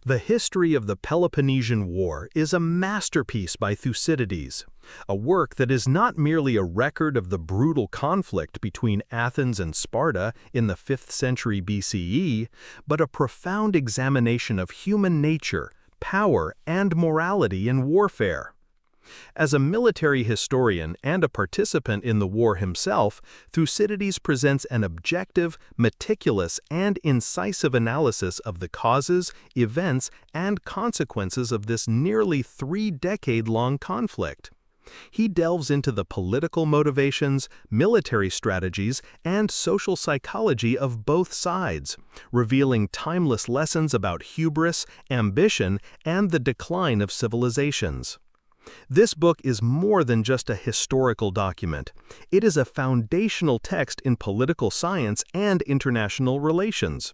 The history of the Peloponnesian War is a masterpiece by Thucydides, a work that is not merely a record of the brutal conflict between Athens and Sparta in the 5th century BCE, but a profound examination of human nature, power, and morality in warfare. As a military historian and a participant in the war himself, Thucydides presents an objective, meticulous, and incisive analysis of the causes, events, and consequences of this nearly 3-decade-long conflict. He delves into the political motivations, military strategies, and social psychology of both sides, revealing timeless lessons about hubris, ambition, and the decline of civilizations. This book is more than just a historical document. It is a foundational text in political science and international relations.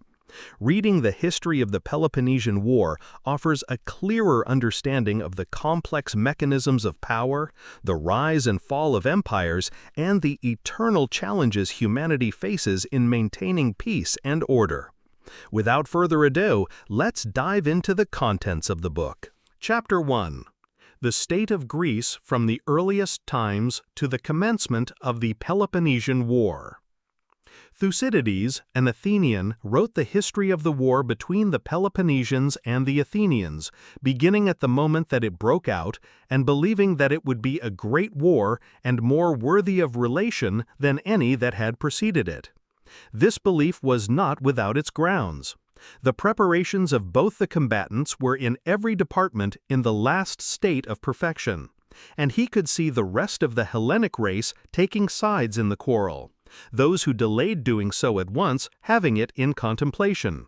Reading the history of the Peloponnesian War offers a clearer understanding of the complex mechanisms of power, the rise and fall of empires, and the eternal challenges humanity faces in maintaining peace and order. Without further ado, let's dive into the contents of the book. Chapter 1. The state of Greece from the earliest times to the commencement of the Peloponnesian War. Thucydides, an Athenian, wrote the history of the war between the Peloponnesians and the Athenians, beginning at the moment that it broke out and believing that it would be a great war and more worthy of relation than any that had preceded it. This belief was not without its grounds. The preparations of both the combatants were in every department in the last state of perfection, and he could see the rest of the Hellenic race taking sides in the quarrel, those who delayed doing so at once having it in contemplation.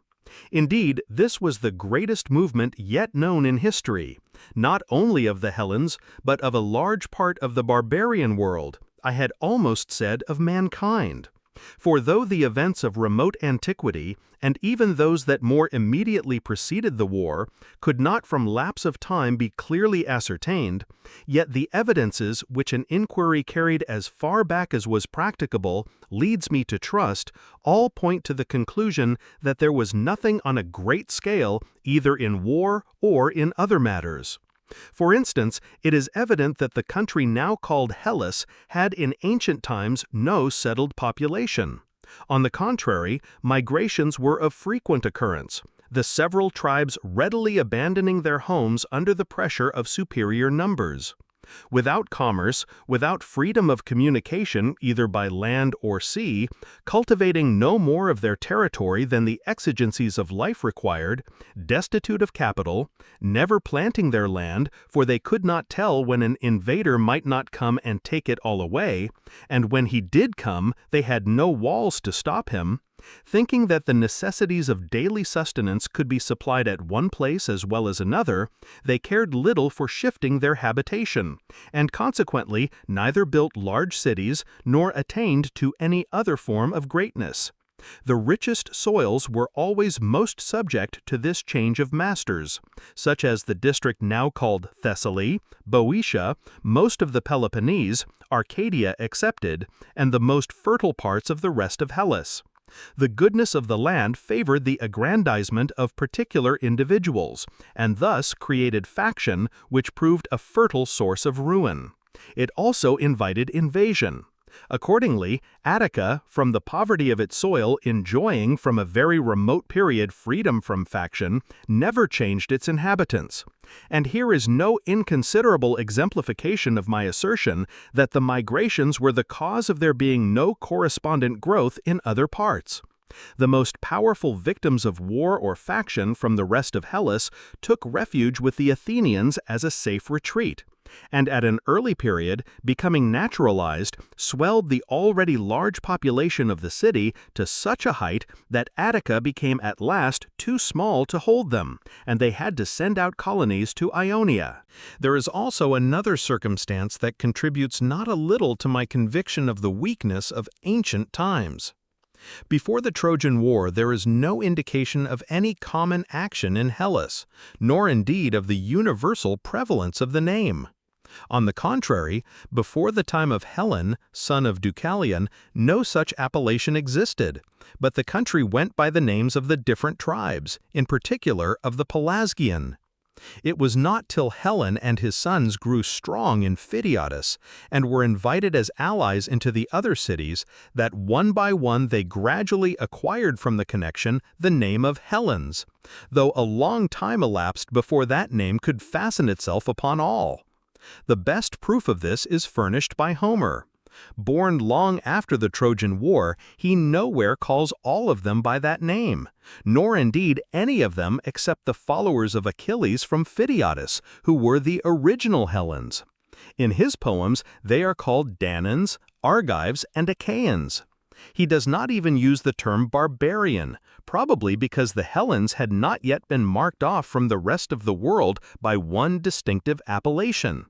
Indeed, this was the greatest movement yet known in history, not only of the Hellenes, but of a large part of the barbarian world, I had almost said of mankind. For though the events of remote antiquity, and even those that more immediately preceded the war, could not from lapse of time be clearly ascertained, yet the evidences which an inquiry carried as far back as was practicable leads me to trust, all point to the conclusion that there was nothing on a great scale either in war or in other matters. For instance, it is evident that the country now called Hellas had in ancient times no settled population. On the contrary, migrations were of frequent occurrence, the several tribes readily abandoning their homes under the pressure of superior numbers. Without commerce, without freedom of communication either by land or sea, cultivating no more of their territory than the exigencies of life required, destitute of capital, never planting their land, for they could not tell when an invader might not come and take it all away, and when he did come, they had no walls to stop him, thinking that the necessities of daily sustenance could be supplied at one place as well as another, they cared little for shifting their habitation, and consequently neither built large cities nor attained to any other form of greatness. The richest soils were always most subject to this change of masters, such as the district now called Thessaly, Boeotia, most of the Peloponnese, Arcadia excepted, and the most fertile parts of the rest of Hellas. The goodness of the land favored the aggrandizement of particular individuals, and thus created faction, which proved a fertile source of ruin. It also invited invasion. Accordingly, Attica, from the poverty of its soil enjoying from a very remote period freedom from faction, never changed its inhabitants. And here is no inconsiderable exemplification of my assertion that the migrations were the cause of there being no correspondent growth in other parts. The most powerful victims of war or faction from the rest of Hellas took refuge with the Athenians as a safe retreat, and at an early period, becoming naturalized, swelled the already large population of the city to such a height that Attica became at last too small to hold them, and they had to send out colonies to Ionia. There is also another circumstance that contributes not a little to my conviction of the weakness of ancient times. Before the Trojan War, there is no indication of any common action in Hellas, nor indeed of the universal prevalence of the name. On the contrary, before the time of Hellen, son of Deucalion, no such appellation existed, but the country went by the names of the different tribes, in particular of the Pelasgian. It was not till Hellen and his sons grew strong in Phthiotis and were invited as allies into the other cities that one by one they gradually acquired from the connection the name of Hellenes, though a long time elapsed before that name could fasten itself upon all. The best proof of this is furnished by Homer. Born long after the Trojan War, he nowhere calls all of them by that name, nor indeed any of them except the followers of Achilles from Phthiotis, who were the original Hellenes. In his poems, they are called Danaans, Argives, and Achaeans. He does not even use the term barbarian, probably because the Hellenes had not yet been marked off from the rest of the world by one distinctive appellation.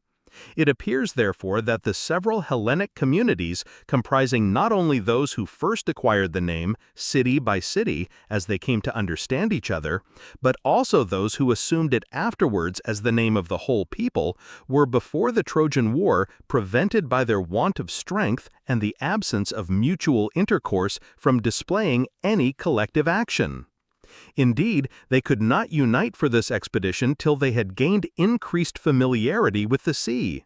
It appears, therefore, that the several Hellenic communities, comprising not only those who first acquired the name, city by city, as they came to understand each other, but also those who assumed it afterwards as the name of the whole people, were before the Trojan War prevented by their want of strength and the absence of mutual intercourse from displaying any collective action. Indeed, they could not unite for this expedition till they had gained increased familiarity with the sea.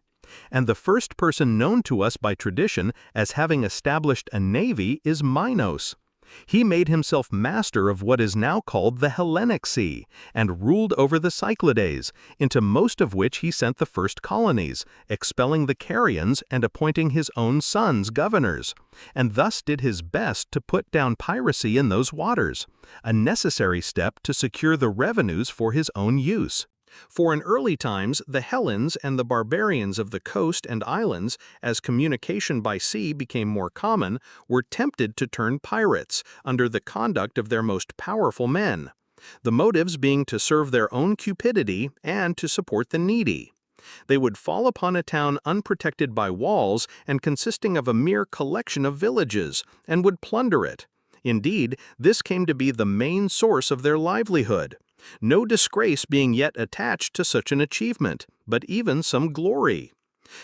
And the first person known to us by tradition as having established a navy is Minos. He made himself master of what is now called the Hellenic Sea, and ruled over the Cyclades, into most of which he sent the first colonies, expelling the Carians and appointing his own sons governors, and thus did his best to put down piracy in those waters, a necessary step to secure the revenues for his own use. For in early times the Hellenes and the barbarians of the coast and islands, as communication by sea became more common, were tempted to turn pirates, under the conduct of their most powerful men, the motives being to serve their own cupidity and to support the needy. They would fall upon a town unprotected by walls and consisting of a mere collection of villages, and would plunder it. Indeed, this came to be the main source of their livelihood. No disgrace being yet attached to such an achievement, but even some glory.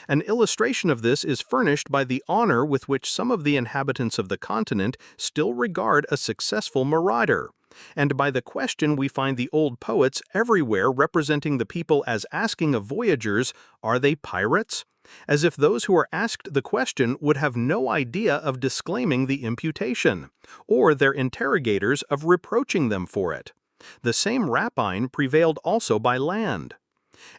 An illustration of this is furnished by the honor with which some of the inhabitants of the continent still regard a successful marauder, and by the question we find the old poets everywhere representing the people as asking of voyagers, "Are they pirates?" as if those who are asked the question would have no idea of disclaiming the imputation, or their interrogators of reproaching them for it. The same rapine prevailed also by land.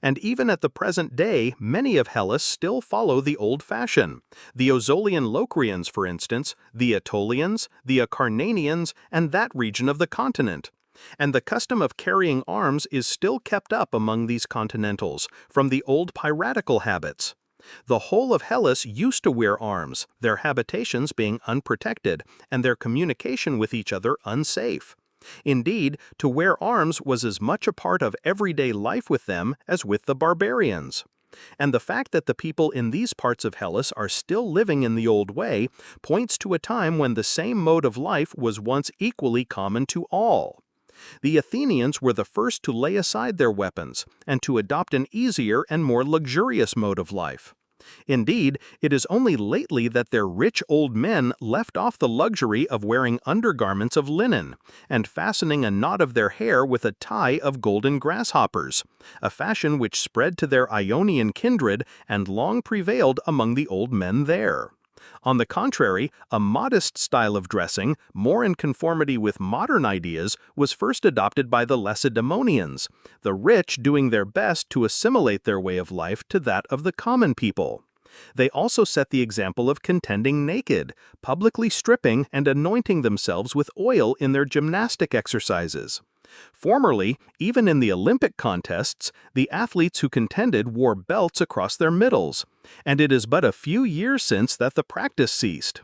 And even at the present day, many of Hellas still follow the old fashion. The Ozolian Locrians, for instance, the Aetolians, the Acarnanians, and that region of the continent. And the custom of carrying arms is still kept up among these continentals, from the old piratical habits. The whole of Hellas used to wear arms, their habitations being unprotected, and their communication with each other unsafe. Indeed, to wear arms was as much a part of everyday life with them as with the barbarians. And the fact that the people in these parts of Hellas are still living in the old way points to a time when the same mode of life was once equally common to all. The Athenians were the first to lay aside their weapons and to adopt an easier and more luxurious mode of life. Indeed, it is only lately that their rich old men left off the luxury of wearing undergarments of linen, and fastening a knot of their hair with a tie of golden grasshoppers, a fashion which spread to their Ionian kindred and long prevailed among the old men there. On the contrary, a modest style of dressing, more in conformity with modern ideas, was first adopted by the Lacedaemonians, the rich doing their best to assimilate their way of life to that of the common people. They also set the example of contending naked, publicly stripping and anointing themselves with oil in their gymnastic exercises. Formerly, even in the Olympic contests, the athletes who contended wore belts across their middles, and it is but a few years since that the practice ceased.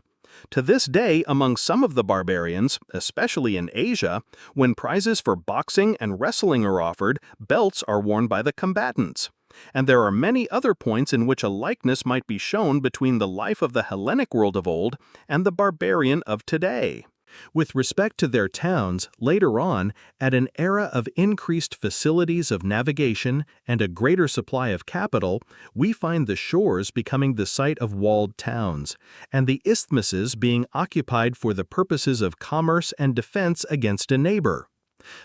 To this day, among some of the barbarians, especially in Asia, when prizes for boxing and wrestling are offered, belts are worn by the combatants. And there are many other points in which a likeness might be shown between the life of the Hellenic world of old and the barbarian of today. With respect to their towns, later on, at an era of increased facilities of navigation and a greater supply of capital, we find the shores becoming the site of walled towns, and the isthmuses being occupied for the purposes of commerce and defense against a neighbor.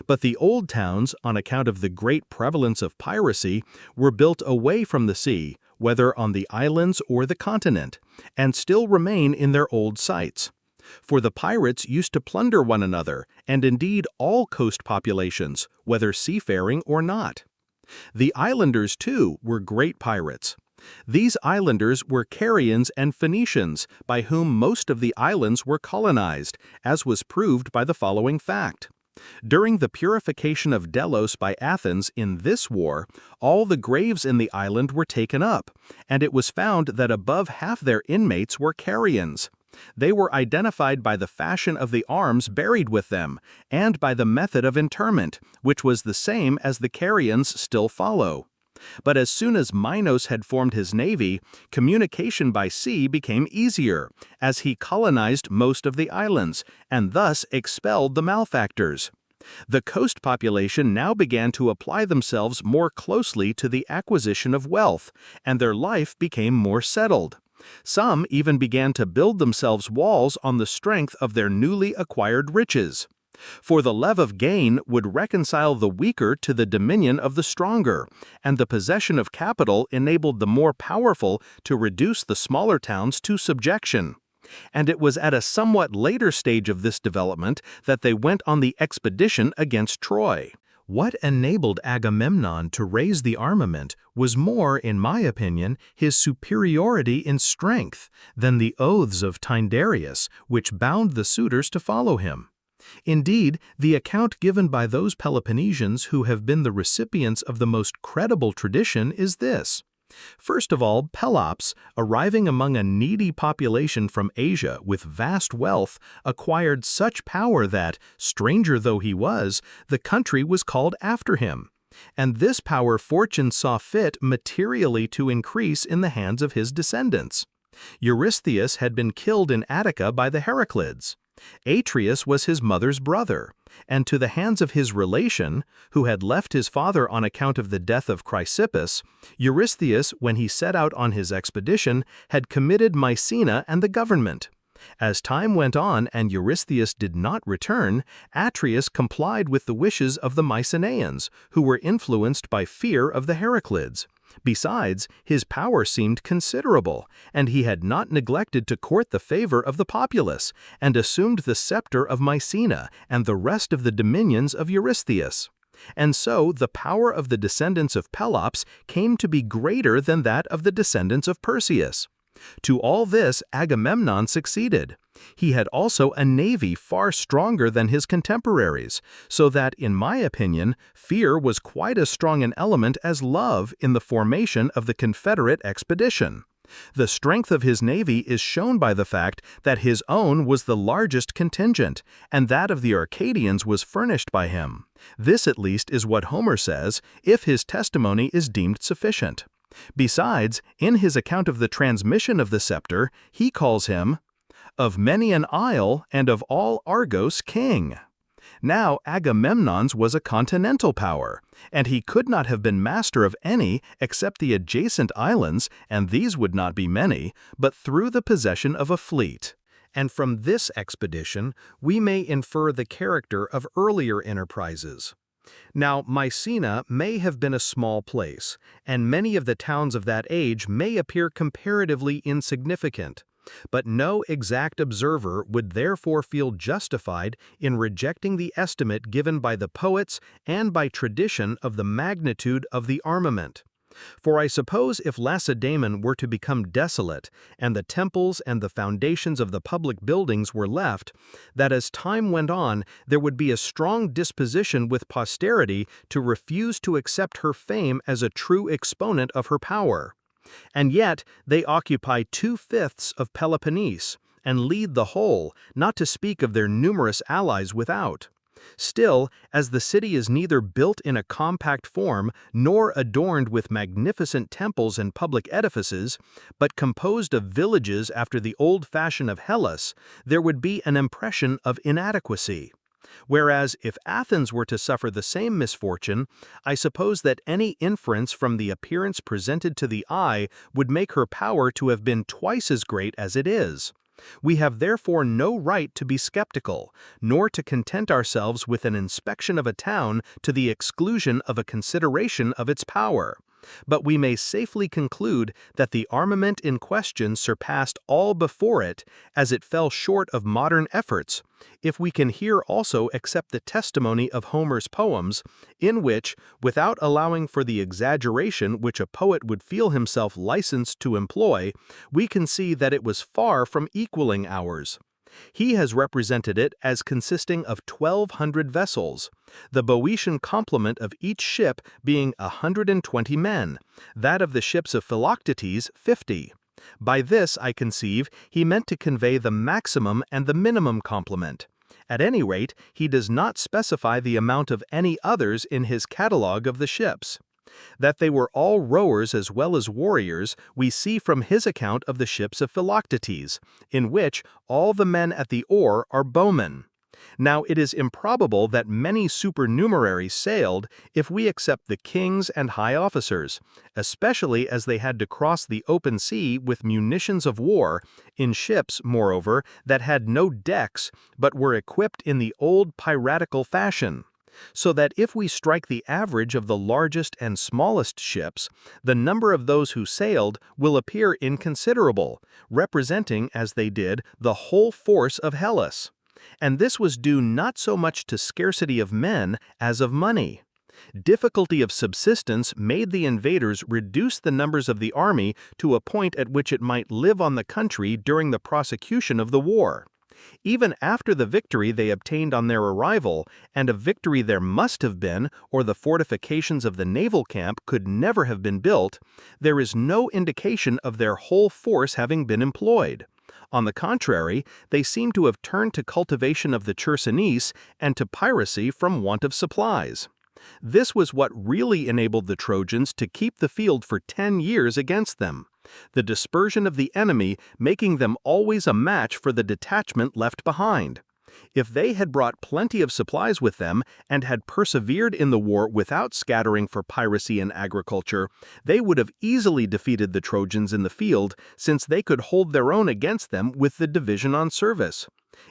But the old towns, on account of the great prevalence of piracy, were built away from the sea, whether on the islands or the continent, and still remain in their old sites. For the pirates used to plunder one another, and indeed all coast populations, whether seafaring or not. The islanders, too, were great pirates. These islanders were Carians and Phoenicians, by whom most of the islands were colonized, as was proved by the following fact. During the purification of Delos by Athens in this war, all the graves in the island were taken up, and it was found that above half their inmates were Carians. They were identified by the fashion of the arms buried with them, and by the method of interment, which was the same as the Carians still follow. But as soon as Minos had formed his navy, communication by sea became easier, as he colonized most of the islands, and thus expelled the malefactors. The coast population now began to apply themselves more closely to the acquisition of wealth, and their life became more settled. Some even began to build themselves walls on the strength of their newly acquired riches. For the love of gain would reconcile the weaker to the dominion of the stronger, and the possession of capital enabled the more powerful to reduce the smaller towns to subjection. And it was at a somewhat later stage of this development that they went on the expedition against Troy. What enabled Agamemnon to raise the armament was more, in my opinion, his superiority in strength than the oaths of Tyndareus, which bound the suitors to follow him. Indeed, the account given by those Peloponnesians who have been the recipients of the most credible tradition is this. First of all, Pelops, arriving among a needy population from Asia with vast wealth, acquired such power that, stranger though he was, the country was called after him. And this power fortune saw fit materially to increase in the hands of his descendants. Eurystheus had been killed in Attica by the Heraclids. Atreus was his mother's brother, and to the hands of his relation, who had left his father on account of the death of Chrysippus, Eurystheus, when he set out on his expedition, had committed Mycena and the government. As time went on and Eurystheus did not return, Atreus complied with the wishes of the Mycenaeans, who were influenced by fear of the Heraclids. Besides, his power seemed considerable, and he had not neglected to court the favor of the populace, and assumed the scepter of Mycena and the rest of the dominions of Eurystheus. And so the power of the descendants of Pelops came to be greater than that of the descendants of Perseus. To all this Agamemnon succeeded. He had also a navy far stronger than his contemporaries, so that, in my opinion, fear was quite as strong an element as love in the formation of the Confederate expedition. The strength of his navy is shown by the fact that his own was the largest contingent, and that of the Arcadians was furnished by him. This at least is what Homer says, if his testimony is deemed sufficient. Besides, in his account of the transmission of the scepter, he calls him, "of many an isle and of all Argos king." Now Agamemnon's was a continental power, and he could not have been master of any except the adjacent islands, and these would not be many, but through the possession of a fleet. And from this expedition we may infer the character of earlier enterprises. Now, Mycena may have been a small place, and many of the towns of that age may appear comparatively insignificant, but no exact observer would therefore feel justified in rejecting the estimate given by the poets and by tradition of the magnitude of the armament. For I suppose if Lacedaemon were to become desolate, and the temples and the foundations of the public buildings were left, that as time went on there would be a strong disposition with posterity to refuse to accept her fame as a true exponent of her power. And yet they occupy 2/5 of Peloponnese, and lead the whole, not to speak of their numerous allies without. Still, as the city is neither built in a compact form nor adorned with magnificent temples and public edifices, but composed of villages after the old fashion of Hellas, there would be an impression of inadequacy. Whereas if Athens were to suffer the same misfortune, I suppose that any inference from the appearance presented to the eye would make her power to have been twice as great as it is. We have therefore no right to be skeptical, nor to content ourselves with an inspection of a town to the exclusion of a consideration of its power. But we may safely conclude that the armament in question surpassed all before it, as it fell short of modern efforts, if we can here also accept the testimony of Homer's poems, in which, without allowing for the exaggeration which a poet would feel himself licensed to employ, we can see that it was far from equaling ours. He has represented it as consisting of 1,200 vessels, the Boeotian complement of each ship being 120 men, that of the ships of Philoctetes 50. By this, I conceive, he meant to convey the maximum and the minimum complement. At any rate, he does not specify the amount of any others in his catalogue of the ships. That they were all rowers as well as warriors, we see from his account of the ships of Philoctetes, in which all the men at the oar are bowmen. Now it is improbable that many supernumeraries sailed, if we accept the kings and high officers, especially as they had to cross the open sea with munitions of war, in ships, moreover, that had no decks, but were equipped in the old piratical fashion. So that if we strike the average of the largest and smallest ships, the number of those who sailed will appear inconsiderable, representing, as they did, the whole force of Hellas. And this was due not so much to scarcity of men as of money. Difficulty of subsistence made the invaders reduce the numbers of the army to a point at which it might live on the country during the prosecution of the war. Even after the victory they obtained on their arrival, and a victory there must have been, or the fortifications of the naval camp could never have been built, there is no indication of their whole force having been employed. On the contrary, they seem to have turned to cultivation of the Chersonese and to piracy from want of supplies. This was what really enabled the Trojans to keep the field for 10 years against them, the dispersion of the enemy making them always a match for the detachment left behind. If they had brought plenty of supplies with them and had persevered in the war without scattering for piracy and agriculture, they would have easily defeated the Trojans in the field, since they could hold their own against them with the division on service.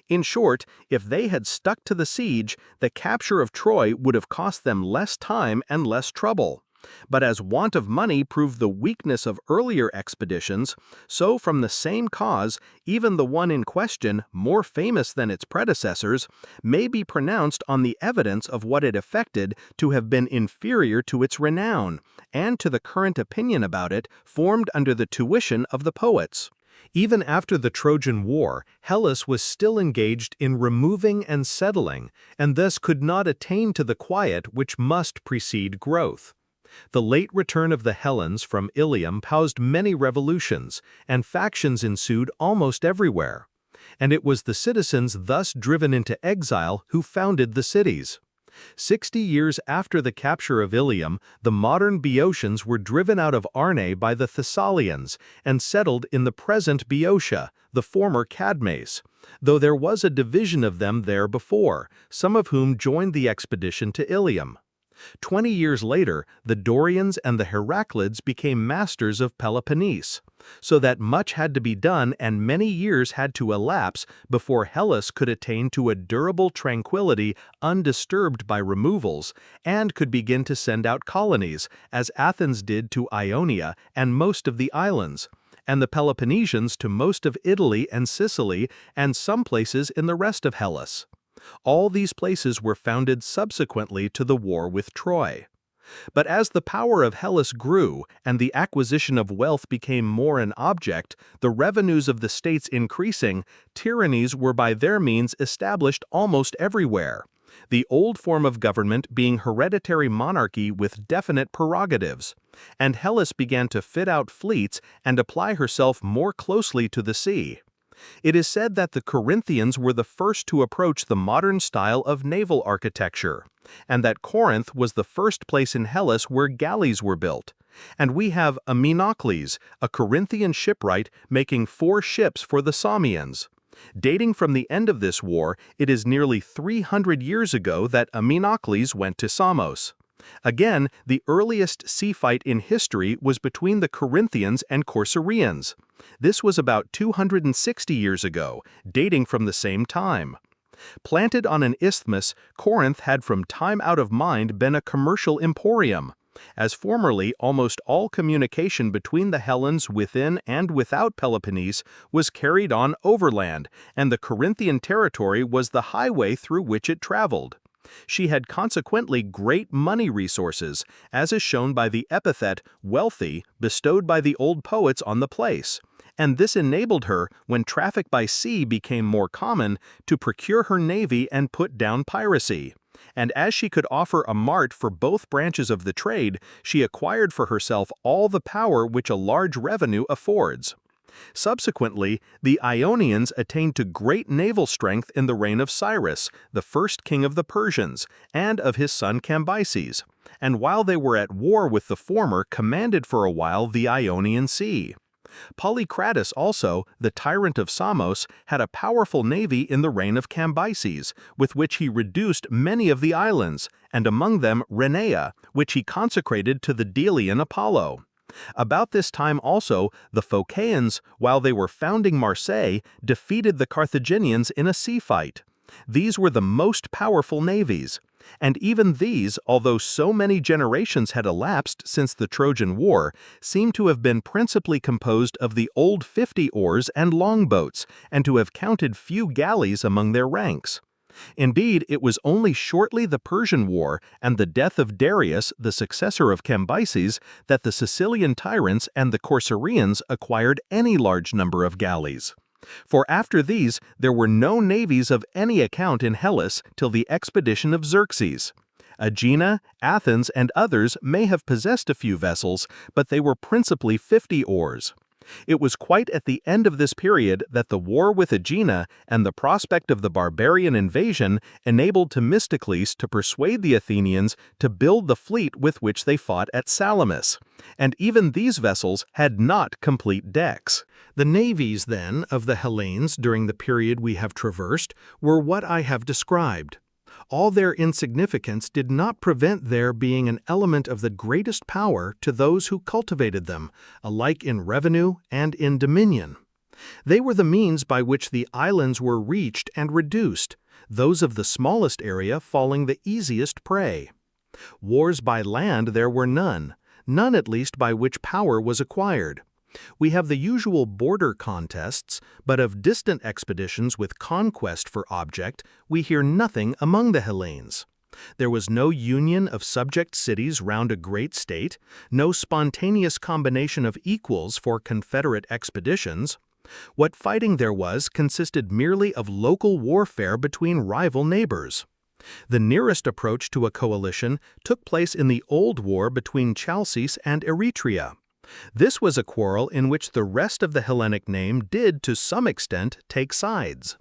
In short, if they had stuck to the siege, the capture of Troy would have cost them less time and less trouble. But as want of money proved the weakness of earlier expeditions, so from the same cause, even the one in question, more famous than its predecessors, may be pronounced on the evidence of what it effected to have been inferior to its renown, and to the current opinion about it formed under the tuition of the poets. Even after the Trojan War, Hellas was still engaged in removing and settling, and thus could not attain to the quiet which must precede growth. The late return of the Hellenes from Ilium caused many revolutions, and factions ensued almost everywhere. And it was the citizens thus driven into exile who founded the cities. 60 years after the capture of Ilium, the modern Boeotians were driven out of Arne by the Thessalians and settled in the present Boeotia, the former Cadmes, though there was a division of them there before, some of whom joined the expedition to Ilium. 20 years later, the Dorians and the Heraclids became masters of Peloponnese, so that much had to be done and many years had to elapse before Hellas could attain to a durable tranquility undisturbed by removals, and could begin to send out colonies, as Athens did to Ionia and most of the islands, and the Peloponnesians to most of Italy and Sicily and some places in the rest of Hellas. All these places were founded subsequently to the war with Troy. But as the power of Hellas grew and the acquisition of wealth became more an object, the revenues of the states increasing, tyrannies were by their means established almost everywhere, the old form of government being hereditary monarchy with definite prerogatives, and Hellas began to fit out fleets and apply herself more closely to the sea. It is said that the Corinthians were the first to approach the modern style of naval architecture, and that Corinth was the first place in Hellas where galleys were built. And we have Amenocles, a Corinthian shipwright, making 4 ships for the Samians. Dating from the end of this war, it is nearly 300 years ago that Amenocles went to Samos. Again, the earliest sea fight in history was between the Corinthians and Corcyraeans. This was about 260 years ago, dating from the same time. Planted on an isthmus, Corinth had from time out of mind been a commercial emporium. As formerly almost all communication between the Hellenes within and without Peloponnese was carried on overland, and the Corinthian territory was the highway through which it traveled. She had consequently great money resources, as is shown by the epithet wealthy bestowed by the old poets on the place, and this enabled her, when traffic by sea became more common, to procure her navy and put down piracy. And as she could offer a mart for both branches of the trade, she acquired for herself all the power which a large revenue affords. Subsequently, the Ionians attained to great naval strength in the reign of Cyrus, the first king of the Persians, and of his son Cambyses, and while they were at war with the former, commanded for a while the Ionian Sea. Polycrates also, the tyrant of Samos, had a powerful navy in the reign of Cambyses, with which he reduced many of the islands, and among them Rhenea, which he consecrated to the Delian Apollo. About this time also, the Phocaeans, while they were founding Marseille, defeated the Carthaginians in a sea fight. These were the most powerful navies. And even these, although so many generations had elapsed since the Trojan War, seem to have been principally composed of the old 50 oars and longboats, and to have counted few galleys among their ranks. Indeed, it was only shortly the Persian War and the death of Darius, the successor of Cambyses, that the Sicilian tyrants and the Corcyraeans acquired any large number of galleys. For after these, there were no navies of any account in Hellas till the expedition of Xerxes. Aegina, Athens, and others may have possessed a few vessels, but they were principally 50 oars. It was quite at the end of this period that the war with Aegina and the prospect of the barbarian invasion enabled Themistocles to persuade the Athenians to build the fleet with which they fought at Salamis, and even these vessels had not complete decks. The navies, then, of the Hellenes during the period we have traversed were what I have described. All their insignificance did not prevent their being an element of the greatest power to those who cultivated them, alike in revenue and in dominion. They were the means by which the islands were reached and reduced, those of the smallest area falling the easiest prey. Wars by land there were none at least by which power was acquired. We have the usual border contests, but of distant expeditions with conquest for object, we hear nothing among the Hellenes. There was no union of subject cities round a great state, no spontaneous combination of equals for confederate expeditions. What fighting there was consisted merely of local warfare between rival neighbors. The nearest approach to a coalition took place in the old war between Chalcis and Eretria. This was a quarrel in which the rest of the Hellenic name did to some extent take sides.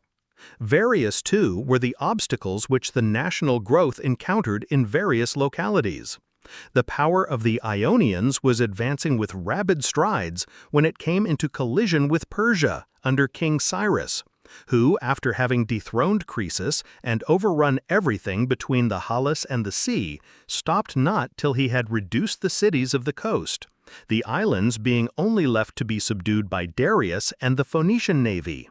Various, too, were the obstacles which the national growth encountered in various localities. The power of the Ionians was advancing with rapid strides when it came into collision with Persia under King Cyrus, who, after having dethroned Croesus and overrun everything between the Halys and the sea, stopped not till he had reduced the cities of the coast, the islands being only left to be subdued by Darius and the Phoenician navy.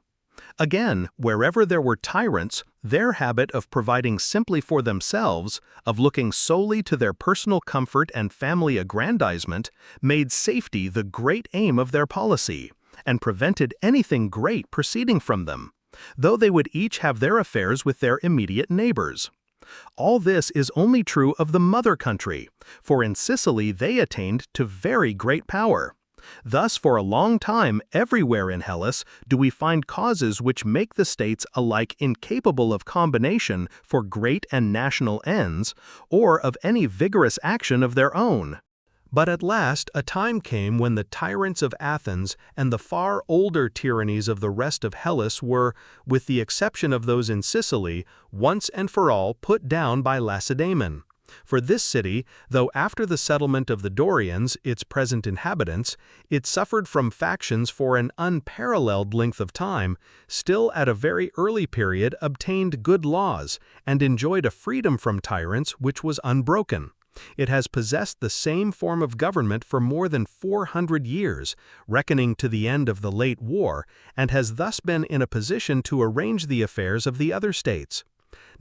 Again, wherever there were tyrants, their habit of providing simply for themselves, of looking solely to their personal comfort and family aggrandizement, made safety the great aim of their policy, and prevented anything great proceeding from them, though they would each have their affairs with their immediate neighbors. All this is only true of the mother country, for in Sicily they attained to very great power. Thus, for a long time, everywhere in Hellas do we find causes which make the states alike incapable of combination for great and national ends, or of any vigorous action of their own. But at last a time came when the tyrants of Athens and the far older tyrannies of the rest of Hellas were, with the exception of those in Sicily, once and for all put down by Lacedaemon. For this city, though after the settlement of the Dorians, its present inhabitants, it suffered from factions for an unparalleled length of time, still at a very early period obtained good laws, and enjoyed a freedom from tyrants which was unbroken. It has possessed the same form of government for more than 400 years, reckoning to the end of the late war, and has thus been in a position to arrange the affairs of the other states.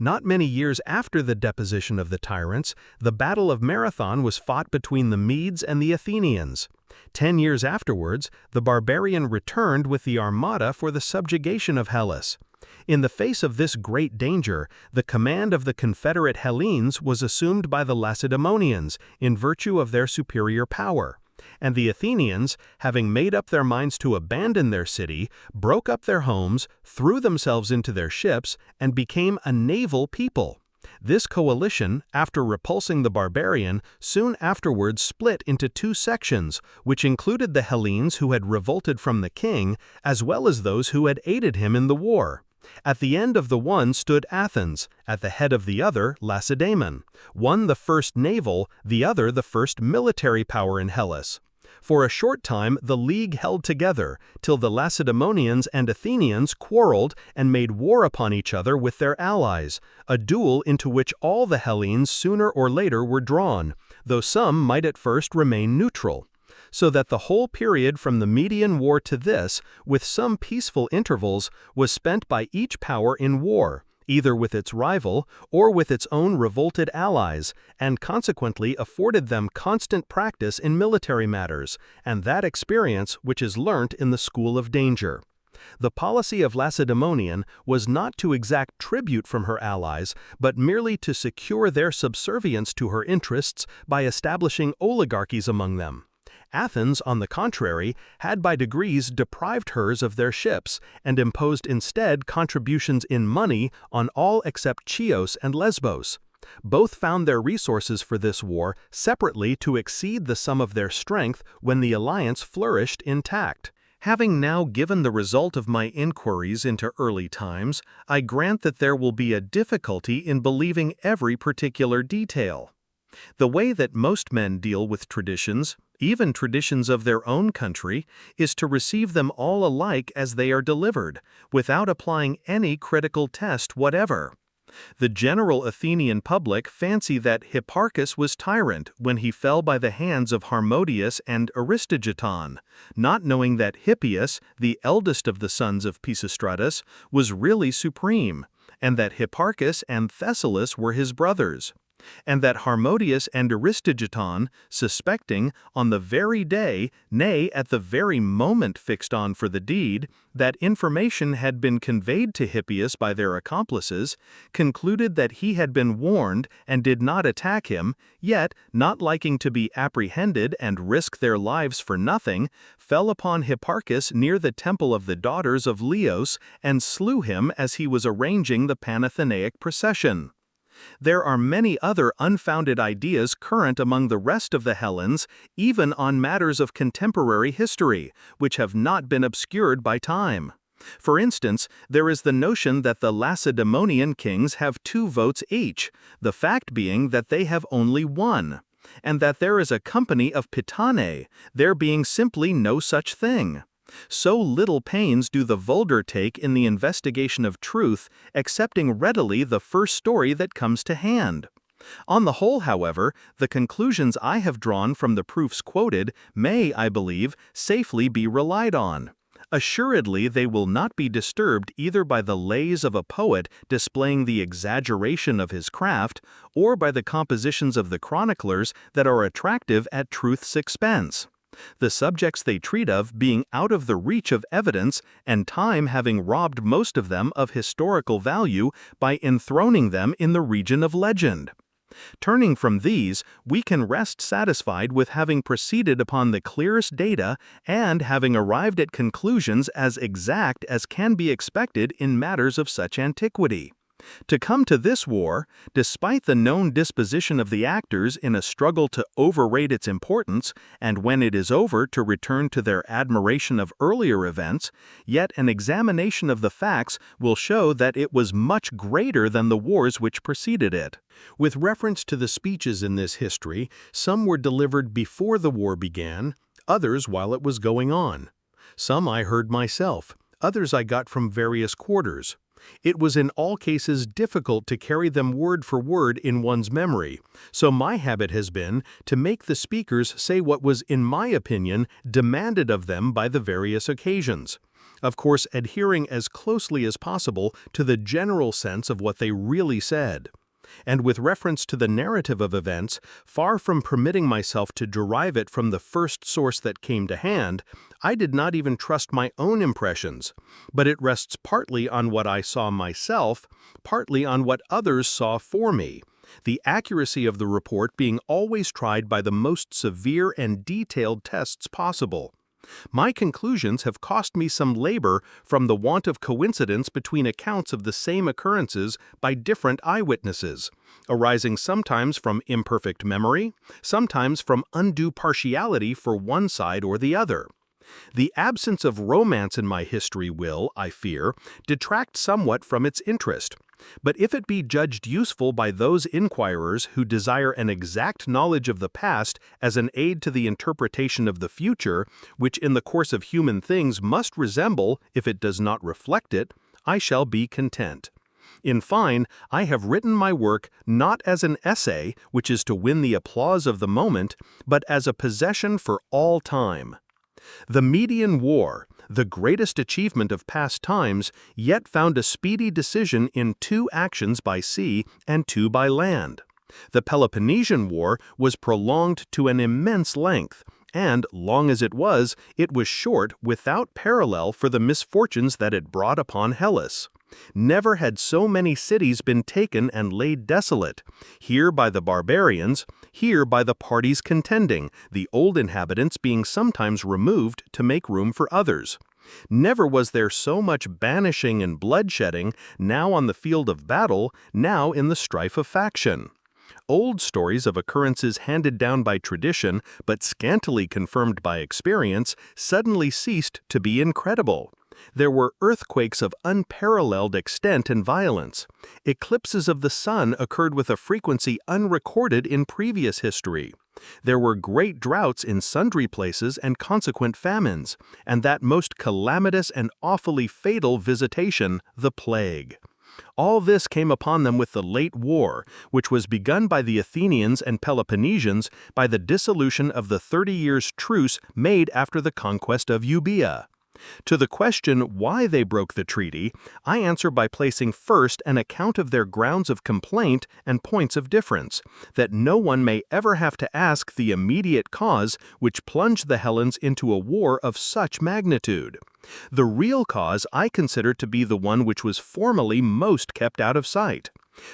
Not many years after the deposition of the tyrants, the Battle of Marathon was fought between the Medes and the Athenians. 10 years afterwards, the barbarian returned with the armada for the subjugation of Hellas. In the face of this great danger, the command of the Confederate Hellenes was assumed by the Lacedaemonians in virtue of their superior power. And the Athenians, having made up their minds to abandon their city, broke up their homes, threw themselves into their ships, and became a naval people. This coalition, after repulsing the barbarian, soon afterwards split into two sections, which included the Hellenes who had revolted from the king, as well as those who had aided him in the war. At the end of the one stood Athens, at the head of the other Lacedaemon, one the first naval, the other the first military power in Hellas. For a short time the league held together, till the Lacedaemonians and Athenians quarreled and made war upon each other with their allies, a duel into which all the Hellenes sooner or later were drawn, though some might at first remain neutral. So that the whole period from the Median War to this, with some peaceful intervals, was spent by each power in war, either with its rival or with its own revolted allies, and consequently afforded them constant practice in military matters, and that experience which is learnt in the school of danger. The policy of Lacedaemonian was not to exact tribute from her allies, but merely to secure their subservience to her interests by establishing oligarchies among them. Athens, on the contrary, had by degrees deprived hers of their ships, and imposed instead contributions in money on all except Chios and Lesbos. Both found their resources for this war separately to exceed the sum of their strength when the alliance flourished intact. Having now given the result of my inquiries into early times, I grant that there will be a difficulty in believing every particular detail. The way that most men deal with traditions, even traditions of their own country, is to receive them all alike as they are delivered, without applying any critical test whatever. The general Athenian public fancy that Hipparchus was tyrant when he fell by the hands of Harmodius and Aristogiton, not knowing that Hippias, the eldest of the sons of Pisistratus, was really supreme, and that Hipparchus and Thessalus were his brothers, and that Harmodius and Aristogiton, suspecting, on the very day, nay, at the very moment fixed on for the deed, that information had been conveyed to Hippias by their accomplices, concluded that he had been warned and did not attack him, yet, not liking to be apprehended and risk their lives for nothing, fell upon Hipparchus near the temple of the daughters of Leos and slew him as he was arranging the Panathenaic procession. There are many other unfounded ideas current among the rest of the Hellenes, even on matters of contemporary history, which have not been obscured by time. For instance, there is the notion that the Lacedaemonian kings have 2 votes each, the fact being that they have only 1, and that there is a company of Pitanae, there being simply no such thing. So little pains do the vulgar take in the investigation of truth, accepting readily the first story that comes to hand. On the whole, however, the conclusions I have drawn from the proofs quoted may, I believe, safely be relied on. Assuredly, they will not be disturbed either by the lays of a poet displaying the exaggeration of his craft, or by the compositions of the chroniclers that are attractive at truth's expense. The subjects they treat of being out of the reach of evidence, and time having robbed most of them of historical value by enthroning them in the region of legend. Turning from these, we can rest satisfied with having proceeded upon the clearest data and having arrived at conclusions as exact as can be expected in matters of such antiquity. To come to this war, despite the known disposition of the actors in a struggle to overrate its importance, and when it is over to return to their admiration of earlier events, yet an examination of the facts will show that it was much greater than the wars which preceded it. With reference to the speeches in this history, some were delivered before the war began, others while it was going on. Some I heard myself, others I got from various quarters. It was in all cases difficult to carry them word for word in one's memory, so my habit has been to make the speakers say what was, in my opinion, demanded of them by the various occasions, of course adhering as closely as possible to the general sense of what they really said. And with reference to the narrative of events, far from permitting myself to derive it from the first source that came to hand, I did not even trust my own impressions, but it rests partly on what I saw myself, partly on what others saw for me, the accuracy of the report being always tried by the most severe and detailed tests possible. My conclusions have cost me some labor from the want of coincidence between accounts of the same occurrences by different eyewitnesses, arising sometimes from imperfect memory, sometimes from undue partiality for one side or the other. The absence of romance in my history will, I fear, detract somewhat from its interest. But if it be judged useful by those inquirers who desire an exact knowledge of the past as an aid to the interpretation of the future, which in the course of human things must resemble, if it does not reflect it, I shall be content. In fine, I have written my work not as an essay, which is to win the applause of the moment, but as a possession for all time. The Median War, the greatest achievement of past times, yet found a speedy decision in 2 actions by sea and 2 by land. The Peloponnesian War was prolonged to an immense length, and, long as it was short without parallel for the misfortunes that it brought upon Hellas. Never had so many cities been taken and laid desolate, here by the barbarians, here by the parties contending, the old inhabitants being sometimes removed to make room for others. Never was there so much banishing and bloodshedding, now on the field of battle, now in the strife of faction. Old stories of occurrences handed down by tradition, but scantily confirmed by experience, suddenly ceased to be incredible. There were earthquakes of unparalleled extent and violence. Eclipses of the sun occurred with a frequency unrecorded in previous history. There were great droughts in sundry places and consequent famines, and that most calamitous and awfully fatal visitation, the plague. All this came upon them with the late war, which was begun by the Athenians and Peloponnesians by the dissolution of the 30 years' truce made after the conquest of Euboea. To the question why they broke the treaty, I answer by placing first an account of their grounds of complaint and points of difference, that no one may ever have to ask the immediate cause which plunged the Hellenes into a war of such magnitude. The real cause I consider to be the one which was formerly most kept out of sight.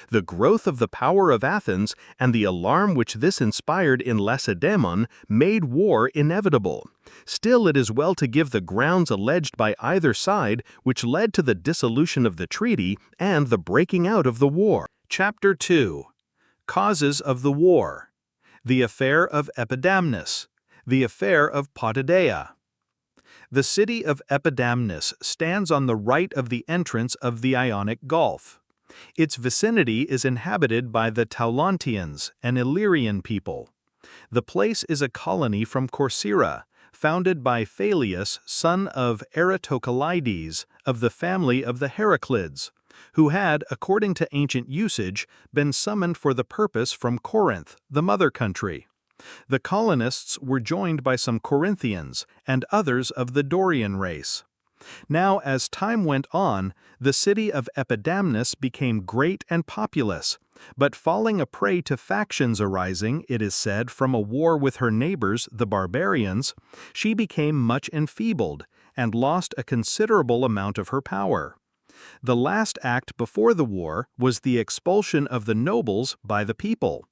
The growth of the power of Athens and the alarm which this inspired in Lacedaemon made war inevitable. Still, it is well to give the grounds alleged by either side which led to the dissolution of the treaty and the breaking out of the war. Chapter 2. Causes of the War. The affair of Epidamnus. The affair of Potidaea. The city of Epidamnus stands on the right of the entrance of the Ionic Gulf. Its vicinity is inhabited by the Taulantians, an Illyrian people. The place is a colony from Corcyra, founded by Phallius, son of Eratocleides, of the family of the Heraclids, who had, according to ancient usage, been summoned for the purpose from Corinth, the mother country. The colonists were joined by some Corinthians and others of the Dorian race. Now, as time went on, the city of Epidamnus became great and populous, but falling a prey to factions arising, it is said, from a war with her neighbors, the barbarians, she became much enfeebled and lost a considerable amount of her power. The last act before the war was the expulsion of the nobles by the people.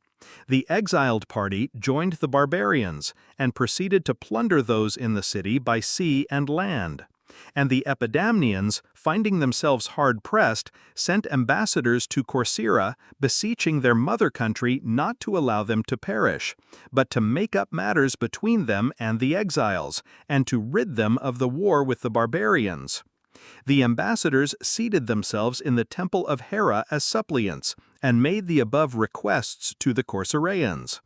The exiled party joined the barbarians and proceeded to plunder those in the city by sea and land. And the Epidamnians, finding themselves hard-pressed, sent ambassadors to Corcyra, beseeching their mother country not to allow them to perish, but to make up matters between them and the exiles, and to rid them of the war with the barbarians. The ambassadors seated themselves in the temple of Hera as suppliants, and made the above requests to the Corcyraeans.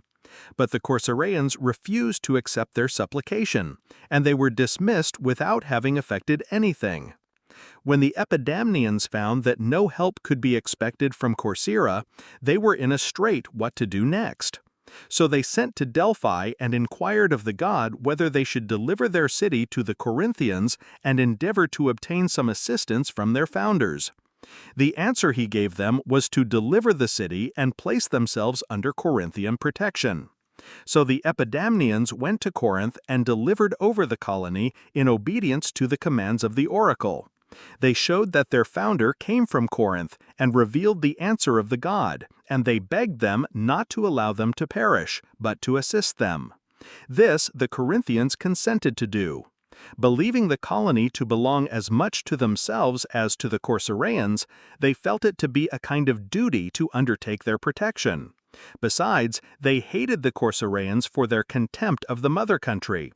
But the Corcyraeans refused to accept their supplication, and they were dismissed without having effected anything. When the Epidamnians found that no help could be expected from Corcyra, they were in a strait what to do next. So they sent to Delphi and inquired of the god whether they should deliver their city to the Corinthians and endeavor to obtain some assistance from their founders. The answer he gave them was to deliver the city and place themselves under Corinthian protection. So the Epidamnians went to Corinth and delivered over the colony in obedience to the commands of the oracle. They showed that their founder came from Corinth and revealed the answer of the god, and they begged them not to allow them to perish, but to assist them. This the Corinthians consented to do. Believing the colony to belong as much to themselves as to the Corcyraeans, they felt it to be a kind of duty to undertake their protection. Besides, they hated the Corcyraeans for their contempt of the mother country.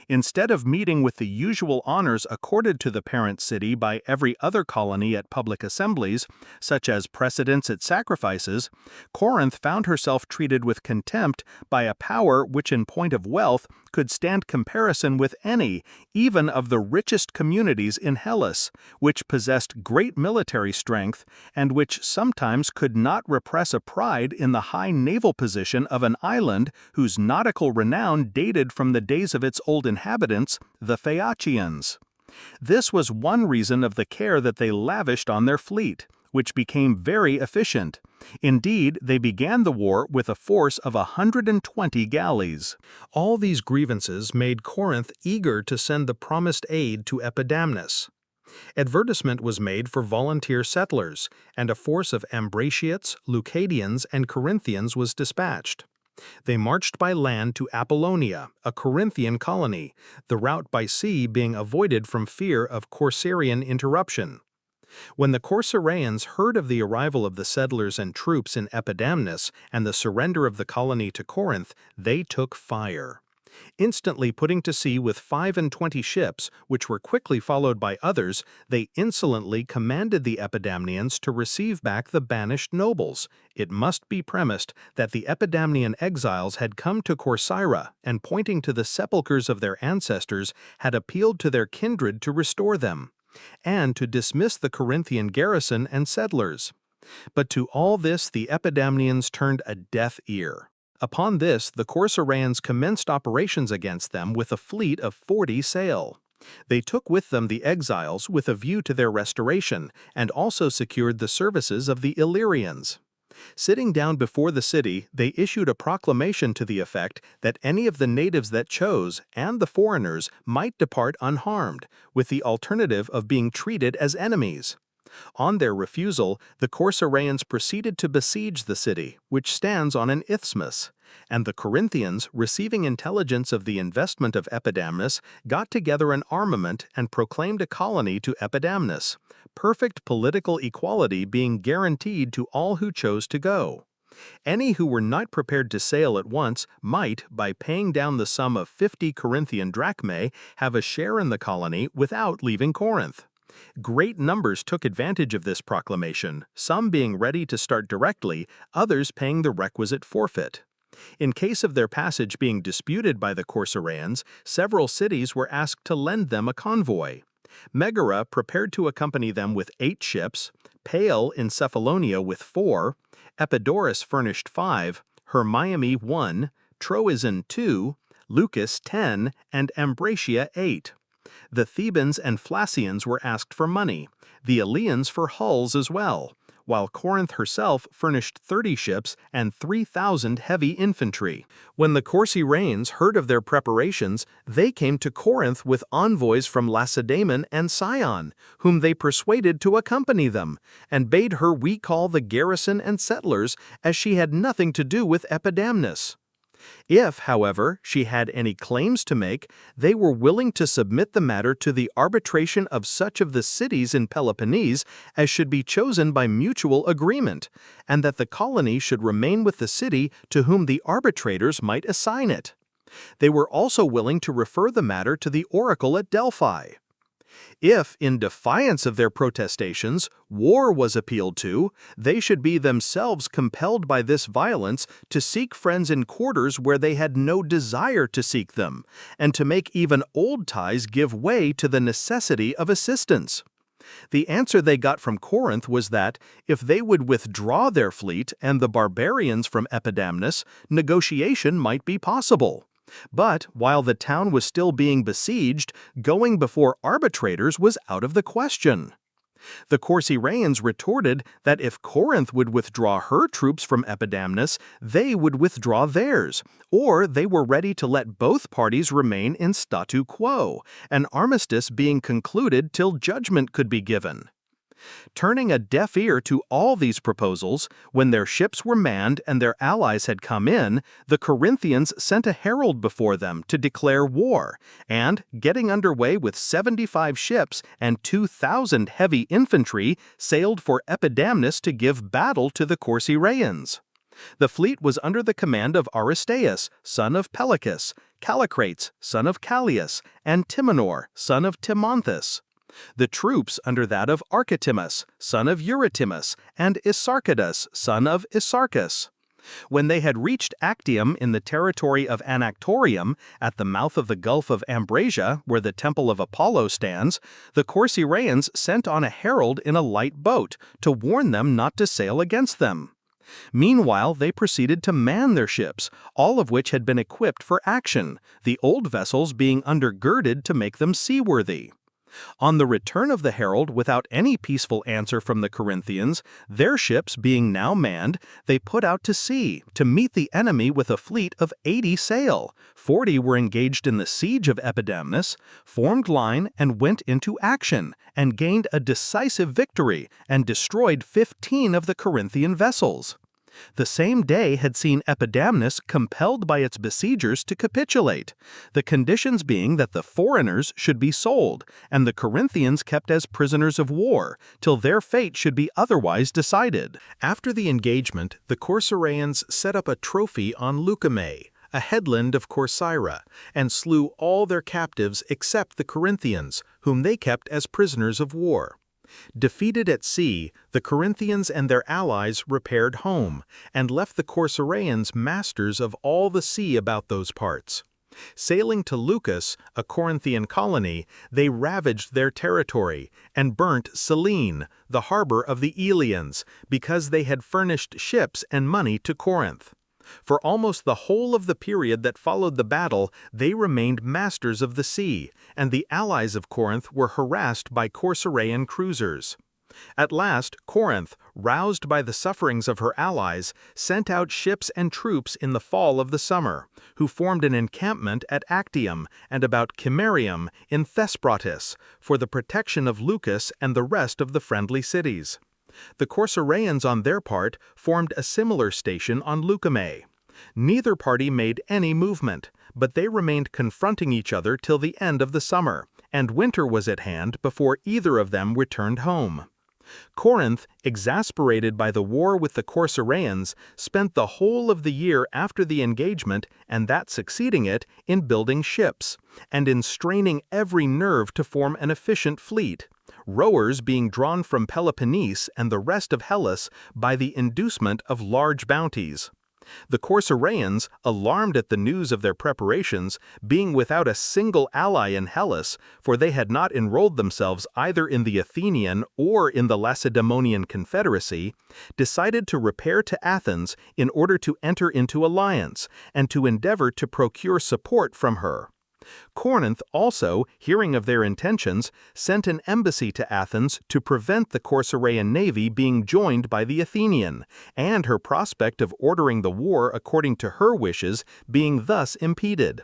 Instead of meeting with the usual honors accorded to the parent city by every other colony at public assemblies, such as precedence at sacrifices, Corinth found herself treated with contempt by a power which in point of wealth could stand comparison with any, even of the richest communities in Hellas, which possessed great military strength, and which sometimes could not repress a pride in the high naval position of an island whose nautical renown dated from the days of its old inhabitants, the Phaeacians. This was one reason of the care that they lavished on their fleet, which became very efficient. Indeed, they began the war with a force of 120 galleys. All these grievances made Corinth eager to send the promised aid to Epidamnus. Advertisement was made for volunteer settlers, and a force of Ambraciots, Leucadians, and Corinthians was dispatched. They marched by land to Apollonia, a Corinthian colony, the route by sea being avoided from fear of Corcyraean interruption. When the Corcyraeans heard of the arrival of the settlers and troops in Epidamnus and the surrender of the colony to Corinth, they took fire. Instantly putting to sea with 25 ships, which were quickly followed by others, they insolently commanded the Epidamnians to receive back the banished nobles. It must be premised that the Epidamnian exiles had come to Corcyra and, pointing to the sepulchres of their ancestors, had appealed to their kindred to restore them, and to dismiss the Corinthian garrison and settlers. But to all this the Epidamnians turned a deaf ear. Upon this, the Corcyraeans commenced operations against them with a fleet of 40 sail. They took with them the exiles with a view to their restoration, and also secured the services of the Illyrians. Sitting down before the city, they issued a proclamation to the effect that any of the natives that chose, and the foreigners, might depart unharmed, with the alternative of being treated as enemies. On their refusal, the Corcyraeans proceeded to besiege the city, which stands on an isthmus, and the Corinthians, receiving intelligence of the investment of Epidamnus, got together an armament and proclaimed a colony to Epidamnus, perfect political equality being guaranteed to all who chose to go. Any who were not prepared to sail at once might, by paying down the sum of 50 Corinthian drachmae, have a share in the colony without leaving Corinth. Great numbers took advantage of this proclamation, some being ready to start directly, others paying the requisite forfeit. In case of their passage being disputed by the Corcyraeans, several cities were asked to lend them a convoy. Megara prepared to accompany them with 8 ships, Pale in Cephalonia with 4, Epidaurus furnished 5, Hermione 1, Troezen 2, Leucas 10, and Ambracia 8. The Thebans and Phlacians were asked for money, the Eleans for hulls as well, while Corinth herself furnished 30 ships and 3,000 heavy infantry. When the Corcyraeans heard of their preparations, they came to Corinth with envoys from Lacedaemon and Scion, whom they persuaded to accompany them, and bade her recall the garrison and settlers, as she had nothing to do with Epidamnus. If, however, she had any claims to make, they were willing to submit the matter to the arbitration of such of the cities in Peloponnese as should be chosen by mutual agreement, and that the colony should remain with the city to whom the arbitrators might assign it. They were also willing to refer the matter to the oracle at Delphi. If, in defiance of their protestations, war was appealed to, they should be themselves compelled by this violence to seek friends in quarters where they had no desire to seek them, and to make even old ties give way to the necessity of assistance. The answer they got from Corinth was that, if they would withdraw their fleet and the barbarians from Epidamnus, negotiation might be possible. But while the town was still being besieged, going before arbitrators was out of the question. The Corcyraeans retorted that if Corinth would withdraw her troops from Epidamnus, they would withdraw theirs, or they were ready to let both parties remain in statu quo, an armistice being concluded till judgment could be given. Turning a deaf ear to all these proposals, when their ships were manned and their allies had come in, the Corinthians sent a herald before them to declare war, and, getting under way with 75 ships and 2,000 heavy infantry, sailed for Epidamnus to give battle to the Corcyraeans. The fleet was under the command of Aristeus, son of Pelochus, Callicrates, son of Callias, and Timanor, son of Timonthus. The troops under that of Archetimus, son of Eurytimus, and Isarchidus, son of Isarchus. When they had reached Actium in the territory of Anactorium, at the mouth of the Gulf of Ambrasia, where the temple of Apollo stands, the Corcyraeans sent on a herald in a light boat to warn them not to sail against them. Meanwhile, they proceeded to man their ships, all of which had been equipped for action, the old vessels being undergirded to make them seaworthy. On the return of the herald without any peaceful answer from the Corinthians, their ships being now manned, they put out to sea to meet the enemy with a fleet of 80 sail. 40 were engaged in the siege of Epidamnus, formed line and went into action, and gained a decisive victory, and destroyed 15 of the Corinthian vessels. The same day had seen Epidamnus compelled by its besiegers to capitulate, the conditions being that the foreigners should be sold, and the Corinthians kept as prisoners of war, till their fate should be otherwise decided. After the engagement, the Corcyraeans set up a trophy on Leukimae, a headland of Corcyra, and slew all their captives except the Corinthians, whom they kept as prisoners of war. Defeated at sea, the Corinthians and their allies repaired home, and left the Corcyraeans masters of all the sea about those parts. Sailing to Leucas, a Corinthian colony, they ravaged their territory, and burnt Selene, the harbor of the Aelians, because they had furnished ships and money to Corinth. For almost the whole of the period that followed the battle, they remained masters of the sea, and the allies of Corinth were harassed by Corcyraean cruisers. At last, Corinth, roused by the sufferings of her allies, sent out ships and troops in the fall of the summer, who formed an encampment at Actium and about Chimerium in Thesprotis, for the protection of Leucas and the rest of the friendly cities. The Corcyraeans, on their part, formed a similar station on Leukimae. Neither party made any movement, but they remained confronting each other till the end of the summer, and winter was at hand before either of them returned home. Corinth, exasperated by the war with the Corcyraeans, spent the whole of the year after the engagement and that succeeding it in building ships, and in straining every nerve to form an efficient fleet, rowers being drawn from Peloponnese and the rest of Hellas by the inducement of large bounties. The Corcyraeans, alarmed at the news of their preparations, being without a single ally in Hellas, for they had not enrolled themselves either in the Athenian or in the Lacedaemonian confederacy, decided to repair to Athens in order to enter into alliance, and to endeavor to procure support from her. Corinth also, hearing of their intentions, sent an embassy to Athens to prevent the Corcyraean navy being joined by the Athenian, and her prospect of ordering the war according to her wishes being thus impeded.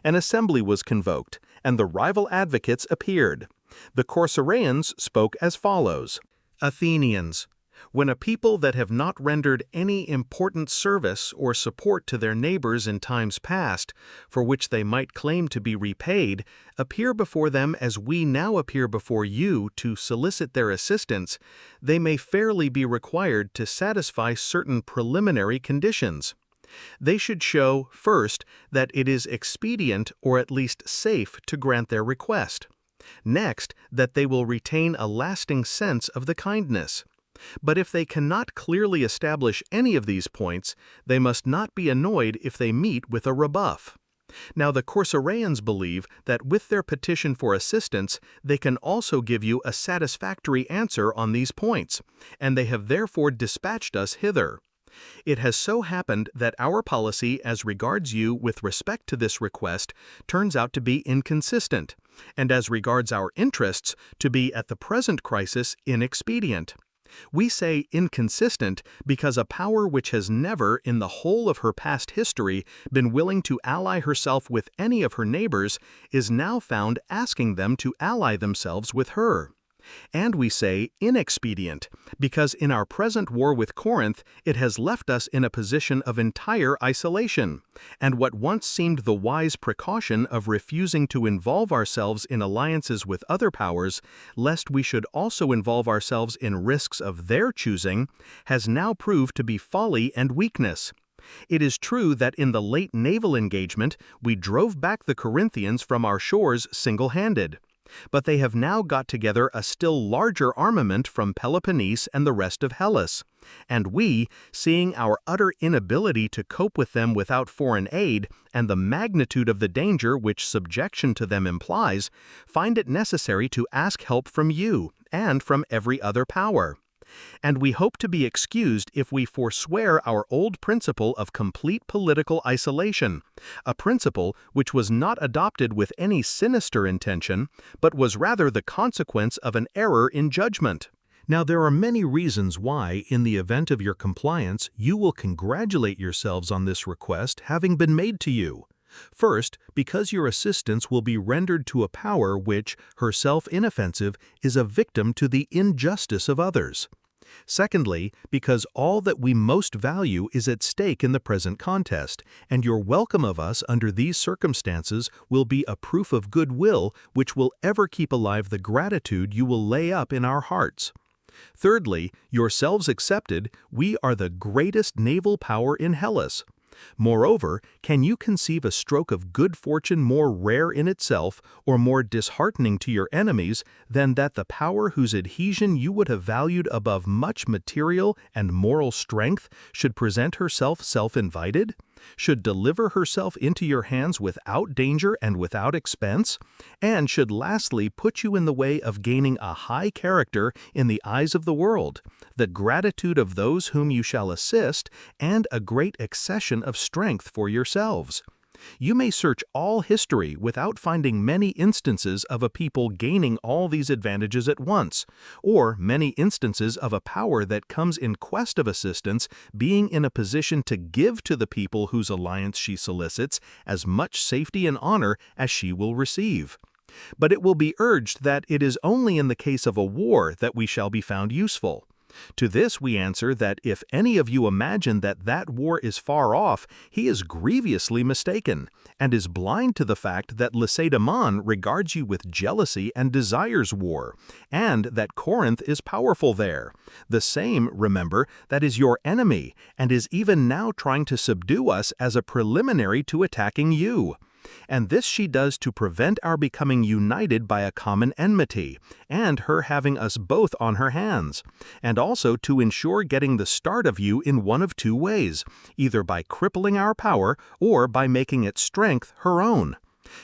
An assembly was convoked, and the rival advocates appeared. The Corcyraeans spoke as follows: Athenians, When a people that have not rendered any important service or support to their neighbors in times past, for which they might claim to be repaid, appear before them as we now appear before you to solicit their assistance, they may fairly be required to satisfy certain preliminary conditions. They should show, first, that it is expedient or at least safe to grant their request. Next, that they will retain a lasting sense of the kindness. But if they cannot clearly establish any of these points, they must not be annoyed if they meet with a rebuff. Now the Corcyraeans believe that with their petition for assistance, they can also give you a satisfactory answer on these points, and they have therefore dispatched us hither. It has so happened that our policy as regards you with respect to this request turns out to be inconsistent, and as regards our interests to be at the present crisis inexpedient. We say inconsistent because a power which has never, in the whole of her past history, been willing to ally herself with any of her neighbors is now found asking them to ally themselves with her. And we say inexpedient because in our present war with Corinth it has left us in a position of entire isolation, and what once seemed the wise precaution of refusing to involve ourselves in alliances with other powers, lest we should also involve ourselves in risks of their choosing, has now proved to be folly and weakness. It is true that in the late naval engagement we drove back the Corinthians from our shores single-handed. But they have now got together a still larger armament from Peloponnese and the rest of Hellas, and we, seeing our utter inability to cope with them without foreign aid and the magnitude of the danger which subjection to them implies, find it necessary to ask help from you and from every other power. And we hope to be excused if we forswear our old principle of complete political isolation, a principle which was not adopted with any sinister intention, but was rather the consequence of an error in judgment. Now there are many reasons why, in the event of your compliance, you will congratulate yourselves on this request having been made to you. First, because your assistance will be rendered to a power which, herself inoffensive, is a victim to the injustice of others. Secondly, because all that we most value is at stake in the present contest, and your welcome of us under these circumstances will be a proof of goodwill which will ever keep alive the gratitude you will lay up in our hearts. Thirdly, yourselves excepted, we are the greatest naval power in Hellas. Moreover, can you conceive a stroke of good fortune more rare in itself, or more disheartening to your enemies, than that the power whose adhesion you would have valued above much material and moral strength should present herself self-invited? Should deliver herself into your hands without danger and without expense, and should lastly put you in the way of gaining a high character in the eyes of the world, the gratitude of those whom you shall assist, and a great accession of strength for yourselves? You may search all history without finding many instances of a people gaining all these advantages at once, or many instances of a power that comes in quest of assistance being in a position to give to the people whose alliance she solicits as much safety and honor as she will receive. But it will be urged that it is only in the case of a war that we shall be found useful. To this we answer that if any of you imagine that that war is far off, he is grievously mistaken, and is blind to the fact that Lacedaemon regards you with jealousy and desires war, and that Corinth is powerful there. The same, remember, that is your enemy, and is even now trying to subdue us as a preliminary to attacking you. And this she does to prevent our becoming united by a common enmity, and her having us both on her hands, and also to ensure getting the start of you in one of two ways, either by crippling our power or by making its strength her own.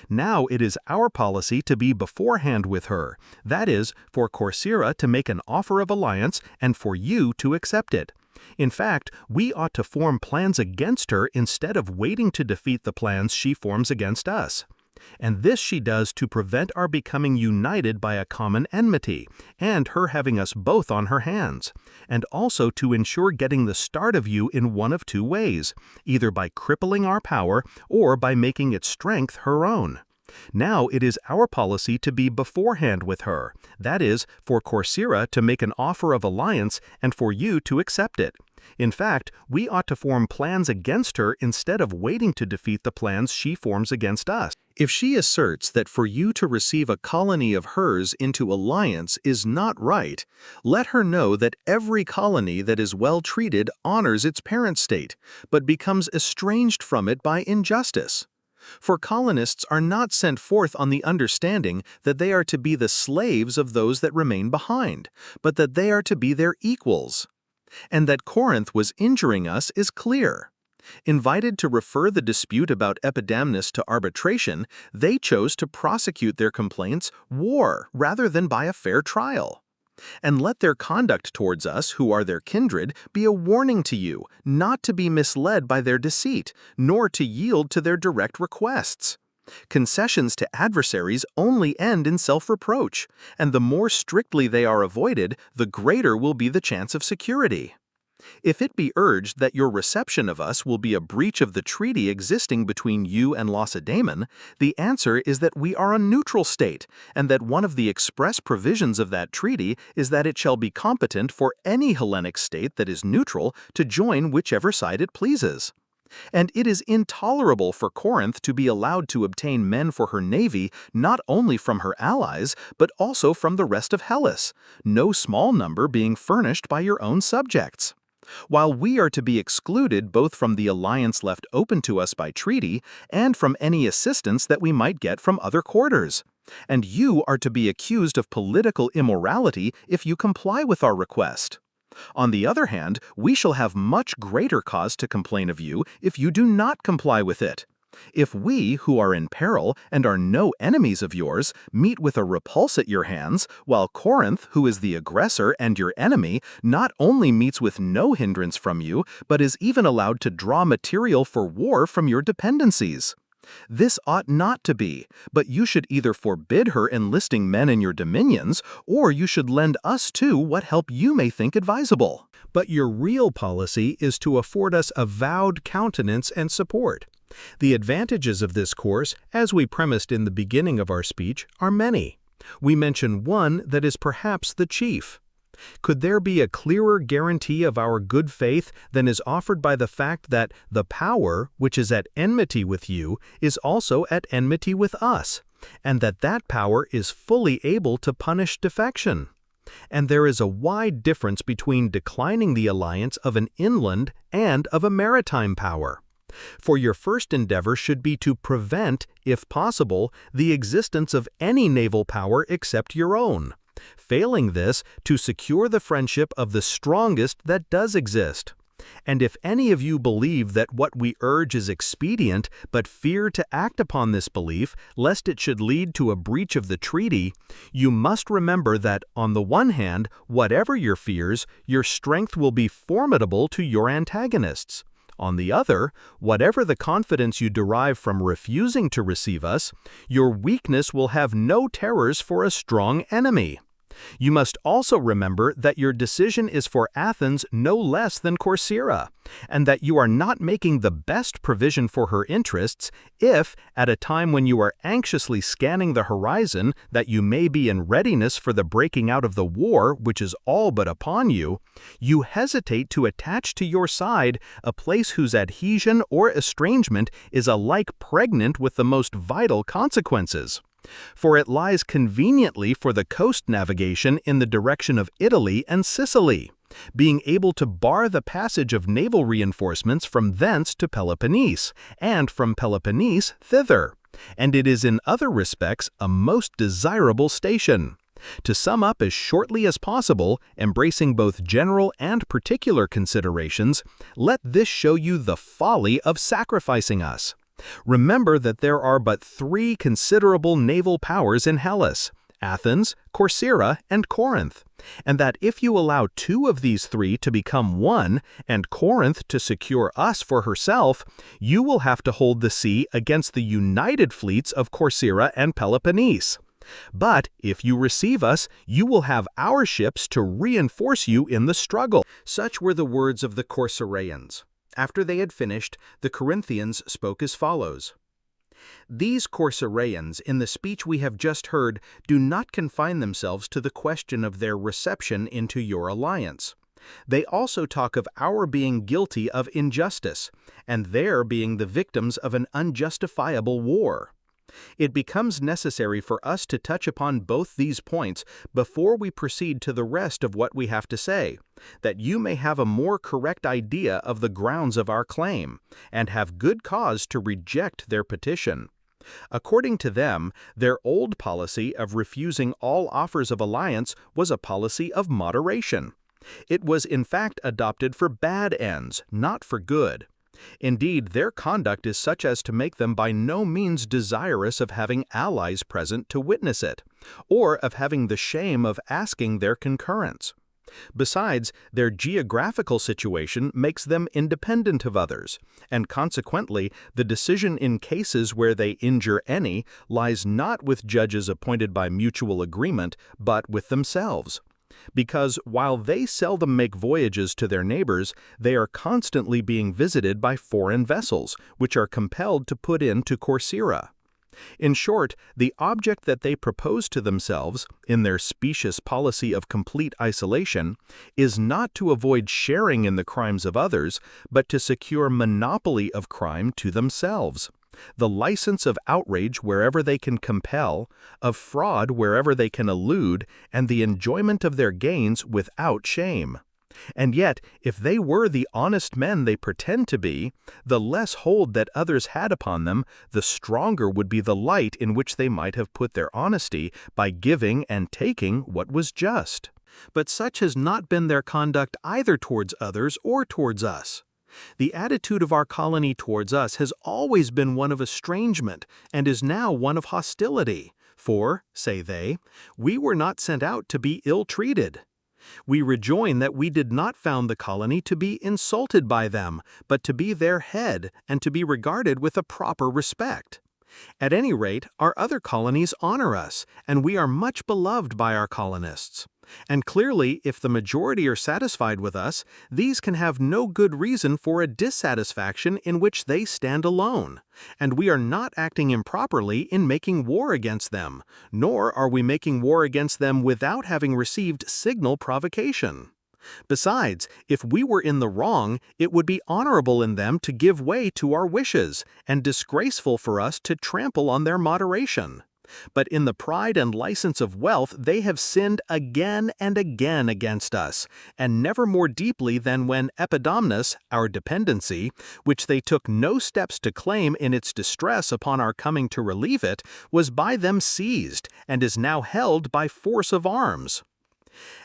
Now it is our policy to be beforehand with her, that is, for Corcyra to make an offer of alliance and for you to accept it. In fact, we ought to form plans against her instead of waiting to defeat the plans she forms against us. And this she does to prevent our becoming united by a common enmity, and her having us both on her hands, and also to ensure getting the start of you in one of two ways, either by crippling our power or by making its strength her own. Now it is our policy to be beforehand with her, that is, for Corcyra to make an offer of alliance and for you to accept it. In fact, we ought to form plans against her instead of waiting to defeat the plans she forms against us. If she asserts that for you to receive a colony of hers into alliance is not right, let her know that every colony that is well treated honors its parent state, but becomes estranged from it by injustice. For colonists are not sent forth on the understanding that they are to be the slaves of those that remain behind, but that they are to be their equals. And that Corinth was injuring us is clear. Invited to refer the dispute about Epidamnus to arbitration, they chose to prosecute their complaints war rather than by a fair trial. And let their conduct towards us, who are their kindred, be a warning to you, not to be misled by their deceit, nor to yield to their direct requests. Concessions to adversaries only end in self-reproach, and the more strictly they are avoided, the greater will be the chance of security. If it be urged that your reception of us will be a breach of the treaty existing between you and Lacedaemon, the answer is that we are a neutral state, and that one of the express provisions of that treaty is that it shall be competent for any Hellenic state that is neutral to join whichever side it pleases. And it is intolerable for Corinth to be allowed to obtain men for her navy not only from her allies, but also from the rest of Hellas, no small number being furnished by your own subjects. While we are to be excluded both from the alliance left open to us by treaty and from any assistance that we might get from other quarters. And you are to be accused of political immorality if you comply with our request. On the other hand, we shall have much greater cause to complain of you if you do not comply with it. If we, who are in peril and are no enemies of yours, meet with a repulse at your hands, while Corinth, who is the aggressor and your enemy, not only meets with no hindrance from you, but is even allowed to draw material for war from your dependencies. This ought not to be, but you should either forbid her enlisting men in your dominions, or you should lend us too what help you may think advisable. But your real policy is to afford us avowed countenance and support. The advantages of this course, as we premised in the beginning of our speech, are many. We mention one that is perhaps the chief. Could there be a clearer guarantee of our good faith than is offered by the fact that the power, which is at enmity with you, is also at enmity with us, and that that power is fully able to punish defection? And there is a wide difference between declining the alliance of an inland and of a maritime power. For your first endeavor should be to prevent, if possible, the existence of any naval power except your own. Failing this, to secure the friendship of the strongest that does exist. And if any of you believe that what we urge is expedient, but fear to act upon this belief, lest it should lead to a breach of the treaty, you must remember that, on the one hand, whatever your fears, your strength will be formidable to your antagonists. On the other, whatever the confidence you derive from refusing to receive us, your weakness will have no terrors for a strong enemy. You must also remember that your decision is for Athens no less than Corcyra, and that you are not making the best provision for her interests if, at a time when you are anxiously scanning the horizon that you may be in readiness for the breaking out of the war which is all but upon you, you hesitate to attach to your side a place whose adhesion or estrangement is alike pregnant with the most vital consequences. For it lies conveniently for the coast navigation in the direction of Italy and Sicily, being able to bar the passage of naval reinforcements from thence to Peloponnese, and from Peloponnese thither, and it is in other respects a most desirable station. To sum up as shortly as possible, embracing both general and particular considerations, let this show you the folly of sacrificing us. Remember that there are but three considerable naval powers in Hellas, Athens, Corcyra, and Corinth, and that if you allow two of these three to become one, and Corinth to secure us for herself, you will have to hold the sea against the united fleets of Corcyra and Peloponnese. But if you receive us, you will have our ships to reinforce you in the struggle. Such were the words of the Corcyraeans. After they had finished, the Corinthians spoke as follows. These Corsairians, in the speech we have just heard, do not confine themselves to the question of their reception into your alliance. They also talk of our being guilty of injustice, and their being the victims of an unjustifiable war. It becomes necessary for us to touch upon both these points before we proceed to the rest of what we have to say, that you may have a more correct idea of the grounds of our claim, and have good cause to reject their petition. According to them, their old policy of refusing all offers of alliance was a policy of moderation. It was in fact adopted for bad ends, not for good. Indeed, their conduct is such as to make them by no means desirous of having allies present to witness it, or of having the shame of asking their concurrence. Besides, their geographical situation makes them independent of others, and consequently, the decision in cases where they injure any lies not with judges appointed by mutual agreement, but with themselves. Because while they seldom make voyages to their neighbors, they are constantly being visited by foreign vessels, which are compelled to put into Corcyra. In short, the object that they propose to themselves, in their specious policy of complete isolation, is not to avoid sharing in the crimes of others, but to secure monopoly of crime to themselves, the license of outrage wherever they can compel, of fraud wherever they can elude, and the enjoyment of their gains without shame. And yet, if they were the honest men they pretend to be, the less hold that others had upon them, the stronger would be the light in which they might have put their honesty by giving and taking what was just. But such has not been their conduct either towards others or towards us. The attitude of our colony towards us has always been one of estrangement, and is now one of hostility. For, say they, we were not sent out to be ill-treated. We rejoin that we did not found the colony to be insulted by them, but to be their head, and to be regarded with a proper respect. At any rate, our other colonies honor us, and we are much beloved by our colonists. And clearly, if the majority are satisfied with us, these can have no good reason for a dissatisfaction in which they stand alone, and we are not acting improperly in making war against them, nor are we making war against them without having received signal provocation. Besides, if we were in the wrong, it would be honorable in them to give way to our wishes, and disgraceful for us to trample on their moderation. But in the pride and license of wealth they have sinned again and again against us, and never more deeply than when Epidamnus, our dependency, which they took no steps to claim in its distress upon our coming to relieve it, was by them seized, and is now held by force of arms.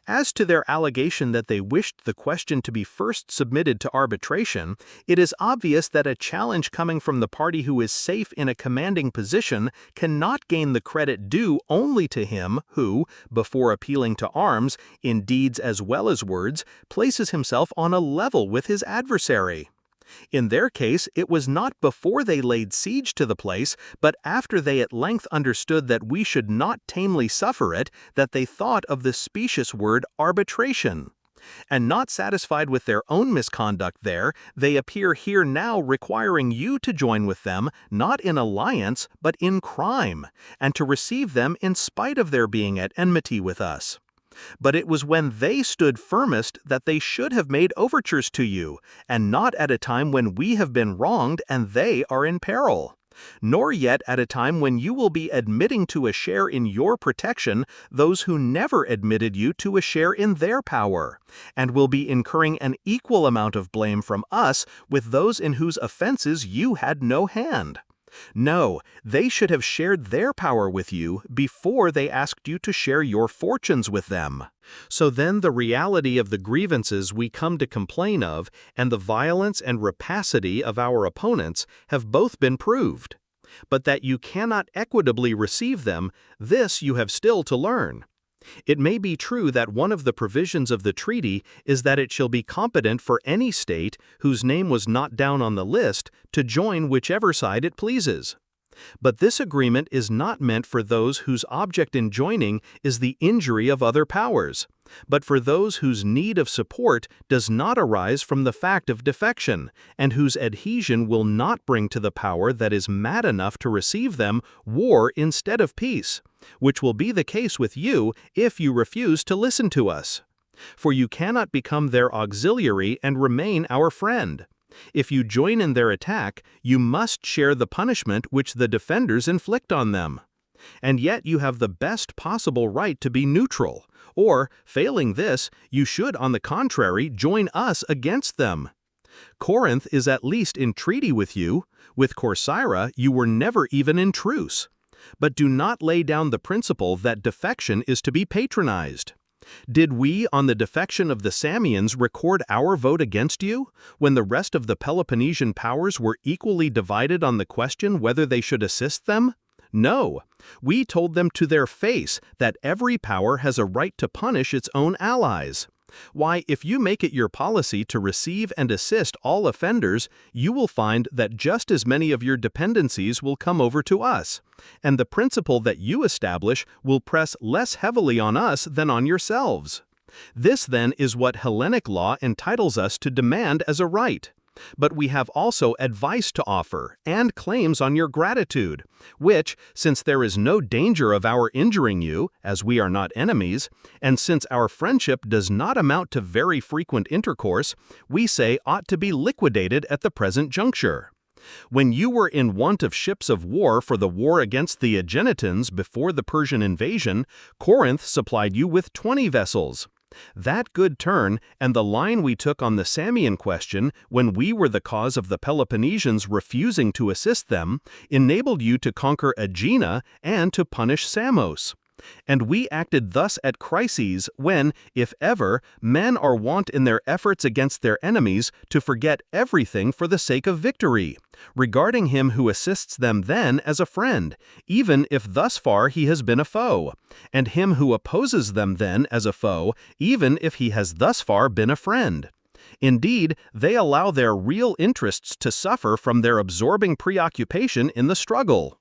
As to their allegation that they wished the question to be first submitted to arbitration, it is obvious that a challenge coming from the party who is safe in a commanding position cannot gain the credit due only to him who, before appealing to arms, in deeds as well as words, places himself on a level with his adversary. In their case, it was not before they laid siege to the place, but after they at length understood that we should not tamely suffer it, that they thought of the specious word arbitration. And not satisfied with their own misconduct there, they appear here now requiring you to join with them, not in alliance, but in crime, and to receive them in spite of their being at enmity with us. But it was when they stood firmest that they should have made overtures to you, and not at a time when we have been wronged and they are in peril. Nor yet at a time when you will be admitting to a share in your protection those who never admitted you to a share in their power, and will be incurring an equal amount of blame from us with those in whose offenses you had no hand. No, they should have shared their power with you before they asked you to share your fortunes with them. So then the reality of the grievances we come to complain of and the violence and rapacity of our opponents have both been proved. But that you cannot equitably receive them, this you have still to learn. It may be true that one of the provisions of the treaty is that it shall be competent for any state, whose name was not down on the list, to join whichever side it pleases. But this agreement is not meant for those whose object in joining is the injury of other powers, but for those whose need of support does not arise from the fact of defection, and whose adhesion will not bring to the power that is mad enough to receive them war instead of peace, which will be the case with you if you refuse to listen to us. For you cannot become their auxiliary and remain our friend. If you join in their attack, you must share the punishment which the defenders inflict on them. And yet you have the best possible right to be neutral, or, failing this, you should, on the contrary, join us against them. Corinth is at least in treaty with you. With Corcyra you were never even in truce. But do not lay down the principle that defection is to be patronized. Did we, on the defection of the Samians, record our vote against you, when the rest of the Peloponnesian powers were equally divided on the question whether they should assist them? No. We told them to their face that every power has a right to punish its own allies. Why, if you make it your policy to receive and assist all offenders, you will find that just as many of your dependencies will come over to us, and the principle that you establish will press less heavily on us than on yourselves. This, then, is what Hellenic law entitles us to demand as a right. But we have also advice to offer and claims on your gratitude, which, since there is no danger of our injuring you, as we are not enemies, and since our friendship does not amount to very frequent intercourse, we say ought to be liquidated at the present juncture. When you were in want of ships of war for the war against the Aeginetans before the Persian invasion, Corinth supplied you with 20 vessels. That good turn, and the line we took on the Samian question when we were the cause of the Peloponnesians refusing to assist them, enabled you to conquer Aegina and to punish Samos. And we acted thus at crises when, if ever, men are wont in their efforts against their enemies to forget everything for the sake of victory, regarding him who assists them then as a friend, even if thus far he has been a foe, and him who opposes them then as a foe, even if he has thus far been a friend. Indeed, they allow their real interests to suffer from their absorbing preoccupation in the struggle.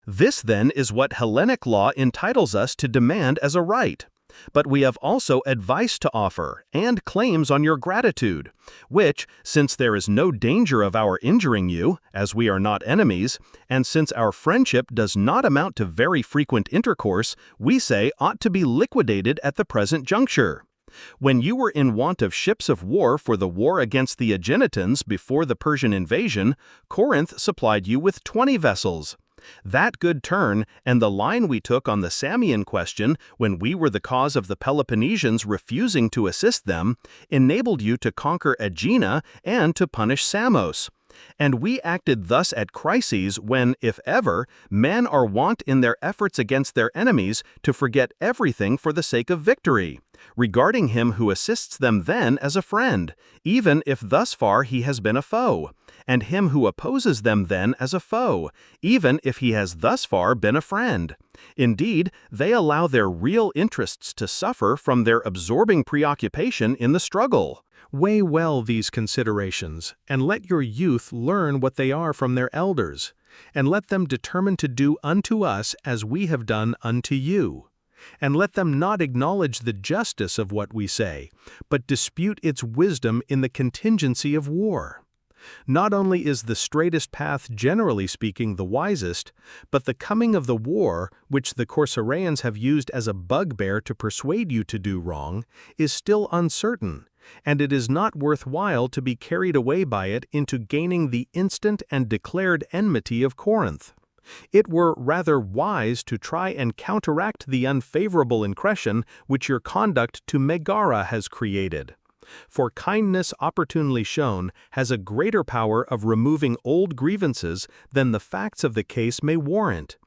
This, then, is what Hellenic law entitles us to demand as a right. But we have also advice to offer and claims on your gratitude, which, since there is no danger of our injuring you, as we are not enemies, and since our friendship does not amount to very frequent intercourse, we say ought to be liquidated at the present juncture. When you were in want of ships of war for the war against the Aeginetans before the Persian invasion, Corinth supplied you with 20 vessels. That good turn, and the line we took on the Samian question when we were the cause of the Peloponnesians refusing to assist them, enabled you to conquer Aegina and to punish Samos. And we acted thus at crises when, if ever, men are wont in their efforts against their enemies to forget everything for the sake of victory, regarding him who assists them then as a friend, even if thus far he has been a foe, and him who opposes them then as a foe, even if he has thus far been a friend. Indeed, they allow their real interests to suffer from their absorbing preoccupation in the struggle. Weigh well these considerations, and let your youth learn what they are from their elders, and let them determine to do unto us as we have done unto you. And let them not acknowledge the justice of what we say, but dispute its wisdom in the contingency of war. Not only is the straightest path generally speaking the wisest, but the coming of the war, which the Corcyraeans have used as a bugbear to persuade you to do wrong, is still uncertain, and it is not worth while to be carried away by it into gaining the instant and declared enmity of Corinth. It were rather wise to try and counteract the unfavorable impression which your conduct to Megara has created. For kindness opportunely shown has a greater power of removing old grievances than the facts of the case may warrant.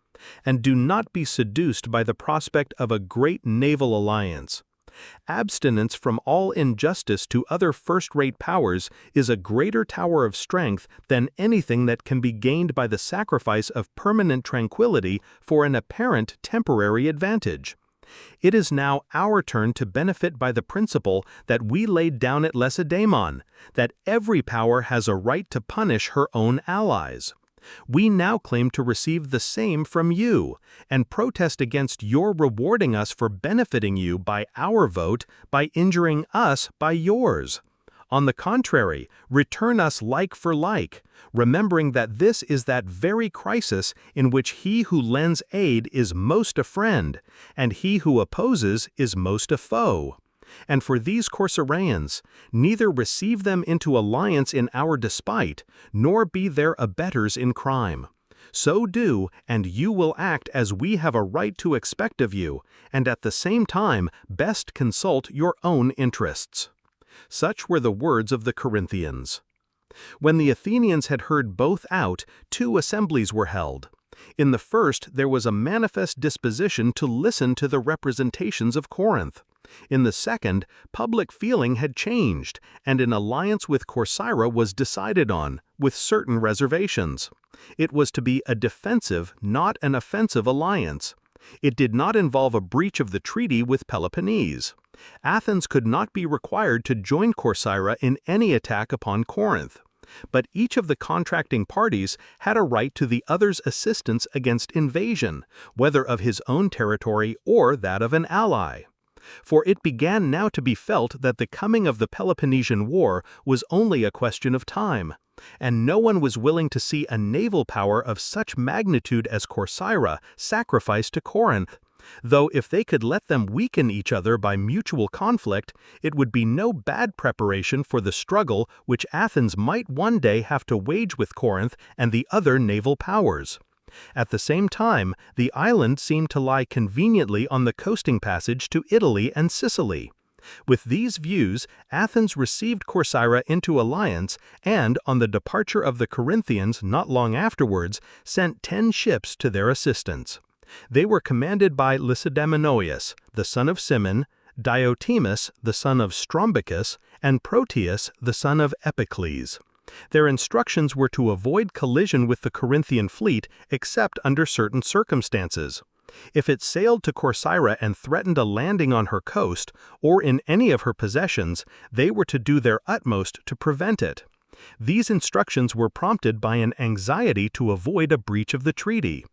And do not be seduced by the prospect of a great naval alliance. Abstinence from all injustice to other first-rate powers is a greater tower of strength than anything that can be gained by the sacrifice of permanent tranquility for an apparent temporary advantage. It is now our turn to benefit by the principle that we laid down at Lacedaemon, that every power has a right to punish her own allies. We now claim to receive the same from you, and protest against your rewarding us for benefiting you by our vote, by injuring us by yours. On the contrary, return us like for like, remembering that this is that very crisis in which he who lends aid is most a friend, and he who opposes is most a foe. And for these Corcyraeans, neither receive them into alliance in our despite, nor be their abettors in crime. So do, and you will act as we have a right to expect of you, and at the same time best consult your own interests. Such were the words of the Corinthians. When the Athenians had heard both out, 2 assemblies were held. In the first there was a manifest disposition to listen to the representations of Corinth. In the second, public feeling had changed, and an alliance with Corcyra was decided on, with certain reservations. It was to be a defensive, not an offensive alliance. It did not involve a breach of the treaty with Peloponnese. Athens could not be required to join Corcyra in any attack upon Corinth. But each of the contracting parties had a right to the other's assistance against invasion, whether of his own territory or that of an ally. For it began now to be felt that the coming of the Peloponnesian War was only a question of time, and no one was willing to see a naval power of such magnitude as Corcyra sacrificed to Corinth, though if they could let them weaken each other by mutual conflict, it would be no bad preparation for the struggle which Athens might one day have to wage with Corinth and the other naval powers. At the same time, the island seemed to lie conveniently on the coasting passage to Italy and Sicily. With these views, Athens received Corcyra into alliance and, on the departure of the Corinthians not long afterwards, sent 10 ships to their assistance. They were commanded by Lacedaemonius, the son of Cimon, Diotimus, the son of Strombichus, and Proteus, the son of Epicles. Their instructions were to avoid collision with the Corinthian fleet except under certain circumstances. If it sailed to Corcyra and threatened a landing on her coast, or in any of her possessions, they were to do their utmost to prevent it. These instructions were prompted by an anxiety to avoid a breach of the treaty.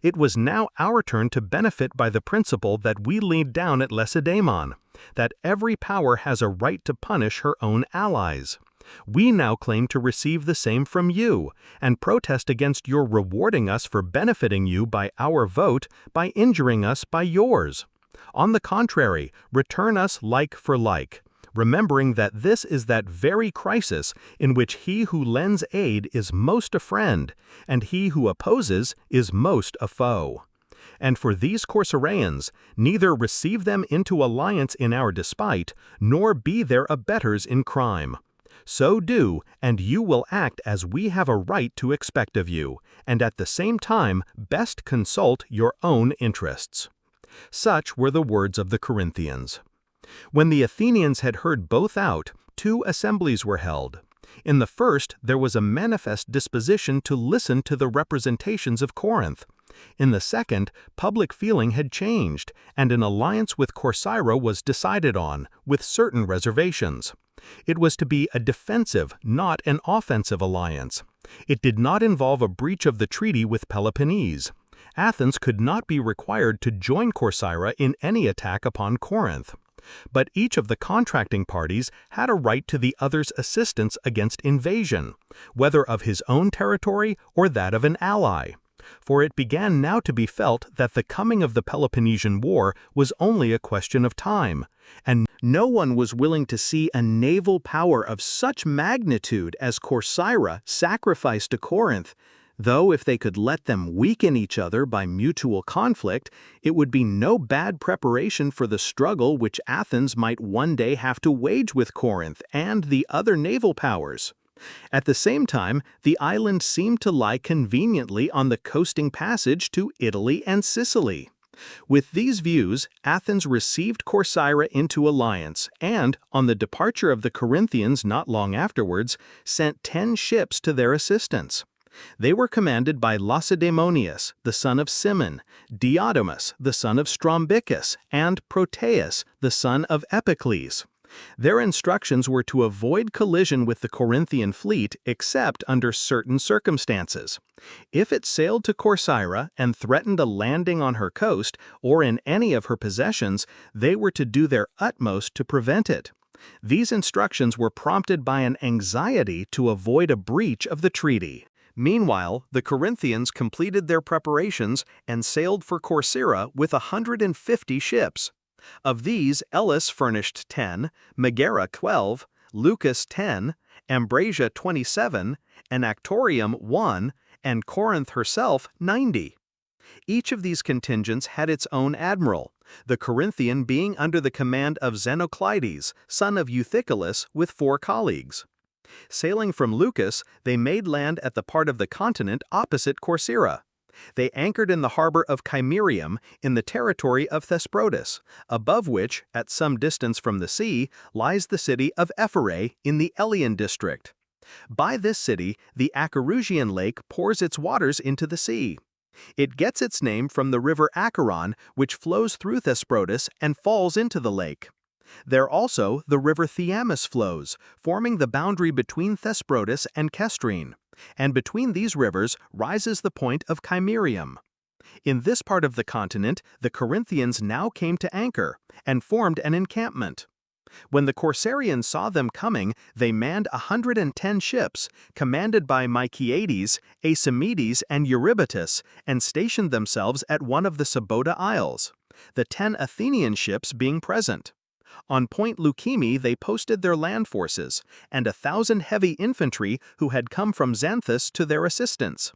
It was now our turn to benefit by the principle that we laid down at Lacedaemon, that every power has a right to punish her own allies. We now claim to receive the same from you, and protest against your rewarding us for benefiting you by our vote, by injuring us by yours. On the contrary, return us like for like, remembering that this is that very crisis in which he who lends aid is most a friend, and he who opposes is most a foe. And for these Corcyraeans, neither receive them into alliance in our despite, nor be their abettors in crime. So do, and you will act as we have a right to expect of you, and at the same time best consult your own interests. Such were the words of the Corinthians. When the Athenians had heard both out, 2 assemblies were held. In the first there was a manifest disposition to listen to the representations of Corinth. In the second, public feeling had changed, and an alliance with Corcyra was decided on, with certain reservations. It was to be a defensive, not an offensive alliance. It did not involve a breach of the treaty with Peloponnese. Athens could not be required to join Corcyra in any attack upon Corinth. But each of the contracting parties had a right to the other's assistance against invasion, whether of his own territory or that of an ally. For it began now to be felt that the coming of the Peloponnesian War was only a question of time, and no one was willing to see a naval power of such magnitude as Corcyra sacrificed to Corinth, though if they could let them weaken each other by mutual conflict, it would be no bad preparation for the struggle which Athens might one day have to wage with Corinth and the other naval powers. At the same time, the island seemed to lie conveniently on the coasting passage to Italy and Sicily. With these views, Athens received Corcyra into alliance and, on the departure of the Corinthians not long afterwards, sent 10 ships to their assistance. They were commanded by Lacedaemonius, the son of Cimon, Diotimus, the son of Strombichus, and Proteus, the son of Epicles. Their instructions were to avoid collision with the Corinthian fleet except under certain circumstances. If it sailed to Corcyra and threatened a landing on her coast or in any of her possessions, they were to do their utmost to prevent it. These instructions were prompted by an anxiety to avoid a breach of the treaty. Meanwhile, the Corinthians completed their preparations and sailed for Corcyra with 150 ships. Of these, Elis furnished 10, Megara 12, Leucas 10, Ambracia 27, Anactorium 1, and Corinth herself 90. Each of these contingents had its own admiral, the Corinthian being under the command of Xenoclides, son of Euthychilus, with 4 colleagues. Sailing from Leucas, they made land at the part of the continent opposite Corcyra. They anchored in the harbor of Chimerium in the territory of Thesprotis, above which, at some distance from the sea, lies the city of Ephyrae in the Elean district. By this city, the Acherusian lake pours its waters into the sea. It gets its name from the river Acheron, which flows through Thesprotis and falls into the lake. There also the river Thyamis flows, forming the boundary between Thesprotis and Kestrine, and between these rivers rises the point of Chimerium. In this part of the continent, the Corinthians now came to anchor and formed an encampment. When the Corsarians saw them coming, they manned 110 ships, commanded by Myciades, Asamedes, and Eurybatus, and stationed themselves at one of the Sabota Isles, the 10 Athenian ships being present. On Point Leukeme they posted their land forces, and 1,000 heavy infantry who had come from Xanthus to their assistance.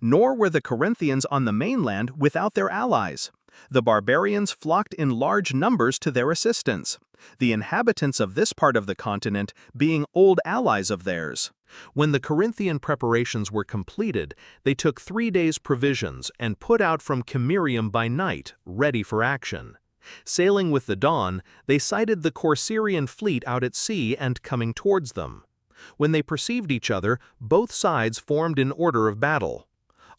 Nor were the Corinthians on the mainland without their allies. The barbarians flocked in large numbers to their assistance, the inhabitants of this part of the continent being old allies of theirs. When the Corinthian preparations were completed, they took 3 days' provisions and put out from Chimerium by night, ready for action. Sailing with the dawn, they sighted the Corcyrian fleet out at sea and coming towards them. When they perceived each other, both sides formed in order of battle.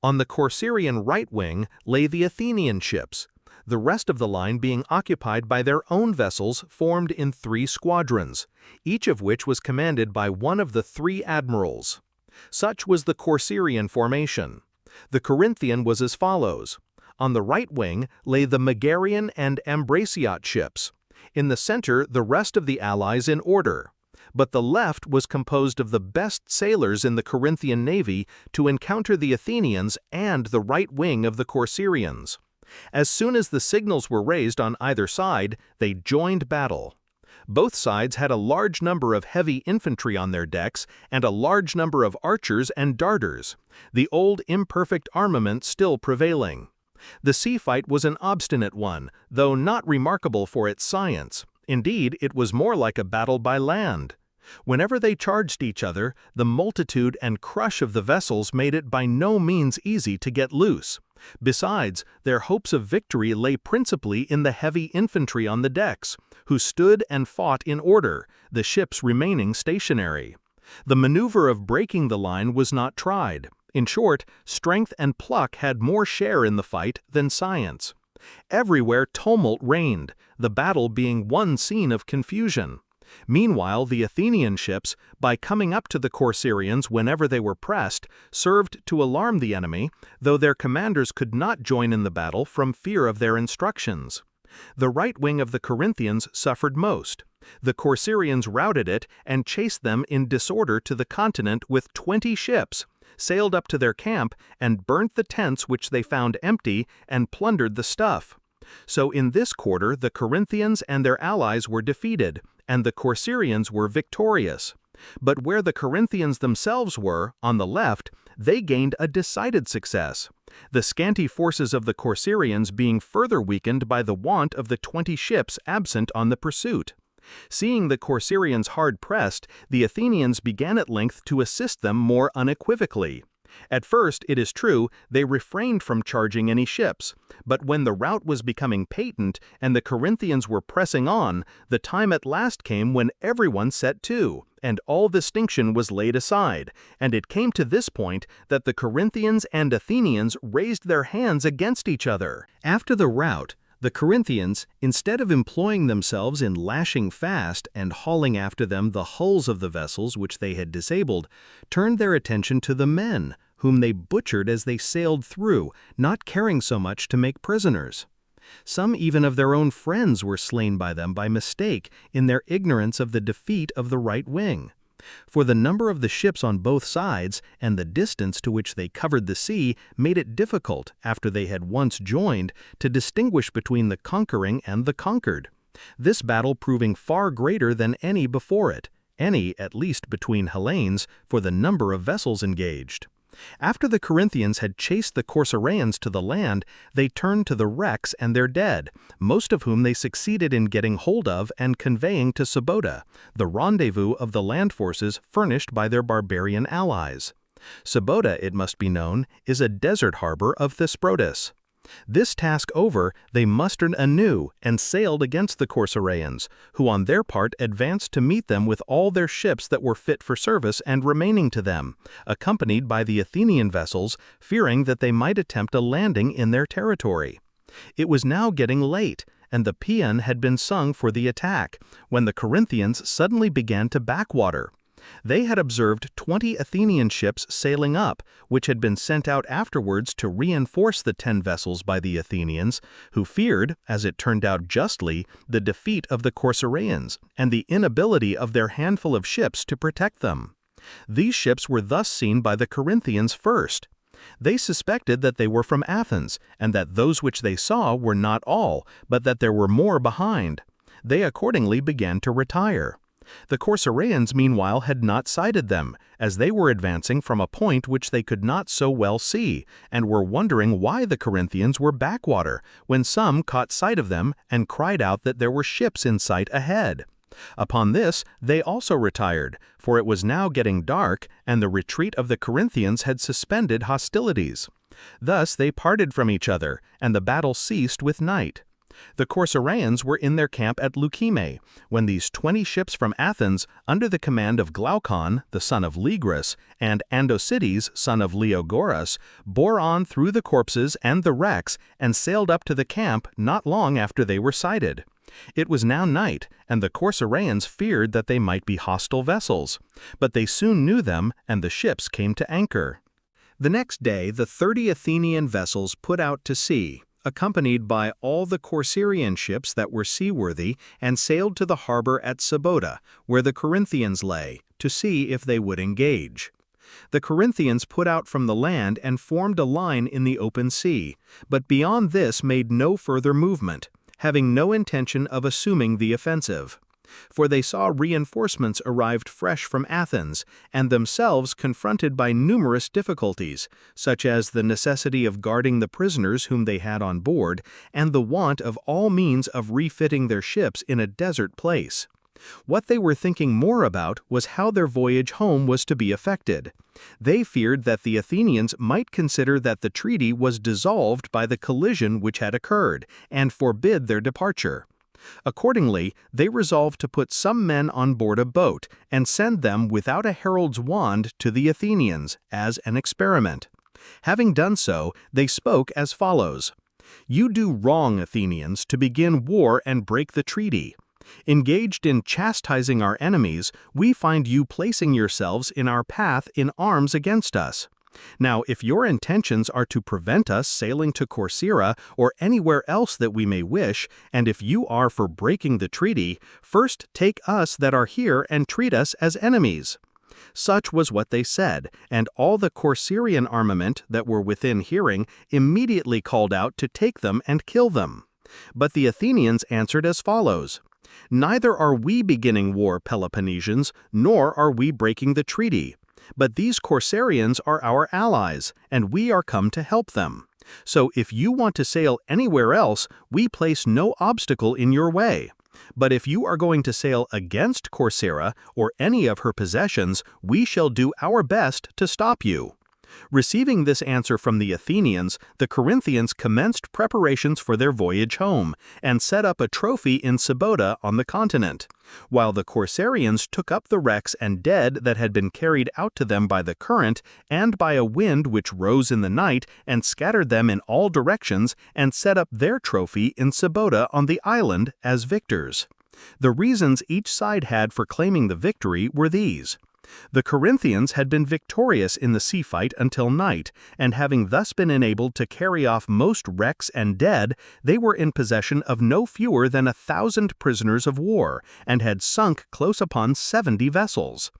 On the Corcyrian right wing lay the Athenian ships, the rest of the line being occupied by their own vessels formed in 3 squadrons, each of which was commanded by one of the 3 admirals. Such was the Corcyrian formation. The Corinthian was as follows. On the right wing lay the Megarian and Ambraciot ships. In the center, the rest of the allies in order. But the left was composed of the best sailors in the Corinthian navy to encounter the Athenians and the right wing of the Corcyrians. As soon as the signals were raised on either side, they joined battle. Both sides had a large number of heavy infantry on their decks and a large number of archers and darters, the old imperfect armament still prevailing. The sea fight was an obstinate one, though not remarkable for its science. Indeed, it was more like a battle by land. Whenever they charged each other, the multitude and crush of the vessels made it by no means easy to get loose. Besides, their hopes of victory lay principally in the heavy infantry on the decks, who stood and fought in order, the ships remaining stationary. The maneuver of breaking the line was not tried. In short, strength and pluck had more share in the fight than science. Everywhere tumult reigned, the battle being one scene of confusion. Meanwhile, the Athenian ships, by coming up to the Corcyrians whenever they were pressed, served to alarm the enemy, though their commanders could not join in the battle from fear of their instructions. The right wing of the Corinthians suffered most. The Corcyrians routed it and chased them in disorder to the continent with 20 ships, sailed up to their camp, and burnt the tents which they found empty, and plundered the stuff. So in this quarter the Corinthians and their allies were defeated, and the Corcyrians were victorious. But where the Corinthians themselves were, on the left, they gained a decided success, the scanty forces of the Corcyrians being further weakened by the want of the 20 ships absent on the pursuit. Seeing the Corcyrians hard pressed, the Athenians began at length to assist them more unequivocally. At first, it is true, they refrained from charging any ships, but when the rout was becoming patent and the Corinthians were pressing on, the time at last came when everyone set to, and all distinction was laid aside, and it came to this point that the Corinthians and Athenians raised their hands against each other. After the rout, The Corinthians, instead of employing themselves in lashing fast and hauling after them the hulls of the vessels which they had disabled, turned their attention to the men, whom they butchered as they sailed through, not caring so much to make prisoners. Some even of their own friends were slain by them by mistake in their ignorance of the defeat of the right wing. For the number of the ships on both sides and the distance to which they covered the sea made it difficult, after they had once joined, to distinguish between the conquering and the conquered, this battle proving far greater than any before it, any at least between Hellenes, for the number of vessels engaged. After the Corinthians had chased the Corcyraeans to the land, they turned to the wrecks and their dead, most of whom they succeeded in getting hold of and conveying to Sabota, the rendezvous of the land forces furnished by their barbarian allies. Sabota, it must be known, is a desert harbor of Thesprotis. This task over, they mustered anew and sailed against the Corcyraeans, who on their part advanced to meet them with all their ships that were fit for service and remaining to them, accompanied by the Athenian vessels, fearing that they might attempt a landing in their territory. It was now getting late, and the paean had been sung for the attack, when the Corinthians suddenly began to backwater. They had observed 20 Athenian ships sailing up, which had been sent out afterwards to reinforce the 10 vessels by the Athenians, who feared, as it turned out justly, the defeat of the Corcyraeans and the inability of their handful of ships to protect them. These ships were thus seen by the Corinthians first. They suspected that they were from Athens, and that those which they saw were not all, but that there were more behind. They accordingly began to retire. The Corcyraeans meanwhile had not sighted them, as they were advancing from a point which they could not so well see, and were wondering why the Corinthians were backwater, when some caught sight of them and cried out that there were ships in sight ahead. Upon this they also retired, for it was now getting dark, and the retreat of the Corinthians had suspended hostilities. Thus they parted from each other, and the battle ceased with night. The Corcyraeans were in their camp at Leukimme, when these 20 ships from Athens, under the command of Glaucon, the son of Ligris, and Andocides, son of Leogoras, bore on through the corpses and the wrecks, and sailed up to the camp not long after they were sighted. It was now night, and the Corcyraeans feared that they might be hostile vessels, but they soon knew them, and the ships came to anchor. The next day the 30 Athenian vessels put out to sea, accompanied by all the Corcyraean ships that were seaworthy, and sailed to the harbor at Sabota, where the Corinthians lay, to see if they would engage. The Corinthians put out from the land and formed a line in the open sea, but beyond this made no further movement, having no intention of assuming the offensive. For they saw reinforcements arrived fresh from Athens, and themselves confronted by numerous difficulties, such as the necessity of guarding the prisoners whom they had on board, and the want of all means of refitting their ships in a desert place. What they were thinking more about was how their voyage home was to be effected. They feared that the Athenians might consider that the treaty was dissolved by the collision which had occurred, and forbid their departure. Accordingly, they resolved to put some men on board a boat and send them without a herald's wand to the Athenians, as an experiment. Having done so, they spoke as follows: "You do wrong, Athenians, to begin war and break the treaty. Engaged in chastising our enemies, we find you placing yourselves in our path in arms against us. Now, if your intentions are to prevent us sailing to Corcyra or anywhere else that we may wish, and if you are for breaking the treaty, first take us that are here and treat us as enemies." Such was what they said, and all the Corcyraean armament that were within hearing immediately called out to take them and kill them. But the Athenians answered as follows: "Neither are we beginning war, Peloponnesians, nor are we breaking the treaty. But these Corcyraeans are our allies, and we are come to help them. So if you want to sail anywhere else, we place no obstacle in your way. But if you are going to sail against Corcyra or any of her possessions, we shall do our best to stop you." Receiving this answer from the Athenians, the Corinthians commenced preparations for their voyage home, and set up a trophy in Sybota on the continent, while the Corsarians took up the wrecks and dead that had been carried out to them by the current and by a wind which rose in the night and scattered them in all directions, and set up their trophy in Sybota on the island as victors. The reasons each side had for claiming the victory were these. The Corinthians had been victorious in the sea fight until night, and having thus been enabled to carry off most wrecks and dead, they were in possession of no fewer than 1,000 prisoners of war, and had sunk close upon 70 vessels.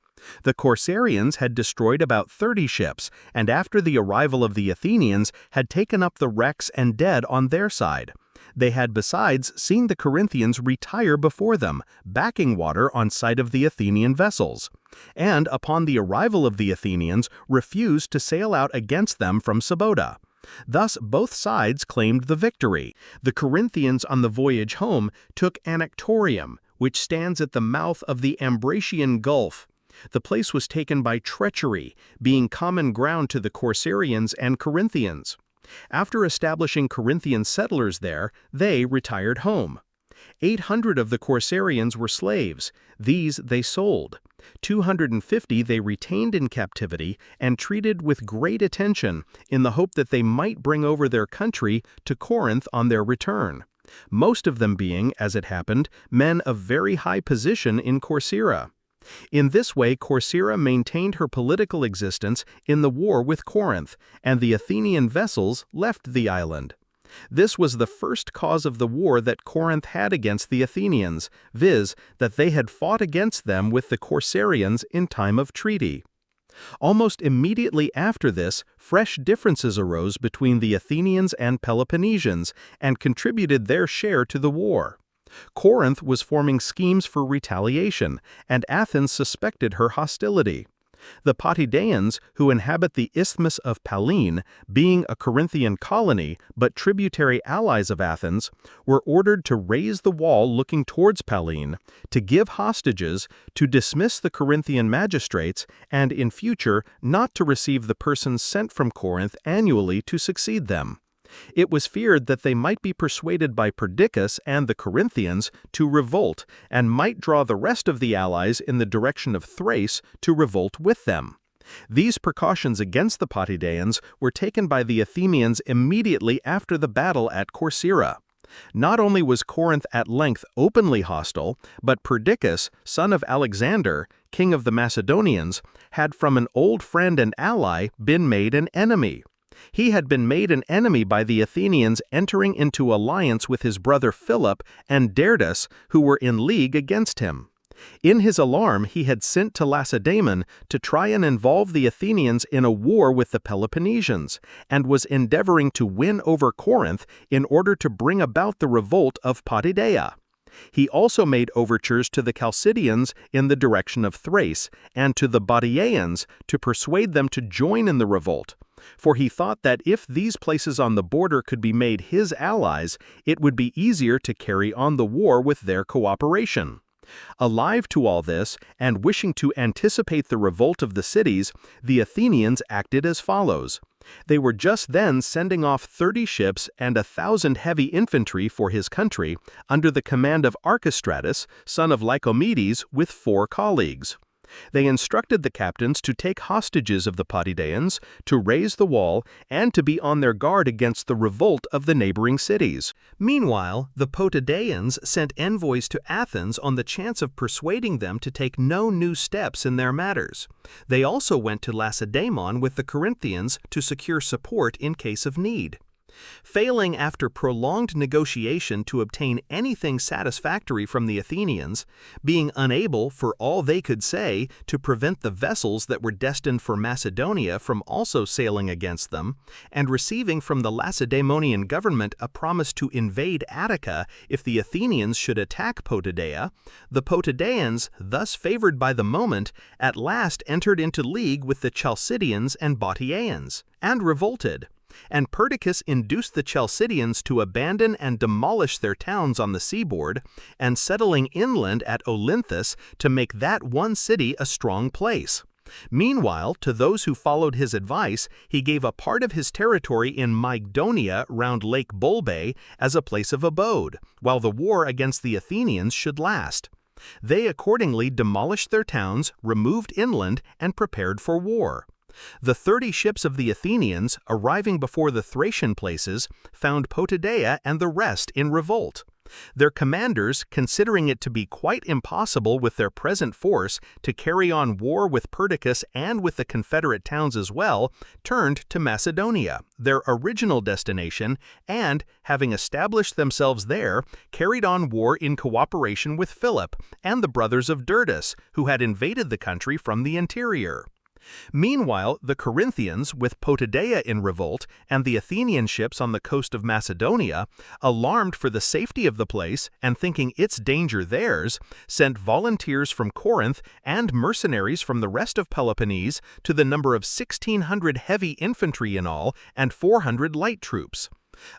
The Corsarians had destroyed about 30 ships, and after the arrival of the Athenians had taken up the wrecks and dead on their side. They had besides seen the Corinthians retire before them, backing water on sight of the Athenian vessels, and upon the arrival of the Athenians refused to sail out against them from Sybota. Thus both sides claimed the victory. The Corinthians on the voyage home took Anactorium, which stands at the mouth of the Ambracian Gulf. The place was taken by treachery, being common ground to the Corsarians and Corinthians. After establishing Corinthian settlers there, they retired home. 800 of the Corsarians were slaves. These they sold. 250 they retained in captivity and treated with great attention, in the hope that they might bring over their country to Corinth on their return, most of them being, as it happened, men of very high position in Corcyra. In this way Corcyra maintained her political existence in the war with Corinth, and the Athenian vessels left the island. This was the first cause of the war that Corinth had against the Athenians, viz., that they had fought against them with the Corsarians in time of treaty. Almost immediately after this, fresh differences arose between the Athenians and Peloponnesians, and contributed their share to the war. Corinth was forming schemes for retaliation, and Athens suspected her hostility. The Potidæans, who inhabit the Isthmus of Pallene, being a Corinthian colony but tributary allies of Athens, were ordered to raise the wall looking towards Pallene, to give hostages, to dismiss the Corinthian magistrates, and in future not to receive the persons sent from Corinth annually to succeed them. It was feared that they might be persuaded by Perdiccas and the Corinthians to revolt, and might draw the rest of the allies in the direction of Thrace to revolt with them. These precautions against the Potidæans were taken by the Athenians immediately after the battle at Corcyra. Not only was Corinth at length openly hostile, but Perdiccas, son of Alexander, king of the Macedonians, had from an old friend and ally been made an enemy. He had been made an enemy by the Athenians entering into alliance with his brother Philip and Derdas, who were in league against him. In his alarm he had sent to Lacedaemon to try and involve the Athenians in a war with the Peloponnesians, and was endeavoring to win over Corinth in order to bring about the revolt of Potidæa. He also made overtures to the Chalcidians in the direction of Thrace, and to the Bottiaeans to persuade them to join in the revolt, for he thought that if these places on the border could be made his allies, it would be easier to carry on the war with their cooperation. Alive to all this, and wishing to anticipate the revolt of the cities, the Athenians acted as follows. They were just then sending off 30 ships and 1,000 heavy infantry for his country, under the command of Archestratus, son of Lycomedes, with 4 colleagues. They instructed the captains to take hostages of the Potidæans, to raise the wall, and to be on their guard against the revolt of the neighboring cities. Meanwhile, the Potidæans sent envoys to Athens on the chance of persuading them to take no new steps in their matters. They also went to Lacedaemon with the Corinthians to secure support in case of need. Failing after prolonged negotiation to obtain anything satisfactory from the Athenians, being unable, for all they could say, to prevent the vessels that were destined for Macedonia from also sailing against them, and receiving from the Lacedaemonian government a promise to invade Attica if the Athenians should attack Potidæa, the Potidæans, thus favored by the moment, at last entered into league with the Chalcidians and Bottiaeans, and revolted. And Perdiccas induced the Chalcidians to abandon and demolish their towns on the seaboard, and settling inland at Olynthus to make that one city a strong place. Meanwhile, to those who followed his advice, he gave a part of his territory in Mygdonia round Lake Bolbe as a place of abode, while the war against the Athenians should last. They accordingly demolished their towns, removed inland, and prepared for war. The 30 ships of the Athenians, arriving before the Thracian places, found Potidaea and the rest in revolt. Their commanders, considering it to be quite impossible with their present force to carry on war with Perdiccas and with the Confederate towns as well, turned to Macedonia, their original destination, and, having established themselves there, carried on war in cooperation with Philip and the brothers of Dirdas, who had invaded the country from the interior. Meanwhile, the Corinthians, with Potidaea in revolt, and the Athenian ships on the coast of Macedonia, alarmed for the safety of the place and thinking its danger theirs, sent volunteers from Corinth and mercenaries from the rest of Peloponnese to the number of 1,600 heavy infantry in all and 400 light troops.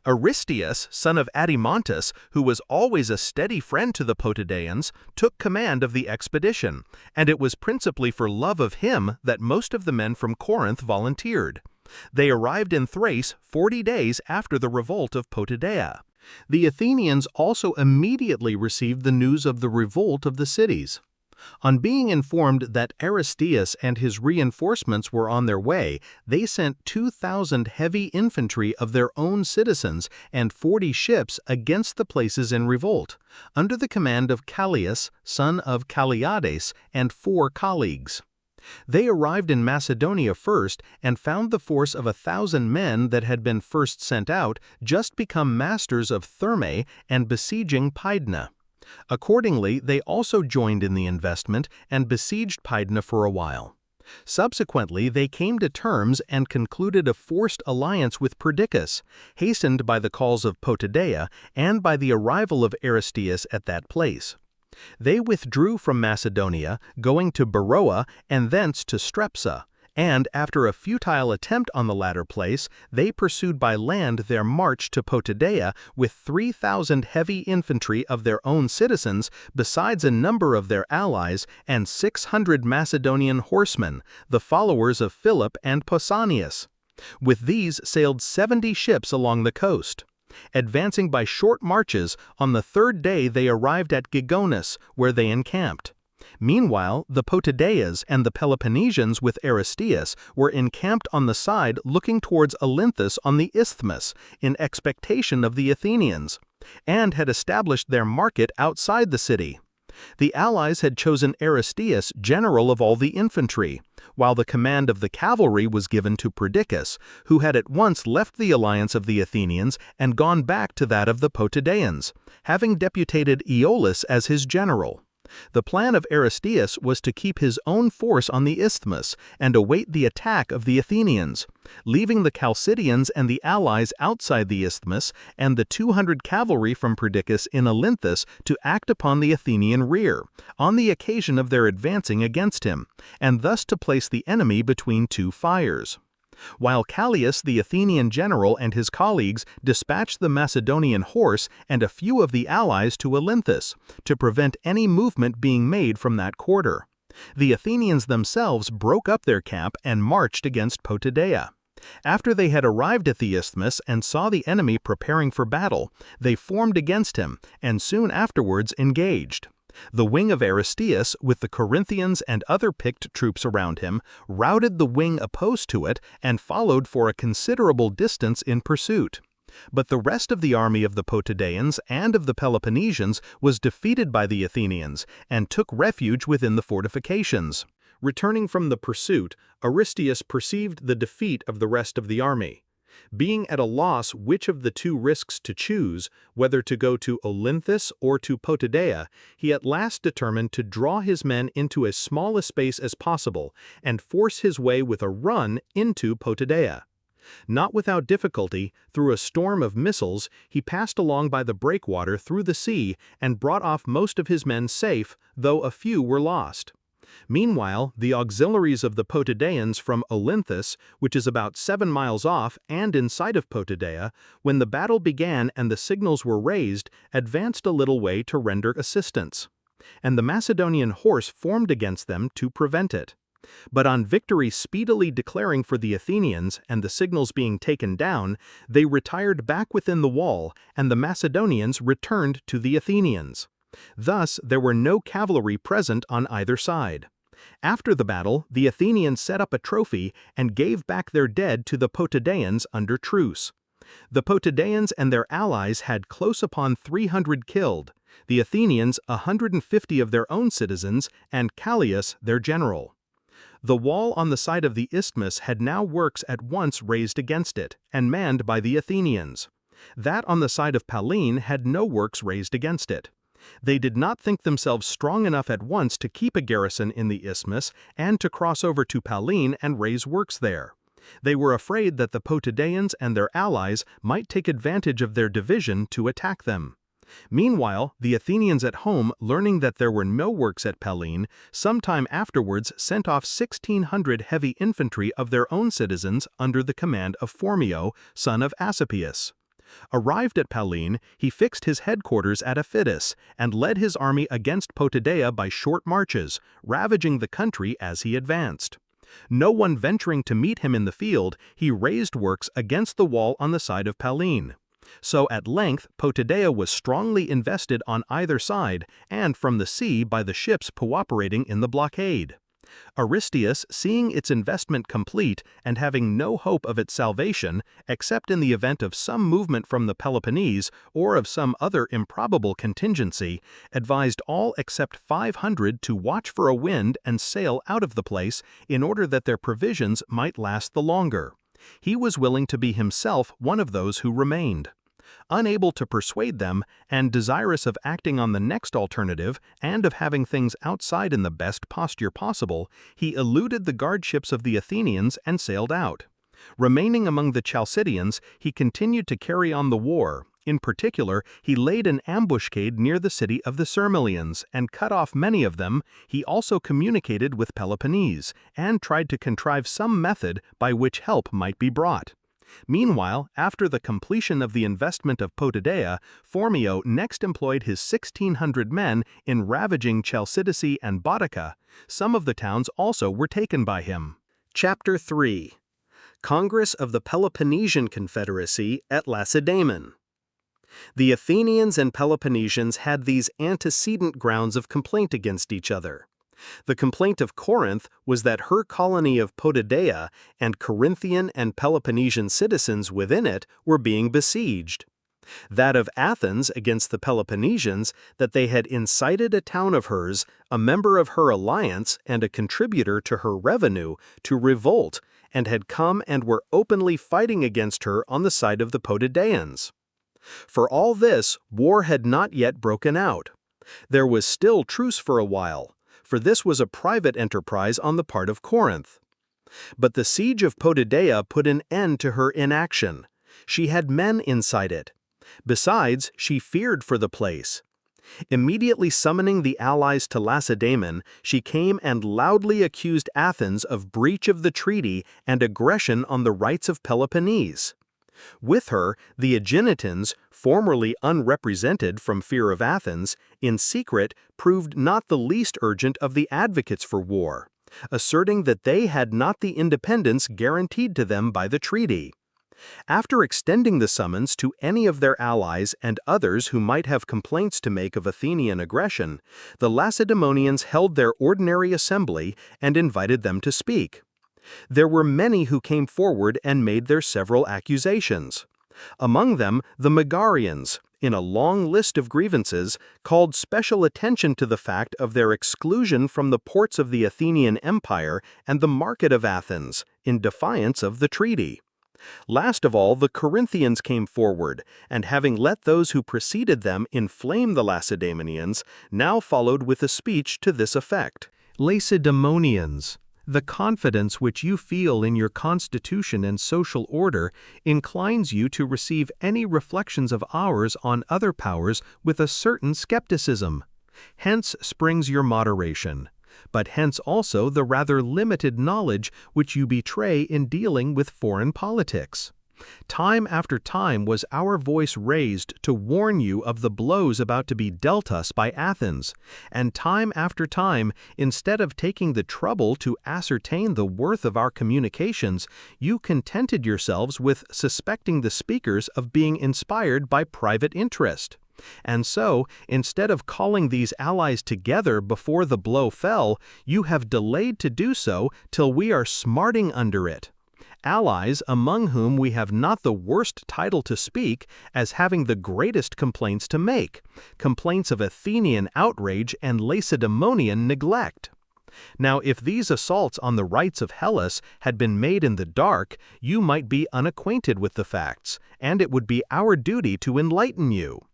Aristeus, son of Adimantus, who was always a steady friend to the Potidaeans, took command of the expedition, and it was principally for love of him that most of the men from Corinth volunteered. They arrived in Thrace 40 days after the revolt of Potidaea. The Athenians also immediately received the news of the revolt of the cities. On being informed that Aristeus and his reinforcements were on their way, they sent 2,000 heavy infantry of their own citizens and 40 ships against the places in revolt, under the command of Callias, son of Calliades, and 4 colleagues. They arrived in Macedonia first and found the force of 1,000 men that had been first sent out just become masters of Thermae and besieging Pydna. Accordingly, they also joined in the investment and besieged Pydna for a while. Subsequently, they came to terms and concluded a forced alliance with Perdiccas, hastened by the calls of Potidaea and by the arrival of Aristeus at that place. They withdrew from Macedonia, going to Beroea and thence to Strepsa, and after a futile attempt on the latter place, they pursued by land their march to Potidaea with 3,000 heavy infantry of their own citizens, besides a number of their allies, and 600 Macedonian horsemen, the followers of Philip and Pausanias. With these sailed 70 ships along the coast. Advancing by short marches, on the 3rd day they arrived at Gigonus, where they encamped. Meanwhile, the Potidaeans and the Peloponnesians with Aristeus were encamped on the side looking towards Olynthus on the isthmus, in expectation of the Athenians, and had established their market outside the city. The allies had chosen Aristeus general of all the infantry, while the command of the cavalry was given to Perdiccas, who had at once left the alliance of the Athenians and gone back to that of the Potidaeans, having deputed Aeolus as his general. The plan of Aristeus was to keep his own force on the isthmus and await the attack of the Athenians, leaving the Chalcidians and the allies outside the isthmus and the 200 cavalry from Perdiccas in Olynthus to act upon the Athenian rear, on the occasion of their advancing against him, and thus to place the enemy between 2 fires. While Callias, the Athenian general, and his colleagues dispatched the Macedonian horse and a few of the allies to Olynthus, to prevent any movement being made from that quarter. The Athenians themselves broke up their camp and marched against Potidaea. After they had arrived at the isthmus and saw the enemy preparing for battle, they formed against him, and soon afterwards engaged. The wing of Aristeus, with the Corinthians and other picked troops around him, routed the wing opposed to it and followed for a considerable distance in pursuit. But the rest of the army of the Potidaeans and of the Peloponnesians was defeated by the Athenians and took refuge within the fortifications. Returning from the pursuit, Aristeus perceived the defeat of the rest of the army. Being at a loss which of the 2 risks to choose, whether to go to Olynthus or to Potidaea, he at last determined to draw his men into as small a space as possible and force his way with a run into Potidaea. Not without difficulty, through a storm of missiles, he passed along by the breakwater through the sea and brought off most of his men safe, though a few were lost. Meanwhile, the auxiliaries of the Potidaeans from Olynthus, which is about 7 miles off and in sight of Potidaea, when the battle began and the signals were raised, advanced a little way to render assistance. And the Macedonian horse formed against them to prevent it. But on victory speedily declaring for the Athenians and the signals being taken down, they retired back within the wall, and the Macedonians returned to the Athenians. Thus, there were no cavalry present on either side. After the battle, the Athenians set up a trophy and gave back their dead to the Potidaeans under truce. The Potidaeans and their allies had close upon 300 killed, the Athenians 150 of their own citizens, and Callias their general. The wall on the side of the isthmus had now works at once raised against it, and manned by the Athenians. That on the side of Pallene had no works raised against it. They did not think themselves strong enough at once to keep a garrison in the isthmus and to cross over to Pallene and raise works there. They were afraid that the Potidaeans and their allies might take advantage of their division to attack them. Meanwhile, the Athenians at home, learning that there were no works at Pallene, sometime afterwards sent off 1,600 heavy infantry of their own citizens under the command of Phormio, son of Asclepius. Arrived at Pallene, he fixed his headquarters at Aphidus, and led his army against Potidaea by short marches, ravaging the country as he advanced. No one venturing to meet him in the field, he raised works against the wall on the side of Pallene. So at length Potidaea was strongly invested on either side, and from the sea by the ships cooperating in the blockade. Aristeus, seeing its investment complete and having no hope of its salvation, except in the event of some movement from the Peloponnese or of some other improbable contingency, advised all except 500 to watch for a wind and sail out of the place in order that their provisions might last the longer. He was willing to be himself one of those who remained. Unable to persuade them, and desirous of acting on the next alternative and of having things outside in the best posture possible, he eluded the guardships of the Athenians and sailed out. Remaining among the Chalcidians, he continued to carry on the war. In particular, he laid an ambuscade near the city of the Sermylians and cut off many of them. He also communicated with Peloponnese, and tried to contrive some method by which help might be brought. Meanwhile, after the completion of the investment of Potidaea, Phormio next employed his 1,600 men in ravaging Chalcidice and Boeotia. Some of the towns also were taken by him. Chapter 3. Congress of the Peloponnesian Confederacy at Lacedaemon. The Athenians and Peloponnesians had these antecedent grounds of complaint against each other. The complaint of Corinth was that her colony of Potidaea and Corinthian and Peloponnesian citizens within it were being besieged. That of Athens against the Peloponnesians, that they had incited a town of hers, a member of her alliance and a contributor to her revenue, to revolt, and had come and were openly fighting against her on the side of the Potidaeans. For all this, war had not yet broken out. There was still truce for a while, for this was a private enterprise on the part of Corinth. But the siege of Potidaea put an end to her inaction. She had men inside it. Besides, she feared for the place. Immediately summoning the allies to Lacedaemon, she came and loudly accused Athens of breach of the treaty and aggression on the rights of Peloponnese. With her, the Aeginetans, formerly unrepresented from fear of Athens, in secret proved not the least urgent of the advocates for war, asserting that they had not the independence guaranteed to them by the treaty. After extending the summons to any of their allies and others who might have complaints to make of Athenian aggression, the Lacedaemonians held their ordinary assembly and invited them to speak. There were many who came forward and made their several accusations. Among them, the Megarians, in a long list of grievances, called special attention to the fact of their exclusion from the ports of the Athenian Empire and the market of Athens, in defiance of the treaty. Last of all, the Corinthians came forward, and having let those who preceded them inflame the Lacedaemonians, now followed with a speech to this effect: Lacedaemonians, the confidence which you feel in your constitution and social order inclines you to receive any reflections of ours on other powers with a certain skepticism. Hence springs your moderation, but hence also the rather limited knowledge which you betray in dealing with foreign politics. Time after time was our voice raised to warn you of the blows about to be dealt us by Athens, and time after time, instead of taking the trouble to ascertain the worth of our communications, you contented yourselves with suspecting the speakers of being inspired by private interest. And so, instead of calling these allies together before the blow fell, you have delayed to do so till we are smarting under it. Allies among whom we have not the worst title to speak, as having the greatest complaints to make, complaints of Athenian outrage and Lacedaemonian neglect. Now, if these assaults on the rights of Hellas had been made in the dark, you might be unacquainted with the facts, and it would be our duty to enlighten you.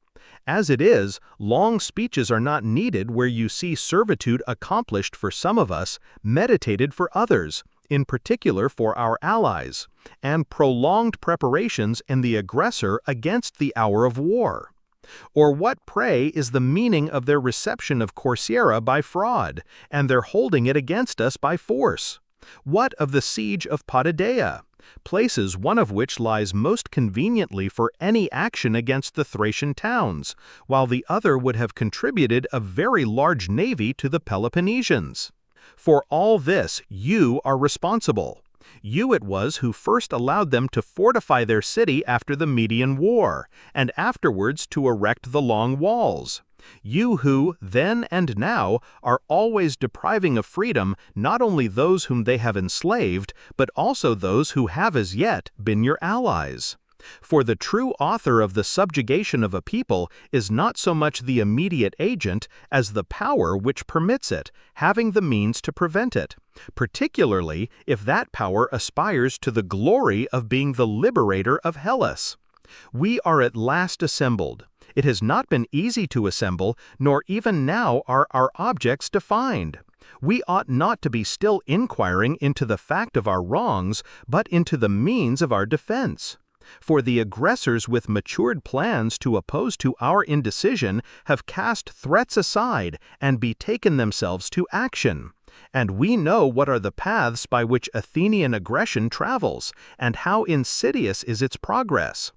As it is, long speeches are not needed where you see servitude accomplished for some of us, meditated for others, in particular for our allies, and prolonged preparations and the aggressor against the hour of war. Or what, pray, is the meaning of their reception of Corcyra by fraud, and their holding it against us by force? What of the siege of Potidæa, places one of which lies most conveniently for any action against the Thracian towns, while the other would have contributed a very large navy to the Peloponnesians? For all this you are responsible. You it was who first allowed them to fortify their city after the Median War, and afterwards to erect the long walls. You who, then and now, are always depriving of freedom not only those whom they have enslaved, but also those who have as yet been your allies. For the true author of the subjugation of a people is not so much the immediate agent as the power which permits it, having the means to prevent it, particularly if that power aspires to the glory of being the liberator of Hellas. We are at last assembled. It has not been easy to assemble, nor even now are our objects defined. We ought not to be still inquiring into the fact of our wrongs, but into the means of our defense. For the aggressors with matured plans to oppose to our indecision have cast threats aside and betaken themselves to action. And we know what are the paths by which Athenian aggression travels, and how insidious is its progress.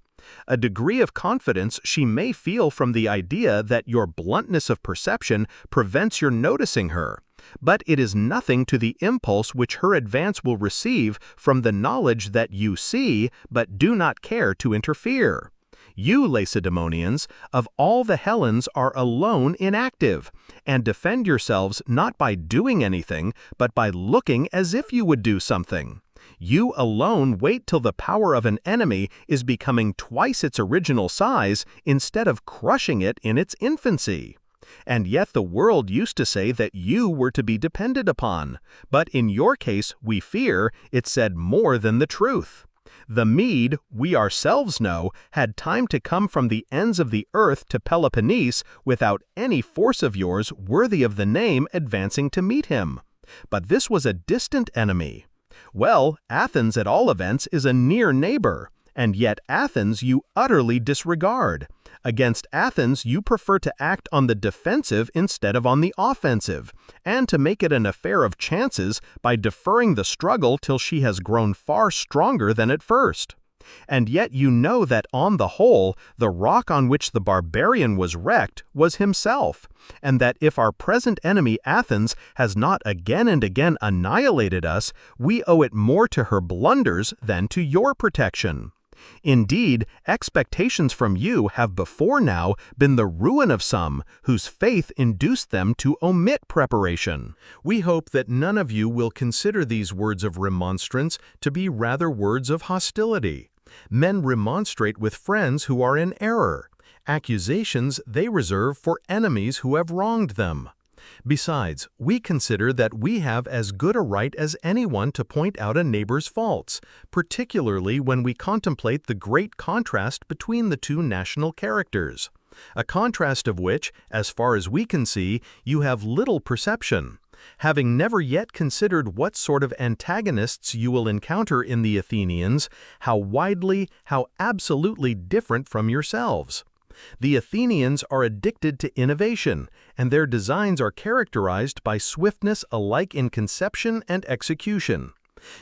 A degree of confidence she may feel from the idea that your bluntness of perception prevents your noticing her, but it is nothing to the impulse which her advance will receive from the knowledge that you see, but do not care to interfere. You, Lacedaemonians, of all the Hellens are alone inactive, and defend yourselves not by doing anything, but by looking as if you would do something. You alone wait till the power of an enemy is becoming twice its original size instead of crushing it in its infancy. And yet the world used to say that you were to be depended upon, but in your case, we fear, it said more than the truth. The Mede, we ourselves know, had time to come from the ends of the earth to Peloponnese without any force of yours worthy of the name advancing to meet him. But this was a distant enemy. Well, Athens at all events is a near neighbor, and yet Athens you utterly disregard. Against Athens you prefer to act on the defensive instead of on the offensive, and to make it an affair of chances by deferring the struggle till she has grown far stronger than at first. And yet you know that on the whole, the rock on which the barbarian was wrecked was himself, and that if our present enemy Athens has not again and again annihilated us, we owe it more to her blunders than to your protection. Indeed, expectations from you have before now been the ruin of some, whose faith induced them to omit preparation. We hope that none of you will consider these words of remonstrance to be rather words of hostility. Men remonstrate with friends who are in error. Accusations they reserve for enemies who have wronged them. Besides, we consider that we have as good a right as anyone to point out a neighbor's faults, particularly when we contemplate the great contrast between the two national characters, a contrast of which, as far as we can see, you have little perception, having never yet considered what sort of antagonists you will encounter in the Athenians, how widely, how absolutely different from yourselves. The Athenians are addicted to innovation, and their designs are characterized by swiftness alike in conception and execution.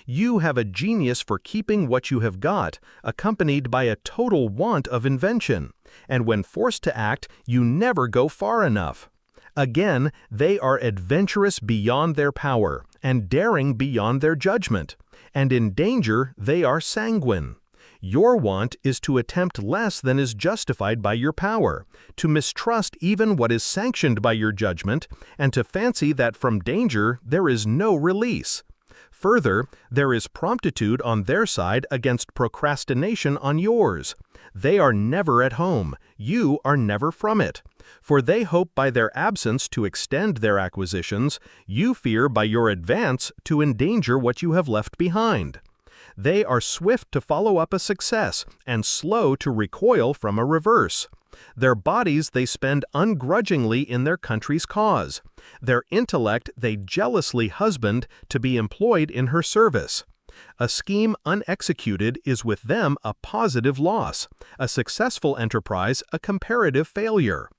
You have a genius for keeping what you have got, accompanied by a total want of invention, and when forced to act, you never go far enough. Again, they are adventurous beyond their power, and daring beyond their judgment, and in danger they are sanguine. Your want is to attempt less than is justified by your power, to mistrust even what is sanctioned by your judgment, and to fancy that from danger there is no release. Further, there is promptitude on their side against procrastination on yours. They are never at home, you are never from it. For they hope by their absence to extend their acquisitions, you fear by your advance to endanger what you have left behind. They are swift to follow up a success, and slow to recoil from a reverse. Their bodies they spend ungrudgingly in their country's cause. Their intellect they jealously husband to be employed in her service. A scheme unexecuted is with them a positive loss, a successful enterprise a comparative failure.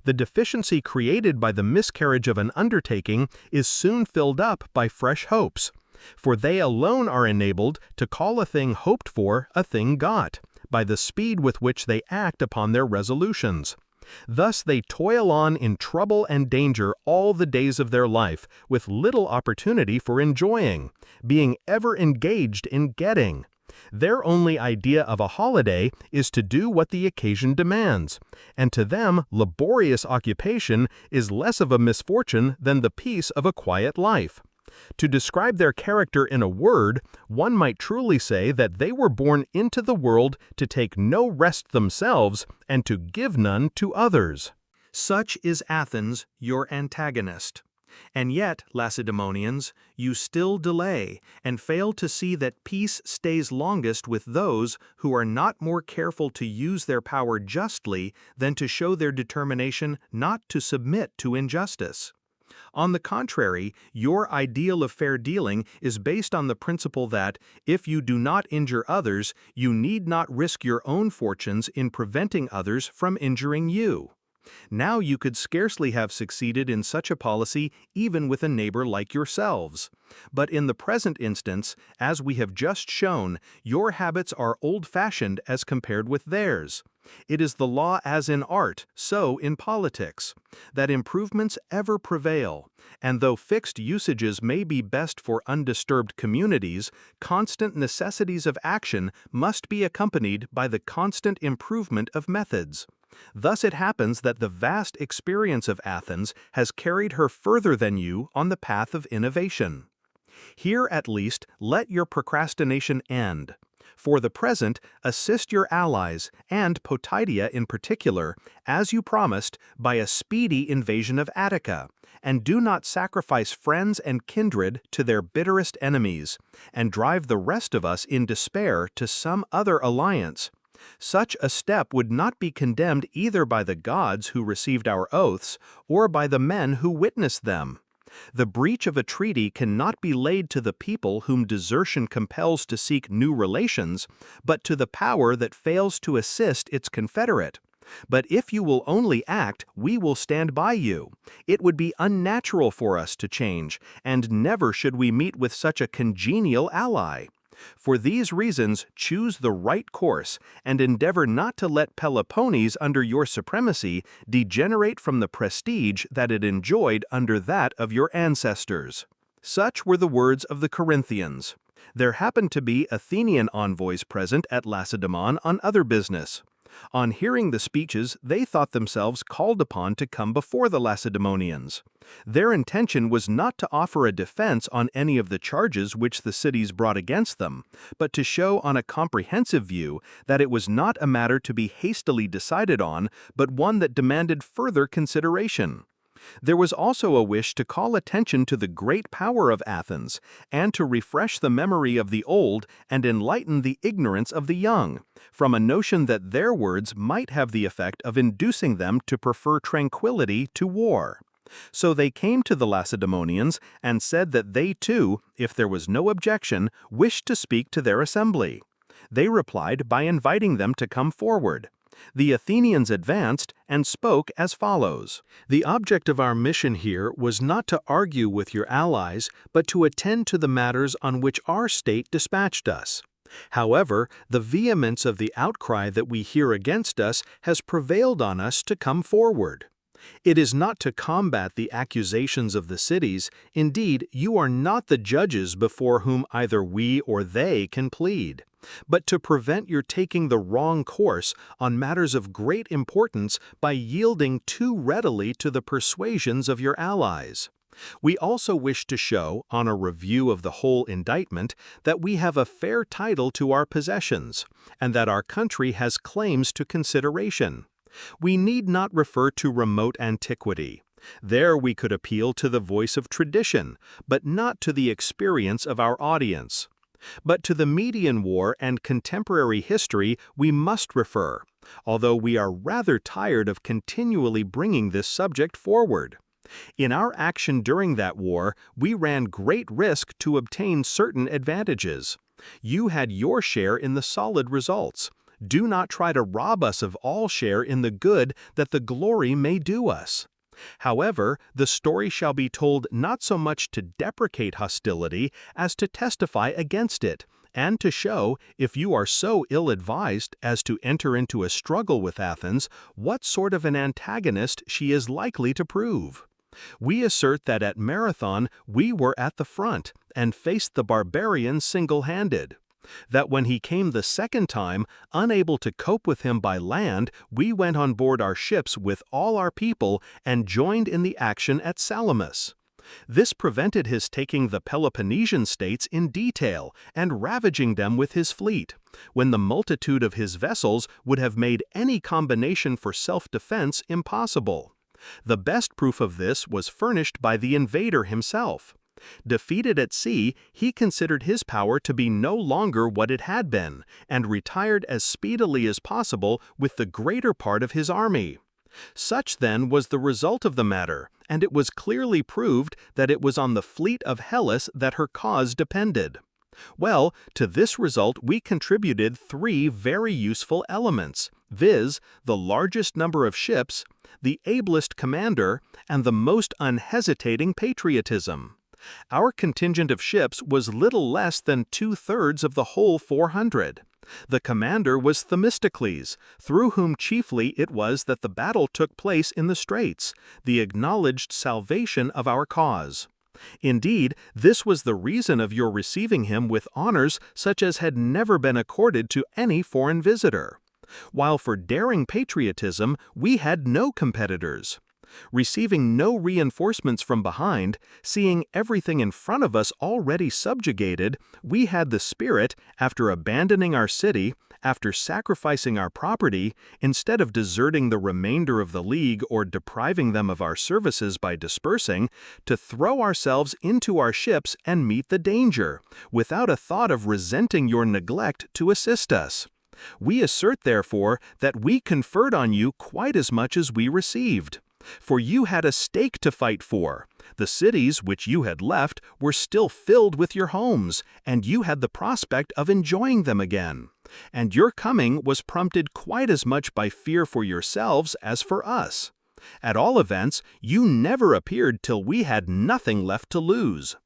The deficiency created by the miscarriage of an undertaking is soon filled up by fresh hopes. For they alone are enabled to call a thing hoped for a thing got, by the speed with which they act upon their resolutions. Thus they toil on in trouble and danger all the days of their life, with little opportunity for enjoying, being ever engaged in getting. Their only idea of a holiday is to do what the occasion demands, and to them laborious occupation is less of a misfortune than the peace of a quiet life. To describe their character in a word, one might truly say that they were born into the world to take no rest themselves and to give none to others. Such is Athens, your antagonist. And yet, Lacedaemonians, you still delay, and fail to see that peace stays longest with those who are not more careful to use their power justly than to show their determination not to submit to injustice. On the contrary, your ideal of fair dealing is based on the principle that, if you do not injure others, you need not risk your own fortunes in preventing others from injuring you. Now you could scarcely have succeeded in such a policy even with a neighbor like yourselves. But in the present instance, as we have just shown, your habits are old-fashioned as compared with theirs. It is the law as in art, so in politics, that improvements ever prevail, and though fixed usages may be best for undisturbed communities, constant necessities of action must be accompanied by the constant improvement of methods. Thus it happens that the vast experience of Athens has carried her further than you on the path of innovation. Here at least let your procrastination end. For the present, assist your allies, and Potidea in particular, as you promised, by a speedy invasion of Attica, and do not sacrifice friends and kindred to their bitterest enemies, and drive the rest of us in despair to some other alliance. Such a step would not be condemned either by the gods who received our oaths, or by the men who witnessed them. The breach of a treaty cannot be laid to the people whom desertion compels to seek new relations, but to the power that fails to assist its confederate. But if you will only act, we will stand by you. It would be unnatural for us to change, and never should we meet with such a congenial ally. For these reasons, choose the right course, and endeavor not to let Peloponnese under your supremacy degenerate from the prestige that it enjoyed under that of your ancestors. Such were the words of the Corinthians. There happened to be Athenian envoys present at Lacedaemon on other business. On hearing the speeches, they thought themselves called upon to come before the Lacedaemonians. Their intention was not to offer a defense on any of the charges which the cities brought against them, but to show on a comprehensive view that it was not a matter to be hastily decided on, but one that demanded further consideration. There was also a wish to call attention to the great power of Athens, and to refresh the memory of the old and enlighten the ignorance of the young, from a notion that their words might have the effect of inducing them to prefer tranquility to war. So they came to the Lacedaemonians and said that they too, if there was no objection, wished to speak to their assembly. They replied by inviting them to come forward. The Athenians advanced and spoke as follows. The object of our mission here was not to argue with your allies, but to attend to the matters on which our state dispatched us. However, the vehemence of the outcry that we hear against us has prevailed on us to come forward. It is not to combat the accusations of the cities. Indeed, you are not the judges before whom either we or they can plead, but to prevent your taking the wrong course on matters of great importance by yielding too readily to the persuasions of your allies. We also wish to show, on a review of the whole indictment, that we have a fair title to our possessions, and that our country has claims to consideration. We need not refer to remote antiquity. There we could appeal to the voice of tradition, but not to the experience of our audience. But to the Median War and contemporary history we must refer, although we are rather tired of continually bringing this subject forward. In our action during that war, we ran great risk to obtain certain advantages. You had your share in the solid results. Do not try to rob us of all share in the good that the glory may do us. However, the story shall be told not so much to deprecate hostility as to testify against it, and to show, if you are so ill-advised as to enter into a struggle with Athens, what sort of an antagonist she is likely to prove. We assert that at Marathon we were at the front and faced the barbarian single-handed. That when he came the second time, unable to cope with him by land, we went on board our ships with all our people and joined in the action at Salamis. This prevented his taking the Peloponnesian states in detail and ravaging them with his fleet, when the multitude of his vessels would have made any combination for self-defense impossible. The best proof of this was furnished by the invader himself. Defeated at sea, he considered his power to be no longer what it had been, and retired as speedily as possible with the greater part of his army. Such then was the result of the matter, and it was clearly proved that it was on the fleet of Hellas that her cause depended. Well, to this result we contributed 3 very useful elements, viz., the largest number of ships, the ablest commander, and the most unhesitating patriotism. Our contingent of ships was little less than 2/3 of the whole 400. The commander was Themistocles, through whom chiefly it was that the battle took place in the straits, the acknowledged salvation of our cause. Indeed, this was the reason of your receiving him with honors such as had never been accorded to any foreign visitor. While for daring patriotism we had no competitors. Receiving no reinforcements from behind, seeing everything in front of us already subjugated, we had the spirit, after abandoning our city, after sacrificing our property, instead of deserting the remainder of the league or depriving them of our services by dispersing, to throw ourselves into our ships and meet the danger, without a thought of resenting your neglect to assist us. We assert, therefore, that we conferred on you quite as much as we received. For you had a stake to fight for. The cities which you had left were still filled with your homes, and you had the prospect of enjoying them again. And your coming was prompted quite as much by fear for yourselves as for us. At all events, you never appeared till we had nothing left to lose.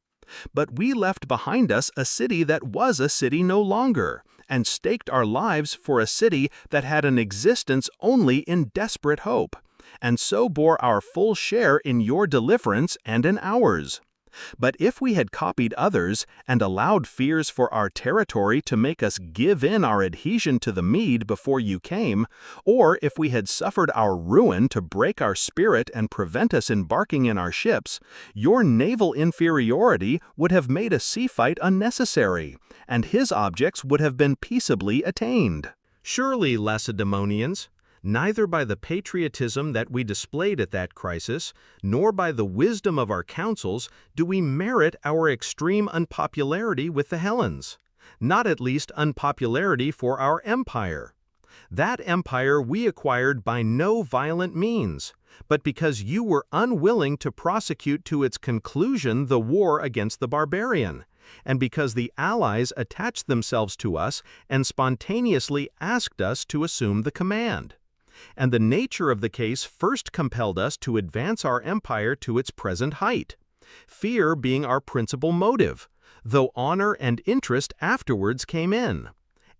But we left behind us a city that was a city no longer, and staked our lives for a city that had an existence only in desperate hope, and so bore our full share in your deliverance and in ours. But if we had copied others, and allowed fears for our territory to make us give in our adhesion to the Mede before you came, or if we had suffered our ruin to break our spirit and prevent us embarking in our ships, your naval inferiority would have made a sea fight unnecessary, and his objects would have been peaceably attained. Surely, Lacedaemonians, neither by the patriotism that we displayed at that crisis, nor by the wisdom of our counsels, do we merit our extreme unpopularity with the Hellens, not at least unpopularity for our empire. That empire we acquired by no violent means, but because you were unwilling to prosecute to its conclusion the war against the barbarian, and because the allies attached themselves to us and spontaneously asked us to assume the command. and the nature of the case first compelled us to advance our empire to its present height, fear being our principal motive, though honor and interest afterwards came in.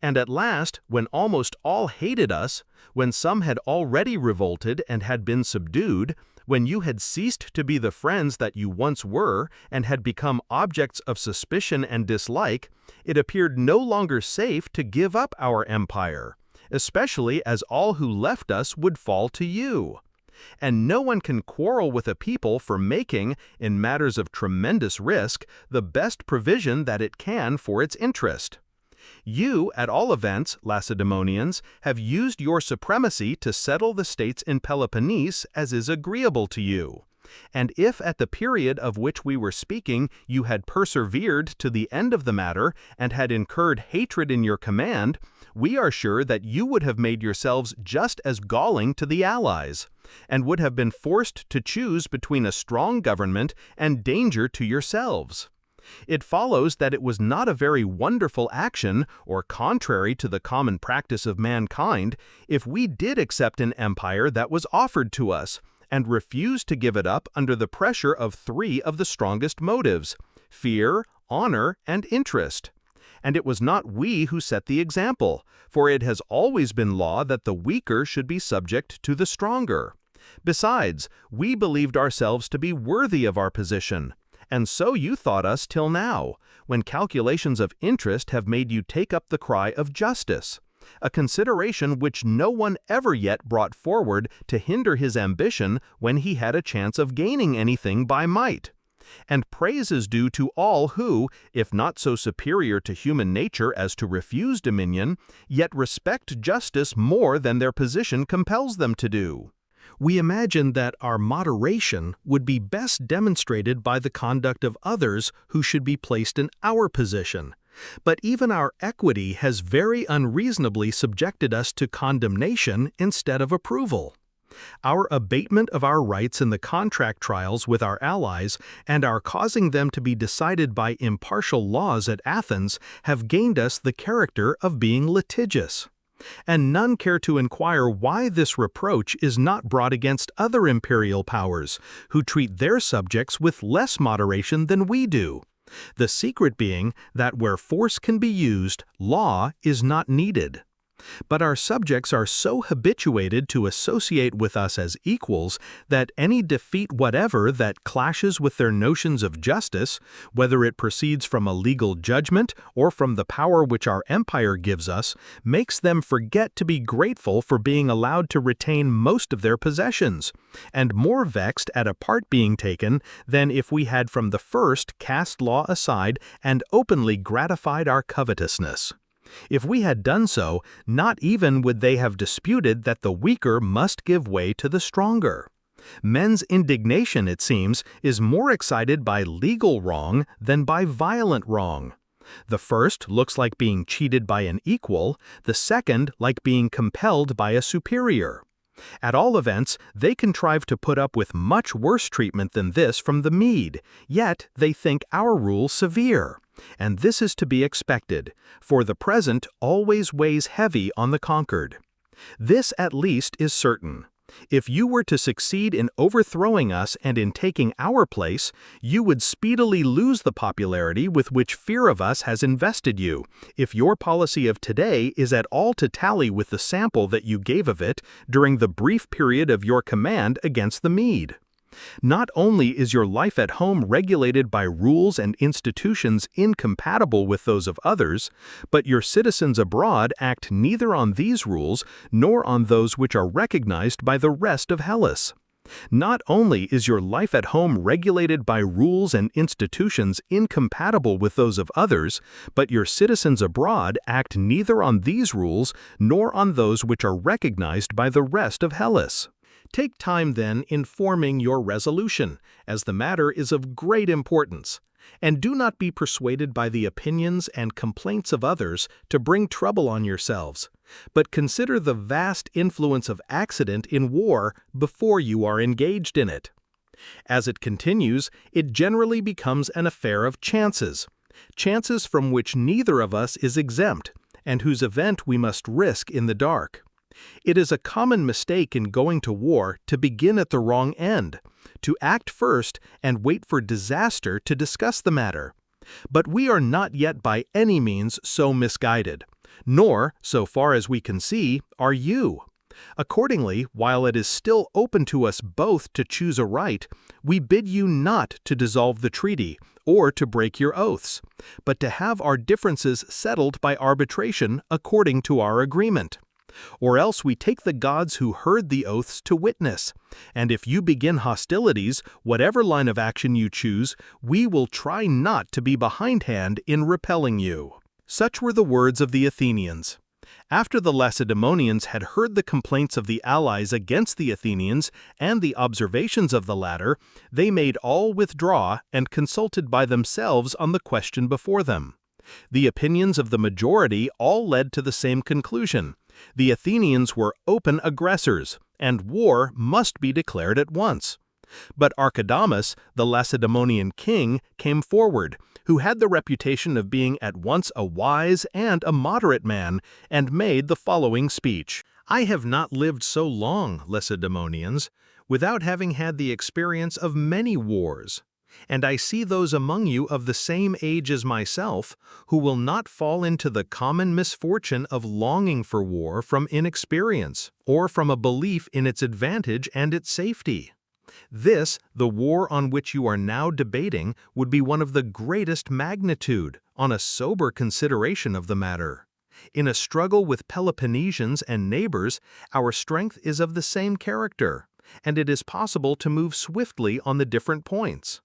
And at last, when almost all hated us, when some had already revolted and had been subdued, when you had ceased to be the friends that you once were and had become objects of suspicion and dislike, it appeared no longer safe to give up our empire, especially as all who left us would fall to you. And no one can quarrel with a people for making, in matters of tremendous risk, the best provision that it can for its interest. You, at all events, Lacedaemonians, have used your supremacy to settle the states in Peloponnese as is agreeable to you. And if at the period of which we were speaking you had persevered to the end of the matter and had incurred hatred in your command, we are sure that you would have made yourselves just as galling to the allies, and would have been forced to choose between a strong government and danger to yourselves. It follows that it was not a very wonderful action, or contrary to the common practice of mankind, if we did accept an empire that was offered to us, and refused to give it up under the pressure of three of the strongest motives: fear, honor, and interest. And it was not we who set the example, for it has always been law that the weaker should be subject to the stronger. Besides, we believed ourselves to be worthy of our position, and so you thought us till now, when calculations of interest have made you take up the cry of justice, a consideration which no one ever yet brought forward to hinder his ambition when he had a chance of gaining anything by might. And praise is due to all who, if not so superior to human nature as to refuse dominion, yet respect justice more than their position compels them to do. We imagine that our moderation would be best demonstrated by the conduct of others who should be placed in our position. But even our equity has very unreasonably subjected us to condemnation instead of approval. Our abatement of our rights in the contract trials with our allies and our causing them to be decided by impartial laws at Athens have gained us the character of being litigious. And none care to inquire why this reproach is not brought against other imperial powers, who treat their subjects with less moderation than we do. The secret being that where force can be used, law is not needed. But our subjects are so habituated to associate with us as equals that any defeat whatever that clashes with their notions of justice, whether it proceeds from a legal judgment or from the power which our empire gives us, makes them forget to be grateful for being allowed to retain most of their possessions, and more vexed at a part being taken than if we had from the first cast law aside and openly gratified our covetousness. If we had done so, not even would they have disputed that the weaker must give way to the stronger. Men's indignation, it seems, is more excited by legal wrong than by violent wrong. The first looks like being cheated by an equal, the second like being compelled by a superior. At all events, they contrive to put up with much worse treatment than this from the Mede, yet they think our rule severe. And this is to be expected, for the present always weighs heavy on the conquered. This at least is certain. If you were to succeed in overthrowing us and in taking our place, you would speedily lose the popularity with which fear of us has invested you, if your policy of today is at all to tally with the sample that you gave of it during the brief period of your command against the Mede. Not only is your life at home regulated by rules and institutions incompatible with those of others, but your citizens abroad act neither on these rules nor on those which are recognized by the rest of Hellas. Not only is your life at home regulated by rules and institutions incompatible with those of others, but your citizens abroad act neither on these rules nor on those which are recognized by the rest of Hellas. Take time, then, in forming your resolution, as the matter is of great importance, and do not be persuaded by the opinions and complaints of others to bring trouble on yourselves, but consider the vast influence of accident in war before you are engaged in it. As it continues, it generally becomes an affair of chances from which neither of us is exempt, and whose event we must risk in the dark. It is a common mistake in going to war to begin at the wrong end, to act first and wait for disaster to discuss the matter. But we are not yet by any means so misguided, nor, so far as we can see, are you. Accordingly, while it is still open to us both to choose a right, we bid you not to dissolve the treaty or to break your oaths, but to have our differences settled by arbitration according to our agreement. Or else we take the gods who heard the oaths to witness, and if you begin hostilities, whatever line of action you choose, we will try not to be behindhand in repelling you." Such were the words of the Athenians. After the Lacedaemonians had heard the complaints of the allies against the Athenians and the observations of the latter, they made all withdraw and consulted by themselves on the question before them. The opinions of the majority all led to the same conclusion. The Athenians were open aggressors, and war must be declared at once. But Archidamus, the Lacedaemonian king, came forward, who had the reputation of being at once a wise and a moderate man, and made the following speech. "I have not lived so long, Lacedaemonians, without having had the experience of many wars. And I see those among you of the same age as myself, who will not fall into the common misfortune of longing for war from inexperience, or from a belief in its advantage and its safety. This, the war on which you are now debating, would be one of the greatest magnitude, on a sober consideration of the matter. In a struggle with Peloponnesians and neighbors, our strength is of the same character, and it is possible to move swiftly on the different points.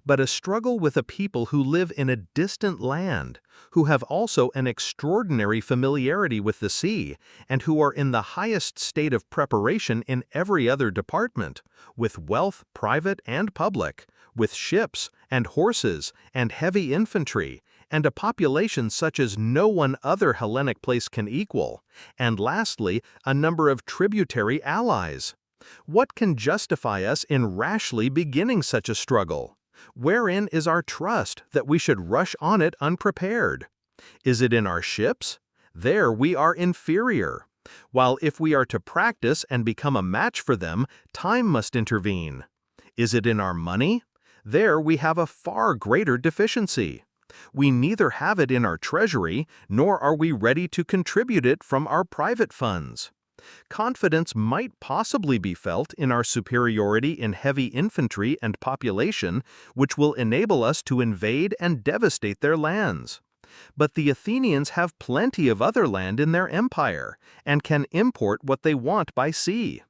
But a struggle with a people who live in a distant land, who have also an extraordinary familiarity with the sea, and who are in the highest state of preparation in every other department, with wealth private and public, with ships and horses and heavy infantry, and a population such as no one other Hellenic place can equal, and lastly, a number of tributary allies. What can justify us in rashly beginning such a struggle? Wherein is our trust that we should rush on it unprepared? Is it in our ships? There we are inferior. While if we are to practice and become a match for them, time must intervene. Is it in our money? There we have a far greater deficiency. We neither have it in our treasury, nor are we ready to contribute it from our private funds. Confidence might possibly be felt in our superiority in heavy infantry and population, which will enable us to invade and devastate their lands. But the Athenians have plenty of other land in their empire, and can import what they want by sea.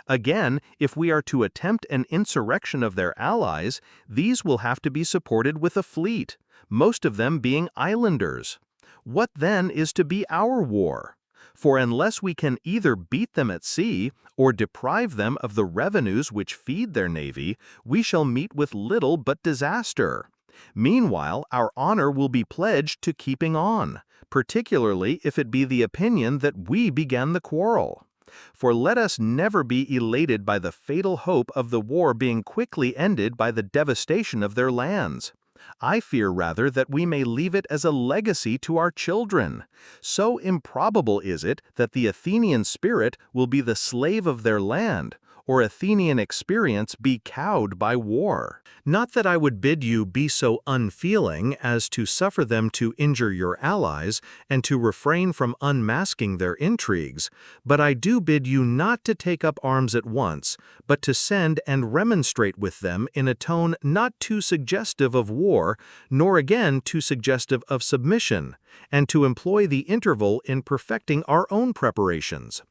Again, if we are to attempt an insurrection of their allies, these will have to be supported with a fleet, most of them being islanders. What then is to be our war? For unless we can either beat them at sea, or deprive them of the revenues which feed their navy, we shall meet with little but disaster. Meanwhile, our honor will be pledged to keeping on, particularly if it be the opinion that we began the quarrel. For let us never be elated by the fatal hope of the war being quickly ended by the devastation of their lands. I fear rather that we may leave it as a legacy to our children. So improbable is it that the Athenian spirit will be the slave of their land, or Athenian experience be cowed by war. Not that I would bid you be so unfeeling as to suffer them to injure your allies, and to refrain from unmasking their intrigues, but I do bid you not to take up arms at once, but to send and remonstrate with them in a tone not too suggestive of war, nor again too suggestive of submission, and to employ the interval in perfecting our own preparations.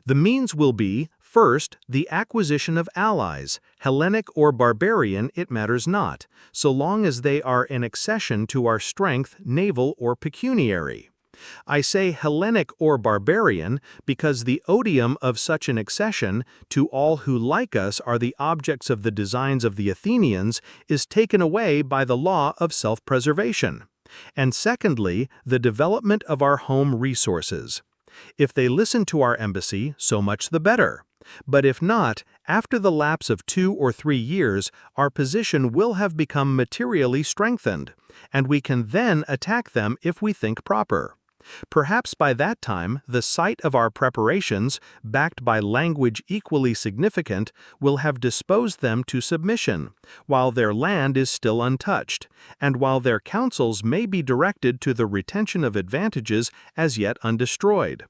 The means will be, first, the acquisition of allies, Hellenic or barbarian, it matters not, so long as they are an accession to our strength, naval or pecuniary. I say Hellenic or barbarian because the odium of such an accession, to all who like us are the objects of the designs of the Athenians, is taken away by the law of self-preservation. And secondly, the development of our home resources. If they listen to our embassy, so much the better. But if not, after the lapse of 2 or 3 years, our position will have become materially strengthened, and we can then attack them if we think proper. Perhaps by that time, the sight of our preparations, backed by language equally significant, will have disposed them to submission, while their land is still untouched, and while their counsels may be directed to the retention of advantages as yet undestroyed.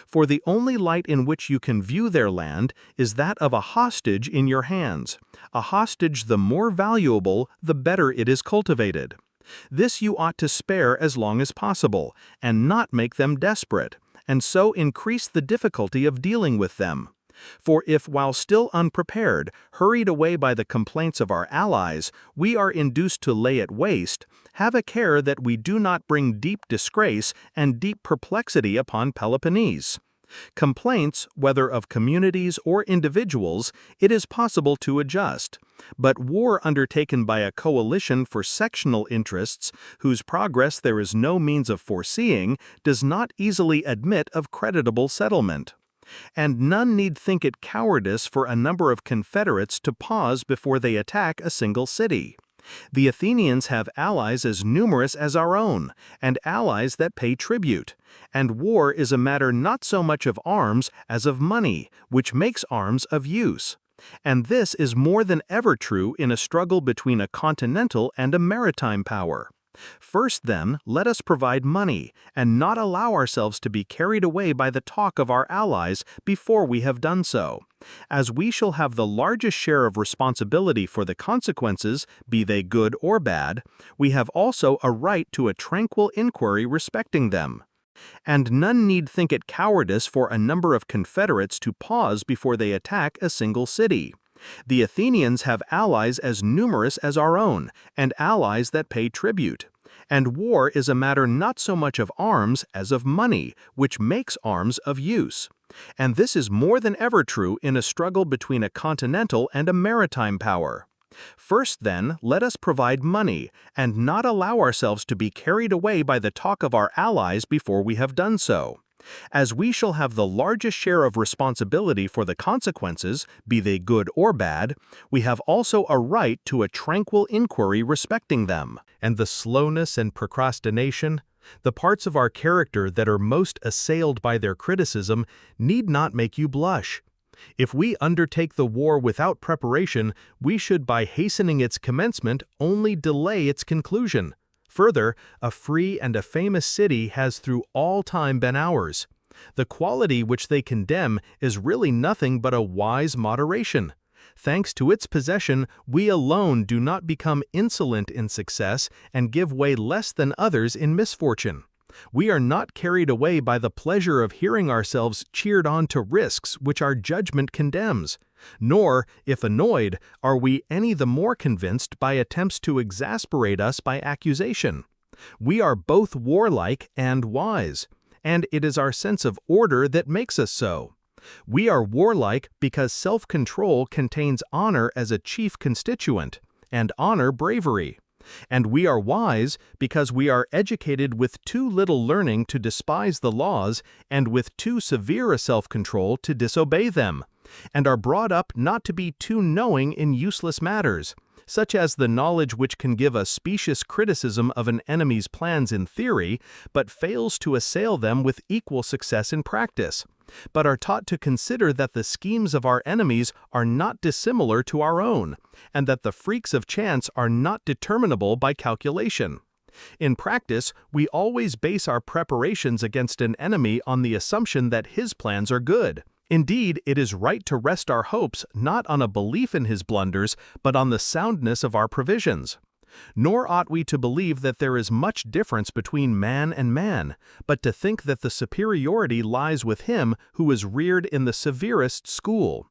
For the only light in which you can view their land is that of a hostage in your hands, a hostage the more valuable the better it is cultivated. This you ought to spare as long as possible, and not make them desperate, and so increase the difficulty of dealing with them. For if, while still unprepared, hurried away by the complaints of our allies, we are induced to lay it waste, have a care that we do not bring deep disgrace and deep perplexity upon Peloponnese. Complaints, whether of communities or individuals, it is possible to adjust, but war undertaken by a coalition for sectional interests, whose progress there is no means of foreseeing, does not easily admit of creditable settlement. And none need think it cowardice for a number of confederates to pause before they attack a single city. The Athenians have allies as numerous as our own, and allies that pay tribute. And war is a matter not so much of arms as of money, which makes arms of use. And this is more than ever true in a struggle between a continental and a maritime power. First, then, let us provide money, and not allow ourselves to be carried away by the talk of our allies before we have done so. As we shall have the largest share of responsibility for the consequences, be they good or bad, we have also a right to a tranquil inquiry respecting them. And none need think it cowardice for a number of confederates to pause before they attack a single city. The Athenians have allies as numerous as our own, and allies that pay tribute. And war is a matter not so much of arms as of money, which makes arms of use. And this is more than ever true in a struggle between a continental and a maritime power. First, then, let us provide money, and not allow ourselves to be carried away by the talk of our allies before we have done so. As we shall have the largest share of responsibility for the consequences, be they good or bad, we have also a right to a tranquil inquiry respecting them. And the slowness and procrastination, the parts of our character that are most assailed by their criticism, need not make you blush. If we undertake the war without preparation, we should by hastening its commencement only delay its conclusion. Further, a free and a famous city has through all time been ours. The quality which they condemn is really nothing but a wise moderation. Thanks to its possession, we alone do not become insolent in success and give way less than others in misfortune. We are not carried away by the pleasure of hearing ourselves cheered on to risks which our judgment condemns. Nor, if annoyed, are we any the more convinced by attempts to exasperate us by accusation. We are both warlike and wise, and it is our sense of order that makes us so. We are warlike because self-control contains honor as a chief constituent, and honor bravery. And we are wise because we are educated with too little learning to despise the laws, and with too severe a self-control to disobey them, and are brought up not to be too knowing in useless matters, such as the knowledge which can give a specious criticism of an enemy's plans in theory, but fails to assail them with equal success in practice, but are taught to consider that the schemes of our enemies are not dissimilar to our own, and that the freaks of chance are not determinable by calculation. In practice, we always base our preparations against an enemy on the assumption that his plans are good. Indeed, it is right to rest our hopes not on a belief in his blunders, but on the soundness of our provisions. Nor ought we to believe that there is much difference between man and man, but to think that the superiority lies with him who is reared in the severest school.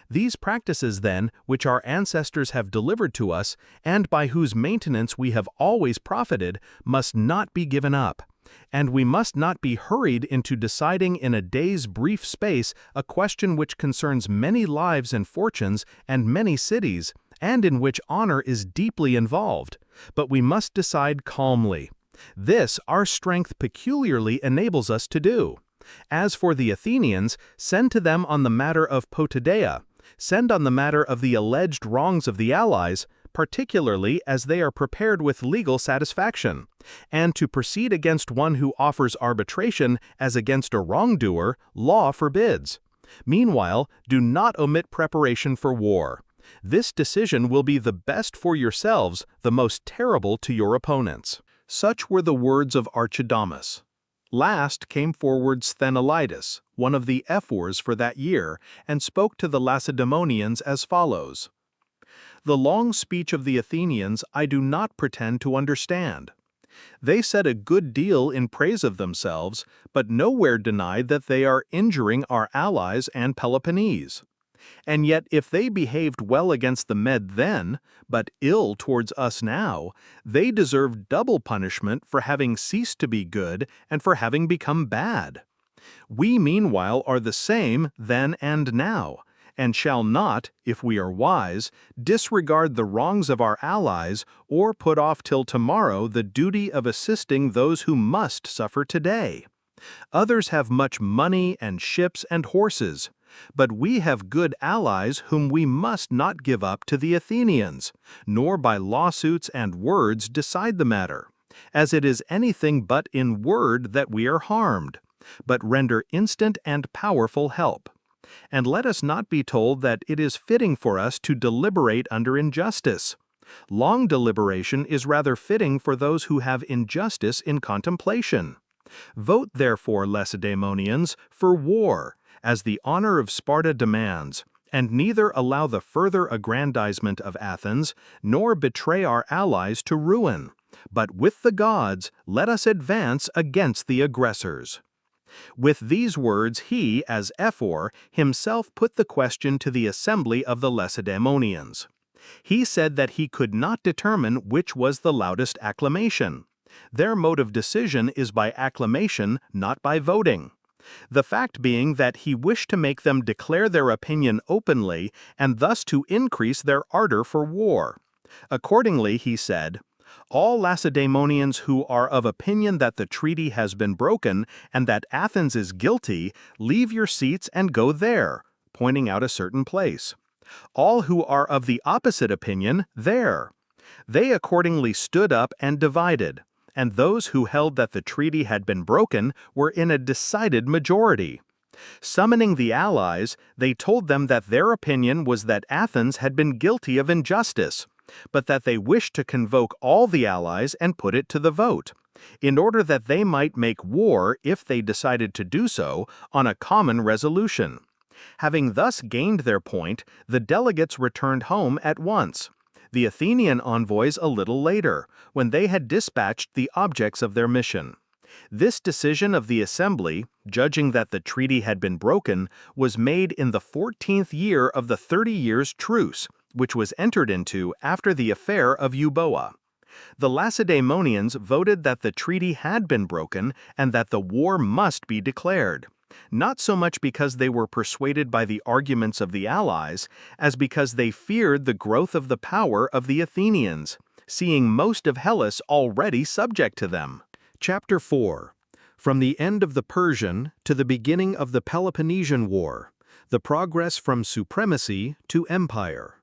These practices, then, which our ancestors have delivered to us, and by whose maintenance we have always profited, must not be given up. And we must not be hurried into deciding in a day's brief space a question which concerns many lives and fortunes and many cities, and in which honor is deeply involved. But we must decide calmly. This our strength peculiarly enables us to do. As for the Athenians, send to them on the matter of Potidæa, send on the matter of the alleged wrongs of the allies, particularly as they are prepared with legal satisfaction. And to proceed against one who offers arbitration as against a wrongdoer, law forbids. Meanwhile, do not omit preparation for war. This decision will be the best for yourselves, the most terrible to your opponents." Such were the words of Archidamus. Last came forward Sthenelaidas, one of the ephors for that year, and spoke to the Lacedaemonians as follows: "The long speech of the Athenians I do not pretend to understand. They said a good deal in praise of themselves, but nowhere denied that they are injuring our allies and Peloponnese. And yet if they behaved well against the Med then, but ill towards us now, they deserve double punishment for having ceased to be good and for having become bad. We meanwhile are the same then and now, and shall not, if we are wise, disregard the wrongs of our allies or put off till tomorrow the duty of assisting those who must suffer today. Others have much money and ships and horses, but we have good allies whom we must not give up to the Athenians, nor by lawsuits and words decide the matter, as it is anything but in word that we are harmed, but render instant and powerful help. And let us not be told that it is fitting for us to deliberate under injustice. Long deliberation is rather fitting for those who have injustice in contemplation. Vote therefore, Lacedaemonians, for war, as the honor of Sparta demands, and neither allow the further aggrandizement of Athens, nor betray our allies to ruin, but with the gods let us advance against the aggressors." With these words he, as ephor, himself put the question to the assembly of the Lacedaemonians. He said that he could not determine which was the loudest acclamation. Their mode of decision is by acclamation, not by voting. The fact being that he wished to make them declare their opinion openly and thus to increase their ardor for war. Accordingly, he said, "All Lacedaemonians who are of opinion that the treaty has been broken and that Athens is guilty, leave your seats and go there," pointing out a certain place. "All who are of the opposite opinion, there." They accordingly stood up and divided, and those who held that the treaty had been broken were in a decided majority. Summoning the allies, they told them that their opinion was that Athens had been guilty of injustice, but that they wished to convoke all the allies and put it to the vote, in order that they might make war, if they decided to do so, on a common resolution. Having thus gained their point, the delegates returned home at once, the Athenian envoys a little later, when they had dispatched the objects of their mission. This decision of the assembly, judging that the treaty had been broken, was made in the 14th year of the 30 years' truce, which was entered into after the affair of Euboea. The Lacedaemonians voted that the treaty had been broken and that the war must be declared, not so much because they were persuaded by the arguments of the allies, as because they feared the growth of the power of the Athenians, seeing most of Hellas already subject to them. Chapter 4. From the end of the Persian to the beginning of the Peloponnesian War, the progress from supremacy to empire.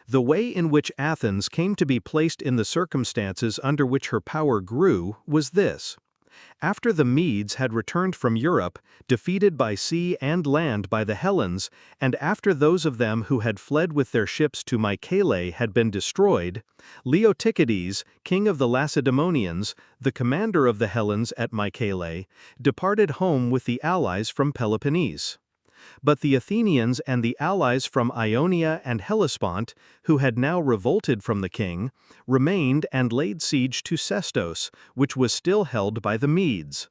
The way in which Athens came to be placed in the circumstances under which her power grew was this. After the Medes had returned from Europe, defeated by sea and land by the Hellens, and after those of them who had fled with their ships to Mycale had been destroyed, Leotychides, king of the Lacedaemonians, the commander of the Hellens at Mycale, departed home with the allies from Peloponnese. But the Athenians and the allies from Ionia and Hellespont, who had now revolted from the king, remained and laid siege to Sestos, which was still held by the Medes.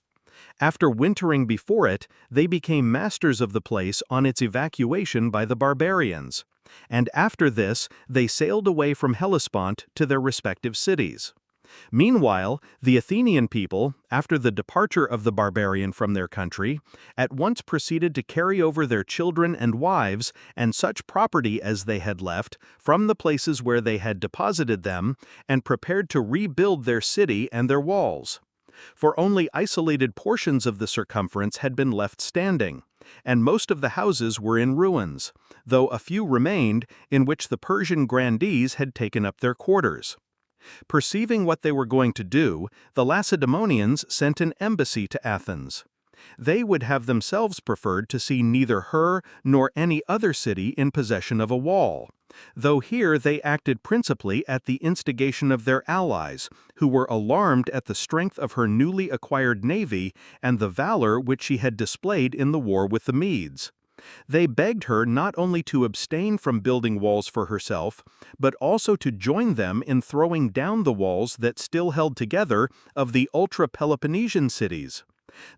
After wintering before it, they became masters of the place on its evacuation by the barbarians, and after this they sailed away from Hellespont to their respective cities. Meanwhile, the Athenian people, after the departure of the barbarian from their country, at once proceeded to carry over their children and wives and such property as they had left from the places where they had deposited them, and prepared to rebuild their city and their walls. For only isolated portions of the circumference had been left standing, and most of the houses were in ruins, though a few remained in which the Persian grandees had taken up their quarters. Perceiving what they were going to do, the Lacedaemonians sent an embassy to Athens. They would have themselves preferred to see neither her nor any other city in possession of a wall, though here they acted principally at the instigation of their allies, who were alarmed at the strength of her newly acquired navy and the valor which she had displayed in the war with the Medes. They begged her not only to abstain from building walls for herself, but also to join them in throwing down the walls that still held together of the ultra-Peloponnesian cities.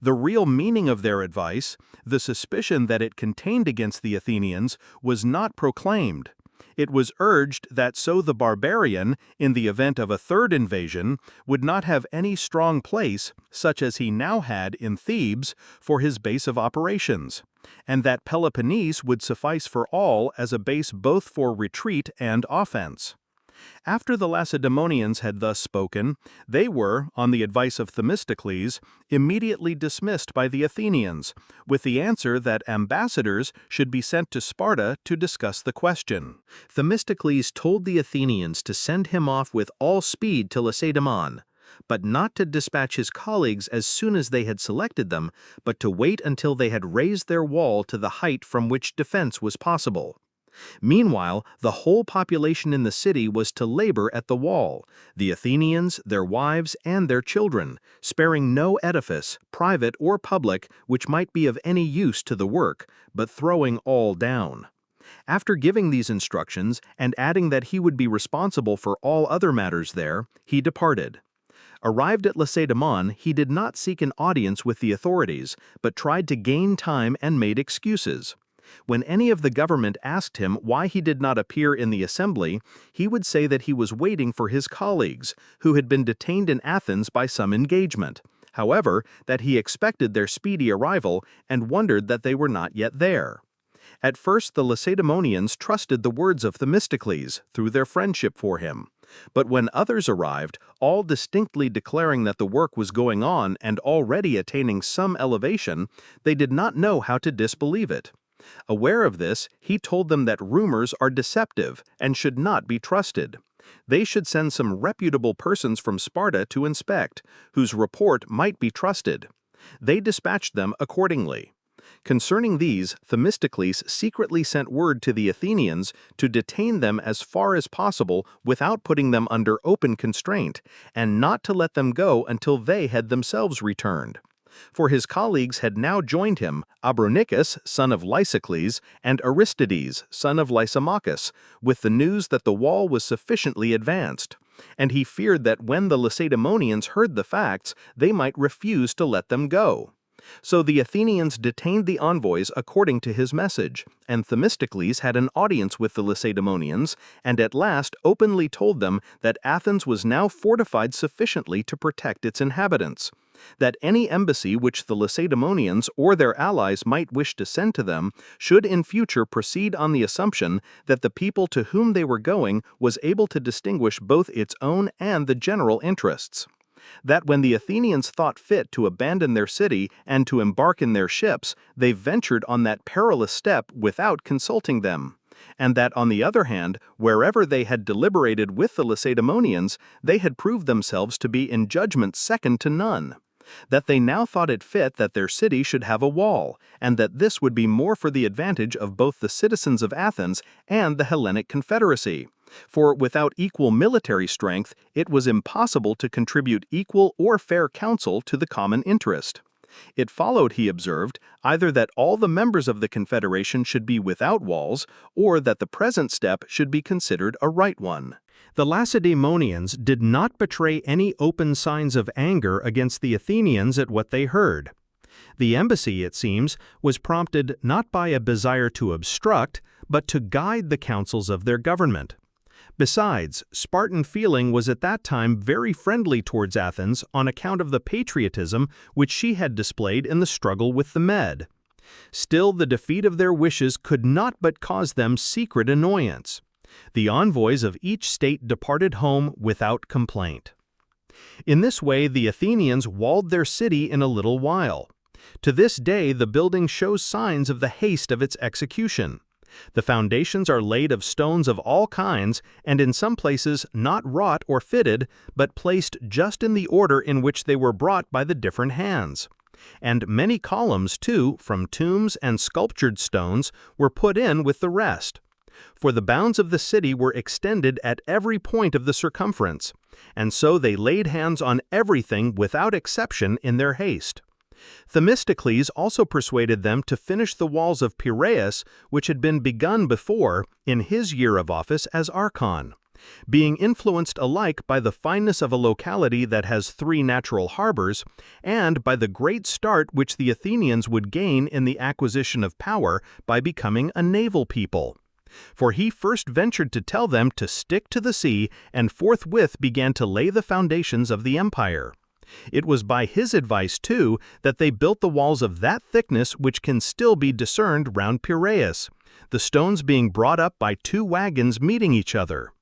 The real meaning of their advice, the suspicion that it contained against the Athenians, was not proclaimed. It was urged that so the barbarian, in the event of a third invasion, would not have any strong place, such as he now had in Thebes, for his base of operations, and that Peloponnese would suffice for all as a base both for retreat and offense. After the Lacedaemonians had thus spoken, they were, on the advice of Themistocles, immediately dismissed by the Athenians, with the answer that ambassadors should be sent to Sparta to discuss the question. Themistocles told the Athenians to send him off with all speed to Lacedaemon, but not to dispatch his colleagues as soon as they had selected them, but to wait until they had raised their wall to the height from which defense was possible. Meanwhile, the whole population in the city was to labor at the wall, the Athenians, their wives, and their children, sparing no edifice, private or public, which might be of any use to the work, but throwing all down. After giving these instructions, and adding that he would be responsible for all other matters there, he departed. Arrived at Lacedaemon, he did not seek an audience with the authorities, but tried to gain time and made excuses. When any of the government asked him why he did not appear in the assembly, he would say that he was waiting for his colleagues, who had been detained in Athens by some engagement. However, that he expected their speedy arrival and wondered that they were not yet there. At first the Lacedaemonians trusted the words of Themistocles through their friendship for him. But when others arrived, all distinctly declaring that the work was going on and already attaining some elevation, they did not know how to disbelieve it. Aware of this, he told them that rumors are deceptive and should not be trusted. They should send some reputable persons from Sparta to inspect, whose report might be trusted. They dispatched them accordingly. Concerning these, Themistocles secretly sent word to the Athenians to detain them as far as possible without putting them under open constraint, and not to let them go until they had themselves returned. For his colleagues had now joined him, Abronichus, son of Lysicles, and Aristides, son of Lysimachus, with the news that the wall was sufficiently advanced, and he feared that when the Lacedaemonians heard the facts, they might refuse to let them go. So the Athenians detained the envoys according to his message, and Themistocles had an audience with the Lacedaemonians, and at last openly told them that Athens was now fortified sufficiently to protect its inhabitants, that any embassy which the Lacedaemonians or their allies might wish to send to them should in future proceed on the assumption that the people to whom they were going was able to distinguish both its own and the general interests. That when the Athenians thought fit to abandon their city and to embark in their ships, they ventured on that perilous step without consulting them, and that on the other hand, wherever they had deliberated with the Lacedaemonians, they had proved themselves to be in judgment second to none. That they now thought it fit that their city should have a wall, and that this would be more for the advantage of both the citizens of Athens and the Hellenic Confederacy. For without equal military strength, it was impossible to contribute equal or fair counsel to the common interest. It followed, he observed, either that all the members of the Confederation should be without walls, or that the present step should be considered a right one. The Lacedaemonians did not betray any open signs of anger against the Athenians at what they heard. The embassy, it seems, was prompted not by a desire to obstruct, but to guide the counsels of their government. Besides, Spartan feeling was at that time very friendly towards Athens on account of the patriotism which she had displayed in the struggle with the Mede. Still, the defeat of their wishes could not but cause them secret annoyance. The envoys of each state departed home without complaint. In this way, the Athenians walled their city in a little while. To this day, the building shows signs of the haste of its execution. The foundations are laid of stones of all kinds, and in some places not wrought or fitted, but placed just in the order in which they were brought by the different hands. And many columns, too, from tombs and sculptured stones, were put in with the rest. For the bounds of the city were extended at every point of the circumference, and so they laid hands on everything without exception in their haste. Themistocles also persuaded them to finish the walls of Piraeus, which had been begun before, in his year of office as archon. Being influenced alike by the fineness of a locality that has 3 natural harbors, and by the great start which the Athenians would gain in the acquisition of power by becoming a naval people. For he first ventured to tell them to stick to the sea, and forthwith began to lay the foundations of the empire. It was by his advice, too, that they built the walls of that thickness which can still be discerned round Piraeus, the stones being brought up by 2 wagons meeting each other.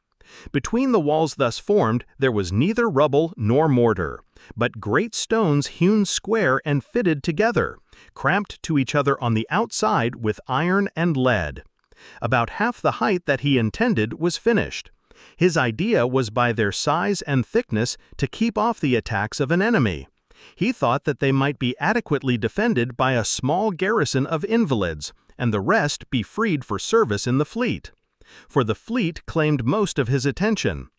Between the walls thus formed there was neither rubble nor mortar, but great stones hewn square and fitted together, cramped to each other on the outside with iron and lead. About half the height that he intended was finished. His idea was by their size and thickness to keep off the attacks of an enemy. He thought that they might be adequately defended by a small garrison of invalids, and the rest be freed for service in the fleet. For the fleet claimed most of his attention.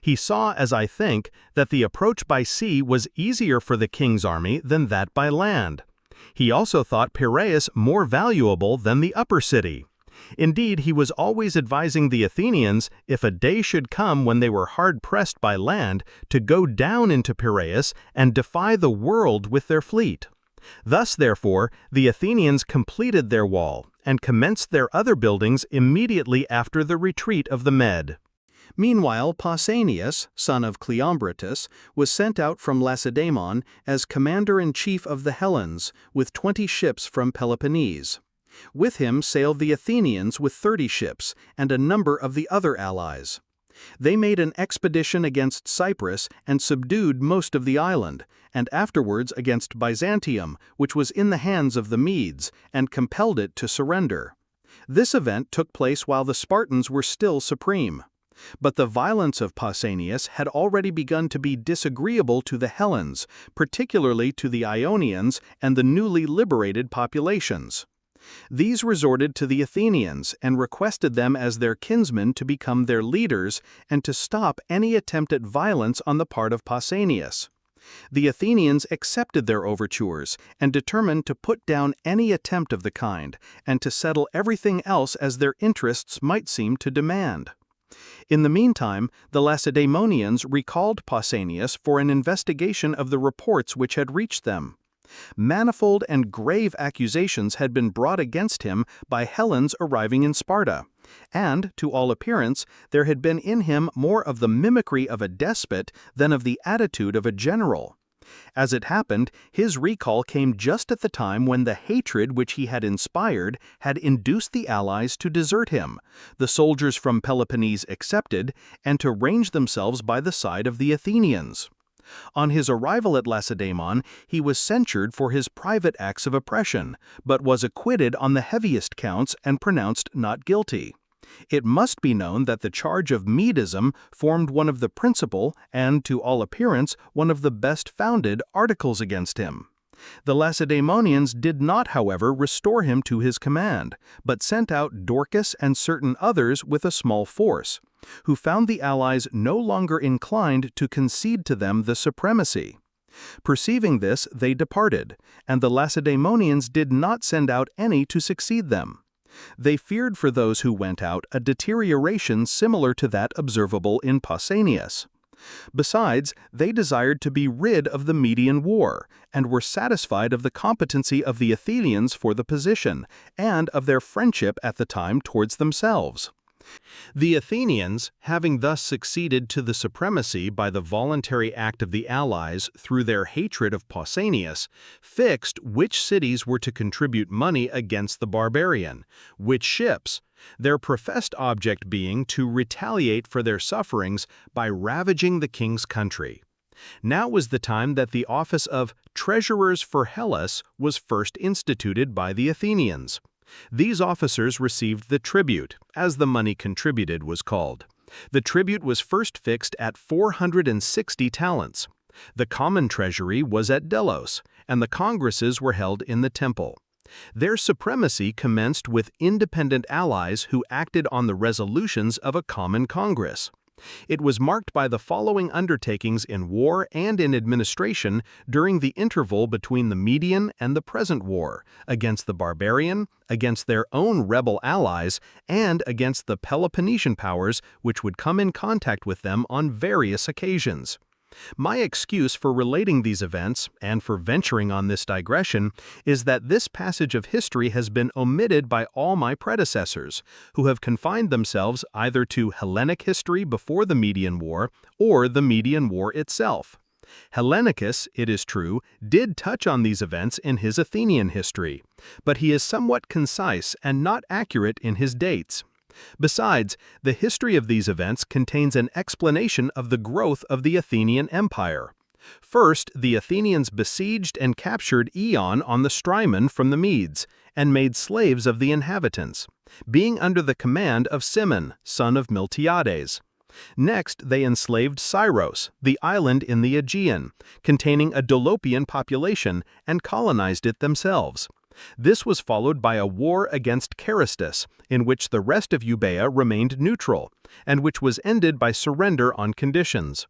He saw, as I think, that the approach by sea was easier for the king's army than that by land. He also thought Piraeus more valuable than the upper city. Indeed, he was always advising the Athenians, if a day should come when they were hard-pressed by land, to go down into Piraeus and defy the world with their fleet. Thus, therefore, the Athenians completed their wall, and commenced their other buildings immediately after the retreat of the Mede. Meanwhile, Pausanias, son of Cleombrotus, was sent out from Lacedaemon as commander-in-chief of the Hellenes, with 20 ships from Peloponnese. With him sailed the Athenians with 30 ships, and a number of the other allies. They made an expedition against Cyprus and subdued most of the island, and afterwards against Byzantium, which was in the hands of the Medes, and compelled it to surrender. This event took place while the Spartans were still supreme. But the violence of Pausanias had already begun to be disagreeable to the Hellenes, particularly to the Ionians and the newly liberated populations. These resorted to the Athenians and requested them as their kinsmen to become their leaders and to stop any attempt at violence on the part of Pausanias. The Athenians accepted their overtures and determined to put down any attempt of the kind and to settle everything else as their interests might seem to demand. In the meantime, the Lacedaemonians recalled Pausanias for an investigation of the reports which had reached them. Manifold and grave accusations had been brought against him by Hellenes arriving in Sparta, and, to all appearance, there had been in him more of the mimicry of a despot than of the attitude of a general. As it happened, his recall came just at the time when the hatred which he had inspired had induced the allies to desert him, the soldiers from Peloponnese excepted, and to range themselves by the side of the Athenians. On his arrival at Lacedaemon, he was censured for his private acts of oppression, but was acquitted on the heaviest counts and pronounced not guilty. It must be known that the charge of Medism formed one of the principal, and, to all appearance, one of the best-founded articles against him. The Lacedaemonians did not, however, restore him to his command, but sent out Dorcas and certain others with a small force, who found the allies no longer inclined to concede to them the supremacy. Perceiving this, they departed, and the Lacedaemonians did not send out any to succeed them. They feared for those who went out a deterioration similar to that observable in Pausanias. Besides, they desired to be rid of the Median War, and were satisfied of the competency of the Athenians for the position, and of their friendship at the time towards themselves. The Athenians, having thus succeeded to the supremacy by the voluntary act of the allies through their hatred of Pausanias, fixed which cities were to contribute money against the barbarian, which ships, their professed object being to retaliate for their sufferings by ravaging the king's country. Now was the time that the office of treasurers for Hellas was first instituted by the Athenians. These officers received the tribute, as the money contributed was called. The tribute was first fixed at 460 talents. The common treasury was at Delos, and the congresses were held in the temple. Their supremacy commenced with independent allies who acted on the resolutions of a common congress. It was marked by the following undertakings in war and in administration during the interval between the Median and the present war, against the barbarian, against their own rebel allies, and against the Peloponnesian powers which would come in contact with them on various occasions. My excuse for relating these events, and for venturing on this digression, is that this passage of history has been omitted by all my predecessors, who have confined themselves either to Hellenic history before the Median War or the Median War itself. Hellenicus, it is true, did touch on these events in his Athenian history, but he is somewhat concise and not accurate in his dates. Besides, the history of these events contains an explanation of the growth of the Athenian Empire. First, the Athenians besieged and captured Eion on the Strymon from the Medes, and made slaves of the inhabitants, being under the command of Cimon, son of Miltiades. Next, they enslaved Syros, the island in the Aegean, containing a Dolopian population, and colonized it themselves. This was followed by a war against Carystus, in which the rest of Euboea remained neutral, and which was ended by surrender on conditions.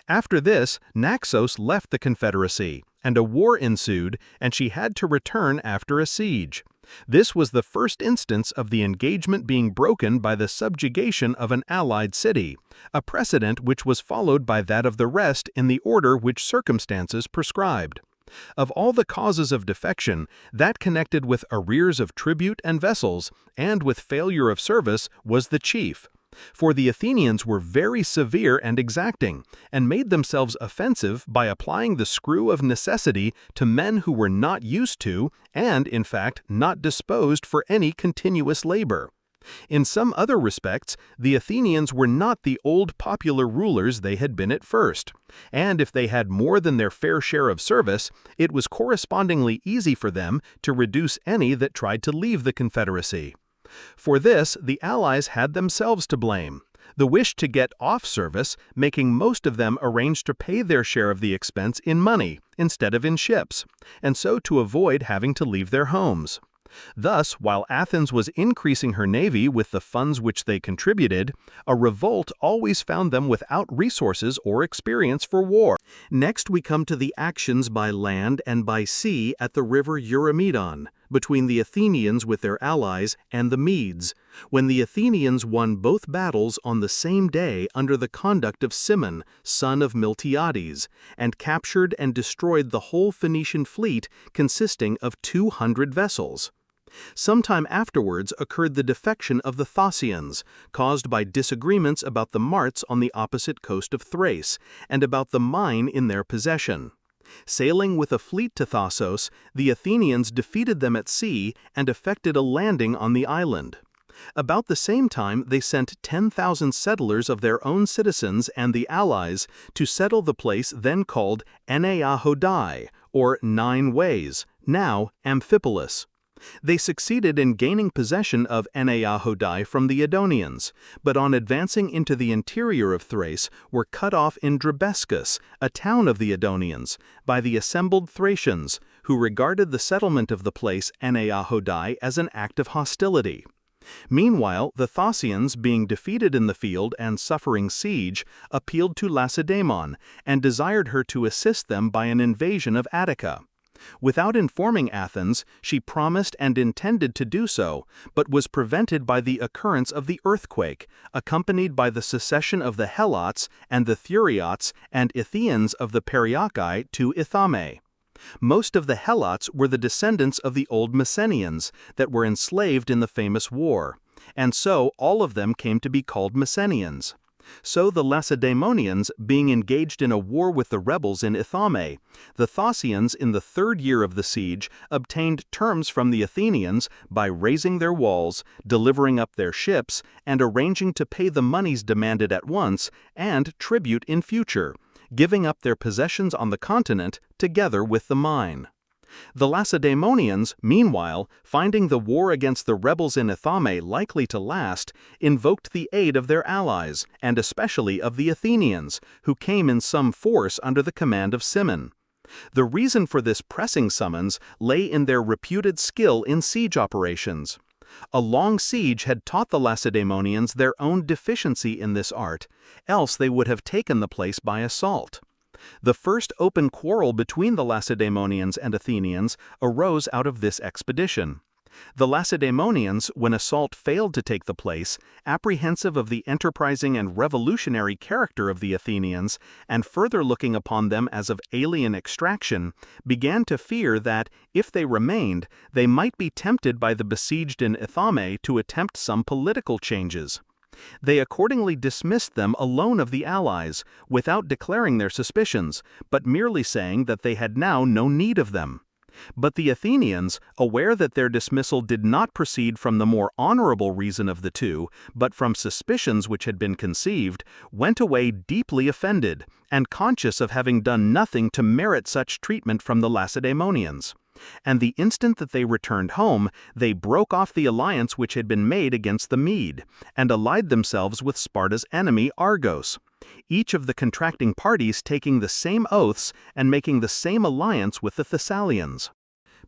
After this, Naxos left the Confederacy, and a war ensued, and she had to return after a siege. This was the first instance of the engagement being broken by the subjugation of an allied city, a precedent which was followed by that of the rest in the order which circumstances prescribed. Of all the causes of defection, that connected with arrears of tribute and vessels, and with failure of service, was the chief. For the Athenians were very severe and exacting, and made themselves offensive by applying the screw of necessity to men who were not used to, and, in fact, not disposed for any continuous labor. In some other respects, the Athenians were not the old popular rulers they had been at first, and if they had more than their fair share of service, it was correspondingly easy for them to reduce any that tried to leave the Confederacy. For this, the allies had themselves to blame, the wish to get off service making most of them arrange to pay their share of the expense in money instead of in ships, and so to avoid having to leave their homes. Thus, while Athens was increasing her navy with the funds which they contributed, a revolt always found them without resources or experience for war. Next we come to the actions by land and by sea at the river Eurymedon, between the Athenians with their allies and the Medes, when the Athenians won both battles on the same day under the conduct of Cimon, son of Miltiades, and captured and destroyed the whole Phoenician fleet consisting of 200 vessels. Sometime afterwards occurred the defection of the Thocians, caused by disagreements about the marts on the opposite coast of Thrace, and about the mine in their possession. Sailing with a fleet to Thassos, the Athenians defeated them at sea and effected a landing on the island. About the same time they sent 10,000 settlers of their own citizens and the allies to settle the place then called Eneahodai, or 9 Ways, now Amphipolis. They succeeded in gaining possession of Eneahodai from the Edonians, but on advancing into the interior of Thrace were cut off in Drabescus, a town of the Edonians, by the assembled Thracians, who regarded the settlement of the place Eneahodai as an act of hostility. Meanwhile, the Thocians, being defeated in the field and suffering siege, appealed to Lacedaemon, and desired her to assist them by an invasion of Attica. Without informing Athens, she promised and intended to do so, but was prevented by the occurrence of the earthquake, accompanied by the secession of the Helots and the Thuriots and Ithians of the Perioeci to Ithame. Most of the Helots were the descendants of the old Messenians that were enslaved in the famous war, and so all of them came to be called Messenians. So the Lacedaemonians, being engaged in a war with the rebels in Ithame, the Thocians in the 3rd year of the siege obtained terms from the Athenians by razing their walls, delivering up their ships, and arranging to pay the moneys demanded at once and tribute in future, giving up their possessions on the continent together with the mine. The Lacedaemonians, meanwhile, finding the war against the rebels in Ithome likely to last, invoked the aid of their allies, and especially of the Athenians, who came in some force under the command of Cimon. The reason for this pressing summons lay in their reputed skill in siege operations. A long siege had taught the Lacedaemonians their own deficiency in this art, else they would have taken the place by assault. The first open quarrel between the Lacedaemonians and Athenians arose out of this expedition. The Lacedaemonians, when assault failed to take the place, apprehensive of the enterprising and revolutionary character of the Athenians, and further looking upon them as of alien extraction, began to fear that, if they remained, they might be tempted by the besieged in Ithome to attempt some political changes. They accordingly dismissed them alone of the allies, without declaring their suspicions, but merely saying that they had now no need of them. But the Athenians, aware that their dismissal did not proceed from the more honorable reason of the two, but from suspicions which had been conceived, went away deeply offended, and conscious of having done nothing to merit such treatment from the Lacedaemonians. And the instant that they returned home, they broke off the alliance which had been made against the Mede, and allied themselves with Sparta's enemy Argos, each of the contracting parties taking the same oaths and making the same alliance with the Thessalians.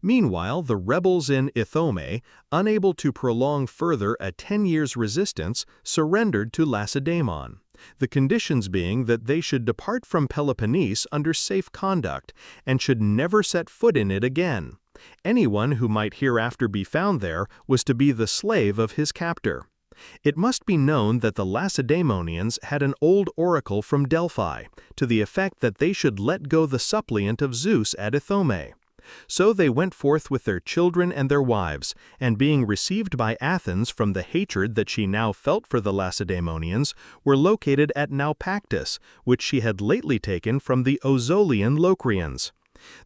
Meanwhile, the rebels in Ithome, unable to prolong further a 10 years' resistance, surrendered to Lacedaemon, the conditions being that they should depart from Peloponnese under safe conduct, and should never set foot in it again. Anyone who might hereafter be found there was to be the slave of his captor. It must be known that the Lacedaemonians had an old oracle from Delphi, to the effect that they should let go the suppliant of Zeus at Ithome. So they went forth with their children and their wives, and being received by Athens from the hatred that she now felt for the Lacedaemonians, were located at Naupactus, which she had lately taken from the Ozolian Locrians.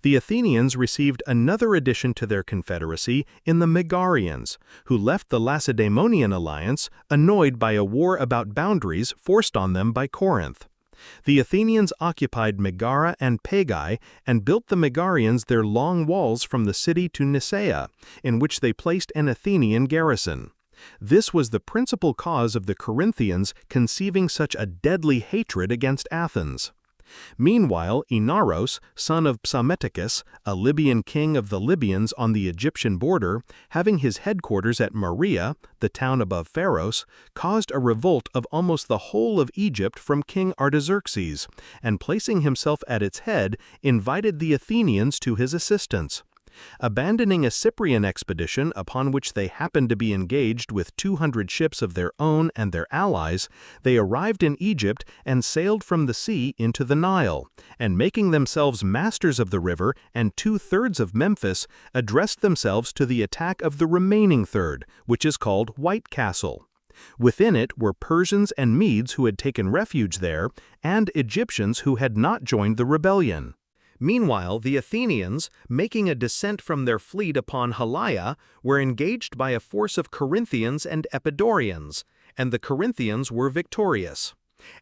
The Athenians received another addition to their confederacy in the Megarians, who left the Lacedaemonian alliance, annoyed by a war about boundaries forced on them by Corinth. The Athenians occupied Megara and Pegae, and built the Megarians their long walls from the city to Nisaea, in which they placed an Athenian garrison. This was the principal cause of the Corinthians conceiving such a deadly hatred against Athens. Meanwhile, Inaros, son of Psammetichus, a Libyan king of the Libyans on the Egyptian border, having his headquarters at Maria, the town above Pharos, caused a revolt of almost the whole of Egypt from King Artaxerxes, and placing himself at its head, invited the Athenians to his assistance. Abandoning a Cyprian expedition upon which they happened to be engaged with 200 ships of their own and their allies, they arrived in Egypt and sailed from the sea into the Nile, and making themselves masters of the river and 2/3 of Memphis, addressed themselves to the attack of the remaining third, which is called White Castle. Within it were Persians and Medes who had taken refuge there, and Egyptians who had not joined the rebellion. Meanwhile, the Athenians, making a descent from their fleet upon Halaia, were engaged by a force of Corinthians and Epidaurians, and the Corinthians were victorious.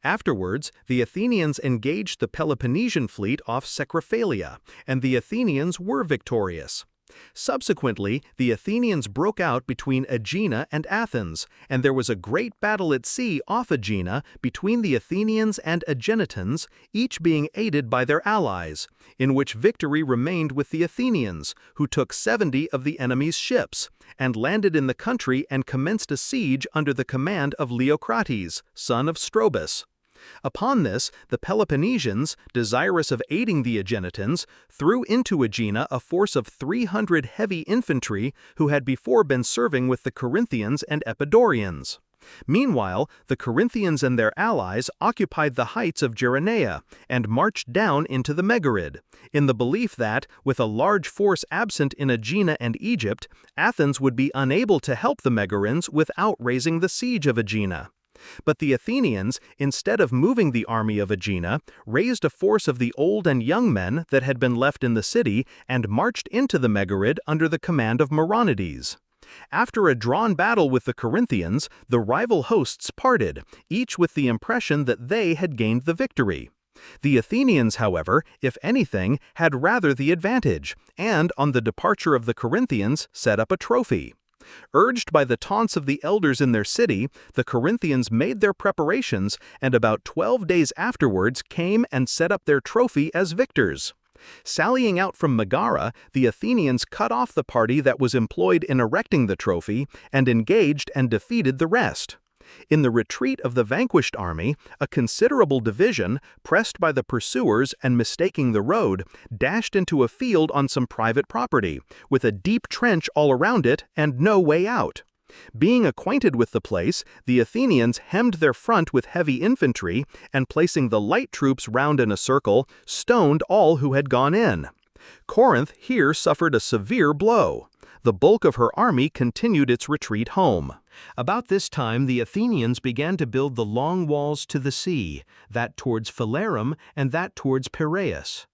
Afterwards, the Athenians engaged the Peloponnesian fleet off Secrephalia, and the Athenians were victorious. Subsequently, the Athenians broke out between Aegina and Athens, and there was a great battle at sea off Aegina between the Athenians and Aeginetans, each being aided by their allies, in which victory remained with the Athenians, who took 70 of the enemy's ships, and landed in the country and commenced a siege under the command of Leocrates, son of Strobus. Upon this, the Peloponnesians, desirous of aiding the Aeginetans, threw into Aegina a force of 300 heavy infantry who had before been serving with the Corinthians and Epidaurians. Meanwhile, the Corinthians and their allies occupied the heights of Geronea and marched down into the Megarid, in the belief that, with a large force absent in Aegina and Egypt, Athens would be unable to help the Megarians without raising the siege of Aegina. But the Athenians, instead of moving the army of Aegina, raised a force of the old and young men that had been left in the city and marched into the Megarid under the command of Moronides. After a drawn battle with the Corinthians, the rival hosts parted, each with the impression that they had gained the victory. The Athenians, however, if anything, had rather the advantage, and on the departure of the Corinthians set up a trophy. Urged by the taunts of the elders in their city, the Corinthians made their preparations, and about 12 days afterwards came and set up their trophy as victors. Sallying out from Megara, the Athenians cut off the party that was employed in erecting the trophy, and engaged and defeated the rest. In the retreat of the vanquished army, a considerable division, pressed by the pursuers and mistaking the road, dashed into a field on some private property, with a deep trench all around it and no way out. Being acquainted with the place, the Athenians hemmed their front with heavy infantry, and placing the light troops round in a circle, stoned all who had gone in. Corinth here suffered a severe blow. The bulk of her army continued its retreat home. About this time the Athenians began to build the long walls to the sea, that towards Phalerum and that towards Piraeus.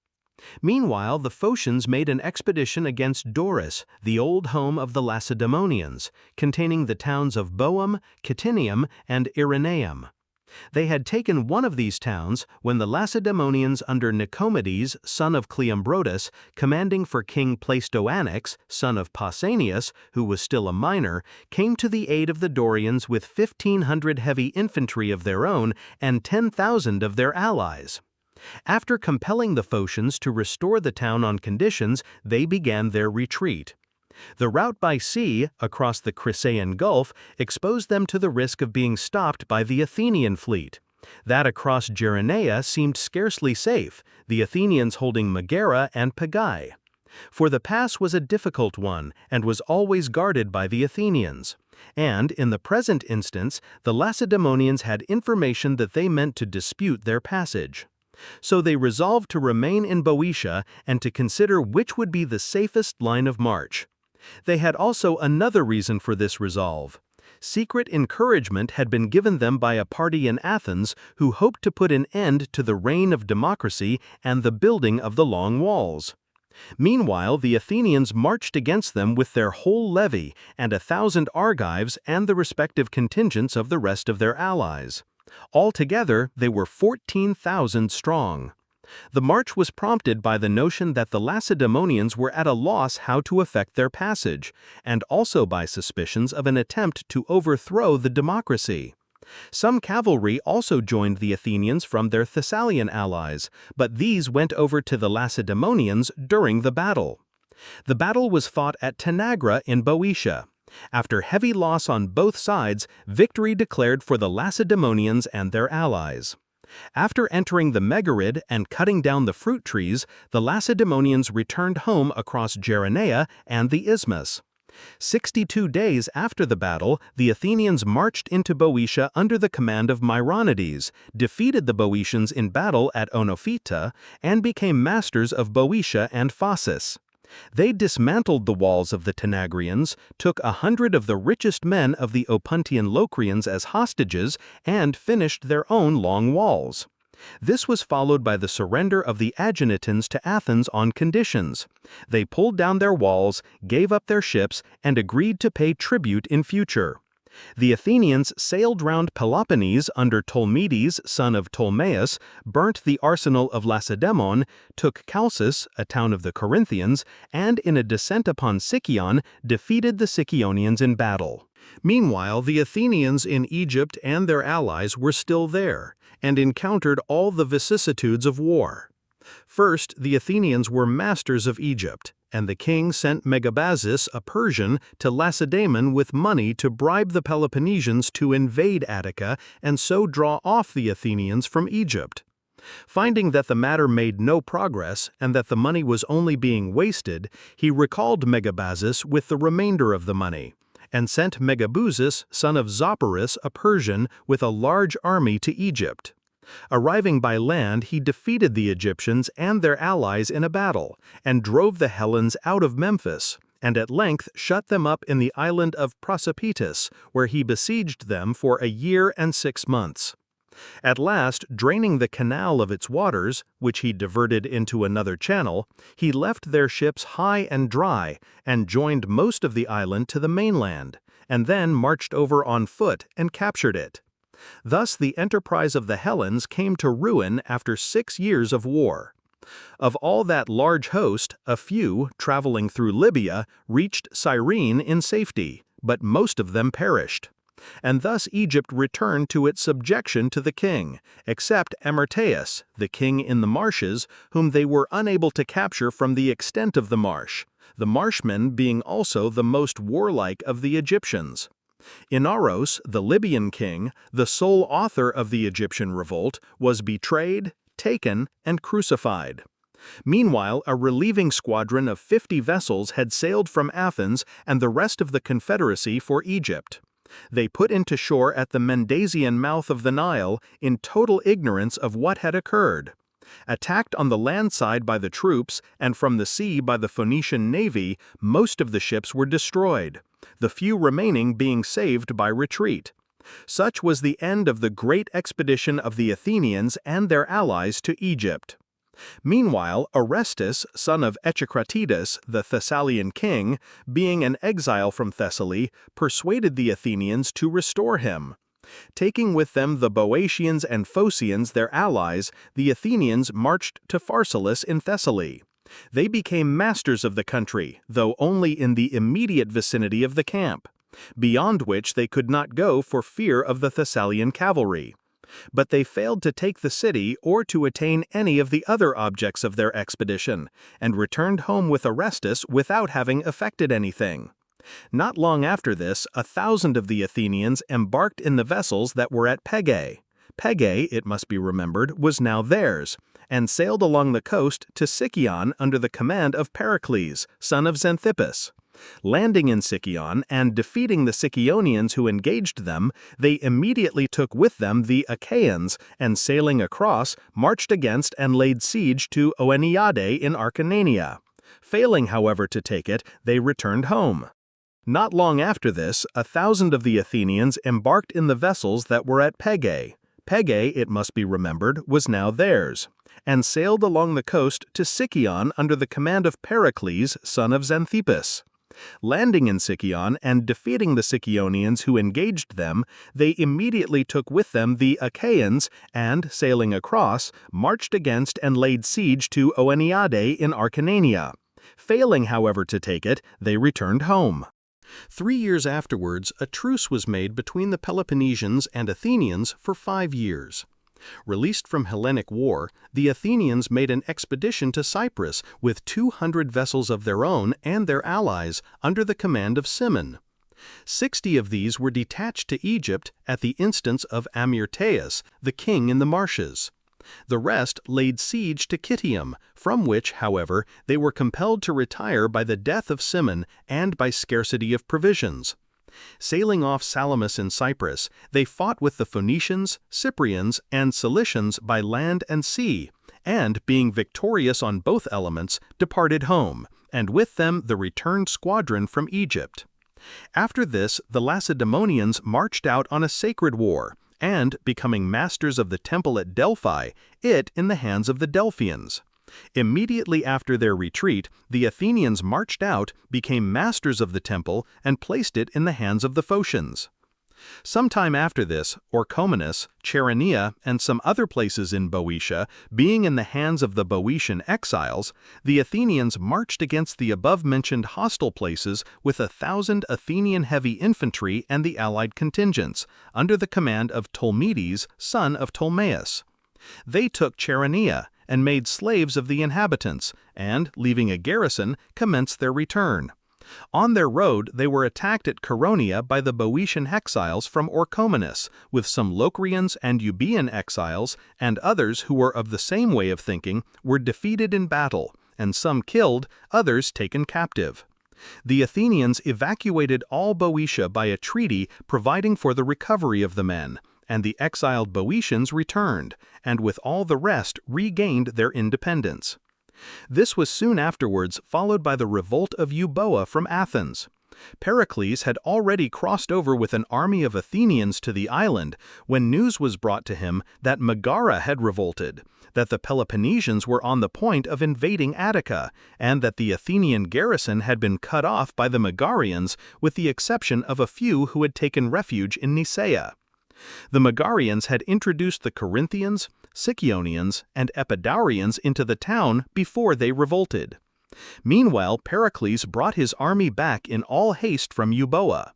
Meanwhile the Phocians made an expedition against Doris, the old home of the Lacedaemonians, containing the towns of Boum, Kitinium, and Irenaeum. They had taken one of these towns when the Lacedaemonians under Nicomedes, son of Cleombrotus, commanding for King Pleistoanax, son of Pausanias, who was still a minor, came to the aid of the Dorians with 1,500 heavy infantry of their own and 10,000 of their allies. After compelling the Phocians to restore the town on conditions, they began their retreat. The route by sea, across the Chrysaean Gulf, exposed them to the risk of being stopped by the Athenian fleet. That across Geronea seemed scarcely safe, the Athenians holding Megara and Pegae. For the pass was a difficult one, and was always guarded by the Athenians. And, in the present instance, the Lacedaemonians had information that they meant to dispute their passage. So they resolved to remain in Boeotia and to consider which would be the safest line of march. They had also another reason for this resolve. Secret encouragement had been given them by a party in Athens who hoped to put an end to the reign of democracy and the building of the long walls. Meanwhile, the Athenians marched against them with their whole levy and 1,000 Argives and the respective contingents of the rest of their allies. Altogether, they were 14,000 strong. The march was prompted by the notion that the Lacedaemonians were at a loss how to effect their passage, and also by suspicions of an attempt to overthrow the democracy. Some cavalry also joined the Athenians from their Thessalian allies, but these went over to the Lacedaemonians during the battle. The battle was fought at Tanagra in Boeotia. After heavy loss on both sides, victory declared for the Lacedaemonians and their allies. After entering the Megarid and cutting down the fruit trees, the Lacedaemonians returned home across Geronea and the Isthmus. 62 days after the battle, the Athenians marched into Boeotia under the command of Myronides, defeated the Boeotians in battle at Onophita, and became masters of Boeotia and Phasis. They dismantled the walls of the Tanagrians, took 100 of the richest men of the Opuntian Locrians as hostages, and finished their own long walls. This was followed by the surrender of the Aeginetans to Athens on conditions. They pulled down their walls, gave up their ships, and agreed to pay tribute in future. The Athenians sailed round Peloponnese under Tolmedes, son of Ptolemaeus, burnt the arsenal of Lacedaemon, took Chalcis, a town of the Corinthians, and in a descent upon Sicyon, defeated the Sicyonians in battle. Meanwhile, the Athenians in Egypt and their allies were still there, and encountered all the vicissitudes of war. First, the Athenians were masters of Egypt, and the king sent Megabazus, a Persian, to Lacedaemon with money to bribe the Peloponnesians to invade Attica and so draw off the Athenians from Egypt. Finding that the matter made no progress and that the money was only being wasted, he recalled Megabazus with the remainder of the money, and sent Megabuzus, son of Zopyrus, a Persian, with a large army to Egypt. Arriving by land, he defeated the Egyptians and their allies in a battle, and drove the Hellenes out of Memphis, and at length shut them up in the island of Prosopitis, where he besieged them for a year and 6 months. At last, draining the canal of its waters, which he diverted into another channel, he left their ships high and dry, and joined most of the island to the mainland, and then marched over on foot and captured it. Thus the enterprise of the Hellenes came to ruin after 6 years of war. Of all that large host, a few, traveling through Libya, reached Cyrene in safety, but most of them perished. And thus Egypt returned to its subjection to the king, except Amyrtaeus, the king in the marshes, whom they were unable to capture from the extent of the marshmen being also the most warlike of the Egyptians. Inaros, the Libyan king, the sole author of the Egyptian revolt, was betrayed, taken, and crucified. Meanwhile, a relieving squadron of 50 vessels had sailed from Athens and the rest of the Confederacy for Egypt. They put into shore at the Mendasian mouth of the Nile in total ignorance of what had occurred. Attacked on the land side by the troops and from the sea by the Phoenician navy, most of the ships were destroyed, the few remaining being saved by retreat. Such was the end of the great expedition of the Athenians and their allies to Egypt. Meanwhile, Orestes, son of Echecratidas, the Thessalian king, being an exile from Thessaly, persuaded the Athenians to restore him. Taking with them the Boeotians and Phocians, their allies, the Athenians marched to Pharsalus in Thessaly. They became masters of the country, though only in the immediate vicinity of the camp, beyond which they could not go for fear of the Thessalian cavalry. But they failed to take the city or to attain any of the other objects of their expedition, and returned home with Orestes without having effected anything. Not long after this, 1,000 of the Athenians embarked in the vessels that were at Pegae. Pegae, it must be remembered, was now theirs, and sailed along the coast to Sicyon under the command of Pericles, son of Xanthippus. Landing in Sicyon and defeating the Sicyonians who engaged them, they immediately took with them the Achaeans, and sailing across, marched against and laid siege to Oeniade in Acarnania. Failing, however, to take it, they returned home. Not long after this, 1,000 of the Athenians embarked in the vessels that were at Pegae. Pegae, it must be remembered, was now theirs, and sailed along the coast to Sicyon under the command of Pericles, son of Xanthippus. Landing in Sicyon and defeating the Sicyonians who engaged them, they immediately took with them the Achaeans and, sailing across, marched against and laid siege to Oeniade in Acarnania. Failing, however, to take it, they returned home. 3 years afterwards, a truce was made between the Peloponnesians and Athenians for 5 years. Released from Hellenic war, the Athenians made an expedition to Cyprus with 200 vessels of their own and their allies under the command of Cimon. 60 of these were detached to Egypt at the instance of Amyrtaeus, the king in the marshes. The rest laid siege to Citium, from which, however, they were compelled to retire by the death of Cimon and by scarcity of provisions. Sailing off Salamis in Cyprus, they fought with the Phoenicians, Cyprians, and Cilicians by land and sea, and, being victorious on both elements, departed home, and with them the returned squadron from Egypt. After this, the Lacedaemonians marched out on a sacred war, and, becoming masters of the temple at Delphi, it in the hands of the Delphians. Immediately after their retreat, the Athenians marched out, became masters of the temple, and placed it in the hands of the Phocians. Some time after this, Orchomenus, Chaeronea, and some other places in Boeotia, being in the hands of the Boeotian exiles, the Athenians marched against the above-mentioned hostile places with 1,000 Athenian heavy infantry and the allied contingents, under the command of Tolmedes, son of Ptolemaeus. They took Chaeronea, and made slaves of the inhabitants, and, leaving a garrison, commenced their return. On their road they were attacked at Chaeronea by the Boeotian exiles from Orchomenus, with some Locrians and Euboean exiles, and others who were of the same way of thinking were defeated in battle, and some killed, others taken captive. The Athenians evacuated all Boeotia by a treaty providing for the recovery of the men, and the exiled Boeotians returned, and with all the rest regained their independence. This was soon afterwards followed by the revolt of Euboea from Athens. Pericles had already crossed over with an army of Athenians to the island when news was brought to him that Megara had revolted, that the Peloponnesians were on the point of invading Attica, and that the Athenian garrison had been cut off by the Megarians with the exception of a few who had taken refuge in Nisaea. The Megarians had introduced the Corinthians, Sicyonians, and Epidaurians into the town before they revolted. Meanwhile, Pericles brought his army back in all haste from Euboea.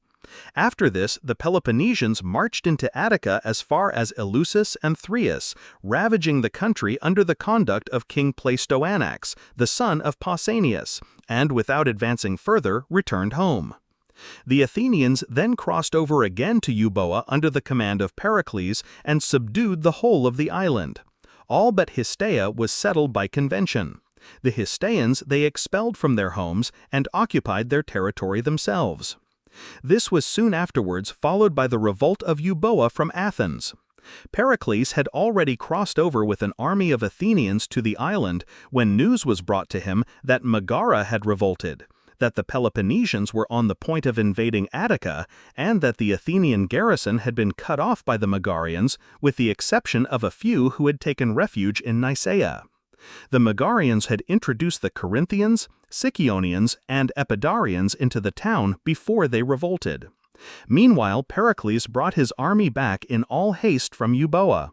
After this, the Peloponnesians marched into Attica as far as Eleusis and Thraeus, ravaging the country under the conduct of King Pleistoanax, the son of Pausanias, and without advancing further, returned home. The Athenians then crossed over again to Euboea under the command of Pericles and subdued the whole of the island. All but Histiaea was settled by convention. The Histiaeans they expelled from their homes and occupied their territory themselves. This was soon afterwards followed by the revolt of Euboea from Athens. Pericles had already crossed over with an army of Athenians to the island when news was brought to him that Megara had revolted, that the Peloponnesians were on the point of invading Attica, and that the Athenian garrison had been cut off by the Megarians, with the exception of a few who had taken refuge in Nicaea. The Megarians had introduced the Corinthians, Sicyonians, and Epidaurians into the town before they revolted. Meanwhile, Pericles brought his army back in all haste from Euboea.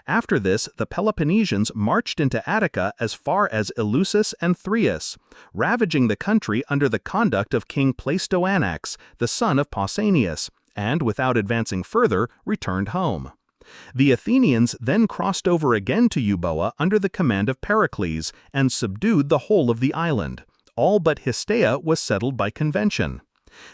After this, the Peloponnesians marched into Attica as far as Eleusis and Thraeus, ravaging the country under the conduct of King Pleistoanax, the son of Pausanias, and without advancing further, returned home. The Athenians then crossed over again to Euboea under the command of Pericles and subdued the whole of the island. All but Histiaea was settled by convention.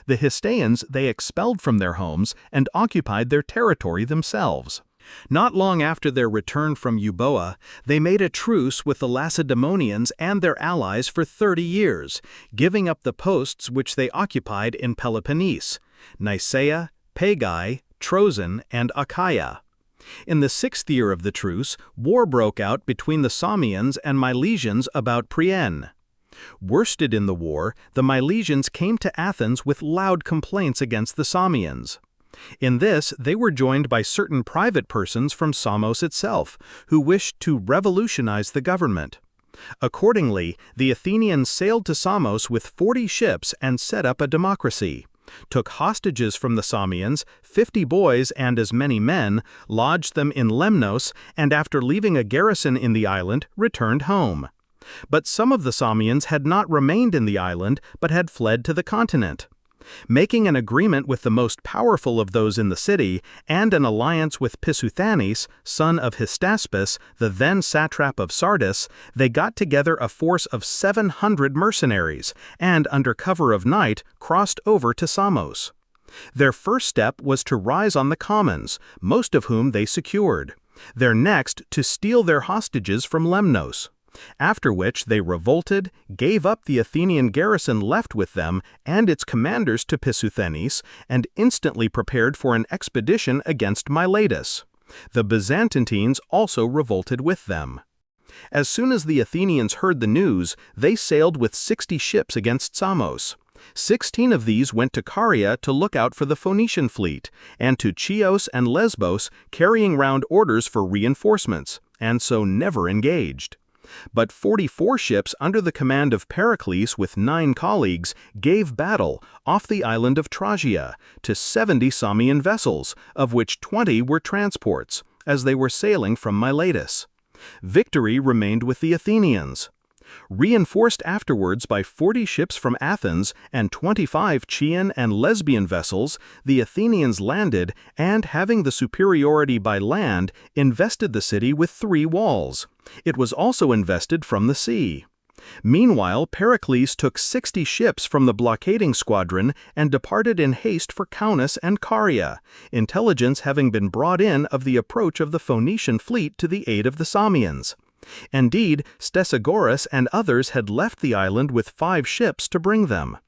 The Histiaeans they expelled from their homes and occupied their territory themselves. Not long after their return from Euboea, they made a truce with the Lacedaemonians and their allies for 30 years, giving up the posts which they occupied in Peloponnese, Nicaea, Pegae, Troezen, and Achaia. In the 6th year of the truce, war broke out between the Samians and Milesians about Priene. Worsted in the war, the Milesians came to Athens with loud complaints against the Samians. In this, they were joined by certain private persons from Samos itself, who wished to revolutionize the government. Accordingly, the Athenians sailed to Samos with 40 ships and set up a democracy, took hostages from the Samians, 50 boys and as many men, lodged them in Lemnos, and after leaving a garrison in the island, returned home. But some of the Samians had not remained in the island, but had fled to the continent. Making an agreement with the most powerful of those in the city, and an alliance with Piseuthanes, son of Hystaspes, the then satrap of Sardis, they got together a force of 700 mercenaries, and under cover of night crossed over to Samos. Their first step was to rise on the commons, most of whom they secured. Their next to steal their hostages from Lemnos. After which they revolted, gave up the Athenian garrison left with them and its commanders to Piseuthanes, and instantly prepared for an expedition against Miletus. The Byzantines also revolted with them. As soon as the Athenians heard the news, they sailed with 60 ships against Samos. 16 of these went to Caria to look out for the Phoenician fleet, and to Chios and Lesbos, carrying round orders for reinforcements, and so never engaged. But 44 ships under the command of Pericles with 9 colleagues gave battle off the island of Tragia to 70 Samian vessels, of which 20 were transports, as they were sailing from Miletus. Victory remained with the Athenians. Reinforced afterwards by 40 ships from Athens and 25 Chian and Lesbian vessels, the Athenians landed and, having the superiority by land, invested the city with 3 walls. It was also invested from the sea. Meanwhile, Pericles took 60 ships from the blockading squadron and departed in haste for Caunus and Caria, intelligence having been brought in of the approach of the Phoenician fleet to the aid of the Samians. Indeed, Stesagoras and others had left the island with 5 ships to bring them.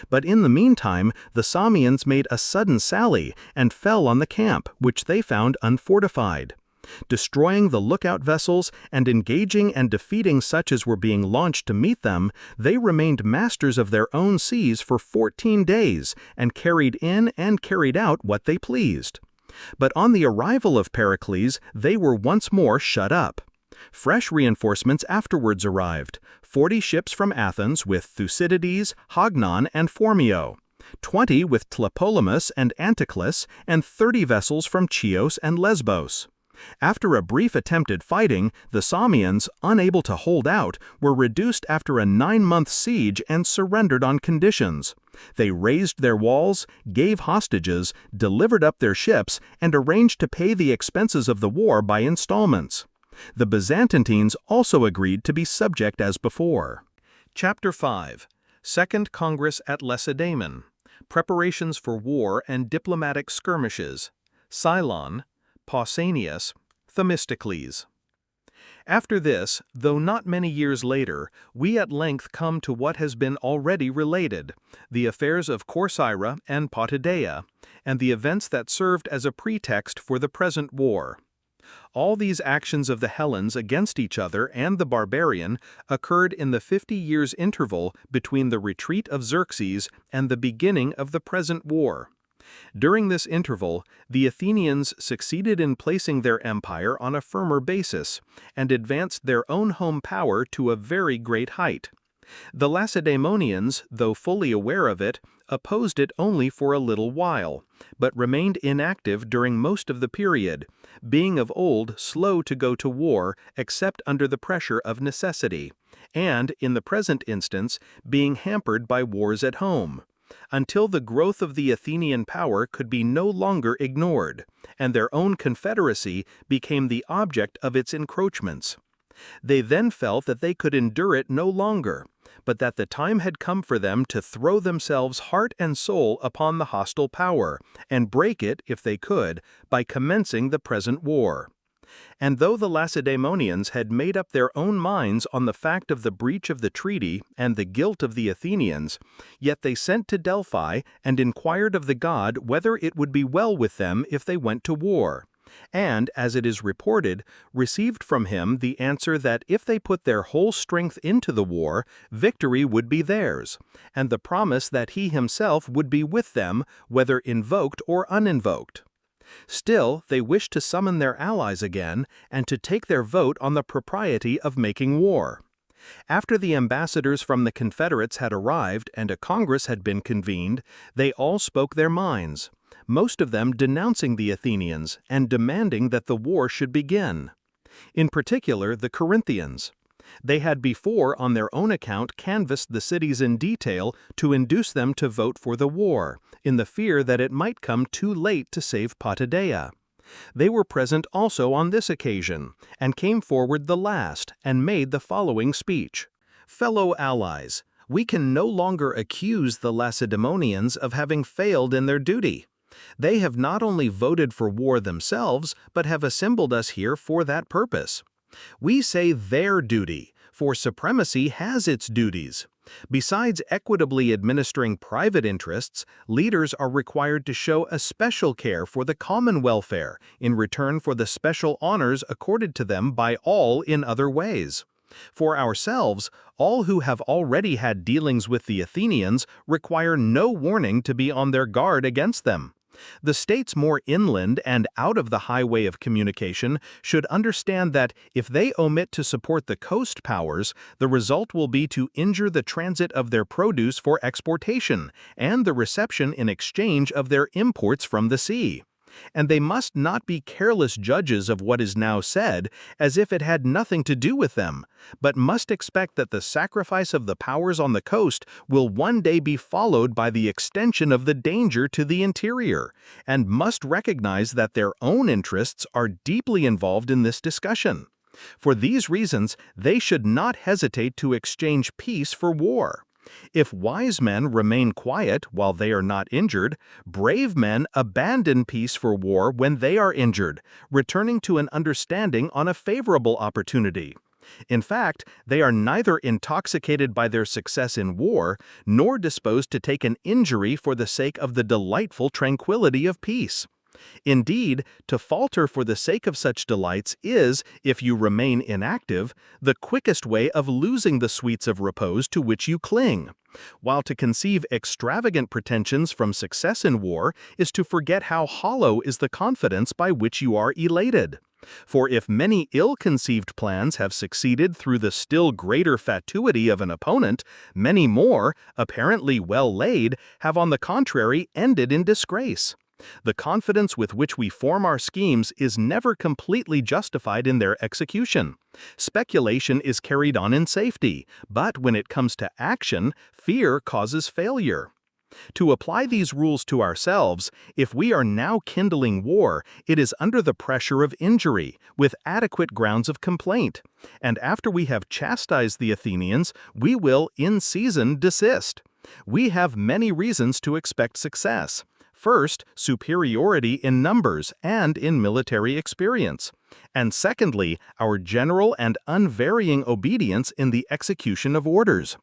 But in the meantime, the Samians made a sudden sally and fell on the camp, which they found unfortified. Destroying the lookout vessels and engaging and defeating such as were being launched to meet them, they remained masters of their own seas for 14 days and carried in and carried out what they pleased. But on the arrival of Pericles, they were once more shut up. Fresh reinforcements afterwards arrived, 40 ships from Athens with Thucydides, Hagnon, and Phormio. 20 with Tlepolemus and Anticlus, and 30 vessels from Chios and Lesbos. After a brief attempt at fighting, the Samians, unable to hold out, were reduced after a 9-month siege and surrendered on conditions. They razed their walls, gave hostages, delivered up their ships, and arranged to pay the expenses of the war by installments. The Byzantines also agreed to be subject as before. Chapter 5. Second Congress at Lacedaemon. Preparations for War and Diplomatic Skirmishes. Cylon, Pausanias, Themistocles. After this, though not many years later, we at length come to what has been already related, the affairs of Corcyra and Potidaea, and the events that served as a pretext for the present war. All these actions of the Hellenes against each other and the barbarian occurred in the 50 years interval between the retreat of Xerxes and the beginning of the present war. During this interval, the Athenians succeeded in placing their empire on a firmer basis and advanced their own home power to a very great height. The Lacedaemonians, though fully aware of it, opposed it only for a little while, but remained inactive during most of the period, being of old slow to go to war except under the pressure of necessity, and, in the present instance, being hampered by wars at home, until the growth of the Athenian power could be no longer ignored, and their own confederacy became the object of its encroachments. They then felt that they could endure it no longer, but that the time had come for them to throw themselves heart and soul upon the hostile power, and break it, if they could, by commencing the present war. And though the Lacedaemonians had made up their own minds on the fact of the breach of the treaty and the guilt of the Athenians, yet they sent to Delphi and inquired of the god whether it would be well with them if they went to war, and, as it is reported, received from him the answer that if they put their whole strength into the war, victory would be theirs, and the promise that he himself would be with them, whether invoked or uninvoked. Still, they wished to summon their allies again, and to take their vote on the propriety of making war. After the ambassadors from the Confederates had arrived and a congress had been convened, they all spoke their minds, most of them denouncing the Athenians and demanding that the war should begin. In particular, the Corinthians. They had before, on their own account, canvassed the cities in detail to induce them to vote for the war, in the fear that it might come too late to save Potidaea. They were present also on this occasion, and came forward the last, and made the following speech. Fellow allies, we can no longer accuse the Lacedaemonians of having failed in their duty. They have not only voted for war themselves, but have assembled us here for that purpose. We say their duty, for supremacy has its duties. Besides equitably administering private interests, leaders are required to show a special care for the common welfare in return for the special honors accorded to them by all in other ways. For ourselves, all who have already had dealings with the Athenians require no warning to be on their guard against them. The states more inland and out of the highway of communication should understand that if they omit to support the coast powers, the result will be to injure the transit of their produce for exportation and the reception in exchange of their imports from the sea. And they must not be careless judges of what is now said, as if it had nothing to do with them, but must expect that the sacrifice of the powers on the coast will one day be followed by the extension of the danger to the interior, and must recognize that their own interests are deeply involved in this discussion. For these reasons, they should not hesitate to exchange peace for war. If wise men remain quiet while they are not injured, brave men abandon peace for war when they are injured, returning to an understanding on a favorable opportunity. In fact, they are neither intoxicated by their success in war, nor disposed to take an injury for the sake of the delightful tranquility of peace. Indeed, to falter for the sake of such delights is, if you remain inactive, the quickest way of losing the sweets of repose to which you cling, while to conceive extravagant pretensions from success in war is to forget how hollow is the confidence by which you are elated. For if many ill-conceived plans have succeeded through the still greater fatuity of an opponent, many more, apparently well laid, have on the contrary ended in disgrace. The confidence with which we form our schemes is never completely justified in their execution. Speculation is carried on in safety, but when it comes to action, fear causes failure. To apply these rules to ourselves, if we are now kindling war, it is under the pressure of injury, with adequate grounds of complaint. And after we have chastised the Athenians, we will, in season, desist. We have many reasons to expect success. First, superiority in numbers and in military experience. And secondly, our general and unvarying obedience in the execution of orders.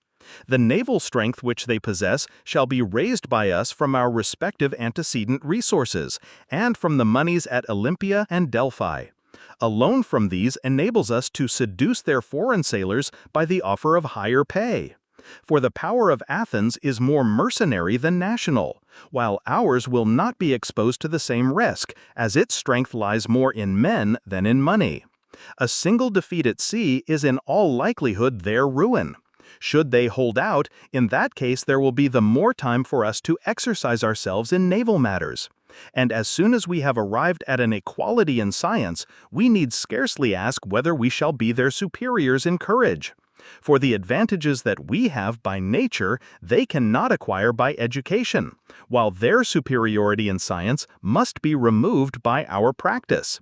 The naval strength which they possess shall be raised by us from our respective antecedent resources, and from the moneys at Olympia and Delphi. A loan from these enables us to seduce their foreign sailors by the offer of higher pay. For the power of Athens is more mercenary than national, while ours will not be exposed to the same risk, as its strength lies more in men than in money. A single defeat at sea is in all likelihood their ruin. Should they hold out, in that case there will be the more time for us to exercise ourselves in naval matters. And as soon as we have arrived at an equality in science, we need scarcely ask whether we shall be their superiors in courage. For the advantages that we have by nature, they cannot acquire by education, while their superiority in science must be removed by our practice.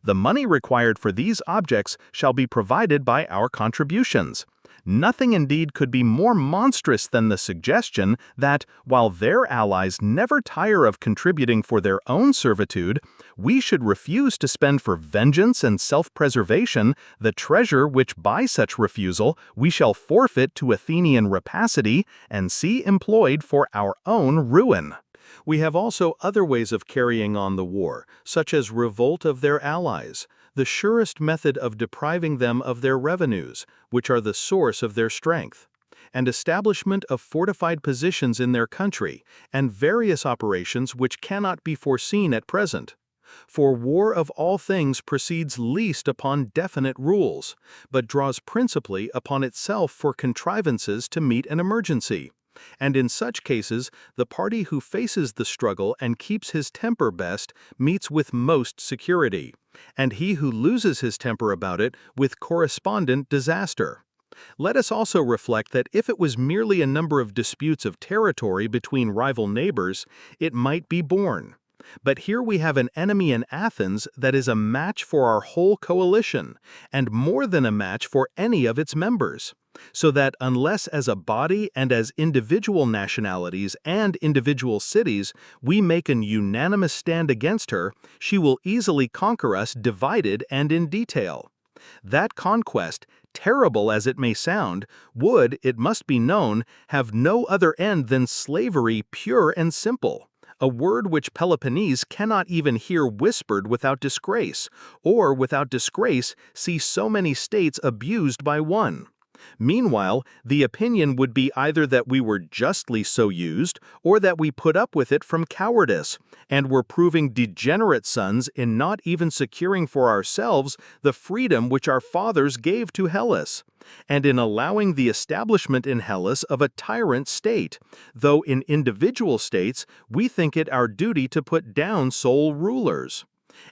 The money required for these objects shall be provided by our contributions. Nothing indeed could be more monstrous than the suggestion that, while their allies never tire of contributing for their own servitude, we should refuse to spend for vengeance and self-preservation the treasure which by such refusal we shall forfeit to Athenian rapacity and see employed for our own ruin. We have also other ways of carrying on the war, such as revolt of their allies, the surest method of depriving them of their revenues, which are the source of their strength, and establishment of fortified positions in their country, and various operations which cannot be foreseen at present. For war of all things proceeds least upon definite rules, but draws principally upon itself for contrivances to meet an emergency. And in such cases, the party who faces the struggle and keeps his temper best meets with most security, and he who loses his temper about it with correspondent disaster. Let us also reflect that if it was merely a number of disputes of territory between rival neighbors, it might be borne. But here we have an enemy in Athens that is a match for our whole coalition, and more than a match for any of its members. So that unless as a body and as individual nationalities and individual cities we make an unanimous stand against her, she will easily conquer us divided and in detail. That conquest, terrible as it may sound, would, it must be known, have no other end than slavery pure and simple. A word which Peloponnese cannot even hear whispered without disgrace, or without disgrace see so many states abused by one. Meanwhile, the opinion would be either that we were justly so used, or that we put up with it from cowardice, and were proving degenerate sons in not even securing for ourselves the freedom which our fathers gave to Hellas, and in allowing the establishment in Hellas of a tyrant state, though in individual states we think it our duty to put down sole rulers.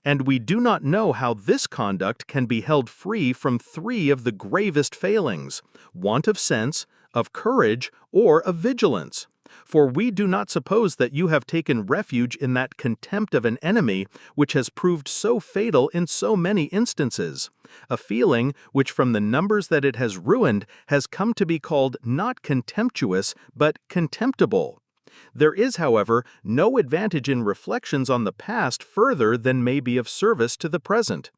And we do not know how this conduct can be held free from three of the gravest failings: want of sense, of courage, or of vigilance. For we do not suppose that you have taken refuge in that contempt of an enemy which has proved so fatal in so many instances, a feeling which from the numbers that it has ruined has come to be called not contemptuous but contemptible. There is, however, no advantage in reflections on the past further than may be of service to the present.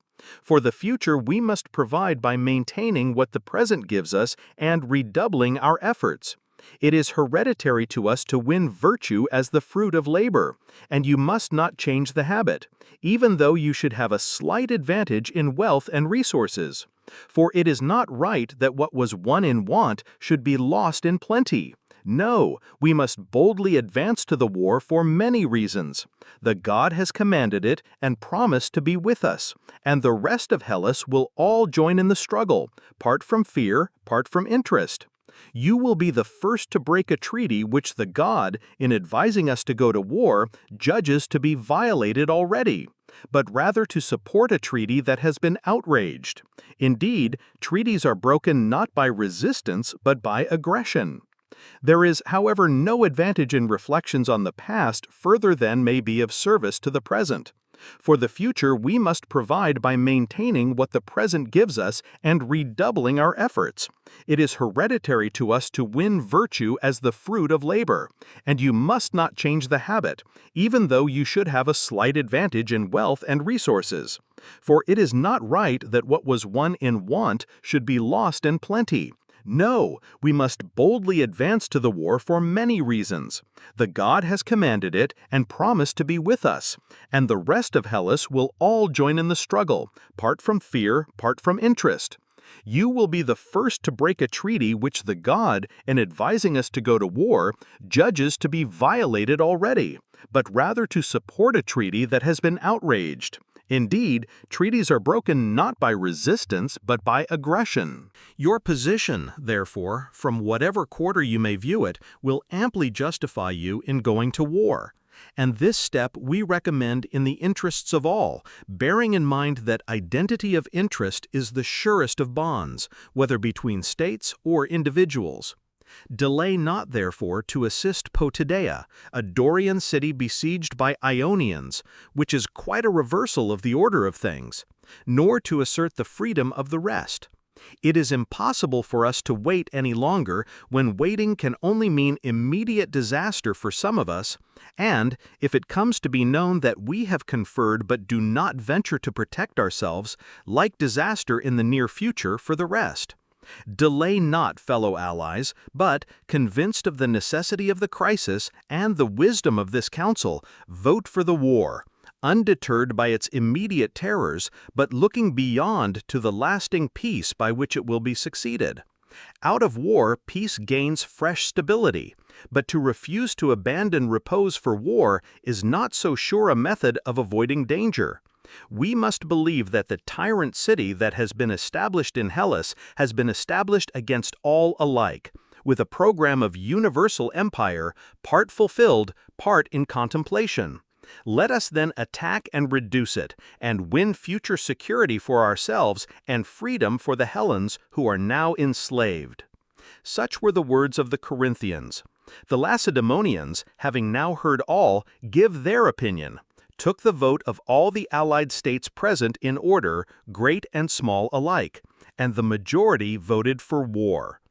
For the future we must provide by maintaining what the present gives us and redoubling our efforts. It is hereditary to us to win virtue as the fruit of labor, and you must not change the habit, even though you should have a slight advantage in wealth and resources. For it is not right that what was won in want should be lost in plenty, No, we must boldly advance to the war for many reasons. The god has commanded it and promised to be with us, and the rest of Hellas will all join in the struggle, part from fear, part from interest. You will be the first to break a treaty which the god, in advising us to go to war, judges to be violated already, but rather to support a treaty that has been outraged. Indeed, treaties are broken not by resistance but by aggression. There is, however, no advantage in reflections on the past further than may be of service to the present. For the future, we must provide by maintaining what the present gives us and redoubling our efforts. It is hereditary to us to win virtue as the fruit of labor, and you must not change the habit, even though you should have a slight advantage in wealth and resources. For it is not right that what was won in want should be lost in plenty. No, we must boldly advance to the war for many reasons. The god has commanded it and promised to be with us, and the rest of Hellas will all join in the struggle, part from fear, part from interest. You will be the first to break a treaty which the god, in advising us to go to war, judges to be violated already, but rather to support a treaty that has been outraged. Indeed, treaties are broken not by resistance but by aggression. Your position, therefore, from whatever quarter you may view it, will amply justify you in going to war. And this step we recommend in the interests of all, bearing in mind that identity of interest is the surest of bonds, whether between states or individuals. Delay not, therefore, to assist Potidaea, a Dorian city besieged by Ionians, which is quite a reversal of the order of things, nor to assert the freedom of the rest. It is impossible for us to wait any longer when waiting can only mean immediate disaster for some of us, and, if it comes to be known that we have conferred but do not venture to protect ourselves, like disaster in the near future for the rest. Delay not, fellow allies, but, convinced of the necessity of the crisis and the wisdom of this council, vote for the war, undeterred by its immediate terrors, but looking beyond to the lasting peace by which it will be succeeded. Out of war, peace gains fresh stability, but to refuse to abandon repose for war is not so sure a method of avoiding danger. We must believe that the tyrant city that has been established in Hellas has been established against all alike, with a program of universal empire, part fulfilled, part in contemplation. Let us then attack and reduce it, and win future security for ourselves and freedom for the Hellens who are now enslaved. Such were the words of the Corinthians. The Lacedaemonians, having now heard all, give their opinion, took the vote of all the allied states present in order, great and small alike, and the majority voted for war.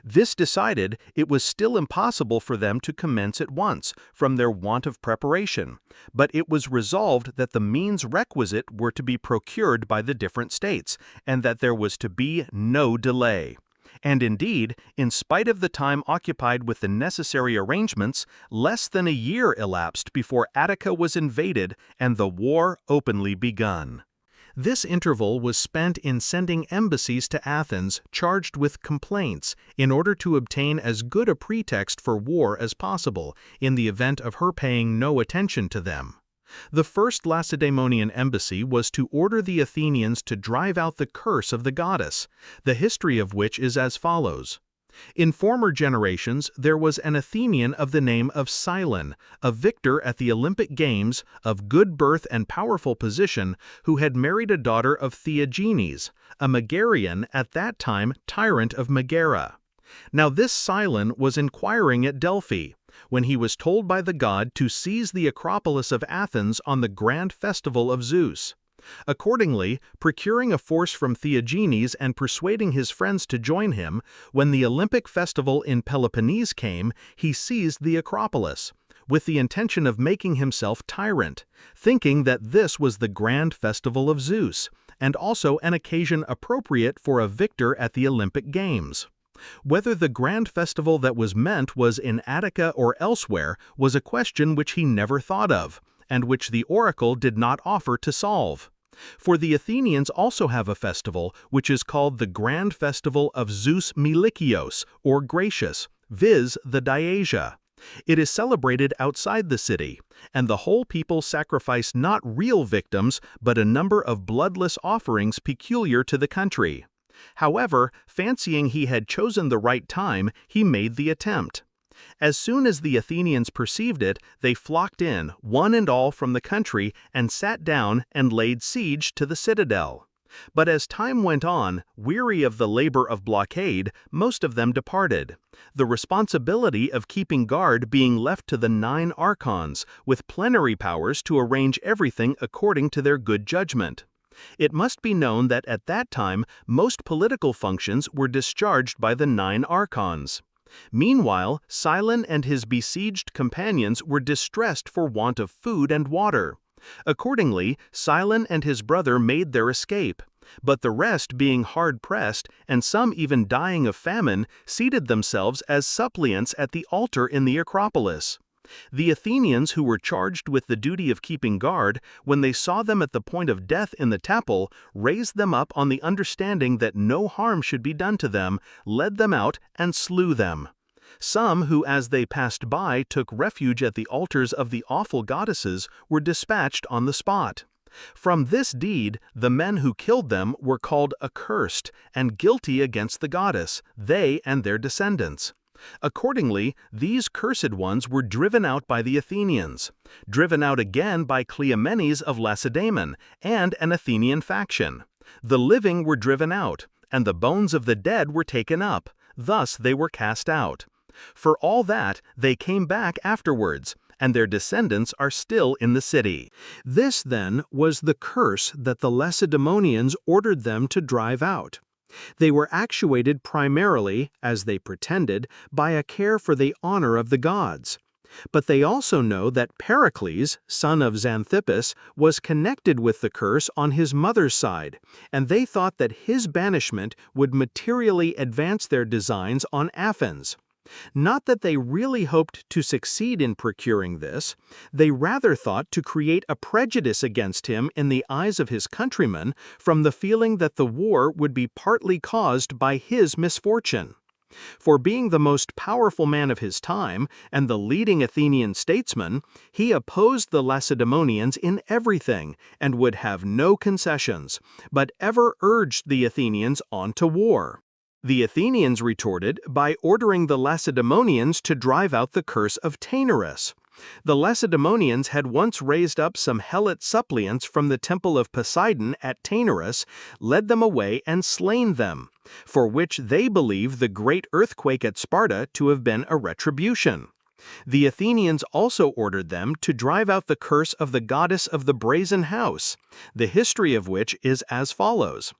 This decided, it was still impossible for them to commence at once, from their want of preparation, but it was resolved that the means requisite were to be procured by the different states, and that there was to be no delay. And indeed, in spite of the time occupied with the necessary arrangements, less than a year elapsed before Attica was invaded and the war openly begun. This interval was spent in sending embassies to Athens charged with complaints in order to obtain as good a pretext for war as possible in the event of her paying no attention to them. The first Lacedaemonian embassy was to order the Athenians to drive out the curse of the goddess, the history of which is as follows. In former generations, there was an Athenian of the name of Cylon, a victor at the Olympic Games, of good birth and powerful position, who had married a daughter of Theagenes, a Megarian at that time tyrant of Megara. Now this Cylon was inquiring at Delphi, when he was told by the god to seize the Acropolis of Athens on the grand festival of Zeus. Accordingly, procuring a force from Theagenes and persuading his friends to join him, when the Olympic festival in Peloponnese came, he seized the Acropolis, with the intention of making himself tyrant, thinking that this was the grand festival of Zeus, and also an occasion appropriate for a victor at the Olympic Games. Whether the grand festival that was meant was in Attica or elsewhere was a question which he never thought of, and which the oracle did not offer to solve. For the Athenians also have a festival which is called the Grand Festival of Zeus Melikios, or Gracious, viz. the Diasia. It is celebrated outside the city, and the whole people sacrifice not real victims but a number of bloodless offerings peculiar to the country. However, fancying he had chosen the right time, he made the attempt. As soon as the Athenians perceived it, they flocked in, one and all from the country, and sat down and laid siege to the citadel. But as time went on, weary of the labor of blockade, most of them departed, the responsibility of keeping guard being left to the 9 archons, with plenary powers to arrange everything according to their good judgment. It must be known that at that time most political functions were discharged by the 9 archons. Meanwhile, Cylon and his besieged companions were distressed for want of food and water. Accordingly, Cylon and his brother made their escape, but the rest, being hard-pressed, and some even dying of famine, seated themselves as suppliants at the altar in the Acropolis. The Athenians, who were charged with the duty of keeping guard, when they saw them at the point of death in the temple, raised them up on the understanding that no harm should be done to them, led them out, and slew them. Some who, as they passed by, took refuge at the altars of the awful goddesses, were dispatched on the spot. From this deed, the men who killed them were called accursed, and guilty against the goddess, they and their descendants. Accordingly, these cursed ones were driven out by the Athenians, driven out again by Cleomenes of Lacedaemon, and an Athenian faction. The living were driven out, and the bones of the dead were taken up, thus they were cast out. For all that, they came back afterwards, and their descendants are still in the city. This, then, was the curse that the Lacedaemonians ordered them to drive out. They were actuated primarily, as they pretended, by a care for the honor of the gods. But they also know that Pericles, son of Xanthippus, was connected with the curse on his mother's side, and they thought that his banishment would materially advance their designs on Athens. Not that they really hoped to succeed in procuring this, they rather thought to create a prejudice against him in the eyes of his countrymen from the feeling that the war would be partly caused by his misfortune. For being the most powerful man of his time and the leading Athenian statesman, he opposed the Lacedaemonians in everything and would have no concessions, but ever urged the Athenians on to war. The Athenians retorted by ordering the Lacedaemonians to drive out the curse of Taenarus. The Lacedaemonians had once raised up some Helot suppliants from the temple of Poseidon at Taenarus, led them away and slain them, for which they believe the great earthquake at Sparta to have been a retribution. The Athenians also ordered them to drive out the curse of the goddess of the brazen house, the history of which is as follows.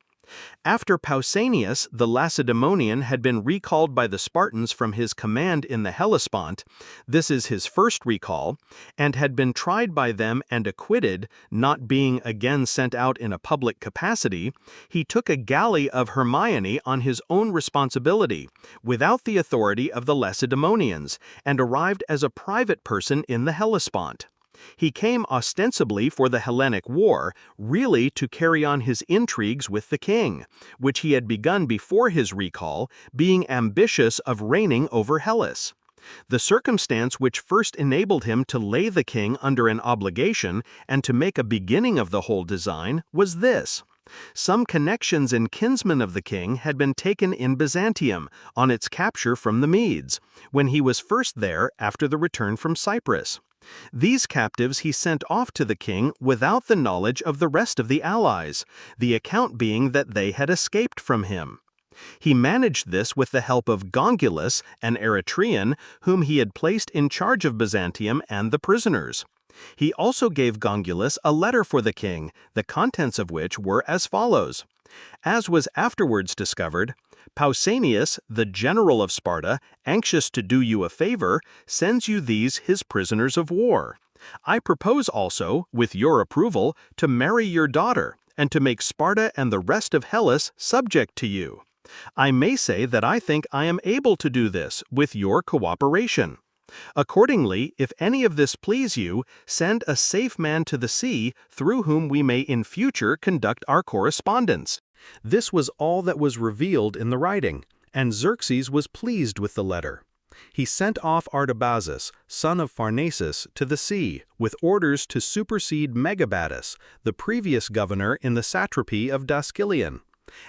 After Pausanias, the Lacedaemonian, had been recalled by the Spartans from his command in the Hellespont, this is his first recall, and had been tried by them and acquitted, not being again sent out in a public capacity, he took a galley of Hermione on his own responsibility, without the authority of the Lacedaemonians, and arrived as a private person in the Hellespont. He came ostensibly for the Hellenic War, really to carry on his intrigues with the king, which he had begun before his recall, being ambitious of reigning over Hellas. The circumstance which first enabled him to lay the king under an obligation and to make a beginning of the whole design was this. Some connections and kinsmen of the king had been taken in Byzantium on its capture from the Medes, when he was first there after the return from Cyprus. These captives he sent off to the king without the knowledge of the rest of the allies, the account being that they had escaped from him. He managed this with the help of Gongylus, an Eritrean, whom he had placed in charge of Byzantium and the prisoners. He also gave Gongylus a letter for the king, the contents of which were as follows. As was afterwards discovered, Pausanias, the general of Sparta, anxious to do you a favor, sends you these his prisoners of war. I propose also, with your approval, to marry your daughter, and to make Sparta and the rest of Hellas subject to you. I may say that I think I am able to do this, with your cooperation. Accordingly, if any of this please you, send a safe man to the sea, through whom we may in future conduct our correspondence. This was all that was revealed in the writing, and Xerxes was pleased with the letter. He sent off Artabazus, son of Pharnaces, to the sea, with orders to supersede Megabatus, the previous governor in the satrapy of Daskylion,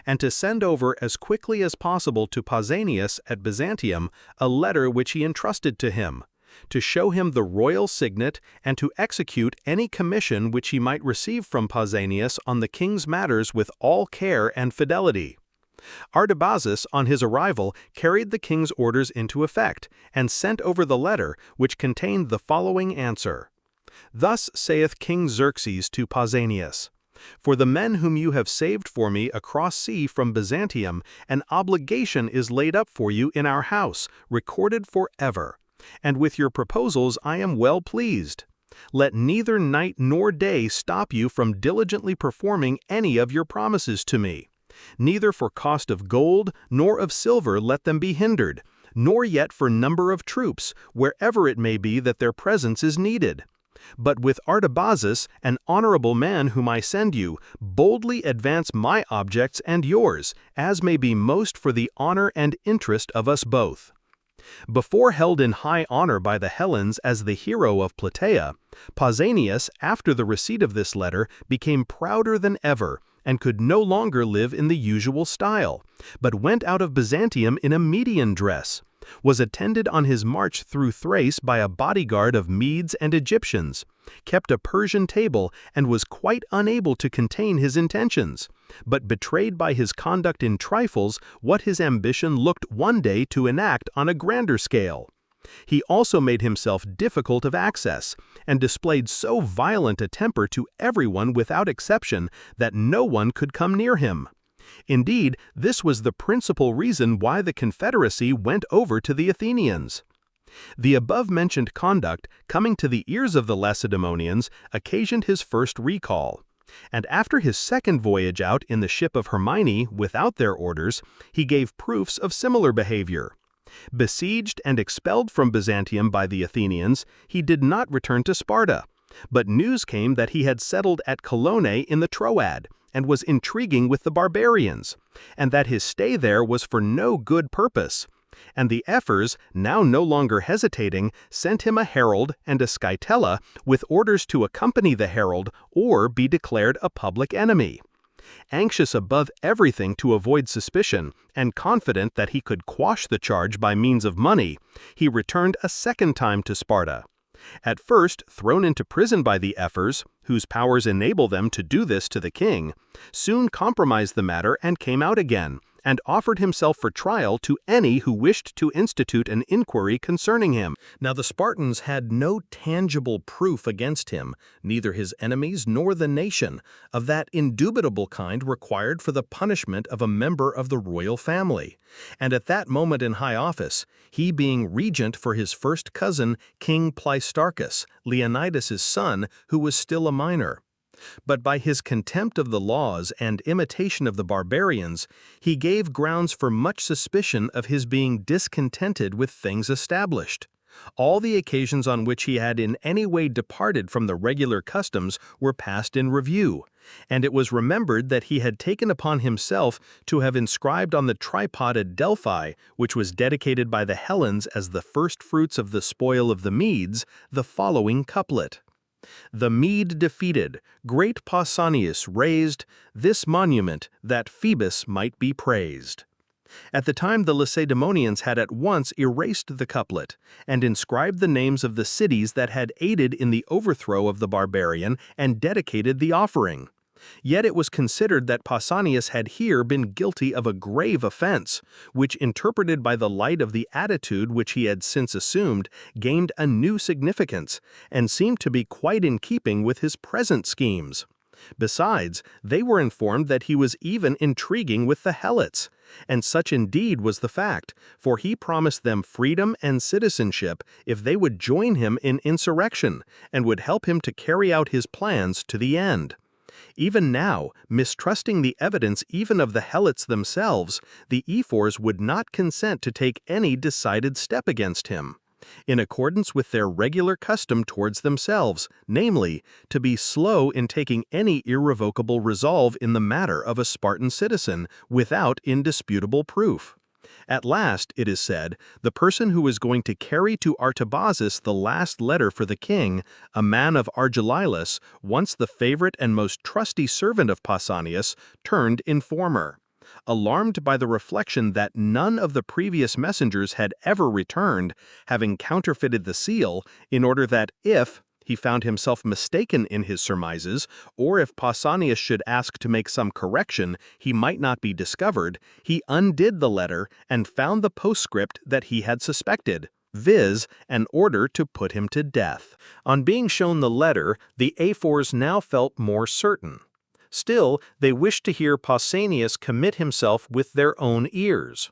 and to send over as quickly as possible to Pausanias at Byzantium a letter which he entrusted to him, to show him the royal signet and to execute any commission which he might receive from Pausanias on the king's matters with all care and fidelity. Artabazus, on his arrival, carried the king's orders into effect, and sent over the letter, which contained the following answer. Thus saith King Xerxes to Pausanias, For the men whom you have saved for me across sea from Byzantium, an obligation is laid up for you in our house, recorded forever. And with your proposals I am well pleased. Let neither night nor day stop you from diligently performing any of your promises to me. Neither for cost of gold nor of silver let them be hindered, nor yet for number of troops, wherever it may be that their presence is needed. But with Artabazus, an honorable man whom I send you, boldly advance my objects and yours, as may be most for the honor and interest of us both. Before held in high honor by the Hellens as the hero of Plataea, Pausanias, after the receipt of this letter, became prouder than ever, and could no longer live in the usual style, but went out of Byzantium in a Median dress, was attended on his march through Thrace by a bodyguard of Medes and Egyptians, kept a Persian table, and was quite unable to contain his intentions, but betrayed by his conduct in trifles what his ambition looked one day to enact on a grander scale. He also made himself difficult of access, and displayed so violent a temper to everyone without exception that no one could come near him. Indeed, this was the principal reason why the confederacy went over to the Athenians. The above-mentioned conduct, coming to the ears of the Lacedaemonians, occasioned his first recall, and after his second voyage out in the ship of Hermione without their orders, he gave proofs of similar behavior. Besieged and expelled from Byzantium by the Athenians, he did not return to Sparta, but news came that he had settled at Colone in the Troad, and was intriguing with the barbarians, and that his stay there was for no good purpose. And the Ephors, now no longer hesitating, sent him a herald and a scytella with orders to accompany the herald or be declared a public enemy. Anxious above everything to avoid suspicion, and confident that he could quash the charge by means of money, he returned a second time to Sparta. At first thrown into prison by the Ephors, whose powers enable them to do this to the king, soon compromised the matter and came out again, and offered himself for trial to any who wished to institute an inquiry concerning him. Now the Spartans had no tangible proof against him, neither his enemies nor the nation, of that indubitable kind required for the punishment of a member of the royal family, and at that moment in high office, he being regent for his first cousin, King Pleistarchus, Leonidas's son, who was still a minor. But by his contempt of the laws and imitation of the barbarians, he gave grounds for much suspicion of his being discontented with things established. All the occasions on which he had in any way departed from the regular customs were passed in review, and it was remembered that he had taken upon himself to have inscribed on the tripod at Delphi, which was dedicated by the Hellens as the first fruits of the spoil of the Medes, the following couplet. The Mede defeated, great Pausanias raised this monument that Phoebus might be praised. At the time the Lacedaemonians had at once erased the couplet, and inscribed the names of the cities that had aided in the overthrow of the barbarian and dedicated the offering. Yet it was considered that Pausanias had here been guilty of a grave offense, which, interpreted by the light of the attitude which he had since assumed, gained a new significance, and seemed to be quite in keeping with his present schemes. Besides, they were informed that he was even intriguing with the Helots, and such indeed was the fact, for he promised them freedom and citizenship if they would join him in insurrection, and would help him to carry out his plans to the end. Even now, mistrusting the evidence even of the Helots themselves, the Ephors would not consent to take any decided step against him, in accordance with their regular custom towards themselves, namely, to be slow in taking any irrevocable resolve in the matter of a Spartan citizen without indisputable proof. At last, it is said, the person who was going to carry to Artabazus the last letter for the king, a man of Argilaus, once the favorite and most trusty servant of Pausanias, turned informer. Alarmed by the reflection that none of the previous messengers had ever returned, having counterfeited the seal, in order that if he found himself mistaken in his surmises, or if Pausanias should ask to make some correction, he might not be discovered, he undid the letter and found the postscript that he had suspected, viz., an order to put him to death. On being shown the letter, the ephors now felt more certain. Still, they wished to hear Pausanias commit himself with their own ears.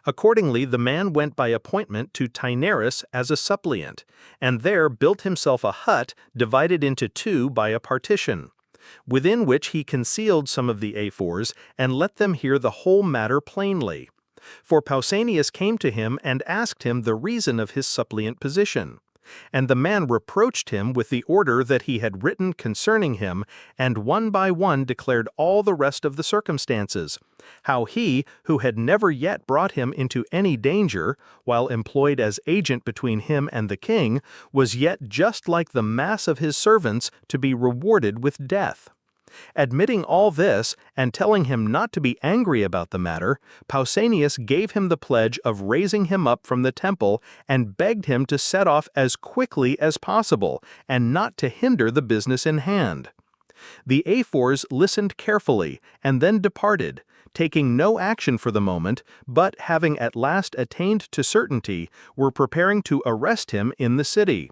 Accordingly, the man went by appointment to Taenarus as a suppliant, and there built himself a hut divided into two by a partition, within which he concealed some of the ephors and let them hear the whole matter plainly. For Pausanias came to him and asked him the reason of his suppliant position. And the man reproached him with the order that he had written concerning him, and one by one declared all the rest of the circumstances, how he, who had never yet brought him into any danger, while employed as agent between him and the king, was yet just like the mass of his servants to be rewarded with death. Admitting all this, and telling him not to be angry about the matter, Pausanias gave him the pledge of raising him up from the temple, and begged him to set off as quickly as possible, and not to hinder the business in hand. The ephors listened carefully, and then departed, taking no action for the moment, but having at last attained to certainty, were preparing to arrest him in the city.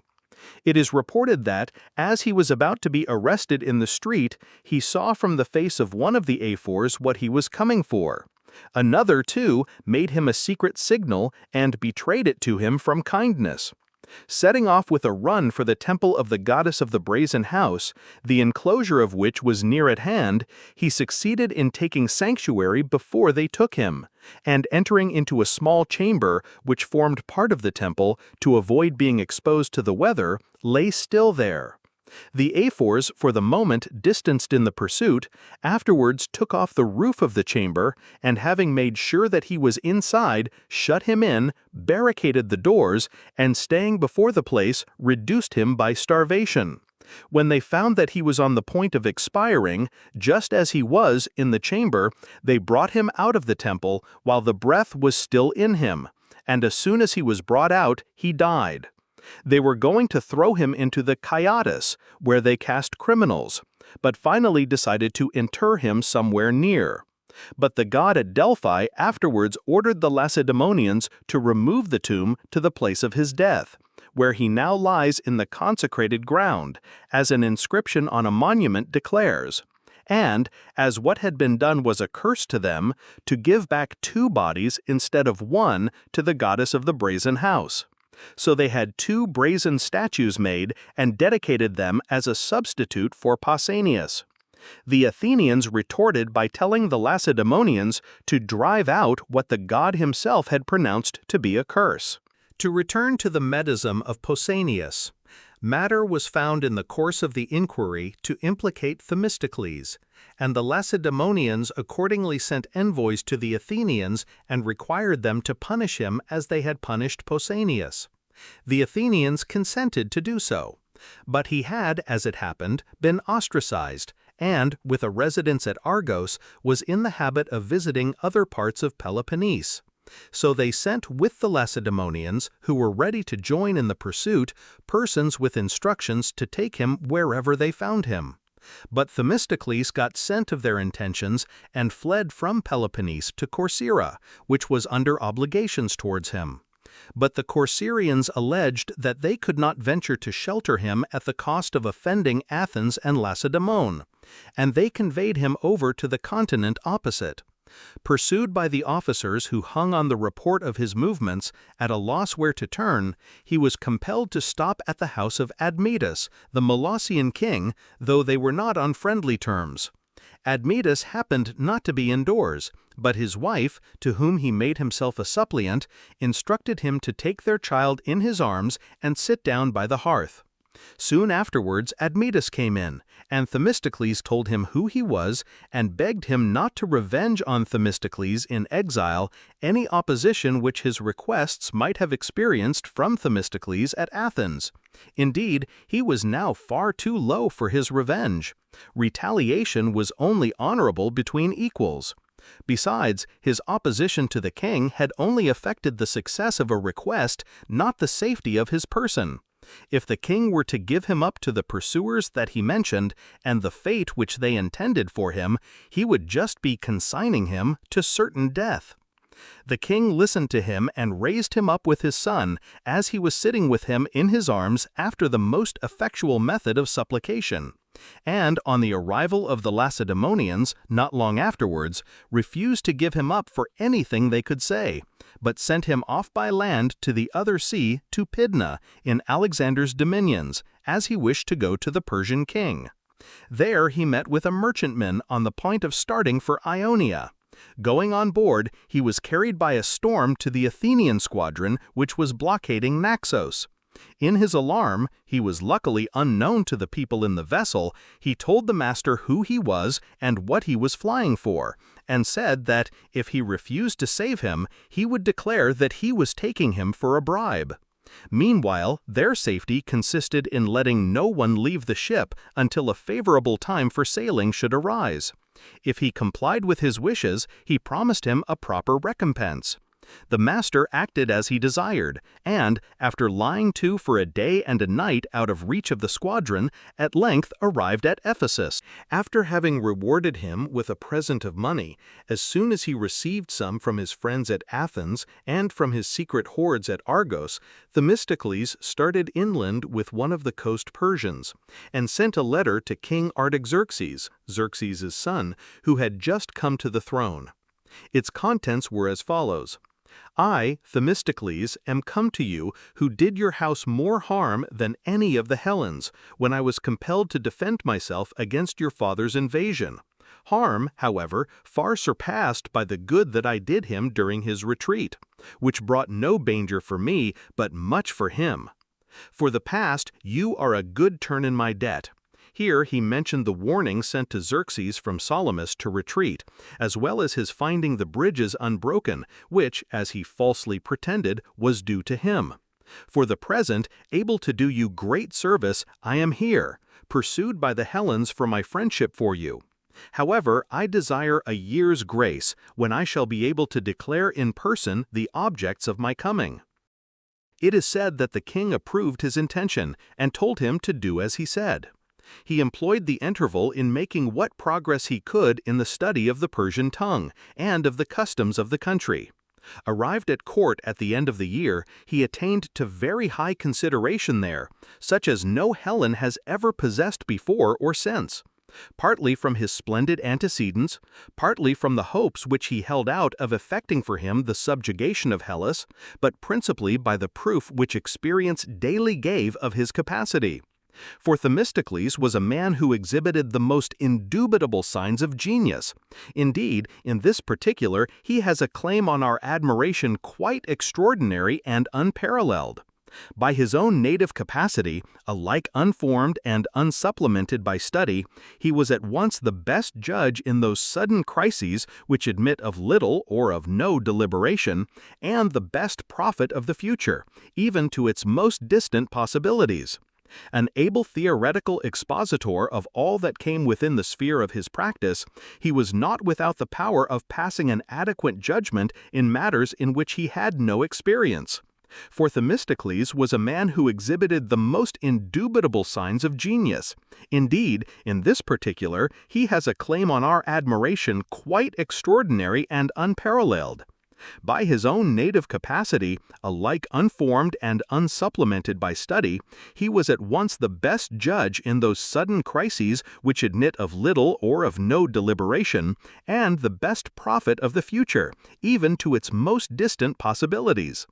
It is reported that, as he was about to be arrested in the street, he saw from the face of one of the ephors what he was coming for. Another, too, made him a secret signal and betrayed it to him from kindness. Setting off with a run for the temple of the goddess of the brazen house, the enclosure of which was near at hand, he succeeded in taking sanctuary before they took him, and entering into a small chamber which formed part of the temple, to avoid being exposed to the weather, lay still there. The ephors, for the moment distanced in the pursuit, afterwards took off the roof of the chamber, and having made sure that he was inside, shut him in, barricaded the doors, and staying before the place, reduced him by starvation. When they found that he was on the point of expiring, just as he was in the chamber, they brought him out of the temple while the breath was still in him, and as soon as he was brought out, he died. They were going to throw him into the Kaiatus, where they cast criminals, but finally decided to inter him somewhere near. But the god at Delphi afterwards ordered the Lacedaemonians to remove the tomb to the place of his death, where he now lies in the consecrated ground, as an inscription on a monument declares. And, as what had been done was a curse to them, to give back 2 bodies instead of 1 to the goddess of the brazen house. So they had 2 brazen statues made and dedicated them as a substitute for Pausanias. The Athenians retorted by telling the Lacedaemonians to drive out what the god himself had pronounced to be a curse. To return to the medism of Pausanias, matter was found in the course of the inquiry to implicate Themistocles, and the Lacedaemonians accordingly sent envoys to the Athenians and required them to punish him as they had punished Pausanias. The Athenians consented to do so, but he had, as it happened, been ostracized, and, with a residence at Argos, was in the habit of visiting other parts of Peloponnese. So they sent with the Lacedaemonians, who were ready to join in the pursuit, persons with instructions to take him wherever they found him. But Themistocles got scent of their intentions and fled from Peloponnese to Corcyra, which was under obligations towards him. But the Corcyrians alleged that they could not venture to shelter him at the cost of offending Athens and Lacedaemon, and they conveyed him over to the continent opposite. Pursued by the officers who hung on the report of his movements, at a loss where to turn, he was compelled to stop at the house of Admetus, the Molossian king, though they were not on friendly terms. Admetus happened not to be indoors, but his wife, to whom he made himself a suppliant, instructed him to take their child in his arms and sit down by the hearth. Soon afterwards Admetus came in, and Themistocles told him who he was and begged him not to revenge on Themistocles in exile any opposition which his requests might have experienced from Themistocles at Athens. Indeed, he was now far too low for his revenge. Retaliation was only honorable between equals. Besides, his opposition to the king had only affected the success of a request, not the safety of his person. If the king were to give him up to the pursuers that he mentioned and the fate which they intended for him, he would just be consigning him to certain death. The king listened to him and raised him up with his son, as he was sitting with him in his arms after the most effectual method of supplication. And on the arrival of the Lacedaemonians, not long afterwards, refused to give him up for anything they could say, but sent him off by land to the other sea to Pydna, in Alexander's dominions, as he wished to go to the Persian king. There he met with a merchantman on the point of starting for Ionia. Going on board, he was carried by a storm to the Athenian squadron which was blockading Naxos. In his alarm, he was luckily unknown to the people in the vessel. He told the master who he was and what he was flying for, and said that if he refused to save him, he would declare that he was taking him for a bribe. Meanwhile, their safety consisted in letting no one leave the ship until a favorable time for sailing should arise. If he complied with his wishes, he promised him a proper recompense. The master acted as he desired, and, after lying to for a day and a night out of reach of the squadron, at length arrived at Ephesus. After having rewarded him with a present of money, as soon as he received some from his friends at Athens and from his secret hoards at Argos, Themistocles started inland with one of the coast Persians, and sent a letter to King Artaxerxes, Xerxes' son, who had just come to the throne. Its contents were as follows. I, Themistocles, am come to you, who did your house more harm than any of the Hellenes, when I was compelled to defend myself against your father's invasion. Harm, however, far surpassed by the good that I did him during his retreat, which brought no danger for me, but much for him. For the past, you are a good turn in my debt. Here he mentioned the warning sent to Xerxes from Salamis to retreat, as well as his finding the bridges unbroken, which, as he falsely pretended, was due to him. For the present, able to do you great service, I am here, pursued by the Hellenes for my friendship for you. However, I desire a year's grace, when I shall be able to declare in person the objects of my coming. It is said that the king approved his intention, and told him to do as he said. He employed the interval in making what progress he could in the study of the Persian tongue and of the customs of the country. Arrived at court at the end of the year, he attained to very high consideration there, such as no Hellen has ever possessed before or since. Partly from his splendid antecedents, partly from the hopes which he held out of effecting for him the subjugation of Hellas, but principally by the proof which experience daily gave of his capacity. For Themistocles was a man who exhibited the most indubitable signs of genius. Indeed, in this particular, he has a claim on our admiration quite extraordinary and unparalleled. By his own native capacity, alike unformed and unsupplemented by study, he was at once the best judge in those sudden crises which admit of little or of no deliberation, and the best prophet of the future, even to its most distant possibilities. An able theoretical expositor of all that came within the sphere of his practice, he was not without the power of passing an adequate judgment in matters in which he had no experience. For Themistocles was a man who exhibited the most indubitable signs of genius. Indeed, in this particular, he has a claim on our admiration quite extraordinary and unparalleled. By his own native capacity, alike unformed and unsupplemented by study, he was at once the best judge in those sudden crises which admit of little or of no deliberation, and the best prophet of the future, even to its most distant possibilities.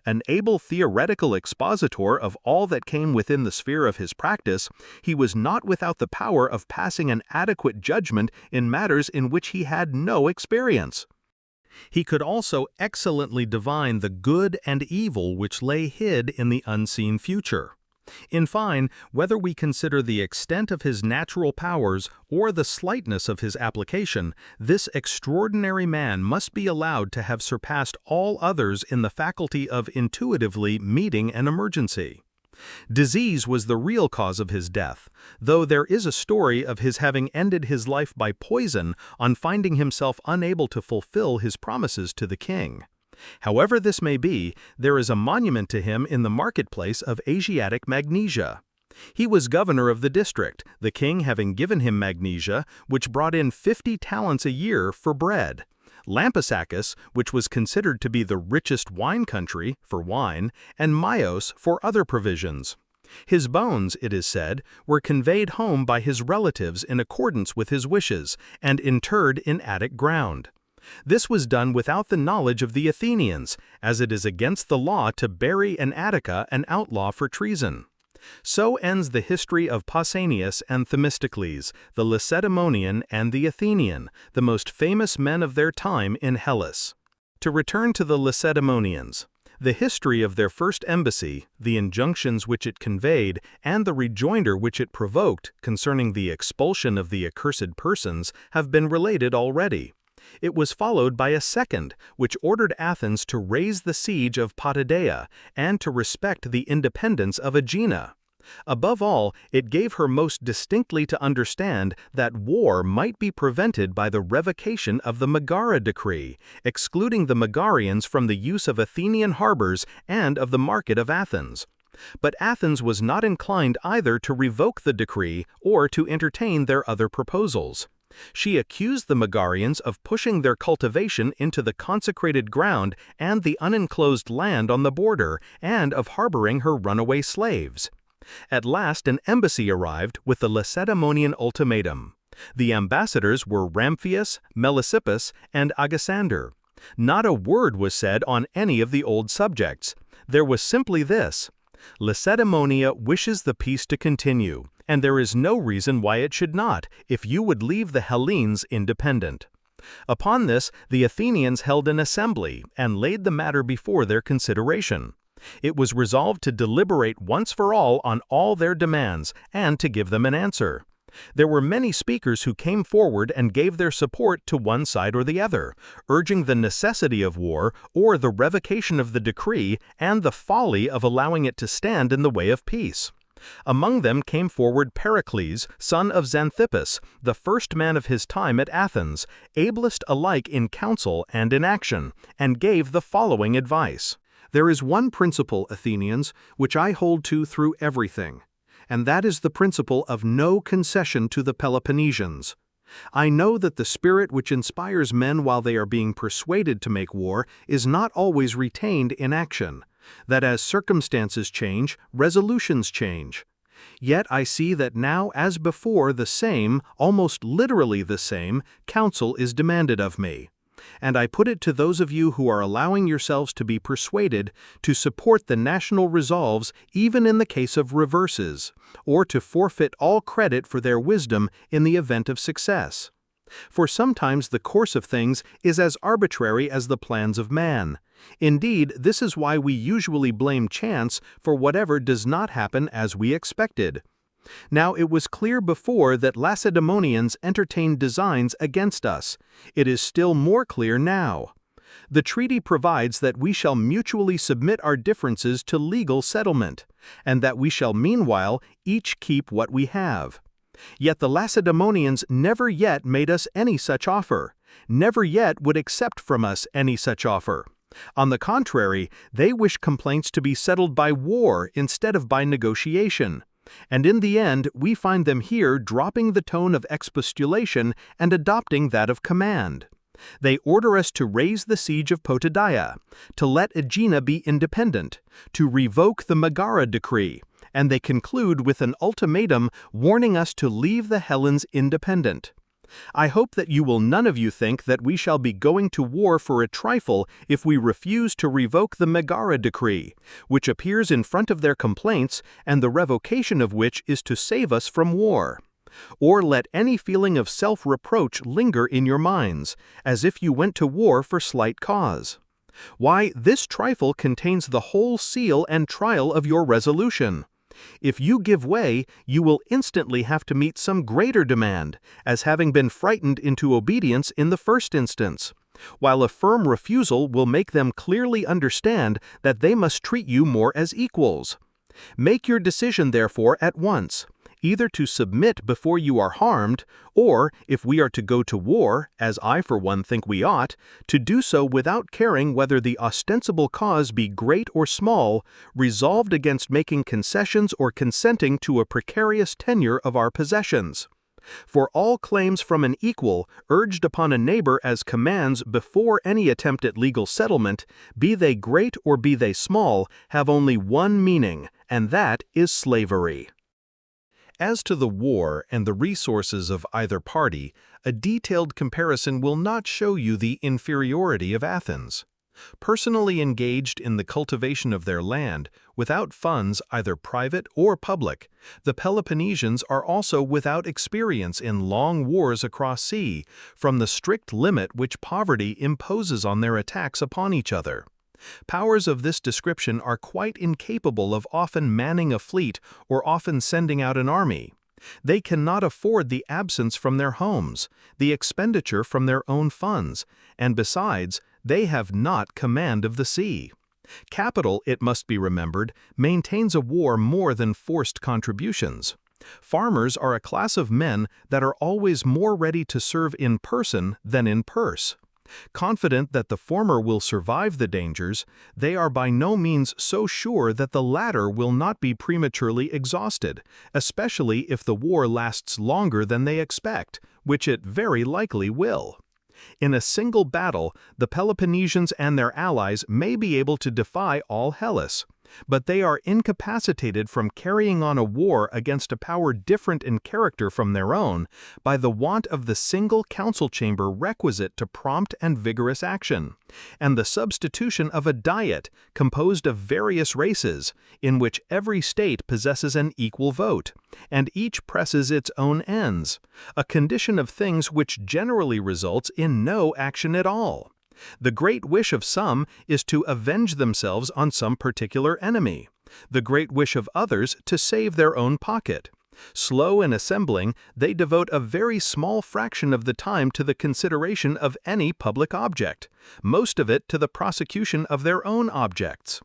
An able theoretical expositor of all that came within the sphere of his practice, he was not without the power of passing an adequate judgment in matters in which he had no experience. He could also excellently divine the good and evil which lay hid in the unseen future. In fine, whether we consider the extent of his natural powers or the slightness of his application, this extraordinary man must be allowed to have surpassed all others in the faculty of intuitively meeting an emergency. Disease was the real cause of his death, though there is a story of his having ended his life by poison on finding himself unable to fulfill his promises to the king. However this may be, there is a monument to him in the marketplace of Asiatic Magnesia. He was governor of the district, the king having given him magnesia, which brought in 50 talents a year for bread. Lampsacus, which was considered to be the richest wine country, for wine, and Myos for other provisions. His bones, it is said, were conveyed home by his relatives in accordance with his wishes, and interred in Attic ground. This was done without the knowledge of the Athenians, as it is against the law to bury in Attica an outlaw for treason. So ends the history of Pausanias and Themistocles, the Lacedaemonian and the Athenian, the most famous men of their time in Hellas. To return to the Lacedaemonians, the history of their first embassy, the injunctions which it conveyed, and the rejoinder which it provoked concerning the expulsion of the accursed persons have been related already. It was followed by a second, which ordered Athens to raise the siege of Potidaea and to respect the independence of Aegina. Above all, it gave her most distinctly to understand that war might be prevented by the revocation of the Megara decree, excluding the Megarians from the use of Athenian harbors and of the market of Athens. But Athens was not inclined either to revoke the decree or to entertain their other proposals. She accused the Megarians of pushing their cultivation into the consecrated ground and the unenclosed land on the border, and of harboring her runaway slaves. At last an embassy arrived with the Lacedaemonian ultimatum. The ambassadors were Ramphius, Melesippus, and Agasander. Not a word was said on any of the old subjects. There was simply this: Lacedaemonia wishes the peace to continue, and there is no reason why it should not, if you would leave the Hellenes independent. Upon this, the Athenians held an assembly and laid the matter before their consideration. It was resolved to deliberate once for all on all their demands, and to give them an answer. There were many speakers who came forward and gave their support to one side or the other, urging the necessity of war or the revocation of the decree and the folly of allowing it to stand in the way of peace. Among them came forward Pericles, son of Xanthippus, the first man of his time at Athens, ablest alike in counsel and in action, and gave the following advice. There is one principle, Athenians, which I hold to through everything, and that is the principle of no concession to the Peloponnesians. I know that the spirit which inspires men while they are being persuaded to make war is not always retained in action, that as circumstances change, resolutions change. Yet I see that now as before the same, almost literally the same, counsel is demanded of me. And I put it to those of you who are allowing yourselves to be persuaded to support the national resolves even in the case of reverses, or to forfeit all credit for their wisdom in the event of success. For sometimes the course of things is as arbitrary as the plans of man. Indeed, this is why we usually blame chance for whatever does not happen as we expected. Now it was clear before that Lacedaemonians entertained designs against us. It is still more clear now. The treaty provides that we shall mutually submit our differences to legal settlement, and that we shall meanwhile each keep what we have. Yet the Lacedaemonians never yet made us any such offer, never yet would accept from us any such offer. On the contrary, they wish complaints to be settled by war instead of by negotiation. And in the end, we find them here dropping the tone of expostulation and adopting that of command. They order us to raise the siege of Potidaea, to let Aegina be independent, to revoke the Megara decree, and they conclude with an ultimatum warning us to leave the Hellenes independent. I hope that you will none of you think that we shall be going to war for a trifle if we refuse to revoke the Megara decree, which appears in front of their complaints, and the revocation of which is to save us from war. Or let any feeling of self-reproach linger in your minds, as if you went to war for slight cause. Why, this trifle contains the whole seal and trial of your resolution. If you give way, you will instantly have to meet some greater demand, as having been frightened into obedience in the first instance, while a firm refusal will make them clearly understand that they must treat you more as equals. Make your decision, therefore, at once, either to submit before you are harmed, or, if we are to go to war, as I for one think we ought, to do so without caring whether the ostensible cause be great or small, resolved against making concessions or consenting to a precarious tenure of our possessions. For all claims from an equal, urged upon a neighbor as commands before any attempt at legal settlement, be they great or be they small, have only one meaning, and that is slavery. As to the war and the resources of either party, a detailed comparison will not show you the inferiority of Athens. Personally engaged in the cultivation of their land, without funds either private or public, the Peloponnesians are also without experience in long wars across sea, from the strict limit which poverty imposes on their attacks upon each other. Powers of this description are quite incapable of often manning a fleet or often sending out an army. They cannot afford the absence from their homes, the expenditure from their own funds, and besides, they have not command of the sea. Capital, it must be remembered, maintains a war more than forced contributions. Farmers are a class of men that are always more ready to serve in person than in purse. Confident that the former will survive the dangers, they are by no means so sure that the latter will not be prematurely exhausted, especially if the war lasts longer than they expect, which it very likely will. In a single battle, the Peloponnesians and their allies may be able to defy all Hellas, but they are incapacitated from carrying on a war against a power different in character from their own by the want of the single council chamber requisite to prompt and vigorous action, and the substitution of a diet composed of various races, in which every state possesses an equal vote, and each presses its own ends, a condition of things which generally results in no action at all. The great wish of some is to avenge themselves on some particular enemy, the great wish of others to save their own pocket. Slow in assembling, they devote a very small fraction of the time to the consideration of any public object, most of it to the prosecution of their own objects.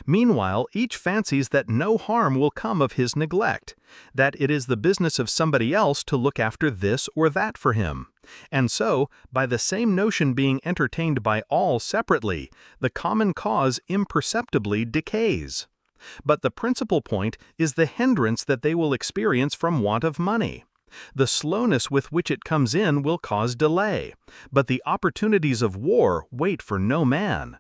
Meanwhile, each fancies that no harm will come of his neglect, that it is the business of somebody else to look after this or that for him. And so, by the same notion being entertained by all separately, the common cause imperceptibly decays. But the principal point is the hindrance that they will experience from want of money. The slowness with which it comes in will cause delay, but the opportunities of war wait for no man.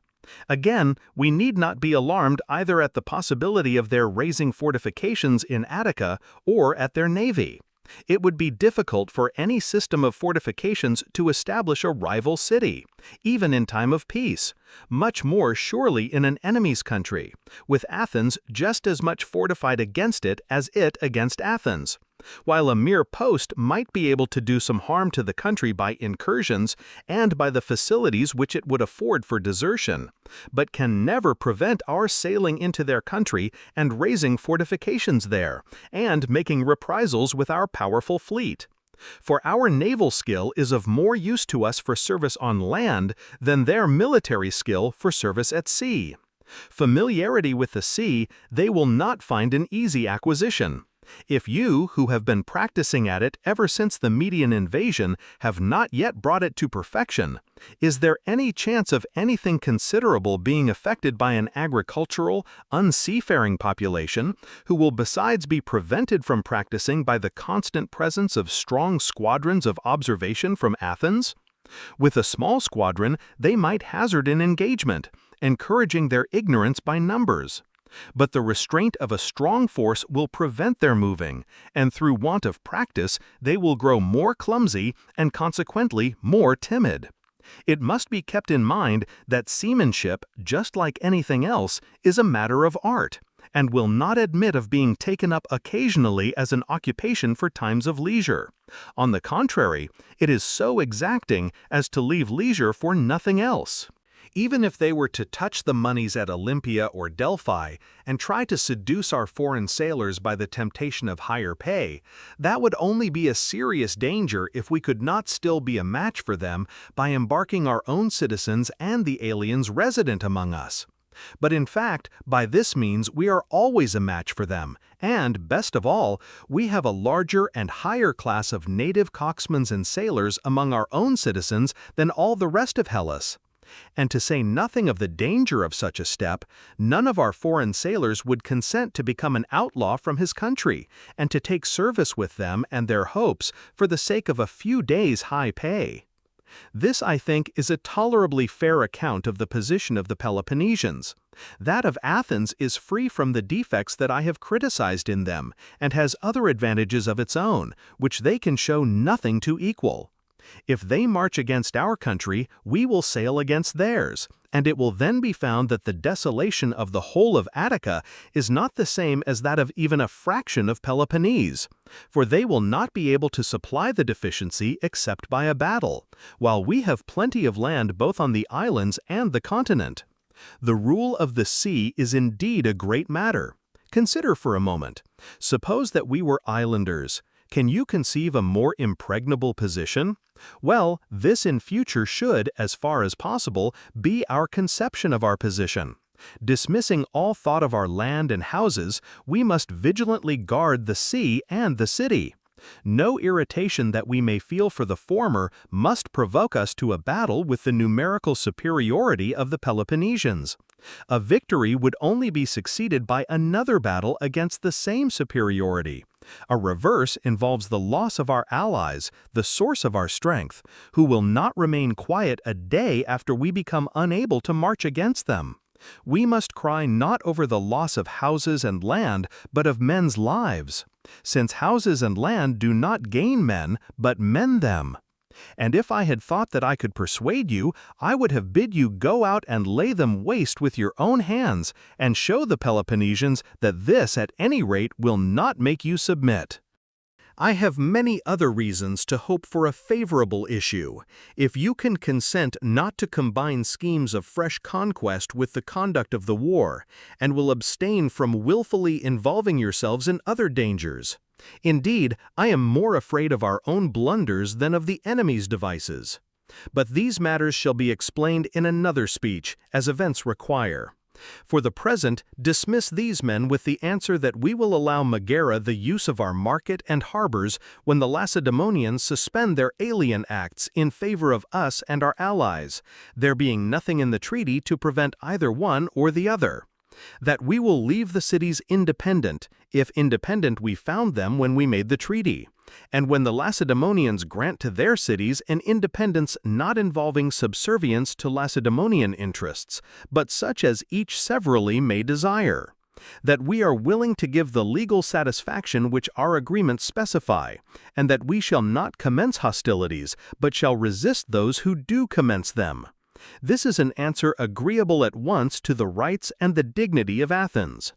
Again, we need not be alarmed either at the possibility of their raising fortifications in Attica or at their navy. It would be difficult for any system of fortifications to establish a rival city, even in time of peace, much more surely in an enemy's country, with Athens just as much fortified against it as it against Athens. While a mere post might be able to do some harm to the country by incursions and by the facilities which it would afford for desertion, but can never prevent our sailing into their country and raising fortifications there, and making reprisals with our powerful fleet. For our naval skill is of more use to us for service on land than their military skill for service at sea. Familiarity with the sea they will not find an easy acquisition. If you, who have been practicing at it ever since the Median invasion, have not yet brought it to perfection, is there any chance of anything considerable being effected by an agricultural, unseafaring population, who will besides be prevented from practicing by the constant presence of strong squadrons of observation from Athens? With a small squadron, they might hazard an engagement, encouraging their ignorance by numbers. But the restraint of a strong force will prevent their moving, and through want of practice they will grow more clumsy and consequently more timid. It must be kept in mind that seamanship, just like anything else, is a matter of art, and will not admit of being taken up occasionally as an occupation for times of leisure. On the contrary, it is so exacting as to leave leisure for nothing else. Even if they were to touch the moneys at Olympia or Delphi and try to seduce our foreign sailors by the temptation of higher pay, that would only be a serious danger if we could not still be a match for them by embarking our own citizens and the aliens resident among us. But in fact, by this means we are always a match for them, and, best of all, we have a larger and higher class of native coxswains and sailors among our own citizens than all the rest of Hellas. And to say nothing of the danger of such a step, none of our foreign sailors would consent to become an outlaw from his country, and to take service with them and their hopes for the sake of a few days' high pay. This, I think, is a tolerably fair account of the position of the Peloponnesians. That of Athens is free from the defects that I have criticized in them, and has other advantages of its own, which they can show nothing to equal. If they march against our country, we will sail against theirs, and it will then be found that the desolation of the whole of Attica is not the same as that of even a fraction of Peloponnese, for they will not be able to supply the deficiency except by a battle, while we have plenty of land both on the islands and the continent. The rule of the sea is indeed a great matter. Consider for a moment. Suppose that we were islanders. Can you conceive a more impregnable position? Well, this in future should, as far as possible, be our conception of our position. Dismissing all thought of our land and houses, we must vigilantly guard the sea and the city. No irritation that we may feel for the former must provoke us to a battle with the numerical superiority of the Peloponnesians. A victory would only be succeeded by another battle against the same superiority. A reverse involves the loss of our allies, the source of our strength, who will not remain quiet a day after we become unable to march against them. We must cry not over the loss of houses and land, but of men's lives, since houses and land do not gain men, but mend them. And if I had thought that I could persuade you, I would have bid you go out and lay them waste with your own hands, and show the Peloponnesians that this, at any rate, will not make you submit. I have many other reasons to hope for a favorable issue, if you can consent not to combine schemes of fresh conquest with the conduct of the war, and will abstain from willfully involving yourselves in other dangers. Indeed, I am more afraid of our own blunders than of the enemy's devices. But these matters shall be explained in another speech, as events require. For the present, dismiss these men with the answer that we will allow Megara the use of our market and harbors when the Lacedaemonians suspend their alien acts in favor of us and our allies, there being nothing in the treaty to prevent either one or the other. That we will leave the cities independent, if independent we found them when we made the treaty, and when the Lacedaemonians grant to their cities an independence not involving subservience to Lacedaemonian interests, but such as each severally may desire. That we are willing to give the legal satisfaction which our agreements specify, and that we shall not commence hostilities, but shall resist those who do commence them. This is an answer agreeable at once to the rights and the dignity of Athens.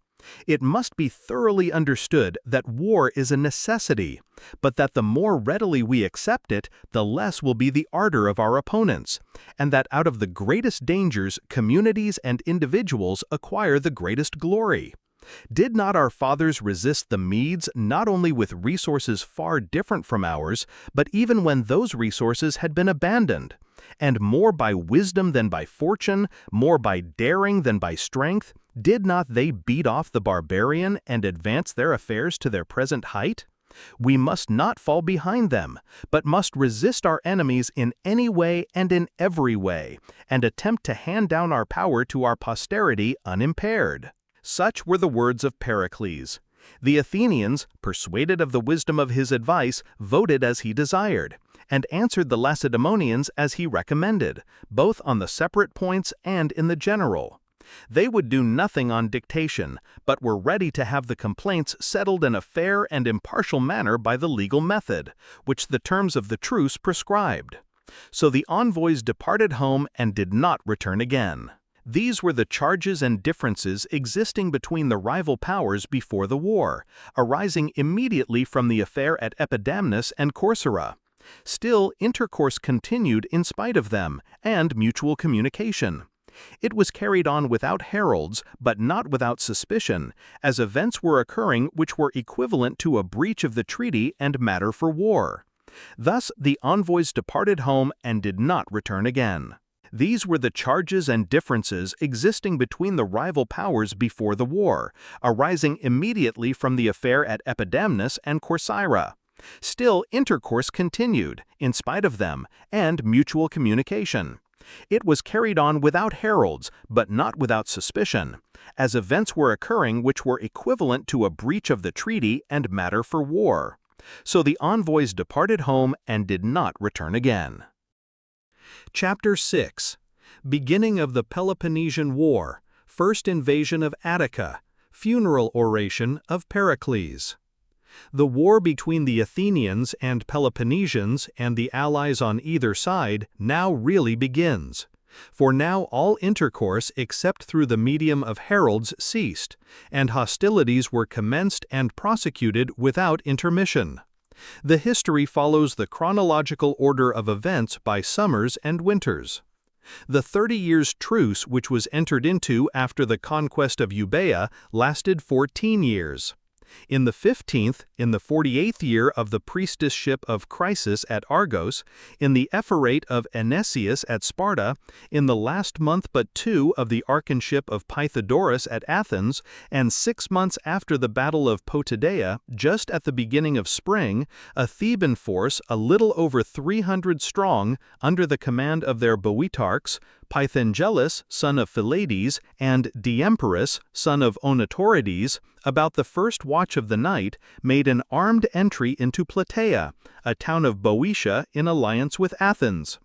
It must be thoroughly understood that war is a necessity, but that the more readily we accept it, the less will be the ardor of our opponents, and that out of the greatest dangers communities and individuals acquire the greatest glory. Did not our fathers resist the Medes not only with resources far different from ours, but even when those resources had been abandoned? And more by wisdom than by fortune, more by daring than by strength, did not they beat off the barbarian and advance their affairs to their present height? We must not fall behind them, but must resist our enemies in any way and in every way, and attempt to hand down our power to our posterity unimpaired. Such were the words of Pericles. The Athenians, persuaded of the wisdom of his advice, voted as he desired, and answered the Lacedaemonians as he recommended, both on the separate points and in the general. They would do nothing on dictation, but were ready to have the complaints settled in a fair and impartial manner by the legal method, which the terms of the truce prescribed. So the envoys departed home and did not return again. These were the charges and differences existing between the rival powers before the war, arising immediately from the affair at Epidamnus and Corcyra. Still, intercourse continued in spite of them, and mutual communication. It was carried on without heralds, but not without suspicion, as events were occurring which were equivalent to a breach of the treaty and matter for war. Thus, the envoys departed home and did not return again. These were the charges and differences existing between the rival powers before the war, arising immediately from the affair at Epidamnus and Corcyra. Still, intercourse continued, in spite of them, and mutual communication. It was carried on without heralds, but not without suspicion, as events were occurring which were equivalent to a breach of the treaty and matter for war. So the envoys departed home and did not return again. Chapter 6. Beginning of the Peloponnesian War, First Invasion of Attica, Funeral Oration of Pericles. The war between the Athenians and Peloponnesians and the allies on either side now really begins. For now all intercourse except through the medium of heralds ceased, and hostilities were commenced and prosecuted without intermission. The history follows the chronological order of events by summers and winters. The 30 years' truce which was entered into after the conquest of Euboea lasted 14 years. In the 15th, in the 48th year of the priestessship of Chrysis at Argos, in the ephorate of Enesius at Sparta, in the last month but 2 of the archonship of Pythodorus at Athens, and 6 months after the battle of Potidaea, just at the beginning of spring, a Theban force a little over 300 strong, under the command of their Boeotarchs, Pythangelus, son of Phyledes, and Diemperus, son of Onotorides, about the first watch of the night, made an armed entry into Plataea, a town of Boeotia in alliance with Athens.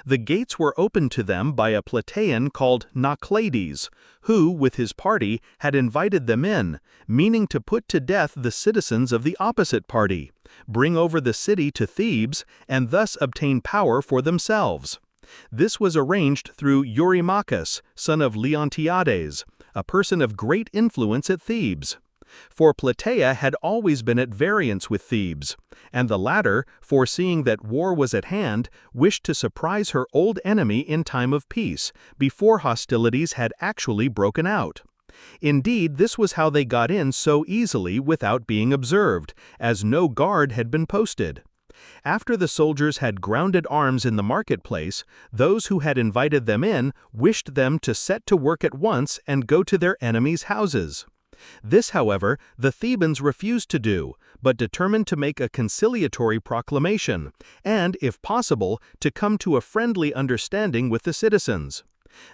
The gates were opened to them by a Plataean called Nauclades, who, with his party, had invited them in, meaning to put to death the citizens of the opposite party, bring over the city to Thebes, and thus obtain power for themselves. This was arranged through Eurymachus, son of Leontiades, a person of great influence at Thebes. For Plataea had always been at variance with Thebes, and the latter, foreseeing that war was at hand, wished to surprise her old enemy in time of peace, before hostilities had actually broken out. Indeed, this was how they got in so easily without being observed, as no guard had been posted. After the soldiers had grounded arms in the marketplace, those who had invited them in wished them to set to work at once and go to their enemies' houses. This, however, the Thebans refused to do, but determined to make a conciliatory proclamation, and, if possible, to come to a friendly understanding with the citizens.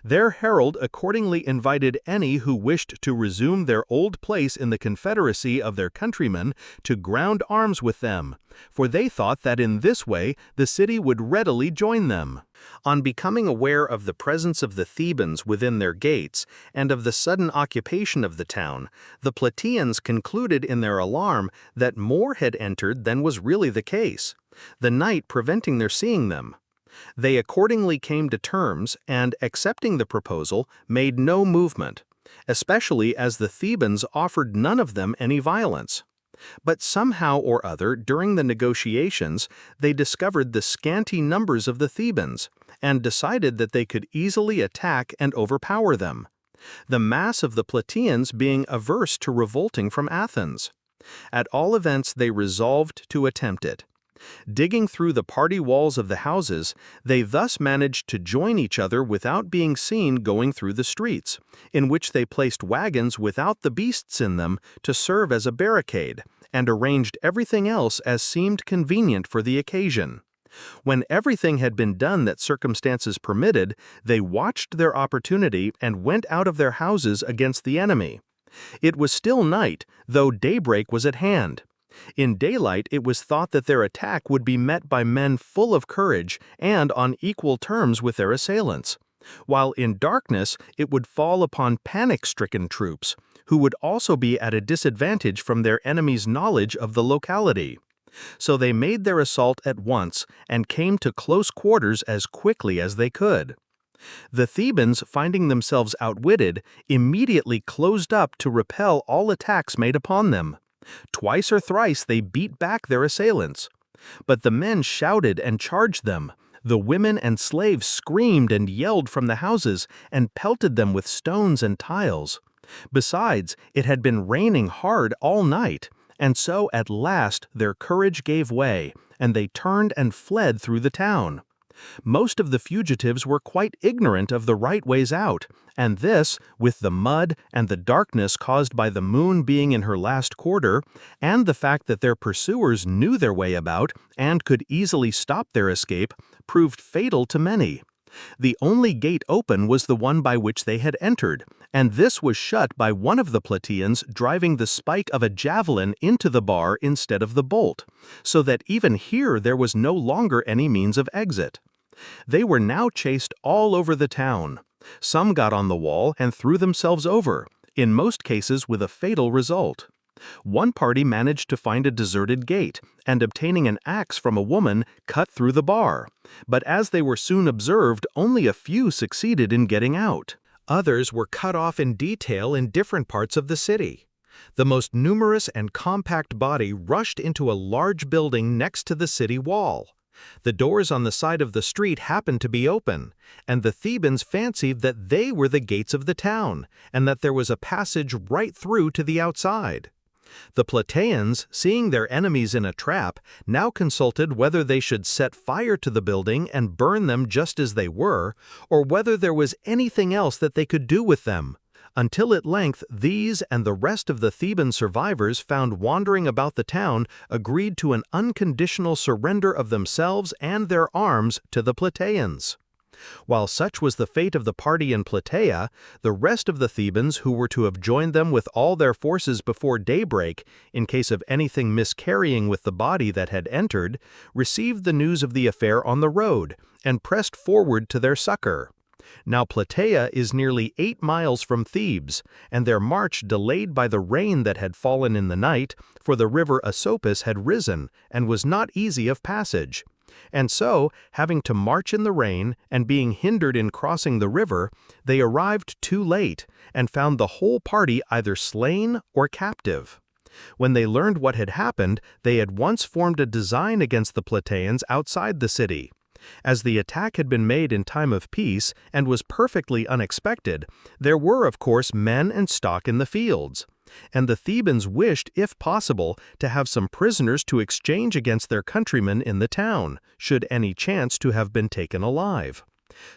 Their herald accordingly invited any who wished to resume their old place in the confederacy of their countrymen to ground arms with them, for they thought that in this way the city would readily join them. On becoming aware of the presence of the Thebans within their gates, and of the sudden occupation of the town, the Plataeans concluded in their alarm that more had entered than was really the case, the night preventing their seeing them. They accordingly came to terms, and, accepting the proposal, made no movement, especially as the Thebans offered none of them any violence. But somehow or other, during the negotiations, they discovered the scanty numbers of the Thebans, and decided that they could easily attack and overpower them, the mass of the Plataeans being averse to revolting from Athens. At all events, they resolved to attempt it. Digging through the party walls of the houses, they thus managed to join each other without being seen going through the streets, in which they placed wagons without the beasts in them to serve as a barricade, and arranged everything else as seemed convenient for the occasion. When everything had been done that circumstances permitted, they watched their opportunity and went out of their houses against the enemy. It was still night, though daybreak was at hand. In daylight it was thought that their attack would be met by men full of courage and on equal terms with their assailants, while in darkness it would fall upon panic-stricken troops, who would also be at a disadvantage from their enemy's knowledge of the locality. So they made their assault at once and came to close quarters as quickly as they could. The Thebans, finding themselves outwitted, immediately closed up to repel all attacks made upon them. Twice or thrice they beat back their assailants. But the men shouted and charged them, The women and slaves screamed and yelled from the houses and pelted them with stones and tiles. Besides, it had been raining hard all night, and so at last their courage gave way, and they turned and fled through the town. Most of the fugitives were quite ignorant of the right ways out, and this, with the mud and the darkness caused by the moon being in her last quarter, and the fact that their pursuers knew their way about and could easily stop their escape, proved fatal to many. The only gate open was the one by which they had entered, and this was shut by one of the Plataeans driving the spike of a javelin into the bar instead of the bolt, so that even here there was no longer any means of exit. They were now chased all over the town. Some got on the wall and threw themselves over, in most cases with a fatal result. One party managed to find a deserted gate, and obtaining an axe from a woman, cut through the bar. But as they were soon observed, only a few succeeded in getting out. Others were cut off in detail in different parts of the city. The most numerous and compact body rushed into a large building next to the city wall. The doors on the side of the street happened to be open, and the Thebans fancied that they were the gates of the town, and that there was a passage right through to the outside. The Plataeans, seeing their enemies in a trap, now consulted whether they should set fire to the building and burn them just as they were, or whether there was anything else that they could do with them, until at length these and the rest of the Theban survivors found wandering about the town agreed to an unconditional surrender of themselves and their arms to the Plataeans. While such was the fate of the party in Plataea, the rest of the Thebans who were to have joined them with all their forces before daybreak, in case of anything miscarrying with the body that had entered, received the news of the affair on the road, and pressed forward to their succor. Now Plataea is nearly 8 miles from Thebes, and their march delayed by the rain that had fallen in the night, for the river Asopus had risen, and was not easy of passage. And so, having to march in the rain, and being hindered in crossing the river, they arrived too late, and found the whole party either slain or captive. When they learned what had happened, they at once formed a design against the Plataeans outside the city. As the attack had been made in time of peace, and was perfectly unexpected, there were of course men and stock in the fields. And the Thebans wished, if possible, to have some prisoners to exchange against their countrymen in the town, should any chance to have been taken alive.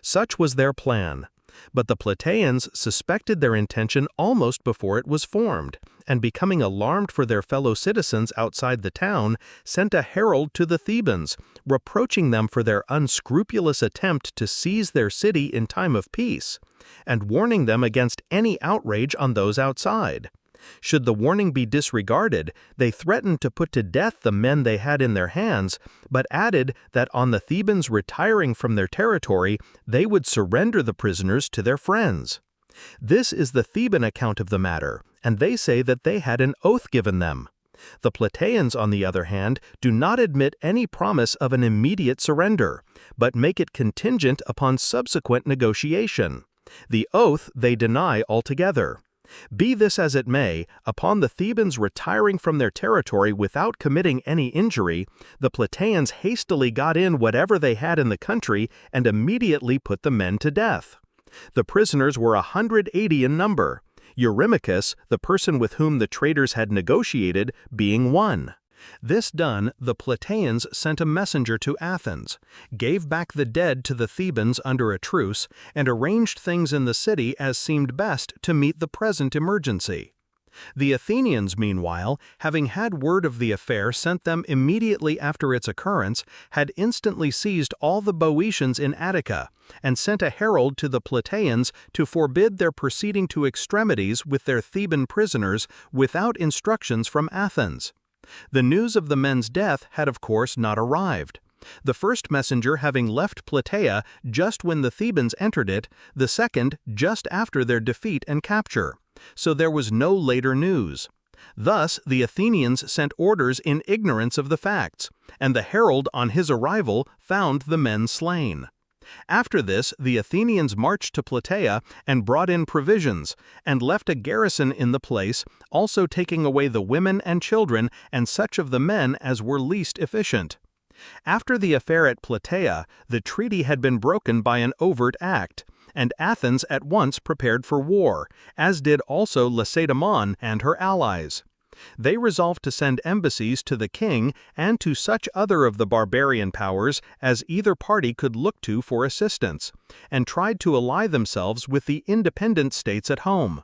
Such was their plan. But the Plataeans suspected their intention almost before it was formed, and becoming alarmed for their fellow citizens outside the town, sent a herald to the Thebans, reproaching them for their unscrupulous attempt to seize their city in time of peace, and warning them against any outrage on those outside. Should the warning be disregarded, they threatened to put to death the men they had in their hands, but added that on the Thebans retiring from their territory, they would surrender the prisoners to their friends. This is the Theban account of the matter, and they say that they had an oath given them. The Plataeans, on the other hand, do not admit any promise of an immediate surrender, but make it contingent upon subsequent negotiation. The oath they deny altogether. Be this as it may, upon the Thebans retiring from their territory without committing any injury, the Plataeans hastily got in whatever they had in the country and immediately put the men to death. The prisoners were 180 in number, Eurymachus, the person with whom the traitors had negotiated, being one. This done, the Plataeans sent a messenger to Athens, gave back the dead to the Thebans under a truce, and arranged things in the city as seemed best to meet the present emergency. The Athenians, meanwhile, having had word of the affair sent them immediately after its occurrence, had instantly seized all the Boeotians in Attica, and sent a herald to the Plataeans to forbid their proceeding to extremities with their Theban prisoners without instructions from Athens. The news of the men's death had of course not arrived. The first messenger having left Plataea just when the Thebans entered it, the second just after their defeat and capture. So there was no later news. Thus the Athenians sent orders in ignorance of the facts, and the herald on his arrival found the men slain. After this, the Athenians marched to Plataea and brought in provisions, and left a garrison in the place, also taking away the women and children and such of the men as were least efficient. After the affair at Plataea, the treaty had been broken by an overt act, and Athens at once prepared for war, as did also Lacedaemon and her allies. They resolved to send embassies to the king and to such other of the barbarian powers as either party could look to for assistance, and tried to ally themselves with the independent states at home.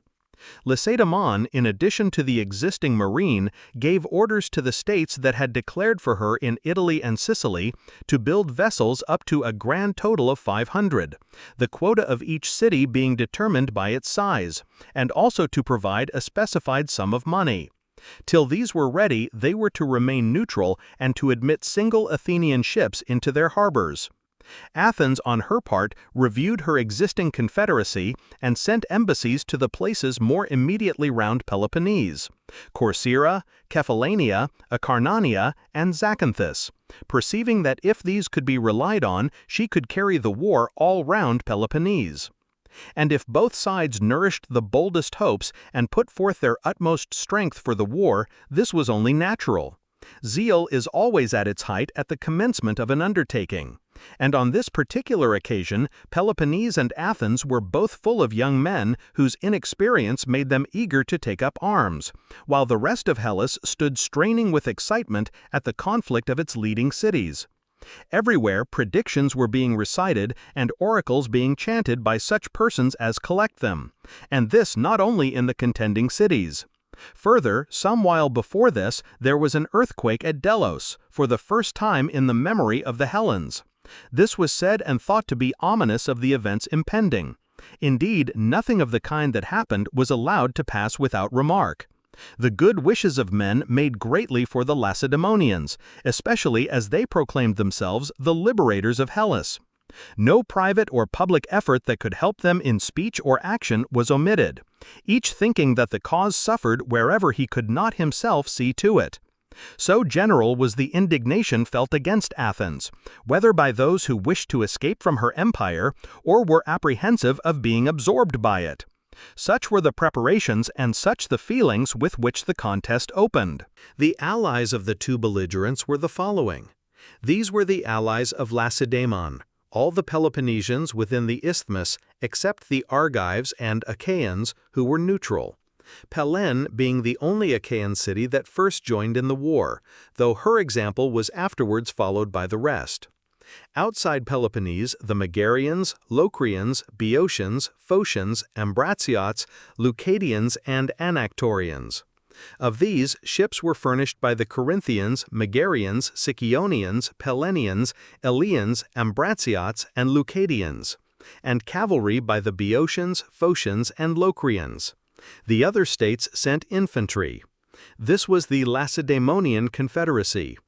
Lacedaemon, in addition to the existing marine, gave orders to the states that had declared for her in Italy and Sicily to build vessels up to a grand total of 500, the quota of each city being determined by its size, and also to provide a specified sum of money. Till these were ready, they were to remain neutral and to admit single Athenian ships into their harbors. Athens, on her part, reviewed her existing confederacy and sent embassies to the places more immediately round Peloponnese: Corcyra, Kephallania, Acarnania, and Zacynthus, perceiving that if these could be relied on, she could carry the war all round Peloponnese. And if both sides nourished the boldest hopes and put forth their utmost strength for the war, this was only natural. Zeal is always at its height at the commencement of an undertaking, and on this particular occasion Peloponnese and Athens were both full of young men whose inexperience made them eager to take up arms, while the rest of Hellas stood straining with excitement at the conflict of its leading cities. Everywhere predictions were being recited and oracles being chanted by such persons as collect them, and this not only in the contending cities. Further, some while before this, there was an earthquake at Delos, for the first time in the memory of the Hellenes. This was said and thought to be ominous of the events impending. Indeed, nothing of the kind that happened was allowed to pass without remark. The good wishes of men made greatly for the Lacedaemonians, especially as they proclaimed themselves the liberators of Hellas. No private or public effort that could help them in speech or action was omitted, each thinking that the cause suffered wherever he could not himself see to it. So general was the indignation felt against Athens, whether by those who wished to escape from her empire or were apprehensive of being absorbed by it. Such were the preparations and such the feelings with which the contest opened. The allies of the two belligerents were the following. These were the allies of Lacedaemon, all the Peloponnesians within the isthmus except the Argives and Achaeans, who were neutral. Pellene being the only Achaean city that first joined in the war, though her example was afterwards followed by the rest. Outside Peloponnese, the Megarians, Locrians, Boeotians, Phocians, Ambratiots, Leucadians, and Anactorians. Of these, ships were furnished by the Corinthians, Megarians, Sicyonians, Pellenians, Eleans, Ambratiots, and Leucadians, and cavalry by the Boeotians, Phocians, and Locrians. The other states sent infantry. This was the Lacedaemonian confederacy.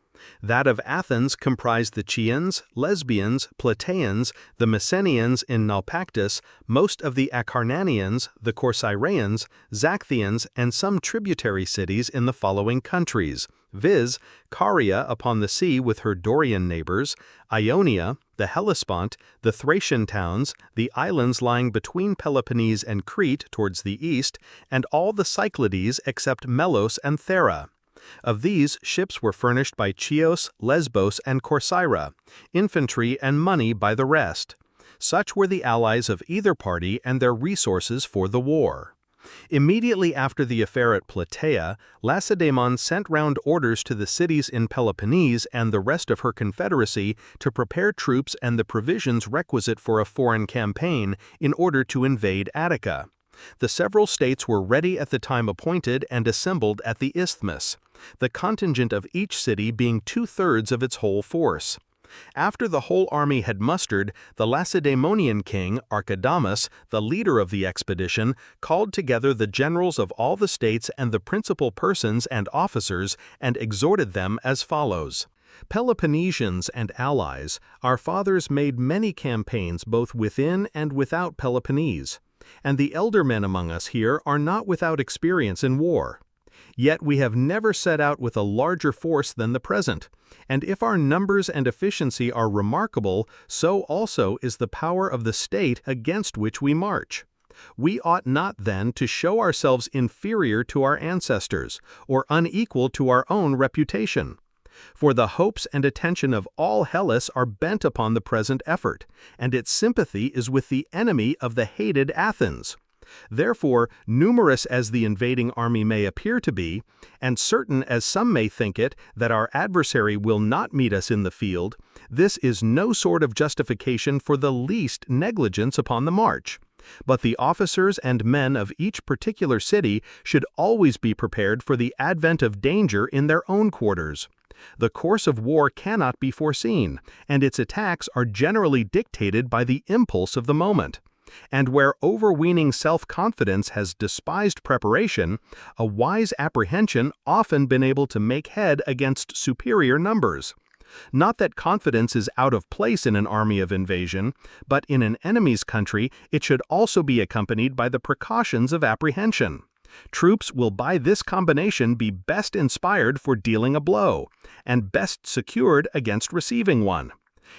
That of Athens comprised the Chians, Lesbians, Plataeans, the Messenians in Naupactus, most of the Acarnanians, the Corcyraeans, Zacthians, and some tributary cities in the following countries, viz., Caria upon the sea with her Dorian neighbors, Ionia, the Hellespont, the Thracian towns, the islands lying between Peloponnese and Crete towards the east, and all the Cyclades except Melos and Thera. Of these, ships were furnished by Chios, Lesbos, and Corcyra, infantry and money by the rest. Such were the allies of either party and their resources for the war. Immediately after the affair at Plataea, Lacedaemon sent round orders to the cities in Peloponnese and the rest of her confederacy to prepare troops and the provisions requisite for a foreign campaign in order to invade Attica. The several states were ready at the time appointed and assembled at the isthmus, the contingent of each city being 2/3 of its whole force. After the whole army had mustered, the Lacedaemonian king, Archidamus, the leader of the expedition, called together the generals of all the states and the principal persons and officers, and exhorted them as follows. Peloponnesians and allies, our fathers made many campaigns both within and without Peloponnese, and the elder men among us here are not without experience in war. Yet we have never set out with a larger force than the present, and if our numbers and efficiency are remarkable, so also is the power of the state against which we march. We ought not, then, to show ourselves inferior to our ancestors, or unequal to our own reputation. For the hopes and attention of all Hellas are bent upon the present effort, and its sympathy is with the enemy of the hated Athens. Therefore, numerous as the invading army may appear to be, and certain as some may think it that our adversary will not meet us in the field, this is no sort of justification for the least negligence upon the march. But the officers and men of each particular city should always be prepared for the advent of danger in their own quarters. The course of war cannot be foreseen, and its attacks are generally dictated by the impulse of the moment. And where overweening self-confidence has despised preparation, a wise apprehension often been able to make head against superior numbers. Not that confidence is out of place in an army of invasion, but in an enemy's country it should also be accompanied by the precautions of apprehension. Troops will by this combination be best inspired for dealing a blow, and best secured against receiving one.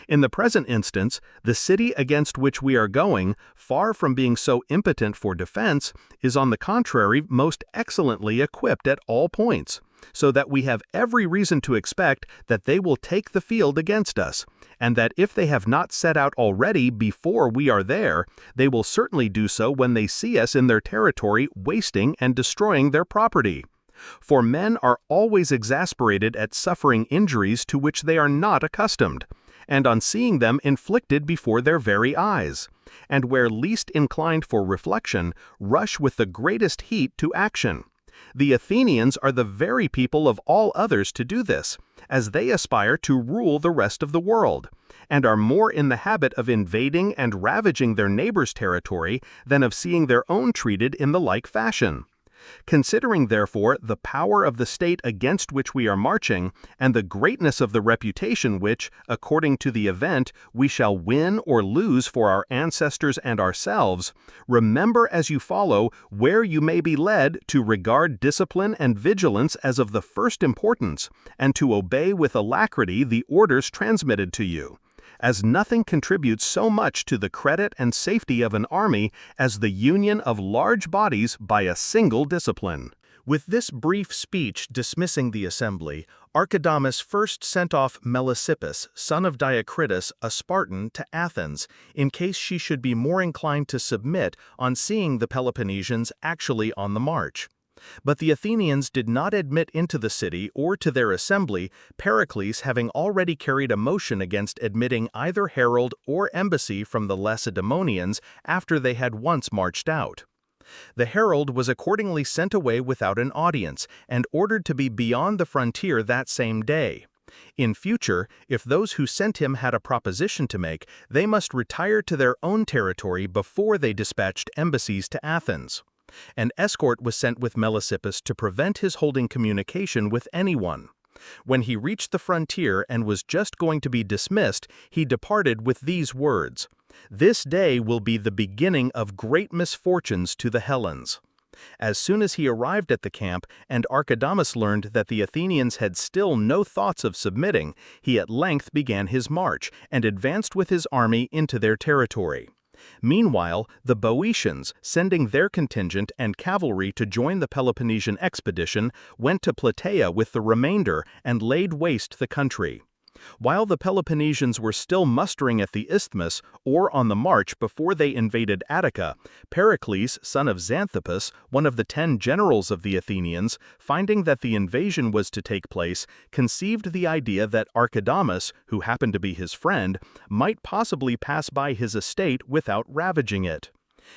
In the present instance, the city against which we are going, far from being so impotent for defense, is on the contrary most excellently equipped at all points, so that we have every reason to expect that they will take the field against us, and that if they have not set out already before we are there, they will certainly do so when they see us in their territory wasting and destroying their property. For men are always exasperated at suffering injuries to which they are not accustomed, and on seeing them inflicted before their very eyes, and where least inclined for reflection, rush with the greatest heat to action. The Athenians are the very people of all others to do this, as they aspire to rule the rest of the world, and are more in the habit of invading and ravaging their neighbors' territory than of seeing their own treated in the like fashion. Considering, therefore, the power of the state against which we are marching, and the greatness of the reputation which, according to the event, we shall win or lose for our ancestors and ourselves, remember as you follow where you may be led to regard discipline and vigilance as of the first importance, and to obey with alacrity the orders transmitted to you, as nothing contributes so much to the credit and safety of an army as the union of large bodies by a single discipline. With this brief speech dismissing the assembly, Archidamus first sent off Melesippus, son of Diacritus, a Spartan, to Athens, in case she should be more inclined to submit on seeing the Peloponnesians actually on the march. But the Athenians did not admit into the city or to their assembly, Pericles having already carried a motion against admitting either herald or embassy from the Lacedaemonians after they had once marched out. The herald was accordingly sent away without an audience, and ordered to be beyond the frontier that same day. In future, if those who sent him had a proposition to make, they must retire to their own territory before they dispatched embassies to Athens. An escort was sent with Melesippus to prevent his holding communication with anyone. When he reached the frontier and was just going to be dismissed, he departed with these words, "This day will be the beginning of great misfortunes to the Hellens." As soon as he arrived at the camp, and Archidamus learned that the Athenians had still no thoughts of submitting, he at length began his march, and advanced with his army into their territory. Meanwhile, the Boeotians, sending their contingent and cavalry to join the Peloponnesian expedition, went to Plataea with the remainder and laid waste the country. While the Peloponnesians were still mustering at the isthmus, or on the march before they invaded Attica, Pericles, son of Xanthippus, one of the 10 generals of the Athenians, finding that the invasion was to take place, conceived the idea that Archidamus, who happened to be his friend, might possibly pass by his estate without ravaging it.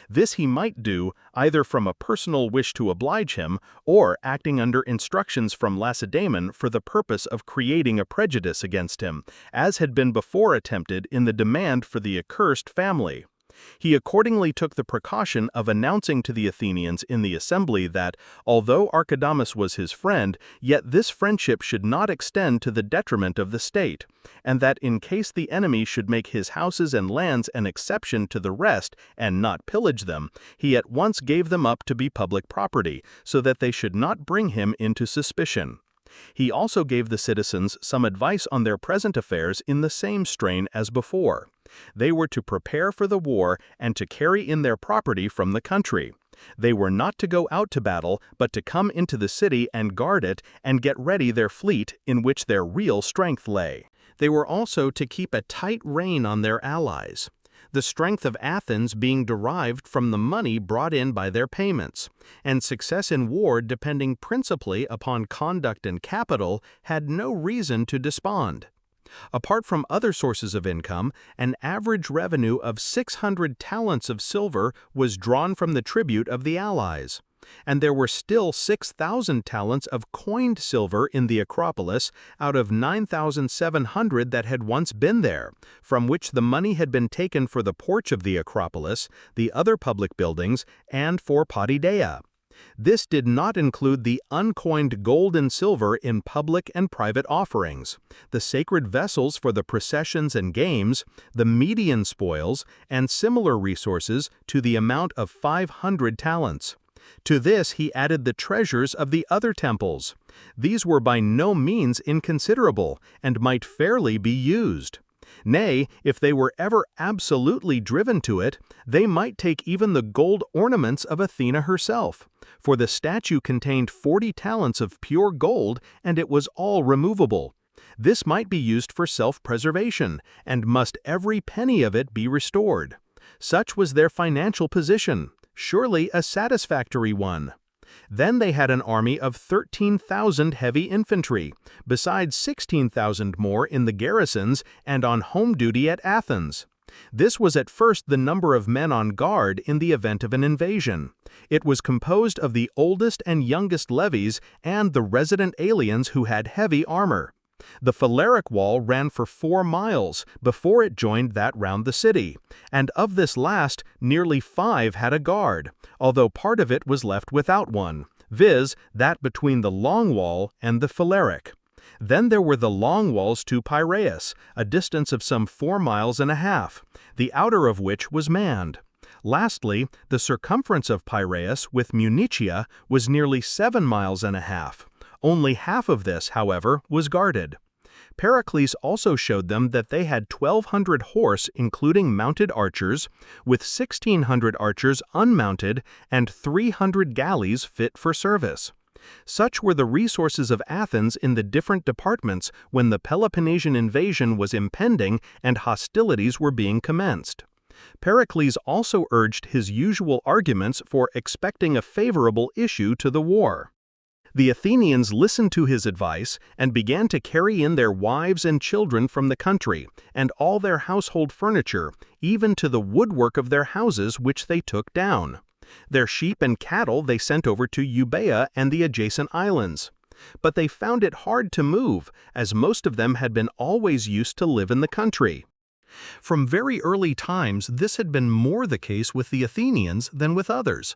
This he might do either from a personal wish to oblige him, or acting under instructions from Lacedaemon for the purpose of creating a prejudice against him, as had been before attempted in the demand for the accursed family. He accordingly took the precaution of announcing to the Athenians in the assembly that, although Archidamus was his friend, yet this friendship should not extend to the detriment of the state, and that in case the enemy should make his houses and lands an exception to the rest and not pillage them, he at once gave them up to be public property, so that they should not bring him into suspicion. He also gave the citizens some advice on their present affairs in the same strain as before. They were to prepare for the war and to carry in their property from the country. They were not to go out to battle, but to come into the city and guard it and get ready their fleet, in which their real strength lay. They were also to keep a tight rein on their allies, the strength of Athens being derived from the money brought in by their payments, and success in war depending principally upon conduct and capital, had no reason to despond. Apart from other sources of income, an average revenue of 600 talents of silver was drawn from the tribute of the allies, and there were still 6,000 talents of coined silver in the Acropolis out of 9,700 that had once been there, from which the money had been taken for the porch of the Acropolis, the other public buildings, and for Potidea. This did not include the uncoined gold and silver in public and private offerings, the sacred vessels for the processions and games, the Median spoils, and similar resources to the amount of 500 talents. To this he added the treasures of the other temples. These were by no means inconsiderable, and might fairly be used. Nay, if they were ever absolutely driven to it, they might take even the gold ornaments of Athena herself, for the statue contained 40 talents of pure gold, and it was all removable. This might be used for self-preservation, and must every penny of it be restored. Such was their financial position, surely a satisfactory one. Then they had an army of 13,000 heavy infantry, besides 16,000 more in the garrisons and on home duty at Athens. This was at first the number of men on guard in the event of an invasion. It was composed of the oldest and youngest levies and the resident aliens who had heavy armor. The Phaleric wall ran for 4 miles before it joined that round the city, and of this last, nearly 5 had a guard, although part of it was left without one, viz., that between the Long Wall and the Phaleric. Then there were the long walls to Piraeus, a distance of some 4 miles and a half, the outer of which was manned. Lastly, the circumference of Piraeus with Munichia was nearly 7 miles and a half. Only half of this, however, was guarded. Pericles also showed them that they had 1,200 horse including mounted archers, with 1,600 archers unmounted, and 300 galleys fit for service. Such were the resources of Athens in the different departments when the Peloponnesian invasion was impending and hostilities were being commenced. Pericles also urged his usual arguments for expecting a favorable issue to the war. The Athenians listened to his advice and began to carry in their wives and children from the country, and all their household furniture, even to the woodwork of their houses which they took down. Their sheep and cattle they sent over to Euboea and the adjacent islands. But they found it hard to move, as most of them had been always used to live in the country. From very early times this had been more the case with the Athenians than with others.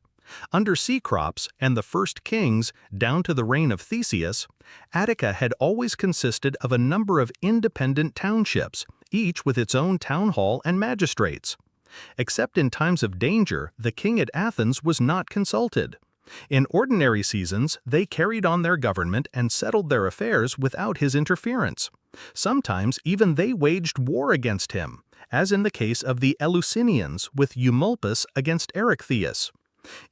Under Cecrops and the first kings, down to the reign of Theseus, Attica had always consisted of a number of independent townships, each with its own town hall and magistrates. Except in times of danger, the king at Athens was not consulted. In ordinary seasons, they carried on their government and settled their affairs without his interference. Sometimes even they waged war against him, as in the case of the Eleusinians with Eumolpus against Erechtheus.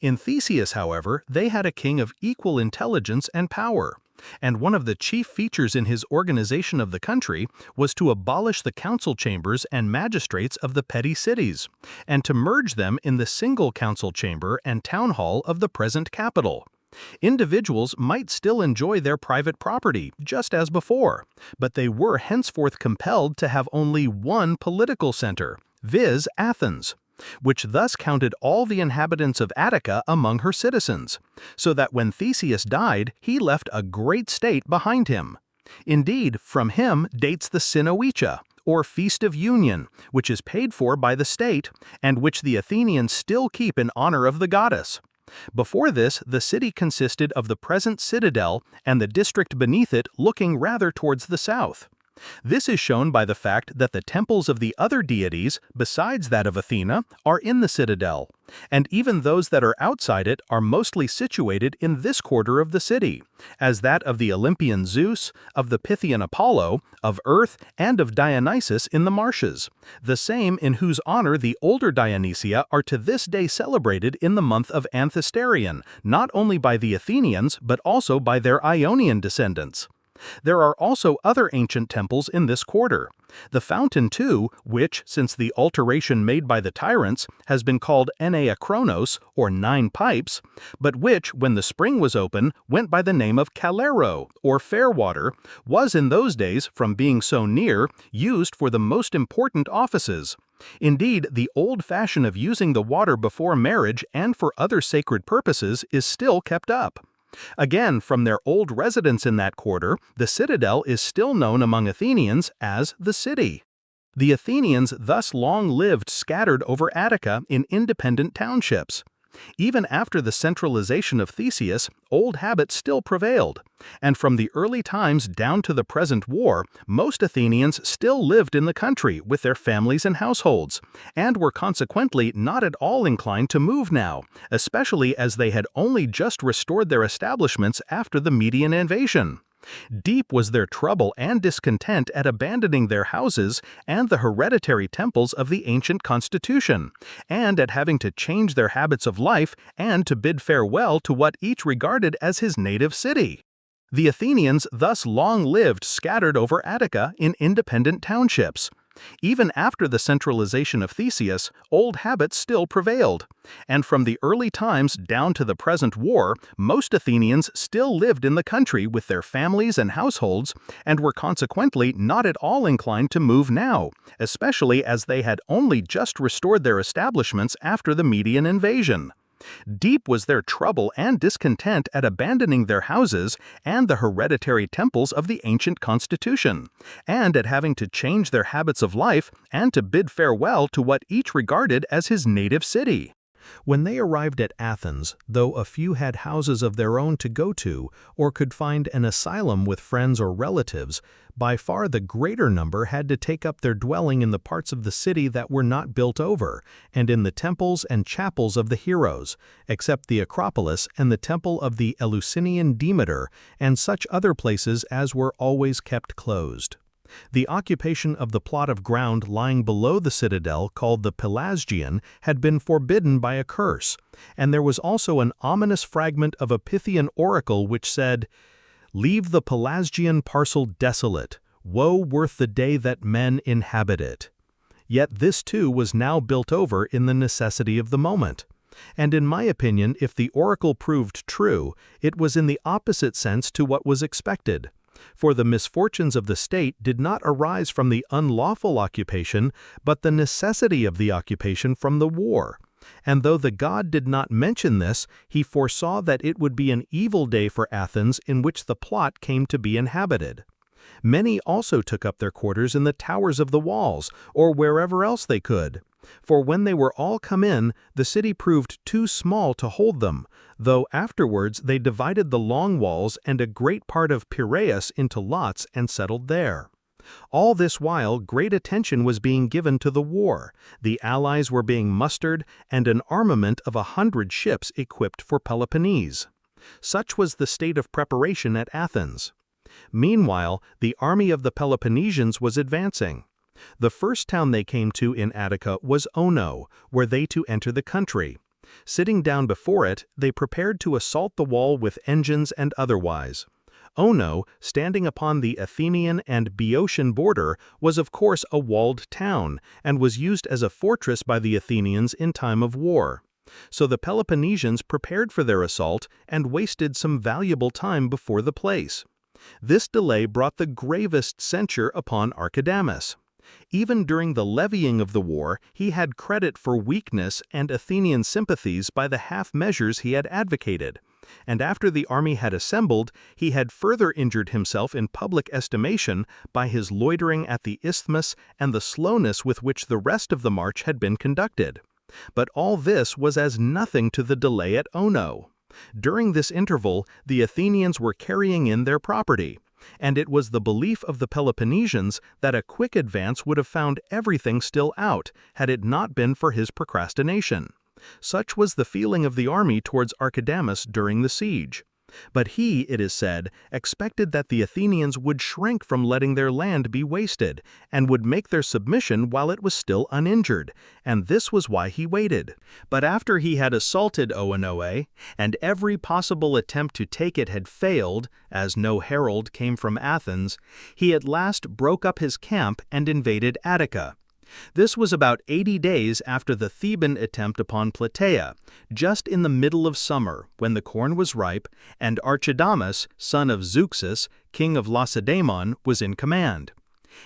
In Theseus, however, they had a king of equal intelligence and power, and one of the chief features in his organization of the country was to abolish the council chambers and magistrates of the petty cities, and to merge them in the single council chamber and town hall of the present capital. Individuals might still enjoy their private property, just as before, but they were henceforth compelled to have only one political center, viz. Athens, which thus counted all the inhabitants of Attica among her citizens, so that when Theseus died, he left a great state behind him. Indeed, from him dates the Synoecia, or Feast of Union, which is paid for by the state, and which the Athenians still keep in honor of the goddess. Before this, the city consisted of the present citadel and the district beneath it looking rather towards the south. This is shown by the fact that the temples of the other deities, besides that of Athena, are in the citadel, and even those that are outside it are mostly situated in this quarter of the city, as that of the Olympian Zeus, of the Pythian Apollo, of Earth, and of Dionysus in the marshes, the same in whose honor the older Dionysia are to this day celebrated in the month of Anthesterion, not only by the Athenians but also by their Ionian descendants. There are also other ancient temples in this quarter. The fountain, too, which, since the alteration made by the tyrants, has been called Enneakronos, or 9 pipes, but which, when the spring was open, went by the name of Kalero, or fair water, was in those days, from being so near, used for the most important offices. Indeed, the old fashion of using the water before marriage and for other sacred purposes is still kept up. Again, from their old residence in that quarter, the citadel is still known among Athenians as the city. The Athenians thus long lived scattered over Attica in independent townships. Even after the centralization of Theseus, old habits still prevailed, and from the early times down to the present war, most Athenians still lived in the country with their families and households, and were consequently not at all inclined to move now, especially as they had only just restored their establishments after the Median invasion. Deep was their trouble and discontent at abandoning their houses and the hereditary temples of the ancient constitution, and at having to change their habits of life and to bid farewell to what each regarded as his native city. The Athenians thus long lived scattered over Attica in independent townships. Even after the centralization of Theseus, old habits still prevailed, and from the early times down to the present war, most Athenians still lived in the country with their families and households, and were consequently not at all inclined to move now, especially as they had only just restored their establishments after the Median invasion. Deep was their trouble and discontent at abandoning their houses and the hereditary temples of the ancient constitution, and at having to change their habits of life and to bid farewell to what each regarded as his native city. When they arrived at Athens, though a few had houses of their own to go to, or could find an asylum with friends or relatives, by far the greater number had to take up their dwelling in the parts of the city that were not built over, and in the temples and chapels of the heroes, except the Acropolis and the temple of the Eleusinian Demeter, and such other places as were always kept closed. The occupation of the plot of ground lying below the citadel called the Pelasgian had been forbidden by a curse, and there was also an ominous fragment of a Pythian oracle which said, "Leave the Pelasgian parcel desolate, woe worth the day that men inhabit it." Yet this too was now built over in the necessity of the moment. And in my opinion, if the oracle proved true, it was in the opposite sense to what was expected. For the misfortunes of the state did not arise from the unlawful occupation, but the necessity of the occupation from the war. And though the god did not mention this, he foresaw that it would be an evil day for Athens in which the plot came to be inhabited. Many also took up their quarters in the towers of the walls, or wherever else they could. For when they were all come in, the city proved too small to hold them, though afterwards they divided the long walls and a great part of Piraeus into lots and settled there. All this while great attention was being given to the war, the allies were being mustered, and an armament of 100 ships equipped for Peloponnese. Such was the state of preparation at Athens. Meanwhile, the army of the Peloponnesians was advancing. The first town they came to in Attica was Ono, where they to enter the country. Sitting down before it, they prepared to assault the wall with engines and otherwise. Ono, standing upon the Athenian and Boeotian border, was of course a walled town, and was used as a fortress by the Athenians in time of war. So the Peloponnesians prepared for their assault and wasted some valuable time before the place. This delay brought the gravest censure upon Archidamus. Even during the levying of the war, he had credit for weakness and Athenian sympathies by the half measures he had advocated, and after the army had assembled, he had further injured himself in public estimation by his loitering at the isthmus and the slowness with which the rest of the march had been conducted. But all this was as nothing to the delay at Ono. During this interval, the Athenians were carrying in their property, and it was the belief of the Peloponnesians that a quick advance would have found everything still out had it not been for his procrastination. Such was the feeling of the army towards Archidamus during the siege. But he, it is said, expected that the Athenians would shrink from letting their land be wasted, and would make their submission while it was still uninjured, and this was why he waited. But after he had assaulted Oenoe, and every possible attempt to take it had failed, as no herald came from Athens, he at last broke up his camp and invaded Attica. This was about 80 days after the Theban attempt upon Plataea, just in the middle of summer, when the corn was ripe, and Archidamus, son of Zeuxis, king of Lacedaemon, was in command.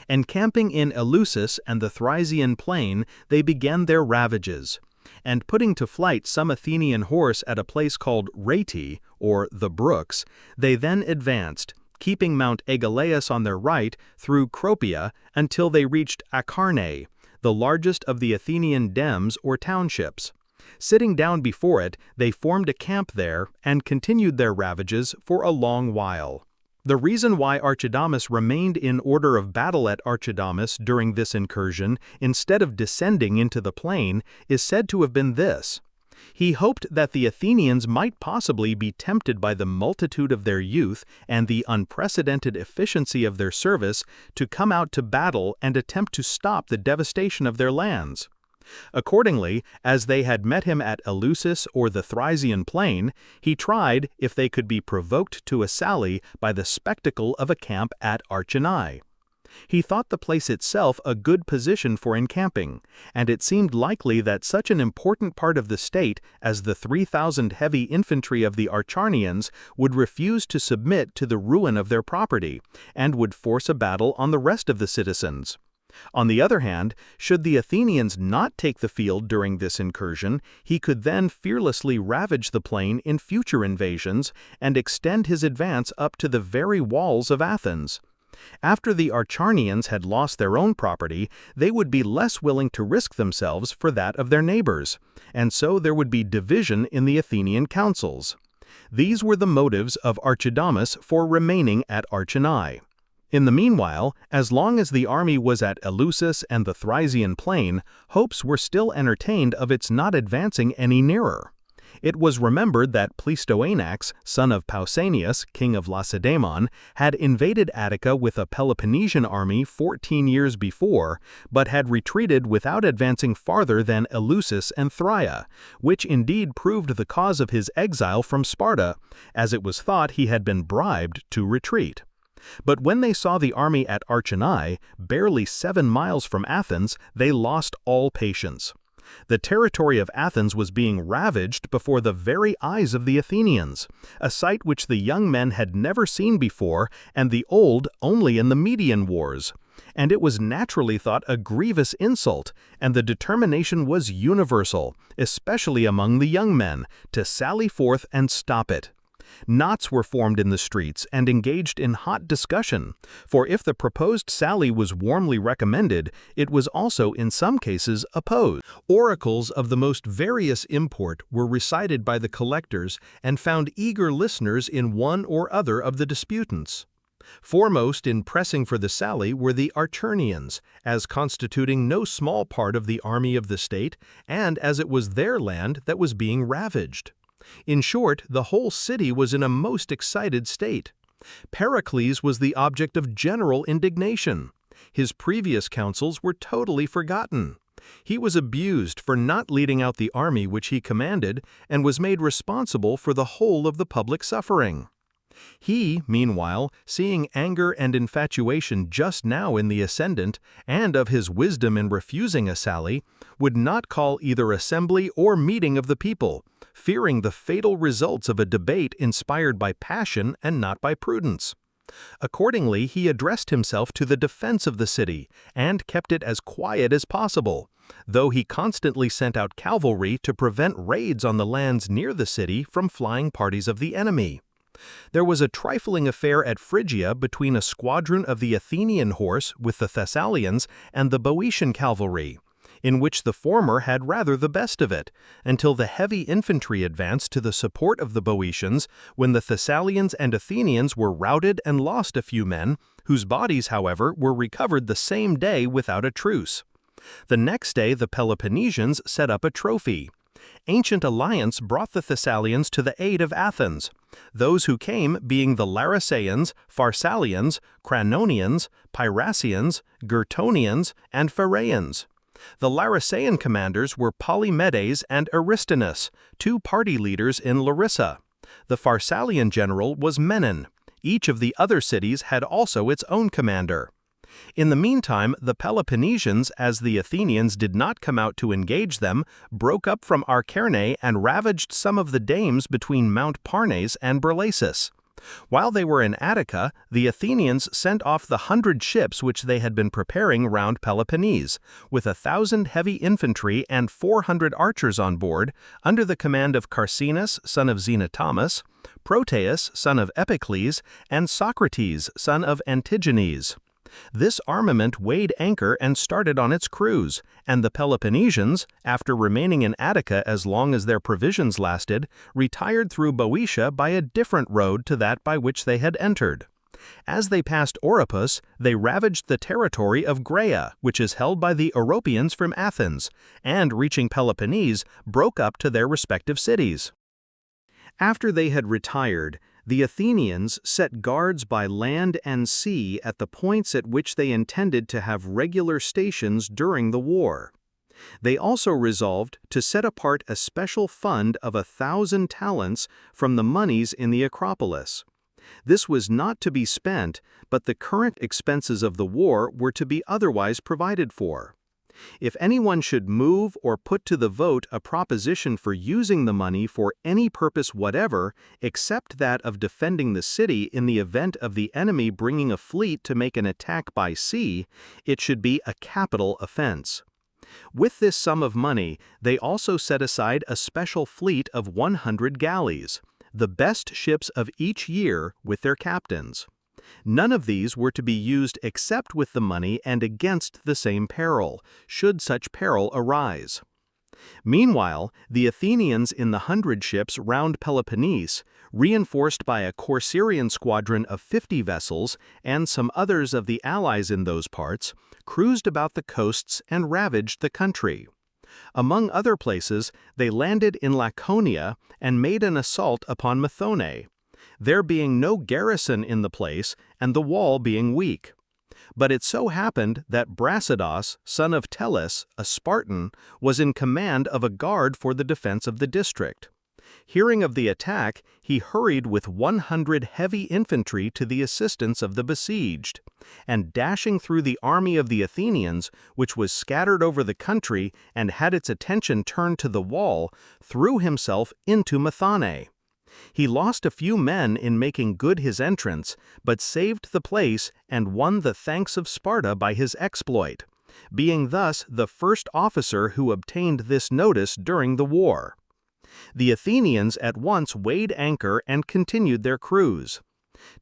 Encamping in Eleusis and the Thracian plain, they began their ravages. And putting to flight some Athenian horse at a place called Reti, or the Brooks, they then advanced, keeping Mount Aegaleus on their right through Cropia until they reached Acharnae, the largest of the Athenian dems or townships. Sitting down before it, they formed a camp there and continued their ravages for a long while. The reason why Archidamus remained in order of battle at Archidamus during this incursion, instead of descending into the plain, is said to have been this. He hoped that the Athenians might possibly be tempted by the multitude of their youth and the unprecedented efficiency of their service to come out to battle and attempt to stop the devastation of their lands. Accordingly, as they had met him at Eleusis or the Thracian plain, he tried if they could be provoked to a sally by the spectacle of a camp at Archanae. He thought the place itself a good position for encamping, and it seemed likely that such an important part of the state as the 3,000 heavy infantry of the Acharnians would refuse to submit to the ruin of their property, and would force a battle on the rest of the citizens. On the other hand, should the Athenians not take the field during this incursion, he could then fearlessly ravage the plain in future invasions and extend his advance up to the very walls of Athens. After the Acharnians had lost their own property, they would be less willing to risk themselves for that of their neighbors, and so there would be division in the Athenian councils. These were the motives of Archidamus for remaining at Archanae. In the meanwhile, as long as the army was at Eleusis and the Thracian plain, hopes were still entertained of its not advancing any nearer. It was remembered that Pleistoanax, son of Pausanias, king of Lacedaemon, had invaded Attica with a Peloponnesian army 14 years before, but had retreated without advancing farther than Eleusis and Phrygia, which indeed proved the cause of his exile from Sparta, as it was thought he had been bribed to retreat. But when they saw the army at Archanae, barely 7 miles from Athens, they lost all patience. The territory of Athens was being ravaged before the very eyes of the Athenians, a sight which the young men had never seen before and the old only in the Median wars. And it was naturally thought a grievous insult, and the determination was universal, especially among the young men, to sally forth and stop it. Knots were formed in the streets and engaged in hot discussion, for if the proposed sally was warmly recommended, it was also in some cases opposed. Oracles of the most various import were recited by the collectors and found eager listeners in one or other of the disputants. Foremost in pressing for the sally were the Archernians, as constituting no small part of the army of the state, and as it was their land that was being ravaged. In short, the whole city was in a most excited state. Pericles was the object of general indignation. His previous counsels were totally forgotten. He was abused for not leading out the army which he commanded, and was made responsible for the whole of the public suffering. He, meanwhile, seeing anger and infatuation just now in the ascendant, and of his wisdom in refusing a sally, would not call either assembly or meeting of the people, fearing the fatal results of a debate inspired by passion and not by prudence. Accordingly, he addressed himself to the defense of the city, and kept it as quiet as possible, though he constantly sent out cavalry to prevent raids on the lands near the city from flying parties of the enemy. There was a trifling affair at Phrygia between a squadron of the Athenian horse with the Thessalians and the Boeotian cavalry. in which the former had rather the best of it, until the heavy infantry advanced to the support of the Boeotians, when the Thessalians and Athenians were routed and lost a few men, whose bodies, however, were recovered the same day without a truce. The next day the Peloponnesians set up a trophy. Ancient alliance brought the Thessalians to the aid of Athens, those who came being the Larissaeans, Pharsalians, Cranonians, Pyrasians, Gertonians, and Pheraeans. The Larissaean commanders were Polymedes and Aristonus, two party leaders in Larissa. The Pharsalian general was Menon. Each of the other cities had also its own commander. In the meantime, the Peloponnesians, as the Athenians did not come out to engage them, broke up from Archerne and ravaged some of the dames between Mount Parnes and Brylacis. While they were in Attica, the Athenians sent off the 100 ships which they had been preparing round Peloponnese, with 1,000 heavy infantry and 400 archers on board, under the command of Carcinus, son of Xenotamus, Proteus, son of Epicles, and Socrates, son of Antigenes. This armament weighed anchor and started on its cruise, and the Peloponnesians, after remaining in Attica as long as their provisions lasted, retired through Boeotia by a different road to that by which they had entered. As they passed Oropus, they ravaged the territory of Graea, which is held by the Oropians from Athens, and, reaching Peloponnese, broke up to their respective cities. After they had retired, the Athenians set guards by land and sea at the points at which they intended to have regular stations during the war. They also resolved to set apart a special fund of 1,000 talents from the moneys in the Acropolis. This was not to be spent, but the current expenses of the war were to be otherwise provided for. If anyone should move or put to the vote a proposition for using the money for any purpose whatever, except that of defending the city in the event of the enemy bringing a fleet to make an attack by sea, it should be a capital offense. With this sum of money, they also set aside a special fleet of 100 galleys, the best ships of each year, with their captains. None of these were to be used except with the money and against the same peril, should such peril arise. Meanwhile, the Athenians in the 100 ships round Peloponnese, reinforced by a Corcyraean squadron of 50 vessels and some others of the allies in those parts, cruised about the coasts and ravaged the country. Among other places, they landed in Laconia and made an assault upon Methone, there being no garrison in the place and the wall being weak. But it so happened that Brasidas, son of Tellus, a Spartan, was in command of a guard for the defense of the district. Hearing of the attack, he hurried with 100 heavy infantry to the assistance of the besieged, and dashing through the army of the Athenians, which was scattered over the country and had its attention turned to the wall, threw himself into Methone. He lost a few men in making good his entrance, but saved the place and won the thanks of Sparta by his exploit, being thus the first officer who obtained this notice during the war. The Athenians at once weighed anchor and continued their cruise.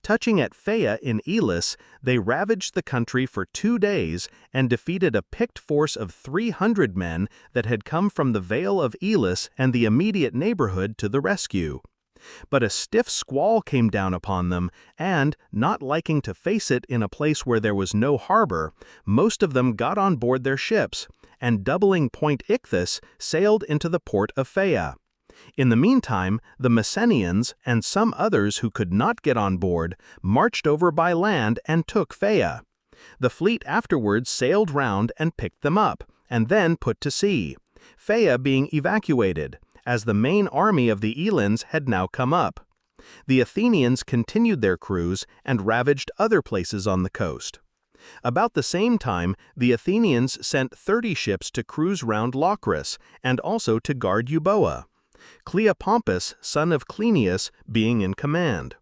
Touching at Phaia in Elis, they ravaged the country for 2 days and defeated a picked force of 300 men that had come from the Vale of Elis and the immediate neighborhood to the rescue. But a stiff squall came down upon them, and, not liking to face it in a place where there was no harbor, most of them got on board their ships, and doubling Point Ichthus, sailed into the port of Phaia. In the meantime, the Messenians, and some others who could not get on board, marched over by land and took Phaia. The fleet afterwards sailed round and picked them up, and then put to sea, Phaia being evacuated, as the main army of the Elans had now come up. The Athenians continued their cruise and ravaged other places on the coast. About the same time, the Athenians sent 30 ships to cruise round Locris, and also to guard Euboea, Cleopompus, son of Cleinias, being in command.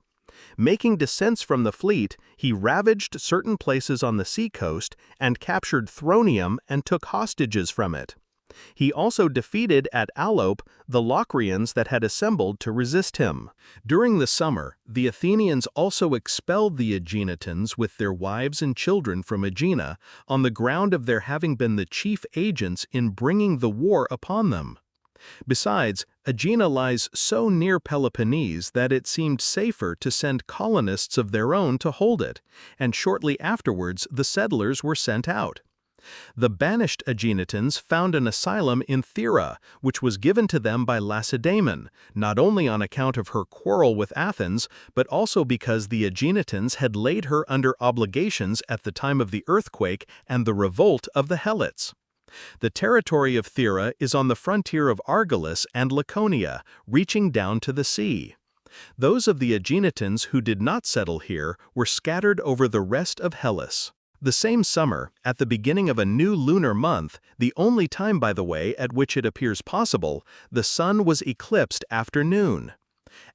Making descents from the fleet, he ravaged certain places on the seacoast and captured Thronium and took hostages from it. He also defeated at Alope the Locrians that had assembled to resist him. During the summer, the Athenians also expelled the Aeginetans with their wives and children from Aegina on the ground of their having been the chief agents in bringing the war upon them. Besides, Aegina lies so near Peloponnese that it seemed safer to send colonists of their own to hold it, and shortly afterwards the settlers were sent out. The banished Aeginetans found an asylum in Thera, which was given to them by Lacedaemon, not only on account of her quarrel with Athens, but also because the Aeginetans had laid her under obligations at the time of the earthquake and the revolt of the Helots. The territory of Thera is on the frontier of Argolis and Laconia, reaching down to the sea. Those of the Aeginetans who did not settle here were scattered over the rest of Hellas. The same summer, at the beginning of a new lunar month, the only time, by the way, at which it appears possible, the sun was eclipsed after noon.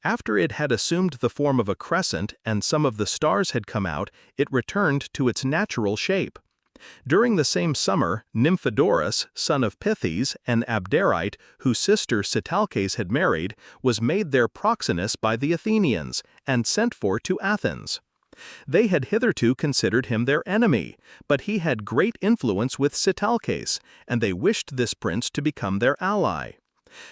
After it had assumed the form of a crescent and some of the stars had come out, it returned to its natural shape. During the same summer, Nymphodorus, son of Pythes, an Abderite, whose sister Sitalces had married, was made their proxenus by the Athenians, and sent for to Athens. They had hitherto considered him their enemy, but he had great influence with Sitalces, and they wished this prince to become their ally.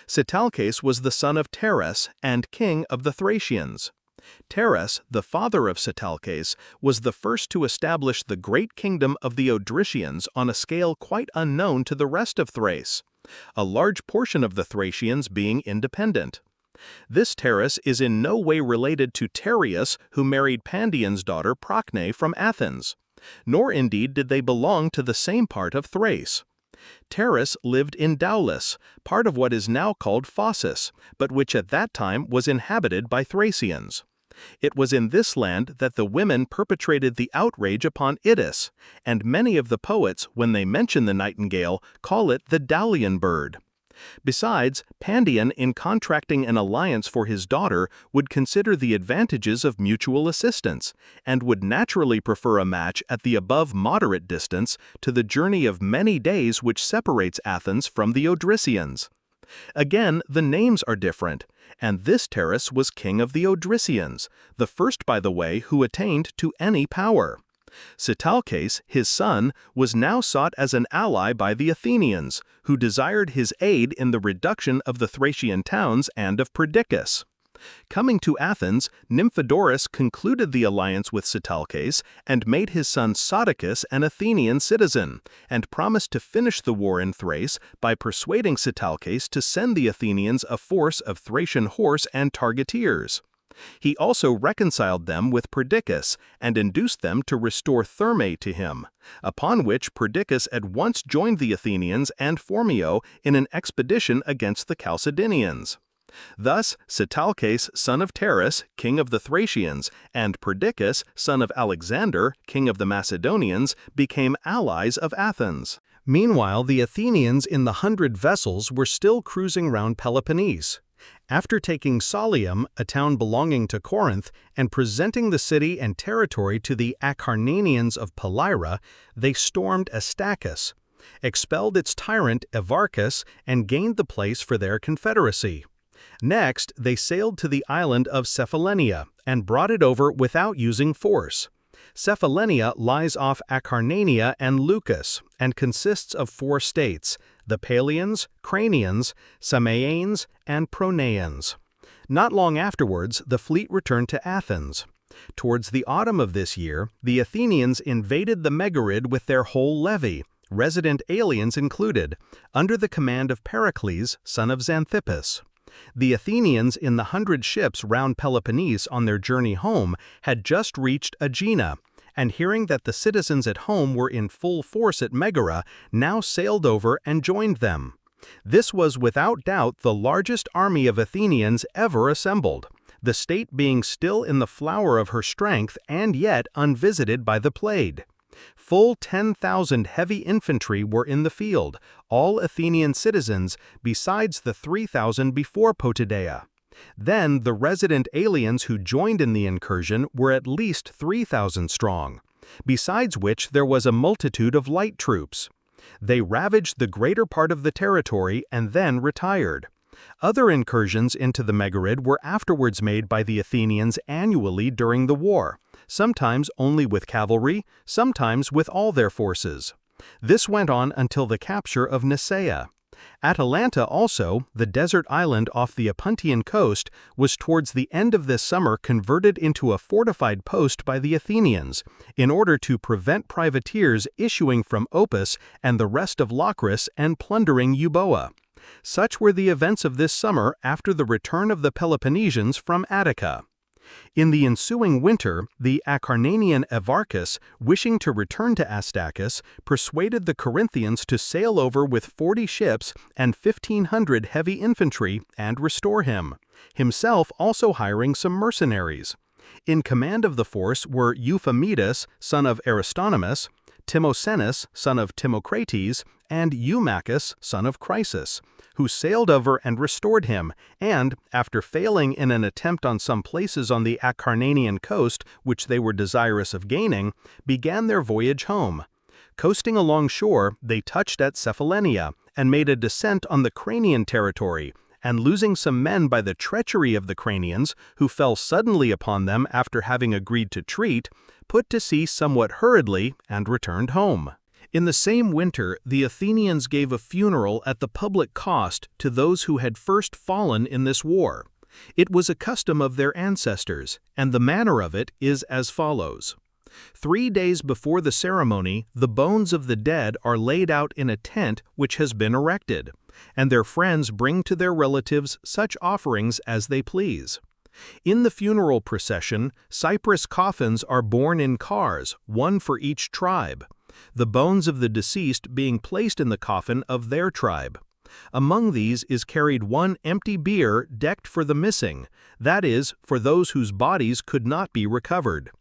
Sitalces was the son of Teres and king of the Thracians. Teres, the father of Sitalces, was the first to establish the great kingdom of the Odrysians on a scale quite unknown to the rest of Thrace, a large portion of the Thracians being independent. This Teres is in no way related to Tereus, who married Pandion's daughter Procne from Athens, nor indeed did they belong to the same part of Thrace. Teres lived in Daulis, part of what is now called Phocis, but which at that time was inhabited by Thracians. It was in this land that the women perpetrated the outrage upon Itys, and many of the poets, when they mention the nightingale, call it the Daulian bird. Besides, Pandion, in contracting an alliance for his daughter, would consider the advantages of mutual assistance, and would naturally prefer a match at the above moderate distance to the journey of many days which separates Athens from the Odrysians. Again, the names are different, and this Teres was king of the Odrysians, the first, by the way, who attained to any power. Sitalces, his son, was now sought as an ally by the Athenians, who desired his aid in the reduction of the Thracian towns and of Perdiccas. Coming to Athens, Nymphodorus concluded the alliance with Sitalces and made his son Sodicus an Athenian citizen, and promised to finish the war in Thrace by persuading Sitalces to send the Athenians a force of Thracian horse and targeteers. He also reconciled them with Perdiccas and induced them to restore Thermae to him, upon which Perdiccas at once joined the Athenians and Phormio in an expedition against the Chalcedonians. Thus, Sitalces, son of Teres, king of the Thracians, and Perdiccas, son of Alexander, king of the Macedonians, became allies of Athens. Meanwhile, the Athenians in the 100 vessels were still cruising round Peloponnese. After taking Solium, a town belonging to Corinth, and presenting the city and territory to the Acarnanians of Palmyra, they stormed Astacus, expelled its tyrant Evarchus, and gained the place for their confederacy. Next, they sailed to the island of Cephallenia and brought it over without using force. Cephallenia lies off Acarnania and Leucas and consists of 4 states: the Palians, Cranians, Samaeans, and Pronaeans. Not long afterwards, the fleet returned to Athens. Towards the autumn of this year, the Athenians invaded the Megarid with their whole levy, resident aliens included, under the command of Pericles, son of Xanthippus. The Athenians in the 100 ships round Peloponnese on their journey home had just reached Aegina, and hearing that the citizens at home were in full force at Megara, now sailed over and joined them. This was without doubt the largest army of Athenians ever assembled, the state being still in the flower of her strength and yet unvisited by the plague. Full 10,000 heavy infantry were in the field, all Athenian citizens, besides the 3,000 before Potidaea. Then the resident aliens who joined in the incursion were at least 3,000 strong, besides which there was a multitude of light troops. They ravaged the greater part of the territory and then retired. Other incursions into the Megarid were afterwards made by the Athenians annually during the war, sometimes only with cavalry, sometimes with all their forces. This went on until the capture of Nisaea. Atalanta also, the desert island off the Opuntian coast, was towards the end of this summer converted into a fortified post by the Athenians, in order to prevent privateers issuing from Opus and the rest of Locris and plundering Euboea. Such were the events of this summer after the return of the Peloponnesians from Attica. In the ensuing winter, the Acarnanian Evarchus, wishing to return to Astacus, persuaded the Corinthians to sail over with 40 ships and 1,500 heavy infantry and restore him, himself also hiring some mercenaries. In command of the force were Euphamidas, son of Aristonomus, Timocenus, son of Timocrates, and Eumachus, son of Chrysis, who sailed over and restored him, and, after failing in an attempt on some places on the Acarnanian coast which they were desirous of gaining, began their voyage home. Coasting along shore, they touched at Cephallenia, and made a descent on the Cranian territory, and losing some men by the treachery of the Cranians, who fell suddenly upon them after having agreed to treat, put to sea somewhat hurriedly and returned home. In the same winter, the Athenians gave a funeral at the public cost to those who had first fallen in this war. It was a custom of their ancestors, and the manner of it is as follows. 3 days before the ceremony, the bones of the dead are laid out in a tent which has been erected, and their friends bring to their relatives such offerings as they please. In the funeral procession, cypress coffins are borne in cars, one for each tribe, the bones of the deceased being placed in the coffin of their tribe. Among these is carried one empty bier decked for the missing, that is, for those whose bodies could not be recovered.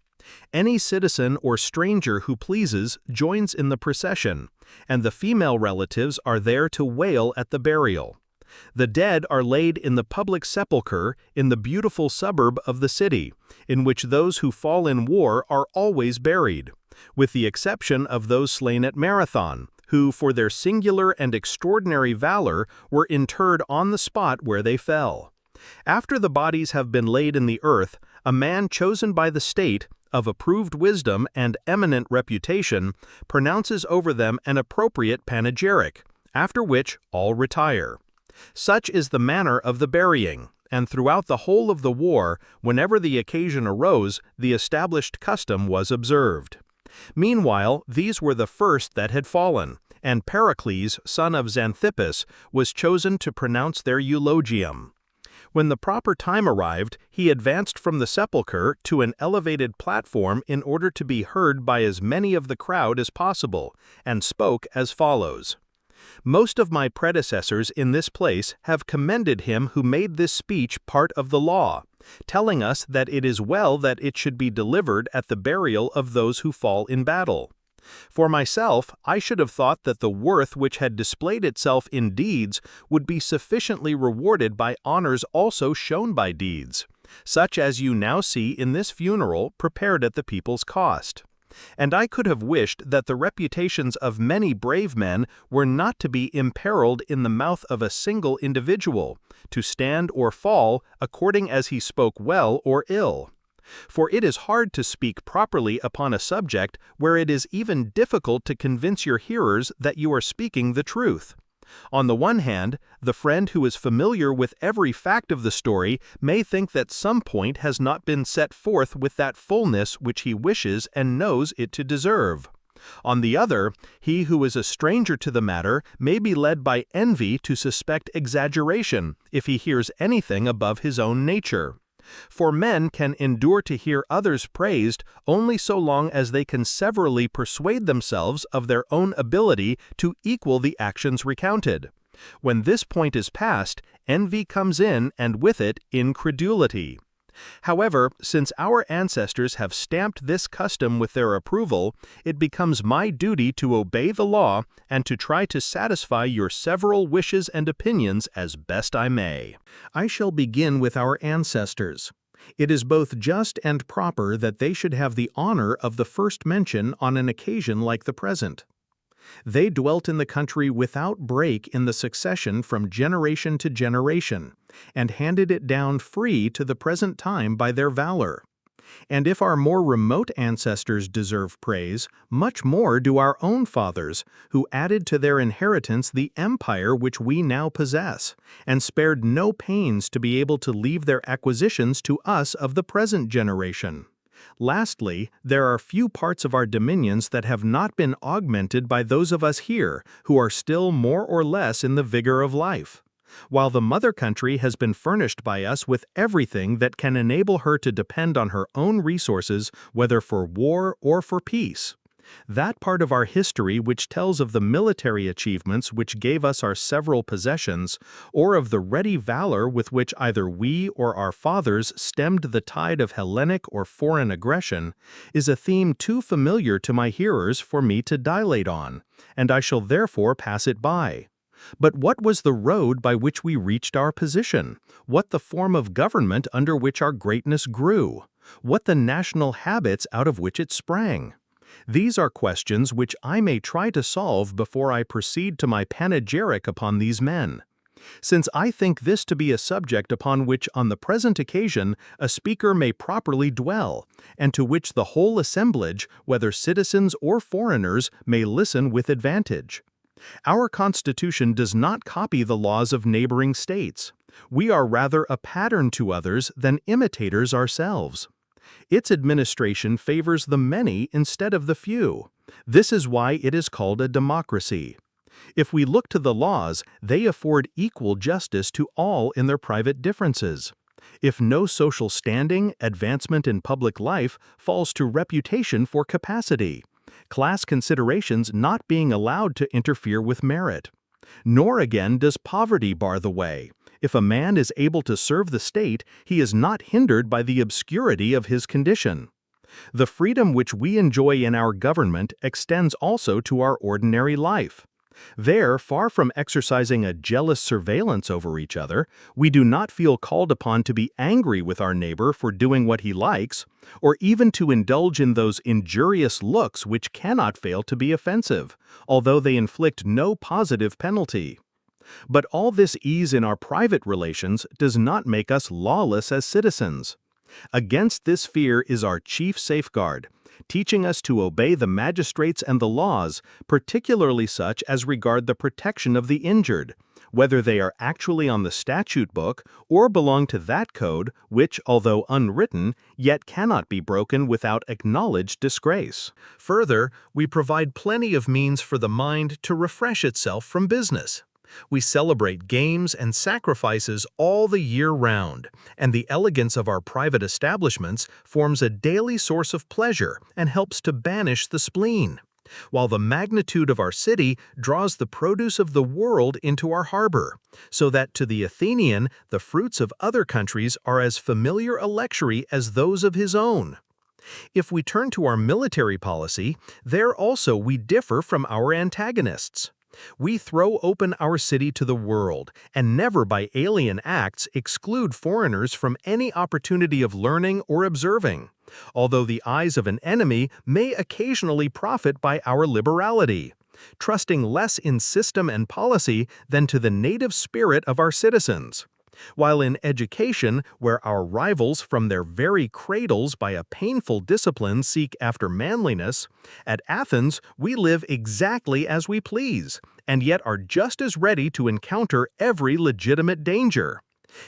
Any citizen or stranger who pleases joins in the procession, and the female relatives are there to wail at the burial. The dead are laid in the public sepulchre in the beautiful suburb of the city, in which those who fall in war are always buried, with the exception of those slain at Marathon, who, for their singular and extraordinary valor, were interred on the spot where they fell. After the bodies have been laid in the earth, a man chosen by the state, of approved wisdom and eminent reputation, pronounces over them an appropriate panegyric, after which all retire. Such is the manner of the burying, and throughout the whole of the war, whenever the occasion arose, the established custom was observed. Meanwhile, these were the first that had fallen, and Pericles, son of Xanthippus, was chosen to pronounce their eulogium. When the proper time arrived, he advanced from the sepulchre to an elevated platform in order to be heard by as many of the crowd as possible, and spoke as follows. Most of my predecessors in this place have commended him who made this speech part of the law, telling us that it is well that it should be delivered at the burial of those who fall in battle. For myself, I should have thought that the worth which had displayed itself in deeds would be sufficiently rewarded by honors also shown by deeds, such as you now see in this funeral prepared at the people's cost. And I could have wished that the reputations of many brave men were not to be imperiled in the mouth of a single individual, to stand or fall according as he spoke well or ill. For it is hard to speak properly upon a subject where it is even difficult to convince your hearers that you are speaking the truth. On the one hand, the friend who is familiar with every fact of the story may think that some point has not been set forth with that fullness which he wishes and knows it to deserve. On the other, he who is a stranger to the matter may be led by envy to suspect exaggeration if he hears anything above his own nature. For men can endure to hear others praised only so long as they can severally persuade themselves of their own ability to equal the actions recounted. When this point is passed, envy comes in, and with it incredulity. However, since our ancestors have stamped this custom with their approval, it becomes my duty to obey the law and to try to satisfy your several wishes and opinions as best I may. I shall begin with our ancestors. It is both just and proper that they should have the honor of the first mention on an occasion like the present. They dwelt in the country without break in the succession from generation to generation, and handed it down free to the present time by their valor. And if our more remote ancestors deserve praise, much more do our own fathers, who added to their inheritance the empire which we now possess, and spared no pains to be able to leave their acquisitions to us of the present generation. Lastly, there are few parts of our dominions that have not been augmented by those of us here who are still more or less in the vigor of life, while the mother country has been furnished by us with everything that can enable her to depend on her own resources, whether for war or for peace. That part of our history which tells of the military achievements which gave us our several possessions, or of the ready valor with which either we or our fathers stemmed the tide of Hellenic or foreign aggression, is a theme too familiar to my hearers for me to dilate on, and I shall therefore pass it by. But what was the road by which we reached our position? What the form of government under which our greatness grew? What the national habits out of which it sprang? These are questions which I may try to solve before I proceed to my panegyric upon these men. Since I think this to be a subject upon which on the present occasion a speaker may properly dwell, and to which the whole assemblage, whether citizens or foreigners, may listen with advantage. Our Constitution does not copy the laws of neighboring states. We are rather a pattern to others than imitators ourselves. Its administration favors the many instead of the few. This is why it is called a democracy. If we look to the laws, they afford equal justice to all in their private differences. If no social standing, advancement in public life falls to reputation for capacity, class considerations not being allowed to interfere with merit. Nor again does poverty bar the way. If a man is able to serve the state, he is not hindered by the obscurity of his condition. The freedom which we enjoy in our government extends also to our ordinary life. There, far from exercising a jealous surveillance over each other, we do not feel called upon to be angry with our neighbor for doing what he likes, or even to indulge in those injurious looks which cannot fail to be offensive, although they inflict no positive penalty. But all this ease in our private relations does not make us lawless as citizens. Against this fear is our chief safeguard, teaching us to obey the magistrates and the laws, particularly such as regard the protection of the injured, whether they are actually on the statute book or belong to that code which, although unwritten, yet cannot be broken without acknowledged disgrace. Further, we provide plenty of means for the mind to refresh itself from business. We celebrate games and sacrifices all the year round, and the elegance of our private establishments forms a daily source of pleasure and helps to banish the spleen, while the magnitude of our city draws the produce of the world into our harbor, so that to the Athenian the fruits of other countries are as familiar a luxury as those of his own. If we turn to our military policy, there also we differ from our antagonists. We throw open our city to the world, and never by alien acts exclude foreigners from any opportunity of learning or observing, although the eyes of an enemy may occasionally profit by our liberality, trusting less in system and policy than to the native spirit of our citizens. While in education, where our rivals from their very cradles by a painful discipline seek after manliness, at Athens we live exactly as we please, and yet are just as ready to encounter every legitimate danger.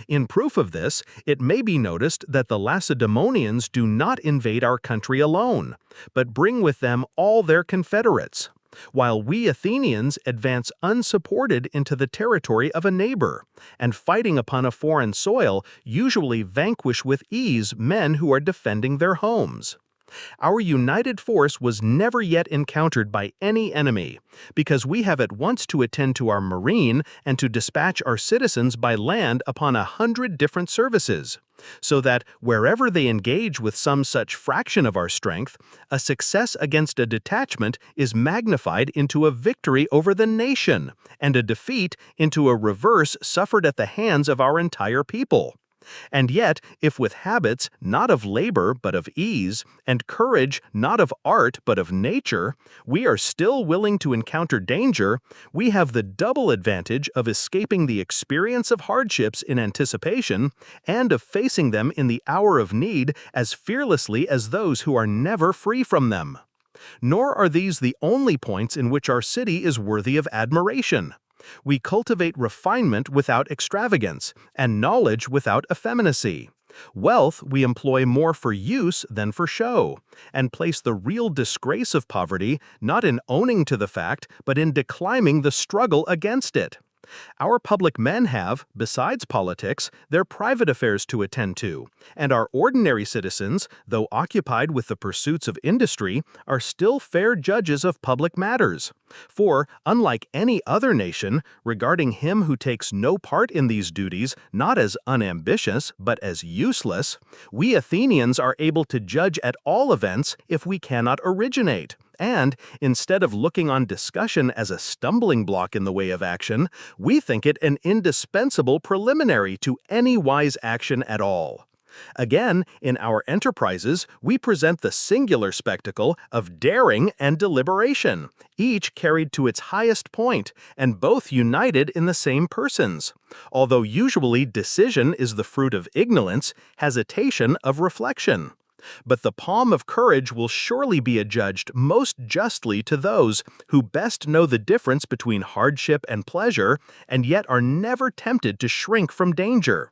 In proof of this, it may be noticed that the Lacedaemonians do not invade our country alone, but bring with them all their confederates, while we Athenians advance unsupported into the territory of a neighbor, and fighting upon a foreign soil usually vanquish with ease men who are defending their homes. Our united force was never yet encountered by any enemy, because we have at once to attend to our marine and to dispatch our citizens by land upon 100 different services, so that wherever they engage with some such fraction of our strength, a success against a detachment is magnified into a victory over the nation, and a defeat into a reverse suffered at the hands of our entire people. And yet, if with habits not of labor but of ease, and courage not of art but of nature, we are still willing to encounter danger, we have the double advantage of escaping the experience of hardships in anticipation and of facing them in the hour of need as fearlessly as those who are never free from them. Nor are these the only points in which our city is worthy of admiration. We cultivate refinement without extravagance, and knowledge without effeminacy. Wealth we employ more for use than for show, and place the real disgrace of poverty not in owning to the fact, but in declining the struggle against it. Our public men have, besides politics, their private affairs to attend to, and our ordinary citizens, though occupied with the pursuits of industry, are still fair judges of public matters. For, unlike any other nation, regarding him who takes no part in these duties not as unambitious but as useless, we Athenians are able to judge at all events if we cannot originate. And, instead of looking on discussion as a stumbling block in the way of action, we think it an indispensable preliminary to any wise action at all. Again, in our enterprises, we present the singular spectacle of daring and deliberation, each carried to its highest point, and both united in the same persons. Although usually decision is the fruit of ignorance, hesitation of reflection. But the palm of courage will surely be adjudged most justly to those who best know the difference between hardship and pleasure, and yet are never tempted to shrink from danger.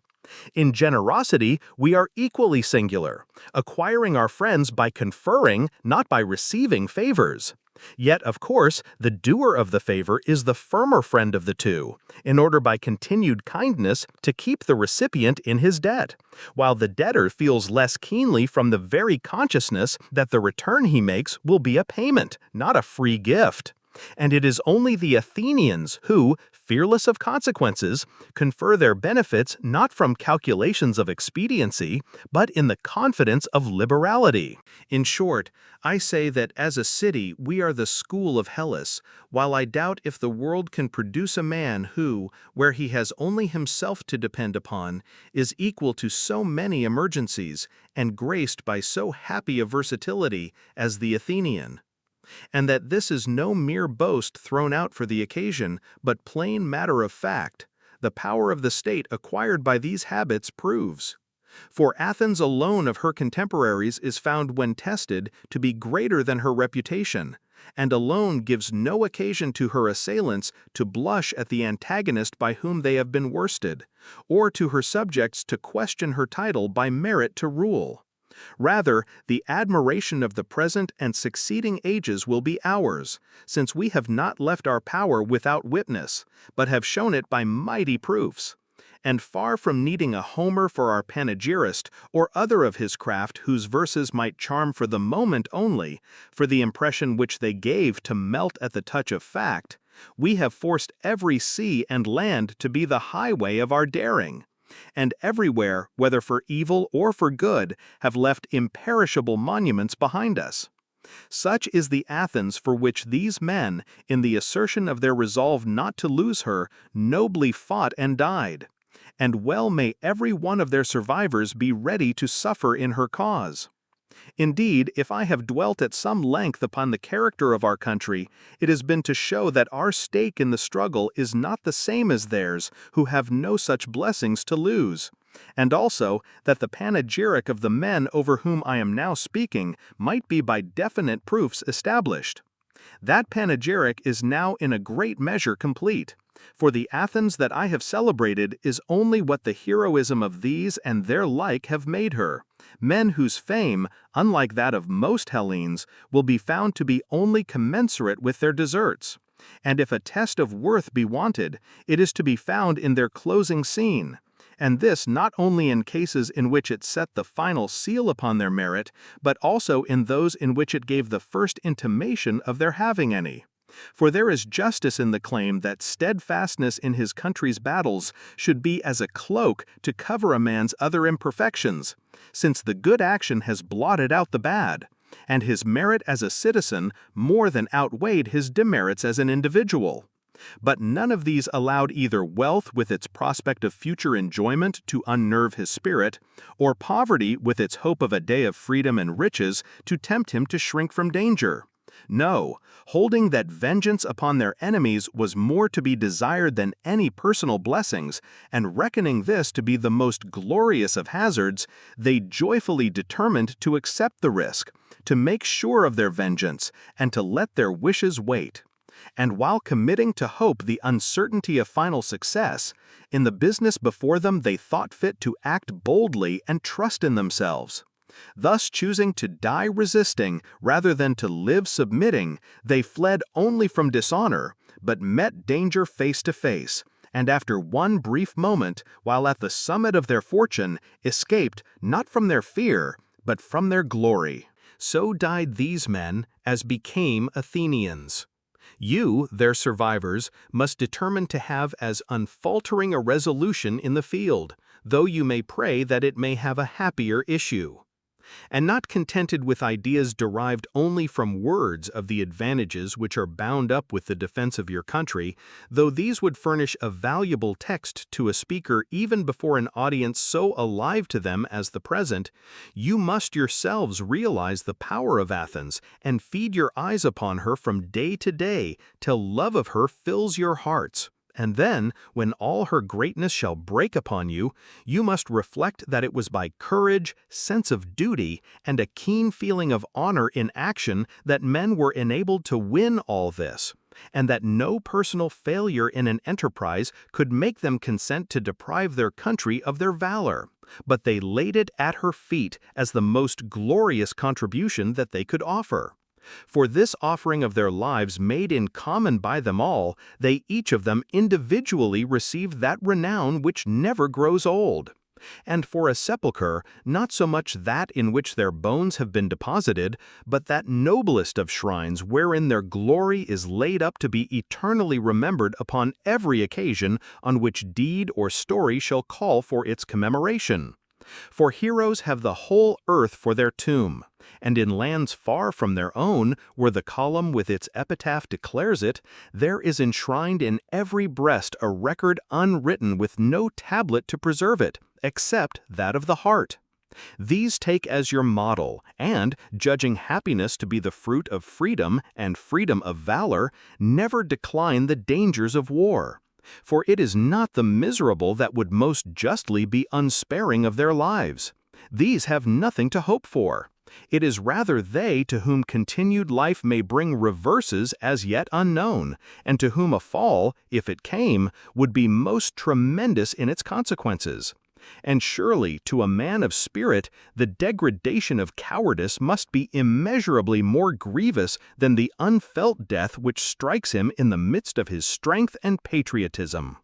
In generosity, we are equally singular, acquiring our friends by conferring, not by receiving favors. Yet, of course, the doer of the favor is the firmer friend of the two, in order by continued kindness to keep the recipient in his debt, while the debtor feels less keenly from the very consciousness that the return he makes will be a payment, not a free gift. And it is only the Athenians who, fearless of consequences, confer their benefits not from calculations of expediency, but in the confidence of liberality. In short, I say that as a city we are the school of Hellas, while I doubt if the world can produce a man who, where he has only himself to depend upon, is equal to so many emergencies, and graced by so happy a versatility as the Athenian. And that this is no mere boast thrown out for the occasion, but plain matter of fact, the power of the state acquired by these habits proves. For Athens alone of her contemporaries is found when tested to be greater than her reputation, and alone gives no occasion to her assailants to blush at the antagonist by whom they have been worsted, or to her subjects to question her title by merit to rule. Rather, the admiration of the present and succeeding ages will be ours, since we have not left our power without witness, but have shown it by mighty proofs. And far from needing a Homer for our panegyrist, or other of his craft whose verses might charm for the moment only, for the impression which they gave to melt at the touch of fact, we have forced every sea and land to be the highway of our daring, and everywhere, whether for evil or for good, have left imperishable monuments behind us. Such is the Athens for which these men, in the assertion of their resolve not to lose her, nobly fought and died. And well may every one of their survivors be ready to suffer in her cause. Indeed, if I have dwelt at some length upon the character of our country, it has been to show that our stake in the struggle is not the same as theirs, who have no such blessings to lose, and also that the panegyric of the men over whom I am now speaking might be by definite proofs established. That panegyric is now in a great measure complete, for the Athens that I have celebrated is only what the heroism of these and their like have made her, men whose fame, unlike that of most Hellenes, will be found to be only commensurate with their deserts. And if a test of worth be wanted, it is to be found in their closing scene, and this not only in cases in which it set the final seal upon their merit, but also in those in which it gave the first intimation of their having any. For there is justice in the claim that steadfastness in his country's battles should be as a cloak to cover a man's other imperfections, since the good action has blotted out the bad, and his merit as a citizen more than outweighed his demerits as an individual. But none of these allowed either wealth with its prospect of future enjoyment to unnerve his spirit, or poverty with its hope of a day of freedom and riches to tempt him to shrink from danger. No, holding that vengeance upon their enemies was more to be desired than any personal blessings, and reckoning this to be the most glorious of hazards, they joyfully determined to accept the risk, to make sure of their vengeance, and to let their wishes wait. And while committing to hope the uncertainty of final success, in the business before them they thought fit to act boldly and trust in themselves. Thus choosing to die resisting rather than to live submitting, they fled only from dishonor, but met danger face to face, and after one brief moment, while at the summit of their fortune, escaped not from their fear, but from their glory. So died these men as became Athenians. You, their survivors, must determine to have as unfaltering a resolution in the field, though you may pray that it may have a happier issue. And not contented with ideas derived only from words of the advantages which are bound up with the defense of your country, though these would furnish a valuable text to a speaker even before an audience so alive to them as the present, you must yourselves realize the power of Athens and feed your eyes upon her from day to day till love of her fills your hearts. And then, when all her greatness shall break upon you, you must reflect that it was by courage, sense of duty, and a keen feeling of honor in action that men were enabled to win all this, and that no personal failure in an enterprise could make them consent to deprive their country of their valor, but they laid it at her feet as the most glorious contribution that they could offer. For this offering of their lives made in common by them all, they each of them individually received that renown which never grows old. And for a sepulchre, not so much that in which their bones have been deposited, but that noblest of shrines wherein their glory is laid up to be eternally remembered upon every occasion on which deed or story shall call for its commemoration. For heroes have the whole earth for their tomb, and in lands far from their own, where the column with its epitaph declares it, there is enshrined in every breast a record unwritten with no tablet to preserve it, except that of the heart. These take as your model, and, judging happiness to be the fruit of freedom and freedom of valor, never decline the dangers of war. For it is not the miserable that would most justly be unsparing of their lives. These have nothing to hope for. It is rather they to whom continued life may bring reverses as yet unknown, and to whom a fall, if it came, would be most tremendous in its consequences. And surely, to a man of spirit, the degradation of cowardice must be immeasurably more grievous than the unfelt death which strikes him in the midst of his strength and patriotism.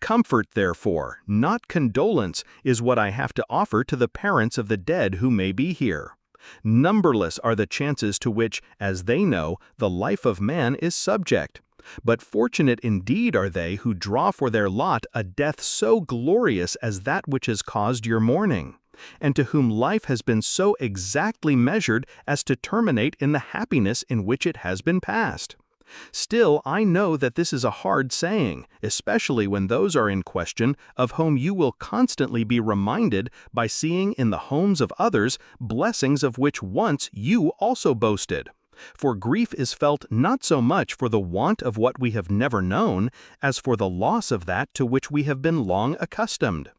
Comfort, therefore, not condolence, is what I have to offer to the parents of the dead who may be here. Numberless are the chances to which, as they know, the life of man is subject. But fortunate indeed are they who draw for their lot a death so glorious as that which has caused your mourning, and to whom life has been so exactly measured as to terminate in the happiness in which it has been passed. Still, I know that this is a hard saying, especially when those are in question of whom you will constantly be reminded by seeing in the homes of others blessings of which once you also boasted. For grief is felt not so much for the want of what we have never known, as for the loss of that to which we have been long accustomed.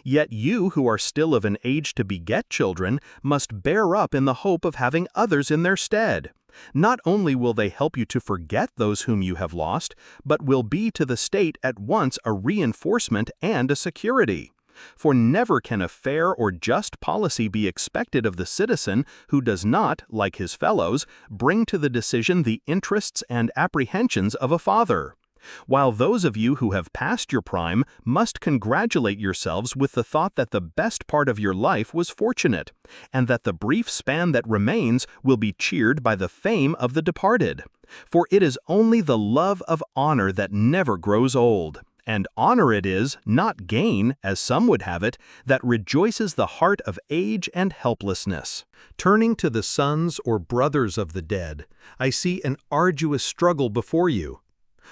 Yet you who are still of an age to beget children must bear up in the hope of having others in their stead. Not only will they help you to forget those whom you have lost, but will be to the state at once a reinforcement and a security. For never can a fair or just policy be expected of the citizen who does not, like his fellows, bring to the decision the interests and apprehensions of a father. While those of you who have passed your prime must congratulate yourselves with the thought that the best part of your life was fortunate, and that the brief span that remains will be cheered by the fame of the departed. For it is only the love of honor that never grows old. And honor it is, not gain, as some would have it, that rejoices the heart of age and helplessness. Turning to the sons or brothers of the dead, I see an arduous struggle before you.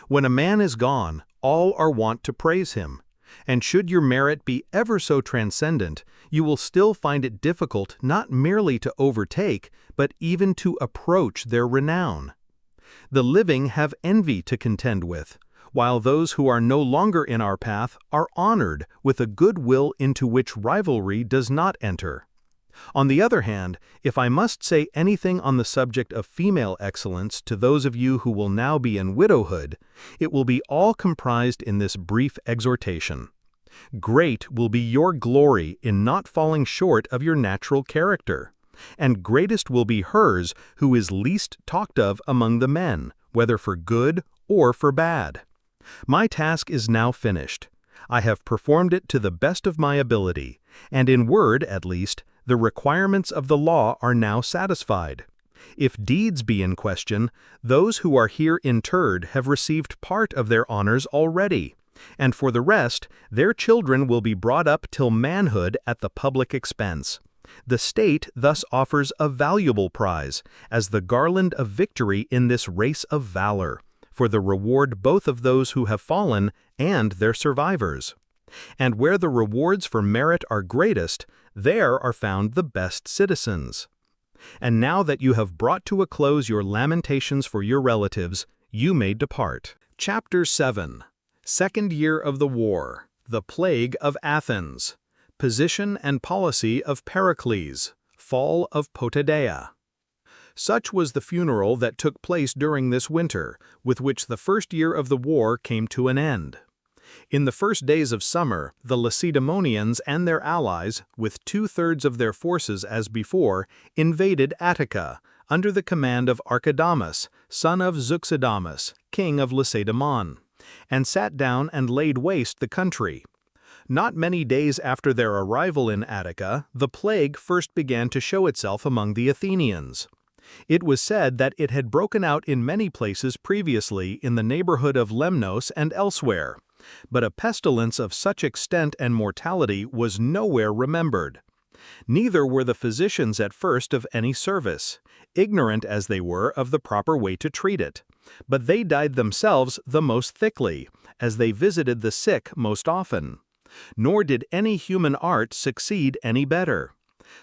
When a man is gone, all are wont to praise him. And should your merit be ever so transcendent, you will still find it difficult not merely to overtake, but even to approach their renown. The living have envy to contend with, while those who are no longer in our path are honored with a good will into which rivalry does not enter. On the other hand, if I must say anything on the subject of female excellence to those of you who will now be in widowhood, it will be all comprised in this brief exhortation. Great will be your glory in not falling short of your natural character, and greatest will be hers who is least talked of among the men, whether for good or for bad. My task is now finished. I have performed it to the best of my ability, and in word, at least, the requirements of the law are now satisfied. If deeds be in question, those who are here interred have received part of their honors already, and for the rest, their children will be brought up till manhood at the public expense. The state thus offers a valuable prize, as the garland of victory in this race of valor, for the reward both of those who have fallen and their survivors. And where the rewards for merit are greatest, there are found the best citizens. And now that you have brought to a close your lamentations for your relatives, you may depart. Chapter 7. Second Year of the War. The Plague of Athens. Position and Policy of Pericles. Fall of Potidæa. Such was the funeral that took place during this winter, with which the first year of the war came to an end. In the first days of summer, the Lacedaemonians and their allies, with 2/3 of their forces as before, invaded Attica, under the command of Archidamus, son of Zeuxidamus, king of Lacedaemon, and sat down and laid waste the country. Not many days after their arrival in Attica, the plague first began to show itself among the Athenians. It was said that it had broken out in many places previously in the neighborhood of Lemnos and elsewhere, but a pestilence of such extent and mortality was nowhere remembered. Neither were the physicians at first of any service, ignorant as they were of the proper way to treat it, but they died themselves the most thickly, as they visited the sick most often. Nor did any human art succeed any better.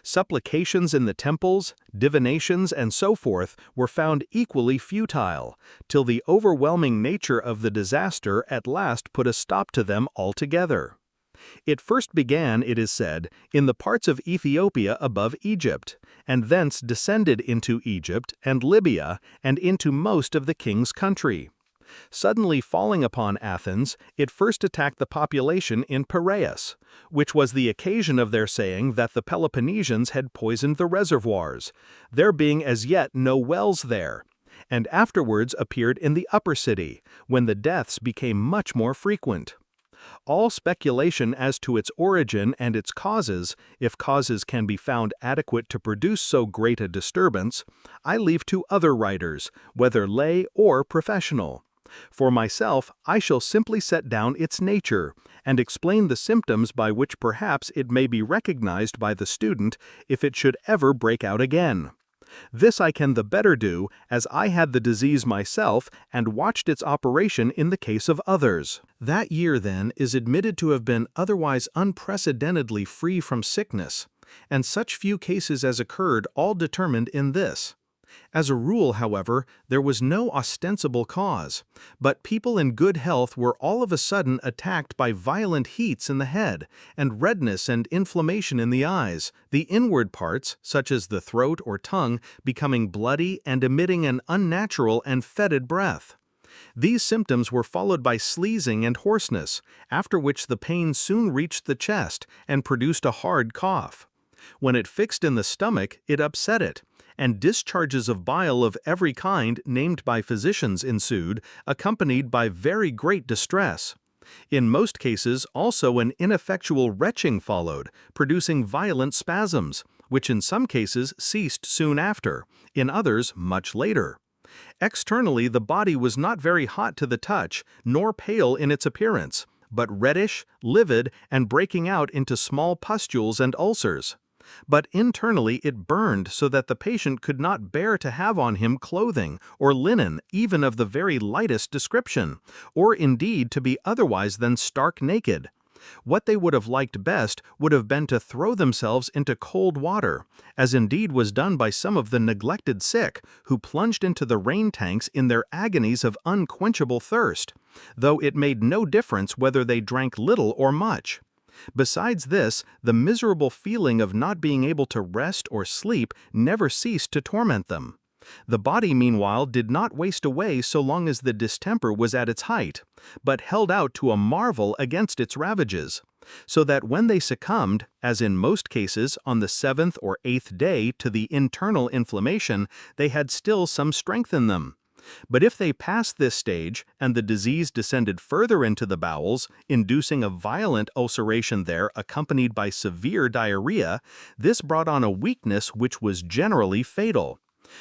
Supplications in the temples, divinations, and so forth were found equally futile, till the overwhelming nature of the disaster at last put a stop to them altogether. It first began, it is said, in the parts of Ethiopia above Egypt, and thence descended into Egypt and Libya and into most of the king's country. Suddenly falling upon Athens, it first attacked the population in Piraeus, which was the occasion of their saying that the Peloponnesians had poisoned the reservoirs, there being as yet no wells there, and afterwards appeared in the upper city, when the deaths became much more frequent. All speculation as to its origin and its causes, if causes can be found adequate to produce so great a disturbance, I leave to other writers, whether lay or professional. For myself, I shall simply set down its nature, and explain the symptoms by which perhaps it may be recognized by the student if it should ever break out again. This I can the better do, as I had the disease myself and watched its operation in the case of others. That year, then, is admitted to have been otherwise unprecedentedly free from sickness, and such few cases as occurred all determined in this. As a rule, however, there was no ostensible cause, but people in good health were all of a sudden attacked by violent heats in the head, and redness and inflammation in the eyes, the inward parts, such as the throat or tongue, becoming bloody and emitting an unnatural and fetid breath. These symptoms were followed by sneezing and hoarseness, after which the pain soon reached the chest and produced a hard cough. When it fixed in the stomach, it upset it, and discharges of bile of every kind named by physicians ensued, accompanied by very great distress. In most cases also an ineffectual retching followed, producing violent spasms, which in some cases ceased soon after, in others much later. Externally the body was not very hot to the touch, nor pale in its appearance, but reddish, livid, and breaking out into small pustules and ulcers. but internally it burned so that the patient could not bear to have on him clothing or linen even of the very lightest description, or indeed to be otherwise than stark naked. What they would have liked best would have been to throw themselves into cold water, as indeed was done by some of the neglected sick, who plunged into the rain tanks in their agonies of unquenchable thirst, though it made no difference whether they drank little or much. Besides this, the miserable feeling of not being able to rest or sleep never ceased to torment them. The body, meanwhile, did not waste away so long as the distemper was at its height, but held out to a marvel against its ravages, so that when they succumbed, as in most cases on the 7th or 8th day, to the internal inflammation, they had still some strength in them. But if they passed this stage, and the disease descended further into the bowels, inducing a violent ulceration there accompanied by severe diarrhea, this brought on a weakness which was generally fatal.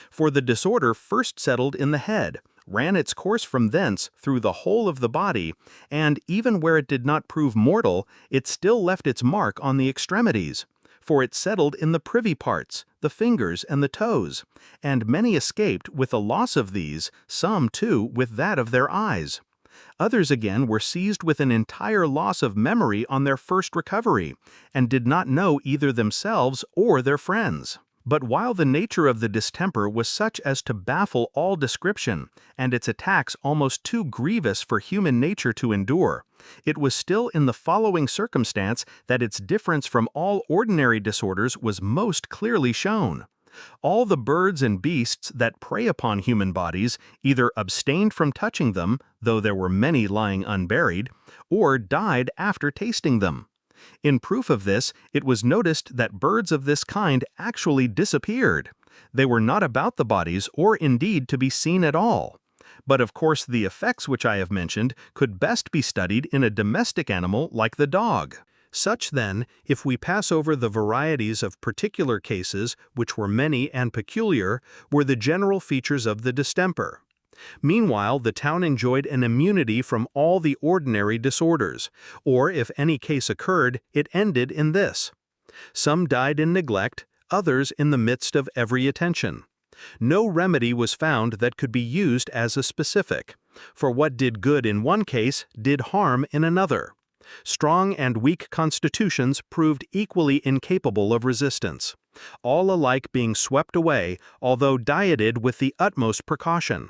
For the disorder first settled in the head, ran its course from thence through the whole of the body, and even where it did not prove mortal, it still left its mark on the extremities. For it settled in the privy parts, the fingers and the toes, and many escaped with the loss of these, some, too, with that of their eyes. Others again were seized with an entire loss of memory on their first recovery, and did not know either themselves or their friends. But while the nature of the distemper was such as to baffle all description, and its attacks almost too grievous for human nature to endure, it was still in the following circumstance that its difference from all ordinary disorders was most clearly shown. All the birds and beasts that prey upon human bodies either abstained from touching them, though there were many lying unburied, or died after tasting them. In proof of this, it was noticed that birds of this kind actually disappeared. They were not about the bodies, or indeed to be seen at all. But of course the effects which I have mentioned could best be studied in a domestic animal like the dog. Such then, if we pass over the varieties of particular cases, which were many and peculiar, were the general features of the distemper. Meanwhile, the town enjoyed an immunity from all the ordinary disorders, or if any case occurred, it ended in this. Some died in neglect, others in the midst of every attention. No remedy was found that could be used as a specific, for what did good in one case did harm in another. Strong and weak constitutions proved equally incapable of resistance, all alike being swept away, although dieted with the utmost precaution.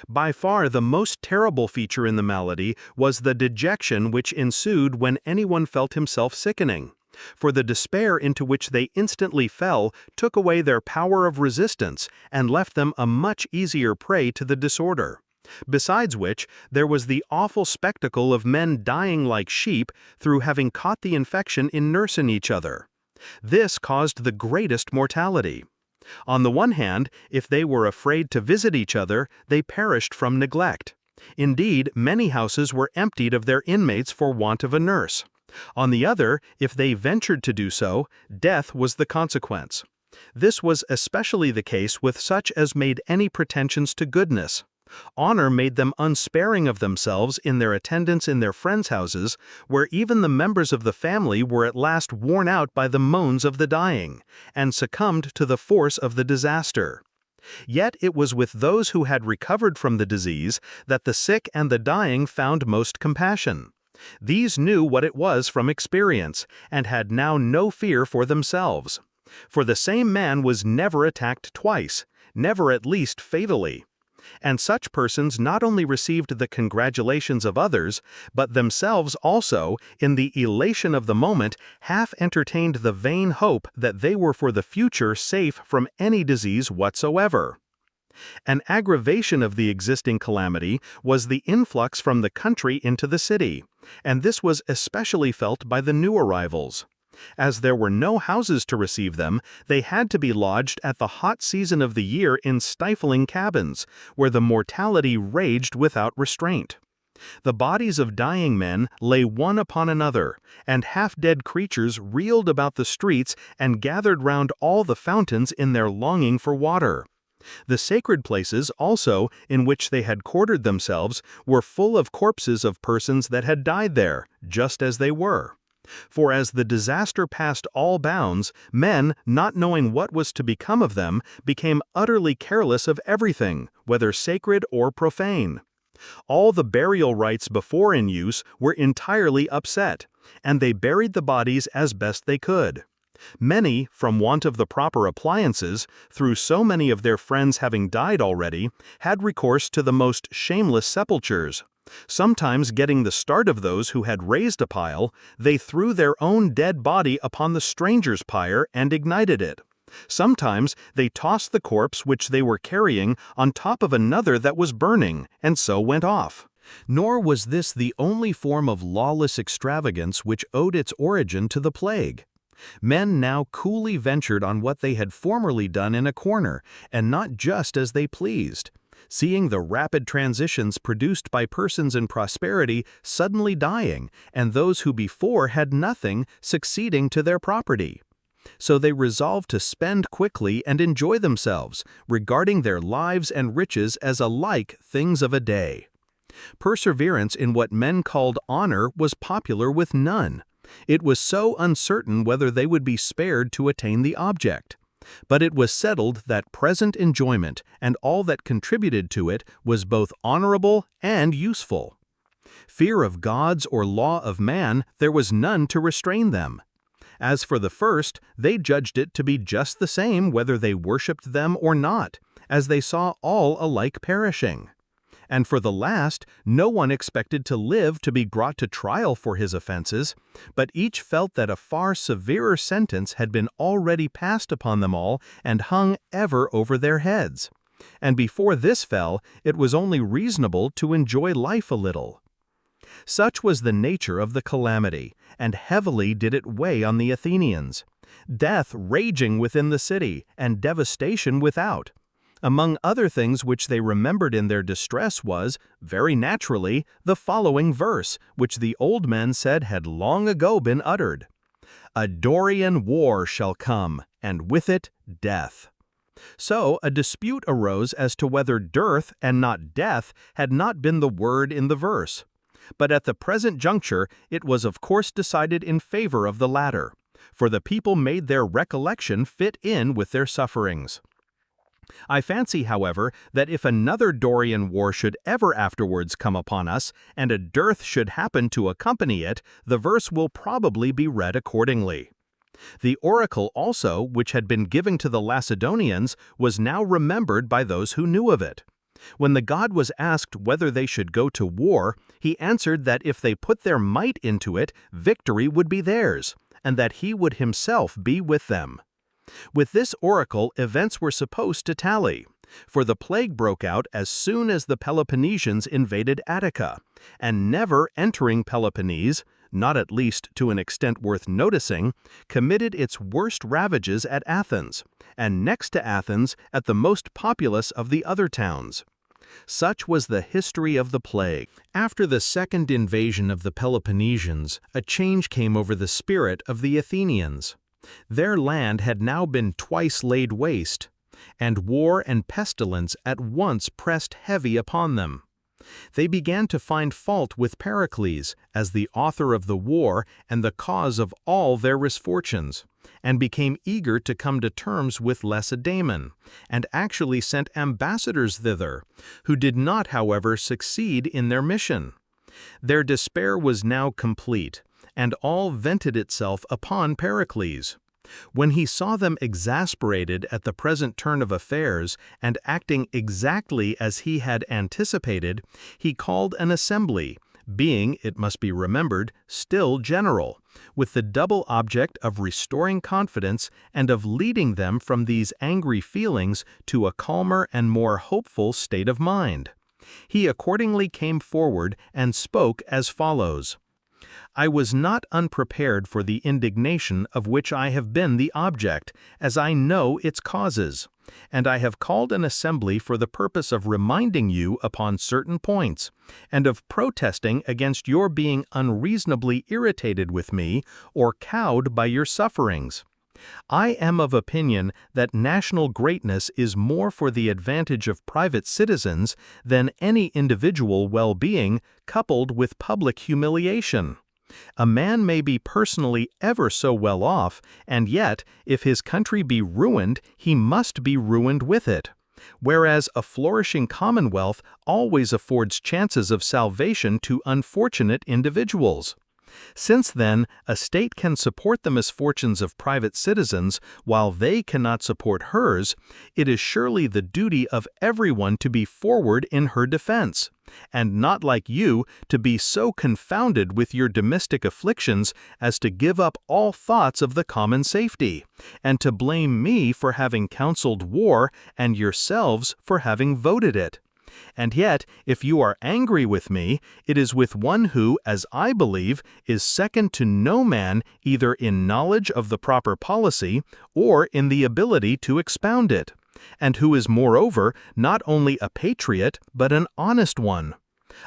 By far the most terrible feature in the malady was the dejection which ensued when anyone felt himself sickening, for the despair into which they instantly fell took away their power of resistance and left them a much easier prey to the disorder. Besides which, there was the awful spectacle of men dying like sheep through having caught the infection in nursing each other. This caused the greatest mortality. On the one hand, if they were afraid to visit each other, they perished from neglect. Indeed, many houses were emptied of their inmates for want of a nurse. On the other, if they ventured to do so, death was the consequence. This was especially the case with such as made any pretensions to goodness. Honor made them unsparing of themselves in their attendance in their friends' houses, where even the members of the family were at last worn out by the moans of the dying, and succumbed to the force of the disaster. Yet it was with those who had recovered from the disease that the sick and the dying found most compassion. These knew what it was from experience, and had now no fear for themselves. For the same man was never attacked twice, never at least fatally. And such persons not only received the congratulations of others, but themselves also, in the elation of the moment, half entertained the vain hope that they were for the future safe from any disease whatsoever. An aggravation of the existing calamity was the influx from the country into the city, and this was especially felt by the new arrivals. As there were no houses to receive them, they had to be lodged at the hot season of the year in stifling cabins, where the mortality raged without restraint. The bodies of dying men lay one upon another, and half-dead creatures reeled about the streets and gathered round all the fountains in their longing for water. The sacred places, also, in which they had quartered themselves, were full of corpses of persons that had died there, just as they were. For as the disaster passed all bounds, men, not knowing what was to become of them, became utterly careless of everything, whether sacred or profane. All the burial rites before in use were entirely upset, and they buried the bodies as best they could. Many, from want of the proper appliances, through so many of their friends having died already, had recourse to the most shameless sepultures. Sometimes getting the start of those who had raised a pile, they threw their own dead body upon the stranger's pyre and ignited it. Sometimes they tossed the corpse which they were carrying on top of another that was burning, and so went off. Nor was this the only form of lawless extravagance which owed its origin to the plague. Men now coolly ventured on what they had formerly done in a corner, and not just as they pleased. Seeing the rapid transitions produced by persons in prosperity suddenly dying, and those who before had nothing succeeding to their property. So they resolved to spend quickly and enjoy themselves, regarding their lives and riches as alike things of a day. Perseverance in what men called honor was popular with none. It was so uncertain whether they would be spared to attain the object. But it was settled that present enjoyment and all that contributed to it was both honorable and useful. Fear of gods or law of man, there was none to restrain them. As for the first, they judged it to be just the same whether they worshipped them or not, as they saw all alike perishing. And for the last, no one expected to live to be brought to trial for his offenses, but each felt that a far severer sentence had been already passed upon them all and hung ever over their heads. And before this fell, it was only reasonable to enjoy life a little. Such was the nature of the calamity, and heavily did it weigh on the Athenians. Death raging within the city, and devastation without. Among other things which they remembered in their distress was, very naturally, the following verse, which the old men said had long ago been uttered. "A Dorian war shall come, and with it death." So a dispute arose as to whether dearth and not death had not been the word in the verse. But at the present juncture it was of course decided in favor of the latter, for the people made their recollection fit in with their sufferings. I fancy, however, that if another Dorian war should ever afterwards come upon us, and a dearth should happen to accompany it, the verse will probably be read accordingly. The oracle also, which had been given to the Lacedæmonians, was now remembered by those who knew of it. When the god was asked whether they should go to war, he answered that if they put their might into it, victory would be theirs, and that he would himself be with them. With this oracle events were supposed to tally, for the plague broke out as soon as the Peloponnesians invaded Attica, and never entering Peloponnese, not at least to an extent worth noticing, committed its worst ravages at Athens, and next to Athens at the most populous of the other towns. Such was the history of the plague. After the second invasion of the Peloponnesians, a change came over the spirit of the Athenians. Their land had now been twice laid waste, and war and pestilence at once pressed heavy upon them. They began to find fault with Pericles as the author of the war and the cause of all their misfortunes, and became eager to come to terms with Lacedaemon, and actually sent ambassadors thither, who did not, however, succeed in their mission. Their despair was now complete, and all vented itself upon Pericles. When he saw them exasperated at the present turn of affairs and acting exactly as he had anticipated, he called an assembly, being, it must be remembered, still general, with the double object of restoring confidence and of leading them from these angry feelings to a calmer and more hopeful state of mind. He accordingly came forward and spoke as follows. I was not unprepared for the indignation of which I have been the object, as I know its causes, and I have called an assembly for the purpose of reminding you upon certain points, and of protesting against your being unreasonably irritated with me or cowed by your sufferings. I am of opinion that national greatness is more for the advantage of private citizens than any individual well-being coupled with public humiliation. A man may be personally ever so well off, and yet, if his country be ruined, he must be ruined with it. Whereas a flourishing commonwealth always affords chances of salvation to unfortunate individuals. Since then, a state can support the misfortunes of private citizens while they cannot support hers, it is surely the duty of everyone to be forward in her defense, and not like you to be so confounded with your domestic afflictions as to give up all thoughts of the common safety, and to blame me for having counseled war and yourselves for having voted it. And yet, if you are angry with me, it is with one who, as I believe, is second to no man either in knowledge of the proper policy or in the ability to expound it, and who is moreover not only a patriot but an honest one.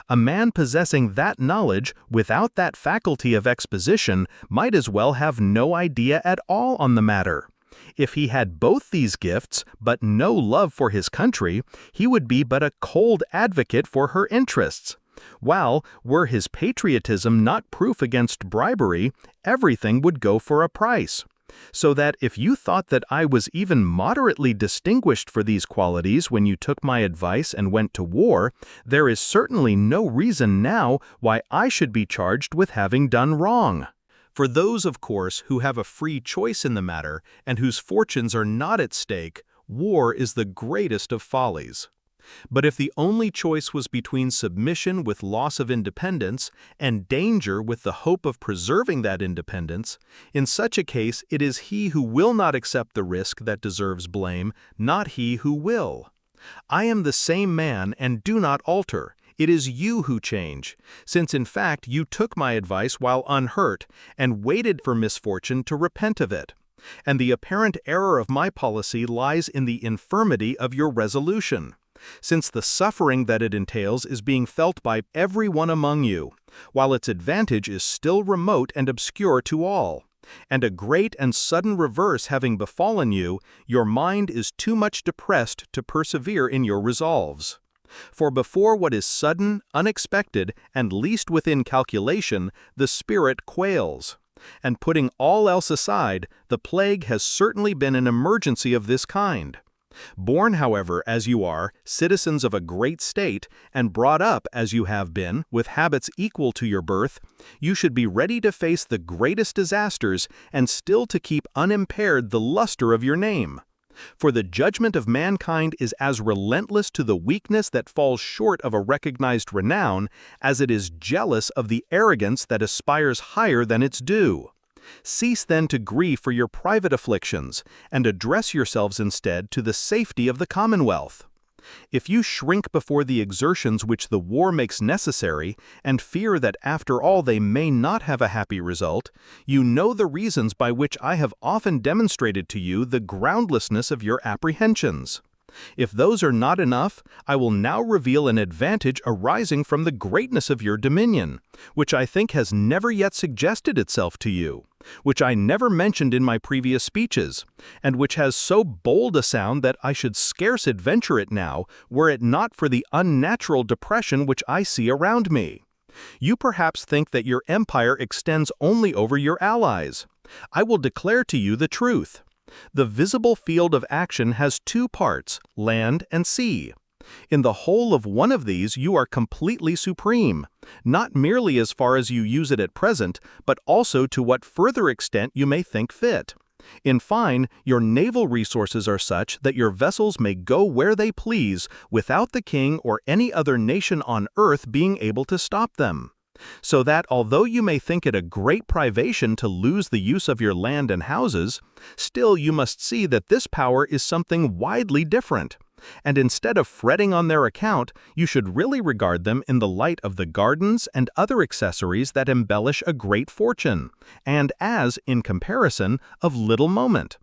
A man possessing that knowledge without that faculty of exposition might as well have no idea at all on the matter. If he had both these gifts, but no love for his country, he would be but a cold advocate for her interests. While, were his patriotism not proof against bribery, everything would go for a price. So that if you thought that I was even moderately distinguished for these qualities when you took my advice and went to war, there is certainly no reason now why I should be charged with having done wrong. For those, of course, who have a free choice in the matter and whose fortunes are not at stake, war is the greatest of follies. But if the only choice was between submission with loss of independence and danger with the hope of preserving that independence, in such a case it is he who will not accept the risk that deserves blame, not he who will. I am the same man and do not alter. It is you who change, since in fact you took my advice while unhurt and waited for misfortune to repent of it. And the apparent error of my policy lies in the infirmity of your resolution, since the suffering that it entails is being felt by every one among you, while its advantage is still remote and obscure to all. And a great and sudden reverse having befallen you, your mind is too much depressed to persevere in your resolves. For before what is sudden, unexpected, and least within calculation, the spirit quails. And putting all else aside, the plague has certainly been an emergency of this kind. Born, however, as you are, citizens of a great state, and brought up, as you have been, with habits equal to your birth, you should be ready to face the greatest disasters and still to keep unimpaired the luster of your name. For the judgment of mankind is as relentless to the weakness that falls short of a recognized renown as it is jealous of the arrogance that aspires higher than its due. Cease then to grieve for your private afflictions, and address yourselves instead to the safety of the commonwealth. If you shrink before the exertions which the war makes necessary, and fear that after all they may not have a happy result, you know the reasons by which I have often demonstrated to you the groundlessness of your apprehensions. If those are not enough, I will now reveal an advantage arising from the greatness of your dominion, which I think has never yet suggested itself to you, which I never mentioned in my previous speeches, and which has so bold a sound that I should scarce adventure it now, were it not for the unnatural depression which I see around me. You perhaps think that your empire extends only over your allies. I will declare to you the truth. The visible field of action has two parts, land and sea. In the whole of one of these you are completely supreme, not merely as far as you use it at present, but also to what further extent you may think fit. In fine, your naval resources are such that your vessels may go where they please without the king or any other nation on earth being able to stop them. So that although you may think it a great privation to lose the use of your land and houses, still you must see that this power is something widely different. And instead of fretting on their account, you should really regard them in the light of the gardens and other accessories that embellish a great fortune, and as, in comparison, of little moment.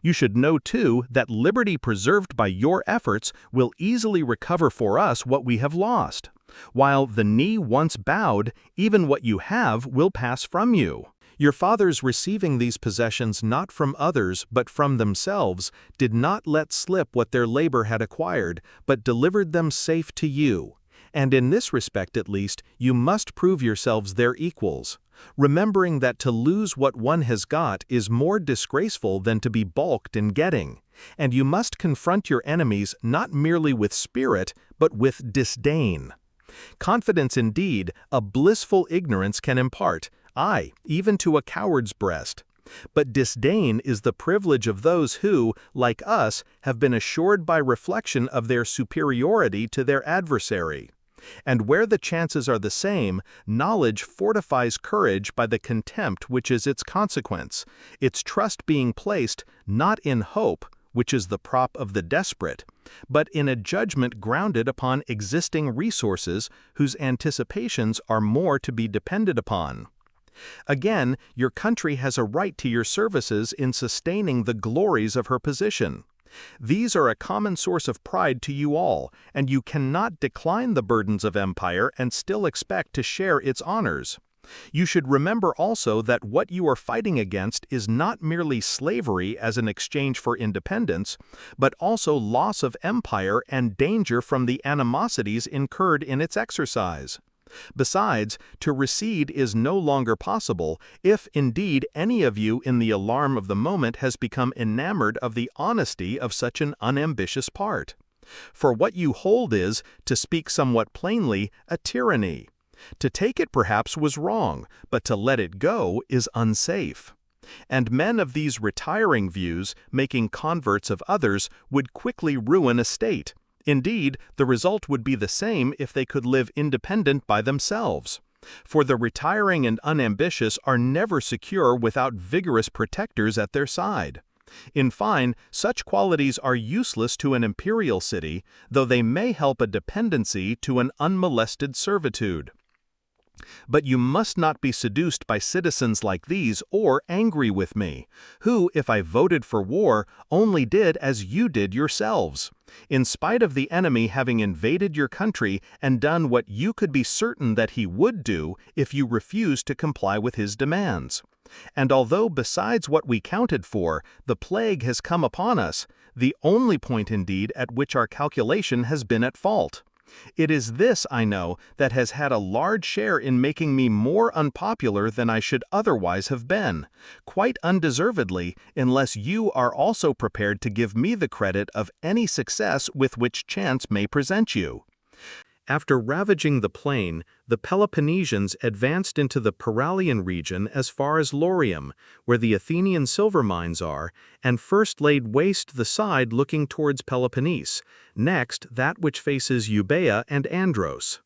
You should know, too, that liberty preserved by your efforts will easily recover for us what we have lost, while the knee once bowed, even what you have will pass from you. Your fathers, receiving these possessions not from others but from themselves, did not let slip what their labor had acquired, but delivered them safe to you. And in this respect at least, you must prove yourselves their equals. remembering that to lose what one has got is more disgraceful than to be balked in getting, and you must confront your enemies not merely with spirit, but with disdain. Confidence indeed, a blissful ignorance can impart, aye, even to a coward's breast. But disdain is the privilege of those who, like us, have been assured by reflection of their superiority to their adversary. And where the chances are the same, knowledge fortifies courage by the contempt which is its consequence, its trust being placed not in hope, which is the prop of the desperate, but in a judgment grounded upon existing resources whose anticipations are more to be depended upon. Again, your country has a right to your services in sustaining the glories of her position. These are a common source of pride to you all, and you cannot decline the burdens of empire and still expect to share its honors. You should remember also that what you are fighting against is not merely slavery as an exchange for independence, but also loss of empire and danger from the animosities incurred in its exercise. Besides, to recede is no longer possible if indeed any of you in the alarm of the moment has become enamored of the honesty of such an unambitious part. For what you hold is, to speak somewhat plainly, a tyranny. To take it perhaps was wrong, but to let it go is unsafe. And men of these retiring views, making converts of others, would quickly ruin a state. Indeed, the result would be the same if they could live independent by themselves. For the retiring and unambitious are never secure without vigorous protectors at their side. In fine, such qualities are useless to an imperial city, though they may help a dependency to an unmolested servitude. But you must not be seduced by citizens like these or angry with me, who, if I voted for war, only did as you did yourselves, in spite of the enemy having invaded your country and done what you could be certain that he would do if you refused to comply with his demands. And although besides what we counted for, the plague has come upon us, the only point indeed at which our calculation has been at fault. It is this, I know, that has had a large share in making me more unpopular than I should otherwise have been, quite undeservedly, unless you are also prepared to give me the credit of any success with which chance may present you. After ravaging the plain, the Peloponnesians advanced into the Paralian region as far as Laurium, where the Athenian silver mines are, and first laid waste the side looking towards Peloponnese, next that which faces Euboea and Andros.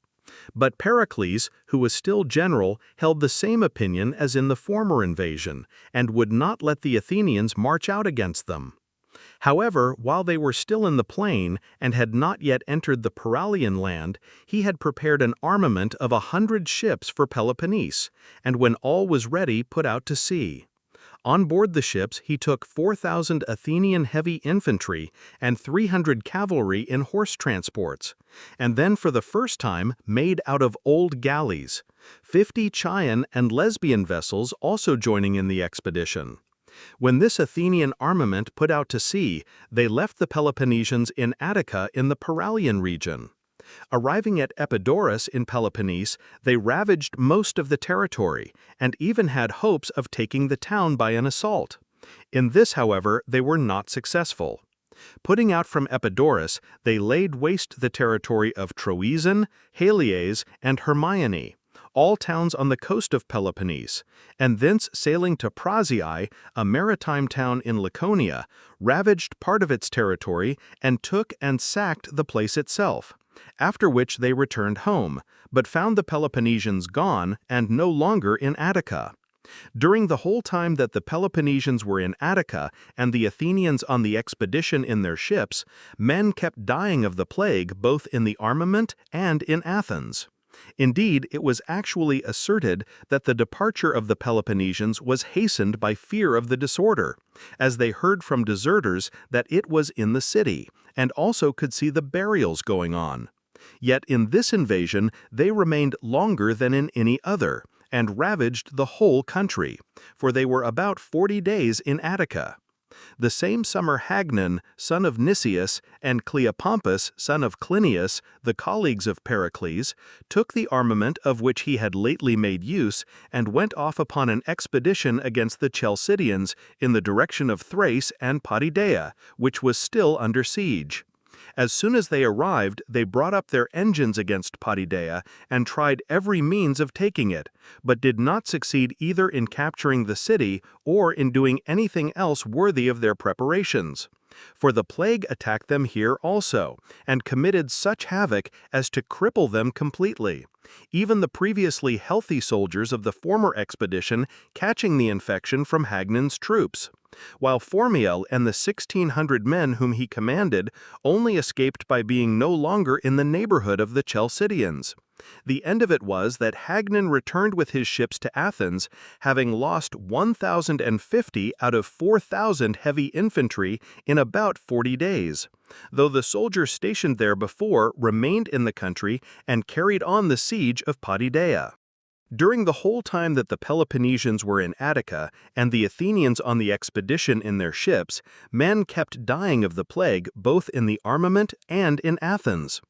But Pericles, who was still general, held the same opinion as in the former invasion, and would not let the Athenians march out against them. However, while they were still in the plain and had not yet entered the Paralian land, he had prepared an armament of 100 ships for Peloponnese, and when all was ready put out to sea. On board the ships he took 4,000 Athenian heavy infantry and 300 cavalry in horse transports, and then for the first time made out of old galleys, 50 Chian and Lesbian vessels also joining in the expedition. When this Athenian armament put out to sea, they left the Peloponnesians in Attica in the Paralian region. Arriving at Epidaurus in Peloponnese, they ravaged most of the territory, and even had hopes of taking the town by an assault. In this, however, they were not successful. Putting out from Epidaurus, they laid waste the territory of Troezen, Haliaes, and Hermione, all towns on the coast of Peloponnese, and thence sailing to Prasiae, a maritime town in Laconia, ravaged part of its territory and took and sacked the place itself, after which they returned home, but found the Peloponnesians gone and no longer in Attica. During the whole time that the Peloponnesians were in Attica and the Athenians on the expedition in their ships, men kept dying of the plague both in the armament and in Athens. Indeed, it was actually asserted that the departure of the Peloponnesians was hastened by fear of the disorder, as they heard from deserters that it was in the city, and also could see the burials going on. Yet in this invasion they remained longer than in any other, and ravaged the whole country, for they were about 40 days in Attica. The same summer Hagnon, son of Nicias, and Cleopompus, son of Clinias, the colleagues of Pericles, took the armament of which he had lately made use and went off upon an expedition against the Chalcidians in the direction of Thrace and Potidæa, which was still under siege. As soon as they arrived, they brought up their engines against Potidæa and tried every means of taking it, but did not succeed either in capturing the city or in doing anything else worthy of their preparations. For the plague attacked them here also, and committed such havoc as to cripple them completely. Even the previously healthy soldiers of the former expedition catching the infection from Hagnon's troops, while Formiel and the 1,600 men whom he commanded only escaped by being no longer in the neighborhood of the Chalcidians. The end of it was that Hagnon returned with his ships to Athens, having lost 1,050 out of 4,000 heavy infantry in about 40 days, though the soldiers stationed there before remained in the country and carried on the siege of Potidæa. During the whole time that the Peloponnesians were in Attica and the Athenians on the expedition in their ships, men kept dying of the plague both in the armament and in Athens.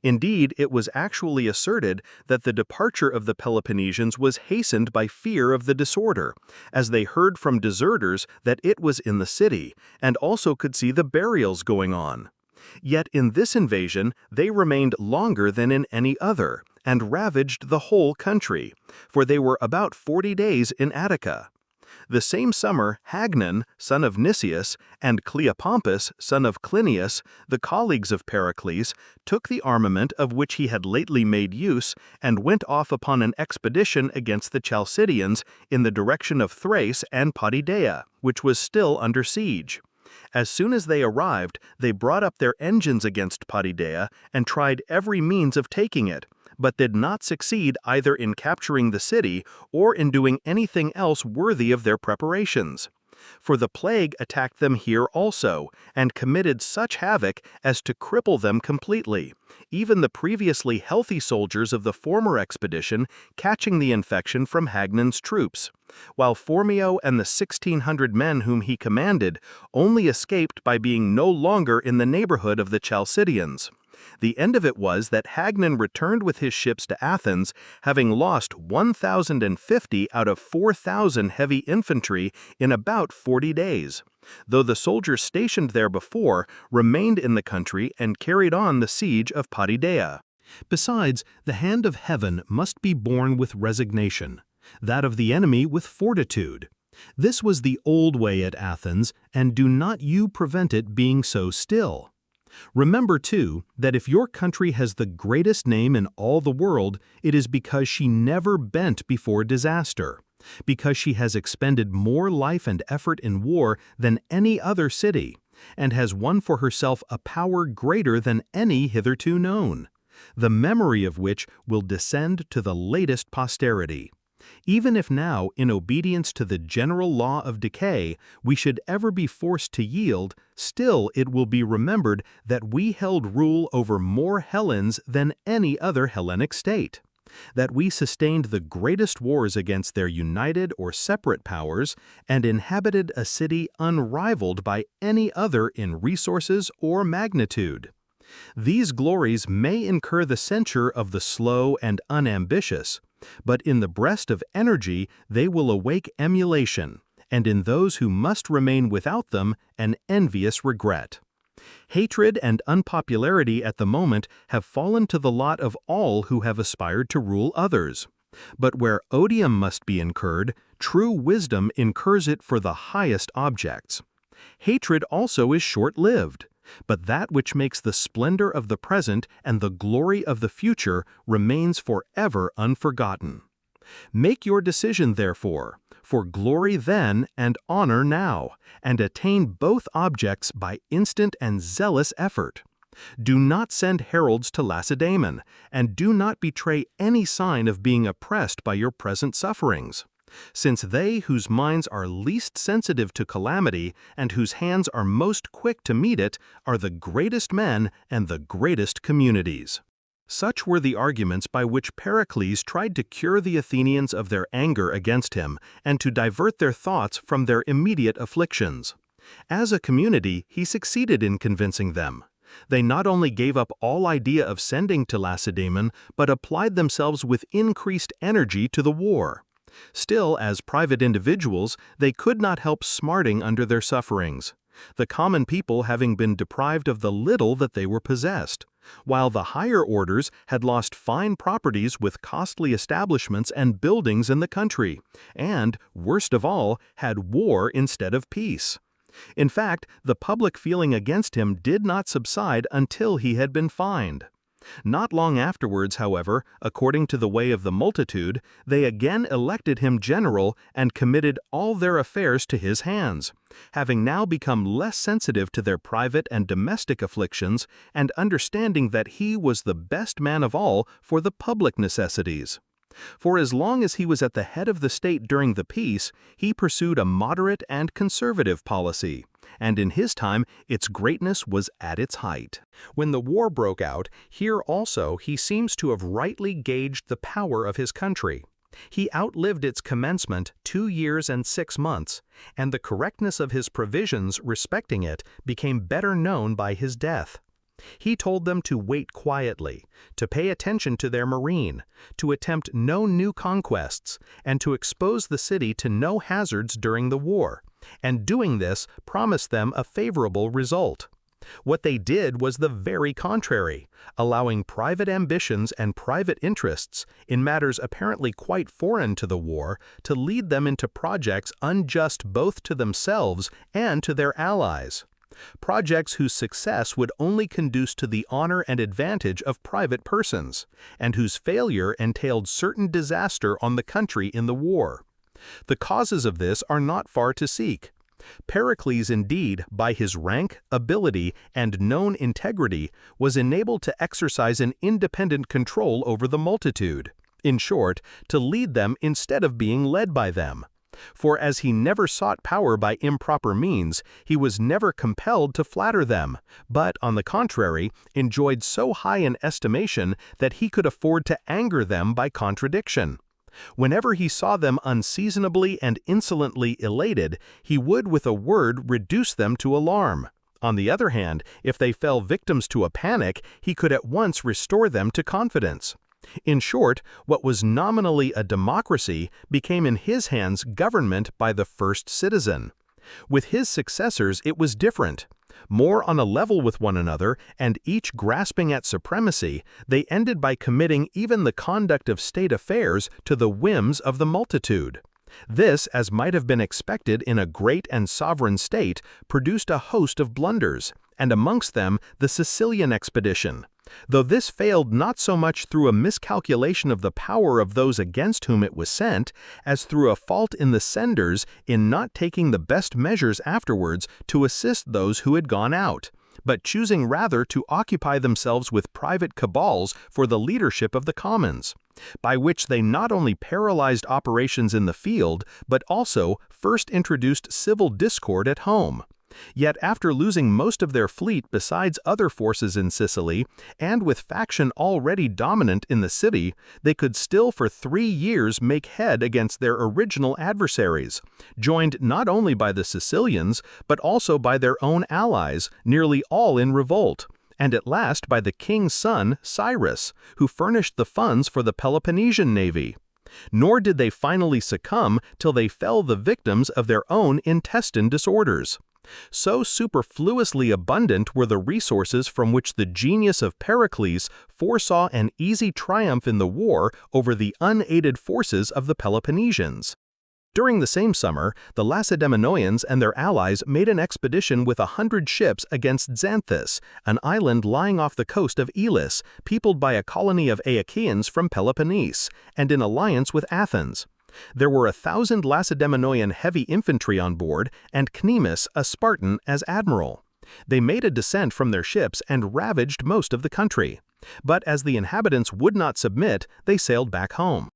Indeed, it was actually asserted that the departure of the Peloponnesians was hastened by fear of the disorder, as they heard from deserters that it was in the city, and also could see the burials going on. Yet in this invasion they remained longer than in any other, and ravaged the whole country, for they were about 40 days in Attica. The same summer Hagnon, son of Nicias, and Cleopompus, son of Clinias, the colleagues of Pericles, took the armament of which he had lately made use and went off upon an expedition against the Chalcidians in the direction of Thrace and Potidæa, which was still under siege. As soon as they arrived, they brought up their engines against Potidæa and tried every means of taking it, but did not succeed either in capturing the city or in doing anything else worthy of their preparations. For the plague attacked them here also, and committed such havoc as to cripple them completely, even the previously healthy soldiers of the former expedition catching the infection from Hagnon's troops, while Formio and the 1,600 men whom he commanded only escaped by being no longer in the neighborhood of the Chalcidians. The end of it was that Hagnon returned with his ships to Athens, having lost 1,050 out of 4,000 heavy infantry in about 40 days, though the soldiers stationed there before remained in the country and carried on the siege of Potidæa. Besides, the hand of heaven must be borne with resignation, that of the enemy with fortitude. This was the old way at Athens, and do not you prevent it being so still. Remember, too, that if your country has the greatest name in all the world, it is because she never bent before disaster, because she has expended more life and effort in war than any other city, and has won for herself a power greater than any hitherto known, the memory of which will descend to the latest posterity. Even if now, in obedience to the general law of decay, we should ever be forced to yield, still it will be remembered that we held rule over more Hellenes than any other Hellenic state, that we sustained the greatest wars against their united or separate powers, and inhabited a city unrivaled by any other in resources or magnitude. These glories may incur the censure of the slow and unambitious, but in the breast of energy they will awake emulation, and in those who must remain without them, an envious regret. Hatred and unpopularity at the moment have fallen to the lot of all who have aspired to rule others. But where odium must be incurred, true wisdom incurs it for the highest objects. Hatred also is short-lived, but that which makes the splendor of the present and the glory of the future remains forever unforgotten. Make your decision, therefore, for glory then and honor now, and attain both objects by instant and zealous effort. Do not send heralds to Lacedaemon, and do not betray any sign of being oppressed by your present sufferings, since they whose minds are least sensitive to calamity and whose hands are most quick to meet it are the greatest men and the greatest communities. Such were the arguments by which Pericles tried to cure the Athenians of their anger against him and to divert their thoughts from their immediate afflictions. As a community, he succeeded in convincing them. They not only gave up all idea of sending to Lacedaemon, but applied themselves with increased energy to the war. Still, as private individuals, they could not help smarting under their sufferings, the common people having been deprived of the little that they were possessed, while the higher orders had lost fine properties with costly establishments and buildings in the country, and, worst of all, had war instead of peace. In fact, the public feeling against him did not subside until he had been fined. Not long afterwards, however, according to the way of the multitude, they again elected him general and committed all their affairs to his hands, having now become less sensitive to their private and domestic afflictions and understanding that he was the best man of all for the public necessities. For as long as he was at the head of the state during the peace, he pursued a moderate and conservative policy, and in his time its greatness was at its height. When the war broke out, here also he seems to have rightly gauged the power of his country. He outlived its commencement 2 years and 6 months, and the correctness of his provisions respecting it became better known by his death. He told them to wait quietly, to pay attention to their marine, to attempt no new conquests, and to expose the city to no hazards during the war, and doing this promised them a favorable result. What they did was the very contrary, allowing private ambitions and private interests, in matters apparently quite foreign to the war, to lead them into projects unjust both to themselves and to their allies. Projects whose success would only conduce to the honor and advantage of private persons, and whose failure entailed certain disaster on the country in the war. The causes of this are not far to seek. Pericles, indeed, by his rank, ability, and known integrity, was enabled to exercise an independent control over the multitude, in short, to lead them instead of being led by them. For as he never sought power by improper means, he was never compelled to flatter them, but, on the contrary, enjoyed so high an estimation that he could afford to anger them by contradiction. Whenever he saw them unseasonably and insolently elated, he would with a word reduce them to alarm. On the other hand, if they fell victims to a panic, he could at once restore them to confidence. In short, what was nominally a democracy became in his hands government by the first citizen. With his successors it was different. More on a level with one another, and each grasping at supremacy, they ended by committing even the conduct of state affairs to the whims of the multitude. This, as might have been expected in a great and sovereign state, produced a host of blunders, and amongst them the Sicilian expedition, though this failed not so much through a miscalculation of the power of those against whom it was sent, as through a fault in the senders in not taking the best measures afterwards to assist those who had gone out, but choosing rather to occupy themselves with private cabals for the leadership of the commons, by which they not only paralyzed operations in the field, but also first introduced civil discord at home. Yet after losing most of their fleet besides other forces in Sicily, and with faction already dominant in the city, they could still for 3 years make head against their original adversaries, joined not only by the Sicilians, but also by their own allies, nearly all in revolt, and at last by the king's son, Cyrus, who furnished the funds for the Peloponnesian navy. Nor did they finally succumb till they fell the victims of their own intestine disorders. So superfluously abundant were the resources from which the genius of Pericles foresaw an easy triumph in the war over the unaided forces of the Peloponnesians. During the same summer, the Lacedaemonians and their allies made an expedition with 100 ships against Xanthus, an island lying off the coast of Elis, peopled by a colony of Aeacians from Peloponnese, and in alliance with Athens. There were 1,000 Lacedaemonian heavy infantry on board, and Cnemus, a Spartan, as admiral. They made a descent from their ships and ravaged most of the country. But as the inhabitants would not submit, they sailed back home.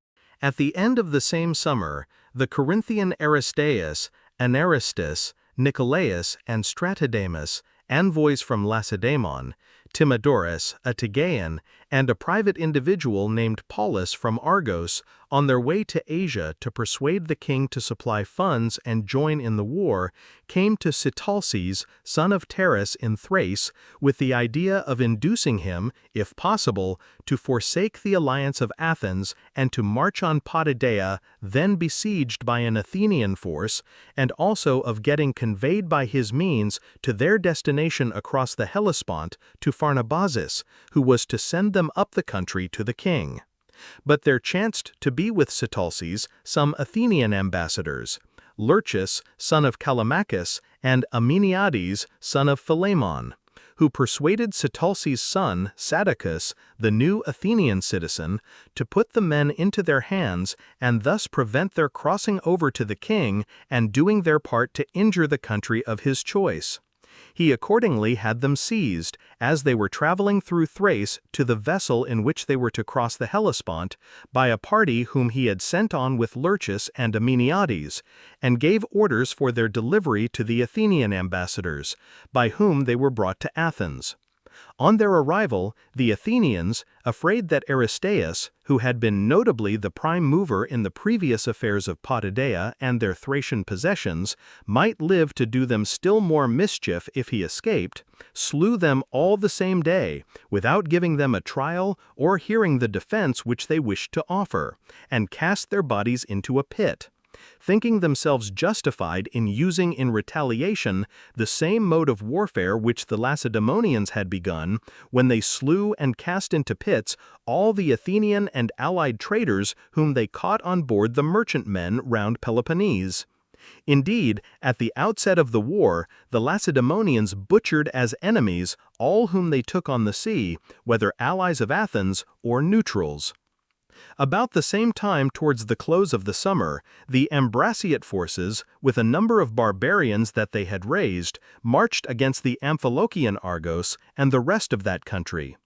At the end of the same summer, the Corinthian Aristeus, Anaristus, Nicolaus, and Stratodamus, envoys from Lacedaemon, Timodorus, a Tegean, and a private individual named Paulus from Argos, on their way to Asia to persuade the king to supply funds and join in the war, came to Sitalces, son of Terus in Thrace, with the idea of inducing him, if possible, to forsake the alliance of Athens and to march on Potidæa, then besieged by an Athenian force, and also of getting conveyed by his means to their destination across the Hellespont to Pharnabazus, who was to send them up the country to the king. But there chanced to be with Sitalces some Athenian ambassadors, Lurchus, son of Callimachus, and Ameniades, son of Philemon, who persuaded Sitalces' son, Sadocus, the new Athenian citizen, to put the men into their hands and thus prevent their crossing over to the king and doing their part to injure the country of his choice. He accordingly had them seized, as they were traveling through Thrace to the vessel in which they were to cross the Hellespont, by a party whom he had sent on with Lurchus and Ameniades, and gave orders for their delivery to the Athenian ambassadors, by whom they were brought to Athens. On their arrival, the Athenians, afraid that Aristeus, who had been notably the prime mover in the previous affairs of Potidæa and their Thracian possessions, might live to do them still more mischief if he escaped, slew them all the same day, without giving them a trial or hearing the defense which they wished to offer, and cast their bodies into a pit, thinking themselves justified in using in retaliation the same mode of warfare which the Lacedaemonians had begun, when they slew and cast into pits all the Athenian and allied traders whom they caught on board the merchantmen round Peloponnese. Indeed, at the outset of the war, the Lacedaemonians butchered as enemies all whom they took on the sea, whether allies of Athens or neutrals. About the same time towards the close of the summer, the Ambraciot forces, with a number of barbarians that they had raised, marched against the Amphilochian Argos and the rest of that country.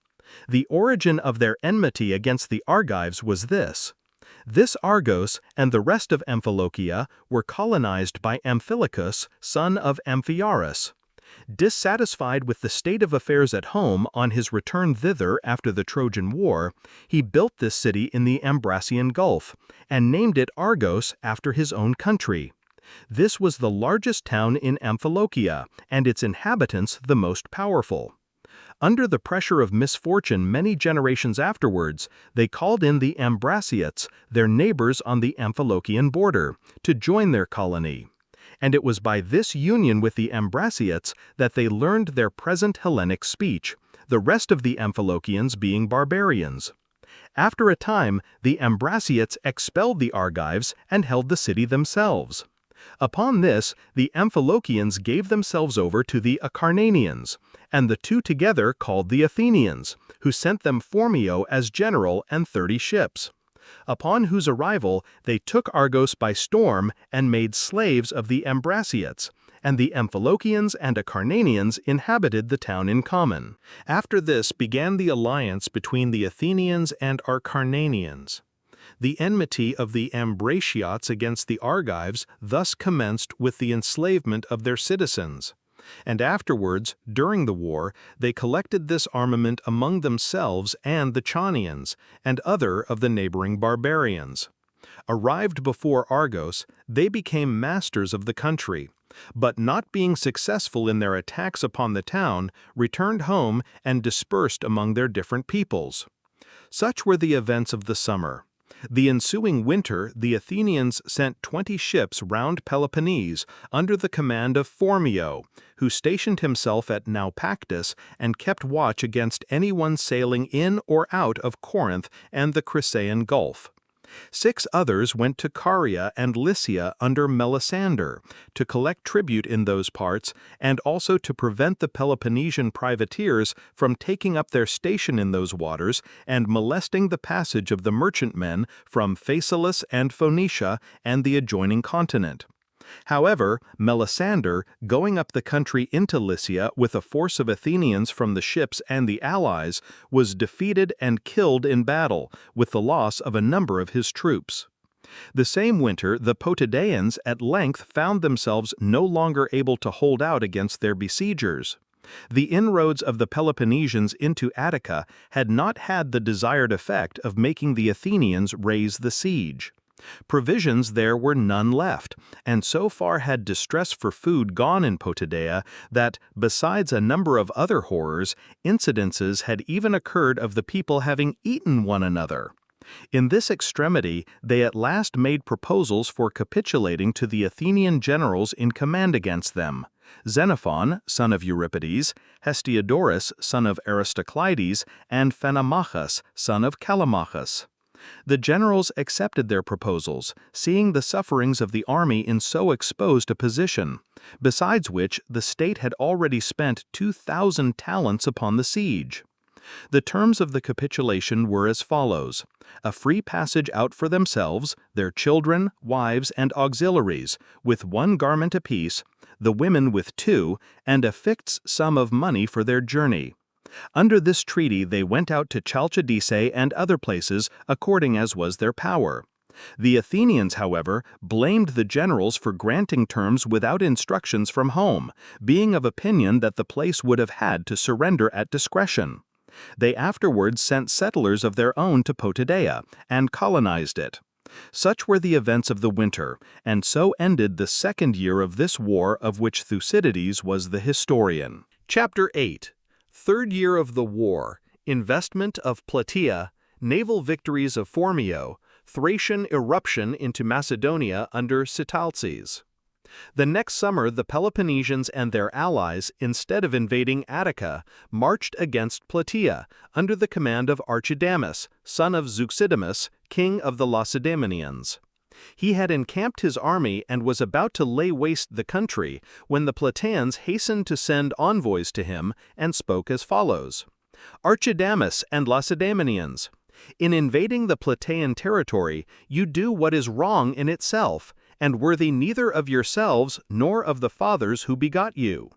The origin of their enmity against the Argives was this. This Argos and the rest of Amphilochia were colonized by Amphilochus, son of Amphiaraus. Dissatisfied with the state of affairs at home on his return thither after the Trojan War, he built this city in the Ambracian Gulf, and named it Argos after his own country. This was the largest town in Amphilochia, and its inhabitants the most powerful. Under the pressure of misfortune many generations afterwards, they called in the Ambraciots, their neighbors on the Amphilochian border, to join their colony. And it was by this union with the Ambraciots that they learned their present Hellenic speech, the rest of the Amphilochians being barbarians. After a time, the Ambraciots expelled the Argives and held the city themselves. Upon this, the Amphilochians gave themselves over to the Acarnanians, and the two together called the Athenians, who sent them Phormio as general and 30 ships. Upon whose arrival they took Argos by storm and made slaves of the Ambraciots, and the Amphilochians and Acarnanians inhabited the town in common. After this began the alliance between the Athenians and Acarnanians. The enmity of the Ambraciots against the Argives thus commenced with the enslavement of their citizens. And afterwards, during the war, they collected this armament among themselves and the Chaonians, and other of the neighboring barbarians. Arrived before Argos, they became masters of the country, but not being successful in their attacks upon the town, returned home and dispersed among their different peoples. Such were the events of the summer. The ensuing winter the Athenians sent 20 ships round Peloponnese under the command of Phormio, who stationed himself at Naupactus and kept watch against anyone sailing in or out of Corinth and the Chrysaean Gulf. 6 others went to Caria and Lycia under Melissander, to collect tribute in those parts, and also to prevent the Peloponnesian privateers from taking up their station in those waters and molesting the passage of the merchantmen from Phasaelis and Phoenicia and the adjoining continent. However, Melissander, going up the country into Lycia with a force of Athenians from the ships and the allies, was defeated and killed in battle, with the loss of a number of his troops. The same winter the Potidæans at length found themselves no longer able to hold out against their besiegers. The inroads of the Peloponnesians into Attica had not had the desired effect of making the Athenians raise the siege. Provisions there were none left, and so far had distress for food gone in Potidaea that, besides a number of other horrors, incidences had even occurred of the people having eaten one another. In this extremity, they at last made proposals for capitulating to the Athenian generals in command against them: Xenophon, son of Euripides, Hestiodorus, son of Aristocleides, and Phanomachus, son of Callimachus. The generals accepted their proposals, seeing the sufferings of the army in so exposed a position, besides which the state had already spent 2,000 talents upon the siege. The terms of the capitulation were as follows: a free passage out for themselves, their children, wives, and auxiliaries, with 1 garment apiece, the women with 2, and a fixed sum of money for their journey. Under this treaty they went out to Chalcidice and other places, according as was their power. The Athenians, however, blamed the generals for granting terms without instructions from home, being of opinion that the place would have had to surrender at discretion. They afterwards sent settlers of their own to Potidaea, and colonized it. Such were the events of the winter, and so ended the 2nd year of this war of which Thucydides was the historian. Chapter 8. 3rd year of the war, investment of Plataea, naval victories of Phormio, Thracian irruption into Macedonia under Sitalces. The next summer the Peloponnesians and their allies, instead of invading Attica, marched against Plataea, under the command of Archidamus, son of Zeuxidamus, king of the Lacedaemonians. He had encamped his army and was about to lay waste the country, when the Plataeans hastened to send envoys to him, and spoke as follows: Archidamus and Lacedaemonians, in invading the Plataean territory, you do what is wrong in itself, and worthy neither of yourselves nor of the fathers who begot you.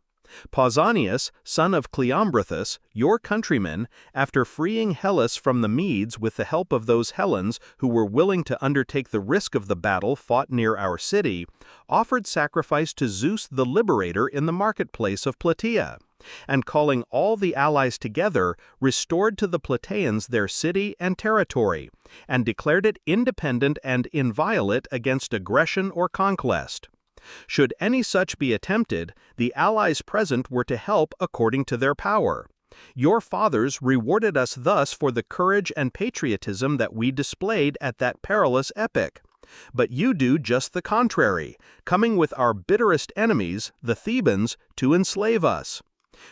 Pausanias, son of Cleombrothus, your countryman, after freeing Hellas from the Medes with the help of those Hellenes who were willing to undertake the risk of the battle fought near our city, offered sacrifice to Zeus the Liberator in the marketplace of Plataea, and calling all the allies together, restored to the Plataeans their city and territory, and declared it independent and inviolate against aggression or conquest. Should any such be attempted, the allies present were to help according to their power. Your fathers rewarded us thus for the courage and patriotism that we displayed at that perilous epoch. But you do just the contrary, coming with our bitterest enemies, the Thebans, to enslave us.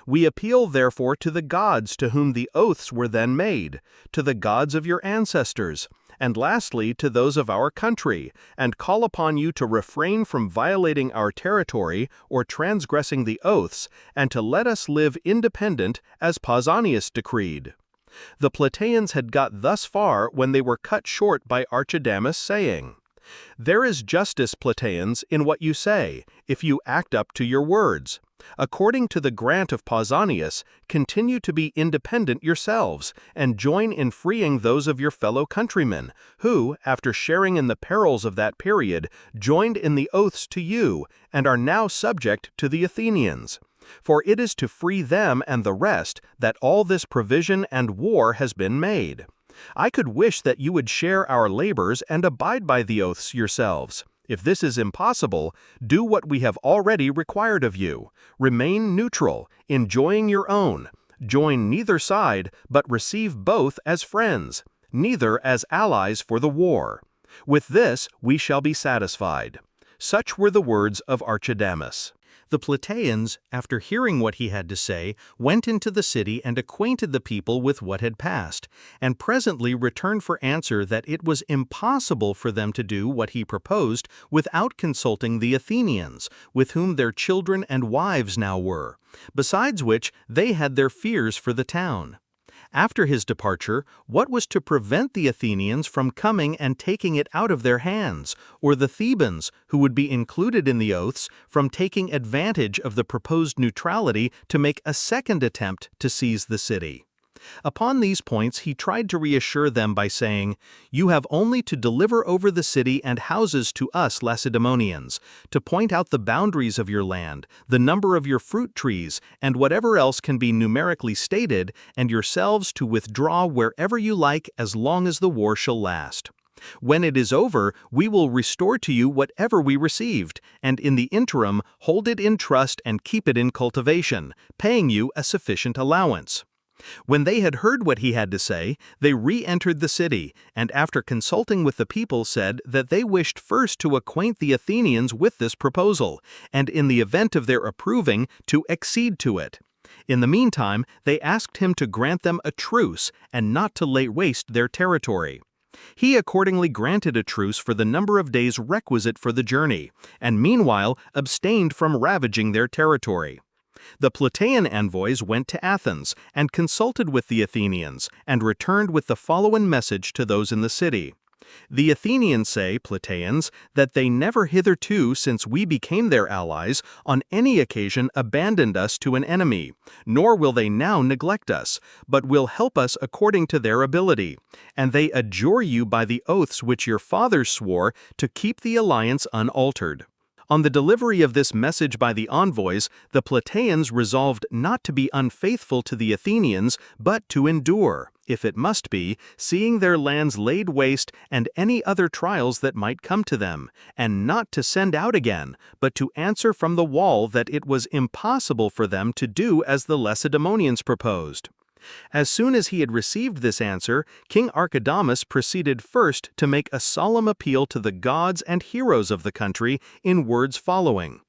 We appeal therefore to the gods to whom the oaths were then made, to the gods of your ancestors, and lastly to those of our country, and call upon you to refrain from violating our territory or transgressing the oaths, and to let us live independent as Pausanias decreed. The Plataeans had got thus far when they were cut short by Archidamus, saying, There is justice, Plataeans, in what you say, if you act up to your words. According to the grant of Pausanias, continue to be independent yourselves, and join in freeing those of your fellow countrymen, who, after sharing in the perils of that period, joined in the oaths to you, and are now subject to the Athenians. For it is to free them and the rest that all this provision and war has been made. I could wish that you would share our labors and abide by the oaths yourselves. If this is impossible, do what we have already required of you. Remain neutral, enjoying your own. Join neither side, but receive both as friends, neither as allies for the war. With this we shall be satisfied. Such were the words of Archidamus. The Plataeans, after hearing what he had to say, went into the city and acquainted the people with what had passed, and presently returned for answer that it was impossible for them to do what he proposed without consulting the Athenians, with whom their children and wives now were, besides which they had their fears for the town. After his departure, what was to prevent the Athenians from coming and taking it out of their hands, or the Thebans, who would be included in the oaths, from taking advantage of the proposed neutrality to make a second attempt to seize the city? Upon these points he tried to reassure them by saying, "You have only to deliver over the city and houses to us Lacedaemonians, to point out the boundaries of your land, the number of your fruit trees, and whatever else can be numerically stated, and yourselves to withdraw wherever you like as long as the war shall last. When it is over, we will restore to you whatever we received, and in the interim hold it in trust and keep it in cultivation, paying you a sufficient allowance." When they had heard what he had to say, they re-entered the city, and after consulting with the people said that they wished first to acquaint the Athenians with this proposal, and in the event of their approving, to accede to it. In the meantime, they asked him to grant them a truce and not to lay waste their territory. He accordingly granted a truce for the number of days requisite for the journey, and meanwhile abstained from ravaging their territory. The Plataean envoys went to Athens and consulted with the Athenians, and returned with the following message to those in the city. The Athenians say, Plataeans, that they never hitherto, since we became their allies, on any occasion abandoned us to an enemy, nor will they now neglect us, but will help us according to their ability. And they adjure you by the oaths which your fathers swore to keep the alliance unaltered. On the delivery of this message by the envoys, the Plataeans resolved not to be unfaithful to the Athenians, but to endure, if it must be, seeing their lands laid waste and any other trials that might come to them, and not to send out again, but to answer from the wall that it was impossible for them to do as the Lacedaemonians proposed. As soon as he had received this answer, King Archidamus proceeded first to make a solemn appeal to the gods and heroes of the country in words following.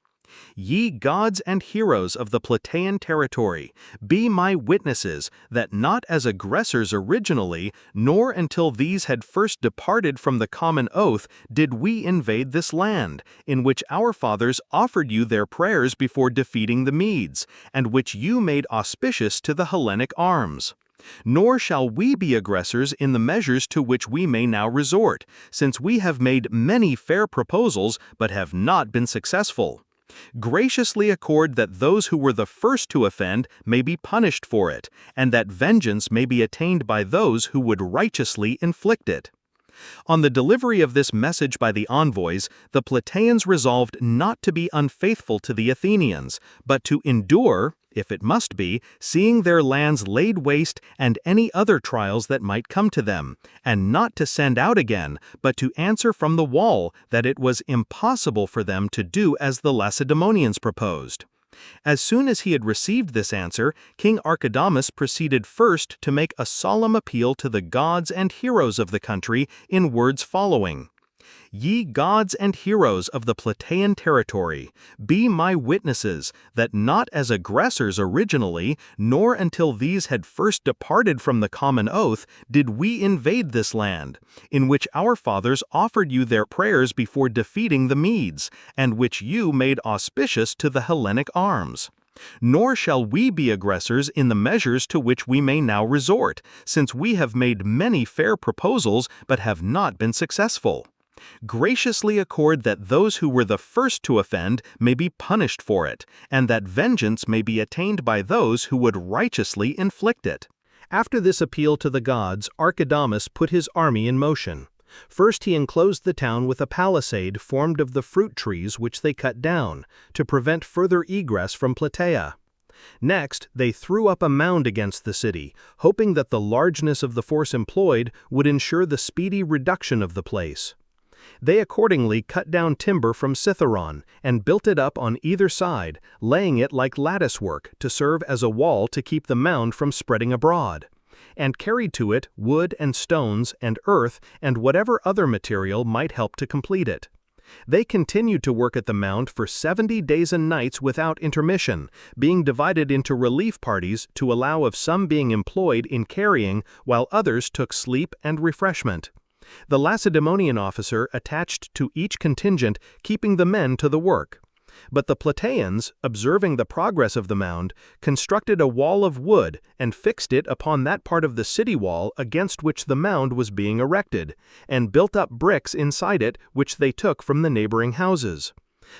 "Ye gods and heroes of the Plataean territory, be my witnesses that not as aggressors originally, nor until these had first departed from the common oath, did we invade this land, in which our fathers offered you their prayers before defeating the Medes, and which you made auspicious to the Hellenic arms. Nor shall we be aggressors in the measures to which we may now resort, since we have made many fair proposals but have not been successful. Graciously accord that those who were the first to offend may be punished for it, and that vengeance may be attained by those who would righteously inflict it." On the delivery of this message by the envoys, the Plataeans resolved not to be unfaithful to the Athenians, but to endure, if it must be, seeing their lands laid waste and any other trials that might come to them, and not to send out again, but to answer from the wall that it was impossible for them to do as the Lacedaemonians proposed. As soon as he had received this answer, King Archidamus proceeded first to make a solemn appeal to the gods and heroes of the country in words following. "Ye gods and heroes of the Plataean territory, be my witnesses that not as aggressors originally, nor until these had first departed from the common oath, did we invade this land, in which our fathers offered you their prayers before defeating the Medes, and which you made auspicious to the Hellenic arms. Nor shall we be aggressors in the measures to which we may now resort, since we have made many fair proposals but have not been successful. Graciously accord that those who were the first to offend may be punished for it, and that vengeance may be attained by those who would righteously inflict it." After this appeal to the gods, Archidamus put his army in motion. First he enclosed the town with a palisade formed of the fruit trees which they cut down, to prevent further egress from Plataea. Next, they threw up a mound against the city, hoping that the largeness of the force employed would ensure the speedy reduction of the place. They accordingly cut down timber from Cithaeron and built it up on either side, laying it like lattice work to serve as a wall to keep the mound from spreading abroad, and carried to it wood and stones and earth and whatever other material might help to complete it. They continued to work at the mound for 70 days and nights without intermission, being divided into relief parties to allow of some being employed in carrying while others took sleep and refreshment. The Lacedaemonian officer attached to each contingent keeping the men to the work. But the Plataeans, observing the progress of the mound, constructed a wall of wood and fixed it upon that part of the city wall against which the mound was being erected, and built up bricks inside it which they took from the neighboring houses.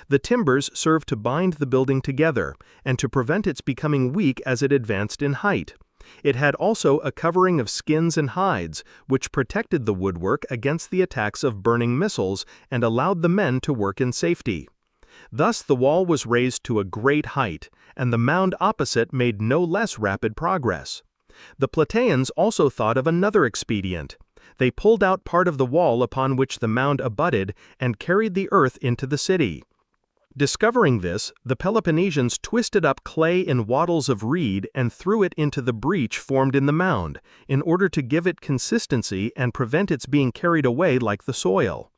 The timbers served to bind the building together, and to prevent its becoming weak as it advanced in height. It had also a covering of skins and hides, which protected the woodwork against the attacks of burning missiles and allowed the men to work in safety. Thus the wall was raised to a great height, and the mound opposite made no less rapid progress. The Plataeans also thought of another expedient. They pulled out part of the wall upon which the mound abutted and carried the earth into the city. Discovering this, the Peloponnesians twisted up clay in wattles of reed and threw it into the breach formed in the mound, in order to give it consistency and prevent its being carried away like the soil.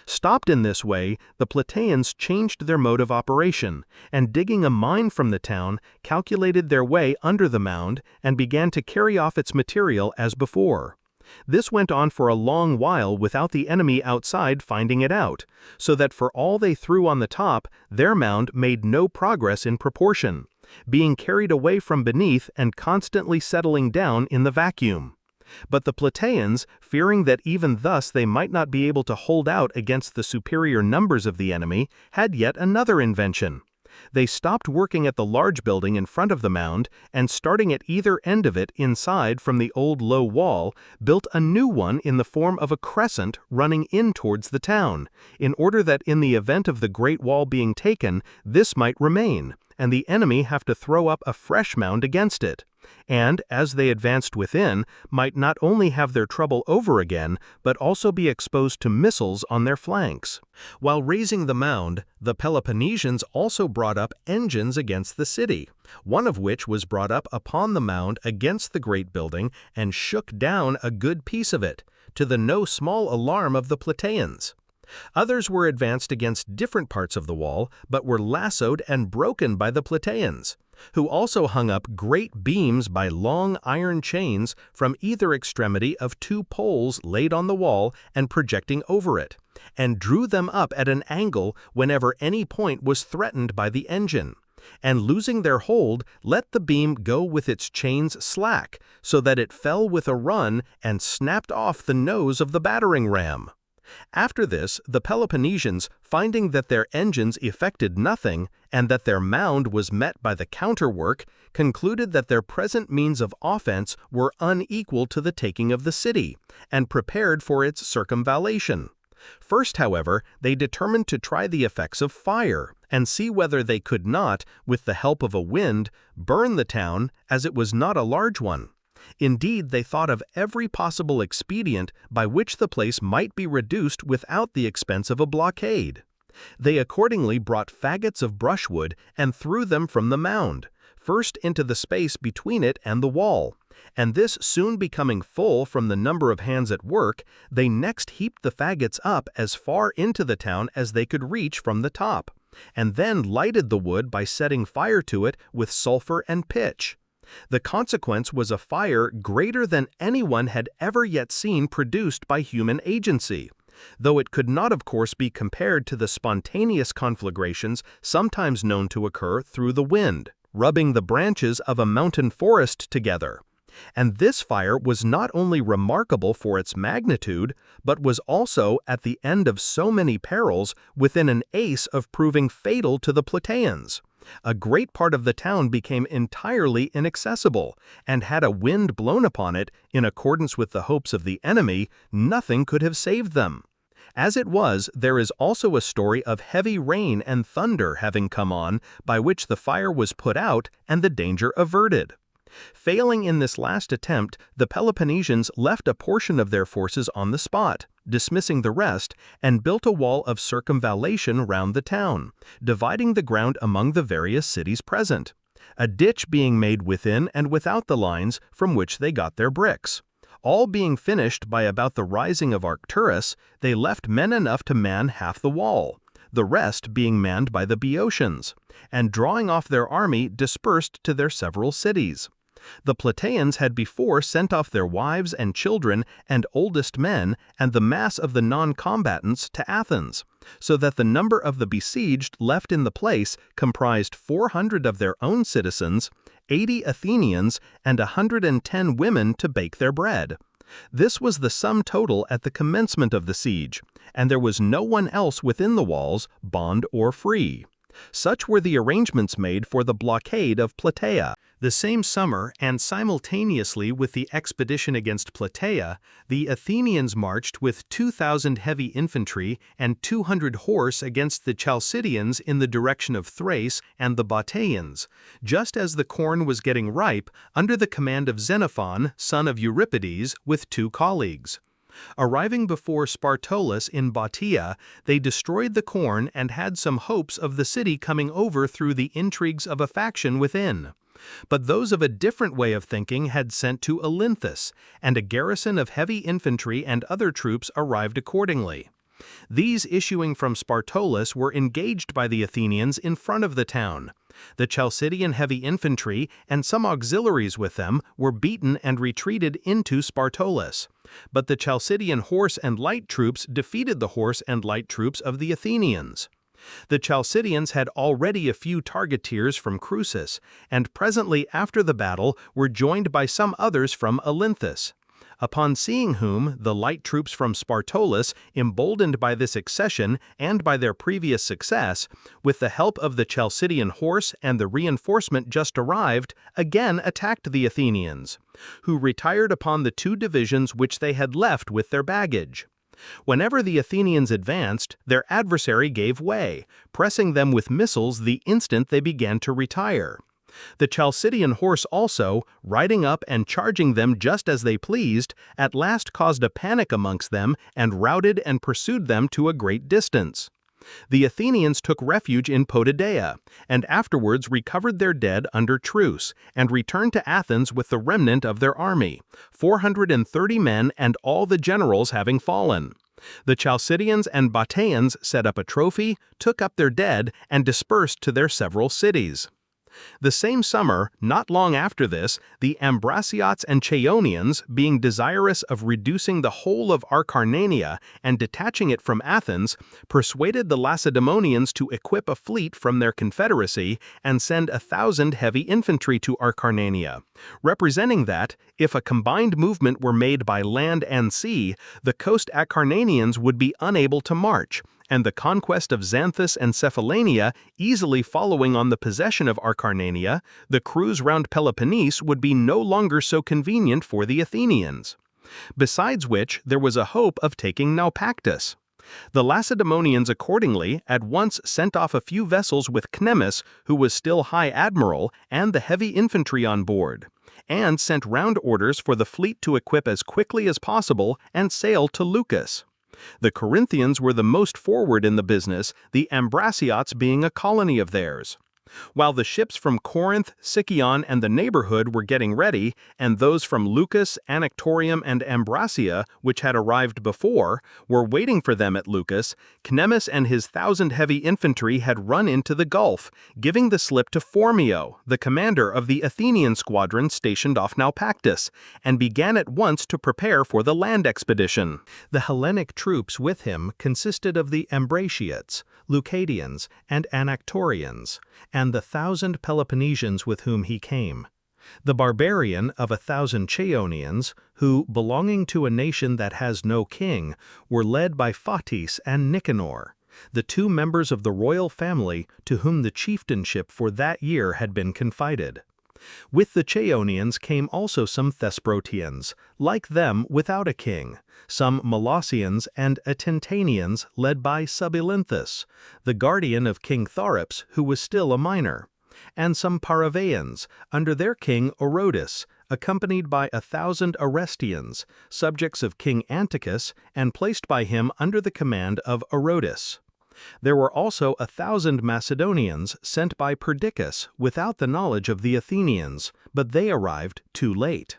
Stopped in this way, the Plataeans changed their mode of operation, and digging a mine from the town, calculated their way under the mound and began to carry off its material as before. This went on for a long while without the enemy outside finding it out, so that for all they threw on the top, their mound made no progress in proportion, being carried away from beneath and constantly settling down in the vacuum. But the Plataeans, fearing that even thus they might not be able to hold out against the superior numbers of the enemy, had yet another invention. They stopped working at the large building in front of the mound, and starting at either end of it inside from the old low wall, built a new one in the form of a crescent running in towards the town, in order that in the event of the great wall being taken, this might remain, and the enemy have to throw up a fresh mound against it, and, as they advanced within, might not only have their trouble over again, but also be exposed to missiles on their flanks. While raising the mound, the Peloponnesians also brought up engines against the city, one of which was brought up upon the mound against the great building and shook down a good piece of it, to the no small alarm of the Plataeans. Others were advanced against different parts of the wall, but were lassoed and broken by the Plataeans, who also hung up great beams by long iron chains from either extremity of two poles laid on the wall and projecting over it, and drew them up at an angle whenever any point was threatened by the engine, and losing their hold, let the beam go with its chains slack, so that it fell with a run and snapped off the nose of the battering ram. After this, the Peloponnesians, finding that their engines effected nothing, and that their mound was met by the counterwork, concluded that their present means of offense were unequal to the taking of the city, and prepared for its circumvallation. First, however, they determined to try the effects of fire, and see whether they could not, with the help of a wind, burn the town, as it was not a large one. Indeed, they thought of every possible expedient by which the place might be reduced without the expense of a blockade. They accordingly brought faggots of brushwood and threw them from the mound, first into the space between it and the wall, and this soon becoming full from the number of hands at work, they next heaped the faggots up as far into the town as they could reach from the top, and then lighted the wood by setting fire to it with sulfur and pitch. The consequence was a fire greater than anyone had ever yet seen produced by human agency, though it could not of course be compared to the spontaneous conflagrations sometimes known to occur through the wind, rubbing the branches of a mountain forest together. And this fire was not only remarkable for its magnitude, but was also, at the end of so many perils, within an ace of proving fatal to the Plataeans. A great part of the town became entirely inaccessible, and had a wind blown upon it, in accordance with the hopes of the enemy, nothing could have saved them. As it was, there is also a story of heavy rain and thunder having come on, by which the fire was put out and the danger averted. Failing in this last attempt, the Peloponnesians left a portion of their forces on the spot, dismissing the rest, and built a wall of circumvallation round the town, dividing the ground among the various cities present, a ditch being made within and without the lines from which they got their bricks. All being finished by about the rising of Arcturus, they left men enough to man half the wall, the rest being manned by the Boeotians, and drawing off their army dispersed to their several cities. The Plataeans had before sent off their wives and children and oldest men and the mass of the non-combatants to Athens, so that the number of the besieged left in the place comprised 400 of their own citizens, 80 Athenians, and 110 women to bake their bread. This was the sum total at the commencement of the siege, and there was no one else within the walls, bond or free. Such were the arrangements made for the blockade of Plataea. The same summer, and simultaneously with the expedition against Plataea, the Athenians marched with 2,000 heavy infantry and 200 horse against the Chalcidians in the direction of Thrace and the Bataeans, just as the corn was getting ripe under the command of Xenophon, son of Euripides, with 2 colleagues. Arriving before Spartolus in Bottia, they destroyed the corn and had some hopes of the city coming over through the intrigues of a faction within. But those of a different way of thinking had sent to Olynthus, and a garrison of heavy infantry and other troops arrived accordingly. These issuing from Spartolus were engaged by the Athenians in front of the town. The Chalcidian heavy infantry and some auxiliaries with them were beaten and retreated into Spartolus. But the Chalcidian horse and light troops defeated the horse and light troops of the Athenians. The Chalcidians had already a few targeteers from Crusis, and presently after the battle were joined by some others from Olynthus. Upon seeing whom, the light troops from Spartolus, emboldened by this accession and by their previous success, with the help of the Chalcidian horse and the reinforcement just arrived, again attacked the Athenians, who retired upon the 2 divisions which they had left with their baggage. Whenever the Athenians advanced, their adversary gave way, pressing them with missiles the instant they began to retire. The Chalcidian horse also, riding up and charging them just as they pleased, at last caused a panic amongst them and routed and pursued them to a great distance. The Athenians took refuge in Potidæa, and afterwards recovered their dead under truce, and returned to Athens with the remnant of their army, 430 men and all the generals having fallen. The Chalcidians and Bataeans set up a trophy, took up their dead, and dispersed to their several cities. The same summer, not long after this, the Ambraciots and Chaonians, being desirous of reducing the whole of Acarnania and detaching it from Athens, persuaded the Lacedaemonians to equip a fleet from their confederacy and send 1,000 heavy infantry to Acarnania, representing that, if a combined movement were made by land and sea, the coast Acarnanians would be unable to march, and the conquest of Xanthus and Cephallenia easily following on the possession of Acarnania, the cruise round Peloponnese would be no longer so convenient for the Athenians. Besides which, there was a hope of taking Naupactus. The Lacedaemonians accordingly at once sent off a few vessels with Cnemus, who was still high admiral, and the heavy infantry on board, and sent round orders for the fleet to equip as quickly as possible and sail to Leucas. The Corinthians were the most forward in the business, the Ambraciots being a colony of theirs. While the ships from Corinth, Sicyon, and the neighborhood were getting ready, and those from Leucas, Anactorium, and Ambracia, which had arrived before, were waiting for them at Leucas, Cnemus and his 1,000 heavy infantry had run into the Gulf, giving the slip to Phormio, the commander of the Athenian squadron stationed off Naupactus, and began at once to prepare for the land expedition. The Hellenic troops with him consisted of the Ambraciots, Leucadians, and Anactorians, and the 1,000 Peloponnesians with whom he came. The barbarian of 1,000 Chaonians, who, belonging to a nation that has no king, were led by Phatis and Nicanor, the 2 members of the royal family to whom the chieftainship for that year had been confided. With the Chaonians came also some Thesprotians, like them without a king, some Molossians and Atintanians led by Subilynthus, the guardian of King Tharips, who was still a minor, and some Paravaeans, under their king Orotus, accompanied by 1,000 Arestians, subjects of King Antiochus, and placed by him under the command of Orotus. There were also 1,000 Macedonians sent by Perdiccas without the knowledge of the Athenians, but they arrived too late.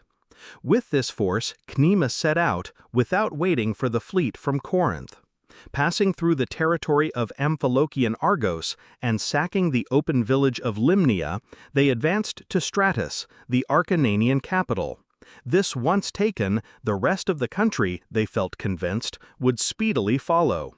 With this force, Cnemus set out, without waiting for the fleet from Corinth. Passing through the territory of Amphilochian Argos and sacking the open village of Limnia, they advanced to Stratus, the Acarnanian capital. This once taken, the rest of the country, they felt convinced, would speedily follow.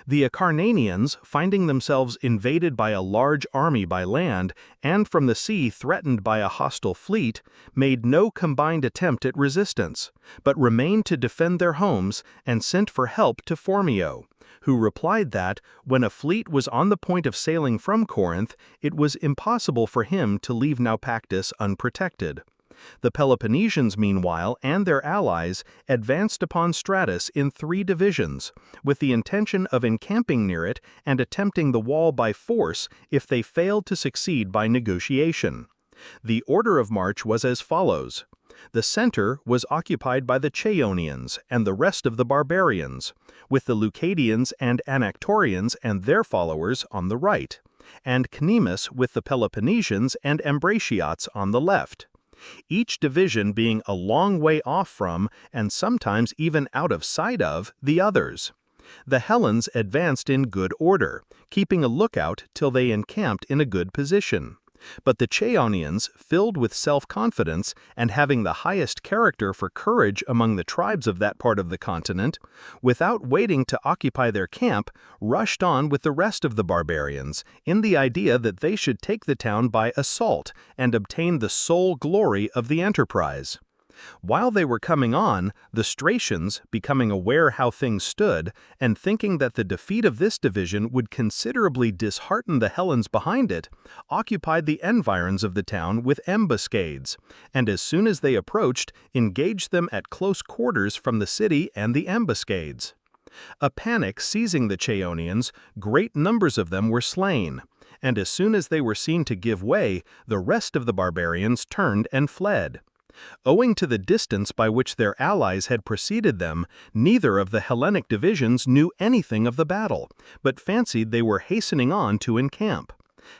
The Acarnanians, finding themselves invaded by a large army by land and from the sea threatened by a hostile fleet, made no combined attempt at resistance, but remained to defend their homes and sent for help to Phormio, who replied that, when a fleet was on the point of sailing from Corinth, it was impossible for him to leave Naupactus unprotected. The Peloponnesians, meanwhile, and their allies advanced upon Stratus in 3 divisions, with the intention of encamping near it and attempting the wall by force if they failed to succeed by negotiation. The order of march was as follows. The center was occupied by the Chaonians and the rest of the barbarians, with the Leucadians and Anactorians and their followers on the right, and Cnemus with the Peloponnesians and Ambraciots on the left, each division being a long way off from, and sometimes even out of sight of, the others. The Hellens advanced in good order, keeping a lookout till they encamped in a good position. But the Chaonians, filled with self-confidence and having the highest character for courage among the tribes of that part of the continent, without waiting to occupy their camp, rushed on with the rest of the barbarians, in the idea that they should take the town by assault and obtain the sole glory of the enterprise. While they were coming on, the Stratians, becoming aware how things stood, and thinking that the defeat of this division would considerably dishearten the Hellens behind it, occupied the environs of the town with ambuscades, and as soon as they approached, engaged them at close quarters from the city and the ambuscades. A panic seizing the Chaonians, great numbers of them were slain, and as soon as they were seen to give way, the rest of the barbarians turned and fled. Owing to the distance by which their allies had preceded them, neither of the Hellenic divisions knew anything of the battle, but fancied they were hastening on to encamp.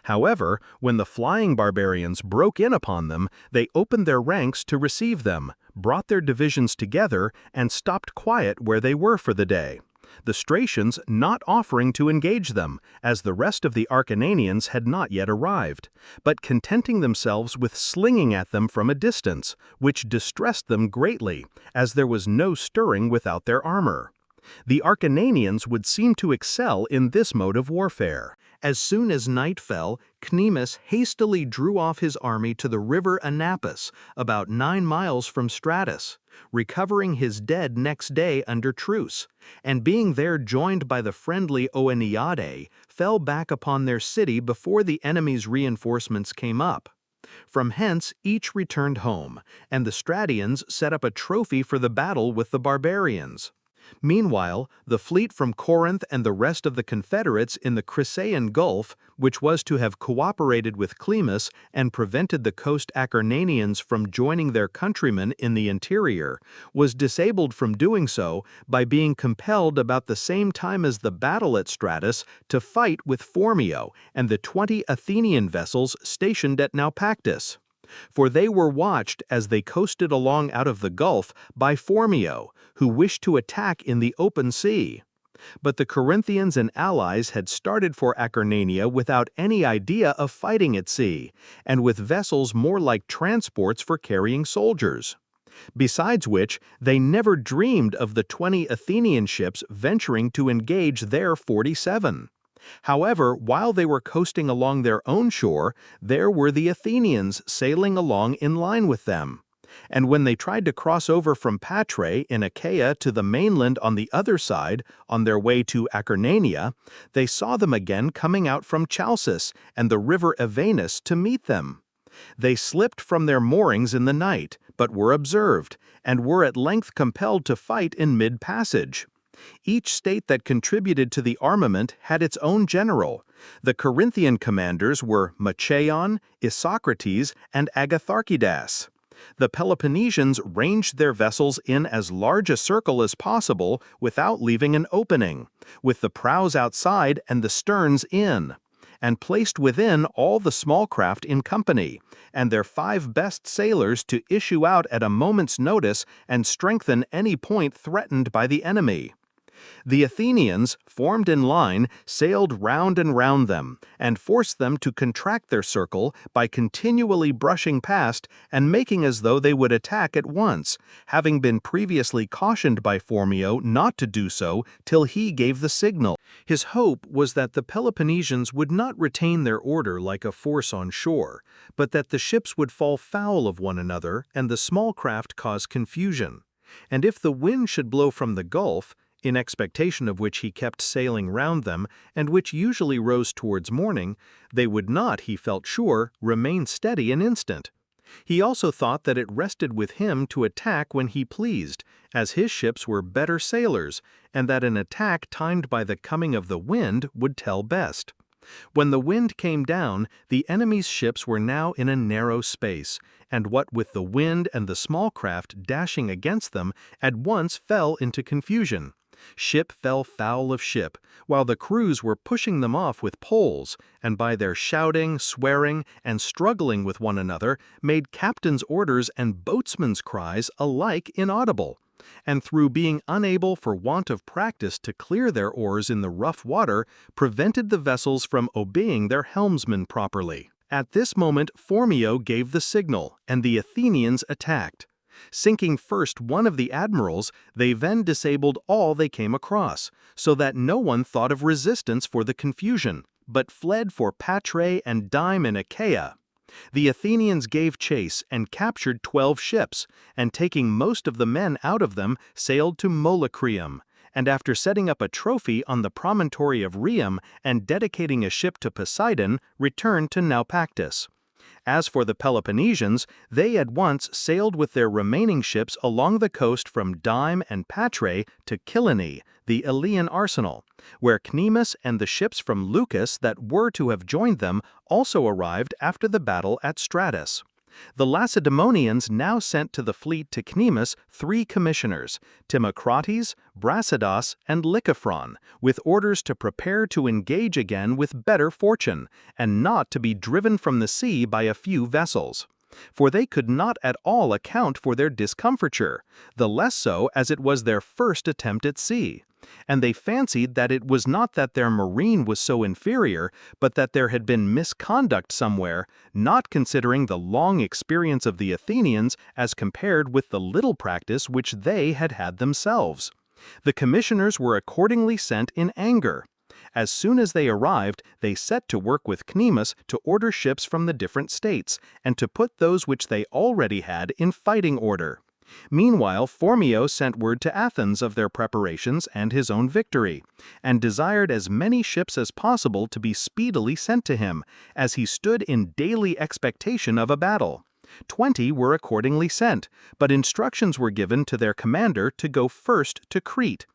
However, when the flying barbarians broke in upon them, they opened their ranks to receive them, brought their divisions together, and stopped quiet where they were for the day, the Stratians not offering to engage them, as the rest of the Acarnanians had not yet arrived, but contenting themselves with slinging at them from a distance, which distressed them greatly, as there was no stirring without their armor. The Acarnanians would seem to excel in this mode of warfare. As soon as night fell, Cnemus hastily drew off his army to the river Anapus, about 9 miles from Stratus, recovering his dead next day under truce, and being there joined by the friendly Oeniadae, fell back upon their city before the enemy's reinforcements came up. From hence each returned home, and the Stratians set up a trophy for the battle with the barbarians. Meanwhile, the fleet from Corinth and the rest of the Confederates in the Chrysaean Gulf, which was to have cooperated with Clemus and prevented the coast Acarnanians from joining their countrymen in the interior, was disabled from doing so by being compelled about the same time as the battle at Stratus to fight with Phormio and the 20 Athenian vessels stationed at Naupactus. For they were watched as they coasted along out of the Gulf by Phormio, who wished to attack in the open sea. But the Corinthians and allies had started for Acarnania without any idea of fighting at sea, and with vessels more like transports for carrying soldiers. Besides which, they never dreamed of the 20 Athenian ships venturing to engage their 47. However, while they were coasting along their own shore, there were the Athenians sailing along in line with them. And when they tried to cross over from Patrae in Achaia to the mainland on the other side, on their way to Acarnania, they saw them again coming out from Chalcis and the river Evanus to meet them. They slipped from their moorings in the night, but were observed, and were at length compelled to fight in mid-passage. Each state that contributed to the armament had its own general. The Corinthian commanders were Machaon, Isocrates, and Agatharchidas. The Peloponnesians ranged their vessels in as large a circle as possible without leaving an opening, with the prows outside and the sterns in, and placed within all the small craft in company, and their 5 best sailors to issue out at a moment's notice and strengthen any point threatened by the enemy. The Athenians, formed in line, sailed round and round them, and forced them to contract their circle by continually brushing past and making as though they would attack at once, having been previously cautioned by Phormio not to do so till he gave the signal. His hope was that the Peloponnesians would not retain their order like a force on shore, but that the ships would fall foul of one another and the small craft cause confusion. And if the wind should blow from the Gulf, in expectation of which he kept sailing round them, and which usually rose towards morning, they would not, he felt sure, remain steady an instant. He also thought that it rested with him to attack when he pleased, as his ships were better sailors, and that an attack timed by the coming of the wind would tell best. When the wind came down, the enemy's ships were now in a narrow space, and what with the wind and the small craft dashing against them, at once fell into confusion. Ship fell foul of ship, while the crews were pushing them off with poles, and by their shouting, swearing, and struggling with one another, made captains' orders and boatsmen's cries alike inaudible, and through being unable for want of practice to clear their oars in the rough water, prevented the vessels from obeying their helmsmen properly. At this moment Phormio gave the signal, and the Athenians attacked. Sinking first one of the admirals, they then disabled all they came across, so that no one thought of resistance for the confusion, but fled for Patrae and Dyme in Achaia. The Athenians gave chase and captured 12 ships, and taking most of the men out of them, sailed to Molycrium, and after setting up a trophy on the promontory of Rhium and dedicating a ship to Poseidon, returned to Naupactus. As for the Peloponnesians, they at once sailed with their remaining ships along the coast from Dyme and Patrae to Kyllene, the Elean arsenal, where Cnemus and the ships from Leucas that were to have joined them also arrived after the battle at Stratus. The Lacedaemonians now sent to the fleet to Cnemus 3 commissioners, Timocrates, Brasidas, and Lycophron, with orders to prepare to engage again with better fortune, and not to be driven from the sea by a few vessels. For they could not at all account for their discomfiture, the less so as it was their first attempt at sea. And they fancied that it was not that their marine was so inferior, but that there had been misconduct somewhere, not considering the long experience of the Athenians as compared with the little practice which they had had themselves. The commissioners were accordingly sent in anger. As soon as they arrived, they set to work with Cnemus to order ships from the different states, and to put those which they already had in fighting order. Meanwhile, Phormio sent word to Athens of their preparations and his own victory, and desired as many ships as possible to be speedily sent to him, as he stood in daily expectation of a battle. 20 were accordingly sent, but instructions were given to their commander to go first to Crete.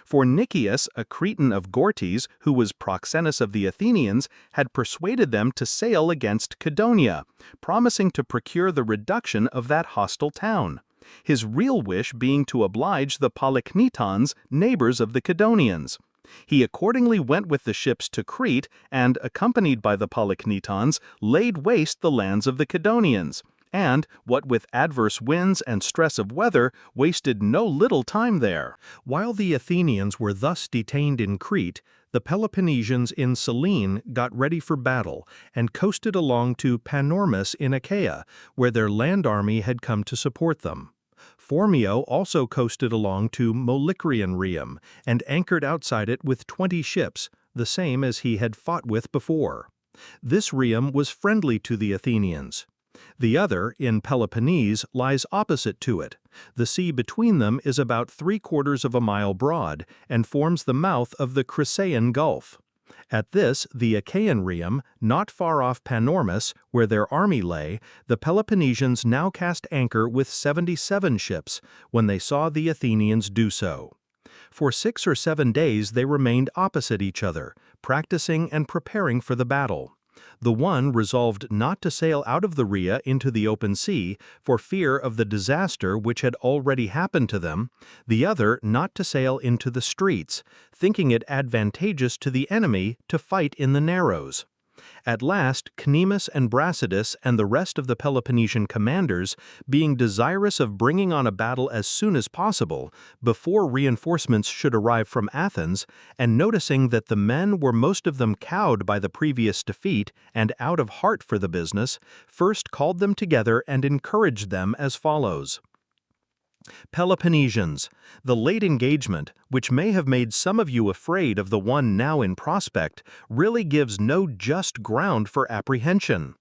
For Nicias, a Cretan of Gortys, who was proxenus of the Athenians, had persuaded them to sail against Cydonia, promising to procure the reduction of that hostile town, his real wish being to oblige the Polycnetons, neighbors of the Cydonians. He accordingly went with the ships to Crete, and, accompanied by the Polycnetons, laid waste the lands of the Cydonians, and, what with adverse winds and stress of weather, wasted no little time there. While the Athenians were thus detained in Crete, the Peloponnesians in Cyllene got ready for battle, and coasted along to Panormus in Achaia, where their land army had come to support them. Phormio also coasted along to Molycrian Rhium, and anchored outside it with 20 ships, the same as he had fought with before. This Rhium was friendly to the Athenians. The other, in Peloponnese, lies opposite to it. The sea between them is about 3/4 of a mile broad, and forms the mouth of the Chrysaean Gulf. At this, the Achaean Rhium, not far off Panormus, where their army lay, the Peloponnesians now cast anchor with 77 ships, when they saw the Athenians do so. For 6 or 7 days they remained opposite each other, practicing and preparing for the battle. The one resolved not to sail out of the Rhea into the open sea, for fear of the disaster which had already happened to them, the other not to sail into the streets, thinking it advantageous to the enemy to fight in the narrows. At last, Cnemus and Brasidas and the rest of the Peloponnesian commanders, being desirous of bringing on a battle as soon as possible, before reinforcements should arrive from Athens, and noticing that the men were most of them cowed by the previous defeat and out of heart for the business, first called them together and encouraged them as follows. Peloponnesians, the late engagement, which may have made some of you afraid of the one now in prospect, really gives no just ground for apprehension.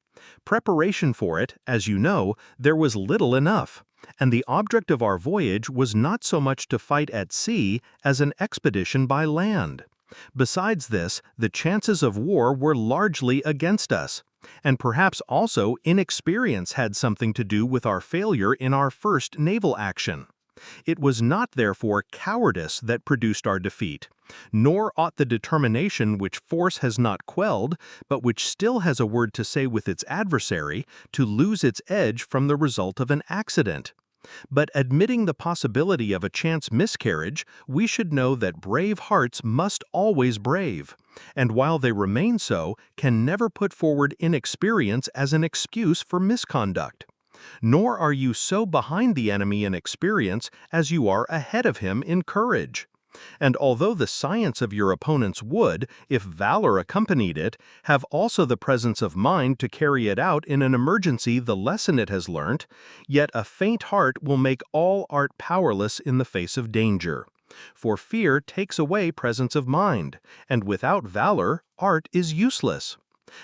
Preparation for it, as you know, there was little enough, and the object of our voyage was not so much to fight at sea as an expedition by land. Besides this, the chances of war were largely against us, and perhaps also inexperience had something to do with our failure in our first naval action. It was not therefore cowardice that produced our defeat, nor ought the determination which force has not quelled, but which still has a word to say with its adversary, to lose its edge from the result of an accident. But admitting the possibility of a chance miscarriage, we should know that brave hearts must always brave, and while they remain so, can never put forward inexperience as an excuse for misconduct. Nor are you so behind the enemy in experience as you are ahead of him in courage. And although the science of your opponents would, if valor accompanied it, have also the presence of mind to carry it out in an emergency the lesson it has learnt, yet a faint heart will make all art powerless in the face of danger. For fear takes away presence of mind, and without valor, art is useless.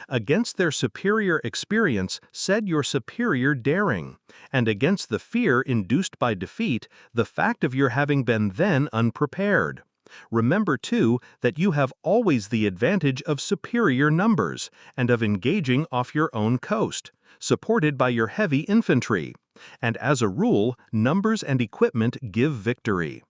Against their superior experience said your superior daring, and against the fear induced by defeat, the fact of your having been then unprepared. Remember, too, that you have always the advantage of superior numbers, and of engaging off your own coast, supported by your heavy infantry, and as a rule, numbers and equipment give victory.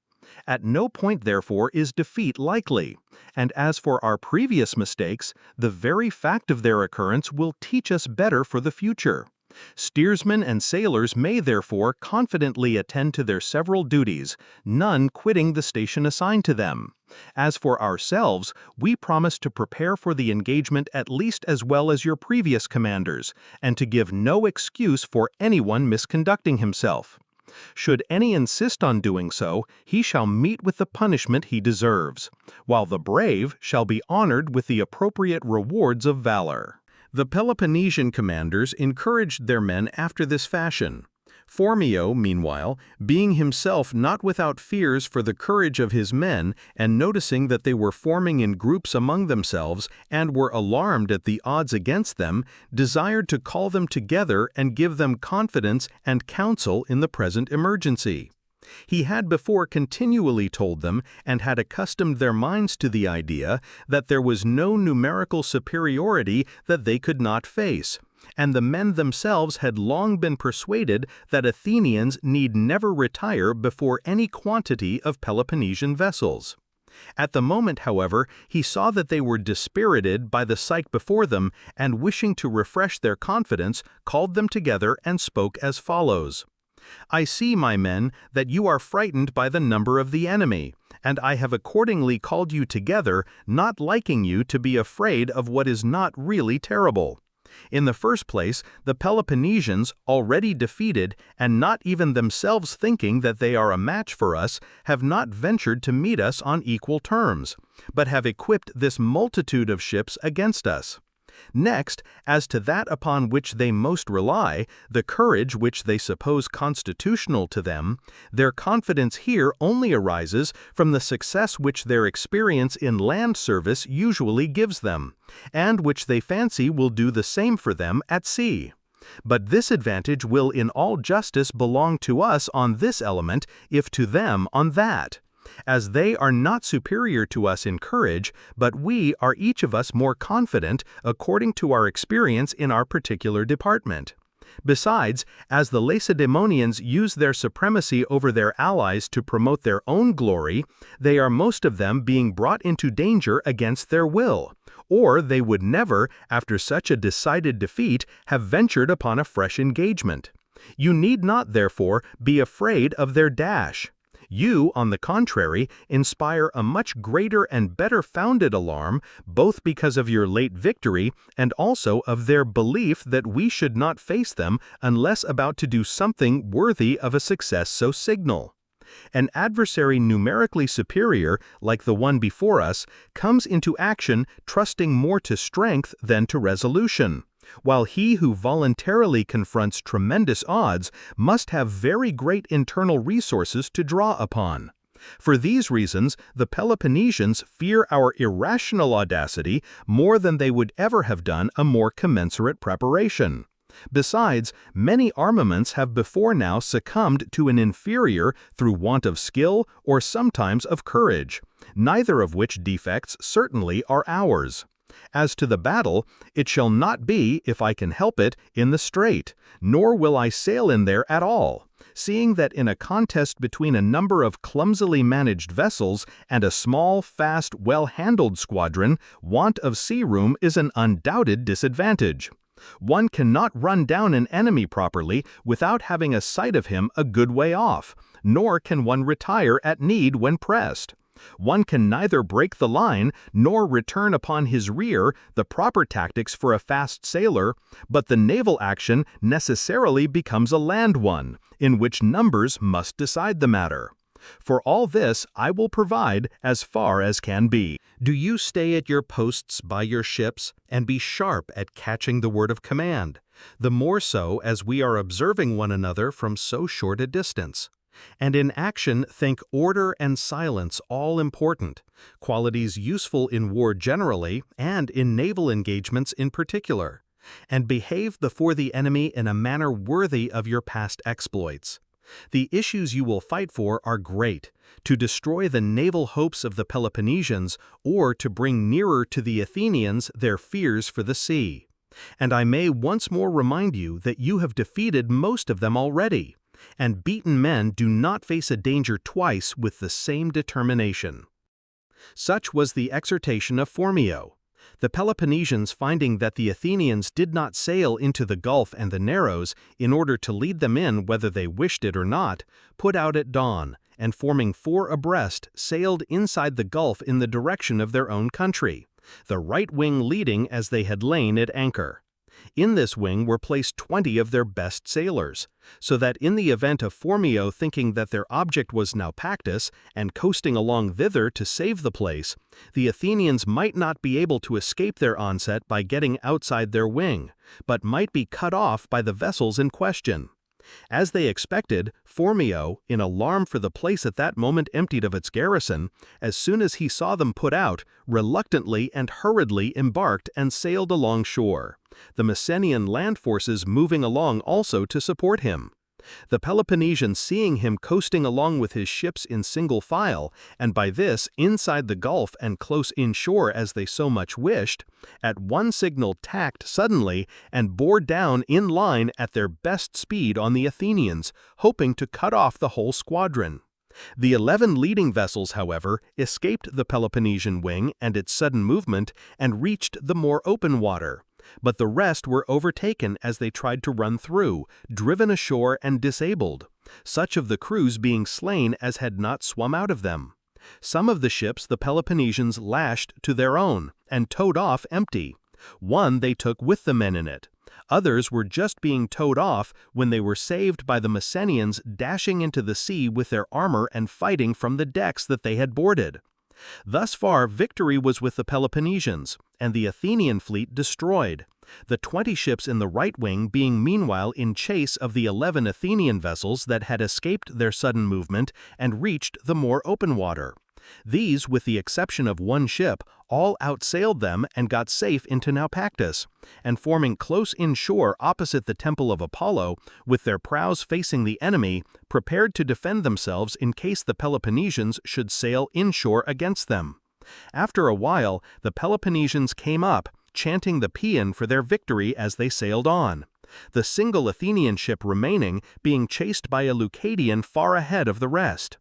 At no point, therefore, is defeat likely, and as for our previous mistakes, the very fact of their occurrence will teach us better for the future. Steersmen and sailors may therefore confidently attend to their several duties, none quitting the station assigned to them. As for ourselves, we promise to prepare for the engagement at least as well as your previous commanders, and to give no excuse for anyone misconducting himself. Should any insist on doing so, he shall meet with the punishment he deserves, while the brave shall be honored with the appropriate rewards of valor. The Peloponnesian commanders encouraged their men after this fashion. Phormio, meanwhile, being himself not without fears for the courage of his men, and noticing that they were forming in groups among themselves, and were alarmed at the odds against them, desired to call them together and give them confidence and counsel in the present emergency. He had before continually told them, and had accustomed their minds to the idea, that there was no numerical superiority that they could not face, and the men themselves had long been persuaded that Athenians need never retire before any quantity of Peloponnesian vessels. At the moment, however, he saw that they were dispirited by the sight before them, and wishing to refresh their confidence, called them together and spoke as follows. I see, my men, that you are frightened by the number of the enemy, and I have accordingly called you together, not liking you to be afraid of what is not really terrible. In the first place, the Peloponnesians, already defeated, and not even themselves thinking that they are a match for us, have not ventured to meet us on equal terms, but have equipped this multitude of ships against us. Next, as to that upon which they most rely, the courage which they suppose constitutional to them, their confidence here only arises from the success which their experience in land service usually gives them, and which they fancy will do the same for them at sea. But this advantage will in all justice belong to us on this element, if to them on that. As they are not superior to us in courage, but we are each of us more confident according to our experience in our particular department. Besides, as the Lacedaemonians use their supremacy over their allies to promote their own glory, they are most of them being brought into danger against their will, or they would never, after such a decided defeat, have ventured upon a fresh engagement. You need not, therefore, be afraid of their dash. You, on the contrary, inspire a much greater and better founded alarm, both because of your late victory and also of their belief that we should not face them unless about to do something worthy of a success so signal. An adversary numerically superior, like the one before us, comes into action trusting more to strength than to resolution, while he who voluntarily confronts tremendous odds must have very great internal resources to draw upon. For these reasons, the Peloponnesians fear our irrational audacity more than they would ever have done a more commensurate preparation. Besides, many armaments have before now succumbed to an inferior through want of skill or sometimes of courage, neither of which defects certainly are ours. As to the battle, it shall not be, if I can help it, in the strait, nor will I sail in there at all, seeing that in a contest between a number of clumsily managed vessels and a small, fast, well-handled squadron, want of sea room is an undoubted disadvantage. One cannot run down an enemy properly without having a sight of him a good way off, nor can one retire at need when pressed. One can neither break the line nor return upon his rear, the proper tactics for a fast sailor, but the naval action necessarily becomes a land one, in which numbers must decide the matter. For all this I will provide as far as can be. Do you stay at your posts by your ships, and be sharp at catching the word of command, the more so as we are observing one another from so short a distance. And in action think order and silence all important, qualities useful in war generally and in naval engagements in particular, and behave before the enemy in a manner worthy of your past exploits. The issues you will fight for are great, to destroy the naval hopes of the Peloponnesians or to bring nearer to the Athenians their fears for the sea. And I may once more remind you that you have defeated most of them already, and beaten men do not face a danger twice with the same determination. Such was the exhortation of Phormio. The Peloponnesians, finding that the Athenians did not sail into the Gulf and the Narrows in order to lead them in whether they wished it or not, put out at dawn, and forming 4 abreast, sailed inside the Gulf in the direction of their own country, the right wing leading as they had lain at anchor. In this wing were placed 20 of their best sailors, so that in the event of Phormio thinking that their object was Naupactus and coasting along thither to save the place, the Athenians might not be able to escape their onset by getting outside their wing, but might be cut off by the vessels in question. As they expected, Phormio, in alarm for the place at that moment emptied of its garrison, as soon as he saw them put out, reluctantly and hurriedly embarked and sailed along shore, the Messenian land forces moving along also to support him. The Peloponnesians, seeing him coasting along with his ships in single file, and by this inside the Gulf and close inshore as they so much wished, at one signal tacked suddenly and bore down in line at their best speed on the Athenians, hoping to cut off the whole squadron. The 11 leading vessels, however, escaped the Peloponnesian wing and its sudden movement and reached the more open water. But the rest were overtaken as they tried to run through, driven ashore and disabled, such of the crews being slain as had not swum out of them. Some of the ships the Peloponnesians lashed to their own, and towed off empty. One they took with the men in it. Others were just being towed off when they were saved by the Messenians dashing into the sea with their armor and fighting from the decks that they had boarded. Thus far victory was with the Peloponnesians, and the Athenian fleet destroyed, the 20 ships in the right wing being meanwhile in chase of the 11 Athenian vessels that had escaped their sudden movement and reached the more open water. These, with the exception of one ship, all outsailed them and got safe into Naupactus, and forming close inshore opposite the temple of Apollo, with their prows facing the enemy, prepared to defend themselves in case the Peloponnesians should sail inshore against them. After a while, the Peloponnesians came up, chanting the paean for their victory as they sailed on, the single Athenian ship remaining being chased by a Leucadian far ahead of the rest.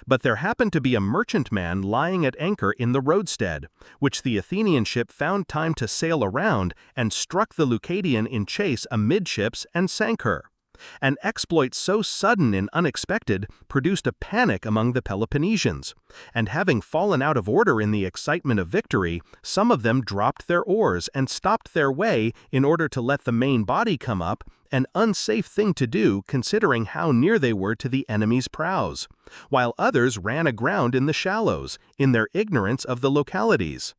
But there happened to be a merchantman lying at anchor in the roadstead, which the Athenian ship found time to sail around and struck the Leucadian in chase amidships and sank her. An exploit so sudden and unexpected produced a panic among the Peloponnesians, and having fallen out of order in the excitement of victory, some of them dropped their oars and stopped their way in order to let the main body come up, an unsafe thing to do considering how near they were to the enemy's prows, while others ran aground in the shallows, in their ignorance of the localities.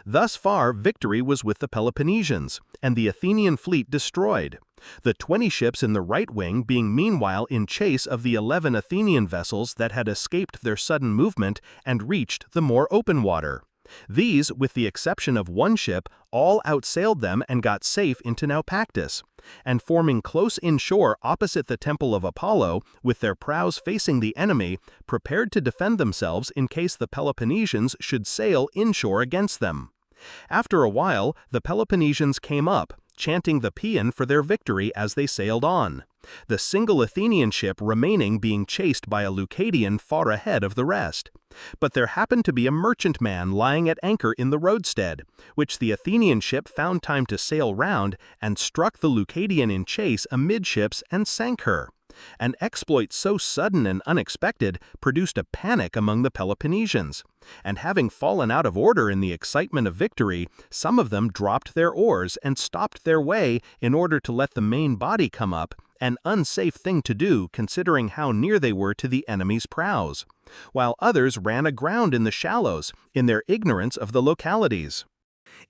Thus far, victory was with the Peloponnesians, and the Athenian fleet destroyed, the 20 ships in the right wing being meanwhile in chase of the 11 Athenian vessels that had escaped their sudden movement and reached the more open water. These, with the exception of one ship, all outsailed them and got safe into Naupactus, and forming close inshore opposite the temple of Apollo, with their prows facing the enemy, prepared to defend themselves in case the Peloponnesians should sail inshore against them. After a while, the Peloponnesians came up, chanting the paean for their victory as they sailed on, the single Athenian ship remaining being chased by a Leucadian far ahead of the rest. But there happened to be a merchantman lying at anchor in the roadstead, which the Athenian ship found time to sail round and struck the Leucadian in chase amidships and sank her. An exploit so sudden and unexpected produced a panic among the Peloponnesians, and having fallen out of order in the excitement of victory, some of them dropped their oars and stopped their way in order to let the main body come up, an unsafe thing to do considering how near they were to the enemy's prows, while others ran aground in the shallows, in their ignorance of the localities.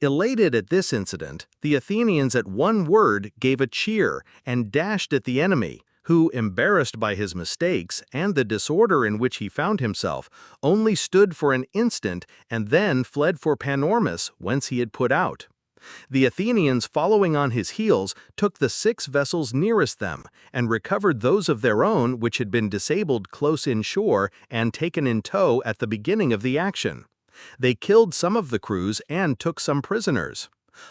Elated at this incident, the Athenians at one word gave a cheer and dashed at the enemy, who, embarrassed by his mistakes and the disorder in which he found himself, only stood for an instant and then fled for Panormus, whence he had put out. The Athenians, following on his heels, took the 6 vessels nearest them, and recovered those of their own which had been disabled close inshore and taken in tow at the beginning of the action. They killed some of the crews and took some prisoners.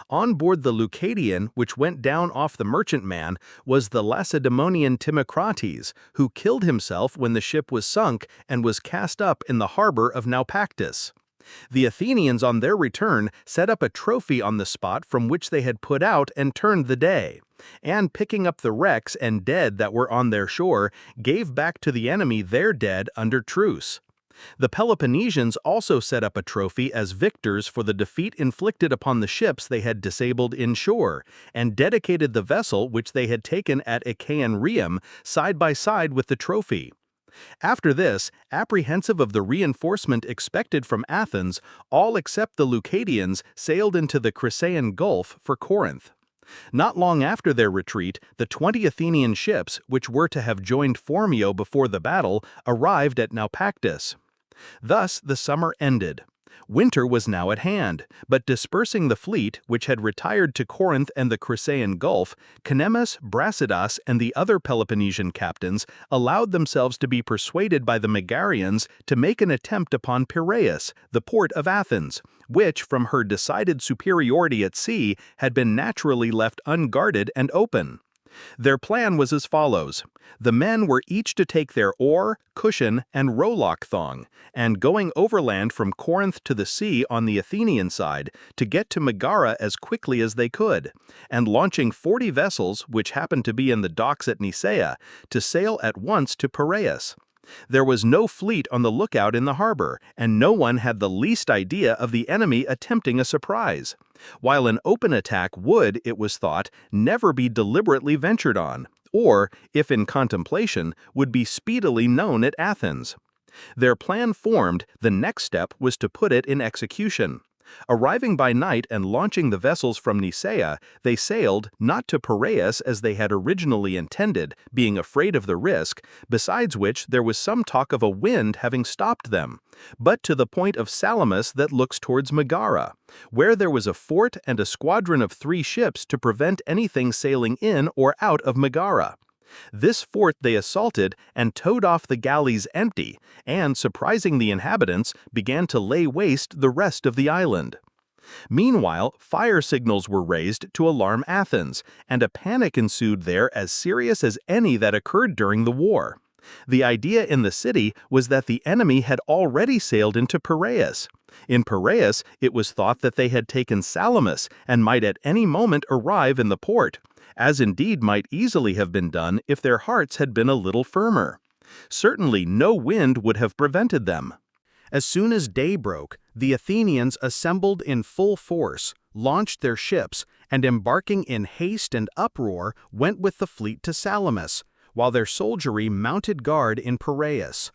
On board the Leucadian, which went down off the merchantman, was the Lacedaemonian Timocrates, who killed himself when the ship was sunk and was cast up in the harbor of Naupactus. The Athenians on their return set up a trophy on the spot from which they had put out and turned the day, and picking up the wrecks and dead that were on their shore, gave back to the enemy their dead under truce. The Peloponnesians also set up a trophy as victors for the defeat inflicted upon the ships they had disabled inshore, and dedicated the vessel which they had taken at Achaean Rhium side by side with the trophy. After this, apprehensive of the reinforcement expected from Athens, all except the Leucadians sailed into the Crisaean Gulf for Corinth. Not long after their retreat, the 20 Athenian ships, which were to have joined Phormio before the battle, arrived at Naupactus. Thus the summer ended. Winter was now at hand, but dispersing the fleet, which had retired to Corinth and the Crisaean Gulf, Cnemus, Brasidas, and the other Peloponnesian captains allowed themselves to be persuaded by the Megarians to make an attempt upon Piraeus, the port of Athens, which, from her decided superiority at sea, had been naturally left unguarded and open. Their plan was as follows. The men were each to take their oar, cushion, and rowlock thong, and going overland from Corinth to the sea on the Athenian side, to get to Megara as quickly as they could, and launching 40 vessels, which happened to be in the docks at Nisaea, to sail at once to Piraeus. There was no fleet on the lookout in the harbor, and no one had the least idea of the enemy attempting a surprise, while an open attack would, it was thought, never be deliberately ventured on, or, if in contemplation, would be speedily known at Athens. Their plan formed, the next step was to put it in execution. Arriving by night and launching the vessels from Nisaea, they sailed, not to Piraeus as they had originally intended, being afraid of the risk, besides which there was some talk of a wind having stopped them, but to the point of Salamis that looks towards Megara, where there was a fort and a squadron of 3 ships to prevent anything sailing in or out of Megara. This fort they assaulted and towed off the galleys empty, and, surprising the inhabitants, began to lay waste the rest of the island. Meanwhile, fire signals were raised to alarm Athens, and a panic ensued there as serious as any that occurred during the war. The idea in the city was that the enemy had already sailed into Piraeus. In Piraeus, it was thought that they had taken Salamis and might at any moment arrive in the port, as indeed might easily have been done if their hearts had been a little firmer. Certainly no wind would have prevented them. As soon as day broke, the Athenians assembled in full force, launched their ships, and embarking in haste and uproar, went with the fleet to Salamis, while their soldiery mounted guard in Piraeus.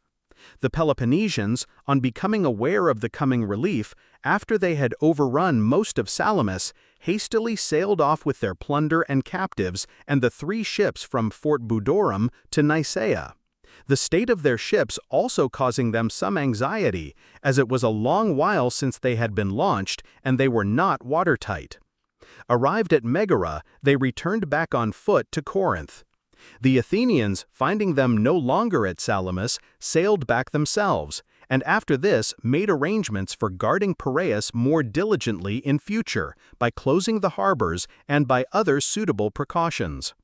The Peloponnesians, on becoming aware of the coming relief, after they had overrun most of Salamis, hastily sailed off with their plunder and captives and the 3 ships from Fort Budorum to Nicaea. The state of their ships also causing them some anxiety, as it was a long while since they had been launched and they were not watertight. Arrived at Megara, they returned back on foot to Corinth. The Athenians, finding them no longer at Salamis, sailed back themselves, and after this made arrangements for guarding Piraeus more diligently in future by closing the harbors and by other suitable precautions.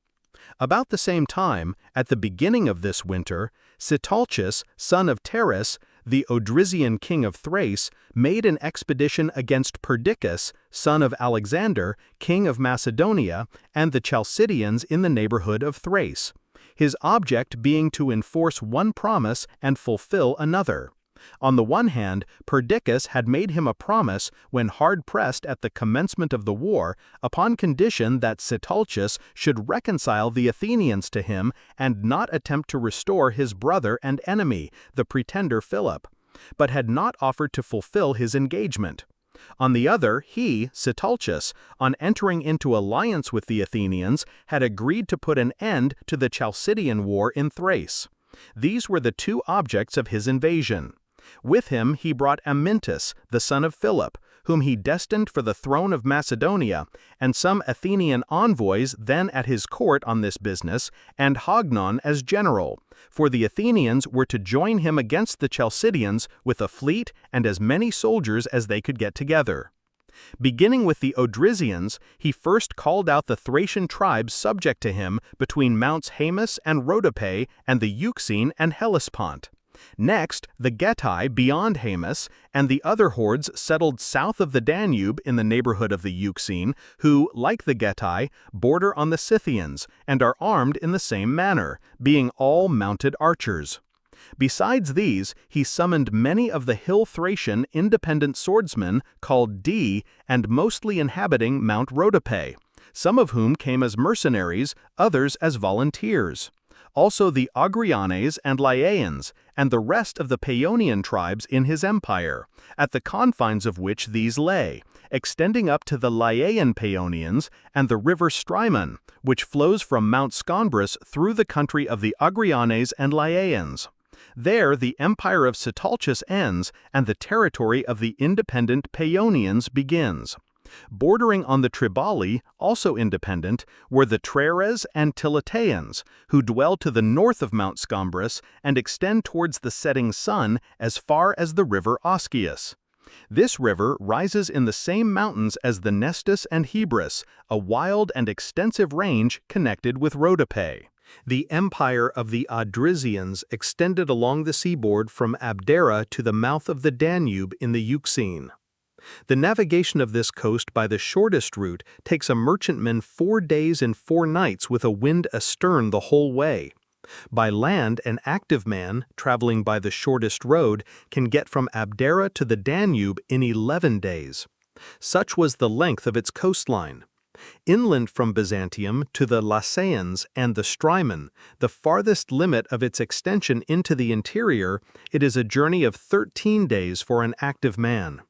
About the same time, at the beginning of this winter, Sitalchus, son of Terus, the Odrysian king of Thrace, made an expedition against Perdiccas, son of Alexander, king of Macedonia, and the Chalcidians in the neighborhood of Thrace, his object being to enforce one promise and fulfill another. On the one hand, Perdiccas had made him a promise when hard-pressed at the commencement of the war, upon condition that Sitalchus should reconcile the Athenians to him and not attempt to restore his brother and enemy, the pretender Philip, but had not offered to fulfill his engagement. On the other, he, Sitalchus, on entering into alliance with the Athenians, had agreed to put an end to the Chalcidian war in Thrace. These were the 2 objects of his invasion. With him he brought Amyntas, the son of Philip, whom he destined for the throne of Macedonia, and some Athenian envoys then at his court on this business, and Hognon as general, for the Athenians were to join him against the Chalcidians with a fleet and as many soldiers as they could get together. Beginning with the Odrysians, he first called out the Thracian tribes subject to him between Mounts Haemus and Rhodope and the Euxine and Hellespont. Next, the Getae beyond Haemus, and the other hordes settled south of the Danube in the neighborhood of the Euxine, who, like the Getae, border on the Scythians, and are armed in the same manner, being all mounted archers. Besides these, he summoned many of the hill Thracian independent swordsmen called D, and mostly inhabiting Mount Rhodope, some of whom came as mercenaries, others as volunteers. Also the Agrianes and Lyaeans, and the rest of the Paeonian tribes in his empire, at the confines of which these lay, extending up to the Lyaean Paeonians and the river Strymon, which flows from Mount Sconbris through the country of the Agrianes and Lyaeans. There the empire of Sitalchus ends, and the territory of the independent Paeonians begins. Bordering on the Triballi, also independent, were the Treres and Tillataeans, who dwell to the north of Mount Scombris and extend towards the setting sun as far as the river Oscius. This river rises in the same mountains as the Nestus and Hebrus, a wild and extensive range connected with Rhodope. The empire of the Odrysians extended along the seaboard from Abdera to the mouth of the Danube in the Euxine. The navigation of this coast by the shortest route takes a merchantman 4 days and 4 nights with a wind astern the whole way. By land, an active man, traveling by the shortest road, can get from Abdera to the Danube in 11 days. Such was the length of its coastline. Inland from Byzantium to the Lycians and the Strymon, the farthest limit of its extension into the interior, it is a journey of 13 days for an active man.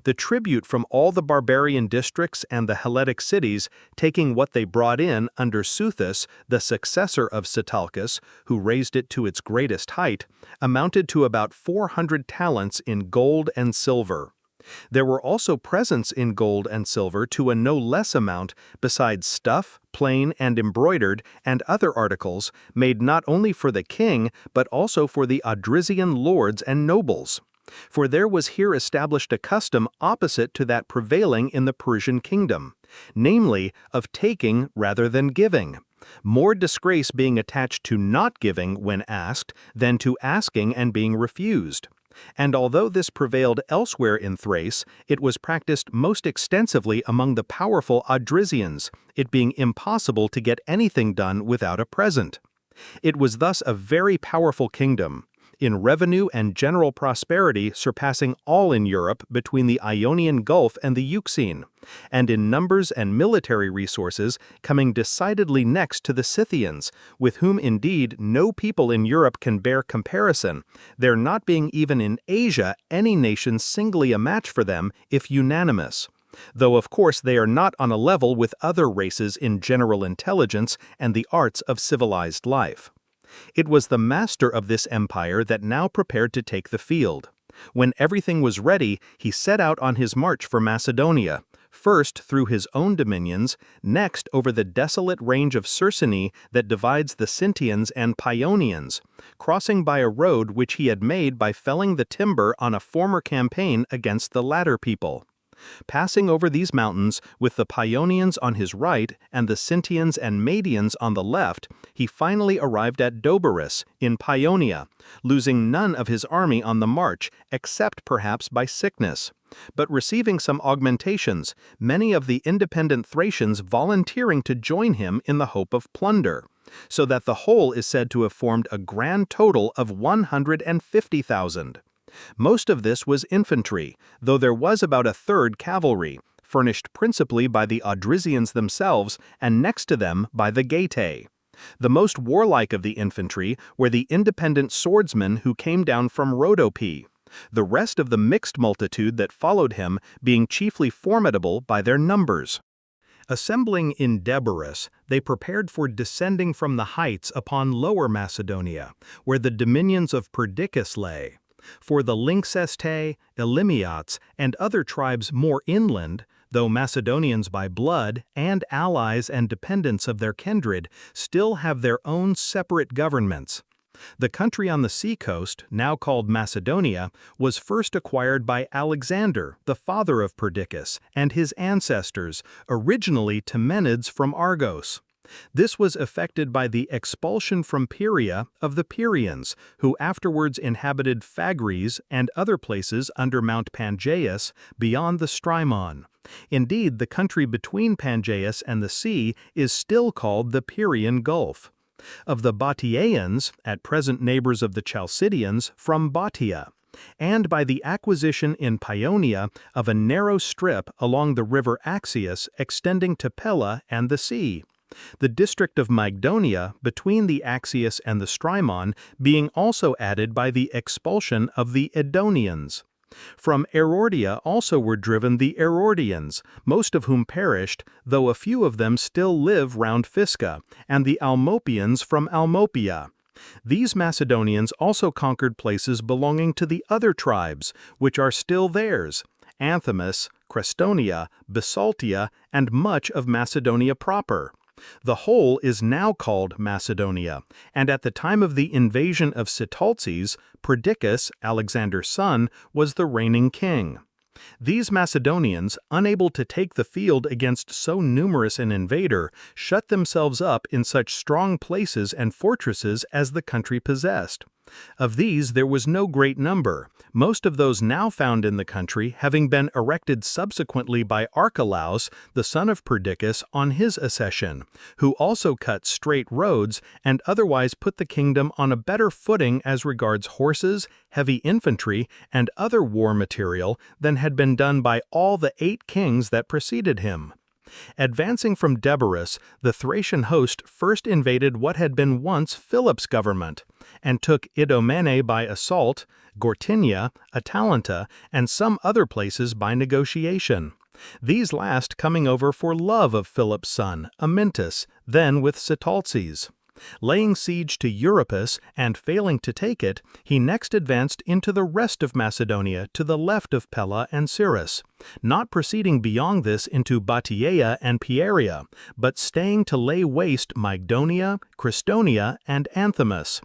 The tribute from all the barbarian districts and the Helletic cities, taking what they brought in under Xuthus, the successor of Sitalchus, who raised it to its greatest height, amounted to about 400 talents in gold and silver. There were also presents in gold and silver to a no less amount, besides stuff, plain and embroidered, and other articles, made not only for the king, but also for the Odrysian lords and nobles. For there was here established a custom opposite to that prevailing in the Persian kingdom, namely, of taking rather than giving, more disgrace being attached to not giving when asked than to asking and being refused. And although this prevailed elsewhere in Thrace, it was practiced most extensively among the powerful Odrysians, it being impossible to get anything done without a present. It was thus a very powerful kingdom, in revenue and general prosperity surpassing all in Europe between the Ionian Gulf and the Euxine, and in numbers and military resources coming decidedly next to the Scythians, with whom indeed no people in Europe can bear comparison, there not being even in Asia any nation singly a match for them if unanimous. Though of course they are not on a level with other races in general intelligence and the arts of civilized life. It was the master of this empire that now prepared to take the field. When everything was ready, he set out on his march for Macedonia, first through his own dominions, next over the desolate range of Cerciny that divides the Sintians and Paeonians, crossing by a road which he had made by felling the timber on a former campaign against the latter people. Passing over these mountains, with the Paeonians on his right and the Sintians and Medians on the left, he finally arrived at Doberus, in Paeonia, losing none of his army on the march, except perhaps by sickness, but receiving some augmentations, many of the independent Thracians volunteering to join him in the hope of plunder, so that the whole is said to have formed a grand total of 150,000. Most of this was infantry, though there was about a third cavalry, furnished principally by the Odrysians themselves and next to them by the Getae. The most warlike of the infantry were the independent swordsmen who came down from Rhodope, the rest of the mixed multitude that followed him being chiefly formidable by their numbers. Assembling in Deborus, they prepared for descending from the heights upon Lower Macedonia, where the dominions of Perdiccas lay. For the Lynxestae, Elymiots, and other tribes more inland, though Macedonians by blood and allies and dependents of their kindred, still have their own separate governments. The country on the seacoast, now called Macedonia, was first acquired by Alexander, the father of Perdiccas, and his ancestors, originally Temenids from Argos. This was effected by the expulsion from Pieria of the Pierians, who afterwards inhabited Phagres and other places under Mount Pangaeus beyond the Strymon. Indeed, the country between Pangaeus and the sea is still called the Pierian Gulf. Of the Bottiaeans, at present neighbors of the Chalcidians, from Bottia, and by the acquisition in Paeonia of a narrow strip along the river Axius extending to Pella and the sea. The district of Mygdonia, between the Axius and the Strymon, being also added by the expulsion of the Edonians. From Erordia also were driven the Erordians, most of whom perished, though a few of them still live round Fisca, and the Almopians from Almopia. These Macedonians also conquered places belonging to the other tribes, which are still theirs: Anthimus, Crestonia, Bisaltia, and much of Macedonia proper. The whole is now called Macedonia, and at the time of the invasion of Sitalces, Perdiccas, Alexander's son, was the reigning king. These Macedonians, unable to take the field against so numerous an invader, shut themselves up in such strong places and fortresses as the country possessed. Of these there was no great number, most of those now found in the country having been erected subsequently by Archelaus, the son of Perdiccas, on his accession, who also cut straight roads and otherwise put the kingdom on a better footing as regards horses, heavy infantry, and other war material than had been done by all the 8 kings that preceded him. Advancing from Deborus, the Thracian host first invaded what had been once Philip's government, and took Idomene by assault, Gortynia, Atalanta, and some other places by negotiation. These last coming over for love of Philip's son, Amyntas, then with Sitalces. Laying siege to Euripus and failing to take it, he next advanced into the rest of Macedonia to the left of Pella and Cyrrhus, not proceeding beyond this into Bottiaea and Pieria, but staying to lay waste Mygdonia, Crestonia, and Anthimus.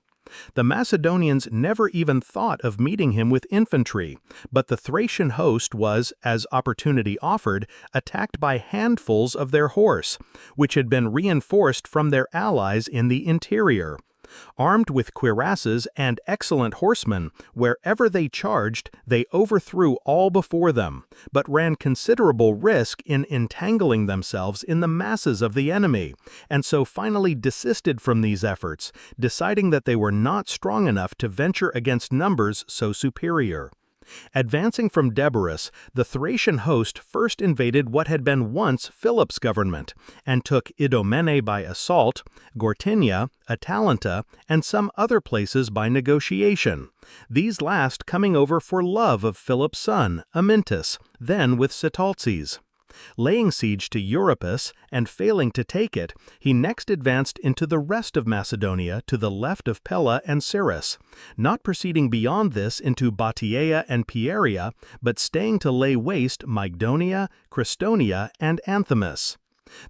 The Macedonians never even thought of meeting him with infantry, but the Thracian host was, as opportunity offered, attacked by handfuls of their horse, which had been reinforced from their allies in the interior. Armed with cuirasses and excellent horsemen, wherever they charged, they overthrew all before them, but ran considerable risk in entangling themselves in the masses of the enemy, and so finally desisted from these efforts, deciding that they were not strong enough to venture against numbers so superior. Advancing from Deborus, the Thracian host first invaded what had been once Philip's government, and took Idomene by assault, Gortynia, Atalanta, and some other places by negotiation, these last coming over for love of Philip's son, Amyntas, then with Sitalces. Laying siege to Euripus and failing to take it, he next advanced into the rest of Macedonia to the left of Pella and Cyrrhus, not proceeding beyond this into Bataea and Pieria, but staying to lay waste Mygdonia, Cristonia, and Anthemus.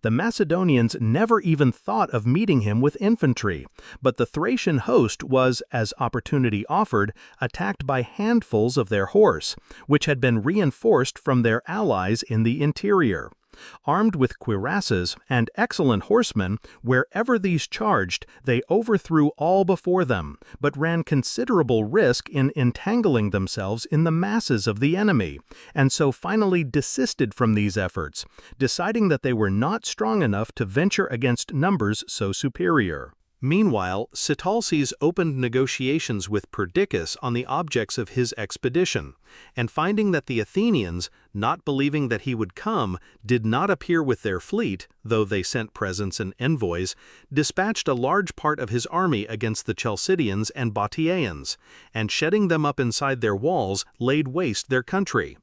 The Macedonians never even thought of meeting him with infantry, but the Thracian host was, as opportunity offered, attacked by handfuls of their horse, which had been reinforced from their allies in the interior. Armed with cuirasses and excellent horsemen, wherever these charged, they overthrew all before them, but ran considerable risk in entangling themselves in the masses of the enemy, and so finally desisted from these efforts, deciding that they were not strong enough to venture against numbers so superior. Meanwhile, Sitalces opened negotiations with Perdiccas on the objects of his expedition, and finding that the Athenians, not believing that he would come, did not appear with their fleet, though they sent presents and envoys, dispatched a large part of his army against the Chalcidians and Bataeans, and shutting them up inside their walls, laid waste their country.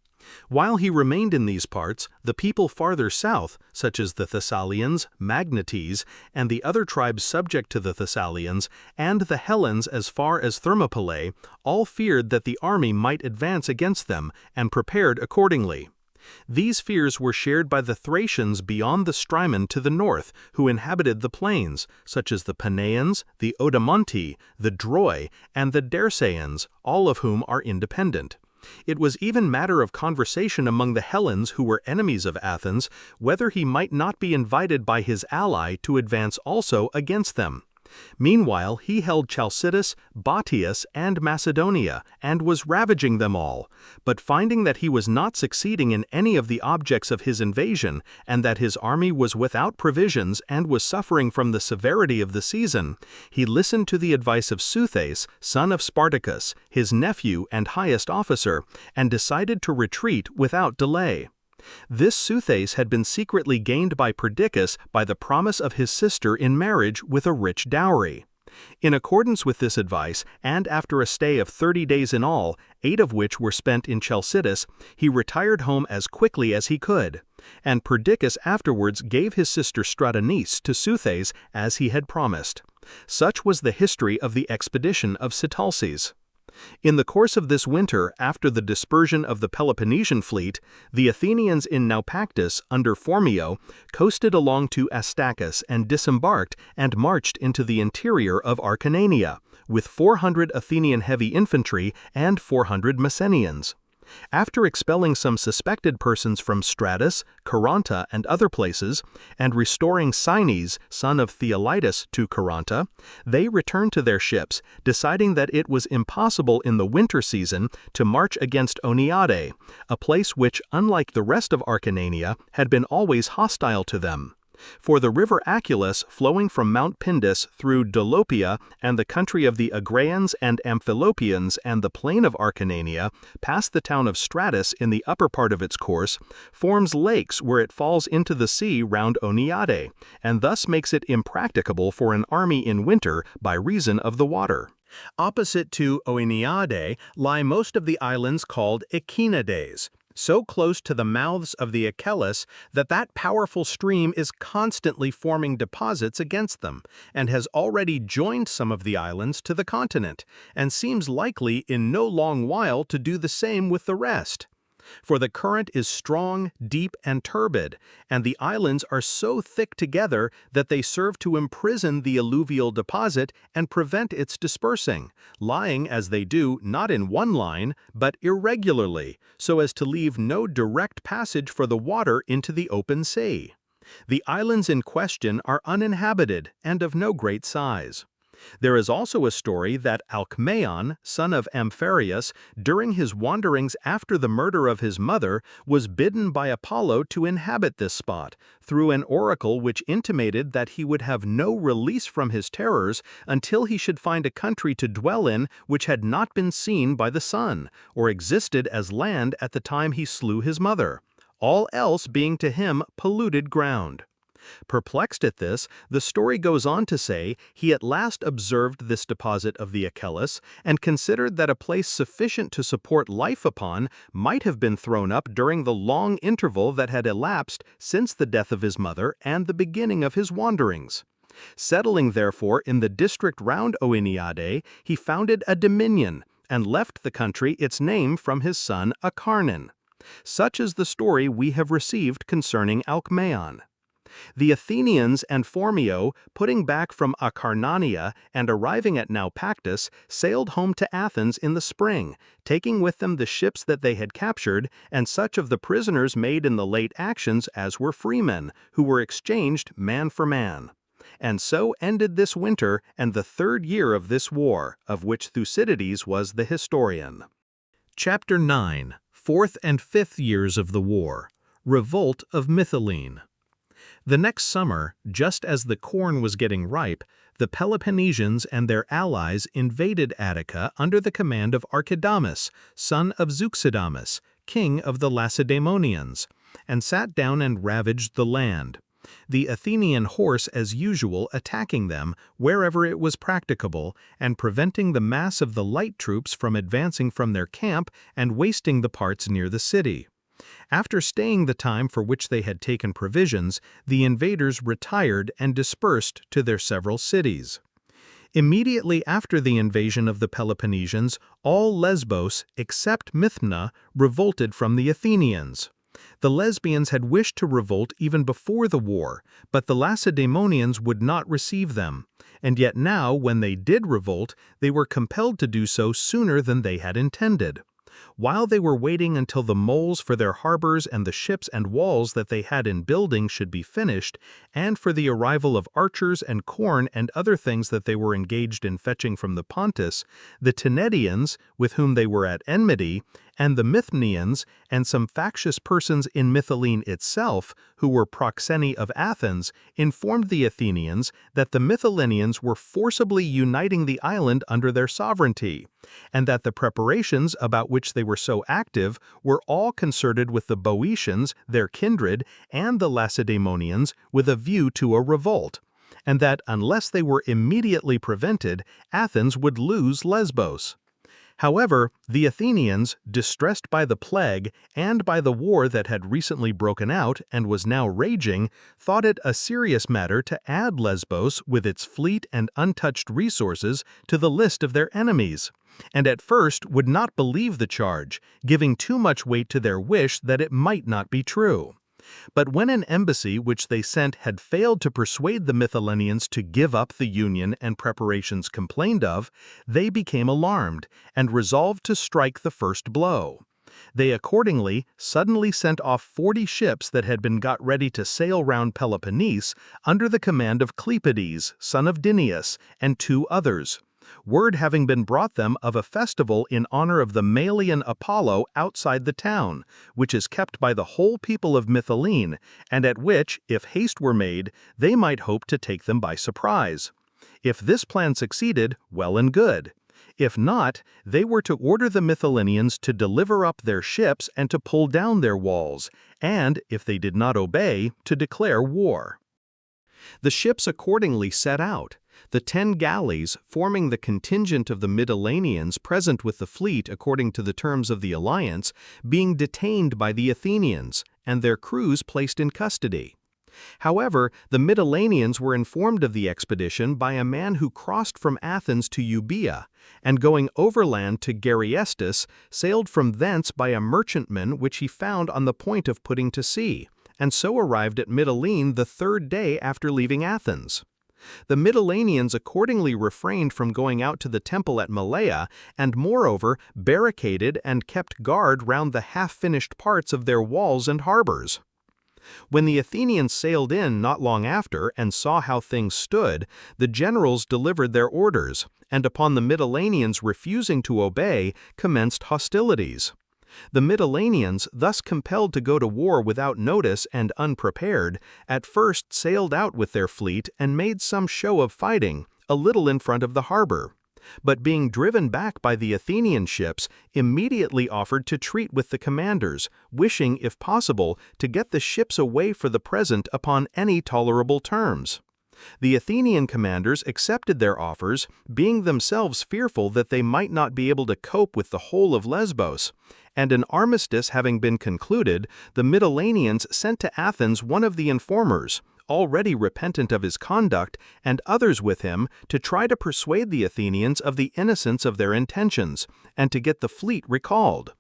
While he remained in these parts, the people farther south, such as the Thessalians, Magnetes, and the other tribes subject to the Thessalians, and the Hellenes as far as Thermopylae, all feared that the army might advance against them, and prepared accordingly. These fears were shared by the Thracians beyond the Strymon to the north, who inhabited the plains, such as the Paneans, the Odomonti, the Droi, and the Dersaeans, all of whom are independent. It was even matter of conversation among the Hellenes who were enemies of Athens, whether he might not be invited by his ally to advance also against them. Meanwhile, he held Chalcidius, Batius, and Macedonia, and was ravaging them all. But finding that he was not succeeding in any of the objects of his invasion, and that his army was without provisions and was suffering from the severity of the season, he listened to the advice of Seuthes, son of Spartacus, his nephew and highest officer, and decided to retreat without delay. This Seuthes had been secretly gained by Perdiccas by the promise of his sister in marriage with a rich dowry. In accordance with this advice, and after a stay of 30 days in all, 8 of which were spent in Chalcidius, he retired home as quickly as he could. And Perdiccas afterwards gave his sister Stratonice to Seuthes as he had promised. Such was the history of the expedition of Sitalces. In the course of this winter, after the dispersion of the Peloponnesian fleet, the Athenians in Naupactus, under Phormio, coasted along to Astacus and disembarked and marched into the interior of Acarnania, with 400 Athenian heavy infantry and 400 Messenians. After expelling some suspected persons from Stratus, Caranta, and other places, and restoring Cines, son of Theolytus, to Caranta, they returned to their ships, deciding that it was impossible in the winter season to march against Oniade, a place which, unlike the rest of Acarnania, had been always hostile to them. For the river Aculus, flowing from Mount Pindus through Dolopia and the country of the Agraeans and Amphilopians and the plain of Acarnania, past the town of Stratus in the upper part of its course, forms lakes where it falls into the sea round Oniade, and thus makes it impracticable for an army in winter by reason of the water. Opposite to Oeniade lie most of the islands called Echinades, so close to the mouths of the Achelous that powerful stream is constantly forming deposits against them, and has already joined some of the islands to the continent, and seems likely in no long while to do the same with the rest. For the current is strong, deep, and turbid, and the islands are so thick together that they serve to imprison the alluvial deposit and prevent its dispersing, lying as they do not in one line, but irregularly, so as to leave no direct passage for the water into the open sea. The islands in question are uninhabited and of no great size. There is also a story that Alcmaeon, son of Amphiaraus, during his wanderings after the murder of his mother, was bidden by Apollo to inhabit this spot, through an oracle which intimated that he would have no release from his terrors until he should find a country to dwell in which had not been seen by the sun, or existed as land at the time he slew his mother, all else being to him polluted ground. Perplexed at this, the story goes on to say he at last observed this deposit of the Achelous and considered that a place sufficient to support life upon might have been thrown up during the long interval that had elapsed since the death of his mother and the beginning of his wanderings. Settling therefore in the district round Oeniade, he founded a dominion and left the country its name from his son Acarnan. Such is the story we have received concerning Alcmaeon. The Athenians and Phormio, putting back from Acarnania and arriving at Naupactus, sailed home to Athens in the spring, taking with them the ships that they had captured and such of the prisoners made in the late actions as were freemen, who were exchanged man for man. And so ended this winter and the third year of this war, of which Thucydides was the historian. Chapter 9. Fourth and Fifth Years of the War. Revolt of Mytilene. The next summer, just as the corn was getting ripe, the Peloponnesians and their allies invaded Attica under the command of Archidamus, son of Zeuxidamus, king of the Lacedaemonians, and sat down and ravaged the land. The Athenian horse, as usual, attacking them wherever it was practicable, and preventing the mass of the light troops from advancing from their camp and wasting the parts near the city. After staying the time for which they had taken provisions, the invaders retired and dispersed to their several cities. Immediately after the invasion of the Peloponnesians, all Lesbos, except Mythna, revolted from the Athenians. The Lesbians had wished to revolt even before the war, but the Lacedaemonians would not receive them, and yet now, when they did revolt, they were compelled to do so sooner than they had intended. While they were waiting until the moles for their harbors and the ships and walls that they had in building should be finished, and for the arrival of archers and corn and other things that they were engaged in fetching from the Pontus, the Tenedians, with whom they were at enmity, and the Mithnians, and some factious persons in Mytilene itself, who were proxeni of Athens, informed the Athenians that the Mytileneans were forcibly uniting the island under their sovereignty, and that the preparations about which they were so active were all concerted with the Boeotians, their kindred, and the Lacedaemonians, with a view to a revolt, and that unless they were immediately prevented, Athens would lose Lesbos. However, the Athenians, distressed by the plague and by the war that had recently broken out and was now raging, thought it a serious matter to add Lesbos with its fleet and untouched resources to the list of their enemies, and at first would not believe the charge, giving too much weight to their wish that it might not be true. But when an embassy which they sent had failed to persuade the Mytileneans to give up the union and preparations complained of, they became alarmed and resolved to strike the first blow. They accordingly suddenly sent off 40 ships that had been got ready to sail round Peloponnese under the command of Cleopides, son of Dinius, and 2 others. Word having been brought them of a festival in honor of the Malian Apollo outside the town, which is kept by the whole people of Mytilene, and at which, if haste were made, they might hope to take them by surprise. If this plan succeeded, well and good. If not, they were to order the Mytileneans to deliver up their ships and to pull down their walls, and, if they did not obey, to declare war. The ships accordingly set out, the 10 galleys, forming the contingent of the Mytileneans present with the fleet according to the terms of the alliance, being detained by the Athenians, and their crews placed in custody. However, the Mytileneans were informed of the expedition by a man who crossed from Athens to Euboea, and going overland to Gariestus, sailed from thence by a merchantman which he found on the point of putting to sea, and so arrived at Mytilene the 3rd day after leaving Athens. The Mytileneans accordingly refrained from going out to the temple at Malea, and moreover barricaded and kept guard round the half-finished parts of their walls and harbors. When the Athenians sailed in not long after and saw how things stood, the generals delivered their orders, and upon the Mytileneans refusing to obey, commenced hostilities. The Mytileneans, thus compelled to go to war without notice and unprepared, at first sailed out with their fleet and made some show of fighting, a little in front of the harbor. But being driven back by the Athenian ships, immediately offered to treat with the commanders, wishing, if possible, to get the ships away for the present upon any tolerable terms. The Athenian commanders accepted their offers, being themselves fearful that they might not be able to cope with the whole of Lesbos, and an armistice having been concluded, the Mytileneans sent to Athens one of the informers, already repentant of his conduct, and others with him, to try to persuade the Athenians of the innocence of their intentions, and to get the fleet recalled.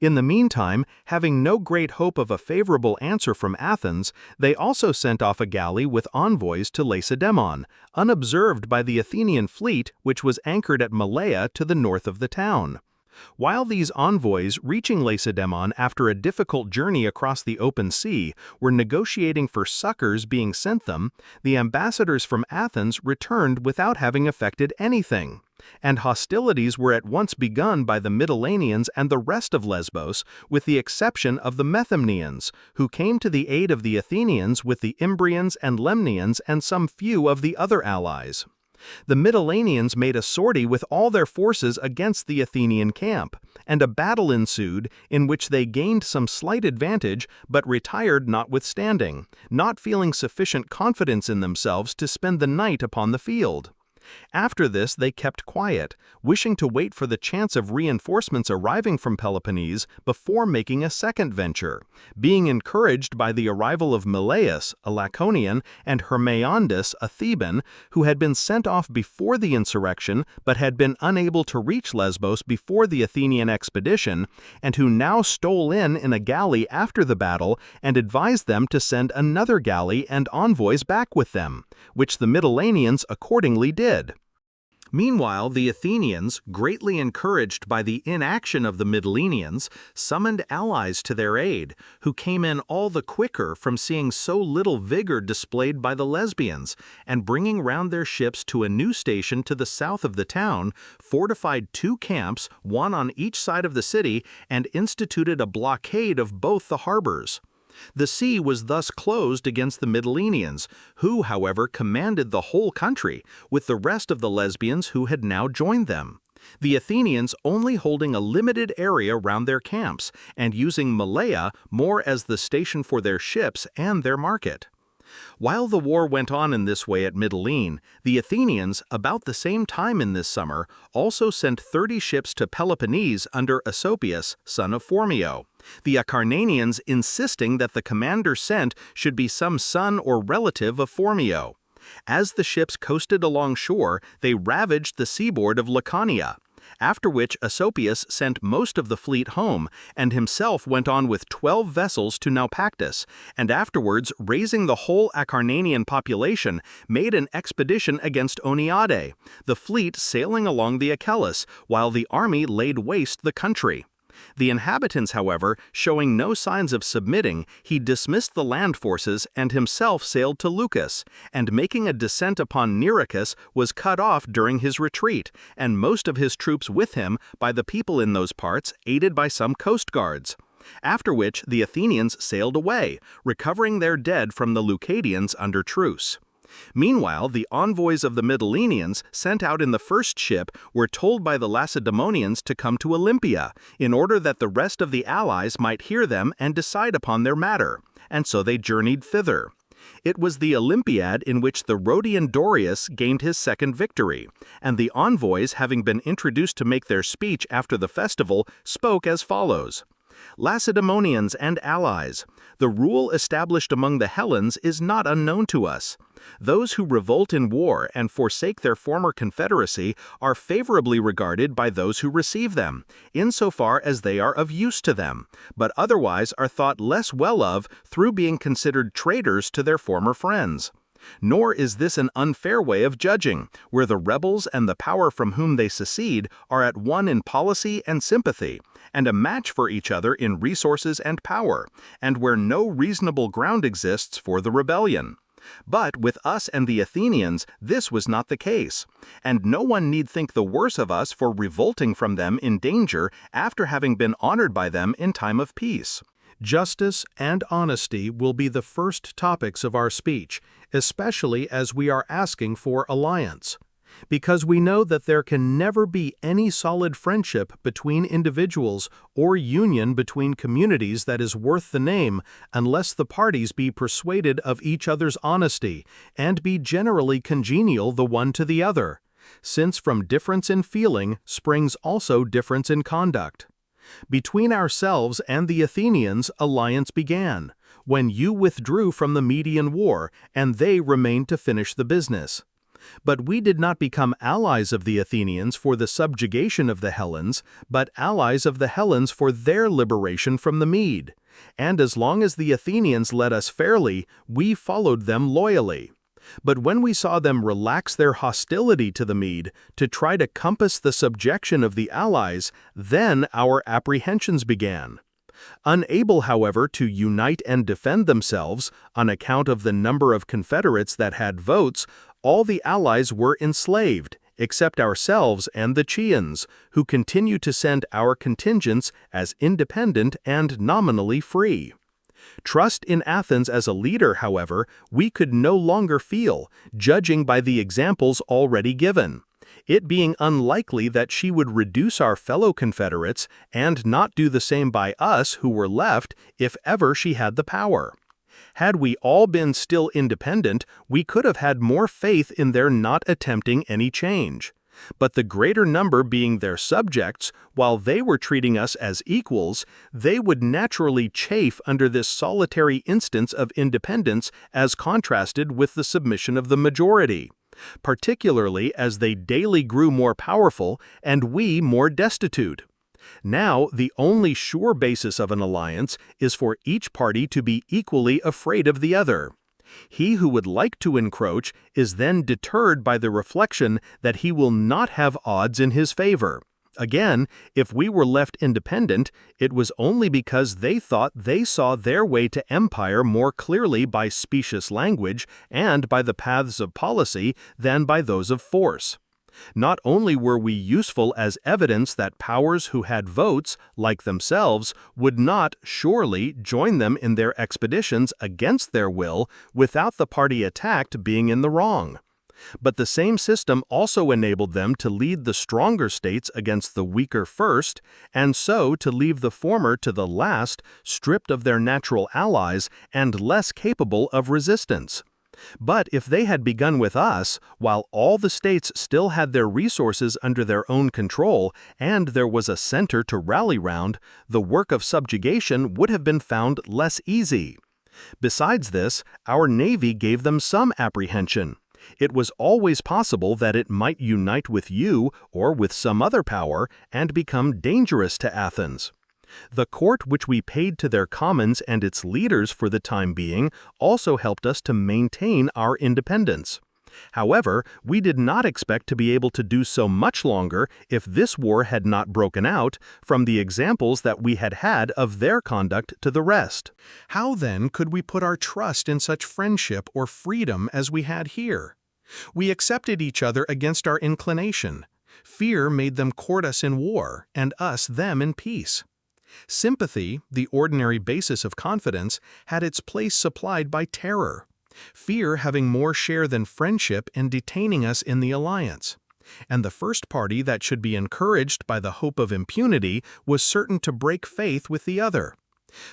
In the meantime, having no great hope of a favorable answer from Athens, they also sent off a galley with envoys to Lacedaemon, unobserved by the Athenian fleet, which was anchored at Malea to the north of the town. While these envoys, reaching Lacedaemon after a difficult journey across the open sea, were negotiating for succors being sent them, the ambassadors from Athens returned without having effected anything, and hostilities were at once begun by the Mytileneans and the rest of Lesbos, with the exception of the Methymnians, who came to the aid of the Athenians with the Imbrians and Lemnians and some few of the other allies. The Mytileneans made a sortie with all their forces against the Athenian camp, and a battle ensued in which they gained some slight advantage but retired notwithstanding, not feeling sufficient confidence in themselves to spend the night upon the field. After this they kept quiet, wishing to wait for the chance of reinforcements arriving from Peloponnese before making a second venture, being encouraged by the arrival of Meleus, a Laconian, and Hermeondus, a Theban, who had been sent off before the insurrection but had been unable to reach Lesbos before the Athenian expedition, and who now stole in a galley after the battle and advised them to send another galley and envoys back with them, which the Mytileneans accordingly did. Meanwhile, the Athenians, greatly encouraged by the inaction of the Mytileneans, summoned allies to their aid, who came in all the quicker from seeing so little vigor displayed by the Lesbians, and bringing round their ships to a new station to the south of the town, fortified 2 camps, one on each side of the city, and instituted a blockade of both the harbors. The sea was thus closed against the Mytileneans, who, however, commanded the whole country, with the rest of the Lesbians who had now joined them. The Athenians only holding a limited area round their camps, and using Malea more as the station for their ships and their market. While the war went on in this way at Mytilene, the Athenians, about the same time in this summer, also sent 30 ships to Peloponnese under Asopius, son of Phormio, the Acarnanians insisting that the commander sent should be some son or relative of Phormio. As the ships coasted along shore, they ravaged the seaboard of Laconia, after which Asopius sent most of the fleet home, and himself went on with 12 vessels to Naupactus, and afterwards, raising the whole Acarnanian population, made an expedition against Oniade, the fleet sailing along the Achelous, while the army laid waste the country. The inhabitants, however, showing no signs of submitting, he dismissed the land forces and himself sailed to Leucas, and making a descent upon Nericus was cut off during his retreat, and most of his troops with him by the people in those parts, aided by some coast guards. After which the Athenians sailed away, recovering their dead from the Leucadians under truce. Meanwhile, the envoys of the Mytileneans, sent out in the first ship, were told by the Lacedaemonians to come to Olympia, in order that the rest of the allies might hear them and decide upon their matter, and so they journeyed thither. It was the Olympiad in which the Rhodian Dorius gained his second victory, and the envoys, having been introduced to make their speech after the festival, spoke as follows. Lacedaemonians and allies, the rule established among the Hellenes is not unknown to us. Those who revolt in war and forsake their former confederacy are favorably regarded by those who receive them, insofar as they are of use to them, but otherwise are thought less well of through being considered traitors to their former friends. Nor is this an unfair way of judging, where the rebels and the power from whom they secede are at one in policy and sympathy, and a match for each other in resources and power, and where no reasonable ground exists for the rebellion. But with us and the Athenians, this was not the case, and no one need think the worse of us for revolting from them in danger after having been honored by them in time of peace. Justice and honesty will be the first topics of our speech, especially as we are asking for alliance, because we know that there can never be any solid friendship between individuals or union between communities that is worth the name unless the parties be persuaded of each other's honesty and be generally congenial the one to the other, since from difference in feeling springs also difference in conduct. Between ourselves and the Athenians alliance began, when you withdrew from the Median War and they remained to finish the business. But we did not become allies of the Athenians for the subjugation of the Hellenes, but allies of the Hellenes for their liberation from the Mede. And as long as the Athenians led us fairly, we followed them loyally. But when we saw them relax their hostility to the Mede to try to compass the subjection of the allies, then our apprehensions began. Unable, however, to unite and defend themselves, on account of the number of confederates that had votes, all the allies were enslaved, except ourselves and the Chians, who continue to send our contingents as independent and nominally free. Trust in Athens as a leader, however, we could no longer feel, judging by the examples already given, it being unlikely that she would reduce our fellow confederates and not do the same by us who were left if ever she had the power. Had we all been still independent, we could have had more faith in their not attempting any change. But the greater number being their subjects, while they were treating us as equals, they would naturally chafe under this solitary instance of independence as contrasted with the submission of the majority, particularly as they daily grew more powerful and we more destitute. Now, the only sure basis of an alliance is for each party to be equally afraid of the other. He who would like to encroach is then deterred by the reflection that he will not have odds in his favor. Again, if we were left independent, it was only because they thought they saw their way to empire more clearly by specious language and by the paths of policy than by those of force. Not only were we useful as evidence that powers who had votes, like themselves, would not, surely, join them in their expeditions against their will without the party attacked being in the wrong, but the same system also enabled them to lead the stronger states against the weaker first, and so to leave the former to the last, stripped of their natural allies and less capable of resistance. But if they had begun with us, while all the states still had their resources under their own control, and there was a center to rally round, the work of subjugation would have been found less easy. Besides this, our navy gave them some apprehension. It was always possible that it might unite with you or with some other power and become dangerous to Athens. The court which we paid to their commons and its leaders for the time being also helped us to maintain our independence. However, we did not expect to be able to do so much longer if this war had not broken out, from the examples that we had had of their conduct to the rest. How then could we put our trust in such friendship or freedom as we had here? We accepted each other against our inclination. Fear made them court us in war, and us them in peace. Sympathy, the ordinary basis of confidence, had its place supplied by terror, fear having more share than friendship in detaining us in the alliance. And the first party that should be encouraged by the hope of impunity was certain to break faith with the other.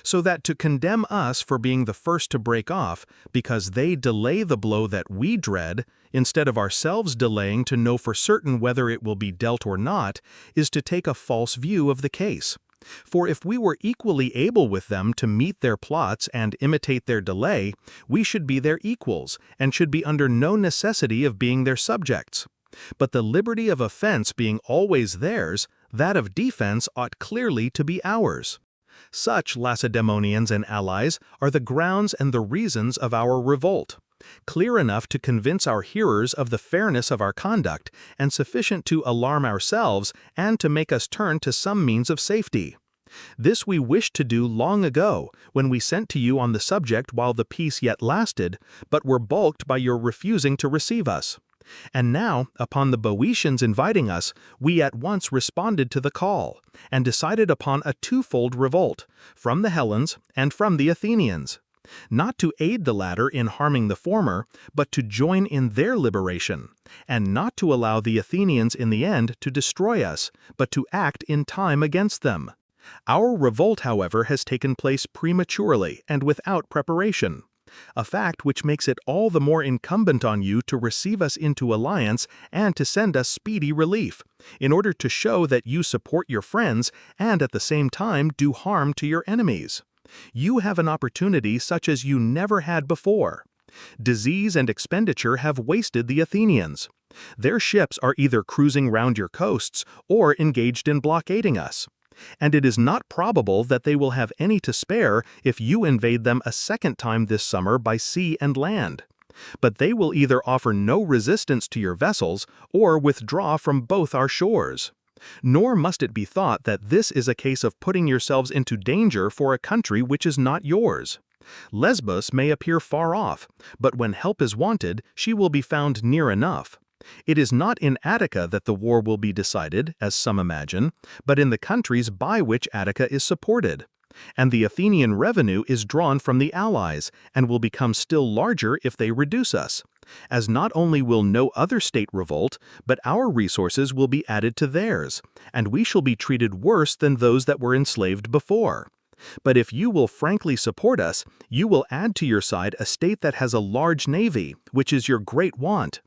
So that to condemn us for being the first to break off, because they delay the blow that we dread, instead of ourselves delaying to know for certain whether it will be dealt or not, is to take a false view of the case. For if we were equally able with them to meet their plots and imitate their delay, we should be their equals, and should be under no necessity of being their subjects. But the liberty of offense being always theirs, that of defense ought clearly to be ours. Such, Lacedaemonians and allies, are the grounds and the reasons of our revolt. clear enough to convince our hearers of the fairness of our conduct, and sufficient to alarm ourselves and to make us turn to some means of safety. This we wished to do long ago, when we sent to you on the subject while the peace yet lasted, but were balked by your refusing to receive us. And now, upon the Boeotians inviting us, we at once responded to the call, and decided upon a twofold revolt, from the Hellens and from the Athenians. Not to aid the latter in harming the former, but to join in their liberation, and not to allow the Athenians in the end to destroy us, but to act in time against them. Our revolt, however, has taken place prematurely and without preparation, a fact which makes it all the more incumbent on you to receive us into alliance and to send us speedy relief, in order to show that you support your friends and at the same time do harm to your enemies. You have an opportunity such as you never had before. Disease and expenditure have wasted the Athenians. Their ships are either cruising round your coasts or engaged in blockading us. And it is not probable that they will have any to spare if you invade them a second time this summer by sea and land. But they will either offer no resistance to your vessels or withdraw from both our shores. Nor must it be thought that this is a case of putting yourselves into danger for a country which is not yours. Lesbos may appear far off, but when help is wanted, she will be found near enough. It is not in Attica that the war will be decided, as some imagine, but in the countries by which Attica is supported. And the Athenian revenue is drawn from the allies, and will become still larger if they reduce us, as not only will no other state revolt, but our resources will be added to theirs, and we shall be treated worse than those that were enslaved before. But if you will frankly support us, you will add to your side a state that has a large navy, which is your great want.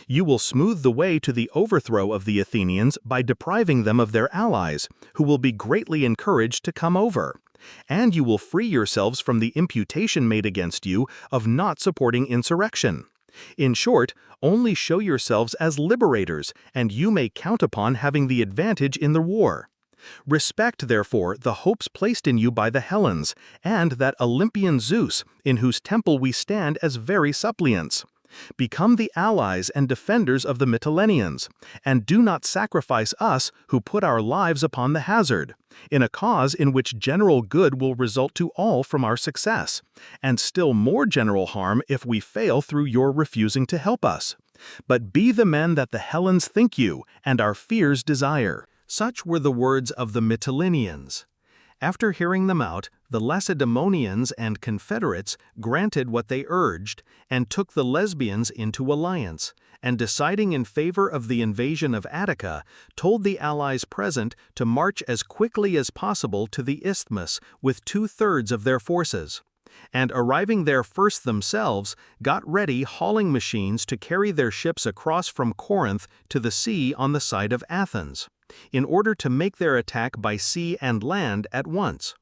You will smooth the way to the overthrow of the Athenians by depriving them of their allies, who will be greatly encouraged to come over. And you will free yourselves from the imputation made against you of not supporting insurrection. In short, only show yourselves as liberators, and you may count upon having the advantage in the war. Respect, therefore, the hopes placed in you by the Hellens, and that Olympian Zeus, in whose temple we stand as very suppliants. Become the allies and defenders of the Mytileneans, and do not sacrifice us who put our lives upon the hazard, in a cause in which general good will result to all from our success, and still more general harm if we fail through your refusing to help us. But be the men that the Hellens think you, and our fears desire. Such were the words of the Mytileneans. After hearing them out, the Lacedaemonians and confederates granted what they urged, and took the Lesbians into alliance, and deciding in favor of the invasion of Attica, told the allies present to march as quickly as possible to the isthmus with 2/3 of their forces. And arriving there first themselves, got ready hauling machines to carry their ships across from Corinth to the sea on the side of Athens, in order to make their attack by sea and land at once.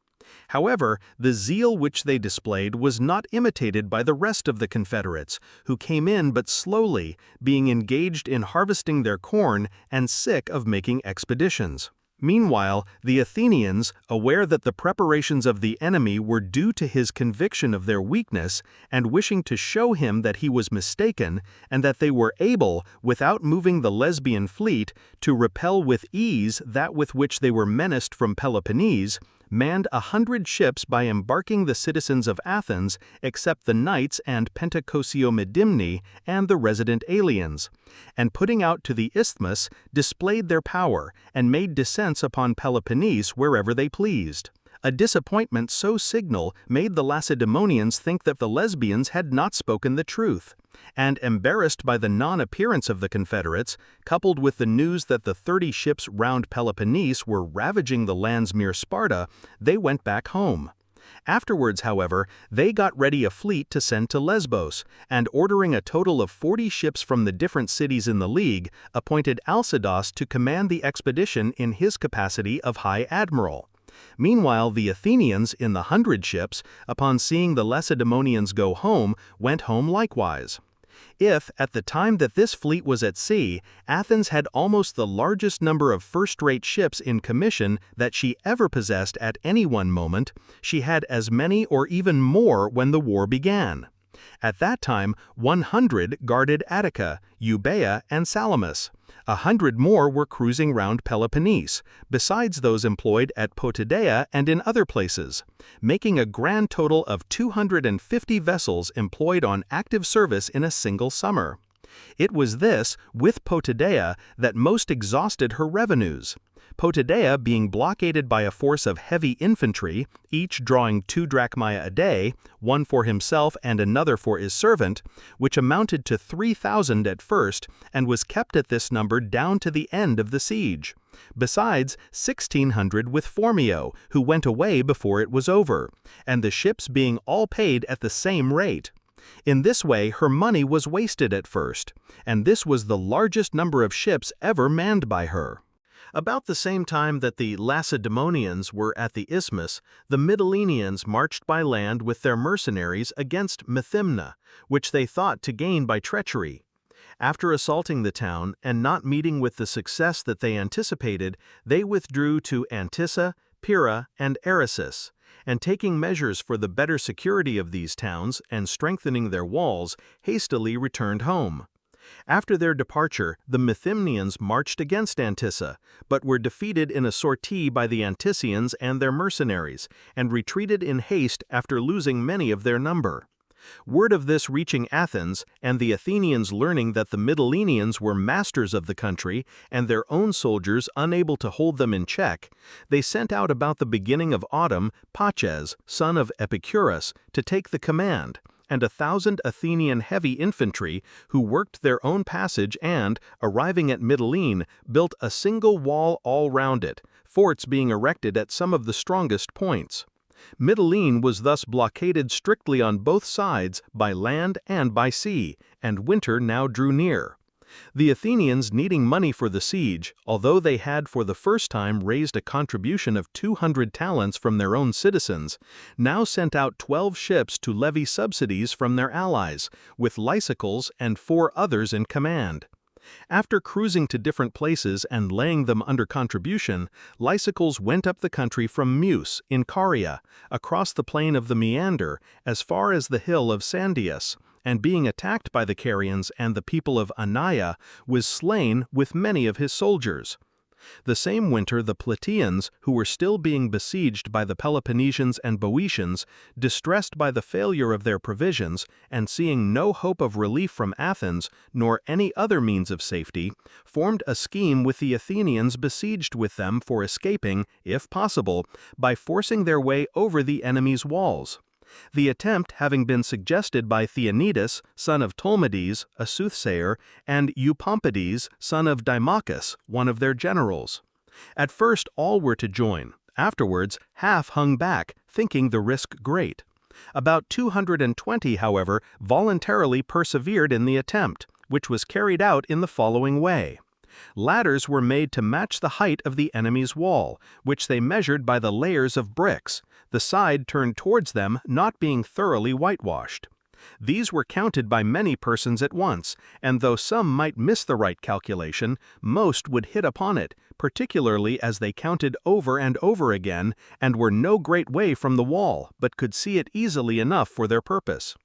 However, the zeal which they displayed was not imitated by the rest of the confederates, who came in but slowly, being engaged in harvesting their corn and sick of making expeditions. Meanwhile, the Athenians, aware that the preparations of the enemy were due to his conviction of their weakness, and wishing to show him that he was mistaken, and that they were able, without moving the Lesbian fleet, to repel with ease that with which they were menaced from Peloponnese, manned 100 ships by embarking the citizens of Athens, except the knights and Pentacosiomedimni and the resident aliens, and putting out to the isthmus, displayed their power, and made descents upon Peloponnese wherever they pleased. A disappointment so signal made the Lacedaemonians think that the Lesbians had not spoken the truth, and embarrassed by the non-appearance of the confederates, coupled with the news that the 30 ships round Peloponnese were ravaging the lands near Sparta, they went back home. Afterwards, however, they got ready a fleet to send to Lesbos, and ordering a total of 40 ships from the different cities in the league, appointed Alcidas to command the expedition in his capacity of High Admiral. Meanwhile, the Athenians in the 100 ships, upon seeing the Lacedaemonians go home, went home likewise. If, at the time that this fleet was at sea, Athens had almost the largest number of first-rate ships in commission that she ever possessed at any one moment, she had as many or even more when the war began. At that time, 100 guarded Attica, Euboea, and Salamis. 100 more were cruising round Peloponnese, besides those employed at Potidaea and in other places, making a grand total of 250 vessels employed on active service in a single summer. It was this, with Potidaea, that most exhausted her revenues. Potidaea being blockaded by a force of heavy infantry, each drawing 2 drachmae a day, one for himself and another for his servant, which amounted to 3,000 at first, and was kept at this number down to the end of the siege. Besides, 1,600 with Phormio, who went away before it was over, and the ships being all paid at the same rate. In this way her money was wasted at first, and this was the largest number of ships ever manned by her. About the same time that the Lacedaemonians were at the isthmus, the Mytileneans marched by land with their mercenaries against Methymna, which they thought to gain by treachery. After assaulting the town and not meeting with the success that they anticipated, they withdrew to Antissa, Pyrrha, and Eresus, and taking measures for the better security of these towns and strengthening their walls, hastily returned home. After their departure, the Methymnians marched against Antissa, but were defeated in a sortie by the Antissians and their mercenaries, and retreated in haste after losing many of their number. Word of this reaching Athens, and the Athenians learning that the Mytileneans were masters of the country, and their own soldiers unable to hold them in check, they sent out about the beginning of autumn Paches, son of Epicurus, to take the command, and 1,000 Athenian heavy infantry, who worked their own passage and, arriving at Mytilene, built a single wall all round it, forts being erected at some of the strongest points. Mytilene was thus blockaded strictly on both sides, by land and by sea, and winter now drew near. The Athenians, needing money for the siege, although they had for the first time raised a contribution of 200 talents from their own citizens, now sent out 12 ships to levy subsidies from their allies, with Lysicles and 4 others in command. After cruising to different places and laying them under contribution, Lysicles went up the country from Meus, in Caria, across the plain of the Meander, as far as the hill of Sandius, and being attacked by the Carians and the people of Anaia, was slain with many of his soldiers. The same winter the Plataeans, who were still being besieged by the Peloponnesians and Boeotians, distressed by the failure of their provisions, and seeing no hope of relief from Athens, nor any other means of safety, formed a scheme with the Athenians besieged with them for escaping, if possible, by forcing their way over the enemy's walls. The attempt having been suggested by Theonidas, son of Tolmides, a soothsayer, and Eupompides, son of Dimachus, one of their generals. At first all were to join. Afterwards, half hung back, thinking the risk great. About 220, however, voluntarily persevered in the attempt, which was carried out in the following way. Ladders were made to match the height of the enemy's wall, which they measured by the layers of bricks, the side turned towards them not being thoroughly whitewashed. These were counted by many persons at once, and though some might miss the right calculation, most would hit upon it, particularly as they counted over and over again, and were no great way from the wall, but could see it easily enough for their purpose.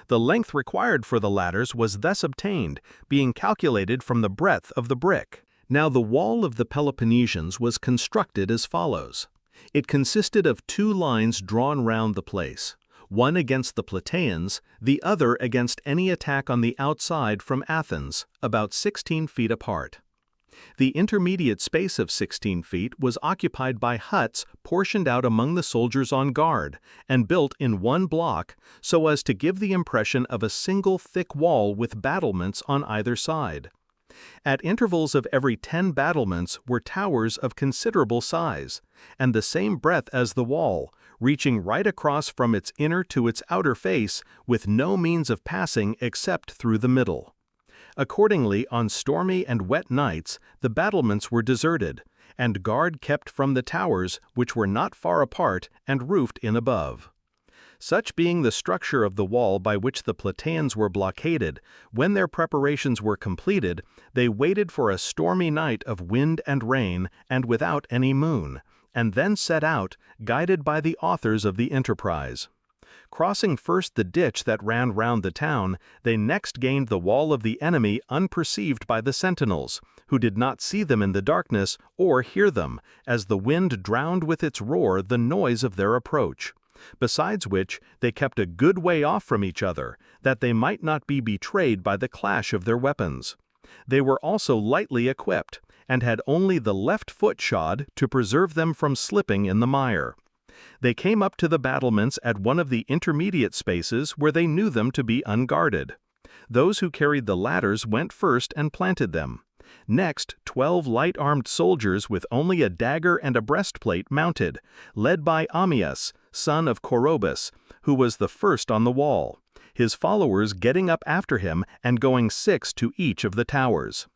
The length required for the ladders was thus obtained, being calculated from the breadth of the brick. Now the wall of the Peloponnesians was constructed as follows. It consisted of 2 lines drawn round the place, one against the Plataeans, the other against any attack on the outside from Athens, about 16 feet apart. The intermediate space of 16 feet was occupied by huts portioned out among the soldiers on guard, and built in one block, so as to give the impression of a single thick wall with battlements on either side. At intervals of every 10 battlements were towers of considerable size, and the same breadth as the wall, reaching right across from its inner to its outer face, with no means of passing except through the middle. Accordingly, on stormy and wet nights, the battlements were deserted, and guard kept from the towers, which were not far apart and roofed in above. Such being the structure of the wall by which the Plataeans were blockaded, when their preparations were completed, they waited for a stormy night of wind and rain, and without any moon, and then set out, guided by the authors of the enterprise. Crossing first the ditch that ran round the town, they next gained the wall of the enemy unperceived by the sentinels, who did not see them in the darkness or hear them, as the wind drowned with its roar the noise of their approach. Besides which, they kept a good way off from each other, that they might not be betrayed by the clash of their weapons. They were also lightly equipped, and had only the left foot shod to preserve them from slipping in the mire. They came up to the battlements at one of the intermediate spaces where they knew them to be unguarded. Those who carried the ladders went first and planted them. Next, 12 light-armed soldiers with only a dagger and a breastplate mounted, led by Ammias, son of Corobus, who was the first on the wall, his followers getting up after him and going 6 to each of the towers.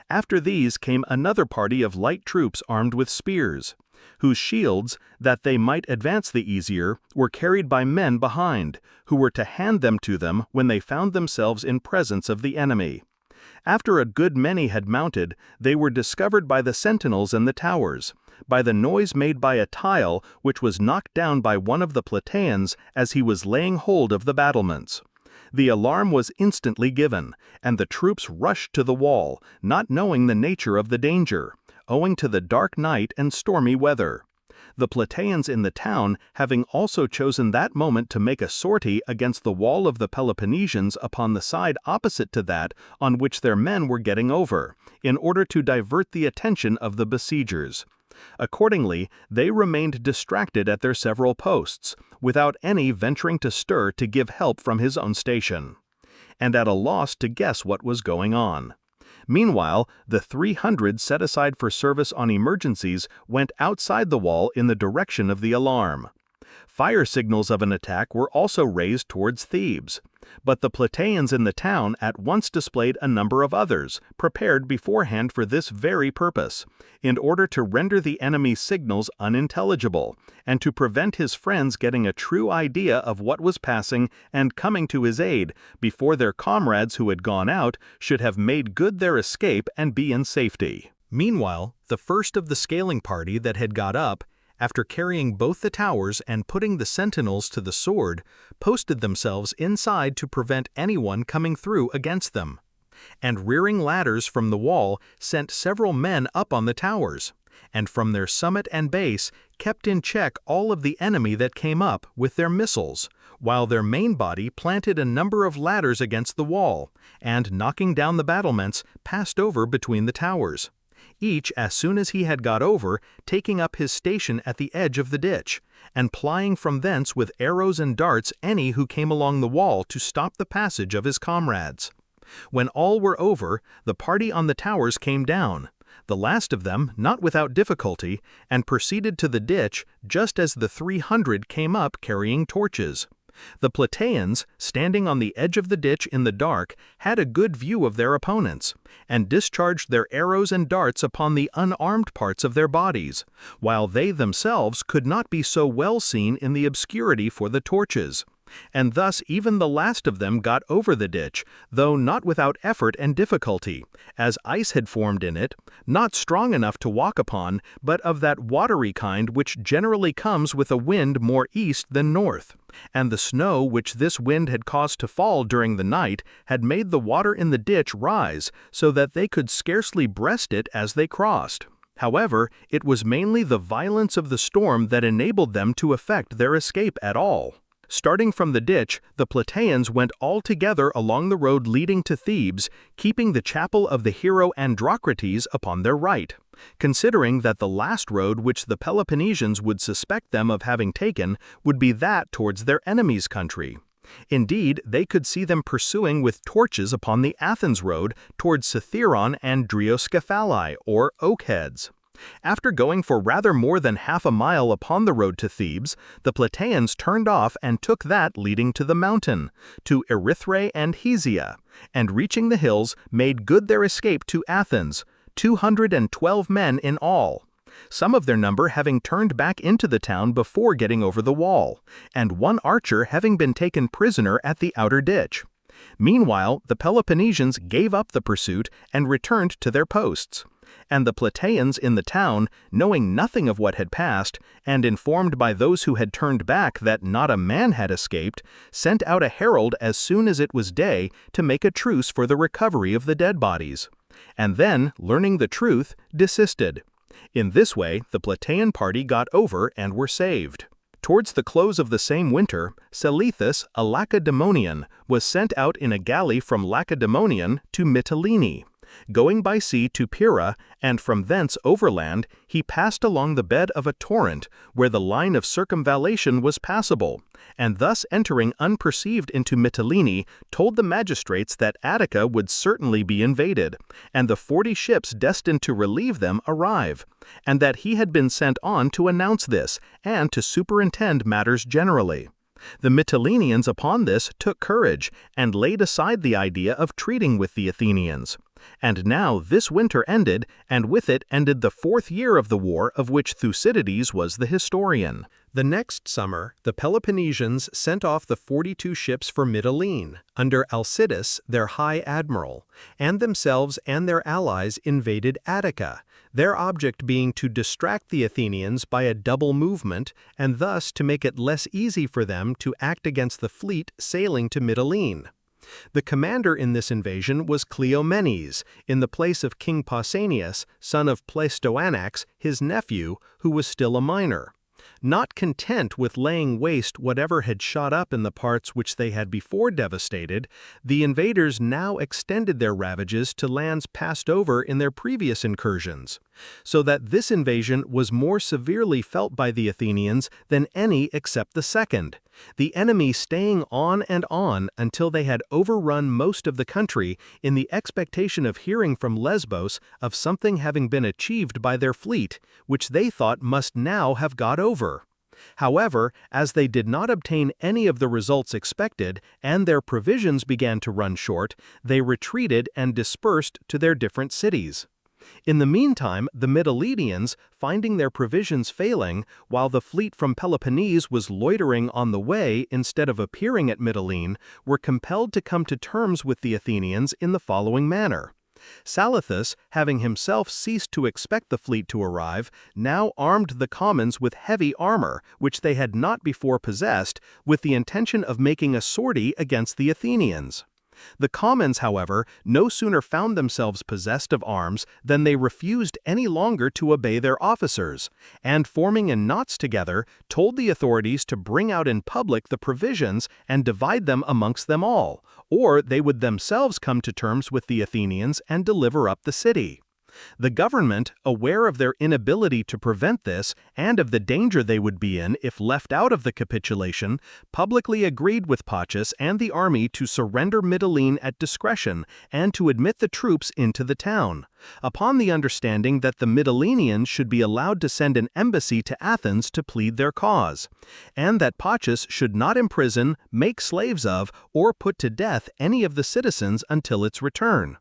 After these came another party of light troops armed with spears, whose shields, that they might advance the easier, were carried by men behind, who were to hand them to them when they found themselves in presence of the enemy. After a good many had mounted, they were discovered by the sentinels in the towers, by the noise made by a tile which was knocked down by one of the Plataeans as he was laying hold of the battlements. The alarm was instantly given, and the troops rushed to the wall, not knowing the nature of the danger, owing to the dark night and stormy weather. The Plataeans in the town having also chosen that moment to make a sortie against the wall of the Peloponnesians upon the side opposite to that on which their men were getting over, in order to divert the attention of the besiegers. Accordingly, they remained distracted at their several posts, without any venturing to stir to give help from his own station, and at a loss to guess what was going on. Meanwhile, the 300 set aside for service on emergencies went outside the wall in the direction of the alarm. Fire signals of an attack were also raised towards Thebes, but the Plataeans in the town at once displayed a number of others, prepared beforehand for this very purpose, in order to render the enemy's signals unintelligible, and to prevent his friends getting a true idea of what was passing and coming to his aid, before their comrades who had gone out should have made good their escape and be in safety. Meanwhile, the first of the scaling party that had got up, after carrying both the towers and putting the sentinels to the sword, posted themselves inside to prevent anyone coming through against them, and rearing ladders from the wall, sent several men up on the towers, and from their summit and base kept in check all of the enemy that came up with their missiles, while their main body planted a number of ladders against the wall, and knocking down the battlements, passed over between the towers, each, as soon as he had got over, taking up his station at the edge of the ditch, and plying from thence with arrows and darts any who came along the wall to stop the passage of his comrades. When all were over, the party on the towers came down, the last of them not without difficulty, and proceeded to the ditch just as the 300 came up carrying torches. The Plataeans, standing on the edge of the ditch in the dark, had a good view of their opponents, and discharged their arrows and darts upon the unarmed parts of their bodies, while they themselves could not be so well seen in the obscurity for the torches. And thus even the last of them got over the ditch, though not without effort and difficulty, as ice had formed in it, not strong enough to walk upon, but of that watery kind which generally comes with a wind more east than north. And the snow which this wind had caused to fall during the night had made the water in the ditch rise, so that they could scarcely breast it as they crossed. However, it was mainly the violence of the storm that enabled them to effect their escape at all. Starting from the ditch, the Plataeans went all together along the road leading to Thebes, keeping the chapel of the hero Androcrates upon their right, considering that the last road which the Peloponnesians would suspect them of having taken would be that towards their enemies' country. Indeed, they could see them pursuing with torches upon the Athens road towards Cithaeron and Driocephali, or Oakheads. After going for rather more than half a mile upon the road to Thebes, the Plataeans turned off and took that leading to the mountain, to Erythrae and Hesia, and reaching the hills, made good their escape to Athens, 212 men in all, some of their number having turned back into the town before getting over the wall, and one archer having been taken prisoner at the outer ditch. Meanwhile, the Peloponnesians gave up the pursuit and returned to their posts. And the Plataeans in the town, knowing nothing of what had passed, and informed by those who had turned back that not a man had escaped, sent out a herald as soon as it was day to make a truce for the recovery of the dead bodies. And then, learning the truth, desisted. In this way, the Plataean party got over and were saved. Towards the close of the same winter, Seleucus, a Lacedaemonian, was sent out in a galley from Lacedaemonian to Mytilene. Going by sea to Pyrrha, and from thence overland, he passed along the bed of a torrent, where the line of circumvallation was passable, and thus entering unperceived into Mytilene, told the magistrates that Attica would certainly be invaded, and the 40 ships destined to relieve them arrive, and that he had been sent on to announce this, and to superintend matters generally. The Mytileneans upon this took courage, and laid aside the idea of treating with the Athenians. And now this winter ended, and with it ended the 4th year of the war of which Thucydides was the historian. The next summer, the Peloponnesians sent off the 42 ships for Mytilene, under Alcidas, their high admiral, and themselves and their allies invaded Attica, their object being to distract the Athenians by a double movement, and thus to make it less easy for them to act against the fleet sailing to Mytilene. The commander in this invasion was Cleomenes, in the place of King Pausanias, son of Pleistoanax, his nephew, who was still a minor. Not content with laying waste whatever had shot up in the parts which they had before devastated, the invaders now extended their ravages to lands passed over in their previous incursions, so that this invasion was more severely felt by the Athenians than any except the second, the enemy staying on and on until they had overrun most of the country in the expectation of hearing from Lesbos of something having been achieved by their fleet, which they thought must now have got over. However, as they did not obtain any of the results expected, and their provisions began to run short, they retreated and dispersed to their different cities. In the meantime, the Mytileneans, finding their provisions failing, while the fleet from Peloponnese was loitering on the way instead of appearing at Mytilene, were compelled to come to terms with the Athenians in the following manner. Seleucus, having himself ceased to expect the fleet to arrive, now armed the commons with heavy armor, which they had not before possessed, with the intention of making a sortie against the Athenians. The commons, however, no sooner found themselves possessed of arms than they refused any longer to obey their officers, and forming in knots together, told the authorities to bring out in public the provisions and divide them amongst them all, or they would themselves come to terms with the Athenians and deliver up the city. The government, aware of their inability to prevent this and of the danger they would be in if left out of the capitulation, publicly agreed with Pacis and the army to surrender Mytilene at discretion and to admit the troops into the town, upon the understanding that the Mytileneans should be allowed to send an embassy to Athens to plead their cause, and that Pacis should not imprison, make slaves of, or put to death any of the citizens until its return.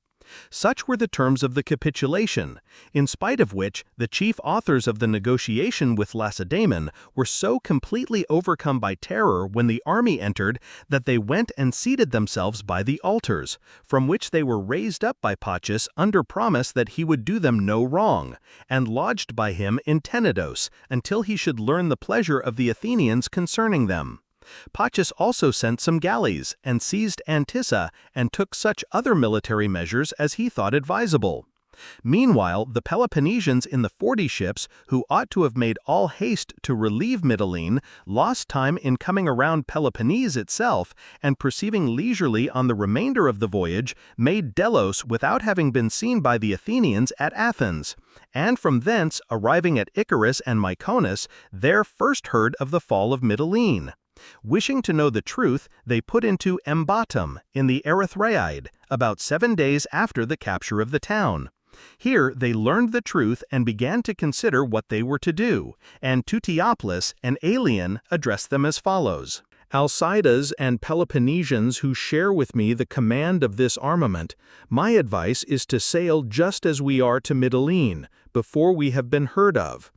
Such were the terms of the capitulation, in spite of which the chief authors of the negotiation with Lacedaemon were so completely overcome by terror when the army entered that they went and seated themselves by the altars, from which they were raised up by Pacis under promise that he would do them no wrong, and lodged by him in Tenedos until he should learn the pleasure of the Athenians concerning them. Pacis also sent some galleys, and seized Antissa, and took such other military measures as he thought advisable. Meanwhile, the Peloponnesians in the 40 ships, who ought to have made all haste to relieve Mytilene, lost time in coming around Peloponnese itself, and perceiving leisurely on the remainder of the voyage, made Delos without having been seen by the Athenians at Athens, and from thence, arriving at Icarus and Myconus, there first heard of the fall of Mytilene. Wishing to know the truth, they put into Embatum, in the Erythraeid, about 7 days after the capture of the town. Here they learned the truth and began to consider what they were to do, and Tutioplis, an alien, addressed them as follows. Alcidas and Peloponnesians who share with me the command of this armament, my advice is to sail just as we are to Mytilene, before we have been heard of.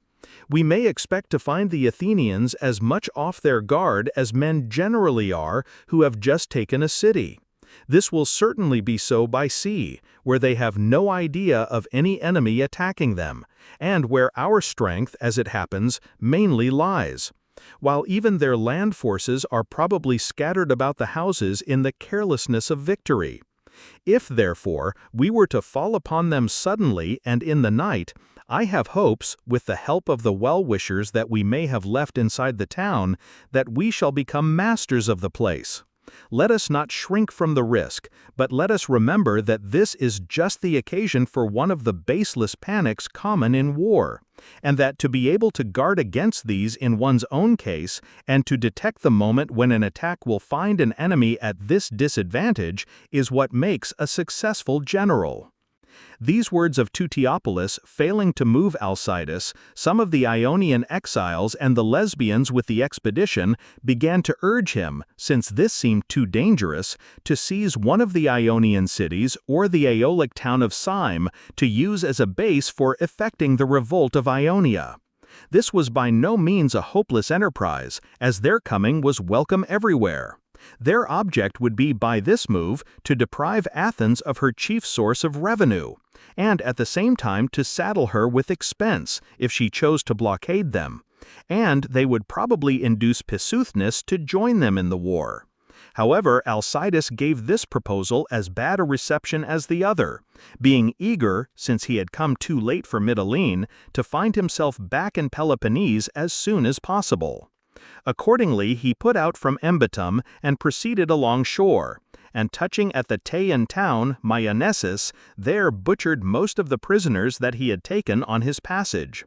We may expect to find the Athenians as much off their guard as men generally are who have just taken a city. This will certainly be so by sea, where they have no idea of any enemy attacking them, and where our strength, as it happens, mainly lies, while even their land forces are probably scattered about the houses in the carelessness of victory. If, therefore, we were to fall upon them suddenly and in the night, I have hopes, with the help of the well-wishers that we may have left inside the town, that we shall become masters of the place. Let us not shrink from the risk, but let us remember that this is just the occasion for one of the baseless panics common in war, and that to be able to guard against these in one's own case, and to detect the moment when an attack will find an enemy at this disadvantage, is what makes a successful general. These words of Teutopolis failing to move Alcidas, some of the Ionian exiles and the Lesbians with the expedition began to urge him, since this seemed too dangerous, to seize one of the Ionian cities or the Aeolic town of Syme to use as a base for effecting the revolt of Ionia. This was by no means a hopeless enterprise, as their coming was welcome everywhere. Their object would be by this move to deprive Athens of her chief source of revenue, and at the same time to saddle her with expense if she chose to blockade them, and they would probably induce Pissuthnes to join them in the war. However, Alcidas gave this proposal as bad a reception as the other, being eager, since he had come too late for Mytilene, to find himself back in Peloponnese as soon as possible. Accordingly, he put out from Embatum and proceeded along shore, and touching at the Teian town, Myonesus, there butchered most of the prisoners that he had taken on his passage.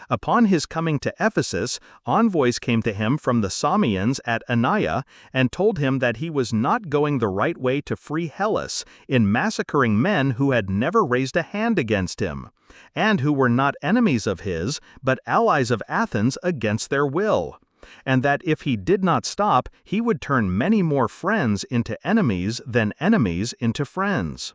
Upon his coming to Ephesus, envoys came to him from the Samians at Anaia and told him that he was not going the right way to free Hellas in massacring men who had never raised a hand against him, and who were not enemies of his, but allies of Athens against their will, and that if he did not stop, he would turn many more friends into enemies than enemies into friends.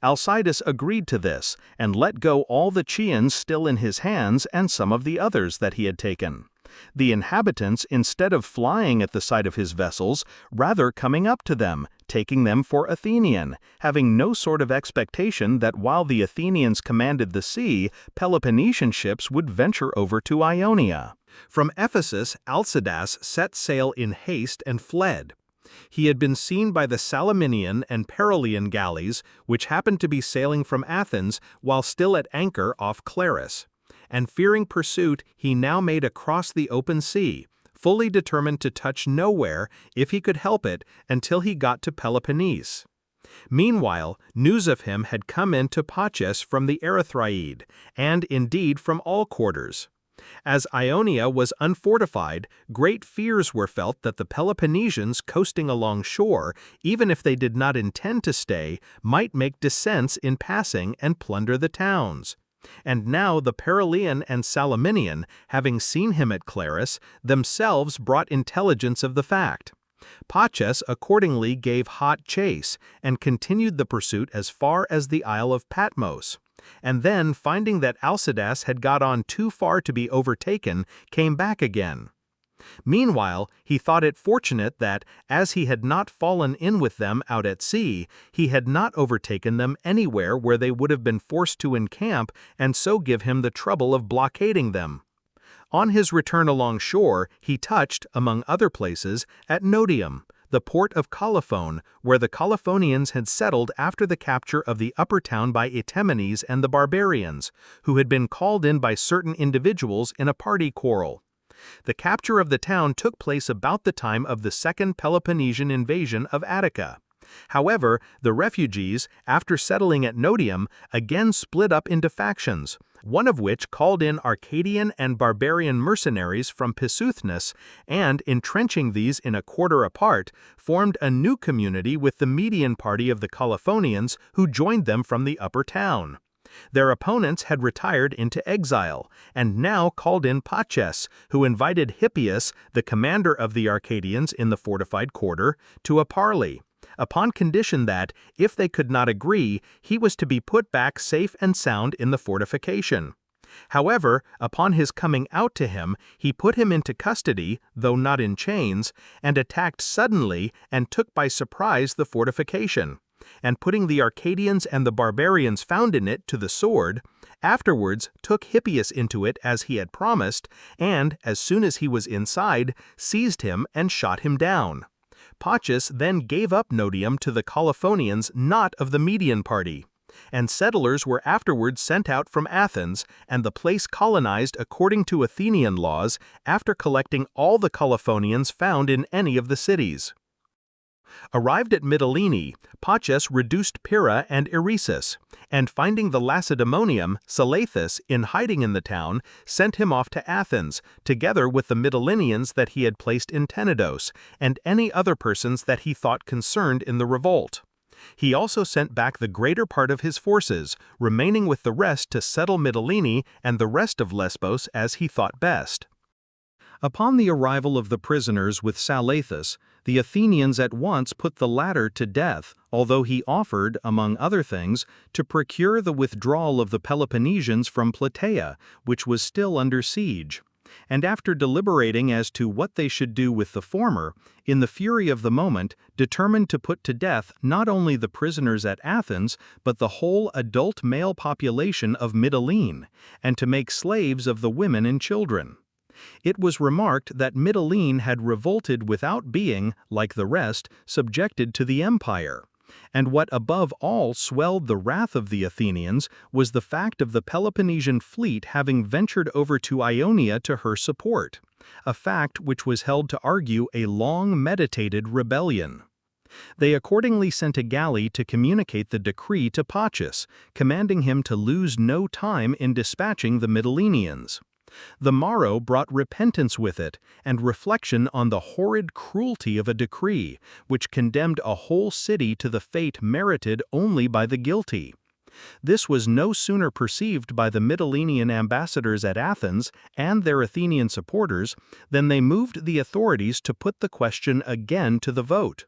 Alcidas agreed to this, and let go all the Chians still in his hands and some of the others that he had taken. The inhabitants, instead of flying at the sight of his vessels, rather coming up to them, taking them for Athenian, having no sort of expectation that while the Athenians commanded the sea, Peloponnesian ships would venture over to Ionia. From Ephesus, Alcidas set sail in haste and fled. He had been seen by the Salaminian and Paralian galleys, which happened to be sailing from Athens while still at anchor off Claris, and fearing pursuit, he now made across the open sea, fully determined to touch nowhere, if he could help it, until he got to Peloponnese. Meanwhile, news of him had come in to Paches from the Erythraeid, and indeed from all quarters. As Ionia was unfortified, great fears were felt that the Peloponnesians coasting along shore, even if they did not intend to stay, might make descents in passing and plunder the towns. And now the Paralian and Salaminian, having seen him at Claris, themselves brought intelligence of the fact. Paches accordingly gave hot chase, and continued the pursuit as far as the Isle of Patmos, and then, finding that Alcidas had got on too far to be overtaken, came back again. Meanwhile, he thought it fortunate that, as he had not fallen in with them out at sea, he had not overtaken them anywhere where they would have been forced to encamp and so give him the trouble of blockading them. On his return along shore, he touched, among other places, at Notium, the port of Colophon, where the Colophonians had settled after the capture of the upper town by Etemenes and the barbarians, who had been called in by certain individuals in a party quarrel. The capture of the town took place about the time of the Second Peloponnesian invasion of Attica. However, the refugees, after settling at Notium, again split up into factions, one of which called in Arcadian and barbarian mercenaries from Pissuthnes, and, entrenching these in a quarter apart, formed a new community with the Median party of the Colophonians who joined them from the upper town. Their opponents had retired into exile, and now called in Paches, who invited Hippias, the commander of the Arcadians in the fortified quarter, to a parley, upon condition that, if they could not agree, he was to be put back safe and sound in the fortification. However, upon his coming out to him, he put him into custody, though not in chains, and attacked suddenly and took by surprise the fortification, and putting the Arcadians and the barbarians found in it to the sword, afterwards took Hippias into it as he had promised, and, as soon as he was inside, seized him and shot him down. Pacius then gave up Notium to the Colophonians not of the Median party, and settlers were afterwards sent out from Athens, and the place colonized according to Athenian laws after collecting all the Colophonians found in any of the cities. Arrived at Mytilene, Pacius reduced Pyrrha and Eresus, and finding the Lacedaemonian, Salathus, in hiding in the town, sent him off to Athens, together with the Mytileneans that he had placed in Tenedos, and any other persons that he thought concerned in the revolt. He also sent back the greater part of his forces, remaining with the rest to settle Mytilene and the rest of Lesbos as he thought best. Upon the arrival of the prisoners with Salathus, the Athenians at once put the latter to death, although he offered, among other things, to procure the withdrawal of the Peloponnesians from Plataea, which was still under siege. And after deliberating as to what they should do with the former, in the fury of the moment, determined to put to death not only the prisoners at Athens, but the whole adult male population of Mytilene, and to make slaves of the women and children. It was remarked that Mytilene had revolted without being, like the rest, subjected to the empire. And what above all swelled the wrath of the Athenians was the fact of the Peloponnesian fleet having ventured over to Ionia to her support, a fact which was held to argue a long-meditated rebellion. They accordingly sent a galley to communicate the decree to Pacius, commanding him to lose no time in dispatching the Mytileneans. The morrow brought repentance with it, and reflection on the horrid cruelty of a decree, which condemned a whole city to the fate merited only by the guilty. This was no sooner perceived by the Mytilenean ambassadors at Athens and their Athenian supporters than they moved the authorities to put the question again to the vote,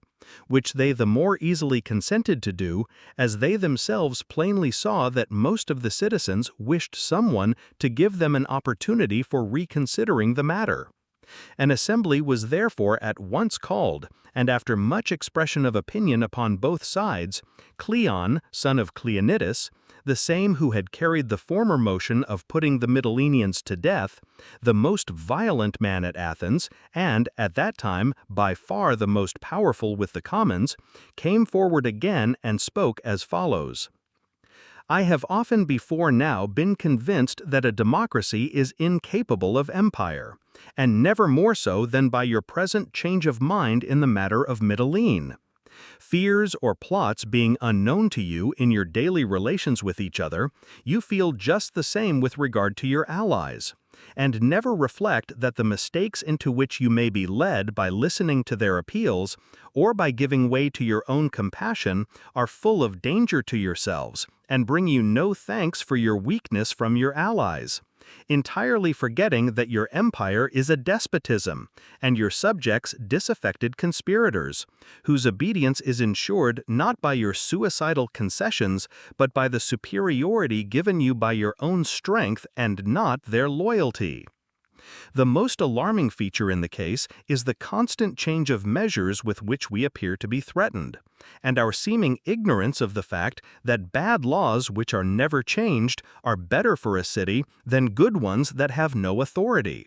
which they the more easily consented to do, as they themselves plainly saw that most of the citizens wished someone to give them an opportunity for reconsidering the matter. An assembly was therefore at once called, and after much expression of opinion upon both sides, Cleon, son of Cleonidas, the same who had carried the former motion of putting the Mytileneans to death, the most violent man at Athens, and, at that time, by far the most powerful with the commons, came forward again and spoke as follows. I have often before now been convinced that a democracy is incapable of empire, and never more so than by your present change of mind in the matter of Mytilene. Fears or plots being unknown to you in your daily relations with each other, you feel just the same with regard to your allies, and never reflect that the mistakes into which you may be led by listening to their appeals, or by giving way to your own compassion, are full of danger to yourselves, and bring you no thanks for your weakness from your allies, entirely forgetting that your empire is a despotism, and your subjects disaffected conspirators, whose obedience is ensured not by your suicidal concessions, but by the superiority given you by your own strength and not their loyalty. The most alarming feature in the case is the constant change of measures with which we appear to be threatened, and our seeming ignorance of the fact that bad laws which are never changed are better for a city than good ones that have no authority.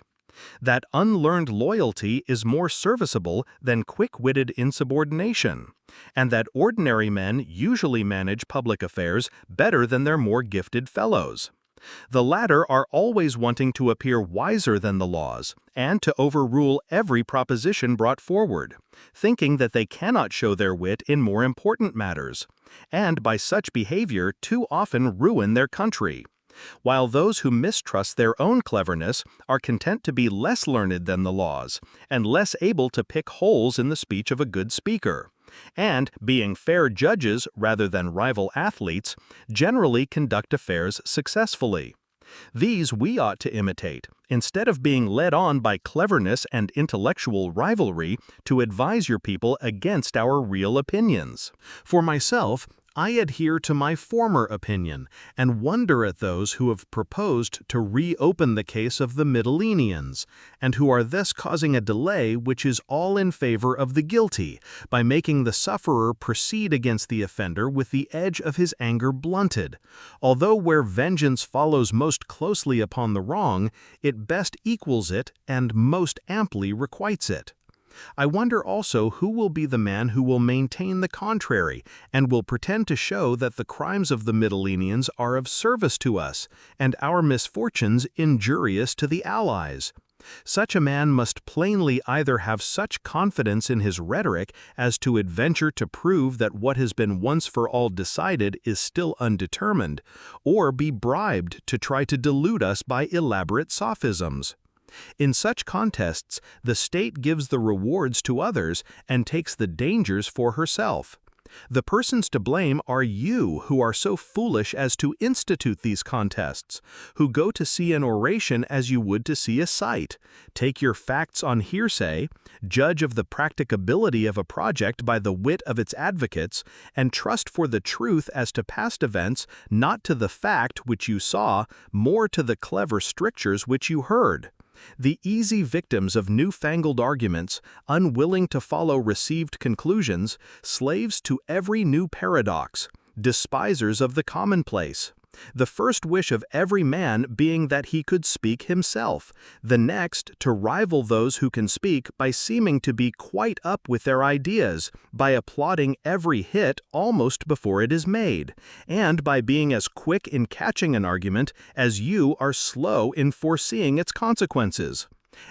That unlearned loyalty is more serviceable than quick-witted insubordination, and that ordinary men usually manage public affairs better than their more gifted fellows. The latter are always wanting to appear wiser than the laws, and to overrule every proposition brought forward, thinking that they cannot show their wit in more important matters, and by such behavior too often ruin their country, while those who mistrust their own cleverness are content to be less learned than the laws, and less able to pick holes in the speech of a good speaker, and, being fair judges rather than rival athletes, generally conduct affairs successfully. These we ought to imitate, instead of being led on by cleverness and intellectual rivalry to advise your people against our real opinions. For myself, I adhere to my former opinion and wonder at those who have proposed to reopen the case of the Mytileneans, and who are thus causing a delay which is all in favor of the guilty, by making the sufferer proceed against the offender with the edge of his anger blunted, although where vengeance follows most closely upon the wrong, it best equals it and most amply requites it. I wonder also who will be the man who will maintain the contrary, and will pretend to show that the crimes of the Mytileneans are of service to us, and our misfortunes injurious to the allies. Such a man must plainly either have such confidence in his rhetoric as to adventure to prove that what has been once for all decided is still undetermined, or be bribed to try to delude us by elaborate sophisms. In such contests, the state gives the rewards to others and takes the dangers for herself. The persons to blame are you who are so foolish as to institute these contests, who go to see an oration as you would to see a sight, take your facts on hearsay, judge of the practicability of a project by the wit of its advocates, and trust for the truth as to past events, not to the fact which you saw, more to the clever strictures which you heard. The easy victims of newfangled arguments, unwilling to follow received conclusions, slaves to every new paradox, despisers of the commonplace. The first wish of every man being that he could speak himself, the next to rival those who can speak by seeming to be quite up with their ideas, by applauding every hit almost before it is made, and by being as quick in catching an argument as you are slow in foreseeing its consequences.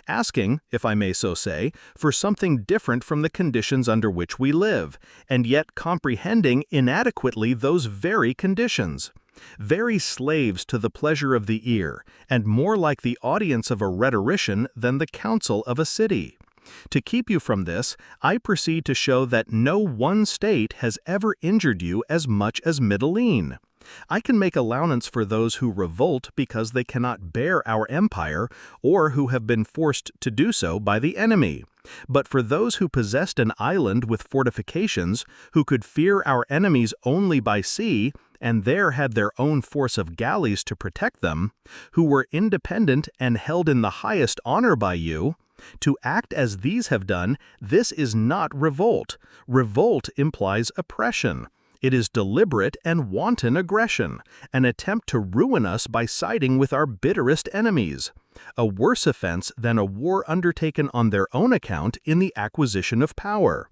Asking, if I may so say, for something different from the conditions under which we live, and yet comprehending inadequately those very conditions. Very slaves to the pleasure of the ear, and more like the audience of a rhetorician than the council of a city. To keep you from this, I proceed to show that no one state has ever injured you as much as Mytilene. I can make allowance for those who revolt because they cannot bear our empire, or who have been forced to do so by the enemy. But for those who possessed an island with fortifications, who could fear our enemies only by sea, and there had their own force of galleys to protect them, who were independent and held in the highest honor by you, to act as these have done, this is not revolt. Revolt implies oppression. It is deliberate and wanton aggression, an attempt to ruin us by siding with our bitterest enemies. A worse offense than a war undertaken on their own account in the acquisition of power.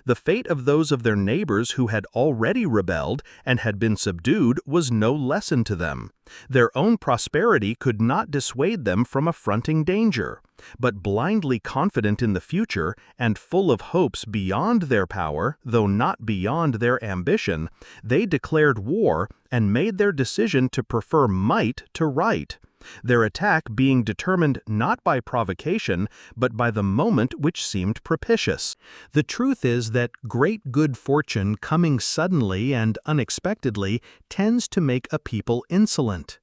The fate of those of their neighbors who had already rebelled and had been subdued was no lesson to them. Their own prosperity could not dissuade them from affronting danger. But blindly confident in the future, and full of hopes beyond their power, though not beyond their ambition, they declared war and made their decision to prefer might to right. Their attack being determined not by provocation, but by the moment which seemed propitious. The truth is that great good fortune coming suddenly and unexpectedly tends to make a people insolent.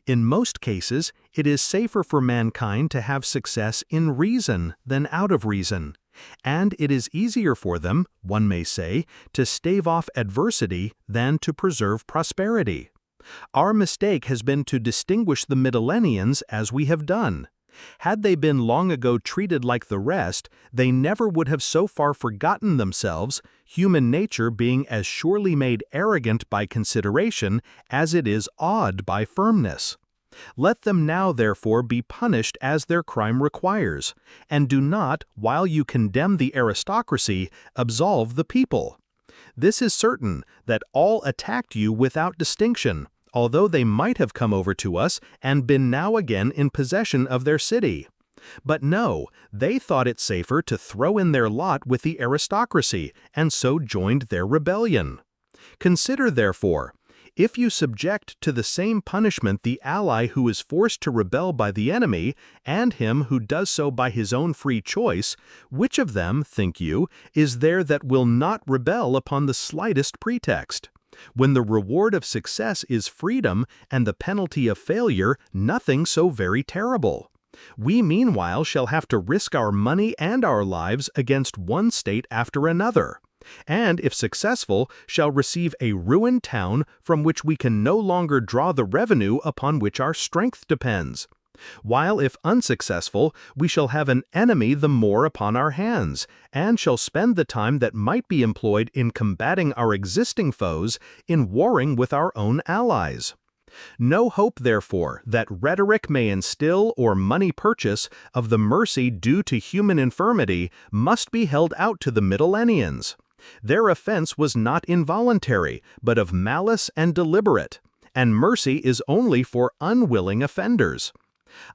In most cases, it is safer for mankind to have success in reason than out of reason, and it is easier for them, one may say, to stave off adversity than to preserve prosperity. Our mistake has been to distinguish the Mytileneans as we have done. Had they been long ago treated like the rest, they never would have so far forgotten themselves, human nature being as surely made arrogant by consideration as it is awed by firmness. Let them now therefore be punished as their crime requires, and do not, while you condemn the aristocracy, absolve the people. This is certain, that all attacked you without distinction, although they might have come over to us and been now again in possession of their city. But no, they thought it safer to throw in their lot with the aristocracy, and so joined their rebellion. Consider, therefore, if you subject to the same punishment the ally who is forced to rebel by the enemy, and him who does so by his own free choice, which of them, think you, is there that will not rebel upon the slightest pretext? When the reward of success is freedom, and the penalty of failure nothing so very terrible. We meanwhile shall have to risk our money and our lives against one state after another. and if successful, shall receive a ruined town from which we can no longer draw the revenue upon which our strength depends. While if unsuccessful, we shall have an enemy the more upon our hands, and shall spend the time that might be employed in combating our existing foes in warring with our own allies. No hope, therefore, that rhetoric may instill or money purchase of the mercy due to human infirmity must be held out to the Mityleneans. Their offense was not involuntary, but of malice and deliberate, and mercy is only for unwilling offenders.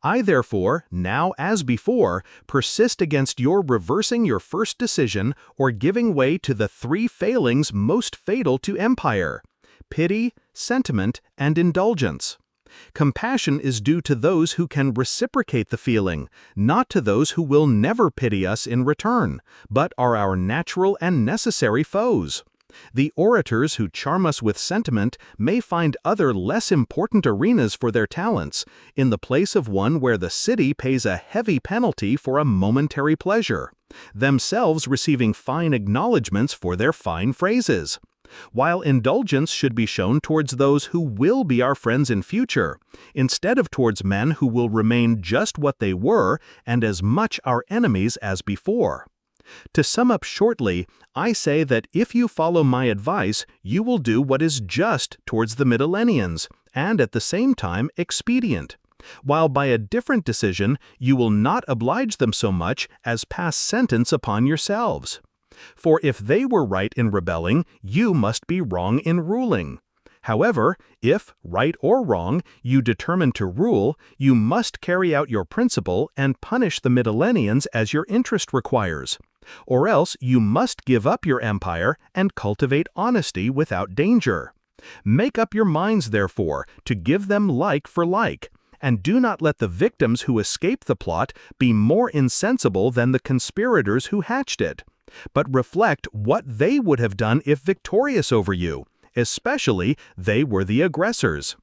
I therefore, now as before, persist against your reversing your first decision or giving way to the three failings most fatal to empire: pity, sentiment, and indulgence. Compassion is due to those who can reciprocate the feeling, not to those who will never pity us in return, but are our natural and necessary foes. The orators who charm us with sentiment may find other less important arenas for their talents, in the place of one where the city pays a heavy penalty for a momentary pleasure, themselves receiving fine acknowledgments for their fine phrases. While indulgence should be shown towards those who will be our friends in future, instead of towards men who will remain just what they were and as much our enemies as before. To sum up shortly, I say that if you follow my advice, you will do what is just towards the Mityleneans, and at the same time expedient, while by a different decision you will not oblige them so much as pass sentence upon yourselves. For if they were right in rebelling, you must be wrong in ruling. However, if, right or wrong, you determine to rule, you must carry out your principle and punish the Mityleneans as your interest requires. Or else you must give up your empire and cultivate honesty without danger. Make up your minds, therefore, to give them like for like, and do not let the victims who escape the plot be more insensible than the conspirators who hatched it, but reflect what they would have done if victorious over you, especially they were the aggressors.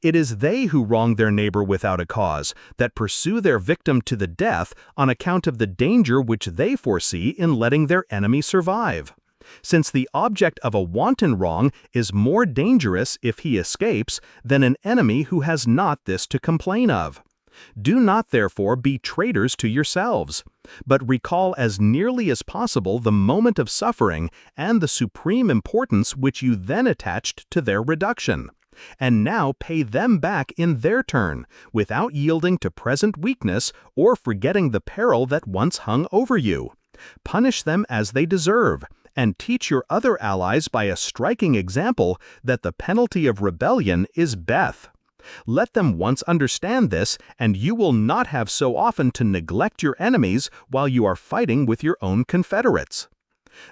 It is they who wrong their neighbor without a cause, that pursue their victim to the death on account of the danger which they foresee in letting their enemy survive. Since the object of a wanton wrong is more dangerous if he escapes than an enemy who has not this to complain of. Do not therefore be traitors to yourselves, but recall as nearly as possible the moment of suffering and the supreme importance which you then attached to their reduction, and now pay them back in their turn, without yielding to present weakness or forgetting the peril that once hung over you. Punish them as they deserve, and teach your other allies by a striking example that the penalty of rebellion is death. Let them once understand this, and you will not have so often to neglect your enemies while you are fighting with your own confederates.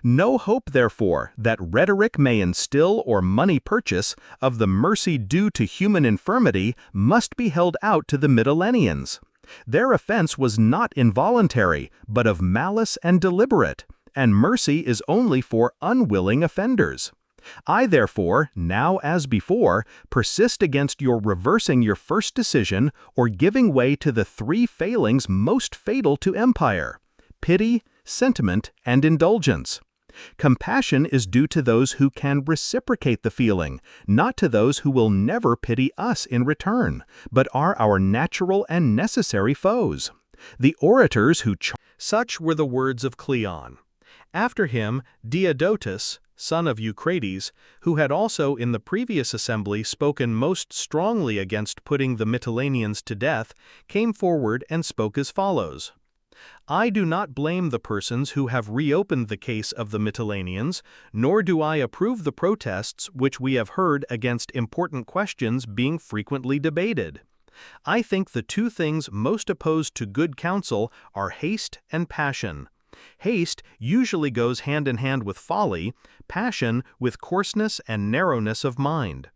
No hope, therefore, that rhetoric may instill or money purchase of the mercy due to human infirmity must be held out to the Mityleneans. Their offense was not involuntary, but of malice and deliberate, and mercy is only for unwilling offenders. I therefore, now as before, persist against your reversing your first decision or giving way to the three failings most fatal to empire: pity, sentiment, and indulgence. Compassion is due to those who can reciprocate the feeling, not to those who will never pity us in return, but are our natural and necessary foes. The orators who Such were the words of Cleon. After him, Diodotus, son of Eucrates, who had also in the previous assembly spoken most strongly against putting the Mityleneans to death, came forward and spoke as follows. I do not blame the persons who have reopened the case of the Mityleneans, nor do I approve the protests which we have heard against important questions being frequently debated. I think the two things most opposed to good counsel are haste and passion. Haste usually goes hand in hand with folly, passion with coarseness and narrowness of mind.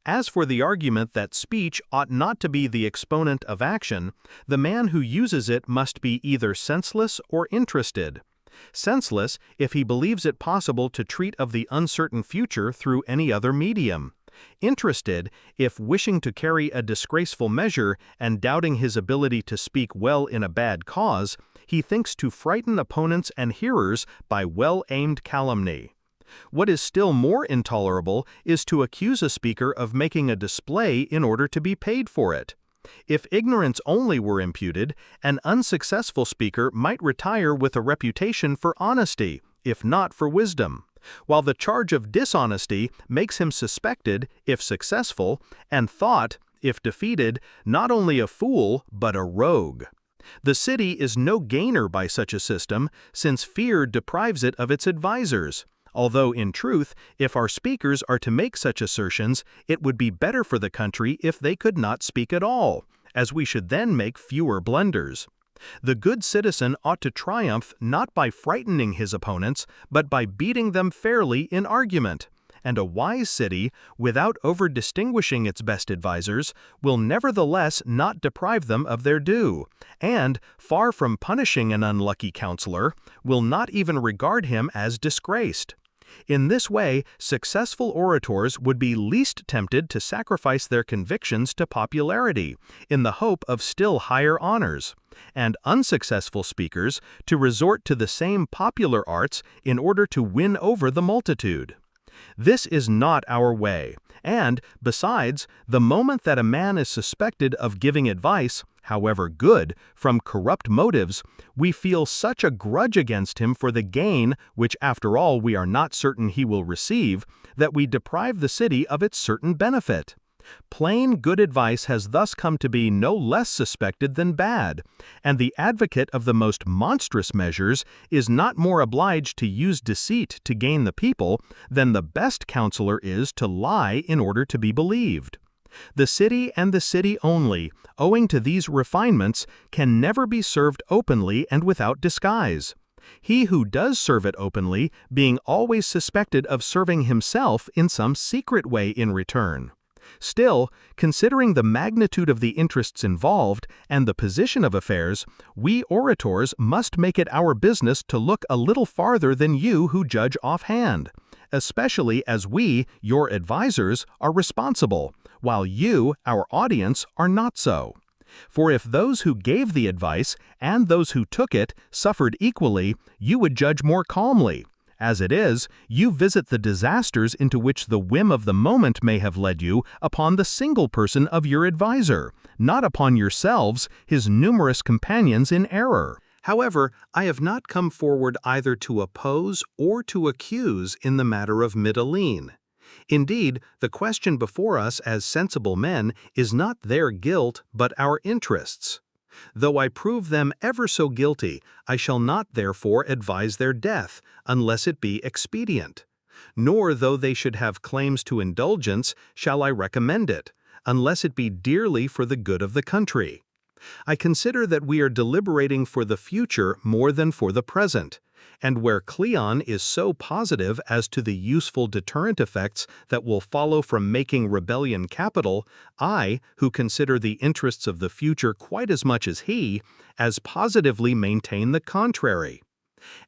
As for the argument that speech ought not to be the exponent of action, the man who uses it must be either senseless or interested. Senseless if he believes it possible to treat of the uncertain future through any other medium. Interested if, wishing to carry a disgraceful measure and doubting his ability to speak well in a bad cause, He thinks to frighten opponents and hearers by well-aimed calumny. What is still more intolerable is to accuse a speaker of making a display in order to be paid for it. If ignorance only were imputed, an unsuccessful speaker might retire with a reputation for honesty, if not for wisdom, while the charge of dishonesty makes him suspected, if successful, and thought, if defeated, not only a fool, but a rogue. The city is no gainer by such a system, since fear deprives it of its advisers. Although, in truth, if our speakers are to make such assertions, it would be better for the country if they could not speak at all, as we should then make fewer blunders. The good citizen ought to triumph not by frightening his opponents, but by beating them fairly in argument. And a wise city, without over-distinguishing its best advisers, will nevertheless not deprive them of their due, and, far from punishing an unlucky counselor, will not even regard him as disgraced. In this way, successful orators would be least tempted to sacrifice their convictions to popularity, in the hope of still higher honors, and unsuccessful speakers to resort to the same popular arts in order to win over the multitude. This is not our way, and, besides, the moment that a man is suspected of giving advice, however good, from corrupt motives, we feel such a grudge against him for the gain, which after all we are not certain he will receive, that we deprive the city of its certain benefit. Plain good advice has thus come to be no less suspected than bad, and the advocate of the most monstrous measures is not more obliged to use deceit to gain the people than the best counselor is to lie in order to be believed. The city and the city only, owing to these refinements, can never be served openly and without disguise. He who does serve it openly, being always suspected of serving himself in some secret way in return. Still, considering the magnitude of the interests involved and the position of affairs, we orators must make it our business to look a little farther than you who judge offhand, especially as we, your advisers, are responsible, while you, our audience, are not so. For if those who gave the advice and those who took it suffered equally, you would judge more calmly. As it is, you visit the disasters into which the whim of the moment may have led you upon the single person of your adviser, not upon yourselves, his numerous companions in error. However, I have not come forward either to oppose or to accuse in the matter of Mitylene. Indeed, the question before us as sensible men is not their guilt, but our interests. Though I prove them ever so guilty, I shall not therefore advise their death, unless it be expedient. Nor, though they should have claims to indulgence, shall I recommend it, unless it be dearly for the good of the country. I consider that we are deliberating for the future more than for the present, and where Cleon is so positive as to the useful deterrent effects that will follow from making rebellion capital, I, who consider the interests of the future quite as much as he, as positively maintain the contrary.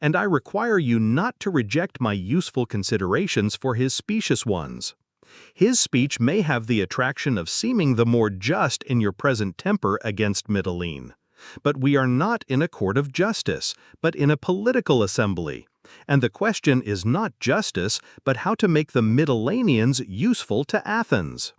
And I require you not to reject my useful considerations for his specious ones. His speech may have the attraction of seeming the more just in your present temper against Mitylene. But we are not in a court of justice, but in a political assembly, and the question is not justice, but how to make the Mytileneans useful to Athens.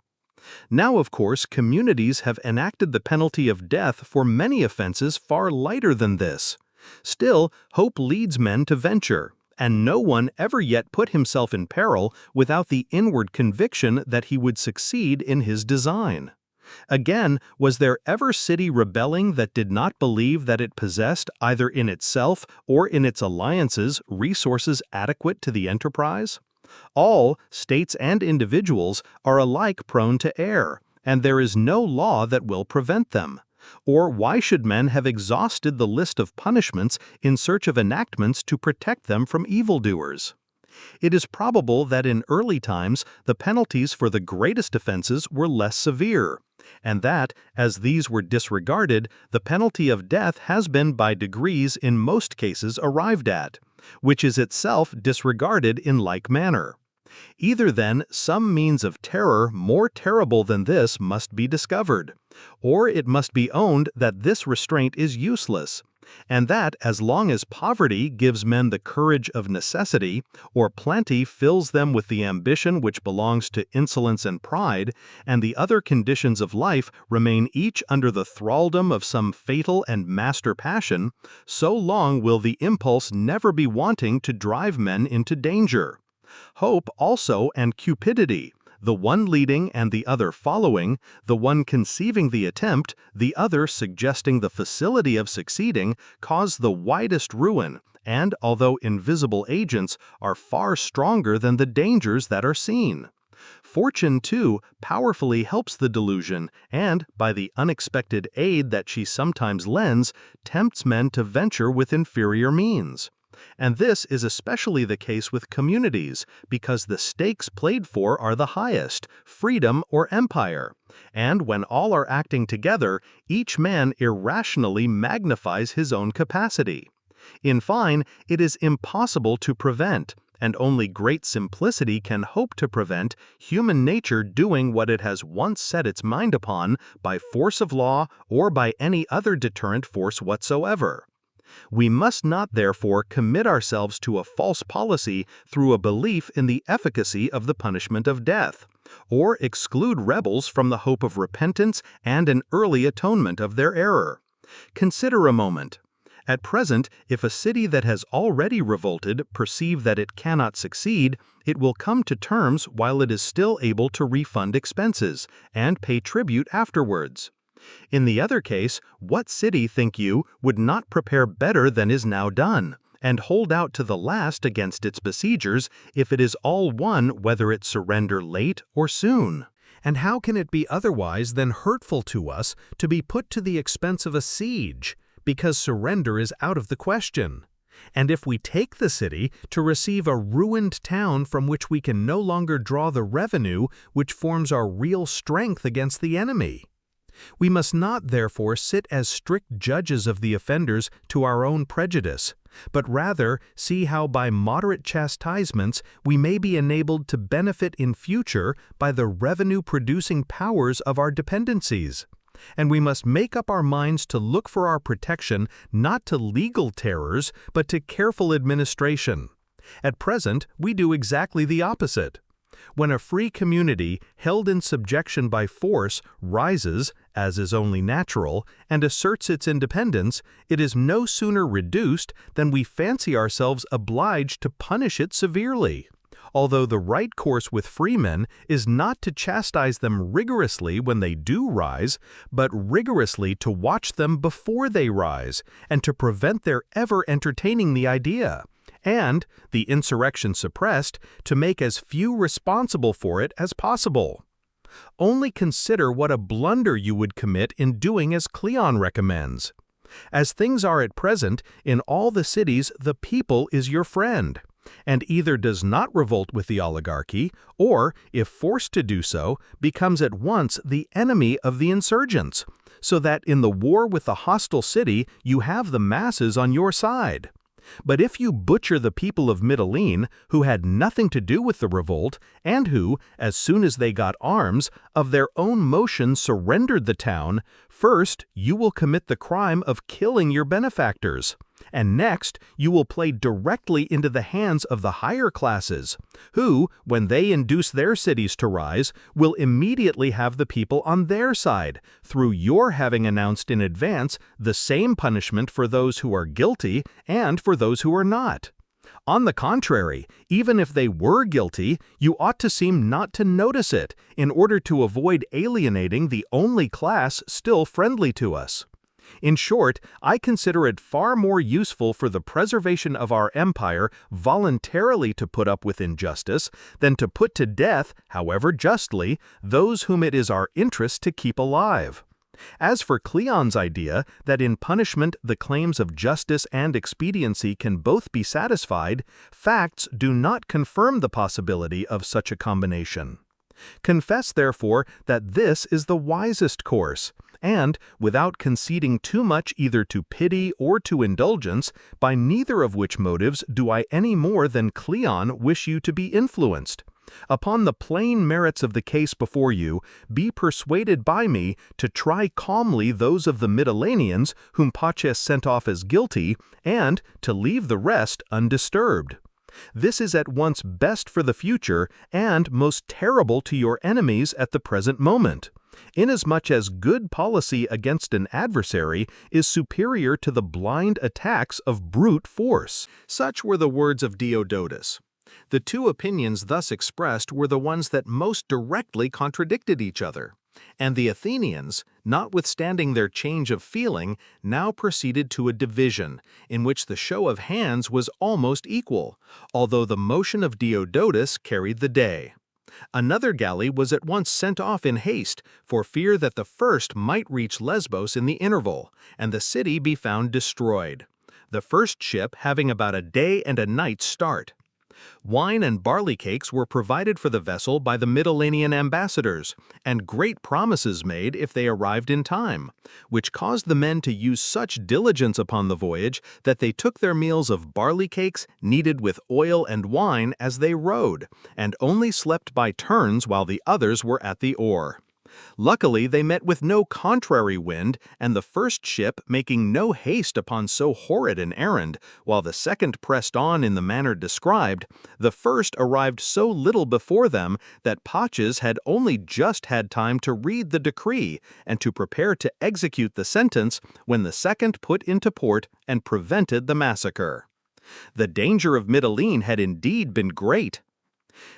Now, of course, communities have enacted the penalty of death for many offenses far lighter than this. Still, hope leads men to venture, and no one ever yet put himself in peril without the inward conviction that he would succeed in his design. Again, was there ever city rebelling that did not believe that it possessed, either in itself or in its alliances, resources adequate to the enterprise? All, states and individuals, are alike prone to err, and there is no law that will prevent them. Or why should men have exhausted the list of punishments in search of enactments to protect them from evildoers? It is probable that in early times the penalties for the greatest offenses were less severe, and that, as these were disregarded, the penalty of death has been by degrees in most cases arrived at, which is itself disregarded in like manner. Either then some means of terror more terrible than this must be discovered, or it must be owned that this restraint is useless, and that as long as poverty gives men the courage of necessity, or plenty fills them with the ambition which belongs to insolence and pride, and the other conditions of life remain each under the thraldom of some fatal and master passion, so long will the impulse never be wanting to drive men into danger. Hope also and cupidity, the one leading and the other following, the one conceiving the attempt, the other suggesting the facility of succeeding, cause the widest ruin, and, although invisible agents, are far stronger than the dangers that are seen. Fortune, too, powerfully helps the delusion, and, by the unexpected aid that she sometimes lends, tempts men to venture with inferior means. And this is especially the case with communities, because the stakes played for are the highest, freedom or empire. And when all are acting together, each man irrationally magnifies his own capacity. In fine, it is impossible to prevent, and only great simplicity can hope to prevent, human nature doing what it has once set its mind upon by force of law or by any other deterrent force whatsoever. We must not therefore commit ourselves to a false policy through a belief in the efficacy of the punishment of death, or exclude rebels from the hope of repentance and an early atonement of their error. Consider a moment. At present, if a city that has already revolted perceive that it cannot succeed, it will come to terms while it is still able to refund expenses and pay tribute afterwards. In the other case, what city, think you, would not prepare better than is now done, and hold out to the last against its besiegers, if it is all one whether it surrender late or soon? And how can it be otherwise than hurtful to us to be put to the expense of a siege, because surrender is out of the question? And if we take the city, to receive a ruined town from which we can no longer draw the revenue which forms our real strength against the enemy? We must not, therefore, sit as strict judges of the offenders to our own prejudice, but rather see how by moderate chastisements we may be enabled to benefit in future by the revenue-producing powers of our dependencies. And we must make up our minds to look for our protection not to legal terrors, but to careful administration. At present, we do exactly the opposite. When a free community, held in subjection by force, rises, as is only natural, and asserts its independence, it is no sooner reduced than we fancy ourselves obliged to punish it severely. Although the right course with freemen is not to chastise them rigorously when they do rise, but rigorously to watch them before they rise, and to prevent their ever entertaining the idea, and, the insurrection suppressed, to make as few responsible for it as possible. Only consider what a blunder you would commit in doing as Cleon recommends. As things are at present, in all the cities the people is your friend, and either does not revolt with the oligarchy, or, if forced to do so, becomes at once the enemy of the insurgents, so that in the war with the hostile city you have the masses on your side. But if you butcher the people of Mytilene, who had nothing to do with the revolt, and who, as soon as they got arms, of their own motion surrendered the town, first you will commit the crime of killing your benefactors, and next you will play directly into the hands of the higher classes, who, when they induce their cities to rise, will immediately have the people on their side, through your having announced in advance the same punishment for those who are guilty and for those who are not. On the contrary, even if they were guilty, you ought to seem not to notice it, in order to avoid alienating the only class still friendly to us. In short, I consider it far more useful for the preservation of our empire voluntarily to put up with injustice than to put to death, however justly, those whom it is our interest to keep alive. As for Cleon's idea that in punishment the claims of justice and expediency can both be satisfied, facts do not confirm the possibility of such a combination. Confess, therefore, that this is the wisest course, and, without conceding too much either to pity or to indulgence, by neither of which motives do I any more than Cleon wish you to be influenced, Upon the plain merits of the case before you, be persuaded by me to try calmly those of the Mytileneans whom Paches sent off as guilty, and to leave the rest undisturbed. This is at once best for the future and most terrible to your enemies at the present moment, inasmuch as good policy against an adversary is superior to the blind attacks of brute force." Such were the words of Diodotus. The two opinions thus expressed were the ones that most directly contradicted each other, and the Athenians, notwithstanding their change of feeling, now proceeded to a division, in which the show of hands was almost equal, although the motion of Diodotus carried the day. Another galley was at once sent off in haste, for fear that the first might reach Lesbos in the interval, and the city be found destroyed, the first ship having about a day and a night's start. Wine and barley cakes were provided for the vessel by the Mytilenean ambassadors, and great promises made if they arrived in time, which caused the men to use such diligence upon the voyage that they took their meals of barley cakes kneaded with oil and wine as they rowed, and only slept by turns while the others were at the oar. Luckily they met with no contrary wind, and the first ship, making no haste upon so horrid an errand, while the second pressed on in the manner described, the first arrived so little before them that Paches had only just had time to read the decree and to prepare to execute the sentence when the second put into port and prevented the massacre. The danger of Mytilene had indeed been great.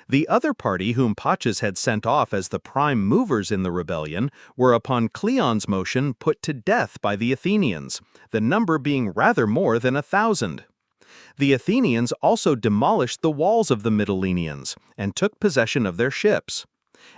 The other party whom Paches had sent off as the prime movers in the rebellion were upon Cleon's motion put to death by the Athenians, the number being rather more than 1,000. The Athenians also demolished the walls of the Mytileneans and took possession of their ships.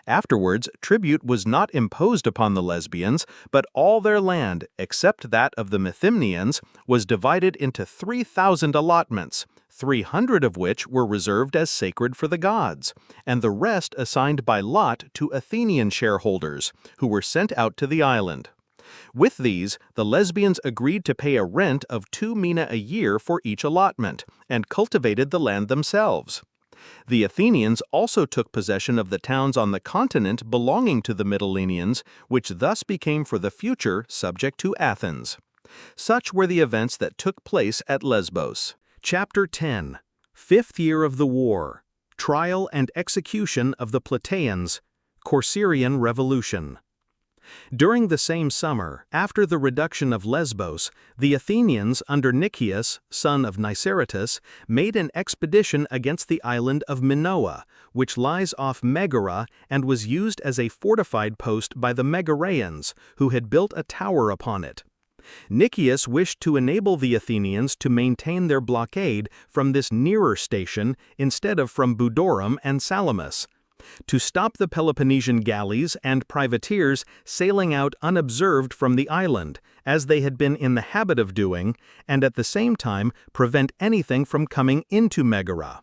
Afterwards, tribute was not imposed upon the Lesbians, but all their land, except that of the Methymnians, was divided into 3,000 allotments, 300 of which were reserved as sacred for the gods, and the rest assigned by lot to Athenian shareholders, who were sent out to the island. With these, the Lesbians agreed to pay a rent of 2 mina a year for each allotment, and cultivated the land themselves. The Athenians also took possession of the towns on the continent belonging to the Mytileneans, which thus became for the future subject to Athens. Such were the events that took place at Lesbos. Chapter 10. Fifth Year of the War. Trial and Execution of the Plataeans. Corcyraean Revolution. During the same summer, after the reduction of Lesbos, the Athenians under Nicias, son of Niceratus, made an expedition against the island of Minoa, which lies off Megara and was used as a fortified post by the Megaraeans, who had built a tower upon it. Nicias wished to enable the Athenians to maintain their blockade from this nearer station instead of from Budorum and Salamis, to stop the Peloponnesian galleys and privateers sailing out unobserved from the island, as they had been in the habit of doing, and at the same time prevent anything from coming into Megara.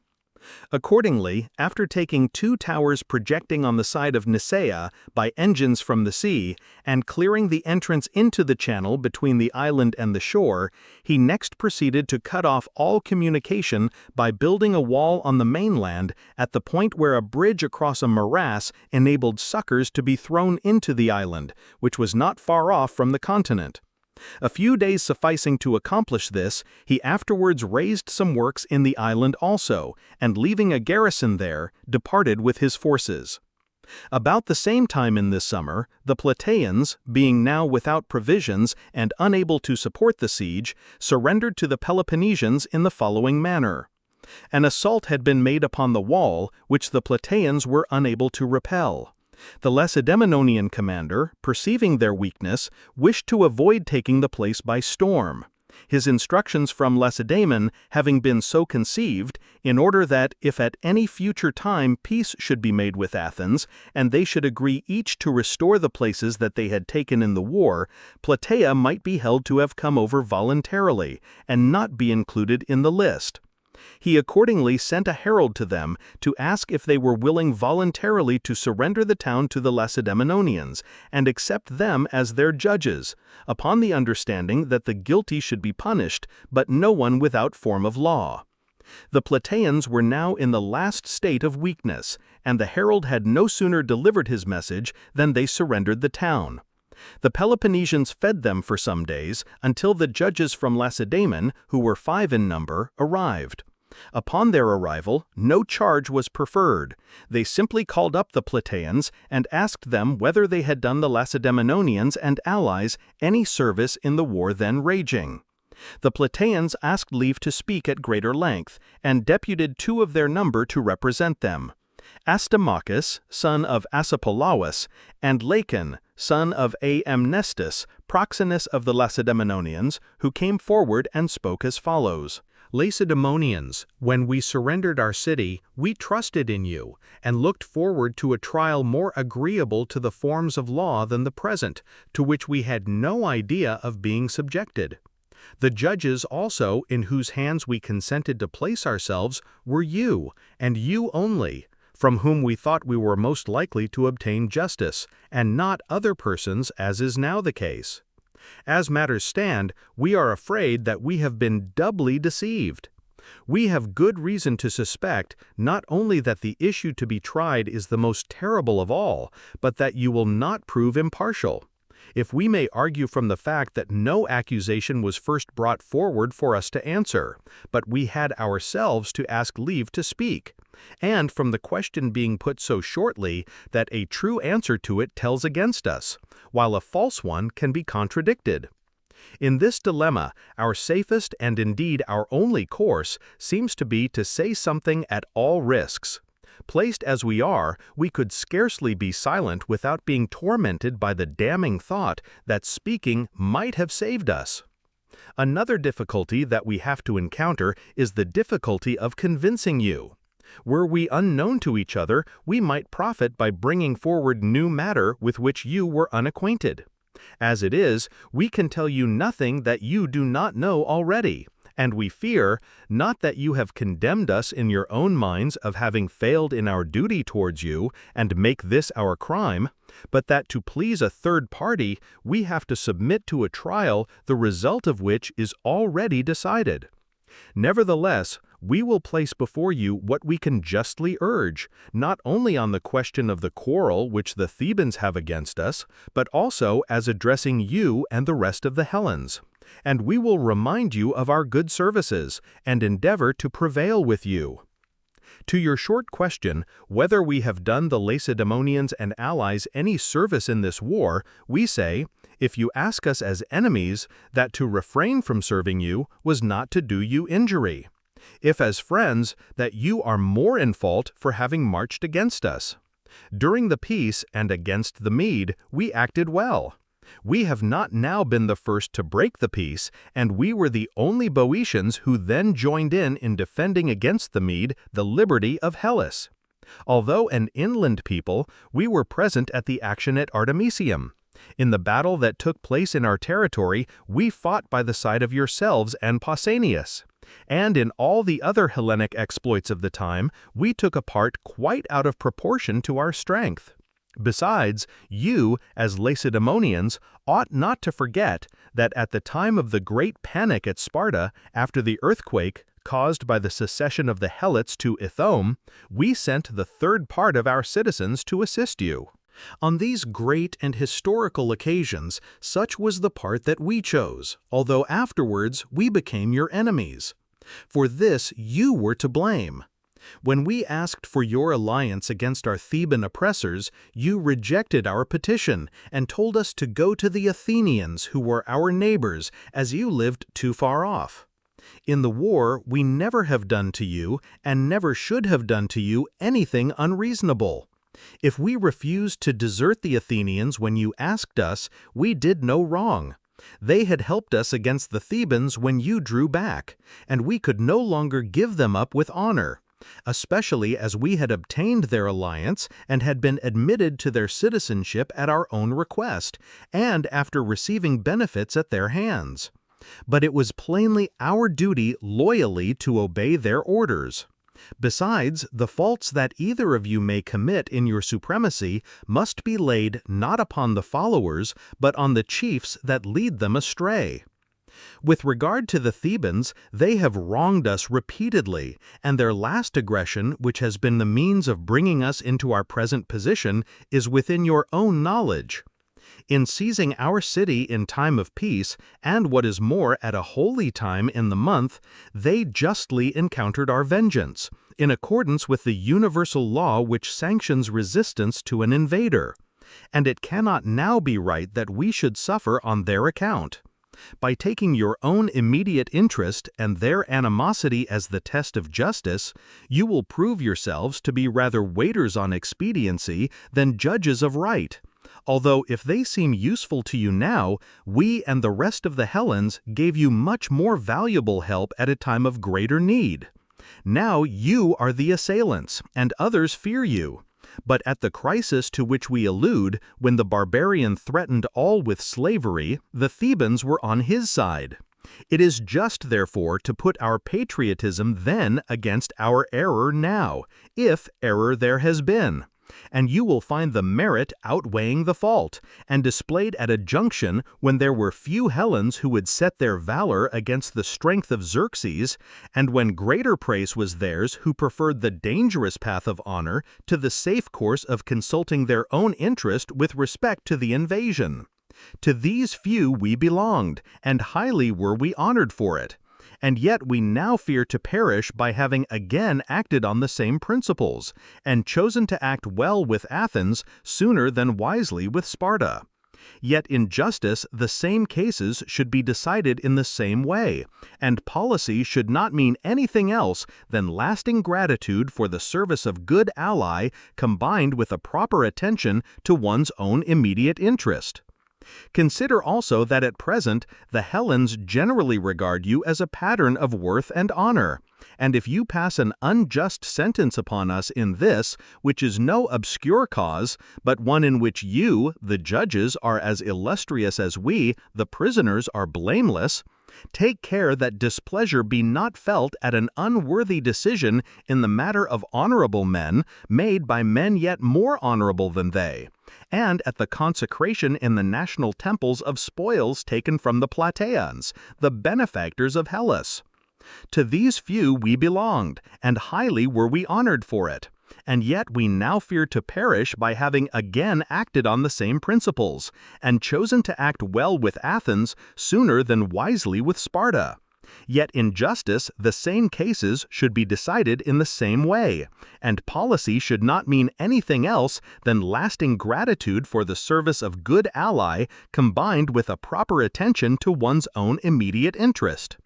Accordingly, after taking 2 towers projecting on the side of Nisaea by engines from the sea, and clearing the entrance into the channel between the island and the shore, he next proceeded to cut off all communication by building a wall on the mainland at the point where a bridge across a morass enabled succors to be thrown into the island, which was not far off from the continent. A few days sufficing to accomplish this, he afterwards raised some works in the island also, and leaving a garrison there, departed with his forces. About the same time in this summer, the Plataeans, being now without provisions and unable to support the siege, surrendered to the Peloponnesians in the following manner. An assault had been made upon the wall, which the Plataeans were unable to repel. The Lacedaemonian commander, perceiving their weakness, wished to avoid taking the place by storm, his instructions from Lacedaemon having been so conceived, in order that, if at any future time peace should be made with Athens, and they should agree each to restore the places that they had taken in the war, Plataea might be held to have come over voluntarily, and not be included in the list. He accordingly sent a herald to them to ask if they were willing voluntarily to surrender the town to the Lacedaemonians, and accept them as their judges, upon the understanding that the guilty should be punished, but no one without form of law. The Plataeans were now in the last state of weakness, and the herald had no sooner delivered his message than they surrendered the town. The Peloponnesians fed them for some days until the judges from Lacedaemon, who were 5 in number, arrived. Upon their arrival, no charge was preferred. They simply called up the Plataeans and asked them whether they had done the Lacedaemonians and allies any service in the war then raging. The Plataeans asked leave to speak at greater length, and deputed 2 of their number to represent them: Astimachus, son of Asapolaus, and Lacon, son of Amnestus, proxenus of the Lacedaemonians, who came forward and spoke as follows. Lacedaemonians, when we surrendered our city, we trusted in you, and looked forward to a trial more agreeable to the forms of law than the present, to which we had no idea of being subjected. The judges also, in whose hands we consented to place ourselves, were you, and you only, from whom we thought we were most likely to obtain justice, and not other persons, as is now the case. As matters stand, we are afraid that we have been doubly deceived. We have good reason to suspect not only that the issue to be tried is the most terrible of all, but that you will not prove impartial. If we may argue from the fact that no accusation was first brought forward for us to answer, but we had ourselves to ask leave to speak, and from the question being put so shortly that a true answer to it tells against us, while a false one can be contradicted. In this dilemma, our safest and indeed our only course seems to be to say something at all risks. Placed as we are, we could scarcely be silent without being tormented by the damning thought that speaking might have saved us. Another difficulty that we have to encounter is the difficulty of convincing you. Were we unknown to each other, we might profit by bringing forward new matter with which you were unacquainted. As it is, we can tell you nothing that you do not know already, and we fear, not that you have condemned us in your own minds of having failed in our duty towards you, and make this our crime, but that to please a third party, we have to submit to a trial the result of which is already decided. Nevertheless, we will place before you what we can justly urge, not only on the question of the quarrel which the Thebans have against us, but also as addressing you and the rest of the Hellenes. And we will remind you of our good services, and endeavor to prevail with you. To your short question, whether we have done the Lacedaemonians and allies any service in this war, we say, if you ask us as enemies, that to refrain from serving you was not to do you injury. If as friends, that you are more in fault for having marched against us. During the peace and against the Mede, we acted well. We have not now been the first to break the peace, and we were the only Boeotians who then joined in defending against the Mede the liberty of Hellas. Although an inland people, we were present at the action at Artemisium. In the battle that took place in our territory, we fought by the side of yourselves and Pausanias. And in all the other Hellenic exploits of the time, we took a part quite out of proportion to our strength. Besides, you, as Lacedaemonians, ought not to forget that at the time of the great panic at Sparta, after the earthquake caused by the secession of the Helots to Ithome, we sent the third part of our citizens to assist you. On these great and historical occasions, such was the part that we chose, although afterwards we became your enemies. For this you were to blame. When we asked for your alliance against our Theban oppressors, you rejected our petition and told us to go to the Athenians, who were our neighbors, as you lived too far off. In the war, we never have done to you, and never should have done to you, anything unreasonable. If we refused to desert the Athenians when you asked us, we did no wrong. They had helped us against the Thebans when you drew back, and we could no longer give them up with honor, especially as we had obtained their alliance and had been admitted to their citizenship at our own request, and after receiving benefits at their hands. But it was plainly our duty loyally to obey their orders. Besides, the faults that either of you may commit in your supremacy must be laid not upon the followers, but on the chiefs that lead them astray. With regard to the Thebans, they have wronged us repeatedly, and their last aggression, which has been the means of bringing us into our present position, is within your own knowledge. In seizing our city in time of peace, and what is more at a holy time in the month, they justly encountered our vengeance, in accordance with the universal law which sanctions resistance to an invader. And it cannot now be right that we should suffer on their account. By taking your own immediate interest and their animosity as the test of justice, you will prove yourselves to be rather waiters on expediency than judges of right. Although if they seem useful to you now, we and the rest of the Hellenes gave you much more valuable help at a time of greater need. Now you are the assailants, and others fear you. But at the crisis to which we allude, when the barbarian threatened all with slavery, the Thebans were on his side. It is just, therefore, to put our patriotism then against our error now, if error there has been. And you will find the merit outweighing the fault, and displayed at a junction when there were few Hellenes who would set their valor against the strength of Xerxes, and when greater praise was theirs who preferred the dangerous path of honor to the safe course of consulting their own interest with respect to the invasion. To these few we belonged, and highly were we honored for it. And yet we now fear to perish by having again acted on the same principles, and chosen to act well with Athens sooner than wisely with Sparta. Yet in justice the same cases should be decided in the same way, and policy should not mean anything else than lasting gratitude for the service of good ally combined with a proper attention to one's own immediate interest. Consider also that at present the Hellenes generally regard you as a pattern of worth and honor, and if you pass an unjust sentence upon us in this, which is no obscure cause, but one in which you, the judges, are as illustrious as we, the prisoners, are blameless, take care that displeasure be not felt at an unworthy decision in the matter of honorable men, made by men yet more honorable than they, and at the consecration in the national temples of spoils taken from the Plataeans, the benefactors of Hellas. To these few we belonged, and highly were we honored for it. And yet we now fear to perish by having again acted on the same principles, and chosen to act well with Athens sooner than wisely with Sparta. Yet in justice the same cases should be decided in the same way, and policy should not mean anything else than lasting gratitude for the service of good ally combined with a proper attention to one's own immediate interest.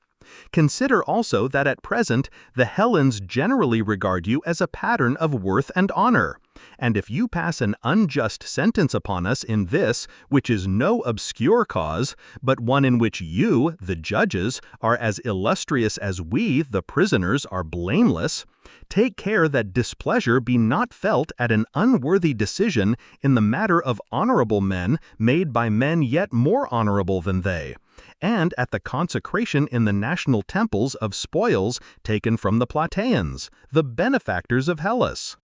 Consider also that at present the Hellenes generally regard you as a pattern of worth and honor, and if you pass an unjust sentence upon us in this, which is no obscure cause, but one in which you, the judges, are as illustrious as we, the prisoners, are blameless, take care that displeasure be not felt at an unworthy decision in the matter of honorable men made by men yet more honorable than they, and at the consecration in the national temples of spoils taken from the Plataeans, the benefactors of Hellas.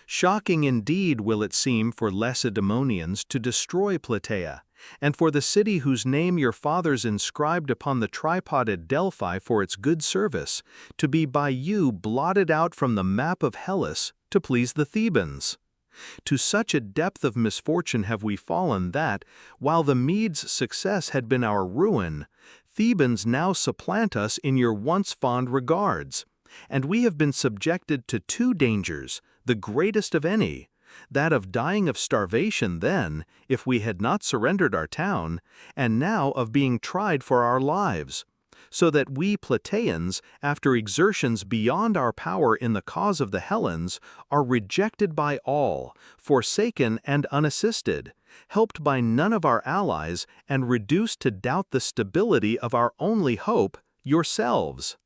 Shocking indeed will it seem for Lacedaemonians to destroy Plataea, and for the city whose name your fathers inscribed upon the tripod at Delphi for its good service, to be by you blotted out from the map of Hellas to please the Thebans. To such a depth of misfortune have we fallen that, while the Medes' success had been our ruin, Thebans now supplant us in your once fond regards, and we have been subjected to two dangers, the greatest of any, that of dying of starvation then, if we had not surrendered our town, and now of being tried for our lives. So that we Plataeans, after exertions beyond our power in the cause of the Hellenes, are rejected by all, forsaken and unassisted, helped by none of our allies, and reduced to doubt the stability of our only hope, yourselves.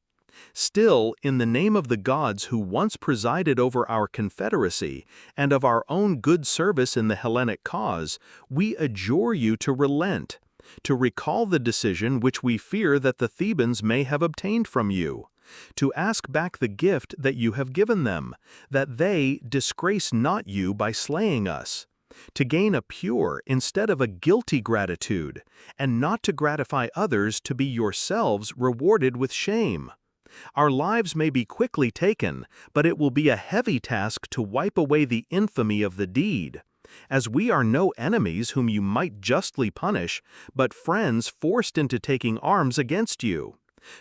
Still, in the name of the gods who once presided over our confederacy, and of our own good service in the Hellenic cause, we adjure you to relent, to recall the decision which we fear that the Thebans may have obtained from you, to ask back the gift that you have given them, that they disgrace not you by slaying us. to gain a pure instead of a guilty gratitude, and not to gratify others to be yourselves rewarded with shame. Our lives may be quickly taken, but it will be a heavy task to wipe away the infamy of the deed. As we are no enemies whom you might justly punish, but friends forced into taking arms against you.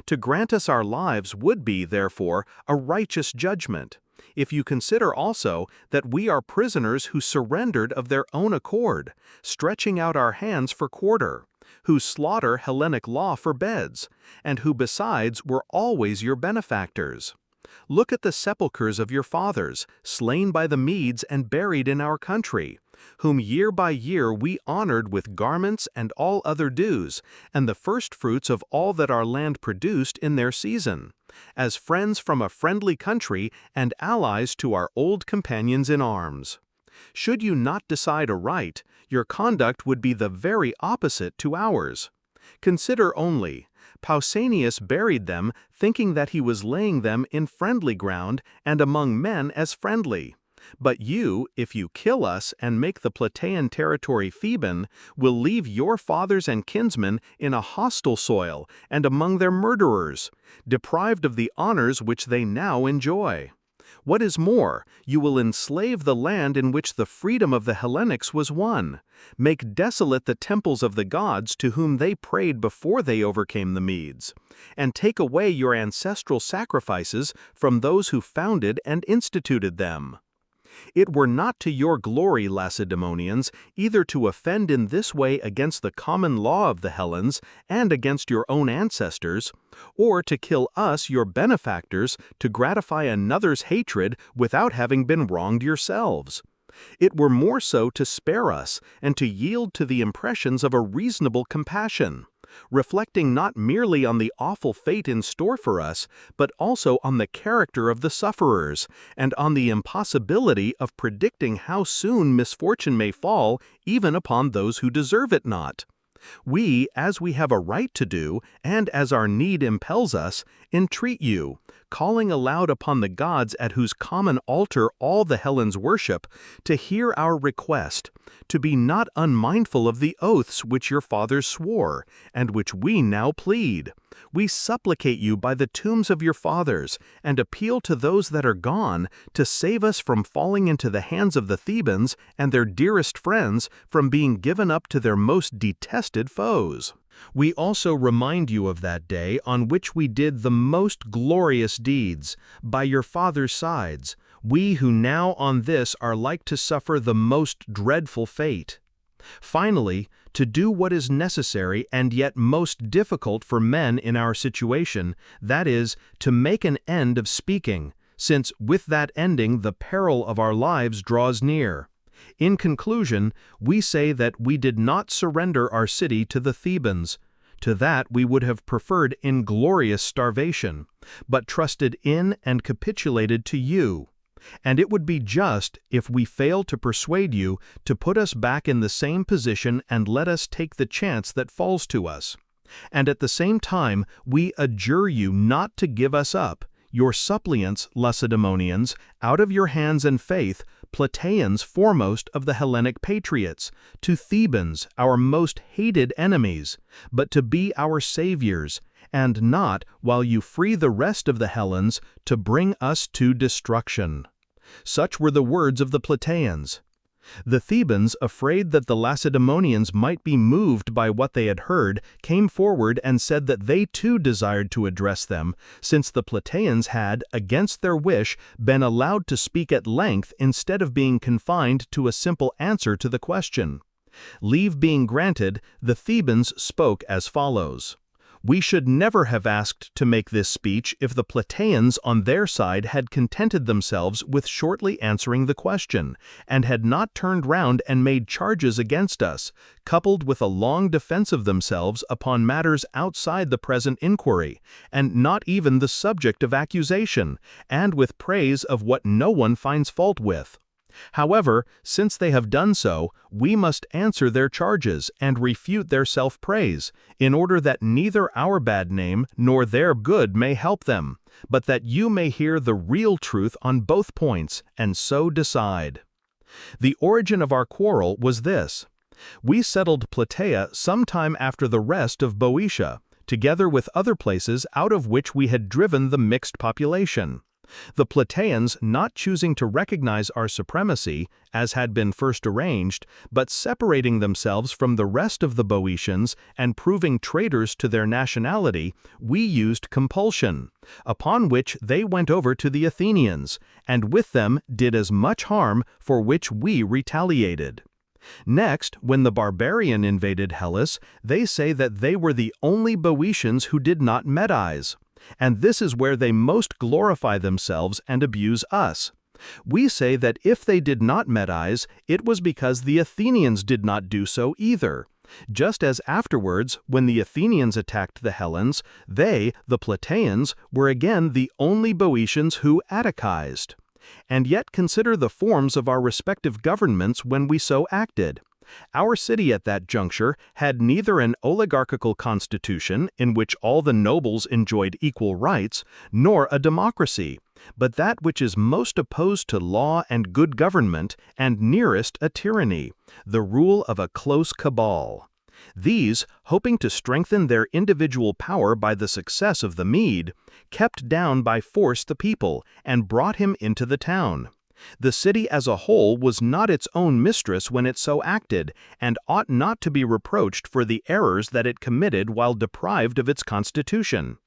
To grant us our lives would be, therefore, a righteous judgment, if you consider also that we are prisoners who surrendered of their own accord, stretching out our hands for quarter, who slaughter Hellenic law forbids, and who besides were always your benefactors. Look at the sepulchres of your fathers, slain by the Medes and buried in our country, whom year by year we honored with garments and all other dues, and the firstfruits of all that our land produced in their season, as friends from a friendly country and allies to our old companions in arms. Should you not decide aright, your conduct would be the very opposite to ours. Consider only, Pausanias buried them, thinking that he was laying them in friendly ground and among men as friendly. But you, if you kill us and make the Plataean territory Theban, will leave your fathers and kinsmen in a hostile soil and among their murderers, deprived of the honors which they now enjoy. What is more, you will enslave the land in which the freedom of the Hellenics was won, make desolate the temples of the gods to whom they prayed before they overcame the Medes, and take away your ancestral sacrifices from those who founded and instituted them. It were not to your glory, Lacedaemonians, either to offend in this way against the common law of the Hellenes and against your own ancestors, or to kill us, your benefactors, to gratify another's hatred without having been wronged yourselves. It were more so to spare us and to yield to the impressions of a reasonable compassion, reflecting not merely on the awful fate in store for us, but also on the character of the sufferers, and on the impossibility of predicting how soon misfortune may fall even upon those who deserve it not. We, as we have a right to do, and as our need impels us, entreat you, calling aloud upon the gods at whose common altar all the Hellenes worship, to hear our request, to be not unmindful of the oaths which your fathers swore, and which we now plead. We supplicate you by the tombs of your fathers, and appeal to those that are gone, to save us from falling into the hands of the Thebans and their dearest friends, from being given up to their most detested foes. We also remind you of that day on which we did the most glorious deeds, by your fathers' sides, we who now on this are like to suffer the most dreadful fate. Finally, to do what is necessary and yet most difficult for men in our situation, that is, to make an end of speaking, since with that ending the peril of our lives draws near. In conclusion, we say that we did not surrender our city to the Thebans. To that we would have preferred inglorious starvation, but trusted in and capitulated to you. And it would be just, if we fail to persuade you, to put us back in the same position and let us take the chance that falls to us. And at the same time, we adjure you not to give us up, your suppliants, Lacedaemonians, out of your hands and faith, Plataeans foremost of the Hellenic patriots, to Thebans, our most hated enemies, but to be our saviors, and not, while you free the rest of the Hellenes, to bring us to destruction. Such were the words of the Plataeans. The Thebans, afraid that the Lacedaemonians might be moved by what they had heard, came forward and said that they too desired to address them, since the Plataeans had, against their wish, been allowed to speak at length instead of being confined to a simple answer to the question. Leave being granted, the Thebans spoke as follows. We should never have asked to make this speech if the Plataeans on their side had contented themselves with shortly answering the question, and had not turned round and made charges against us, coupled with a long defense of themselves upon matters outside the present inquiry, and not even the subject of accusation, and with praise of what no one finds fault with. However, since they have done so, we must answer their charges and refute their self-praise, in order that neither our bad name nor their good may help them, but that you may hear the real truth on both points, and so decide. The origin of our quarrel was this. We settled Plataea sometime after the rest of Boeotia, together with other places out of which we had driven the mixed population. The Plataeans not choosing to recognize our supremacy, as had been first arranged, but separating themselves from the rest of the Boeotians and proving traitors to their nationality, we used compulsion, upon which they went over to the Athenians, and with them did as much harm, for which we retaliated. Next, when the barbarian invaded Hellas, they say that they were the only Boeotians who did not Medize. And this is where they most glorify themselves and abuse us. We say that if they did not Medize, it was because the Athenians did not do so either. Just as afterwards, when the Athenians attacked the Hellens, they, the Plataeans, were again the only Boeotians who Atticized. And yet consider the forms of our respective governments when we so acted. Our city at that juncture had neither an oligarchical constitution in which all the nobles enjoyed equal rights, nor a democracy, but that which is most opposed to law and good government and nearest a tyranny, the rule of a close cabal. These, hoping to strengthen their individual power by the success of the Mede, kept down by force the people and brought him into the town. The city as a whole was not its own mistress when it so acted, and ought not to be reproached for the errors that it committed while deprived of its constitution.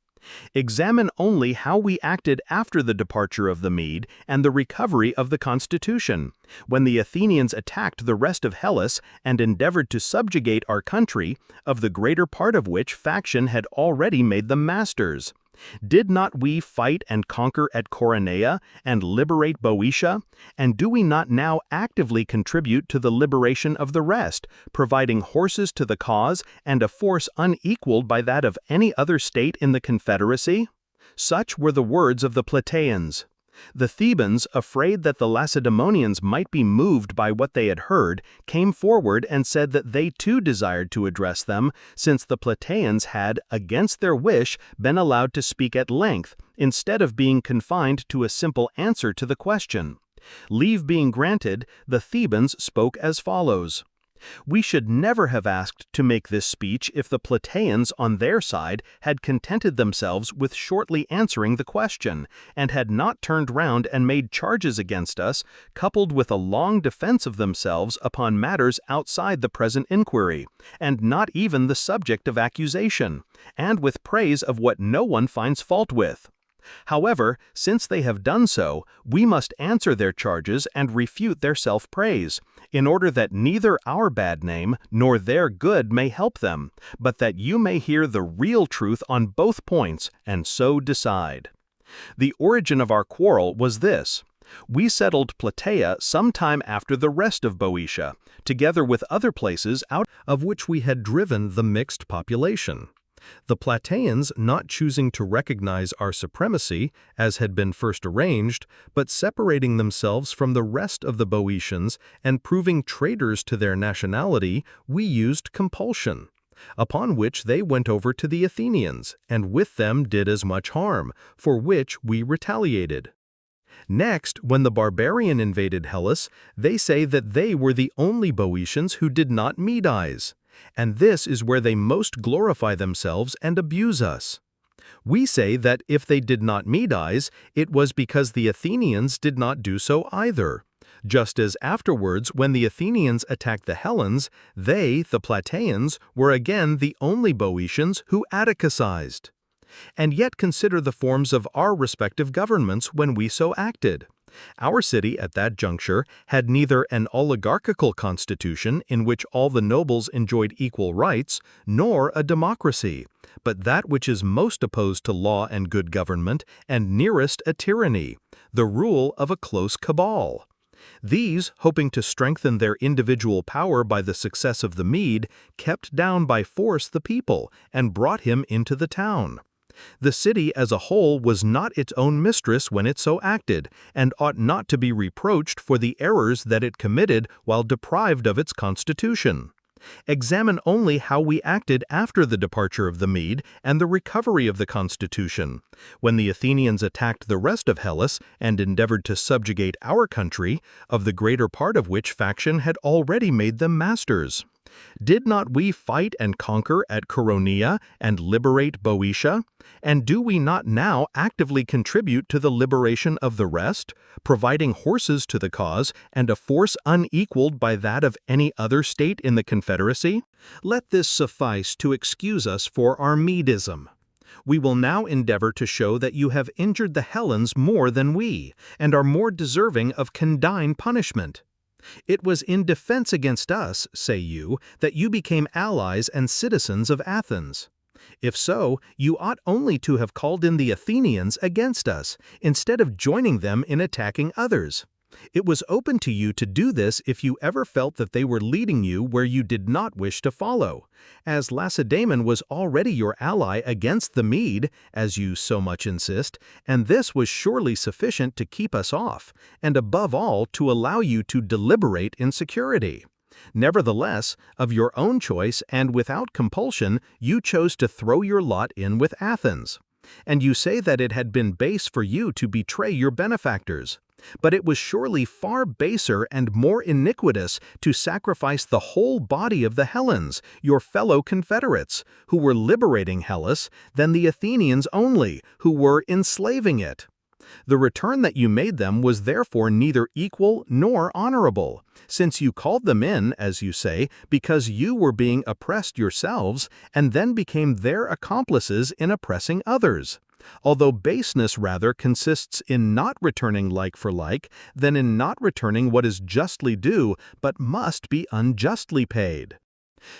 Examine only how we acted after the departure of the Mede and the recovery of the constitution, when the Athenians attacked the rest of Hellas and endeavored to subjugate our country, of the greater part of which faction had already made them masters. Did not we fight and conquer at Coronea and liberate Boeotia? And do we not now actively contribute to the liberation of the rest, providing horses to the cause and a force unequaled by that of any other state in the Confederacy? Such were the words of the Plataeans. The Thebans, afraid that the Lacedaemonians might be moved by what they had heard, came forward and said that they too desired to address them, since the Plataeans had, against their wish, been allowed to speak at length, instead of being confined to a simple answer to the question. Leave being granted, the Thebans spoke as follows. We should never have asked to make this speech if the Plataeans on their side had contented themselves with shortly answering the question, and had not turned round and made charges against us, coupled with a long defense of themselves upon matters outside the present inquiry, and not even the subject of accusation, and with praise of what no one finds fault with. However, since they have done so, we must answer their charges and refute their self-praise, in order that neither our bad name nor their good may help them, but that you may hear the real truth on both points, and so decide. The origin of our quarrel was this. We settled Plataea some time after the rest of Boeotia, together with other places out of which we had driven the mixed population. The Plataeans not choosing to recognize our supremacy, as had been first arranged, but separating themselves from the rest of the Boeotians and proving traitors to their nationality, we used compulsion, upon which they went over to the Athenians, and with them did as much harm, for which we retaliated. Next, when the barbarian invaded Hellas, they say that they were the only Boeotians who did not Medize. And this is where they most glorify themselves and abuse us. We say that if they did not Medize, it was because the Athenians did not do so either. Just as afterwards, when the Athenians attacked the Hellens, they, the Plataeans, were again the only Boeotians who Atticized. And yet consider the forms of our respective governments when we so acted. Our city at that juncture had neither an oligarchical constitution in which all the nobles enjoyed equal rights, nor a democracy, but that which is most opposed to law and good government and nearest a tyranny, the rule of a close cabal. These, hoping to strengthen their individual power by the success of the Mede, kept down by force the people and brought him into the town. The city as a whole was not its own mistress when it so acted, and ought not to be reproached for the errors that it committed while deprived of its constitution. Examine only how we acted after the departure of the Mede and the recovery of the constitution, when the Athenians attacked the rest of Hellas and endeavored to subjugate our country, of the greater part of which faction had already made them masters. Did not we fight and conquer at Chaeronea and liberate Boeotia? And do we not now actively contribute to the liberation of the rest, providing horses to the cause and a force unequaled by that of any other state in the Confederacy? Let this suffice to excuse us for our Medism. We will now endeavor to show that you have injured the Hellens more than we, and are more deserving of condign punishment. It was in defense against us, say you, that you became allies and citizens of Athens. If so, you ought only to have called in the Athenians against us, instead of joining them in attacking others. It was open to you to do this if you ever felt that they were leading you where you did not wish to follow, as Lacedaemon was already your ally against the Mede, as you so much insist, and this was surely sufficient to keep us off, and above all to allow you to deliberate in security. Nevertheless, of your own choice and without compulsion, you chose to throw your lot in with Athens. And you say that it had been base for you to betray your benefactors. But it was surely far baser and more iniquitous to sacrifice the whole body of the Hellens, your fellow confederates, who were liberating Hellas, than the Athenians only, who were enslaving it. The return that you made them was therefore neither equal nor honorable, since you called them in, as you say, because you were being oppressed yourselves, and then became their accomplices in oppressing others. Although baseness rather consists in not returning like for like than in not returning what is justly due but must be unjustly paid.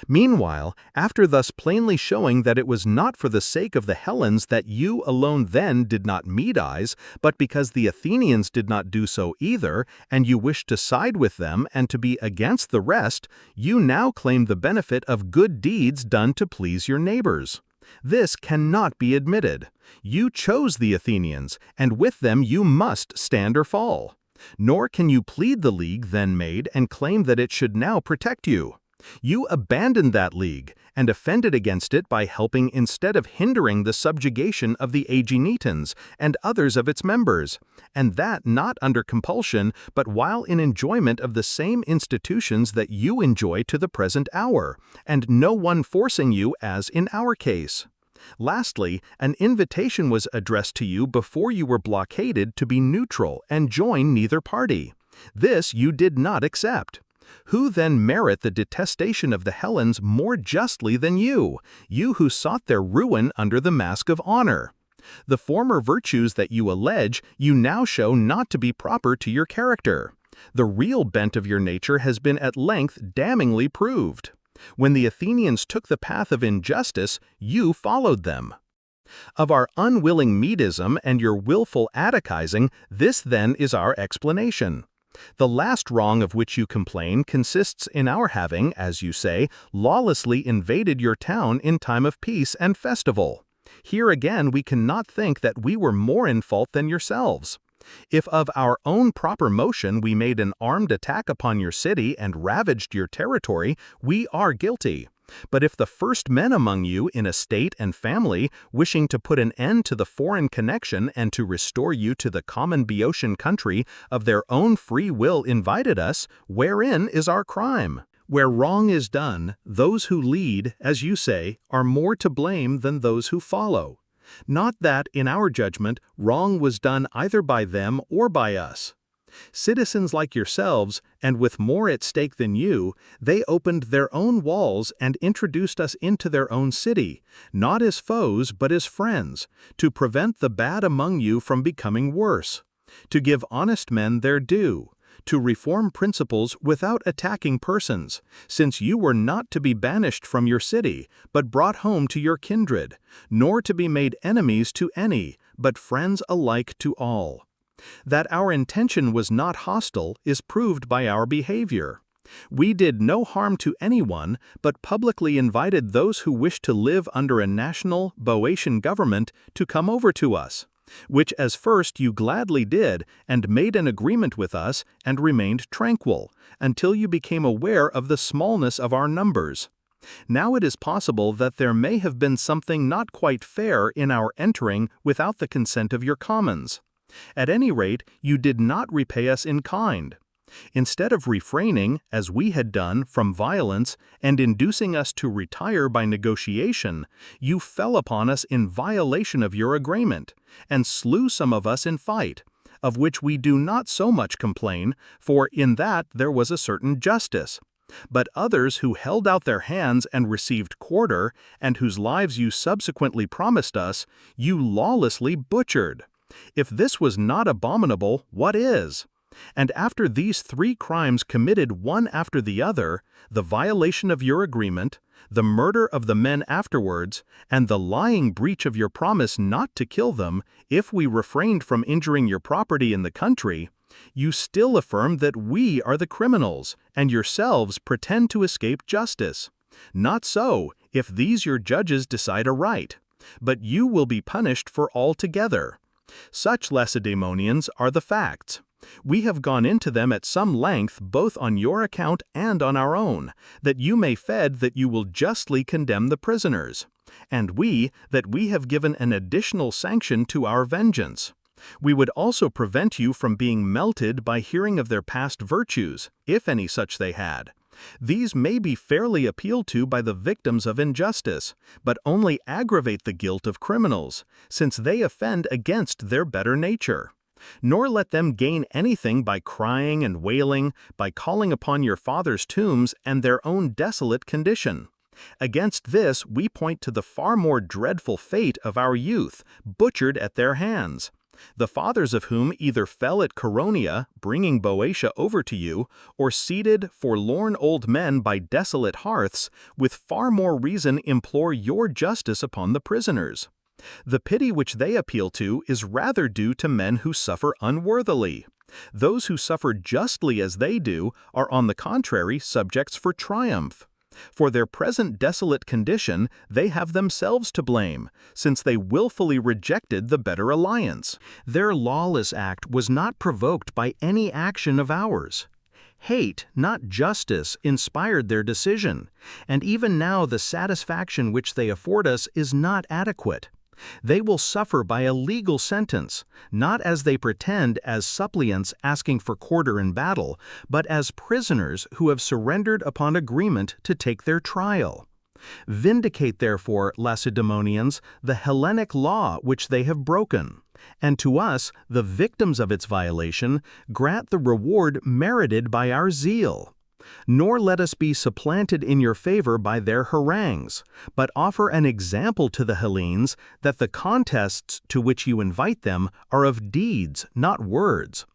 Meanwhile, after thus plainly showing that it was not for the sake of the Hellens that you alone then did not Medize, but because the Athenians did not do so either, and you wished to side with them and to be against the rest, you now claim the benefit of good deeds done to please your neighbors. This cannot be admitted. You chose the Athenians, and with them you must stand or fall. Nor can you plead the league then made and claim that it should now protect you. You abandoned that league, and offended against it by helping instead of hindering the subjugation of the Aeginetans and others of its members, and that not under compulsion, but while in enjoyment of the same institutions that you enjoy to the present hour, and no one forcing you as in our case. Lastly, an invitation was addressed to you before you were blockaded to be neutral and join neither party. This you did not accept. Who then merit the detestation of the Hellens more justly than you who sought their ruin under the mask of honor? The former virtues that you allege you now show not to be proper to your character. The real bent of your nature has been at length damningly proved. When the Athenians took the path of injustice, you followed them. Of our unwilling Medism and your willful Atticizing, this then is our explanation. The last wrong of which you complain consists in our having, as you say, lawlessly invaded your town in time of peace and festival. Here again we cannot think that we were more in fault than yourselves. If of our own proper motion we made an armed attack upon your city and ravaged your territory, we are guilty. But if the first men among you in estate and family, wishing to put an end to the foreign connection and to restore you to the common Boeotian country, of their own free will invited us, wherein is our crime? Where wrong is done, those who lead, as you say, are more to blame than those who follow. Not that, in our judgment, wrong was done either by them or by us. Citizens like yourselves, and with more at stake than you, they opened their own walls and introduced us into their own city, not as foes but as friends, to prevent the bad among you from becoming worse, to give honest men their due, to reform principles without attacking persons, since you were not to be banished from your city, but brought home to your kindred, nor to be made enemies to any, but friends alike to all. That our intention was not hostile is proved by our behavior. We did no harm to anyone, but publicly invited those who wished to live under a national, Boeotian government to come over to us. which as first you gladly did, and made an agreement with us, and remained tranquil, until you became aware of the smallness of our numbers. Now it is possible that there may have been something not quite fair in our entering without the consent of your commons. At any rate, you did not repay us in kind. Instead of refraining, as we had done, from violence, and inducing us to retire by negotiation, you fell upon us in violation of your agreement, and slew some of us in fight, of which we do not so much complain, for in that there was a certain justice. But others who held out their hands and received quarter, and whose lives you subsequently promised us, you lawlessly butchered. If this was not abominable, what is? And after these 3 crimes committed one after the other, the violation of your agreement, the murder of the men afterwards, and the lying breach of your promise not to kill them, if we refrained from injuring your property in the country, you still affirm that we are the criminals, and yourselves pretend to escape justice. Not so, if these your judges decide aright, but you will be punished for all together. Such, Lacedaemonians, are the facts. We have gone into them at some length both on your account and on our own, that you may fed that you will justly condemn the prisoners, and we, that we have given an additional sanction to our vengeance. We would also prevent you from being melted by hearing of their past virtues, if any such they had. These may be fairly appealed to by the victims of injustice, but only aggravate the guilt of criminals, since they offend against their better nature. Nor let them gain anything by crying and wailing, by calling upon your fathers' tombs and their own desolate condition. Against this we point to the far more dreadful fate of our youth, butchered at their hands, the fathers of whom either fell at Chaeronea, bringing Boeotia over to you, or seated, forlorn old men by desolate hearths, with far more reason implore your justice upon the prisoners. The pity which they appeal to is rather due to men who suffer unworthily. Those who suffer justly as they do are on the contrary subjects for triumph. For their present desolate condition they have themselves to blame, since they willfully rejected the better alliance. Their lawless act was not provoked by any action of ours. Hate, not justice, inspired their decision, and even now the satisfaction which they afford us is not adequate. They will suffer by a legal sentence, not as they pretend as suppliants asking for quarter in battle, but as prisoners who have surrendered upon agreement to take their trial. Vindicate therefore, Lacedaemonians, the Hellenic law which they have broken, and to us, the victims of its violation, grant the reward merited by our zeal. Nor let us be supplanted in your favor by their harangues, but offer an example to the Hellenes that the contests to which you invite them are of deeds, not words.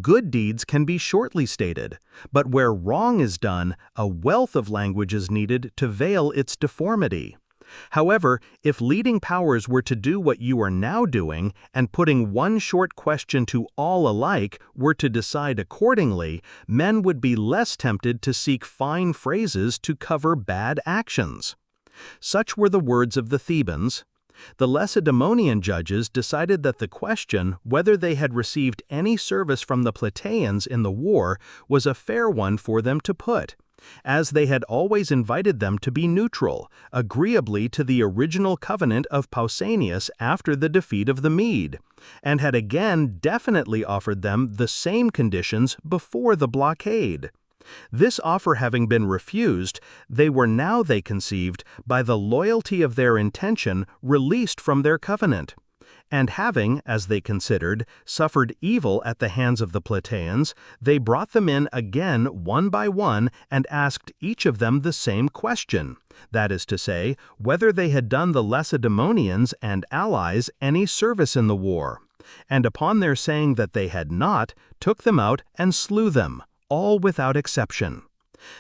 Good deeds can be shortly stated, but where wrong is done, a wealth of language is needed to veil its deformity. However, if leading powers were to do what you are now doing, and putting one short question to all alike were to decide accordingly, men would be less tempted to seek fine phrases to cover bad actions. Such were the words of the Thebans. The Lacedaemonian judges decided that the question whether they had received any service from the Plataeans in the war was a fair one for them to put, as they had always invited them to be neutral, agreeably to the original covenant of Pausanias after the defeat of the Mede, and had again definitely offered them the same conditions before the blockade. This offer having been refused, they were now, they conceived, by the loyalty of their intention, released from their covenant. And having, as they considered, suffered evil at the hands of the Plataeans, they brought them in again one by one and asked each of them the same question, that is to say, whether they had done the Lacedaemonians and allies any service in the war, and upon their saying that they had not, took them out and slew them, all without exception.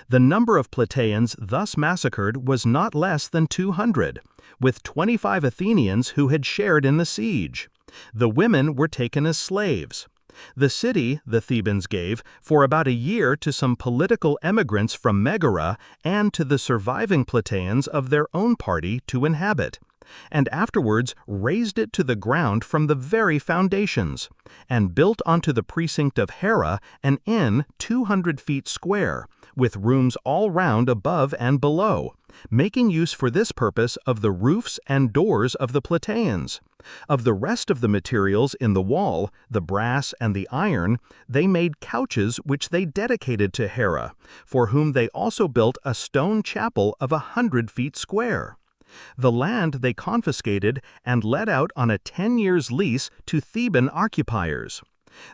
The number of Plataeans thus massacred was not less than 200, with 25 Athenians who had shared in the siege. The women were taken as slaves. The city, the Thebans gave, for about a year to some political emigrants from Megara and to the surviving Plataeans of their own party to inhabit. and afterwards razed it to the ground from the very foundations, and built onto the precinct of Hera an inn 200 feet square, with rooms all round above and below, making use for this purpose of the roofs and doors of the Plataeans. Of the rest of the materials in the wall, the brass and the iron, they made couches which they dedicated to Hera, for whom they also built a stone chapel of 100 feet square. The land they confiscated and let out on a 10 years' lease to Theban occupiers.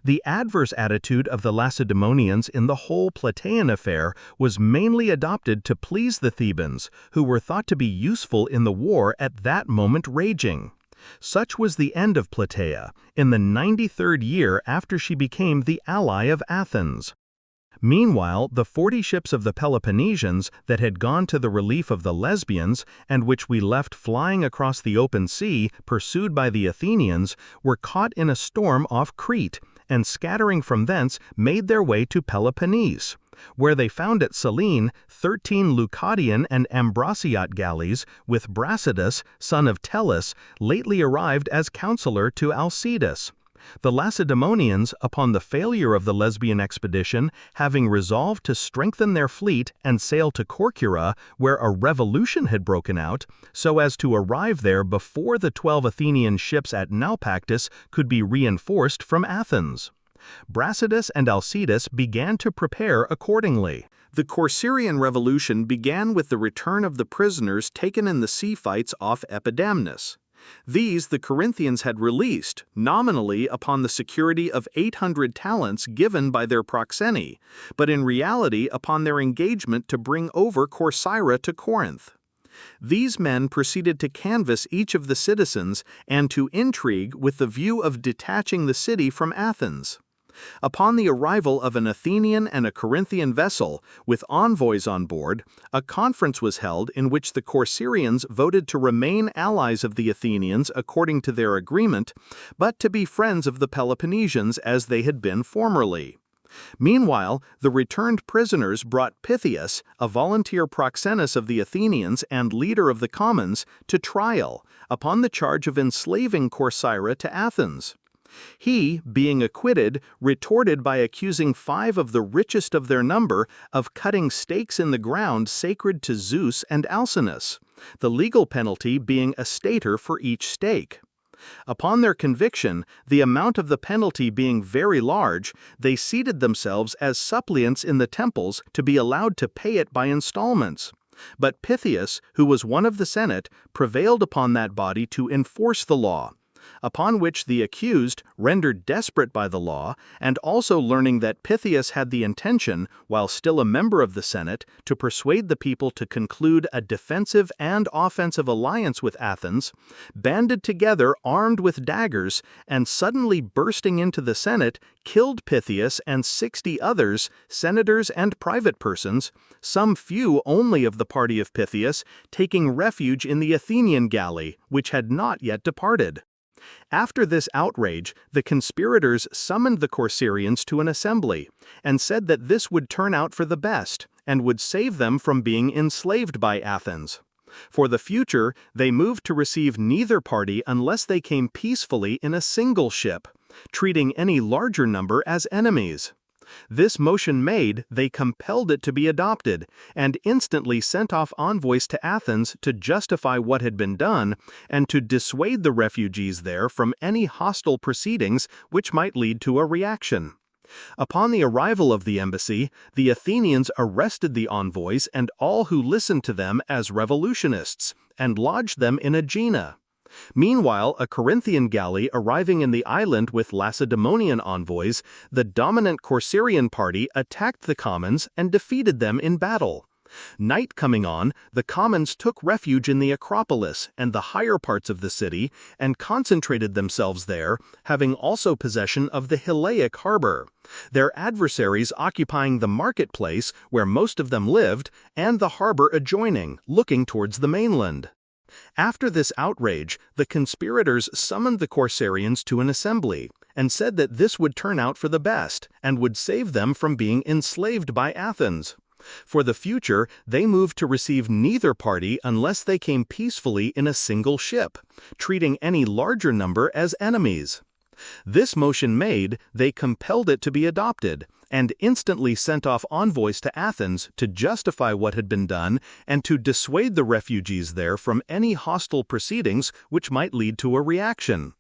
The adverse attitude of the Lacedaemonians in the whole Plataean affair was mainly adopted to please the Thebans, who were thought to be useful in the war at that moment raging. Such was the end of Plataea, in the 93rd year after she became the ally of Athens. Meanwhile, the 40 ships of the Peloponnesians that had gone to the relief of the Lesbians, and which we left flying across the open sea, pursued by the Athenians, were caught in a storm off Crete, and scattering from thence made their way to Peloponnese, where they found at Selene 13 Leucadian and Ambraciot galleys, with Brasidas, son of Tellus, lately arrived as counselor to Alcidas. The Lacedaemonians, upon the failure of the Lesbian expedition, having resolved to strengthen their fleet and sail to Corcyra, where a revolution had broken out, so as to arrive there before the 12 Athenian ships at Naupactus could be reinforced from Athens. Brasidas and Alcidas began to prepare accordingly. The Corcyraean revolution began with the return of the prisoners taken in the sea fights off Epidamnus. These the Corinthians had released, nominally upon the security of 800 talents given by their proxeni, but in reality upon their engagement to bring over Corcyra to Corinth. These men proceeded to canvass each of the citizens and to intrigue with the view of detaching the city from Athens. Upon the arrival of an Athenian and a Corinthian vessel, with envoys on board, a conference was held in which the Corcyraeans voted to remain allies of the Athenians according to their agreement, but to be friends of the Peloponnesians as they had been formerly. Meanwhile, the returned prisoners brought Pythias, a volunteer proxenus of the Athenians and leader of the commons, to trial, upon the charge of enslaving Corcyra to Athens. He, being acquitted, retorted by accusing 5 of the richest of their number of cutting stakes in the ground sacred to Zeus and Alcinous, the legal penalty being a stater for each stake. Upon their conviction, the amount of the penalty being very large, they seated themselves as suppliants in the temples to be allowed to pay it by installments. But Pythias, who was one of the Senate, prevailed upon that body to enforce the law. Upon which the accused, rendered desperate by the law, and also learning that Pythias had the intention, while still a member of the Senate, to persuade the people to conclude a defensive and offensive alliance with Athens, banded together armed with daggers, and suddenly bursting into the Senate, killed Pythias and 60 others, senators and private persons, some few only of the party of Pythias, taking refuge in the Athenian galley, which had not yet departed. After this outrage, the conspirators summoned the Corcyraeans to an assembly, and said that this would turn out for the best, and would save them from being enslaved by Athens. For the future, they moved to receive neither party unless they came peacefully in a single ship, treating any larger number as enemies. This motion made, they compelled it to be adopted, and instantly sent off envoys to Athens to justify what had been done, and to dissuade the refugees there from any hostile proceedings which might lead to a reaction. Upon the arrival of the embassy, the Athenians arrested the envoys and all who listened to them as revolutionists, and lodged them in Aegina. Meanwhile, a Corinthian galley arriving in the island with Lacedaemonian envoys, the dominant Corcyraean party attacked the commons and defeated them in battle. Night coming on, the commons took refuge in the Acropolis and the higher parts of the city, and concentrated themselves there, having also possession of the Hyllaic harbor, their adversaries occupying the marketplace where most of them lived, and the harbor adjoining, looking towards the mainland. After this outrage, the conspirators summoned the Corcyraeans to an assembly, and said that this would turn out for the best, and would save them from being enslaved by Athens. For the future, they moved to receive neither party unless they came peacefully in a single ship, treating any larger number as enemies. This motion made, they compelled it to be adopted, and instantly sent off envoys to Athens to justify what had been done and to dissuade the refugees there from any hostile proceedings which might lead to a reaction.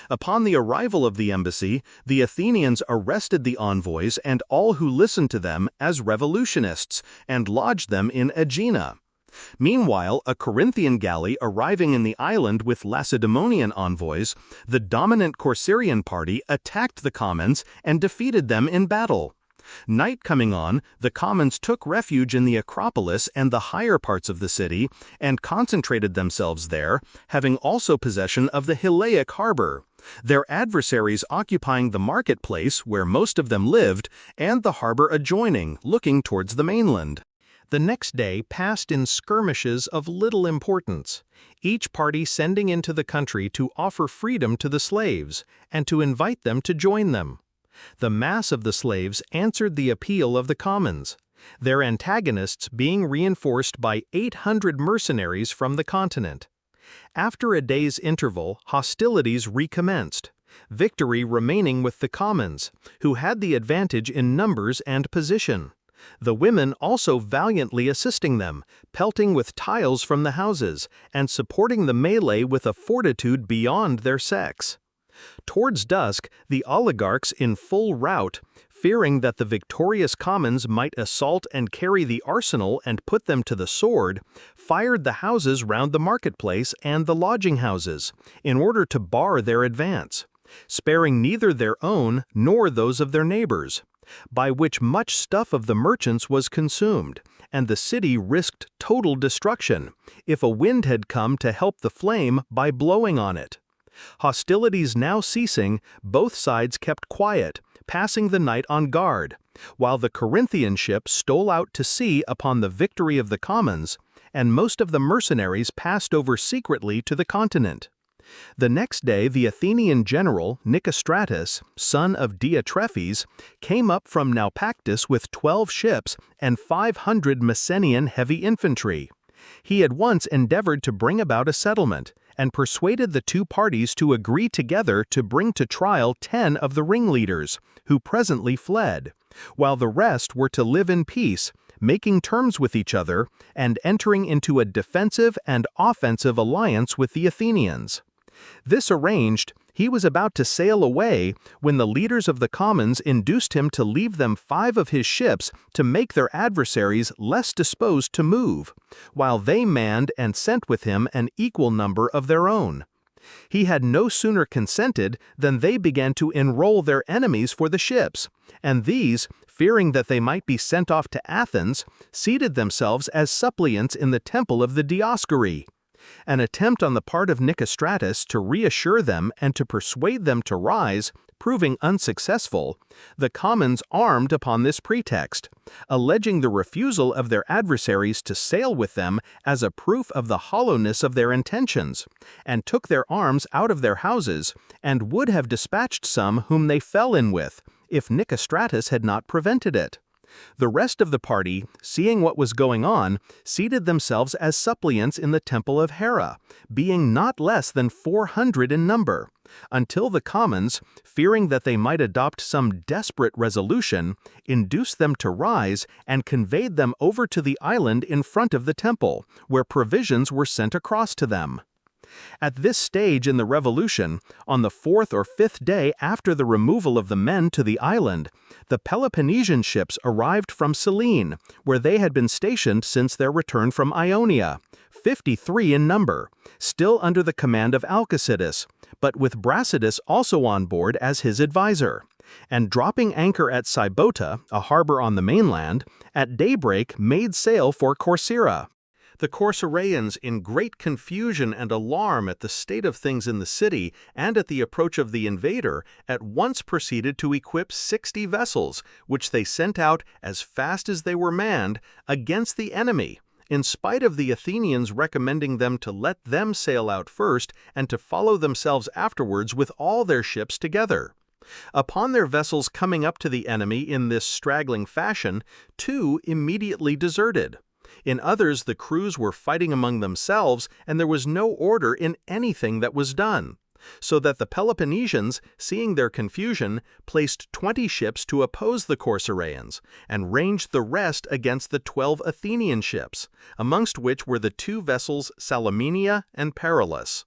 Upon the arrival of the embassy, the Athenians arrested the envoys and all who listened to them as revolutionists and lodged them in Aegina. Meanwhile, a Corinthian galley arriving in the island with Lacedaemonian envoys, the dominant Corcyraean party attacked the commons and defeated them in battle. Night coming on, the commons took refuge in the Acropolis and the higher parts of the city and concentrated themselves there, having also possession of the Hyllaic harbor, their adversaries occupying the marketplace where most of them lived and the harbor adjoining, looking towards the mainland. The next day passed in skirmishes of little importance, each party sending into the country to offer freedom to the slaves and to invite them to join them. The mass of the slaves answered the appeal of the commons, their antagonists being reinforced by 800 mercenaries from the continent. After a day's interval, hostilities recommenced, victory remaining with the commons, who had the advantage in numbers and position. The women also valiantly assisting them, pelting with tiles from the houses, and supporting the melee with a fortitude beyond their sex. Towards dusk, the oligarchs in full rout, fearing that the victorious commons might assault and carry the arsenal and put them to the sword, fired the houses round the marketplace and the lodging houses, in order to bar their advance, sparing neither their own nor those of their neighbors, by which much stuff of the merchants was consumed, and the city risked total destruction, if a wind had come to help the flame by blowing on it. Hostilities now ceasing, both sides kept quiet, passing the night on guard, while the Corinthian ship stole out to sea upon the victory of the commons, and most of the mercenaries passed over secretly to the continent. The next day the Athenian general Nicostratus, son of Diotrephes, came up from Naupactus with 12 ships and 500 Messenian heavy infantry. He at once endeavored to bring about a settlement, and persuaded the two parties to agree together to bring to trial 10 of the ringleaders, who presently fled, while the rest were to live in peace, making terms with each other, and entering into a defensive and offensive alliance with the Athenians. This arranged, he was about to sail away when the leaders of the commons induced him to leave them 5 of his ships to make their adversaries less disposed to move, while they manned and sent with him an equal number of their own. He had no sooner consented than they began to enroll their enemies for the ships, and these, fearing that they might be sent off to Athens, seated themselves as suppliants in the temple of the Dioscuri. An attempt on the part of Nicostratus to reassure them and to persuade them to rise, proving unsuccessful, the commons armed upon this pretext, alleging the refusal of their adversaries to sail with them as a proof of the hollowness of their intentions, and took their arms out of their houses, and would have dispatched some whom they fell in with, if Nicostratus had not prevented it. The rest of the party, seeing what was going on, seated themselves as suppliants in the temple of Hera, being not less than 400 in number, until the commons, fearing that they might adopt some desperate resolution, induced them to rise and conveyed them over to the island in front of the temple, where provisions were sent across to them. At this stage in the revolution, on the 4th or 5th day after the removal of the men to the island, the Peloponnesian ships arrived from Cyllene, where they had been stationed since their return from Ionia, 53 in number, still under the command of Alcidas, but with Brasidas also on board as his advisor, and dropping anchor at Sybota, a harbor on the mainland, at daybreak made sail for Corcyra. The Corcyraeans, in great confusion and alarm at the state of things in the city and at the approach of the invader, at once proceeded to equip 60 vessels, which they sent out as fast as they were manned, against the enemy, in spite of the Athenians recommending them to let them sail out first and to follow themselves afterwards with all their ships together. Upon their vessels coming up to the enemy in this straggling fashion, 2 immediately deserted. In others, the crews were fighting among themselves, and there was no order in anything that was done. So that the Peloponnesians, seeing their confusion, placed 20 ships to oppose the Corcyraeans, and ranged the rest against the 12 Athenian ships, amongst which were the 2 vessels Salamina and Perillus.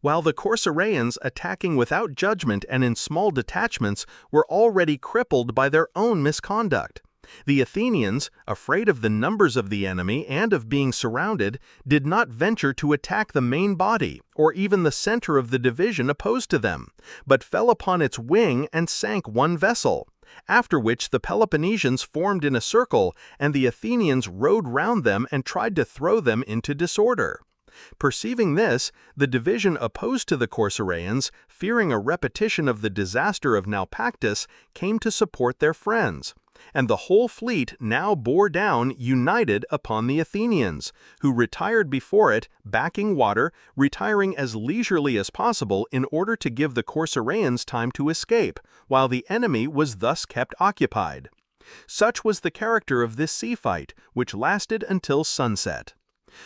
While the Corcyraeans, attacking without judgment and in small detachments, were already crippled by their own misconduct. The Athenians, afraid of the numbers of the enemy and of being surrounded, did not venture to attack the main body, or even the center of the division opposed to them, but fell upon its wing and sank one vessel, after which the Peloponnesians formed in a circle, and the Athenians rowed round them and tried to throw them into disorder. Perceiving this, the division opposed to the Corcyraeans, fearing a repetition of the disaster of Naupactus, came to support their friends. And the whole fleet now bore down united upon the Athenians, who retired before it, backing water, retiring as leisurely as possible in order to give the Corcyraeans time to escape, while the enemy was thus kept occupied. Such was the character of this sea fight, which lasted until sunset.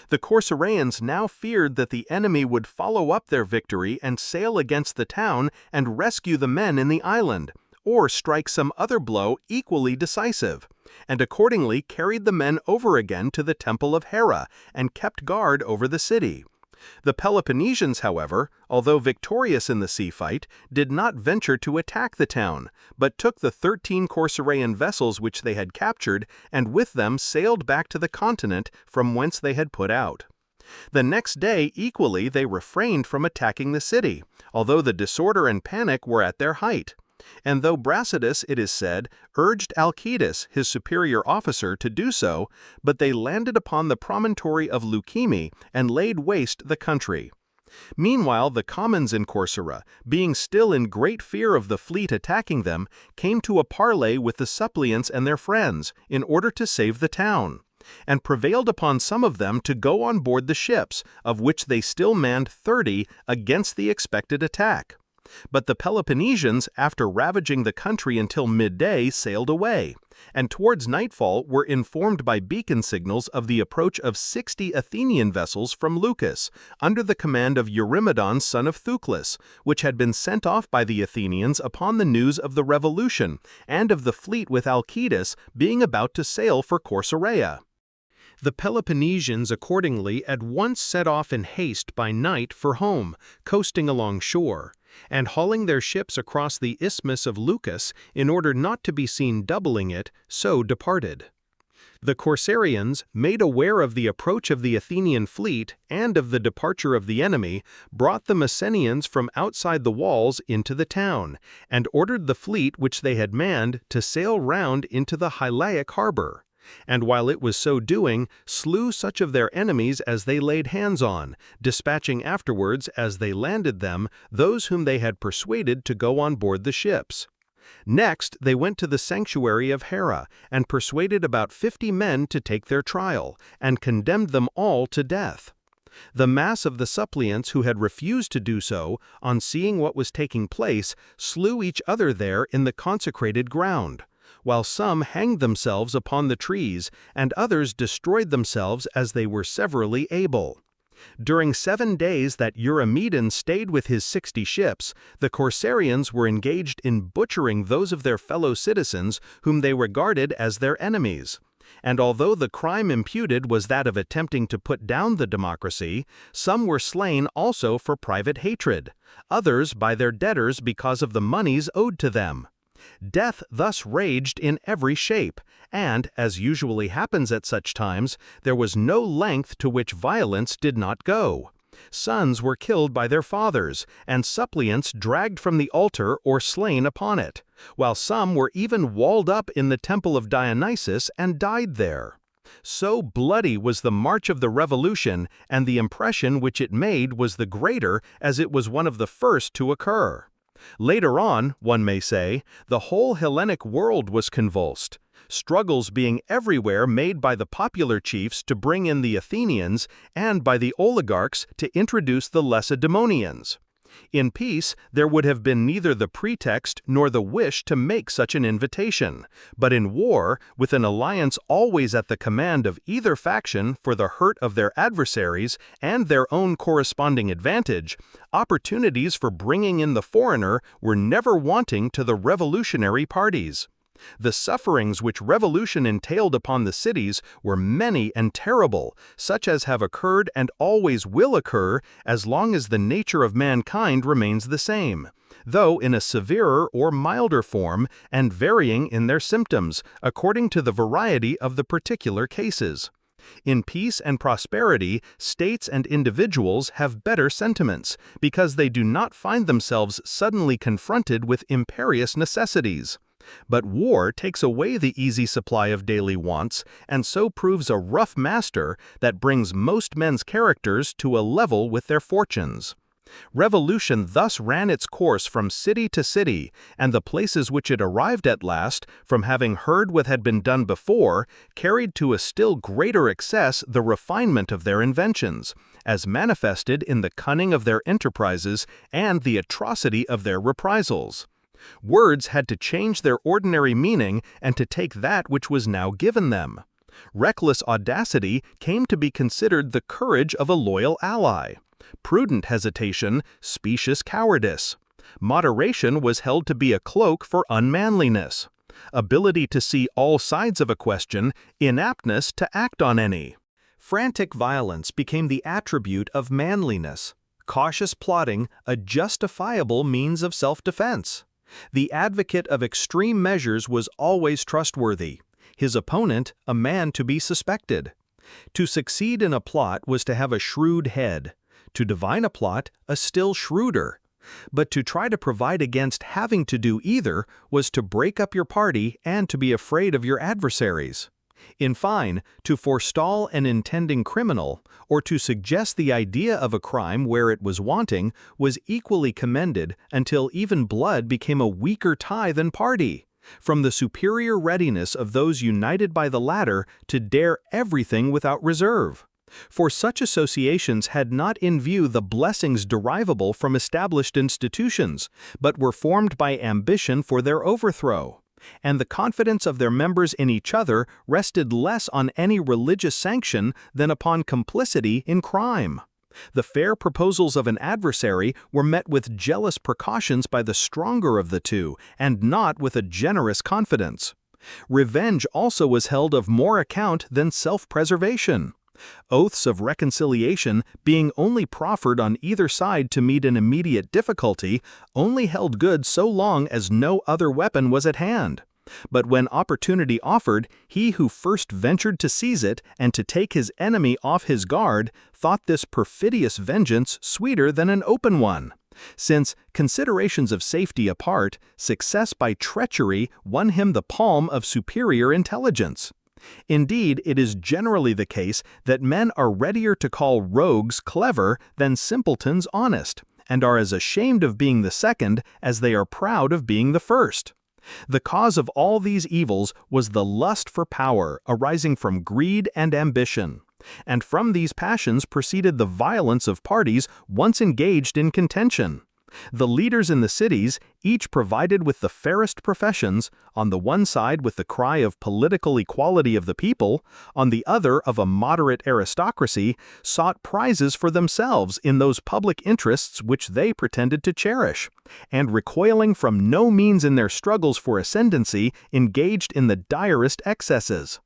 The Corcyraeans now feared that the enemy would follow up their victory and sail against the town and rescue the men in the island, or strike some other blow equally decisive, and accordingly carried the men over again to the temple of Hera and kept guard over the city. The Peloponnesians, however, although victorious in the sea fight, did not venture to attack the town, but took the 13 Corcyraean vessels which they had captured, and with them sailed back to the continent from whence they had put out. The next day equally they refrained from attacking the city, although the disorder and panic were at their height. And though Brasidas, it is said, urged Alcidas, his superior officer, to do so, but they landed upon the promontory of Leukimme and laid waste the country. Meanwhile the commons in Corcyra, being still in great fear of the fleet attacking them, came to a parley with the suppliants and their friends, in order to save the town, and prevailed upon some of them to go on board the ships, of which they still manned 30 against the expected attack. But the Peloponnesians, after ravaging the country until midday, sailed away, and towards nightfall were informed by beacon signals of the approach of 60 Athenian vessels from Leucas, under the command of Eurymedon son of Thucles, which had been sent off by the Athenians upon the news of the revolution, and of the fleet with Alcidas being about to sail for Corcyra. The Peloponnesians accordingly at once set off in haste by night for home, coasting along shore, and hauling their ships across the isthmus of Leucas in order not to be seen doubling it, so departed. The Corcyraeans, made aware of the approach of the Athenian fleet and of the departure of the enemy, brought the Messenians from outside the walls into the town, and ordered the fleet which they had manned to sail round into the Hylaic harbor, and while it was so doing, slew such of their enemies as they laid hands on, dispatching afterwards, as they landed them, those whom they had persuaded to go on board the ships. Next they went to the sanctuary of Hera, and persuaded about 50 men to take their trial, and condemned them all to death. The mass of the suppliants who had refused to do so, on seeing what was taking place, slew each other there in the consecrated ground, while some hanged themselves upon the trees, and others destroyed themselves as they were severally able. During 7 days that Eurymedon stayed with his 60 ships, the Corcyraeans were engaged in butchering those of their fellow citizens whom they regarded as their enemies. And although the crime imputed was that of attempting to put down the democracy, some were slain also for private hatred, others by their debtors because of the moneys owed to them. Death thus raged in every shape, and, as usually happens at such times, there was no length to which violence did not go. Sons were killed by their fathers, and suppliants dragged from the altar or slain upon it, while some were even walled up in the temple of Dionysus and died there. So bloody was the march of the revolution, and the impression which it made was the greater as it was one of the first to occur. Later on, one may say, the whole Hellenic world was convulsed, struggles being everywhere made by the popular chiefs to bring in the Athenians and by the oligarchs to introduce the Lacedaemonians. In peace, there would have been neither the pretext nor the wish to make such an invitation. But in war, with an alliance always at the command of either faction for the hurt of their adversaries and their own corresponding advantage, opportunities for bringing in the foreigner were never wanting to the revolutionary parties. The sufferings which revolution entailed upon the cities were many and terrible, such as have occurred and always will occur as long as the nature of mankind remains the same, though in a severer or milder form and varying in their symptoms, according to the variety of the particular cases. In peace and prosperity, states and individuals have better sentiments, because they do not find themselves suddenly confronted with imperious necessities. But war takes away the easy supply of daily wants, and so proves a rough master that brings most men's characters to a level with their fortunes. Revolution thus ran its course from city to city, and the places which it arrived at last, from having heard what had been done before, carried to a still greater excess the refinement of their inventions, as manifested in the cunning of their enterprises and the atrocity of their reprisals. Words had to change their ordinary meaning and to take that which was now given them. Reckless audacity came to be considered the courage of a loyal ally. Prudent hesitation, specious cowardice. Moderation was held to be a cloak for unmanliness. Ability to see all sides of a question, inaptness to act on any. Frantic violence became the attribute of manliness. Cautious plotting, a justifiable means of self-defense. The advocate of extreme measures was always trustworthy, his opponent a man to be suspected. To succeed in a plot was to have a shrewd head, to divine a plot a still shrewder. But to try to provide against having to do either was to break up your party and to be afraid of your adversaries. In fine, to forestall an intending criminal, or to suggest the idea of a crime where it was wanting, was equally commended until even blood became a weaker tie than party, from the superior readiness of those united by the latter to dare everything without reserve. For such associations had not in view the blessings derivable from established institutions, but were formed by ambition for their overthrow. And the confidence of their members in each other rested less on any religious sanction than upon complicity in crime. The fair proposals of an adversary were met with jealous precautions by the stronger of the two, and not with a generous confidence. Revenge also was held of more account than self-preservation. Oaths of reconciliation, being only proffered on either side to meet an immediate difficulty, only held good so long as no other weapon was at hand. But when opportunity offered, he who first ventured to seize it and to take his enemy off his guard thought this perfidious vengeance sweeter than an open one. Since, considerations of safety apart, success by treachery won him the palm of superior intelligence. Indeed, it is generally the case that men are readier to call rogues clever than simpletons honest, and are as ashamed of being the second as they are proud of being the first. The cause of all these evils was the lust for power arising from greed and ambition, and from these passions proceeded the violence of parties once engaged in contention. The leaders in the cities, each provided with the fairest professions, on the one side with the cry of political equality of the people, on the other of a moderate aristocracy, sought prizes for themselves in those public interests which they pretended to cherish, and recoiling from no means in their struggles for ascendancy, engaged in the direst excesses.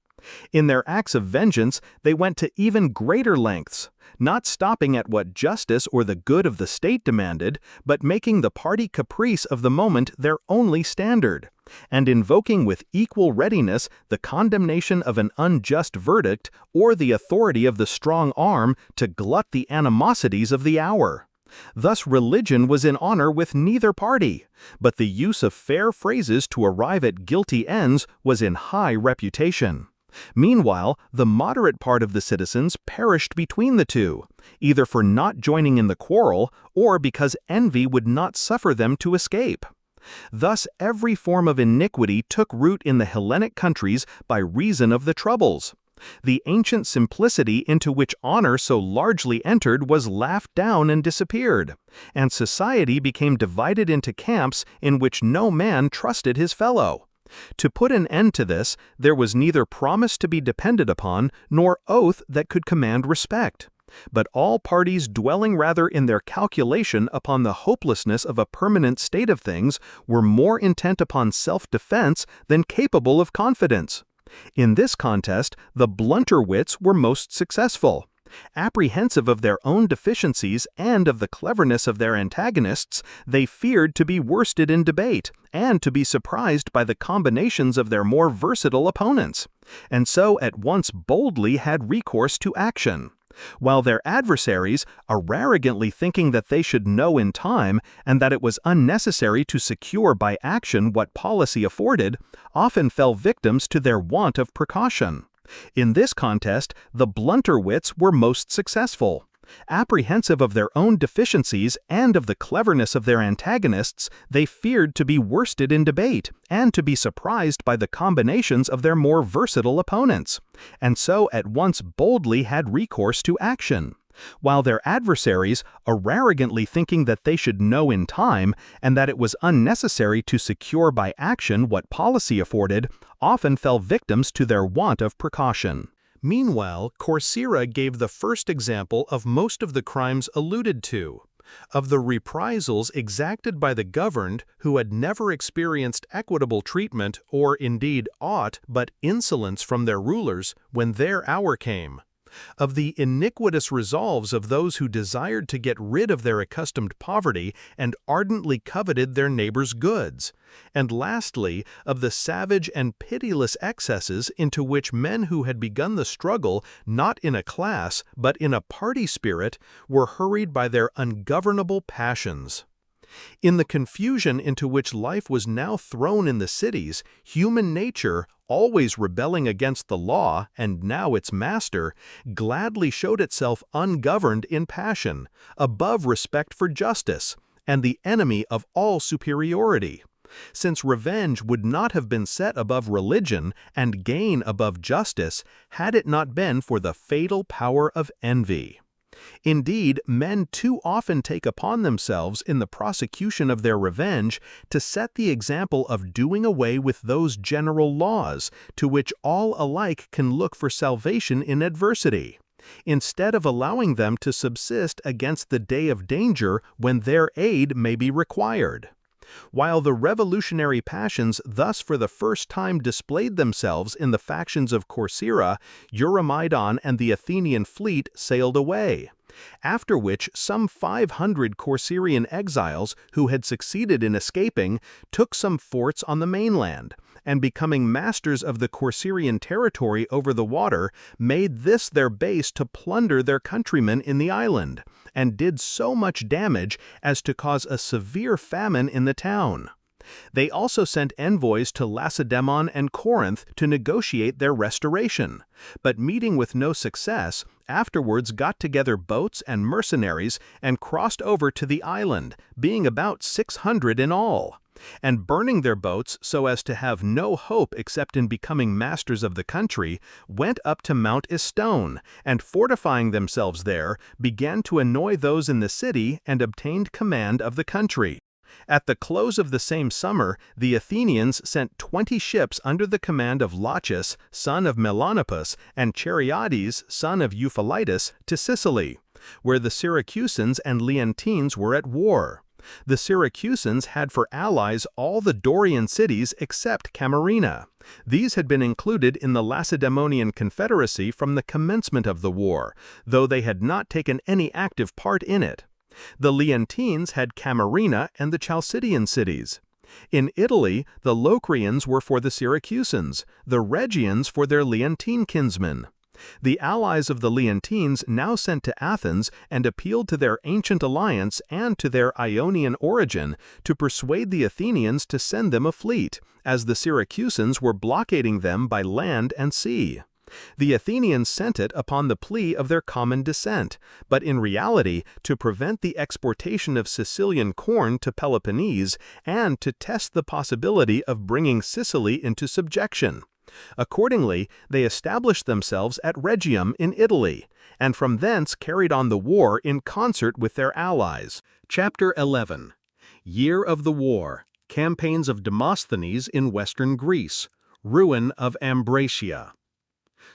In their acts of vengeance, they went to even greater lengths, not stopping at what justice or the good of the state demanded, but making the party caprice of the moment their only standard, and invoking with equal readiness the condemnation of an unjust verdict or the authority of the strong arm to glut the animosities of the hour. Thus religion was in honor with neither party, but the use of fair phrases to arrive at guilty ends was in high reputation. Meanwhile, the moderate part of the citizens perished between the two, either for not joining in the quarrel or because envy would not suffer them to escape. Thus every form of iniquity took root in the Hellenic countries by reason of the troubles. The ancient simplicity into which honor so largely entered was laughed down and disappeared, and society became divided into camps in which no man trusted his fellow. To put an end to this, there was neither promise to be depended upon nor oath that could command respect, but all parties dwelling rather in their calculation upon the hopelessness of a permanent state of things were more intent upon self-defense than capable of confidence. In this contest, the blunter wits were most successful. Apprehensive of their own deficiencies and of the cleverness of their antagonists, they feared to be worsted in debate and to be surprised by the combinations of their more versatile opponents, and so at once boldly had recourse to action. While their adversaries, arrogantly thinking that they should know in time and that it was unnecessary to secure by action what policy afforded, often fell victims to their want of precaution. In this contest, the blunter wits were most successful. Apprehensive of their own deficiencies and of the cleverness of their antagonists, they feared to be worsted in debate and to be surprised by the combinations of their more versatile opponents, and so at once boldly had recourse to action. While their adversaries, arrogantly thinking that they should know in time and that it was unnecessary to secure by action what policy afforded, often fell victims to their want of precaution. Meanwhile, Corcyra gave the first example of most of the crimes alluded to, of the reprisals exacted by the governed who had never experienced equitable treatment or indeed aught but insolence from their rulers when their hour came, of the iniquitous resolves of those who desired to get rid of their accustomed poverty and ardently coveted their neighbor's goods, and lastly, of the savage and pitiless excesses into which men who had begun the struggle not in a class but in a party spirit were hurried by their ungovernable passions. In the confusion into which life was now thrown in the cities, human nature, always rebelling against the law and now its master, gladly showed itself ungoverned in passion, above respect for justice, and the enemy of all superiority. Since revenge would not have been set above religion and gain above justice had it not been for the fatal power of envy. Indeed, men too often take upon themselves in the prosecution of their revenge to set the example of doing away with those general laws to which all alike can look for salvation in adversity, instead of allowing them to subsist against the day of danger when their aid may be required. While the revolutionary passions thus for the first time displayed themselves in the factions of Corcyra, Eurymedon and the Athenian fleet sailed away, after which some 500 Corcyrian exiles who had succeeded in escaping took some forts on the mainland, and becoming masters of the Corcyrian territory over the water, made this their base to plunder their countrymen in the island, and did so much damage as to cause a severe famine in the town. They also sent envoys to Lacedaemon and Corinth to negotiate their restoration, but meeting with no success, afterwards got together boats and mercenaries and crossed over to the island, being about 600 in all, and burning their boats so as to have no hope except in becoming masters of the country, went up to Mount Istone, and fortifying themselves there, began to annoy those in the city and obtained command of the country. At the close of the same summer, the Athenians sent 20 ships under the command of Laches, son of Melanippus, and Chariades, son of Euphalitus, to Sicily, where the Syracusans and Leontines were at war. The Syracusans had for allies all the Dorian cities except Camarina. These had been included in the Lacedaemonian Confederacy from the commencement of the war, though they had not taken any active part in it. The Leontines had Camarina and the Chalcidian cities. In Italy, the Locrians were for the Syracusans, the Rhegians for their Leontine kinsmen. The allies of the Leontines now sent to Athens and appealed to their ancient alliance and to their Ionian origin to persuade the Athenians to send them a fleet, as the Syracusans were blockading them by land and sea. The Athenians sent it upon the plea of their common descent, but in reality to prevent the exportation of Sicilian corn to Peloponnese and to test the possibility of bringing Sicily into subjection. Accordingly, they established themselves at Rhegium in Italy, and from thence carried on the war in concert with their allies. Chapter 11. Year of the War. Campaigns of Demosthenes in western Greece. Ruin of Ambracia.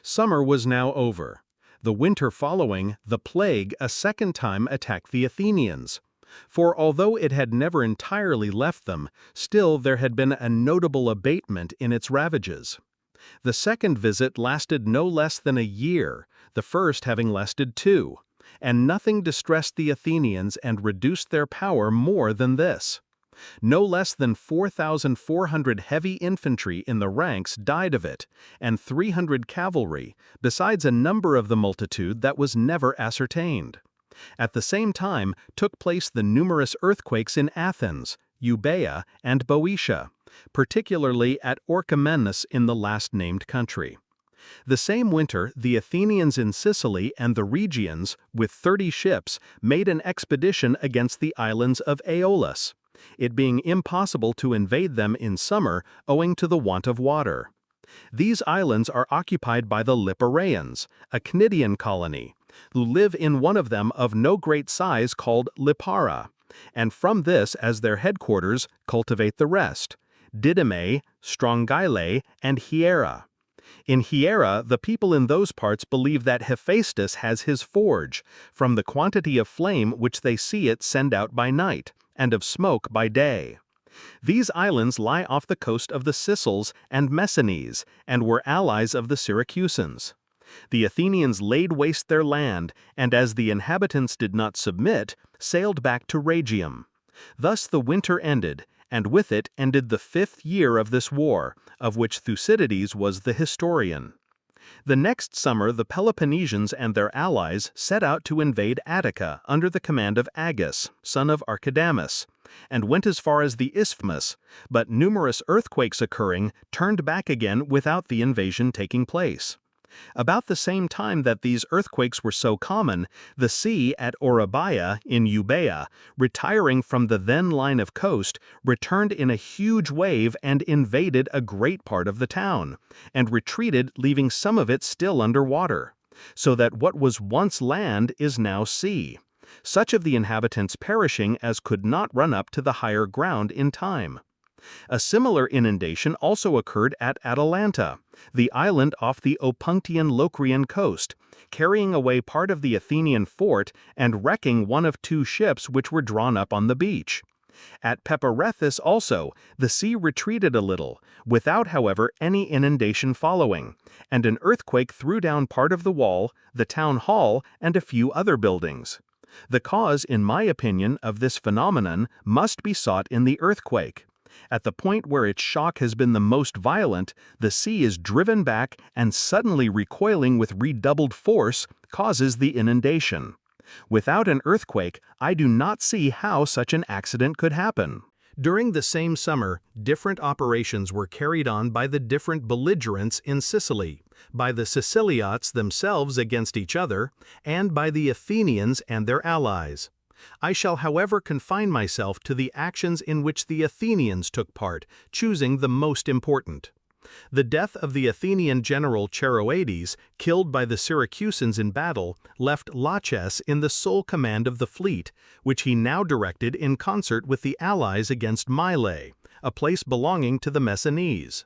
Summer was now over. The winter following, the plague a second time attacked the Athenians. For although it had never entirely left them, still there had been a notable abatement in its ravages. The second visit lasted no less than a year, the first having lasted 2, and nothing distressed the Athenians and reduced their power more than this. No less than 4,400 heavy infantry in the ranks died of it, and 300 cavalry, besides a number of the multitude that was never ascertained. At the same time took place the numerous earthquakes in Athens, Euboea, and Boeotia, particularly at Orchomenus in the last-named country. The same winter the Athenians in Sicily and the Rhegians, with 30 ships, made an expedition against the islands of Aeolus, it being impossible to invade them in summer owing to the want of water. These islands are occupied by the Liparaians, a Cnidian colony, who live in one of them of no great size called Lipara, and from this as their headquarters cultivate the rest, Didymae, Strongylae, and Hiera. In Hiera, the people in those parts believe that Hephaestus has his forge, from the quantity of flame which they see it send out by night, and of smoke by day. These islands lie off the coast of the Sicels and Messenies, and were allies of the Syracusans. The Athenians laid waste their land, and as the inhabitants did not submit, sailed back to Rhegium. Thus the winter ended, and with it ended the 5th year of this war, of which Thucydides was the historian. The next summer the Peloponnesians and their allies set out to invade Attica under the command of Agis, son of Archidamus, and went as far as the Isthmus, but numerous earthquakes occurring turned back again without the invasion taking place. About the same time that these earthquakes were so common, the sea at Orobia in Euboea, retiring from the then line of coast, returned in a huge wave and invaded a great part of the town, and retreated leaving some of it still under water, so that what was once land is now sea, such of the inhabitants perishing as could not run up to the higher ground in time. A similar inundation also occurred at Atalanta, the island off the Opunctian Locrian coast, carrying away part of the Athenian fort and wrecking one of 2 ships which were drawn up on the beach. At Peparethus also, the sea retreated a little, without, however, any inundation following, and an earthquake threw down part of the wall, the town hall, and a few other buildings. The cause, in my opinion, of this phenomenon must be sought in the earthquake. At the point where its shock has been the most violent, the sea is driven back and suddenly recoiling with redoubled force causes the inundation. Without an earthquake, I do not see how such an accident could happen. During the same summer, different operations were carried on by the different belligerents in Sicily, by the Siciliots themselves against each other, and by the Athenians and their allies. I shall, however, confine myself to the actions in which the Athenians took part, choosing the most important. The death of the Athenian general Charoades, killed by the Syracusans in battle, left Laches in the sole command of the fleet, which he now directed in concert with the allies against Mylae, a place belonging to the Messinese.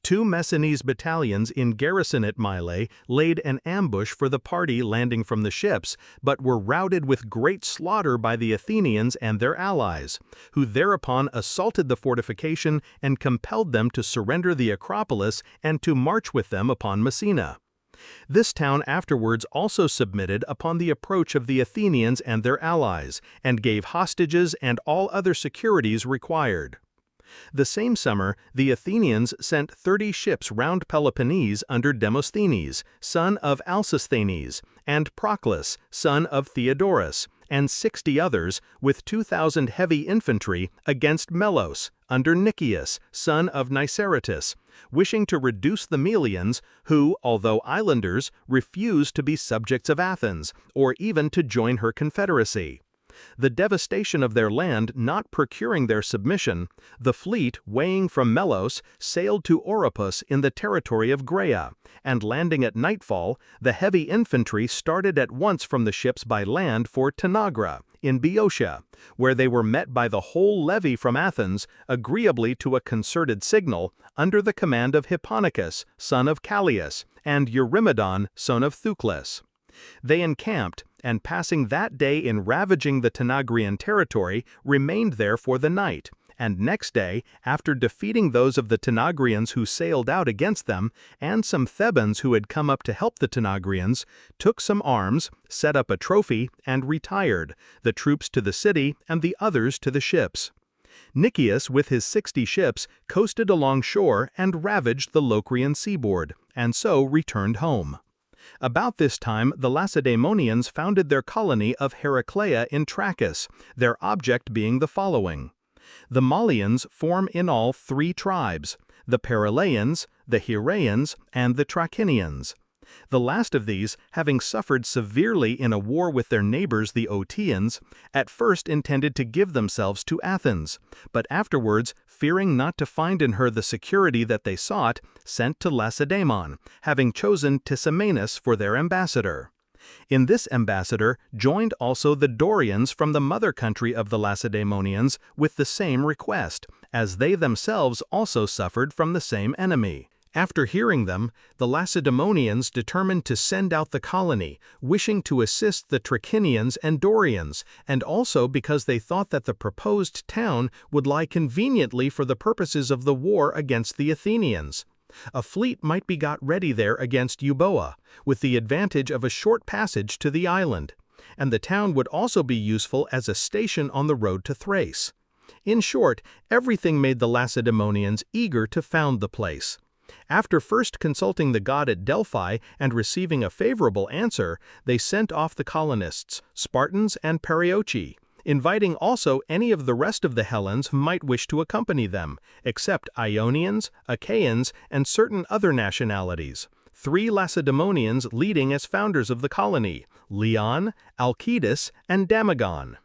2 Messinese battalions in garrison at Mylae laid an ambush for the party landing from the ships, but were routed with great slaughter by the Athenians and their allies, who thereupon assaulted the fortification and compelled them to surrender the Acropolis and to march with them upon Messina. This town afterwards also submitted upon the approach of the Athenians and their allies, and gave hostages and all other securities required. The same summer, the Athenians sent 30 ships round Peloponnese under Demosthenes, son of Alcisthenes, and Proclus, son of Theodorus, and 60 others, with 2,000 heavy infantry, against Melos, under Nicias, son of Niceratus, wishing to reduce the Melians, who, although islanders, refused to be subjects of Athens, or even to join her confederacy. The devastation of their land not procuring their submission, the fleet, weighing from Melos, sailed to Oropus in the territory of Graea, and landing at nightfall, the heavy infantry started at once from the ships by land for Tanagra, in Boeotia, where they were met by the whole levy from Athens, agreeably to a concerted signal, under the command of Hipponicus, son of Callias, and Eurymedon, son of Thucles. They encamped, and passing that day in ravaging the Tanagrian territory, remained there for the night, and next day, after defeating those of the Tanagrians who sailed out against them, and some Thebans who had come up to help the Tanagrians, took some arms, set up a trophy, and retired, the troops to the city and the others to the ships. Nicias with his 60 ships coasted along shore and ravaged the Locrian seaboard, and so returned home. About this time the Lacedaemonians founded their colony of Heraclea in Trachis, their object being the following. The Malians form in all 3 tribes, the Paralaeans, the Heraeans, and the Trachinians. The last of these, having suffered severely in a war with their neighbors the Oeteans, at first intended to give themselves to Athens, but afterwards, fearing not to find in her the security that they sought, sent to Lacedaemon, having chosen Tisamenus for their ambassador. In this ambassador joined also the Dorians from the mother country of the Lacedaemonians with the same request, as they themselves also suffered from the same enemy. After hearing them, the Lacedaemonians determined to send out the colony, wishing to assist the Trachinians and Dorians, and also because they thought that the proposed town would lie conveniently for the purposes of the war against the Athenians. A fleet might be got ready there against Euboea, with the advantage of a short passage to the island, and the town would also be useful as a station on the road to Thrace. In short, everything made the Lacedaemonians eager to found the place. After first consulting the god at Delphi and receiving a favorable answer, they sent off the colonists, Spartans and Perioeci, inviting also any of the rest of the Hellenes who might wish to accompany them, except Ionians, Achaeans, and certain other nationalities. 3 Lacedaemonians leading as founders of the colony, Leon, Alcidas, and Damagon.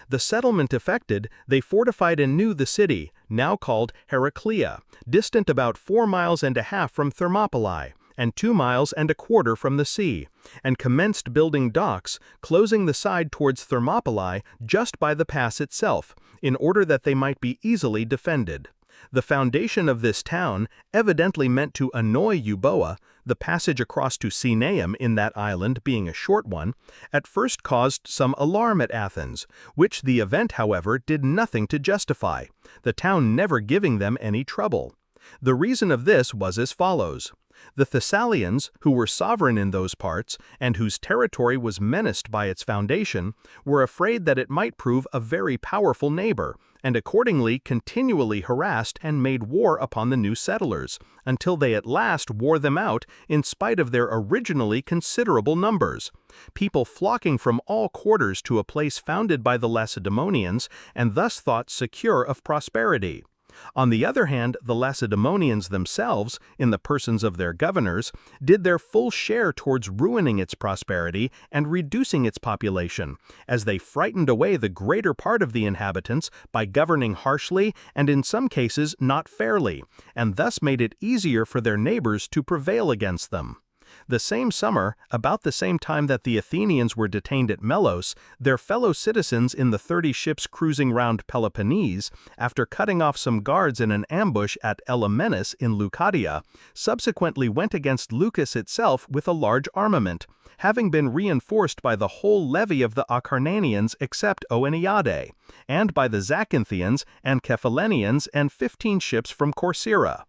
The settlement effected, they fortified anew the city, now called Heraclea, distant about 4 miles and a half from Thermopylae, and 2 miles and a quarter from the sea, and commenced building docks, closing the side towards Thermopylae just by the pass itself, in order that they might be easily defended. The foundation of this town, evidently meant to annoy Euboea, the passage across to Cenaeum in that island being a short one, at first caused some alarm at Athens, which the event, however, did nothing to justify, the town never giving them any trouble. The reason of this was as follows. The Thessalians, who were sovereign in those parts, and whose territory was menaced by its foundation, were afraid that it might prove a very powerful neighbor, and accordingly continually harassed and made war upon the new settlers, until they at last wore them out in spite of their originally considerable numbers, people flocking from all quarters to a place founded by the Lacedaemonians, and thus thought secure of prosperity. On the other hand, the Lacedaemonians themselves, in the persons of their governors, did their full share towards ruining its prosperity and reducing its population, as they frightened away the greater part of the inhabitants by governing harshly and in some cases not fairly, and thus made it easier for their neighbors to prevail against them. The same summer, about the same time that the Athenians were detained at Melos, their fellow citizens in the 30 ships cruising round Peloponnese, after cutting off some guards in an ambush at Elemenus in Leucadia, subsequently went against Leucas itself with a large armament, having been reinforced by the whole levy of the Acarnanians except Oeniade, and by the Zacinthians and Cephallenians and 15 ships from Corcyra.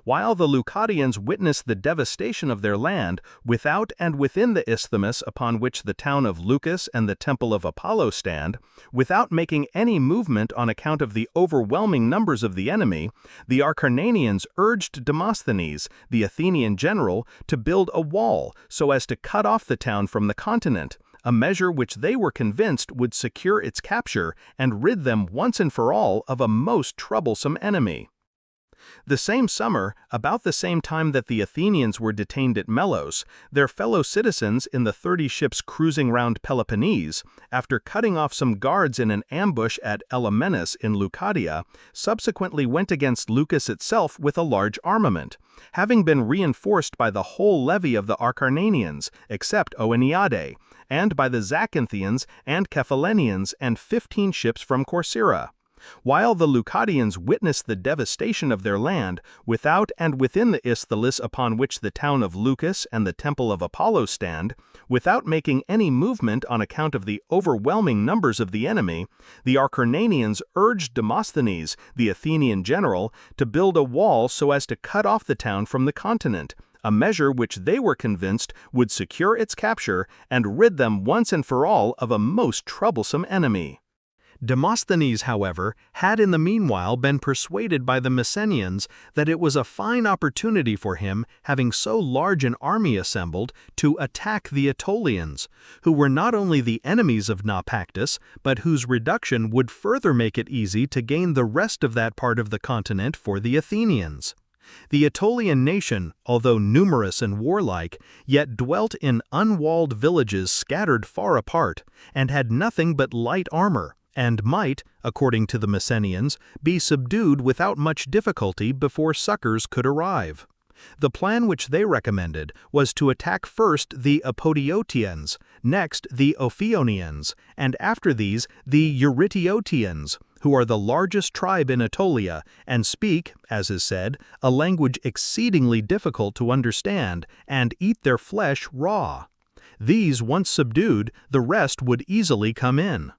While the Leucadians witnessed the devastation of their land, without and within the isthmus upon which the town of Leucas and the temple of Apollo stand, without making any movement on account of the overwhelming numbers of the enemy, the Acarnanians urged Demosthenes, the Athenian general, to build a wall so as to cut off the town from the continent, a measure which they were convinced would secure its capture and rid them once and for all of a most troublesome enemy. The same summer, about the same time that the Athenians were detained at Melos, their fellow citizens in the 30 ships cruising round Peloponnese, after cutting off some guards in an ambush at Elamenis in Leucadia, subsequently went against Leucas itself with a large armament, having been reinforced by the whole levy of the Acarnanians, except Oeniadae, and by the Zacanthians and Cephallenians and 15 ships from Corcyra. While the Leucadians witnessed the devastation of their land, without and within the isthmus upon which the town of Leucas and the temple of Apollo stand, without making any movement on account of the overwhelming numbers of the enemy, the Acarnanians urged Demosthenes, the Athenian general, to build a wall so as to cut off the town from the continent, a measure which they were convinced would secure its capture and rid them once and for all of a most troublesome enemy. Demosthenes, however, had in the meanwhile been persuaded by the Messenians that it was a fine opportunity for him, having so large an army assembled, to attack the Aetolians, who were not only the enemies of Naupactus, but whose reduction would further make it easy to gain the rest of that part of the continent for the Athenians. The Aetolian nation, although numerous and warlike, yet dwelt in unwalled villages scattered far apart, and had nothing but light armor, and might, according to the Messenians, be subdued without much difficulty before succors could arrive. The plan which they recommended was to attack first the Apodiotians, next the Ophionians, and after these the Eurytiotians, who are the largest tribe in Aetolia, and speak, as is said, a language exceedingly difficult to understand, and eat their flesh raw. These once subdued, the rest would easily come in.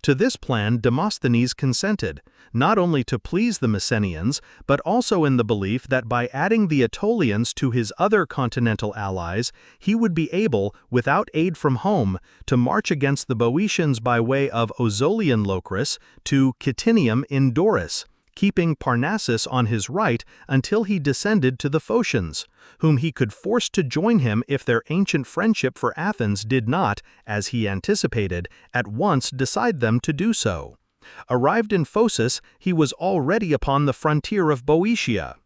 To this plan Demosthenes consented, not only to please the Messenians, but also in the belief that by adding the Aetolians to his other continental allies, he would be able, without aid from home, to march against the Boeotians by way of Ozolian Locris to Cytinium in Doris, keeping Parnassus on his right until he descended to the Phocians, whom he could force to join him if their ancient friendship for Athens did not, as he anticipated, at once decide them to do so. Arrived in Phocis, he was already upon the frontier of Boeotia.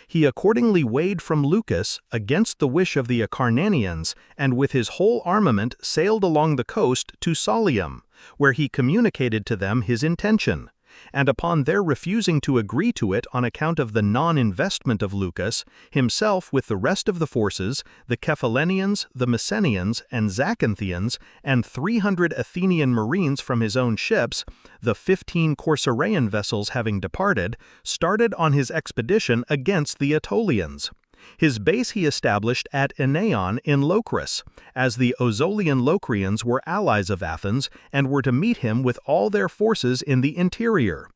He accordingly weighed from Leucas, against the wish of the Acarnanians, and with his whole armament sailed along the coast to Solium, where he communicated to them his intention. And upon their refusing to agree to it on account of the non-investment of Leucas, himself with the rest of the forces, the Cephallenians, the Messenians, and Zacanthians, and 300 Athenian marines from his own ships, the 15 Corcyraean vessels having departed, started on his expedition against the Aetolians. His base he established at Enaeon in Locris, as the Ozolian Locrians were allies of Athens and were to meet him with all their forces in the interior.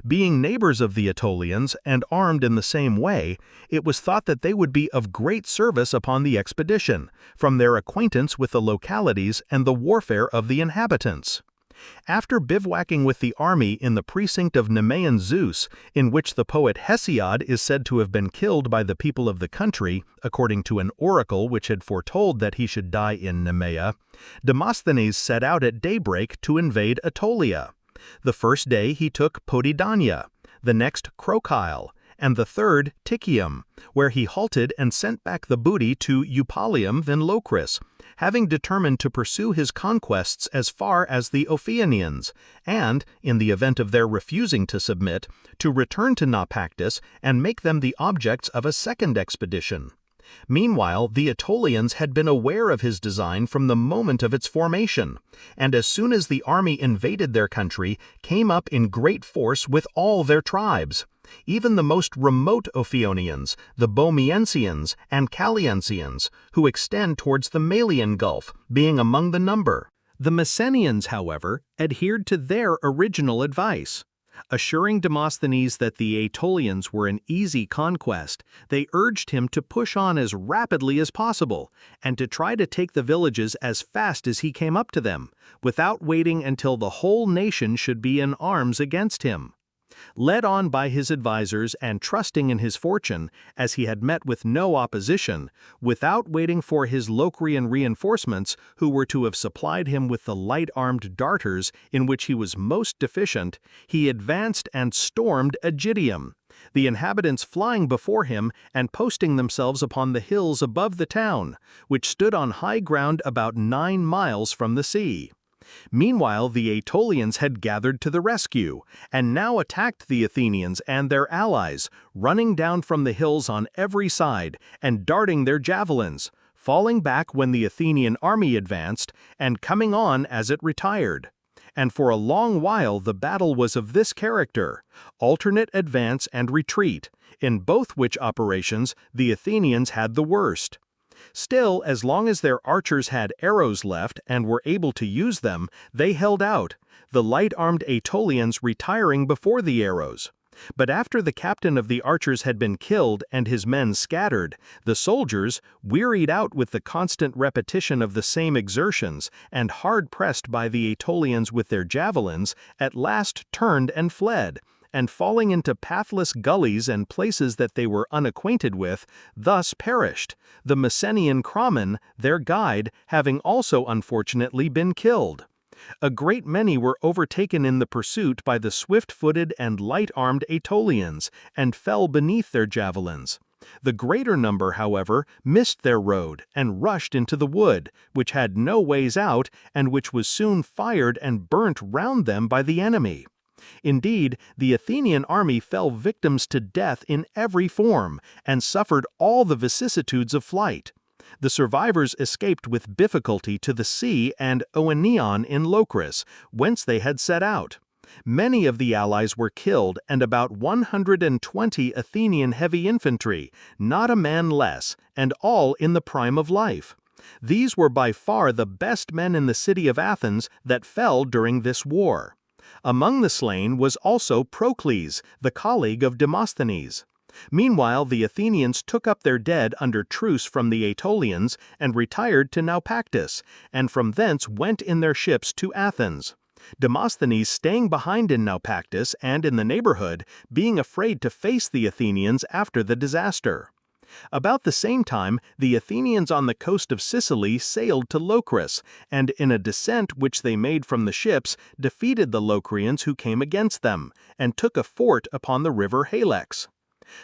Being neighbors of the Aetolians and armed in the same way, it was thought that they would be of great service upon the expedition, from their acquaintance with the localities and the warfare of the inhabitants. After bivouacking with the army in the precinct of Nemean Zeus, in which the poet Hesiod is said to have been killed by the people of the country, according to an oracle which had foretold that he should die in Nemea, Demosthenes set out at daybreak to invade Aetolia. The first day he took Podidania, the next Crocyle, and the third Ticium, where he halted and sent back the booty to Eupalium then Locris, having determined to pursue his conquests as far as the Ophionians, and, in the event of their refusing to submit, to return to Naupactus and make them the objects of a second expedition. Meanwhile, the Aetolians had been aware of his design from the moment of its formation, and as soon as the army invaded their country, came up in great force with all their tribes. Even the most remote Ophionians, the Bomiensians and Calliensians, who extend towards the Malian Gulf, being among the number. The Messenians, however, adhered to their original advice. Assuring Demosthenes that the Aetolians were an easy conquest, they urged him to push on as rapidly as possible, and to try to take the villages as fast as he came up to them, without waiting until the whole nation should be in arms against him. Led on by his advisers and trusting in his fortune, as he had met with no opposition, without waiting for his Locrian reinforcements, who were to have supplied him with the light-armed darters in which he was most deficient, he advanced and stormed Aegidium, the inhabitants flying before him and posting themselves upon the hills above the town, which stood on high ground about 9 miles from the sea. Meanwhile, the Aetolians had gathered to the rescue, and now attacked the Athenians and their allies, running down from the hills on every side and darting their javelins, falling back when the Athenian army advanced, and coming on as it retired. And for a long while the battle was of this character, alternate advance and retreat, in both which operations the Athenians had the worst. Still, as long as their archers had arrows left and were able to use them, they held out, the light-armed Aetolians retiring before the arrows. But after the captain of the archers had been killed and his men scattered, the soldiers, wearied out with the constant repetition of the same exertions and hard-pressed by the Aetolians with their javelins, at last turned and fled, and falling into pathless gullies and places that they were unacquainted with, thus perished, the Messenian Cramen, their guide, having also unfortunately been killed. A great many were overtaken in the pursuit by the swift-footed and light-armed Aetolians, and fell beneath their javelins. The greater number, however, missed their road and rushed into the wood, which had no ways out, and which was soon fired and burnt round them by the enemy. Indeed, the Athenian army fell victims to death in every form, and suffered all the vicissitudes of flight. The survivors escaped with difficulty to the sea and Oeneon in Locris, whence they had set out. Many of the allies were killed, and about 120 Athenian heavy infantry, not a man less, and all in the prime of life. These were by far the best men in the city of Athens that fell during this war. Among the slain was also Procles, the colleague of Demosthenes. Meanwhile, the Athenians took up their dead under truce from the Aetolians and retired to Naupactus, and from thence went in their ships to Athens. Demosthenes staying behind in Naupactus and in the neighborhood, being afraid to face the Athenians after the disaster. About the same time, the Athenians on the coast of Sicily sailed to Locris, and in a descent which they made from the ships, defeated the Locrians who came against them, and took a fort upon the river Halex.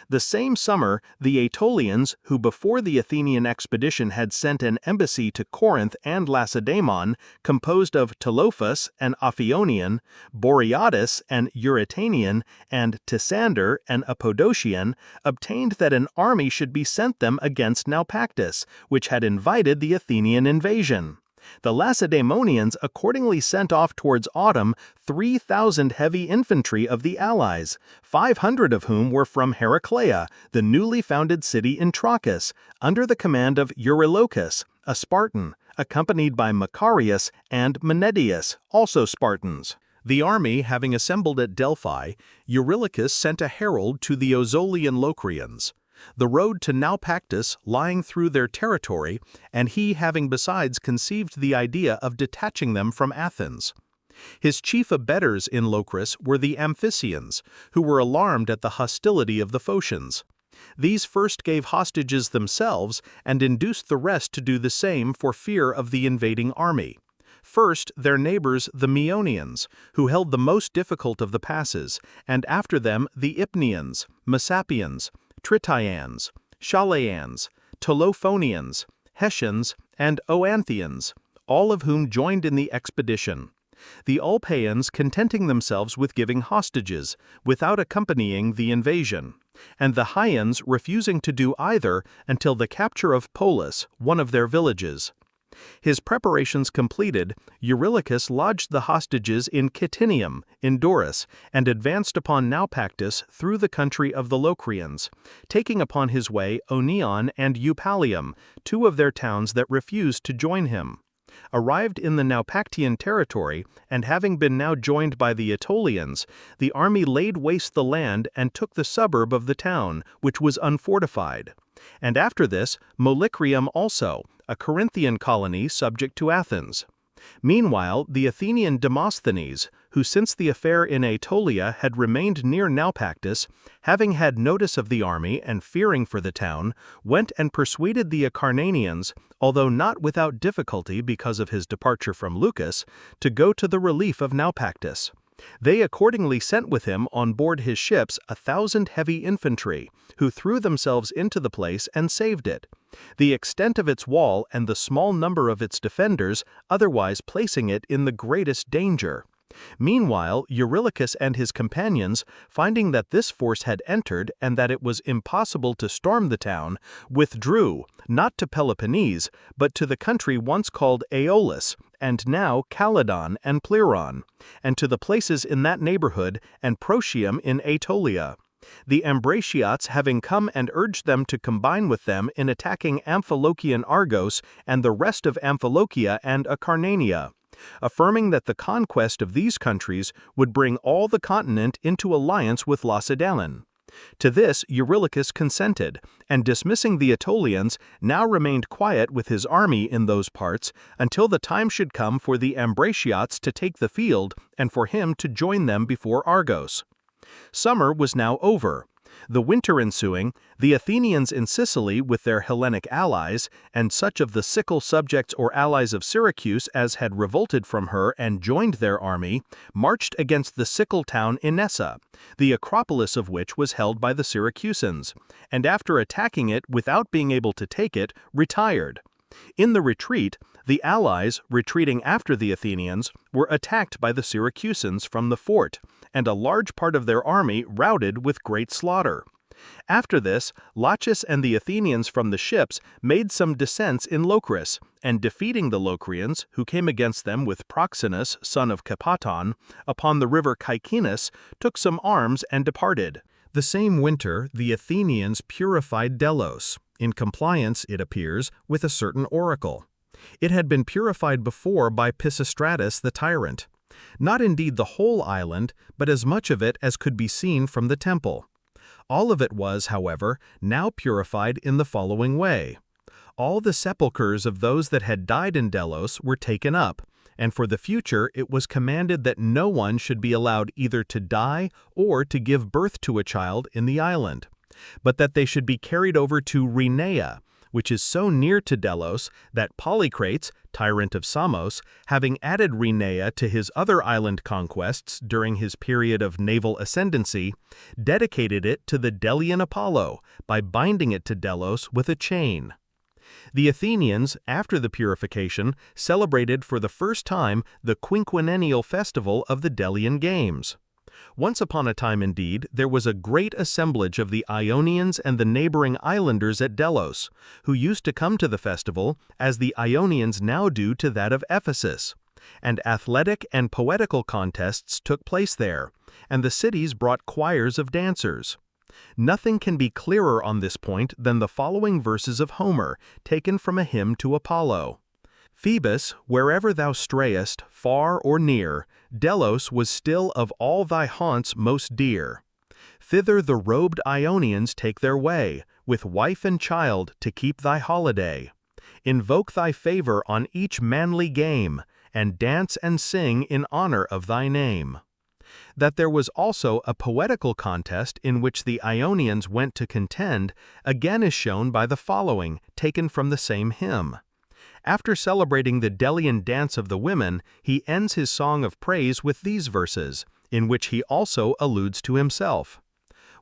The same summer, the Aetolians, who before the Athenian expedition had sent an embassy to Corinth and Lacedaemon, composed of Telephus, an Ophionian, Boreatus, an Eurytanian, and Tisander, an Apodotian, obtained that an army should be sent them against Naupactus, which had invited the Athenian invasion. The Lacedaemonians accordingly sent off towards autumn 3,000 heavy infantry of the allies, 500 of whom were from Heraclea, the newly founded city in Trachis, under the command of Eurylochus, a Spartan, accompanied by Macarius and Menedius, also Spartans. The army having assembled at Delphi, Eurylochus sent a herald to the Ozolian Locrians, the road to Naupactus lying through their territory, and he having besides conceived the idea of detaching them from Athens. His chief abettors in Locris were the Amphicians, who were alarmed at the hostility of the Phocians. These first gave hostages themselves, and induced the rest to do the same for fear of the invading army. First, their neighbors the Meonians, who held the most difficult of the passes, and after them the Ipnians, Messapians, Tritians, Chalaeans, Tolophonians, Hessians, and Oanthians, all of whom joined in the expedition. The Ulpaeans contenting themselves with giving hostages, without accompanying the invasion, and the Haians refusing to do either until the capture of Polis, one of their villages. His preparations completed, Eurylochus lodged the hostages in Cytinium, in Doris, and advanced upon Naupactus through the country of the Locrians, taking upon his way Oeneon and Eupalium, two of their towns that refused to join him. Arrived in the Naupactian territory, and having been now joined by the Aetolians, the army laid waste the land and took the suburb of the town, which was unfortified. And after this, Molycrium also, a Corinthian colony subject to Athens. Meanwhile, the Athenian Demosthenes, who since the affair in Aetolia had remained near Naupactus, having had notice of the army and fearing for the town, went and persuaded the Acarnanians, although not without difficulty because of his departure from Leucas, to go to the relief of Naupactus. They accordingly sent with him on board his ships 1,000 heavy infantry, who threw themselves into the place and saved it, the extent of its wall and the small number of its defenders otherwise placing it in the greatest danger. Meanwhile, Eurylochus and his companions, finding that this force had entered and that it was impossible to storm the town, withdrew, not to Peloponnese, but to the country once called Aeolus, and now Calydon and Pleiron, and to the places in that neighborhood, and Protium in Aetolia. The Ambraciots having come and urged them to combine with them in attacking Amphilochian Argos and the rest of Amphilochia and Acarnania, affirming that the conquest of these countries would bring all the continent into alliance with Lacedaemon. To this Eurylochus consented, and dismissing the Aetolians, now remained quiet with his army in those parts until the time should come for the Ambraciots to take the field and for him to join them before Argos. Summer was now over. The winter ensuing, the Athenians in Sicily with their Hellenic allies, and such of the Sicyl subjects or allies of Syracuse as had revolted from her and joined their army, marched against the Sicyl town Inessa, the acropolis of which was held by the Syracusans, and after attacking it without being able to take it, retired. In the retreat, the allies, retreating after the Athenians, were attacked by the Syracusans from the fort, and a large part of their army routed with great slaughter. After this, Laches and the Athenians from the ships made some descents in Locris, and defeating the Locrians, who came against them with Proxenus, son of Capaton, upon the river Caecinus, took some arms and departed. The same winter the Athenians purified Delos, in compliance, it appears, with a certain oracle. It had been purified before by Pisistratus the tyrant. Not indeed the whole island, but as much of it as could be seen from the temple. All of it was, however, now purified in the following way. All the sepulchres of those that had died in Delos were taken up, and for the future it was commanded that no one should be allowed either to die or to give birth to a child in the island, but that they should be carried over to Rhenea, which is so near to Delos that Polycrates, tyrant of Samos, having added Rhenea to his other island conquests during his period of naval ascendancy, dedicated it to the Delian Apollo by binding it to Delos with a chain. The Athenians, after the purification, celebrated for the first time the quinquennial festival of the Delian Games. Once upon a time, indeed, there was a great assemblage of the Ionians and the neighboring islanders at Delos, who used to come to the festival, as the Ionians now do to that of Ephesus. And athletic and poetical contests took place there, and the cities brought choirs of dancers. Nothing can be clearer on this point than the following verses of Homer, taken from a hymn to Apollo. Phoebus, wherever thou strayest, far or near, Delos was still of all thy haunts most dear. Thither the robed Ionians take their way, with wife and child to keep thy holiday. Invoke thy favor on each manly game, and dance and sing in honor of thy name. That there was also a poetical contest in which the Ionians went to contend, again is shown by the following, taken from the same hymn. After celebrating the Delian dance of the women, he ends his song of praise with these verses, in which he also alludes to himself.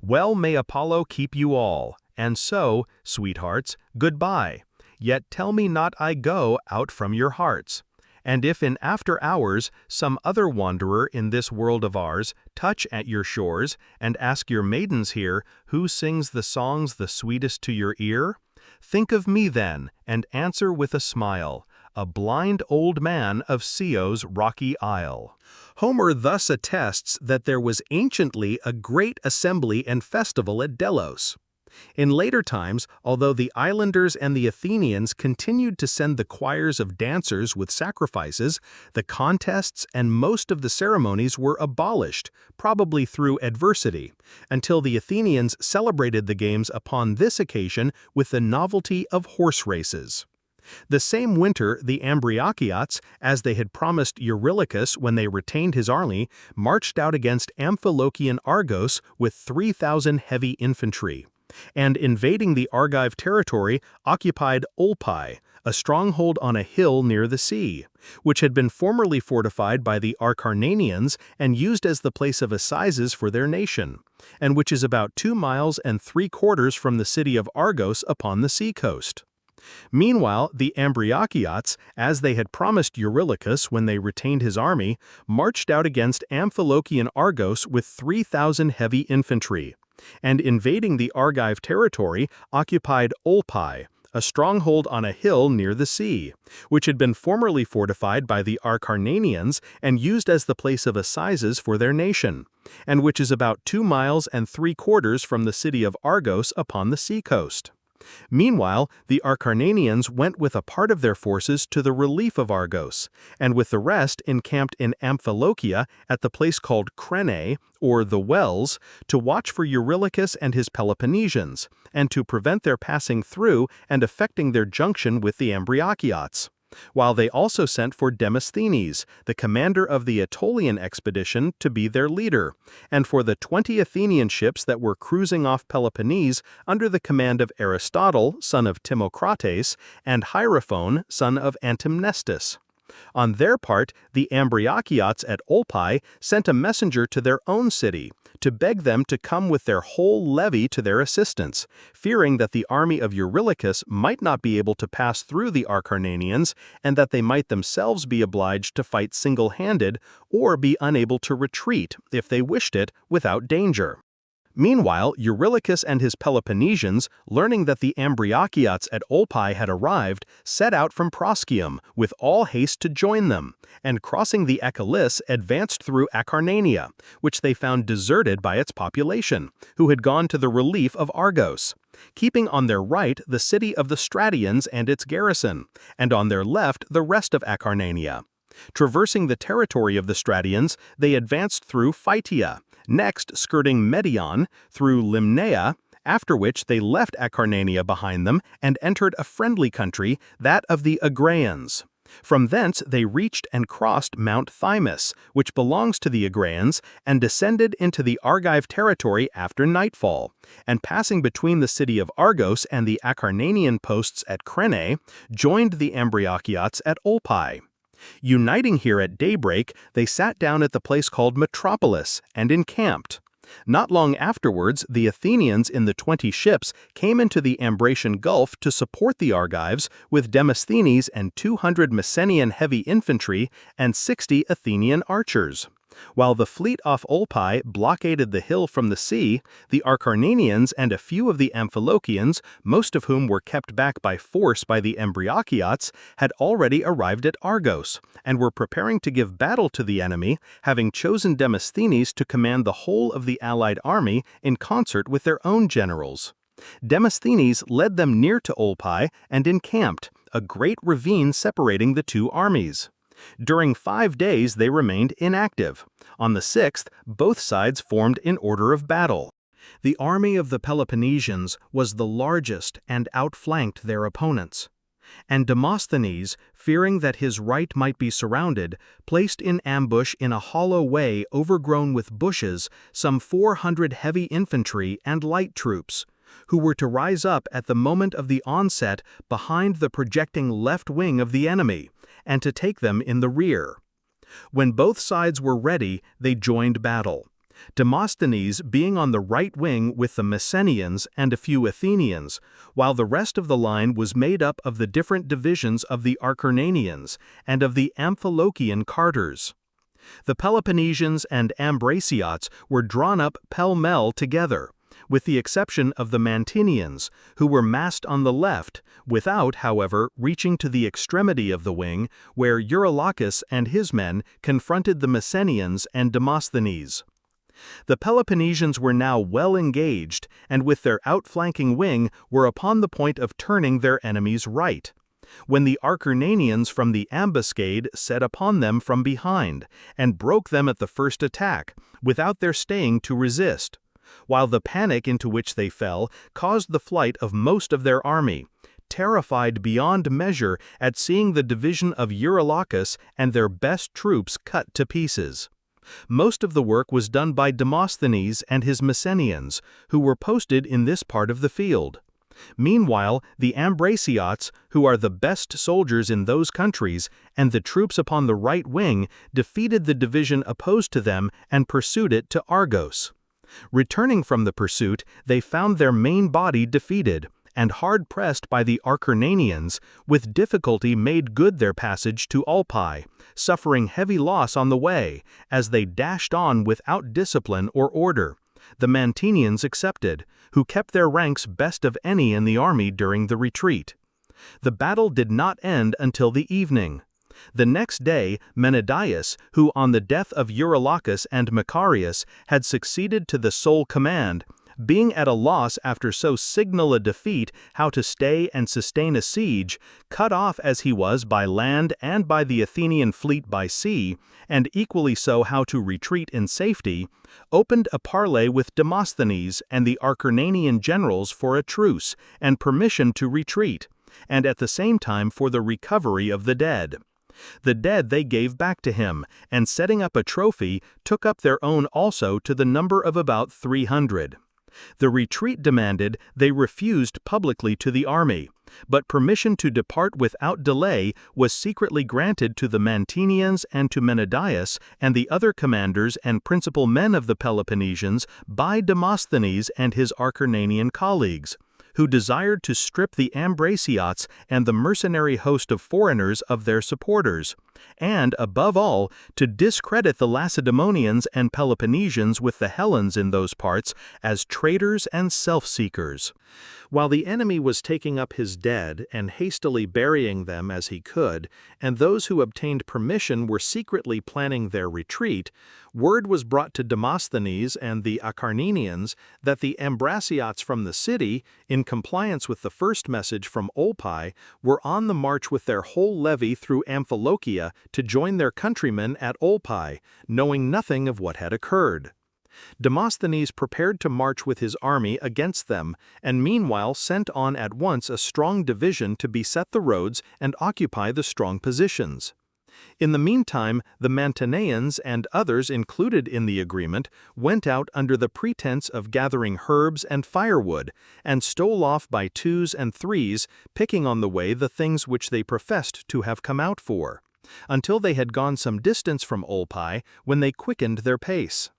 Well may Apollo keep you all, and so, sweethearts, goodbye. Yet tell me not I go out from your hearts. And if in after hours some other wanderer in this world of ours touch at your shores, and ask your maidens here, who sings the songs the sweetest to your ear? Think of me then, and answer with a smile, a blind old man of Scion's rocky isle. Homer thus attests that there was anciently a great assembly and festival at Delos. In later times, although the islanders and the Athenians continued to send the choirs of dancers with sacrifices, the contests and most of the ceremonies were abolished, probably through adversity, until the Athenians celebrated the games upon this occasion with the novelty of horse races. The same winter the Ambraciots, as they had promised Eurylochus when they retained his army, marched out against Amphilochian Argos with 3,000 heavy infantry, and invading the Argive territory, occupied Olpae, a stronghold on a hill near the sea, which had been formerly fortified by the Acarnanians and used as the place of assizes for their nation, and which is about 2 miles and 3/4 from the city of Argos upon the seacoast. Meanwhile, the Ambraciots, as they had promised Eurylochus when they retained his army, marched out against Amphilochian Argos with 3,000 heavy infantry, and invading the Argive territory, occupied Olpai, a stronghold on a hill near the sea, which had been formerly fortified by the Acarnanians and used as the place of assizes for their nation, and which is about 2 miles and 3/4 from the city of Argos upon the seacoast. Meanwhile, the Acarnanians went with a part of their forces to the relief of Argos, and with the rest encamped in Amphilochia at the place called Crene, or the Wells, to watch for Eurylochus and his Peloponnesians, and to prevent their passing through and effecting their junction with the Ambraciots. While they also sent for Demosthenes, the commander of the Aetolian expedition, to be their leader, and for the 20 Athenian ships that were cruising off Peloponnese under the command of Aristotle, son of Timocrates, and Hierophon, son of Antimnestus. On their part, the Ambraciots at Olpai sent a messenger to their own city, to beg them to come with their whole levy to their assistance, fearing that the army of Eurylochus might not be able to pass through the Acarnanians, and that they might themselves be obliged to fight single-handed, or be unable to retreat, if they wished it, without danger. Meanwhile, Eurylochus and his Peloponnesians, learning that the Ambraciots at Olpai had arrived, set out from Proscium with all haste to join them, and crossing the Achelous advanced through Acarnania, which they found deserted by its population, who had gone to the relief of Argos, keeping on their right the city of the Stratians and its garrison, and on their left the rest of Acarnania. Traversing the territory of the Stratians, they advanced through Phytia, next skirting Medion, through Limnaea, after which they left Acarnania behind them and entered a friendly country, that of the Agraeans. From thence they reached and crossed Mount Thymus, which belongs to the Agraeans, and descended into the Argive territory after nightfall, and passing between the city of Argos and the Acarnanian posts at Crene, joined the Ambraciots at Olpai. Uniting here at daybreak, they sat down at the place called Metropolis and encamped. Not long afterwards, the Athenians in the 20 ships came into the Ambracian Gulf to support the Argives with Demosthenes and 200 Messenian heavy infantry and 60 Athenian archers. While the fleet off Olpai blockaded the hill from the sea, the Acarnanians and a few of the Amphilochians, most of whom were kept back by force by the Ambraciots, had already arrived at Argos, and were preparing to give battle to the enemy, having chosen Demosthenes to command the whole of the allied army in concert with their own generals. Demosthenes led them near to Olpai and encamped, a great ravine separating the two armies. During 5 days they remained inactive. On the 6th, both sides formed in order of battle. The army of the Peloponnesians was the largest and outflanked their opponents. And Demosthenes, fearing that his right might be surrounded, placed in ambush in a hollow way overgrown with bushes some 400 heavy infantry and light troops, who were to rise up at the moment of the onset behind the projecting left wing of the enemy, and to take them in the rear. When both sides were ready, they joined battle, Demosthenes being on the right wing with the Messenians and a few Athenians, while the rest of the line was made up of the different divisions of the Acarnanians and of the Amphilochian Carters. The Peloponnesians and Ambraciots were drawn up pell-mell together, with the exception of the Mantineans, who were massed on the left, without, however, reaching to the extremity of the wing, where Eurylochus and his men confronted the Messenians and Demosthenes. The Peloponnesians were now well engaged, and with their outflanking wing were upon the point of turning their enemy's right, when the Acarnanians from the ambuscade set upon them from behind, and broke them at the first attack, without their staying to resist, while the panic into which they fell caused the flight of most of their army, terrified beyond measure at seeing the division of Eurylochus and their best troops cut to pieces. Most of the work was done by Demosthenes and his Messenians, who were posted in this part of the field. Meanwhile, the Ambraciots, who are the best soldiers in those countries, and the troops upon the right wing, defeated the division opposed to them and pursued it to Argos. Returning from the pursuit, they found their main body defeated, and hard-pressed by the Acarnanians, with difficulty made good their passage to Olpae, suffering heavy loss on the way, as they dashed on without discipline or order, the Mantineans excepted, who kept their ranks best of any in the army during the retreat. The battle did not end until the evening. The next day, Menedaius, who on the death of Eurymachus and Macarius had succeeded to the sole command, being at a loss after so signal a defeat how to stay and sustain a siege, cut off as he was by land and by the Athenian fleet by sea, and equally so how to retreat in safety, opened a parley with Demosthenes and the Acarnanian generals for a truce and permission to retreat, and at the same time for the recovery of the dead. The dead they gave back to him, and setting up a trophy, took up their own also to the number of about 300. The retreat demanded, they refused publicly to the army, but permission to depart without delay was secretly granted to the Mantineans and to Menedaius and the other commanders and principal men of the Peloponnesians by Demosthenes and his Acarnanian colleagues, who desired to strip the Ambraciots and the mercenary host of foreigners of their supporters, and, above all, to discredit the Lacedaemonians and Peloponnesians with the Hellenes in those parts as traitors and self-seekers. While the enemy was taking up his dead and hastily burying them as he could, and those who obtained permission were secretly planning their retreat, word was brought to Demosthenes and the Acarnanians that the Ambraciots from the city, in compliance with the first message from Olpae, were on the march with their whole levy through Amphilochia to join their countrymen at Olpae, knowing nothing of what had occurred. Demosthenes prepared to march with his army against them, and meanwhile sent on at once a strong division to beset the roads and occupy the strong positions. In the meantime, the Mantineans and others included in the agreement went out under the pretense of gathering herbs and firewood, and stole off by twos and threes, picking on the way the things which they professed to have come out for, until they had gone some distance from Olpae, when they quickened their pace.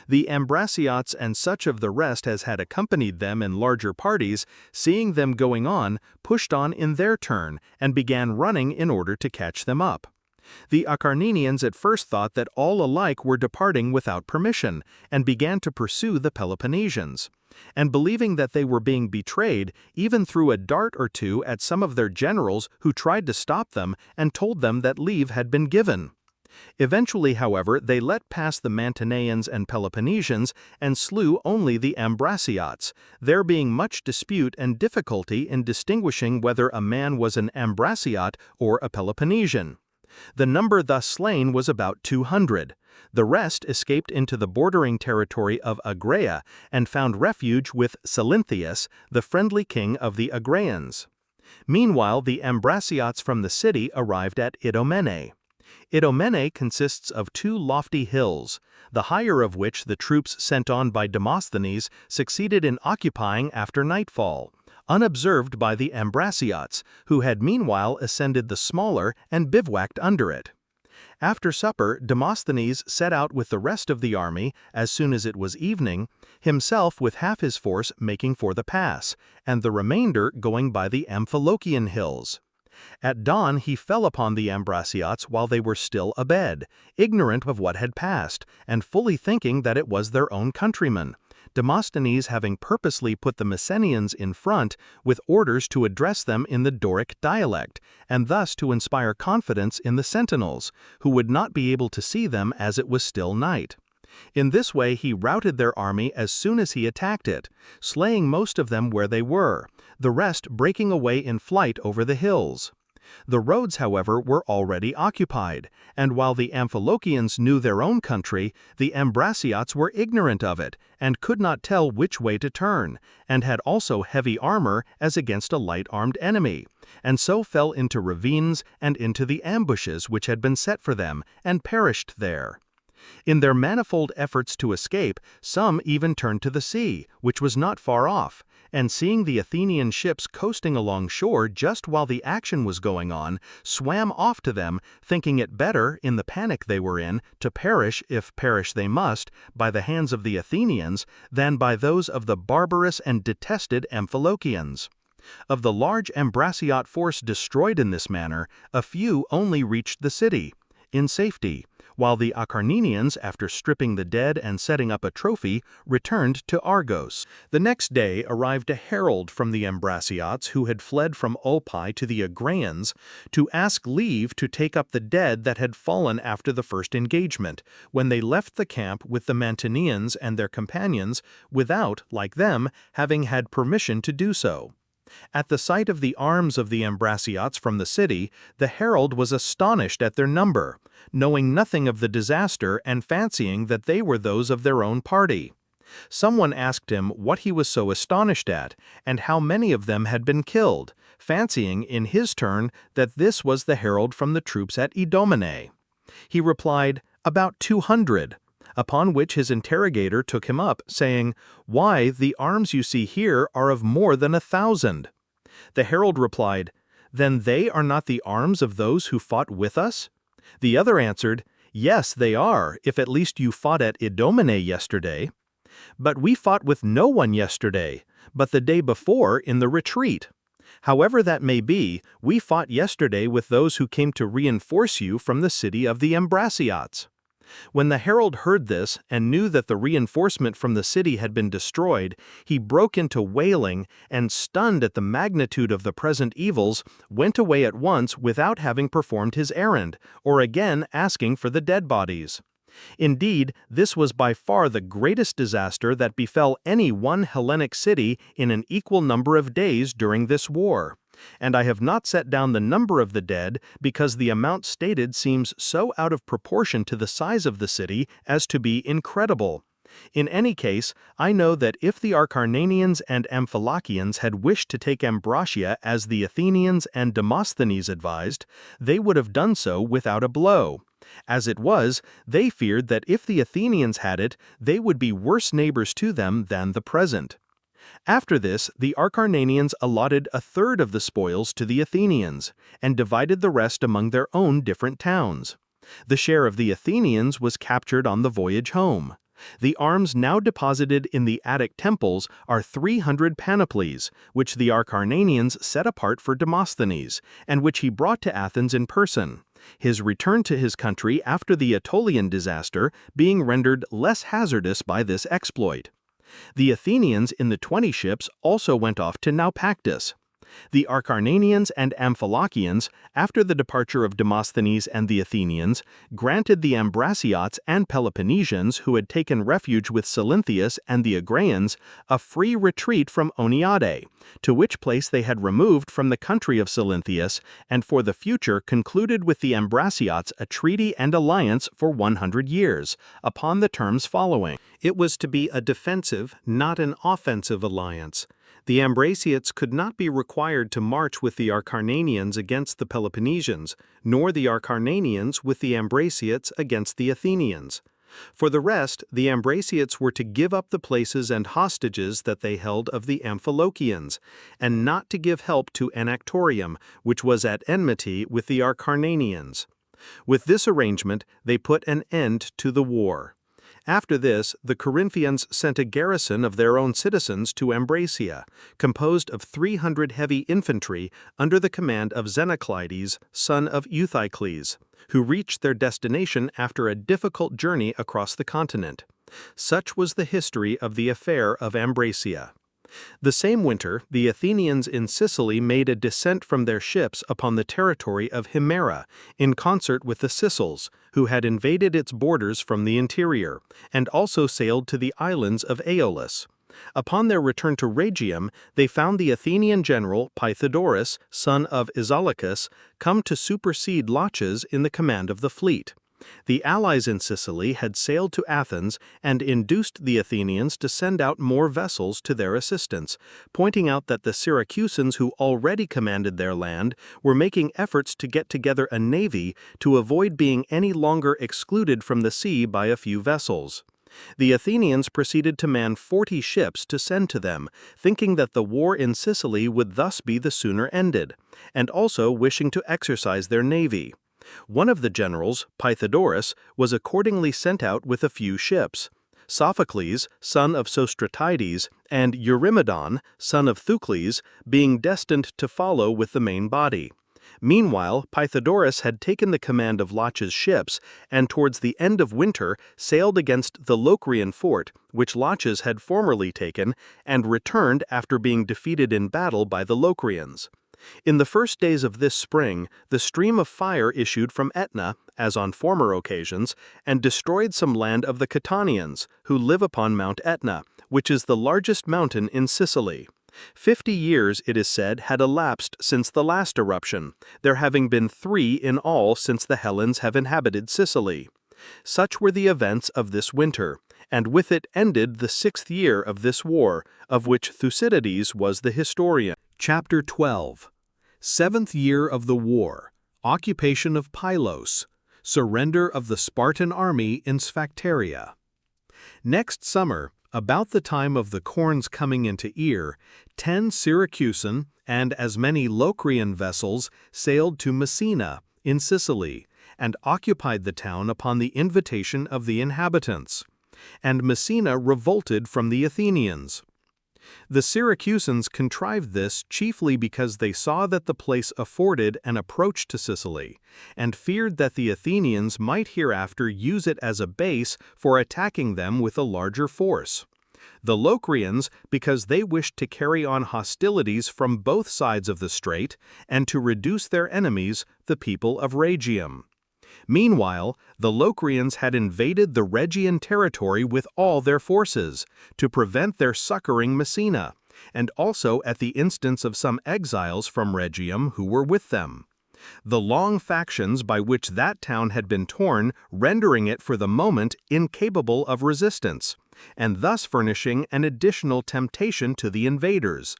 The Ambraciots and such of the rest as had accompanied them in larger parties, seeing them going on, pushed on in their turn, and began running in order to catch them up. The Acarnanians at first thought that all alike were departing without permission, and began to pursue the Peloponnesians, and believing that they were being betrayed, even threw a dart or two at some of their generals who tried to stop them and told them that leave had been given. Eventually, however, they let pass the Mantineans and Peloponnesians and slew only the Ambraciots, there being much dispute and difficulty in distinguishing whether a man was an Ambraciot or a Peloponnesian. The number thus slain was about 200. The rest escaped into the bordering territory of Agraea and found refuge with Salynthius, the friendly king of the Agraeans. Meanwhile, the Ambraciots from the city arrived at Idomene. Idomene consists of two lofty hills, the higher of which the troops sent on by Demosthenes succeeded in occupying after nightfall, unobserved by the Ambraciots, who had meanwhile ascended the smaller and bivouacked under it. After supper, Demosthenes set out with the rest of the army as soon as it was evening, himself with half his force making for the pass, and the remainder going by the Amphilochian hills. At dawn he fell upon the Ambraciots while they were still abed, ignorant of what had passed, and fully thinking that it was their own countrymen, Demosthenes having purposely put the Messenians in front with orders to address them in the Doric dialect, and thus to inspire confidence in the sentinels, who would not be able to see them as it was still night. In this way he routed their army as soon as he attacked it, slaying most of them where they were, the rest breaking away in flight over the hills. The roads, however, were already occupied, and while the Amphilochians knew their own country, the Ambraciots were ignorant of it, and could not tell which way to turn, and had also heavy armor as against a light-armed enemy, and so fell into ravines and into the ambushes which had been set for them, and perished there. In their manifold efforts to escape, some even turned to the sea, which was not far off, and seeing the Athenian ships coasting along shore just while the action was going on, swam off to them, thinking it better, in the panic they were in, to perish, if perish they must, by the hands of the Athenians, than by those of the barbarous and detested Amphilochians. Of the large Ambraciot force destroyed in this manner, a few only reached the city in safety, while the Acarnanians, after stripping the dead and setting up a trophy, returned to Argos. The next day arrived a herald from the Ambraciots who had fled from Olpae to the Agraeans to ask leave to take up the dead that had fallen after the first engagement, when they left the camp with the Mantineans and their companions, without, like them, having had permission to do so. At the sight of the arms of the Ambraciots from the city, the herald was astonished at their number, knowing nothing of the disaster and fancying that they were those of their own party. Someone asked him what he was so astonished at, and how many of them had been killed, fancying in his turn that this was the herald from the troops at Idomene. He replied, "About 200. Upon which his interrogator took him up, saying, "Why, the arms you see here are of more than 1,000. The herald replied, "Then they are not the arms of those who fought with us?" The other answered, "Yes, they are, if at least you fought at Idomene yesterday." "But we fought with no one yesterday, but the day before in the retreat. However that may be, we fought yesterday with those who came to reinforce you from the city of the Ambraciots." When the herald heard this and knew that the reinforcement from the city had been destroyed, he broke into wailing and, stunned at the magnitude of the present evils, went away at once without having performed his errand, or again asking for the dead bodies. Indeed, this was by far the greatest disaster that befell any one Hellenic city in an equal number of days during this war. And I have not set down the number of the dead because the amount stated seems so out of proportion to the size of the city as to be incredible. In any case, I know that if the Acarnanians and Amphilochians had wished to take Ambracia as the Athenians and Demosthenes advised, they would have done so without a blow. As it was, they feared that if the Athenians had it, they would be worse neighbors to them than the present. After this, the Acarnanians allotted a third of the spoils to the Athenians, and divided the rest among their own different towns. The share of the Athenians was captured on the voyage home. The arms now deposited in the Attic temples are 300 panoplies, which the Acarnanians set apart for Demosthenes, and which he brought to Athens in person, his return to his country after the Aetolian disaster being rendered less hazardous by this exploit. The Athenians in the 20 ships also went off to Naupactus. The Acarnanians and Amphilochians, after the departure of Demosthenes and the Athenians, granted the Ambraciots and Peloponnesians who had taken refuge with Cilinthius and the Agraeans a free retreat from Oniade, to which place they had removed from the country of Cilinthius, and for the future concluded with the Ambraciots a treaty and alliance for 100 years, upon the terms following. It was to be a defensive, not an offensive alliance. The Ambraciots could not be required to march with the Acarnanians against the Peloponnesians, nor the Acarnanians with the Ambraciots against the Athenians. For the rest, the Ambraciots were to give up the places and hostages that they held of the Amphilochians, and not to give help to Anactorium, which was at enmity with the Acarnanians. With this arrangement, they put an end to the war. After this, the Corinthians sent a garrison of their own citizens to Ambracia, composed of 300 heavy infantry under the command of Xenoclides, son of Euthycles, who reached their destination after a difficult journey across the continent. Such was the history of the affair of Ambracia. The same winter, the Athenians in Sicily made a descent from their ships upon the territory of Himera, in concert with the Sicels, who had invaded its borders from the interior, and also sailed to the islands of Aeolus. Upon their return to Rhegium, they found the Athenian general Pythodorus, son of Isolacus, come to supersede Laches in the command of the fleet. The allies in Sicily had sailed to Athens and induced the Athenians to send out more vessels to their assistance, pointing out that the Syracusans who already commanded their land were making efforts to get together a navy to avoid being any longer excluded from the sea by a few vessels. The Athenians proceeded to man 40 ships to send to them, thinking that the war in Sicily would thus be the sooner ended, and also wishing to exercise their navy. One of the generals, Pythodorus, was accordingly sent out with a few ships. Sophocles, son of Sostratides, and Eurymedon, son of Thucles, being destined to follow with the main body. Meanwhile, Pythodorus had taken the command of Lach's ships and towards the end of winter sailed against the Locrian fort, which Lach's had formerly taken, and returned after being defeated in battle by the Locrians. In the first days of this spring, the stream of fire issued from Etna, as on former occasions, and destroyed some land of the Catanians, who live upon Mount Etna, which is the largest mountain in Sicily. 50 years, it is said, had elapsed since the last eruption, there having been 3 in all since the Hellenes have inhabited Sicily. Such were the events of this winter, and with it ended the 6th year of this war, of which Thucydides was the historian. Chapter 12. 7th year of the war. Occupation of Pylos. Surrender of the Spartan army in Sphacteria. Next summer, about the time of the corn's coming into ear, 10 Syracusan and as many Locrian vessels sailed to Messina, in Sicily, and occupied the town upon the invitation of the inhabitants. And Messina revolted from the Athenians. The Syracusans contrived this chiefly because they saw that the place afforded an approach to Sicily, and feared that the Athenians might hereafter use it as a base for attacking them with a larger force. The Locrians, because they wished to carry on hostilities from both sides of the strait, and to reduce their enemies, the people of Rhegium. Meanwhile, the Locrians had invaded the Rhegian territory with all their forces, to prevent their succoring Messina, and also at the instance of some exiles from Rhegium who were with them. The long factions by which that town had been torn rendering it for the moment incapable of resistance, and thus furnishing an additional temptation to the invaders.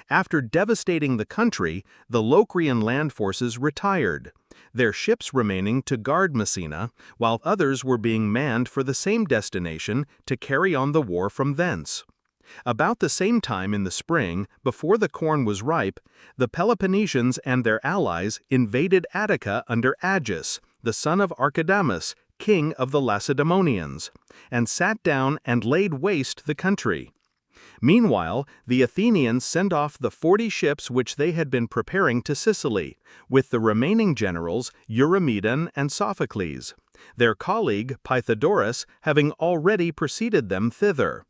After devastating the country, the Locrian land forces retired, their ships remaining to guard Messina, while others were being manned for the same destination to carry on the war from thence. About the same time in the spring, before the corn was ripe, the Peloponnesians and their allies invaded Attica under Agis, the son of Archidamus, king of the Lacedaemonians, and sat down and laid waste the country. Meanwhile, the Athenians sent off the 40 ships which they had been preparing to Sicily, with the remaining generals, Eurymedon and Sophocles, their colleague Pythodorus having already preceded them thither.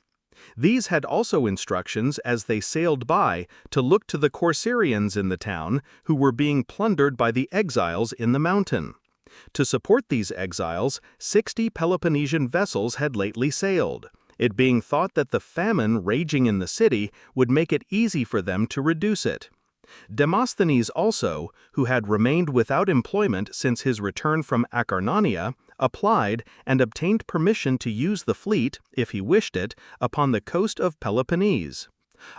These had also instructions as they sailed by to look to the Corcyraeans in the town, who were being plundered by the exiles in the mountain. To support these exiles, 60 Peloponnesian vessels had lately sailed, it being thought that the famine raging in the city would make it easy for them to reduce it. Demosthenes also, who had remained without employment since his return from Acarnania, applied and obtained permission to use the fleet, if he wished it, upon the coast of Peloponnese.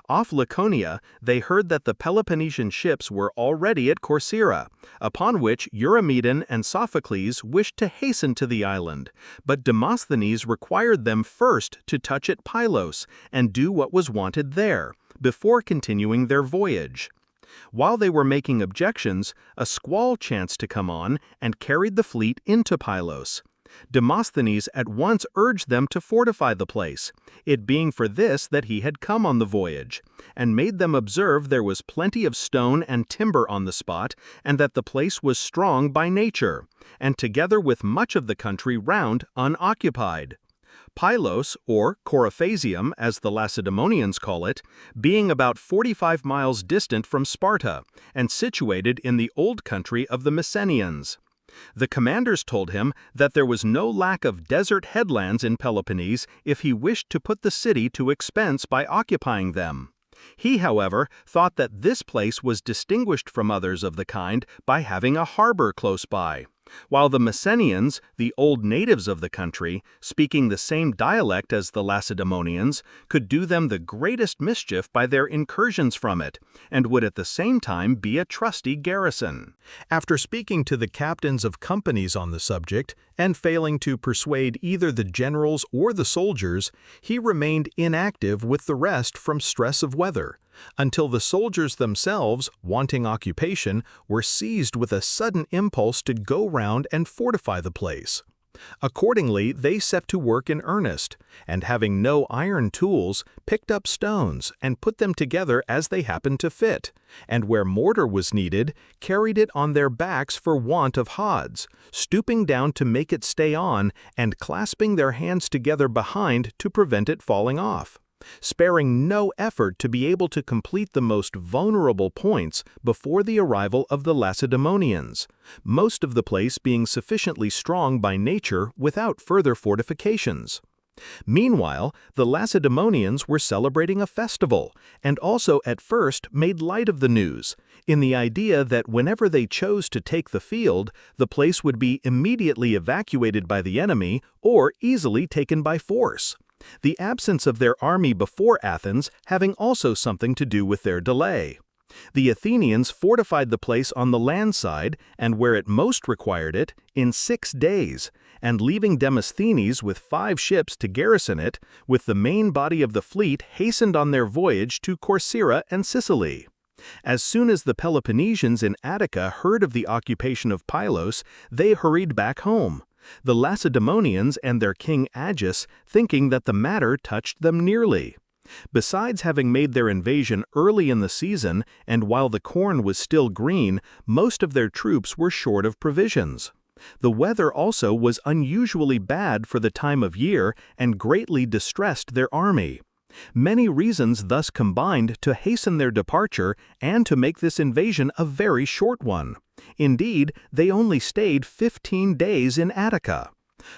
Off Laconia, they heard that the Peloponnesian ships were already at Corcyra, upon which Eurymedon and Sophocles wished to hasten to the island, but Demosthenes required them first to touch at Pylos and do what was wanted there, before continuing their voyage. While they were making objections, a squall chanced to come on and carried the fleet into Pylos. Demosthenes at once urged them to fortify the place, it being for this that he had come on the voyage, and made them observe there was plenty of stone and timber on the spot, and that the place was strong by nature, and together with much of the country round unoccupied. Pylos, or Coryphasium, as the Lacedaemonians call it, being about 45 miles distant from Sparta, and situated in the old country of the Messenians. The commanders told him that there was no lack of desert headlands in Peloponnese if he wished to put the city to expense by occupying them. He, however, thought that this place was distinguished from others of the kind by having a harbor close by. while the Messenians, the old natives of the country, speaking the same dialect as the Lacedaemonians, could do them the greatest mischief by their incursions from it, and would at the same time be a trusty garrison. After speaking to the captains of companies on the subject, and failing to persuade either the generals or the soldiers, he remained inactive with the rest from stress of weather, until the soldiers themselves, wanting occupation, were seized with a sudden impulse to go round and fortify the place. Accordingly, they set to work in earnest, and having no iron tools, picked up stones and put them together as they happened to fit, and where mortar was needed, carried it on their backs for want of hods, stooping down to make it stay on, and clasping their hands together behind to prevent it falling off, sparing no effort to be able to complete the most vulnerable points before the arrival of the Lacedaemonians, most of the place being sufficiently strong by nature without further fortifications. Meanwhile, the Lacedaemonians were celebrating a festival, and also at first made light of the news, in the idea that whenever they chose to take the field, the place would be immediately evacuated by the enemy or easily taken by force. The absence of their army before Athens having also something to do with their delay. The Athenians fortified the place on the land side, and where it most required it, in 6 days, and leaving Demosthenes with 5 ships to garrison it, with the main body of the fleet hastened on their voyage to Corcyra and Sicily. As soon as the Peloponnesians in Attica heard of the occupation of Pylos, they hurried back home, the Lacedaemonians and their king Agis thinking that the matter touched them nearly. Besides having made their invasion early in the season, and while the corn was still green, most of their troops were short of provisions. The weather also was unusually bad for the time of year and greatly distressed their army. Many reasons thus combined to hasten their departure and to make this invasion a very short one. Indeed, they only stayed 15 days in Attica.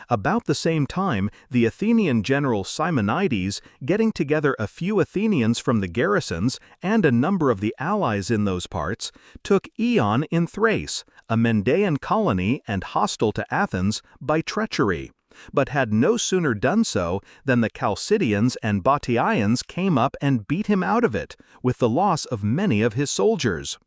About the same time, the Athenian general Simonides, getting together a few Athenians from the garrisons and a number of the allies in those parts, took Eion in Thrace, a Mendaean colony and hostile to Athens, by treachery, but had no sooner done so than the Chalcidians and Bottiaeans came up and beat him out of it, with the loss of many of his soldiers.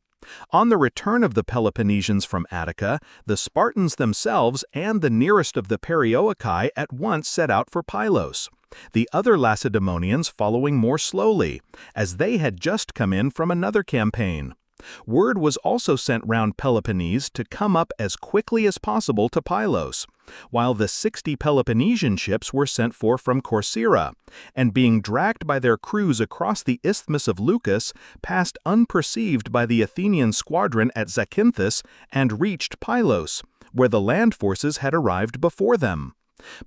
On the return of the Peloponnesians from Attica, the Spartans themselves and the nearest of the Perioeci at once set out for Pylos, the other Lacedaemonians following more slowly, as they had just come in from another campaign. Word was also sent round Peloponnese to come up as quickly as possible to Pylos, while the 60 Peloponnesian ships were sent for from Corcyra, and being dragged by their crews across the Isthmus of Leucas, passed unperceived by the Athenian squadron at Zacynthus and reached Pylos, where the land forces had arrived before them.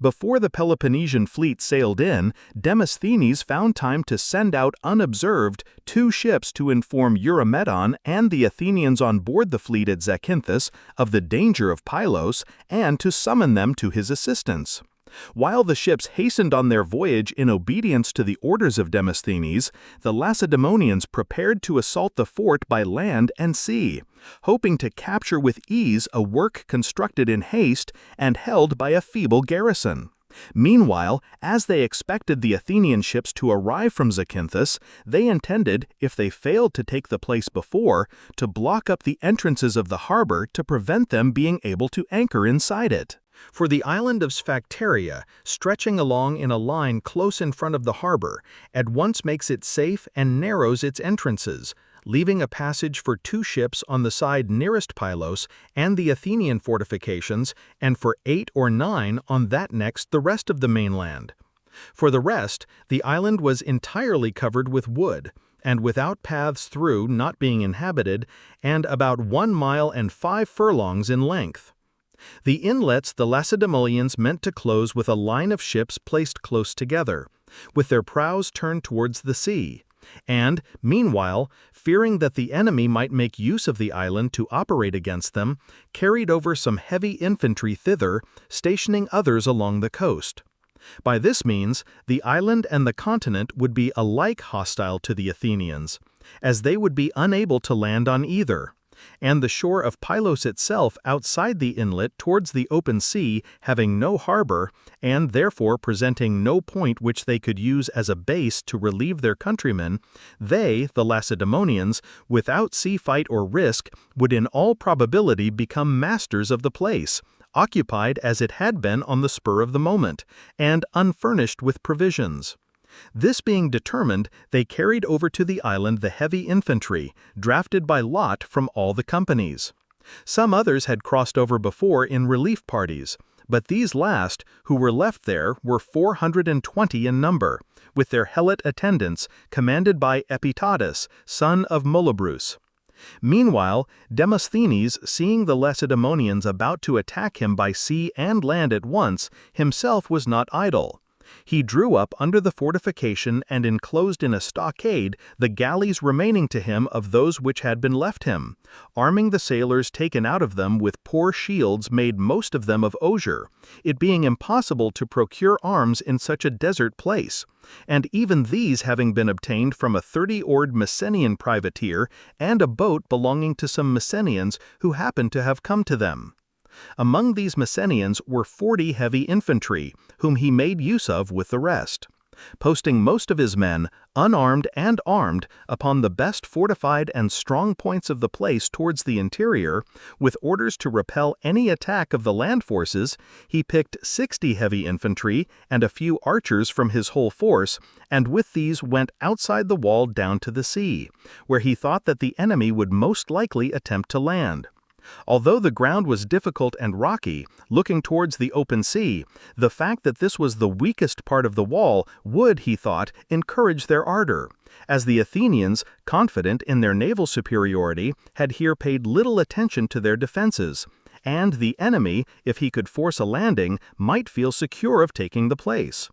Before the Peloponnesian fleet sailed in, Demosthenes found time to send out unobserved 2 ships to inform Eurymedon and the Athenians on board the fleet at Zacynthus of the danger of Pylos and to summon them to his assistance. While the ships hastened on their voyage in obedience to the orders of Demosthenes, the Lacedaemonians prepared to assault the fort by land and sea, hoping to capture with ease a work constructed in haste and held by a feeble garrison. Meanwhile, as they expected the Athenian ships to arrive from Zacynthus, they intended, if they failed to take the place before, to block up the entrances of the harbor to prevent them being able to anchor inside it. For the island of Sphacteria, stretching along in a line close in front of the harbor, at once makes it safe and narrows its entrances, leaving a passage for 2 ships on the side nearest Pylos and the Athenian fortifications, and for 8 or 9 on that next the rest of the mainland. For the rest, the island was entirely covered with wood, and without paths through, not being inhabited, and about 1 mile and 5 furlongs in length. The inlets the Lacedaemonians meant to close with a line of ships placed close together, with their prows turned towards the sea, and, meanwhile, fearing that the enemy might make use of the island to operate against them, carried over some heavy infantry thither, stationing others along the coast. By this means, the island and the continent would be alike hostile to the Athenians, as they would be unable to land on either, and the shore of Pylos itself outside the inlet towards the open sea, having no harbor, and therefore presenting no point which they could use as a base to relieve their countrymen, they, the Lacedaemonians, without sea fight or risk, would in all probability become masters of the place, occupied as it had been on the spur of the moment, and unfurnished with provisions. This being determined, they carried over to the island the heavy infantry, drafted by lot from all the companies. Some others had crossed over before in relief parties, but these last, who were left there, were 420 in number, with their helot attendants, commanded by Epitatus, son of Molobrus. Meanwhile, Demosthenes, seeing the Lacedaemonians about to attack him by sea and land at once, himself was not idle. He drew up under the fortification and enclosed in a stockade the galleys remaining to him of those which had been left him, arming the sailors taken out of them with poor shields made most of them of osier, it being impossible to procure arms in such a desert place, and even these having been obtained from a 30-oared Messenian privateer and a boat belonging to some Messenians who happened to have come to them. Among these Messenians were 40 heavy infantry, whom he made use of with the rest, posting most of his men, unarmed and armed, upon the best fortified and strong points of the place towards the interior, with orders to repel any attack of the land forces. He picked 60 heavy infantry and a few archers from his whole force, and with these went outside the wall down to the sea, where he thought that the enemy would most likely attempt to land. Although the ground was difficult and rocky, looking towards the open sea, the fact that this was the weakest part of the wall would, he thought, encourage their ardor, as the Athenians, confident in their naval superiority, had here paid little attention to their defenses, and the enemy, if he could force a landing, might feel secure of taking the place.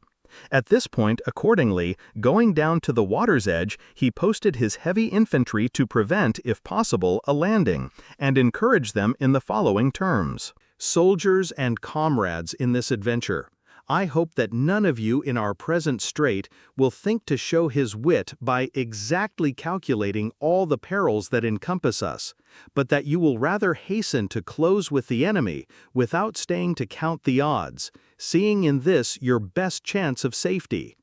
At this point, accordingly, going down to the water's edge, he posted his heavy infantry to prevent, if possible, a landing, and encouraged them in the following terms. Soldiers and comrades in this adventure, I hope that none of you in our present strait will think to show his wit by exactly calculating all the perils that encompass us, but that you will rather hasten to close with the enemy without staying to count the odds, seeing in this your best chance of safety.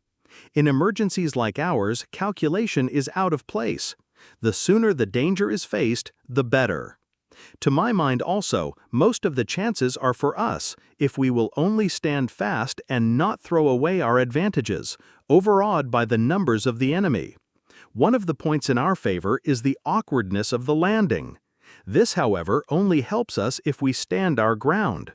In emergencies like ours, calculation is out of place. The sooner the danger is faced, the better. To my mind also, most of the chances are for us, if we will only stand fast and not throw away our advantages, overawed by the numbers of the enemy. One of the points in our favor is the awkwardness of the landing. This, however, only helps us if we stand our ground.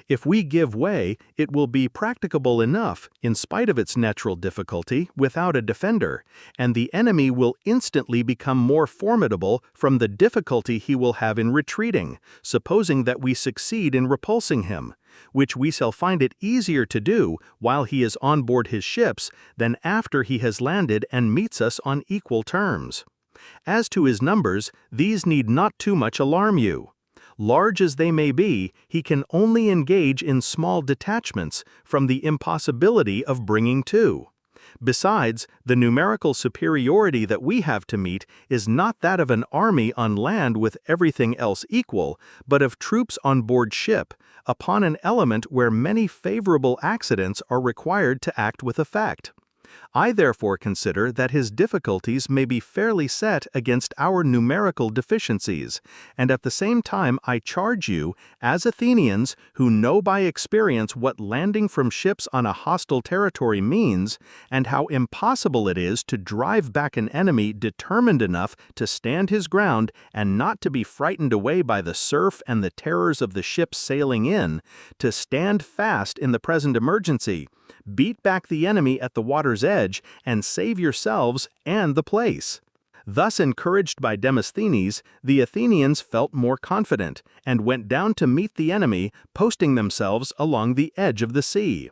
If we give way, it will be practicable enough, in spite of its natural difficulty, without a defender, and the enemy will instantly become more formidable from the difficulty he will have in retreating, supposing that we succeed in repulsing him, which we shall find it easier to do while he is on board his ships than after he has landed and meets us on equal terms. As to his numbers, these need not too much alarm you. Large as they may be, he can only engage in small detachments from the impossibility of bringing to. Besides, the numerical superiority that we have to meet is not that of an army on land with everything else equal, but of troops on board ship, upon an element where many favorable accidents are required to act with effect. I therefore consider that his difficulties may be fairly set against our numerical deficiencies, and at the same time I charge you, as Athenians, who know by experience what landing from ships on a hostile territory means, and how impossible it is to drive back an enemy determined enough to stand his ground and not to be frightened away by the surf and the terrors of the ships sailing in, to stand fast in the present emergency, beat back the enemy at the water's edge, and save yourselves and the place. Thus encouraged by Demosthenes, the Athenians felt more confident, and went down to meet the enemy, posting themselves along the edge of the sea.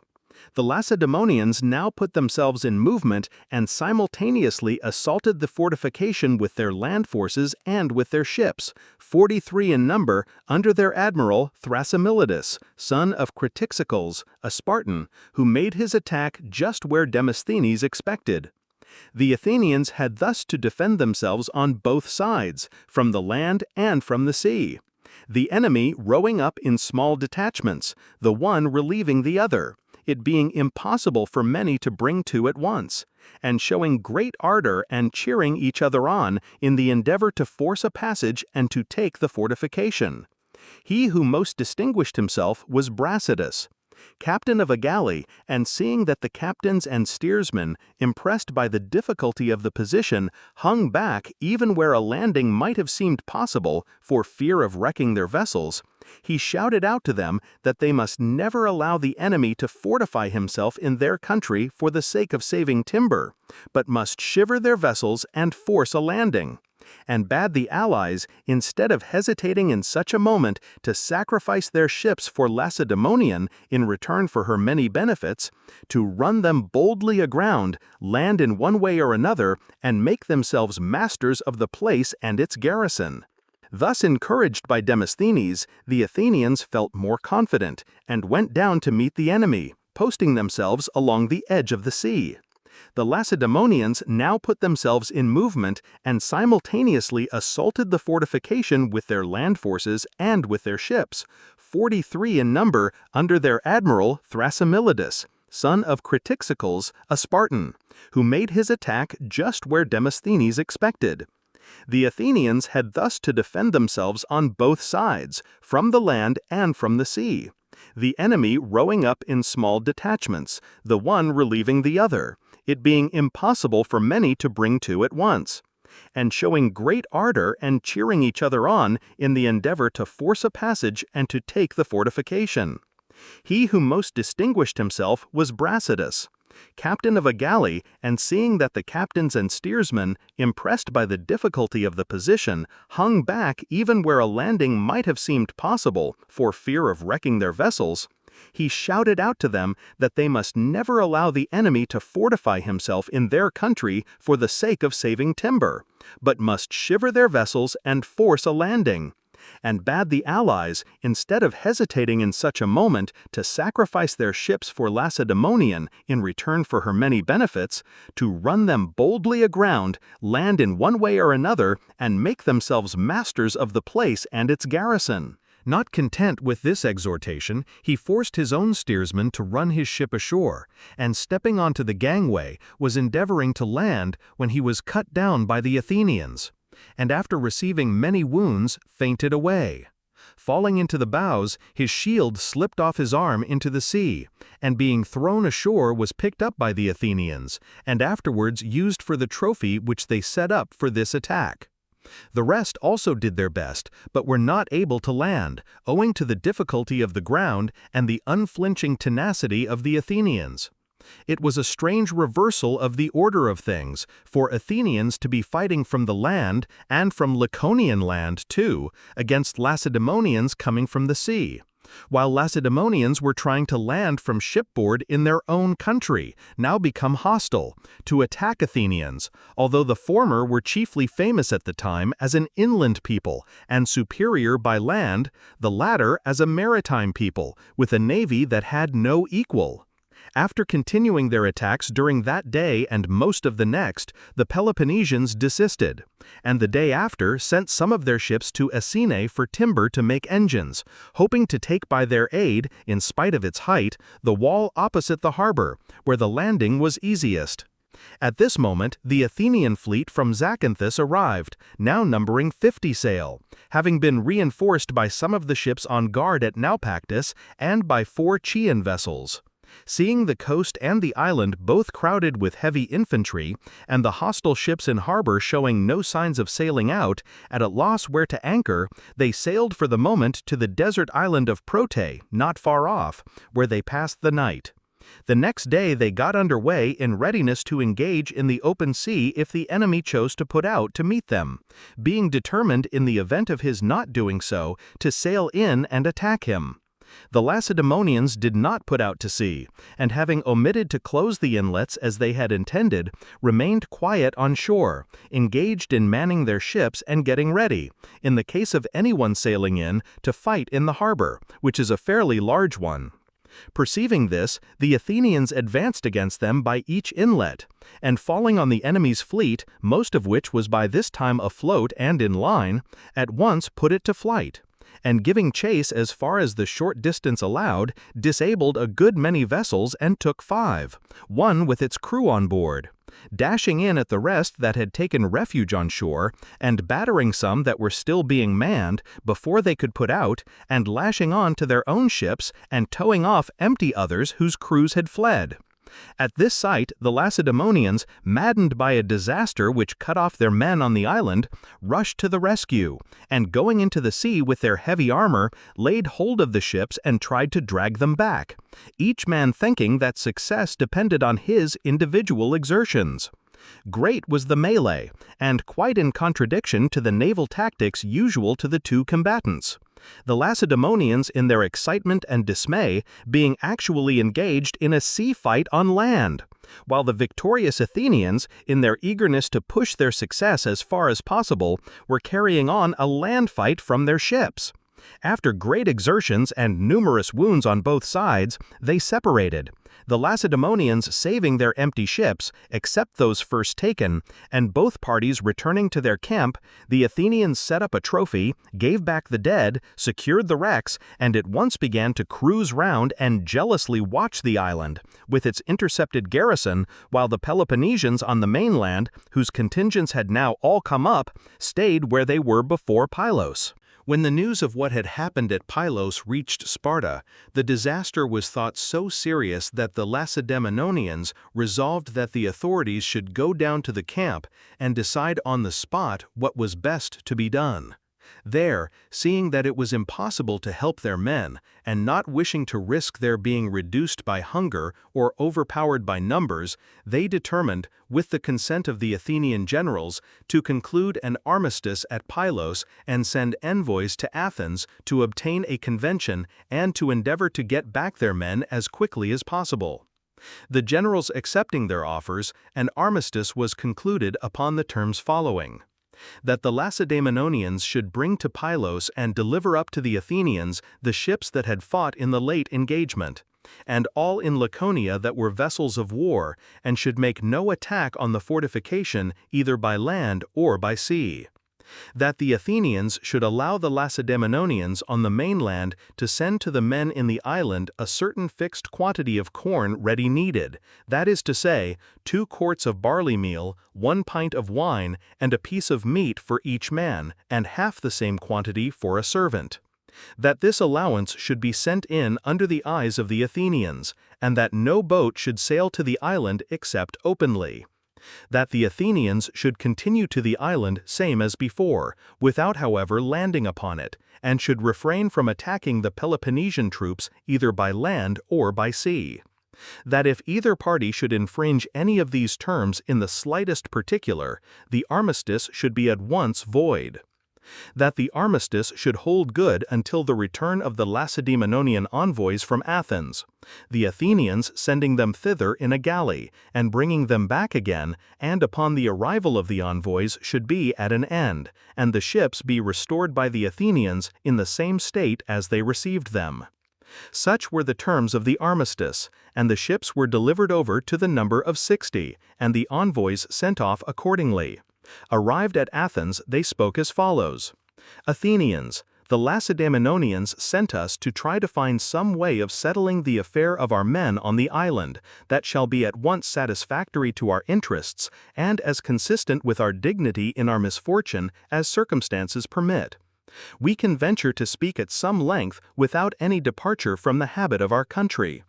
The Lacedaemonians now put themselves in movement and simultaneously assaulted the fortification with their land forces and with their ships, 43 in number, under their admiral Thrasimilidus, son of Cratixicles, a Spartan, who made his attack just where Demosthenes expected. The Athenians had thus to defend themselves on both sides, from the land and from the sea. The enemy rowing up in small detachments, the one relieving the other, it being impossible for many to bring to at once, and showing great ardor and cheering each other on in the endeavor to force a passage and to take the fortification. He who most distinguished himself was Brasidas, captain of a galley, and seeing that the captains and steersmen, impressed by the difficulty of the position, hung back even where a landing might have seemed possible for fear of wrecking their vessels, he shouted out to them that they must never allow the enemy to fortify himself in their country for the sake of saving timber, but must shiver their vessels and force a landing, and bade the allies, instead of hesitating in such a moment to sacrifice their ships for Lacedaemonian in return for her many benefits, to run them boldly aground, land in one way or another, and make themselves masters of the place and its garrison. Thus encouraged by Demosthenes, the Athenians felt more confident, and went down to meet the enemy, posting themselves along the edge of the sea. The Lacedaemonians now put themselves in movement and simultaneously assaulted the fortification with their land forces and with their ships, 43 in number under their admiral Thrasimilidas, son of Critixicles, a Spartan, who made his attack just where Demosthenes expected. The Athenians had thus to defend themselves on both sides, from the land and from the sea, the enemy rowing up in small detachments, the one relieving the other, it being impossible for many to bring to at once, and showing great ardor and cheering each other on in the endeavor to force a passage and to take the fortification. He who most distinguished himself was Brasidas, captain of a galley, and seeing that the captains and steersmen, impressed by the difficulty of the position, hung back even where a landing might have seemed possible for fear of wrecking their vessels, he shouted out to them that they must never allow the enemy to fortify himself in their country for the sake of saving timber, but must shiver their vessels and force a landing, and bade the allies, instead of hesitating in such a moment to sacrifice their ships for Lacedaemonian in return for her many benefits, to run them boldly aground, land in one way or another, and make themselves masters of the place and its garrison. Not content with this exhortation, he forced his own steersman to run his ship ashore, and stepping onto the gangway, was endeavoring to land when he was cut down by the Athenians, and after receiving many wounds, fainted away. Falling into the bows, his shield slipped off his arm into the sea, and being thrown ashore was picked up by the Athenians, and afterwards used for the trophy which they set up for this attack. The rest also did their best, but were not able to land, owing to the difficulty of the ground and the unflinching tenacity of the Athenians. It was a strange reversal of the order of things, for Athenians to be fighting from the land, and from Laconian land too, against Lacedaemonians coming from the sea, while Lacedaemonians were trying to land from shipboard in their own country, now become hostile, to attack Athenians, although the former were chiefly famous at the time as an inland people, and superior by land, the latter as a maritime people, with a navy that had no equal. After continuing their attacks during that day and most of the next, the Peloponnesians desisted, and the day after sent some of their ships to Aecine for timber to make engines, hoping to take by their aid, in spite of its height, the wall opposite the harbor, where the landing was easiest. At this moment, the Athenian fleet from Zacynthus arrived, now numbering 50 sail, having been reinforced by some of the ships on guard at Naupactus and by 4 Chian vessels. Seeing the coast and the island both crowded with heavy infantry, and the hostile ships in harbor showing no signs of sailing out, at a loss where to anchor, they sailed for the moment to the desert island of Prote, not far off, where they passed the night. The next day they got under way in readiness to engage in the open sea if the enemy chose to put out to meet them, being determined in the event of his not doing so to sail in and attack him. The Lacedaemonians did not put out to sea, and having omitted to close the inlets as they had intended, remained quiet on shore, engaged in manning their ships and getting ready, in the case of anyone sailing in, to fight in the harbor, which is a fairly large one. Perceiving this, the Athenians advanced against them by each inlet, and falling on the enemy's fleet, most of which was by this time afloat and in line, at once put it to flight, and giving chase as far as the short distance allowed, disabled a good many vessels and took 5, one with its crew on board, dashing in at the rest that had taken refuge on shore, and battering some that were still being manned before they could put out, and lashing on to their own ships and towing off empty others whose crews had fled. At this sight, the Lacedaemonians, maddened by a disaster which cut off their men on the island, rushed to the rescue, and going into the sea with their heavy armor, laid hold of the ships and tried to drag them back, each man thinking that success depended on his individual exertions. Great was the melee, and quite in contradiction to the naval tactics usual to the two combatants. The Lacedaemonians, in their excitement and dismay, being actually engaged in a sea fight on land, while the victorious Athenians, in their eagerness to push their success as far as possible, were carrying on a land fight from their ships. After great exertions and numerous wounds on both sides, they separated, the Lacedaemonians saving their empty ships, except those first taken, and both parties returning to their camp. The Athenians set up a trophy, gave back the dead, secured the wrecks, and at once began to cruise round and jealously watch the island, with its intercepted garrison, while the Peloponnesians on the mainland, whose contingents had now all come up, stayed where they were before Pylos. When the news of what had happened at Pylos reached Sparta, the disaster was thought so serious that the Lacedaemonians resolved that the authorities should go down to the camp and decide on the spot what was best to be done. There, seeing that it was impossible to help their men, and not wishing to risk their being reduced by hunger or overpowered by numbers, they determined, with the consent of the Athenian generals, to conclude an armistice at Pylos and send envoys to Athens to obtain a convention and to endeavor to get back their men as quickly as possible. The generals accepting their offers, an armistice was concluded upon the terms following: that the Lacedaemonians should bring to Pylos and deliver up to the Athenians the ships that had fought in the late engagement, and all in Laconia that were vessels of war, and should make no attack on the fortification either by land or by sea. That the Athenians should allow the Lacedaemonians on the mainland to send to the men in the island a certain fixed quantity of corn ready kneaded, that is to say, 2 quarts of barley meal, 1 pint of wine, and a piece of meat for each man, and half the same quantity for a servant. That this allowance should be sent in under the eyes of the Athenians, and that no boat should sail to the island except openly. That the Athenians should continue to the island same as before, without however landing upon it, and should refrain from attacking the Peloponnesian troops either by land or by sea. That if either party should infringe any of these terms in the slightest particular, the armistice should be at once void. That the armistice should hold good until the return of the Lacedaemonian envoys from Athens, the Athenians sending them thither in a galley, and bringing them back again, and upon the arrival of the envoys should be at an end, and the ships be restored by the Athenians in the same state as they received them. Such were the terms of the armistice, and the ships were delivered over to the number of 60, and the envoys sent off accordingly. Arrived at Athens, they spoke as follows: Athenians, the Lacedaemonians sent us to try to find some way of settling the affair of our men on the island that shall be at once satisfactory to our interests and as consistent with our dignity in our misfortune as circumstances permit. We can venture to speak at some length without any departure from the habit of our country.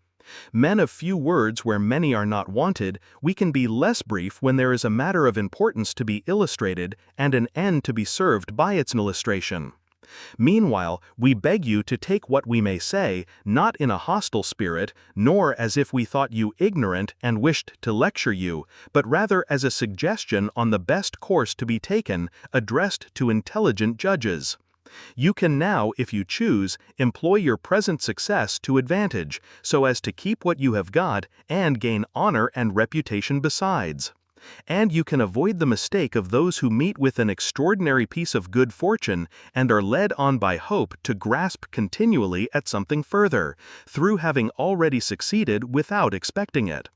Men of few words where many are not wanted, we can be less brief when there is a matter of importance to be illustrated and an end to be served by its illustration. Meanwhile, we beg you to take what we may say, not in a hostile spirit, nor as if we thought you ignorant and wished to lecture you, but rather as a suggestion on the best course to be taken, addressed to intelligent judges. You can now, if you choose, employ your present success to advantage, so as to keep what you have got and gain honor and reputation besides. And you can avoid the mistake of those who meet with an extraordinary piece of good fortune and are led on by hope to grasp continually at something further, through having already succeeded without expecting it.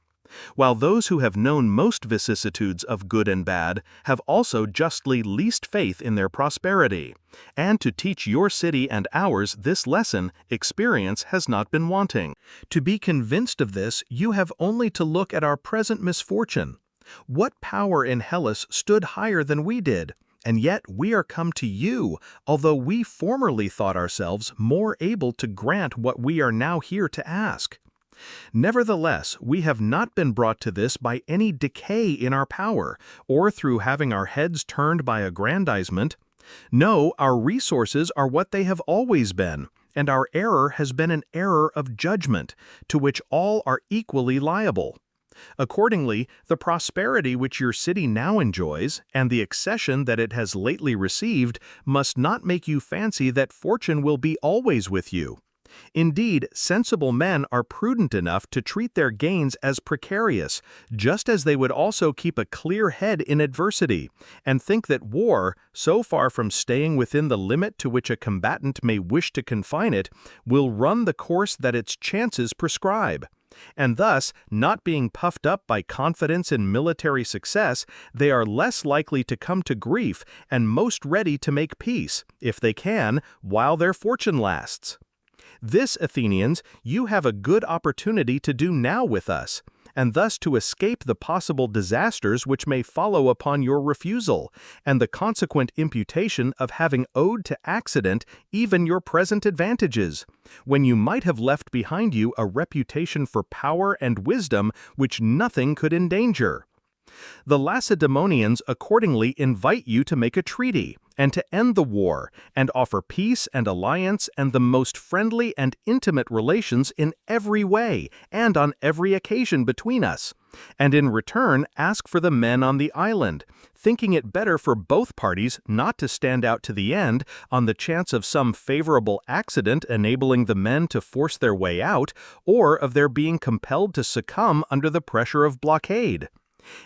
While those who have known most vicissitudes of good and bad have also justly least faith in their prosperity. And to teach your city and ours this lesson, experience has not been wanting. To be convinced of this, you have only to look at our present misfortune. What power in Hellas stood higher than we did? And yet we are come to you, although we formerly thought ourselves more able to grant what we are now here to ask. Nevertheless, we have not been brought to this by any decay in our power, or through having our heads turned by aggrandizement. No, our resources are what they have always been, and our error has been an error of judgment, to which all are equally liable. Accordingly, the prosperity which your city now enjoys, and the accession that it has lately received, must not make you fancy that fortune will be always with you. Indeed, sensible men are prudent enough to treat their gains as precarious, just as they would also keep a clear head in adversity, and think that war, so far from staying within the limit to which a combatant may wish to confine it, will run the course that its chances prescribe. And thus, not being puffed up by confidence in military success, they are less likely to come to grief and most ready to make peace, if they can, while their fortune lasts. This, Athenians, you have a good opportunity to do now with us, and thus to escape the possible disasters which may follow upon your refusal, and the consequent imputation of having owed to accident even your present advantages, when you might have left behind you a reputation for power and wisdom which nothing could endanger. The Lacedaemonians accordingly invite you to make a treaty, and to end the war, and offer peace and alliance and the most friendly and intimate relations in every way and on every occasion between us, and in return ask for the men on the island, thinking it better for both parties not to stand out to the end on the chance of some favorable accident enabling the men to force their way out, or of their being compelled to succumb under the pressure of blockade.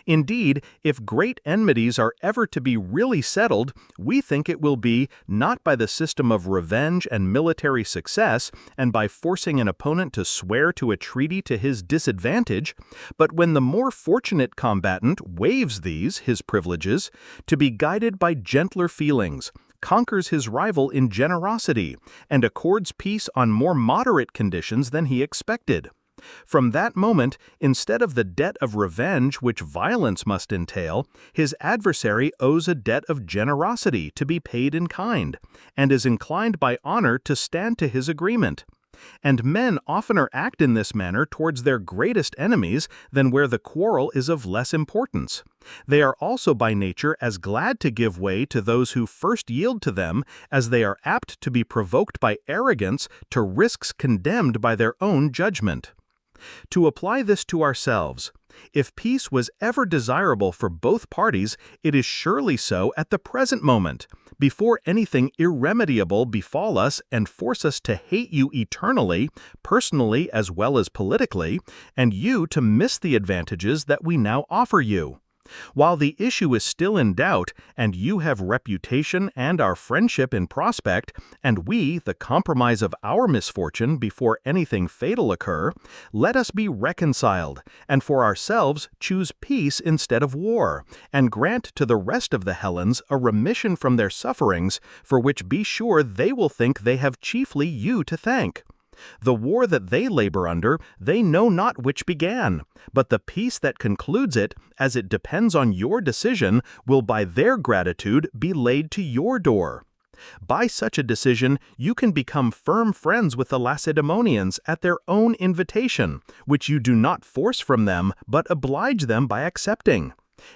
Indeed, if great enmities are ever to be really settled, we think it will be, not by the system of revenge and military success, and by forcing an opponent to swear to a treaty to his disadvantage, but when the more fortunate combatant waives these, his privileges, to be guided by gentler feelings, conquers his rival in generosity, and accords peace on more moderate conditions than he expected. From that moment, instead of the debt of revenge which violence must entail, his adversary owes a debt of generosity to be paid in kind, and is inclined by honor to stand to his agreement. And men oftener act in this manner towards their greatest enemies than where the quarrel is of less importance. They are also by nature as glad to give way to those who first yield to them as they are apt to be provoked by arrogance to risks condemned by their own judgment. To apply this to ourselves, if peace was ever desirable for both parties, it is surely so at the present moment, before anything irremediable befall us and force us to hate you eternally, personally as well as politically, and you to miss the advantages that we now offer you. While the issue is still in doubt, and you have reputation and our friendship in prospect, and we the compromise of our misfortune before anything fatal occur, let us be reconciled, and for ourselves choose peace instead of war, and grant to the rest of the Hellens a remission from their sufferings, for which be sure they will think they have chiefly you to thank. The war that they labor under, they know not which began, but the peace that concludes it, as it depends on your decision, will by their gratitude be laid to your door. By such a decision, you can become firm friends with the Lacedaemonians at their own invitation, which you do not force from them, but oblige them by accepting.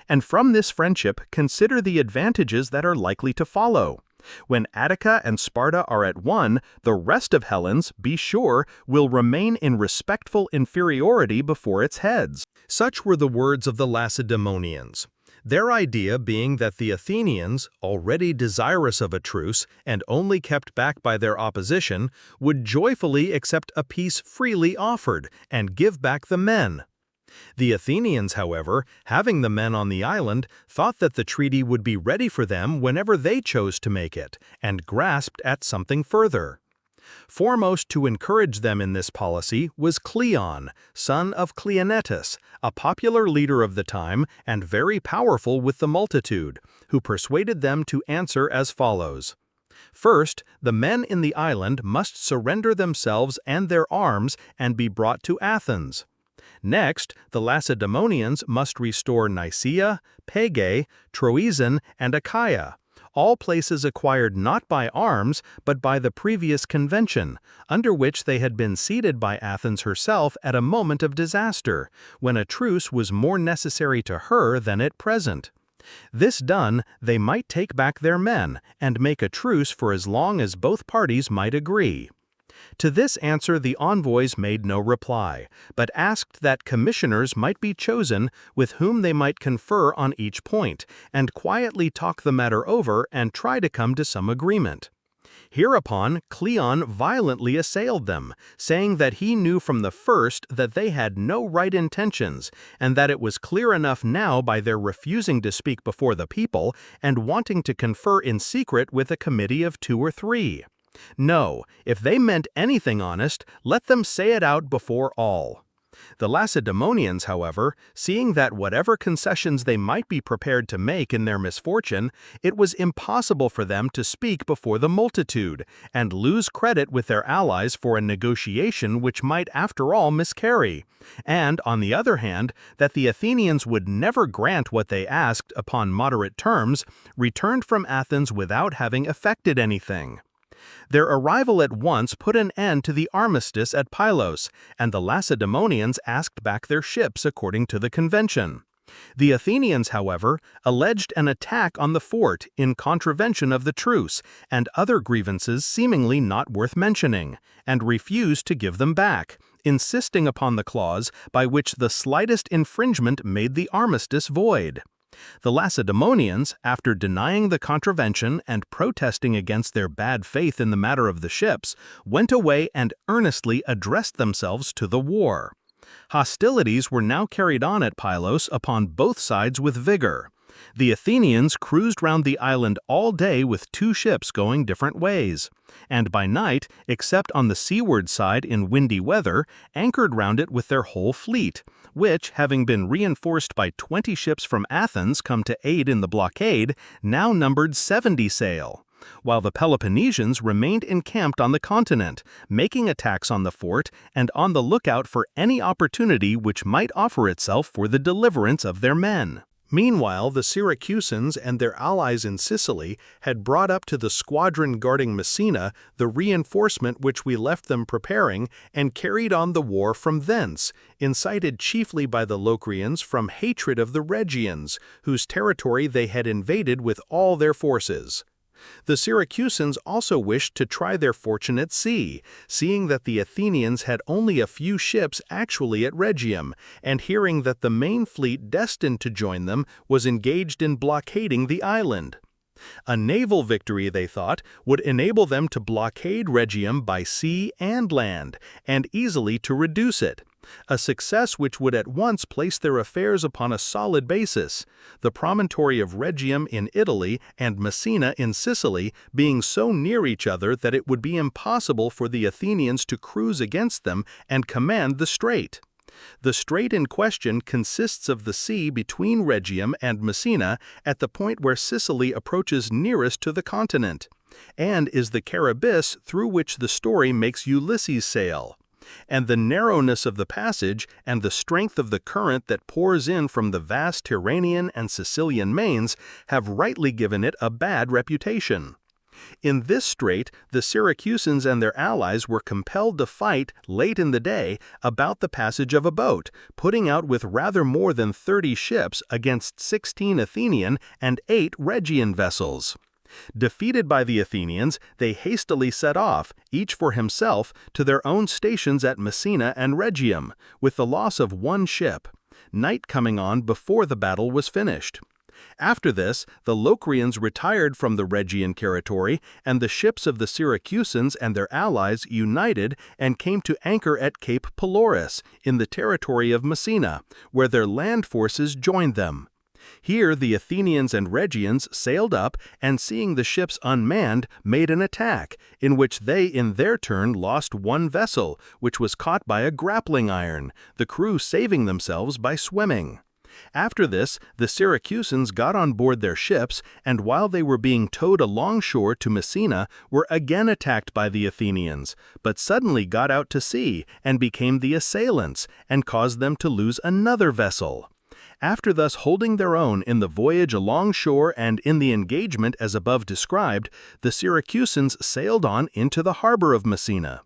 And from this friendship consider the advantages that are likely to follow. When Attica and Sparta are at one, the rest of Hellas, be sure, will remain in respectful inferiority before its heads. Such were the words of the Lacedaemonians, their idea being that the Athenians, already desirous of a truce and only kept back by their opposition, would joyfully accept a peace freely offered and give back the men. The Athenians, however, having the men on the island, thought that the treaty would be ready for them whenever they chose to make it, and grasped at something further. Foremost to encourage them in this policy was Cleon, son of Cleonetus, a popular leader of the time and very powerful with the multitude, who persuaded them to answer as follows. First, the men in the island must surrender themselves and their arms and be brought to Athens. Next, the Lacedaemonians must restore Nicaea, Pegae, Troezen, and Achaia, all places acquired not by arms but by the previous convention, under which they had been ceded by Athens herself at a moment of disaster, when a truce was more necessary to her than at present. This done, they might take back their men, and make a truce for as long as both parties might agree. To this answer the envoys made no reply, but asked that commissioners might be chosen with whom they might confer on each point, and quietly talk the matter over and try to come to some agreement. Hereupon Cleon violently assailed them, saying that he knew from the first that they had no right intentions, and that it was clear enough now by their refusing to speak before the people and wanting to confer in secret with a committee of 2 or 3. No, if they meant anything honest, let them say it out before all. The Lacedaemonians, however, seeing that whatever concessions they might be prepared to make in their misfortune, it was impossible for them to speak before the multitude, and lose credit with their allies for a negotiation which might after all miscarry, and, on the other hand, that the Athenians would never grant what they asked upon moderate terms, returned from Athens without having effected anything. Their arrival at once put an end to the armistice at Pylos, and the Lacedaemonians asked back their ships according to the convention. The Athenians, however, alleged an attack on the fort in contravention of the truce, and other grievances seemingly not worth mentioning, and refused to give them back, insisting upon the clause by which the slightest infringement made the armistice void. The Lacedaemonians, after denying the contravention and protesting against their bad faith in the matter of the ships, went away and earnestly addressed themselves to the war. Hostilities were now carried on at Pylos upon both sides with vigor. The Athenians cruised round the island all day with 2 ships going different ways, and by night, except on the seaward side in windy weather, anchored round it with their whole fleet, which, having been reinforced by 20 ships from Athens come to aid in the blockade, now numbered 70 sail, while the Peloponnesians remained encamped on the continent, making attacks on the fort and on the lookout for any opportunity which might offer itself for the deliverance of their men. Meanwhile, the Syracusans and their allies in Sicily had brought up to the squadron guarding Messina the reinforcement which we left them preparing, and carried on the war from thence, incited chiefly by the Locrians from hatred of the Rhegians, whose territory they had invaded with all their forces. The Syracusans also wished to try their fortune at sea, seeing that the Athenians had only a few ships actually at Rhegium, and hearing that the main fleet destined to join them was engaged in blockading the island. A naval victory, they thought, would enable them to blockade Rhegium by sea and land, and easily to reduce it, a success which would at once place their affairs upon a solid basis, the promontory of Rhegium in Italy and Messina in Sicily being so near each other that it would be impossible for the Athenians to cruise against them and command the strait. The strait in question consists of the sea between Rhegium and Messina at the point where Sicily approaches nearest to the continent, and is the Caribus through which the story makes Ulysses sail. And the narrowness of the passage and the strength of the current that pours in from the vast Tyrrhenian and Sicilian mains have rightly given it a bad reputation. In this strait, the Syracusans and their allies were compelled to fight late in the day about the passage of a boat, putting out with rather more than 30 ships against 16 Athenian and 8 Rhegian vessels. Defeated by the Athenians, they hastily set off, each for himself, to their own stations at Messina and Rhegium, with the loss of 1 ship, night coming on before the battle was finished. After this, the Locrians retired from the Rhegian territory, and the ships of the Syracusans and their allies united and came to anchor at Cape Pelorus, in the territory of Messina, where their land forces joined them. Here the Athenians and Rhegians sailed up, and seeing the ships unmanned, made an attack, in which they in their turn lost one vessel, which was caught by a grappling iron, the crew saving themselves by swimming. After this, the Syracusans got on board their ships, and while they were being towed alongshore to Messina, were again attacked by the Athenians, but suddenly got out to sea, and became the assailants, and caused them to lose another vessel. After thus holding their own in the voyage alongshore and in the engagement as above described, the Syracusans sailed on into the harbor of Messina.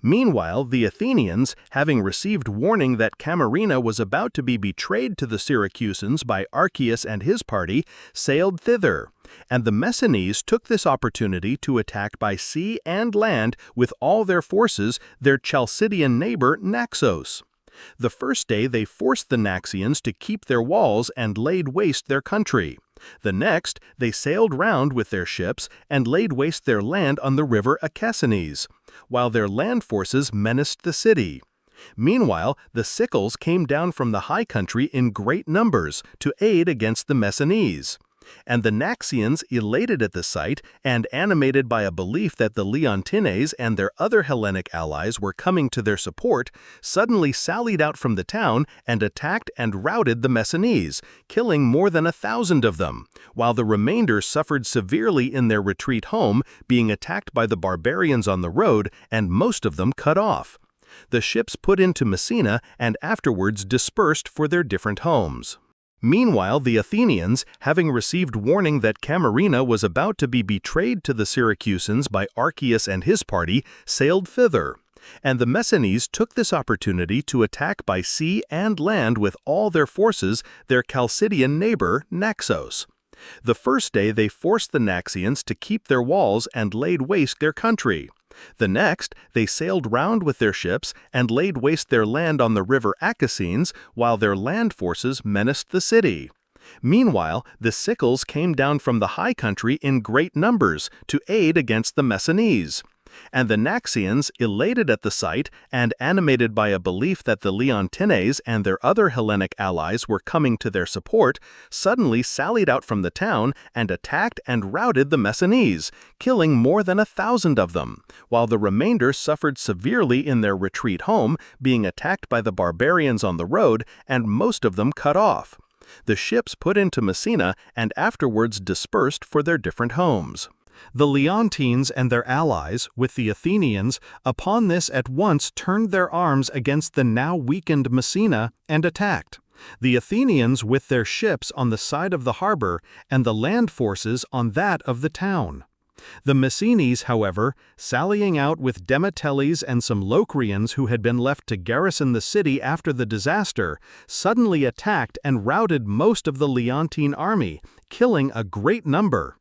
Meanwhile, the Athenians, having received warning that Camarina was about to be betrayed to the Syracusans by Archias and his party, sailed thither, and the Messinese took this opportunity to attack by sea and land with all their forces their Chalcidian neighbor Naxos. The first day they forced the Naxians to keep their walls and laid waste their country. The next, they sailed round with their ships and laid waste their land on the river Acassines, while their land forces menaced the city. Meanwhile, the Sicels came down from the high country in great numbers to aid against the Messinese. And the Naxians, elated at the sight, and animated by a belief that the Leontines and their other Hellenic allies were coming to their support, suddenly sallied out from the town and attacked and routed the Messinese, killing more than 1,000 of them, while the remainder suffered severely in their retreat home, being attacked by the barbarians on the road, and most of them cut off. The ships put into Messina and afterwards dispersed for their different homes. Meanwhile, the Athenians, having received warning that Camarina was about to be betrayed to the Syracusans by Archias and his party, sailed thither, and the Messinese took this opportunity to attack by sea and land with all their forces their Chalcidian neighbor Naxos. The first day they forced the Naxians to keep their walls and laid waste their country. The next, they sailed round with their ships and laid waste their land on the river Acassines, while their land forces menaced the city. Meanwhile, the Sicels came down from the high country in great numbers to aid against the Messinese. And the Naxians, elated at the sight, and animated by a belief that the Leontines and their other Hellenic allies were coming to their support, suddenly sallied out from the town and attacked and routed the Messinese, killing more than 1,000 of them, while the remainder suffered severely in their retreat home, being attacked by the barbarians on the road, and most of them cut off. The ships put into Messina and afterwards dispersed for their different homes. The Leontines and their allies, with the Athenians, upon this at once turned their arms against the now weakened Messina and attacked. The Athenians with their ships on the side of the harbor, and the land forces on that of the town. The Messinese, however, sallying out with Demetelles and some Locrians who had been left to garrison the city after the disaster, suddenly attacked and routed most of the Leontine army, killing a great number.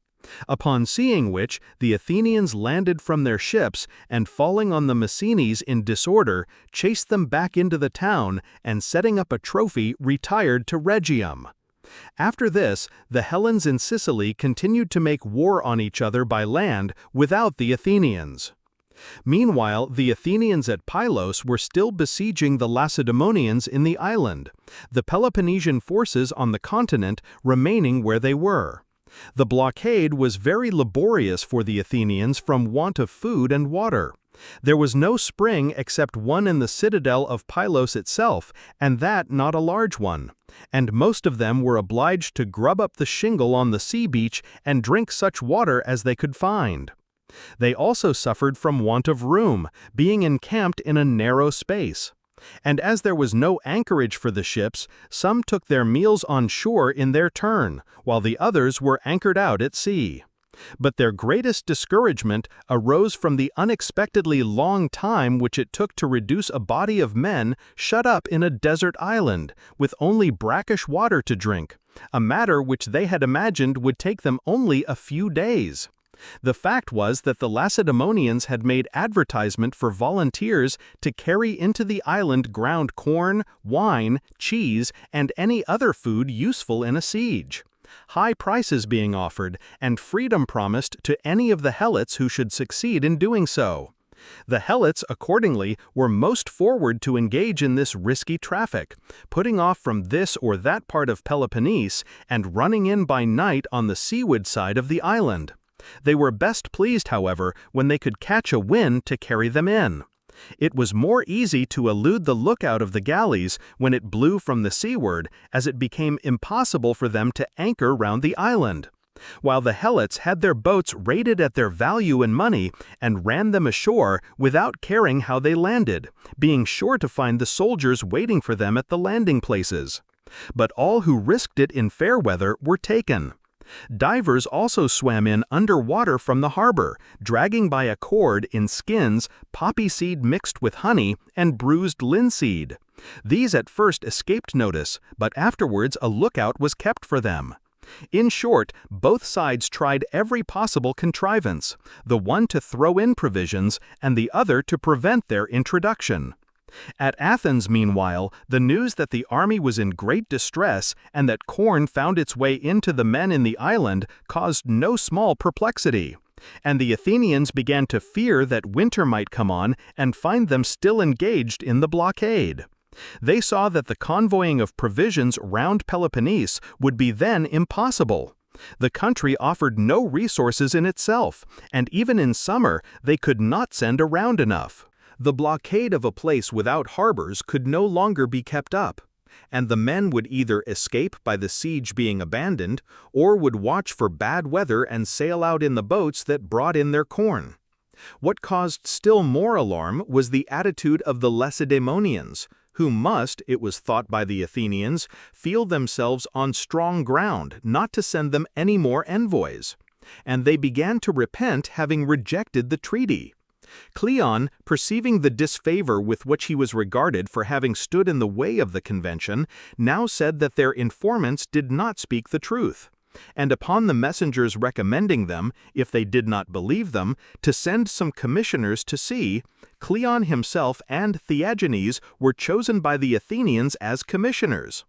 Upon seeing which, the Athenians landed from their ships, and falling on the Messinese in disorder, chased them back into the town, and setting up a trophy, retired to Rhegium. After this, the Hellenes in Sicily continued to make war on each other by land without the Athenians. Meanwhile, the Athenians at Pylos were still besieging the Lacedaemonians in the island, the Peloponnesian forces on the continent remaining where they were. The blockade was very laborious for the Athenians from want of food and water. There was no spring except one in the citadel of Pylos itself, and that not a large one, and most of them were obliged to grub up the shingle on the sea beach and drink such water as they could find. They also suffered from want of room, being encamped in a narrow space. And as there was no anchorage for the ships, some took their meals on shore in their turn, while the others were anchored out at sea. But their greatest discouragement arose from the unexpectedly long time which it took to reduce a body of men shut up in a desert island, with only brackish water to drink, a matter which they had imagined would take them only a few days. The fact was that the Lacedaemonians had made advertisement for volunteers to carry into the island ground corn, wine, cheese, and any other food useful in a siege. high prices being offered, and freedom promised to any of the helots who should succeed in doing so. The helots, accordingly, were most forward to engage in this risky traffic, putting off from this or that part of Peloponnese and running in by night on the seaward side of the island. They were best pleased, however, when they could catch a wind to carry them in. It was more easy to elude the lookout of the galleys when it blew from the seaward, as it became impossible for them to anchor round the island. While the helots had their boats rated at their value in money and ran them ashore without caring how they landed, being sure to find the soldiers waiting for them at the landing places. But all who risked it in fair weather were taken. Divers also swam in under water from the harbor, dragging by a cord in skins, poppy seed mixed with honey, and bruised linseed. These at first escaped notice, but afterwards a lookout was kept for them. In short, both sides tried every possible contrivance, the one to throw in provisions and the other to prevent their introduction. At Athens, meanwhile, the news that the army was in great distress and that corn found its way into the men in the island caused no small perplexity, and the Athenians began to fear that winter might come on and find them still engaged in the blockade. They saw that the convoying of provisions round Peloponnese would be then impossible. The country offered no resources in itself, and even in summer they could not send around enough. The blockade of a place without harbors could no longer be kept up, and the men would either escape by the siege being abandoned, or would watch for bad weather and sail out in the boats that brought in their corn. What caused still more alarm was the attitude of the Lacedaemonians, who must, it was thought by the Athenians, feel themselves on strong ground not to send them any more envoys. And they began to repent having rejected the treaty. Cleon, perceiving the disfavor with which he was regarded for having stood in the way of the convention, now said that their informants did not speak the truth. And upon the messengers recommending them, if they did not believe them, to send some commissioners to see, Cleon himself and Theagenes were chosen by the Athenians as commissioners.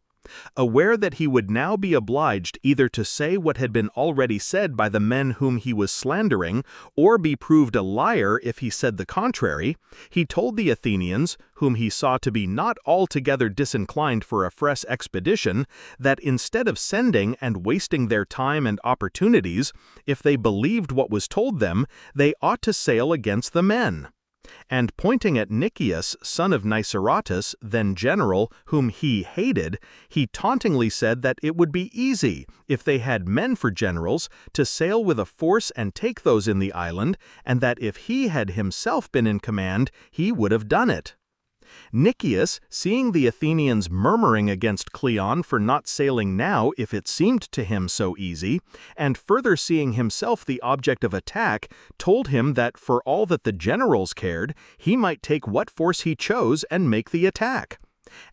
Aware that he would now be obliged either to say what had been already said by the men whom he was slandering, or be proved a liar if he said the contrary, he told the Athenians, whom he saw to be not altogether disinclined for a fresh expedition, that instead of sending and wasting their time and opportunities, if they believed what was told them, they ought to sail against the men. And pointing at Nicias, son of Niceratus, then general, whom he hated, he tauntingly said that it would be easy, if they had men for generals, to sail with a force and take those in the island, and that if he had himself been in command, he would have done it. Nicias, seeing the Athenians murmuring against Cleon for not sailing now if it seemed to him so easy, and further seeing himself the object of attack, told him that for all that the generals cared, he might take what force he chose and make the attack.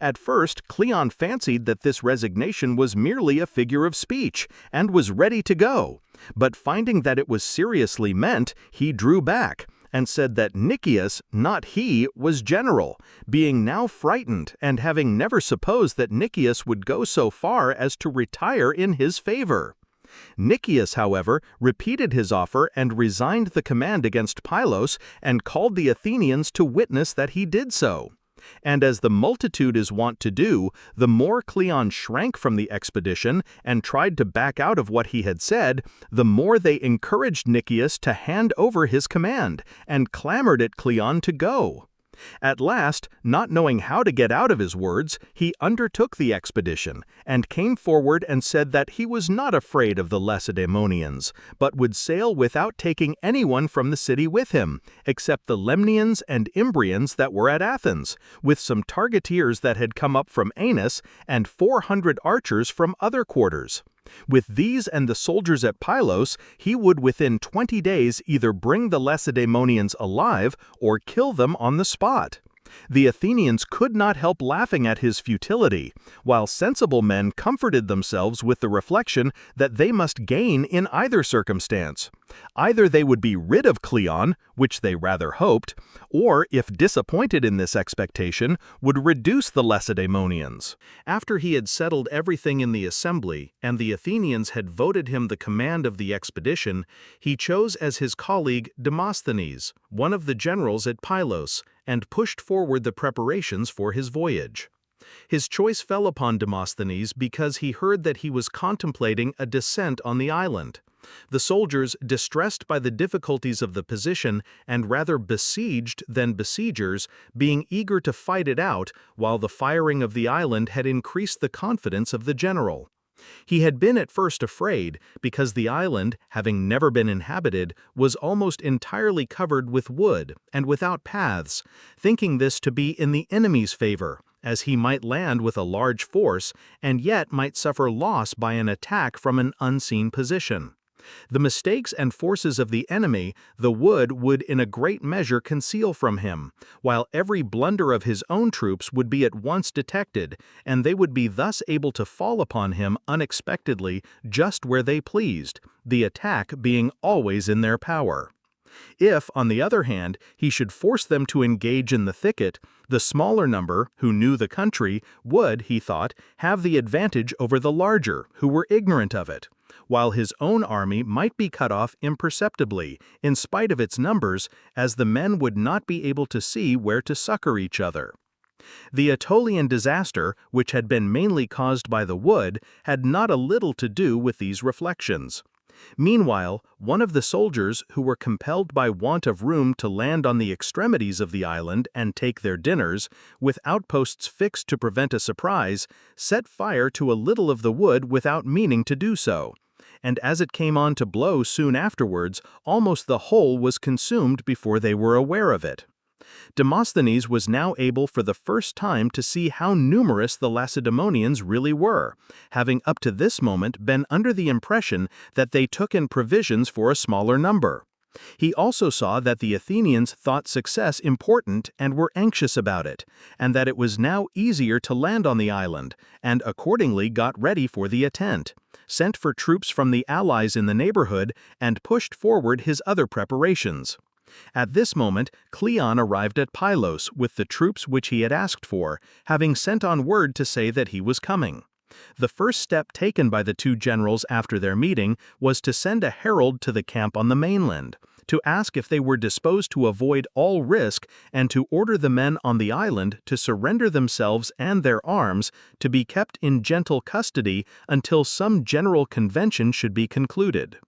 At first, Cleon fancied that this resignation was merely a figure of speech, and was ready to go, but finding that it was seriously meant, he drew back, and said that Nicias, not he, was general, being now frightened and having never supposed that Nicias would go so far as to retire in his favor. Nicias, however, repeated his offer and resigned the command against Pylos and called the Athenians to witness that he did so. And as the multitude is wont to do, the more Cleon shrank from the expedition and tried to back out of what he had said, the more they encouraged Nicias to hand over his command, and clamored at Cleon to go. At last, not knowing how to get out of his words, he undertook the expedition, and came forward and said that he was not afraid of the Lacedaemonians, but would sail without taking anyone from the city with him, except the Lemnians and Imbrians that were at Athens, with some targeteers that had come up from Aenus, and 400 archers from other quarters. With these and the soldiers at Pylos, he would within 20 days either bring the Lacedaemonians alive or kill them on the spot. The Athenians could not help laughing at his futility, while sensible men comforted themselves with the reflection that they must gain in either circumstance, Either they would be rid of Cleon, which they rather hoped, or, if disappointed in this expectation, would reduce the Lacedaemonians. After he had settled everything in the assembly, and the Athenians had voted him the command of the expedition, he chose as his colleague Demosthenes, one of the generals at Pylos, and pushed forward the preparations for his voyage. His choice fell upon Demosthenes because he heard that he was contemplating a descent on the island. The soldiers, distressed by the difficulties of the position and rather besieged than besiegers, being eager to fight it out, while the firing of the island had increased the confidence of the general. He had been at first afraid, because the island, having never been inhabited, was almost entirely covered with wood and without paths, thinking this to be in the enemy's favor, as he might land with a large force and yet might suffer loss by an attack from an unseen position. The mistakes and forces of the enemy the wood would in a great measure conceal from him, while every blunder of his own troops would be at once detected, and they would be thus able to fall upon him unexpectedly just where they pleased, the attack being always in their power. If, on the other hand, he should force them to engage in the thicket, the smaller number, who knew the country, would, he thought, have the advantage over the larger, who were ignorant of it, while his own army might be cut off imperceptibly, in spite of its numbers, as the men would not be able to see where to succor each other. The Aetolian disaster, which had been mainly caused by the wood, had not a little to do with these reflections. Meanwhile, one of the soldiers, who were compelled by want of room to land on the extremities of the island and take their dinners, with outposts fixed to prevent a surprise, set fire to a little of the wood without meaning to do so, and as it came on to blow soon afterwards, almost the whole was consumed before they were aware of it. Demosthenes was now able for the first time to see how numerous the Lacedaemonians really were, having up to this moment been under the impression that they took in provisions for a smaller number. He also saw that the Athenians thought success important and were anxious about it, and that it was now easier to land on the island, and accordingly got ready for the attempt, sent for troops from the allies in the neighborhood, and pushed forward his other preparations. At this moment, Cleon arrived at Pylos with the troops which he had asked for, having sent on word to say that he was coming. The first step taken by the two generals after their meeting was to send a herald to the camp on the mainland, to ask if they were disposed to avoid all risk and to order the men on the island to surrender themselves and their arms, to be kept in gentle custody until some general convention should be concluded.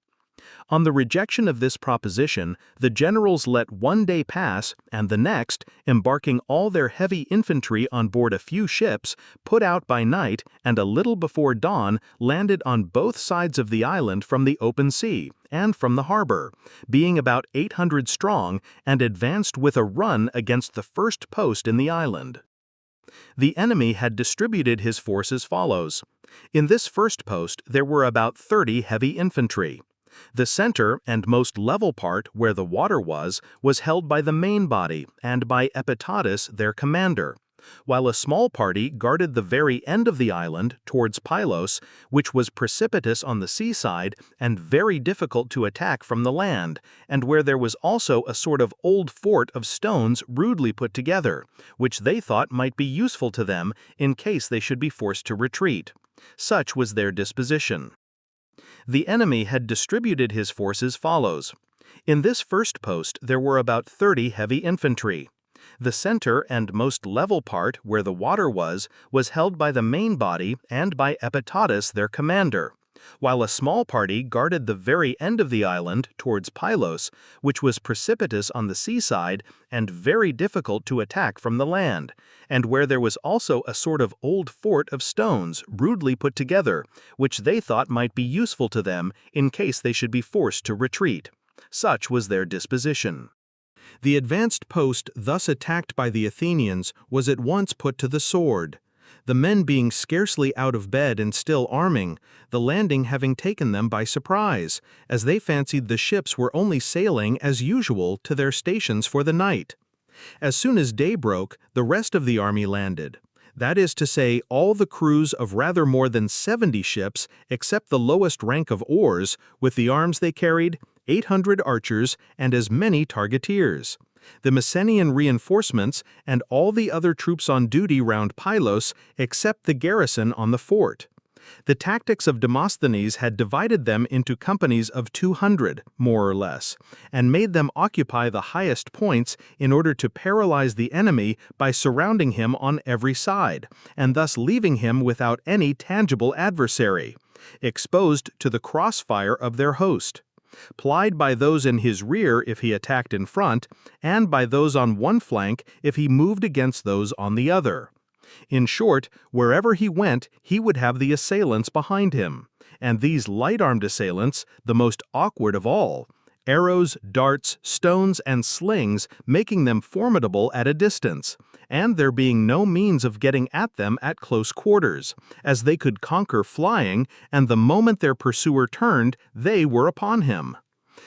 On the rejection of this proposition, the generals let one day pass, and the next, embarking all their heavy infantry on board a few ships, put out by night, and a little before dawn landed on both sides of the island from the open sea, and from the harbor, being about 800 strong, and advanced with a run against the first post in the island. The enemy had distributed his force as follows. In this first post there were about 30 heavy infantry. The center and most level part, where the water was held by the main body and by Epitatus, their commander, while a small party guarded the very end of the island towards Pylos, which was precipitous on the seaside and very difficult to attack from the land, and where there was also a sort of old fort of stones rudely put together, which they thought might be useful to them in case they should be forced to retreat. Such was their disposition. The enemy had distributed his forces as follows. In this first post there were about 30 heavy infantry. The center and most level part, where the water was held by the main body and by Epitatus, their commander, while a small party guarded the very end of the island towards Pylos, which was precipitous on the seaside and very difficult to attack from the land, and where there was also a sort of old fort of stones rudely put together, which they thought might be useful to them in case they should be forced to retreat. Such was their disposition. The advanced post thus attacked by the Athenians was at once put to the sword. The men being scarcely out of bed and still arming, the landing having taken them by surprise, as they fancied the ships were only sailing as usual to their stations for the night. As soon as day broke, the rest of the army landed. That is to say, all the crews of rather more than 70 ships, except the lowest rank of oars, with the arms they carried, 800 archers, and as many targeteers. The Messenian reinforcements and all the other troops on duty round Pylos except the garrison on the fort. The tactics of Demosthenes had divided them into companies of 200, more or less, and made them occupy the highest points in order to paralyze the enemy by surrounding him on every side, and thus leaving him without any tangible adversary, exposed to the crossfire of their host, plied by those in his rear if he attacked in front, and by those on one flank if he moved against those on the other. In short, wherever he went, he would have the assailants behind him, and these light-armed assailants, the most awkward of all, arrows, darts, stones, and slings making them formidable at a distance, and there being no means of getting at them at close quarters, as they could conquer flying, and the moment their pursuer turned, they were upon him.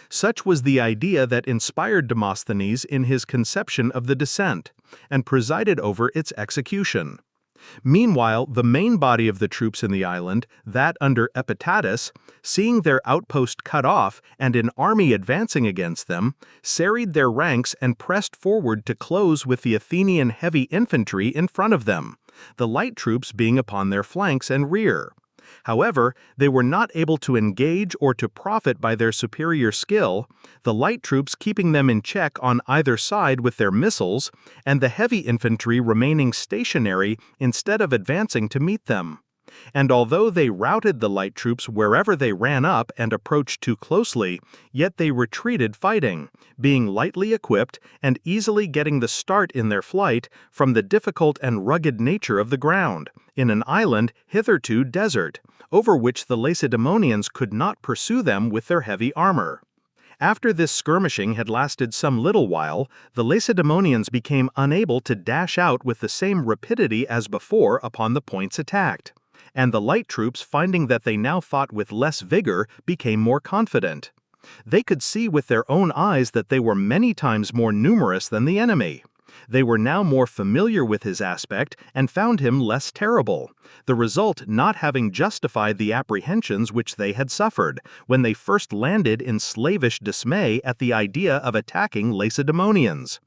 Such was the idea that inspired Demosthenes in his conception of the descent, and presided over its execution. Meanwhile, the main body of the troops in the island, that under Epitatus, seeing their outpost cut off and an army advancing against them, serried their ranks and pressed forward to close with the Athenian heavy infantry in front of them, the light troops being upon their flanks and rear. However, they were not able to engage or to profit by their superior skill, the light troops keeping them in check on either side with their missiles, and the heavy infantry remaining stationary instead of advancing to meet them. And although they routed the light troops wherever they ran up and approached too closely, yet they retreated fighting, being lightly equipped and easily getting the start in their flight from the difficult and rugged nature of the ground, in an island hitherto desert, over which the Lacedaemonians could not pursue them with their heavy armor. After this skirmishing had lasted some little while, the Lacedaemonians became unable to dash out with the same rapidity as before upon the points attacked, and the light troops, finding that they now fought with less vigor, became more confident. They could see with their own eyes that they were many times more numerous than the enemy. They were now more familiar with his aspect and found him less terrible, the result not having justified the apprehensions which they had suffered when they first landed in slavish dismay at the idea of attacking Lacedaemonians.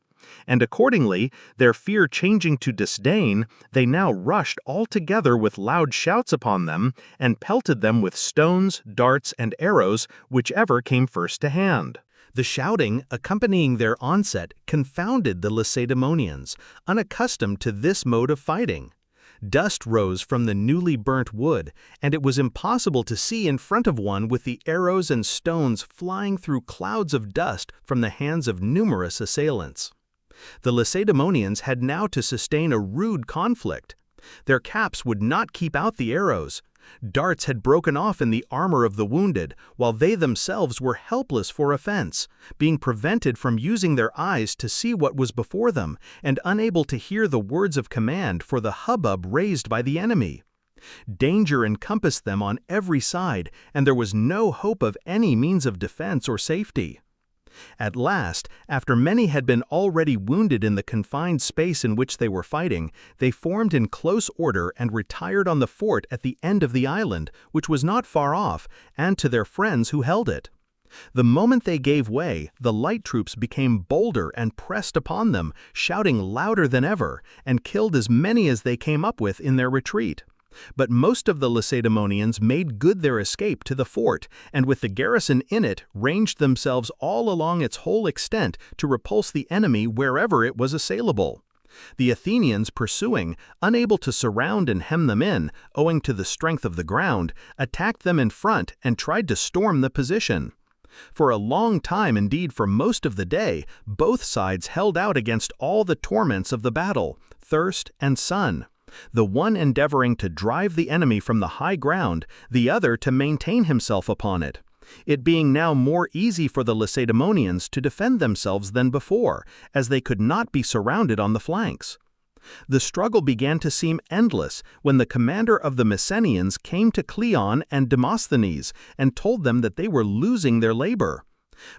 And accordingly, their fear changing to disdain, they now rushed all together with loud shouts upon them, and pelted them with stones, darts, and arrows, whichever came first to hand. The shouting accompanying their onset confounded the Lacedaemonians, unaccustomed to this mode of fighting. Dust rose from the newly burnt wood, and it was impossible to see in front of one with the arrows and stones flying through clouds of dust from the hands of numerous assailants. The Lacedaemonians had now to sustain a rude conflict. Their caps would not keep out the arrows. Darts had broken off in the armor of the wounded, while they themselves were helpless for offense, being prevented from using their eyes to see what was before them, and unable to hear the words of command for the hubbub raised by the enemy. Danger encompassed them on every side, and there was no hope of any means of defense or safety. At last, after many had been already wounded in the confined space in which they were fighting, they formed in close order and retired on the fort at the end of the island, which was not far off, and to their friends who held it. The moment they gave way, the light troops became bolder and pressed upon them, shouting louder than ever, and killed as many as they came up with in their retreat. But most of the Lacedaemonians made good their escape to the fort, and with the garrison in it, ranged themselves all along its whole extent to repulse the enemy wherever it was assailable. The Athenians pursuing, unable to surround and hem them in, owing to the strength of the ground, attacked them in front and tried to storm the position. For a long time, indeed for most of the day, both sides held out against all the torments of the battle, thirst and sun, the one endeavoring to drive the enemy from the high ground, the other to maintain himself upon it, it being now more easy for the Lacedaemonians to defend themselves than before, as they could not be surrounded on the flanks. The struggle began to seem endless when the commander of the Messenians came to Cleon and Demosthenes and told them that they were losing their labor.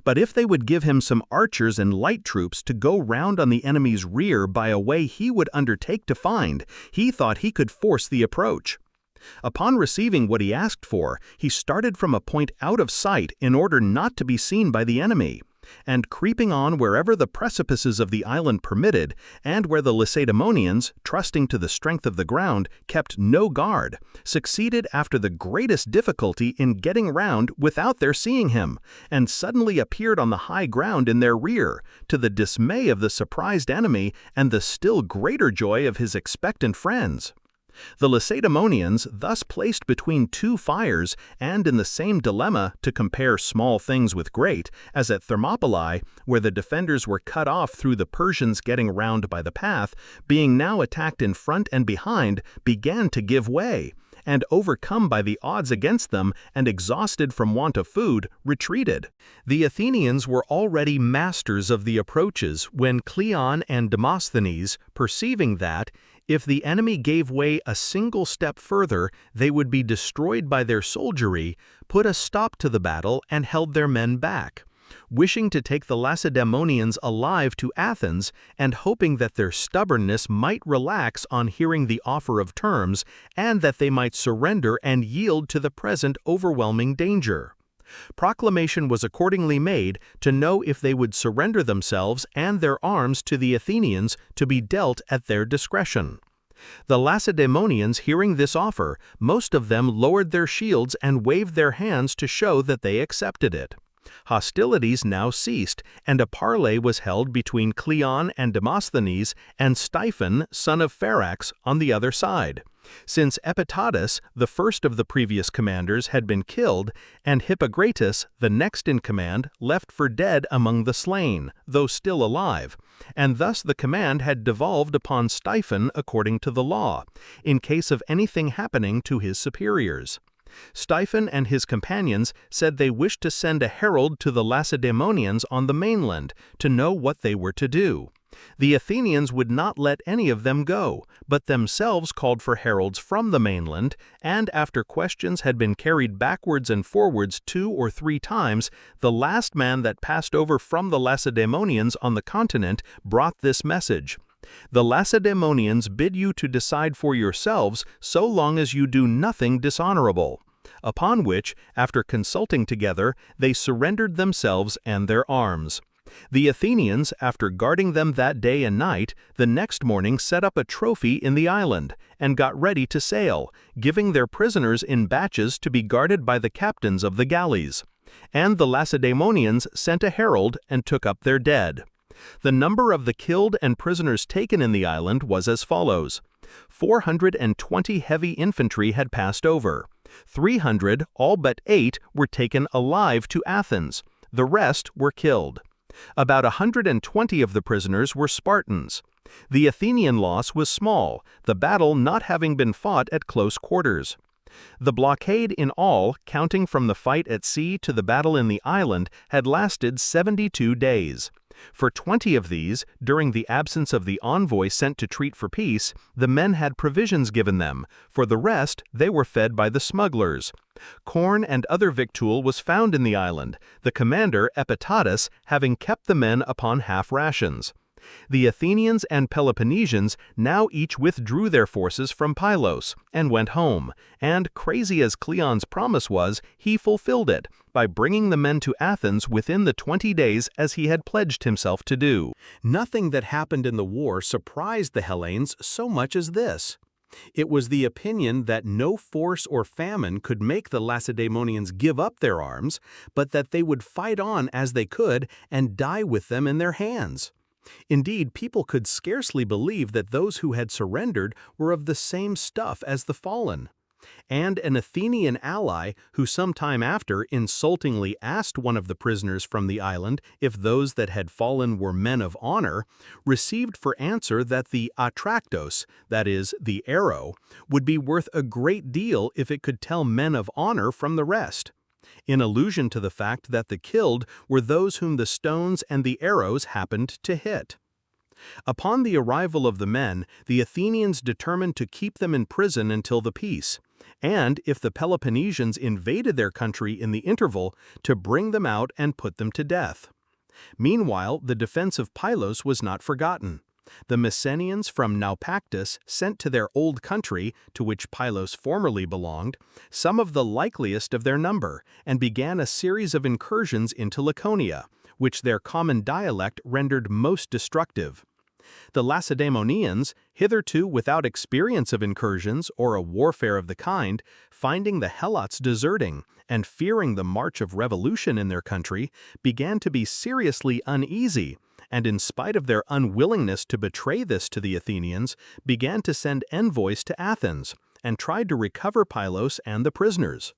But if they would give him some archers and light troops to go round on the enemy's rear by a way he would undertake to find, he thought he could force the approach. Upon receiving what he asked for, he started from a point out of sight in order not to be seen by the enemy, and creeping on wherever the precipices of the island permitted, and where the Lacedaemonians, trusting to the strength of the ground, kept no guard, succeeded after the greatest difficulty in getting round without their seeing him, and suddenly appeared on the high ground in their rear, to the dismay of the surprised enemy and the still greater joy of his expectant friends. The Lacedaemonians, thus placed between two fires and in the same dilemma to compare small things with great, as at Thermopylae, where the defenders were cut off through the Persians getting round by the path, being now attacked in front and behind, began to give way, and overcome by the odds against them and exhausted from want of food, retreated. The Athenians were already masters of the approaches when Cleon and Demosthenes, perceiving that, if the enemy gave way a single step further, they would be destroyed by their soldiery, put a stop to the battle and held their men back, wishing to take the Lacedaemonians alive to Athens and hoping that their stubbornness might relax on hearing the offer of terms and that they might surrender and yield to the present overwhelming danger. Proclamation was accordingly made to know if they would surrender themselves and their arms to the Athenians to be dealt at their discretion. The Lacedaemonians, hearing this offer, most of them lowered their shields and waved their hands to show that they accepted it. Hostilities now ceased, and a parley was held between Cleon and Demosthenes and Styphon, son of Pharax, on the other side. Since Epitatus, the first of the previous commanders, had been killed, and Hippocrates, the next in command, left for dead among the slain, though still alive, and thus the command had devolved upon Styphon according to the law, in case of anything happening to his superiors. Styphon and his companions said they wished to send a herald to the Lacedaemonians on the mainland to know what they were to do. The Athenians would not let any of them go, but themselves called for heralds from the mainland, and after questions had been carried backwards and forwards 2 or 3 times, the last man that passed over from the Lacedaemonians on the continent brought this message: "The Lacedaemonians bid you to decide for yourselves so long as you do nothing dishonorable." Upon which, after consulting together, they surrendered themselves and their arms. The Athenians, after guarding them that day and night, the next morning set up a trophy in the island, and got ready to sail, giving their prisoners in batches to be guarded by the captains of the galleys. And the Lacedaemonians sent a herald and took up their dead. The number of the killed and prisoners taken in the island was as follows: 420 heavy infantry had passed over. 300, all but 8, were taken alive to Athens. The rest were killed. About 120 of the prisoners were Spartans. The Athenian loss was small, the battle not having been fought at close quarters. The blockade in all, counting from the fight at sea to the battle in the island, had lasted 72 days. For 20 of these, during the absence of the envoy sent to treat for peace, the men had provisions given them. For the rest, they were fed by the smugglers. Corn and other victual was found in the island, the commander, Epitatus, having kept the men upon half rations. The Athenians and Peloponnesians now each withdrew their forces from Pylos, and went home, and, crazy as Cleon's promise was, he fulfilled it, by bringing the men to Athens within the 20 days as he had pledged himself to do. Nothing that happened in the war surprised the Hellenes so much as this. It was the opinion that no force or famine could make the Lacedaemonians give up their arms, but that they would fight on as they could and die with them in their hands. Indeed, people could scarcely believe that those who had surrendered were of the same stuff as the fallen. And an Athenian ally, who some time after insultingly asked one of the prisoners from the island if those that had fallen were men of honor, received for answer that the atraktos, that is, the arrow, would be worth a great deal if it could tell men of honor from the rest, in allusion to the fact that the killed were those whom the stones and the arrows happened to hit. Upon the arrival of the men, the Athenians determined to keep them in prison until the peace, and, if the Peloponnesians invaded their country in the interval, to bring them out and put them to death. Meanwhile, the defense of Pylos was not forgotten. The Messenians from Naupactus sent to their old country, to which Pylos formerly belonged, some of the likeliest of their number, and began a series of incursions into Laconia, which their common dialect rendered most destructive. The Lacedaemonians, hitherto without experience of incursions or a warfare of the kind, finding the Helots deserting and fearing the march of revolution in their country, began to be seriously uneasy, and in spite of their unwillingness to betray this to the Athenians, began to send envoys to Athens, and tried to recover Pylos and the prisoners.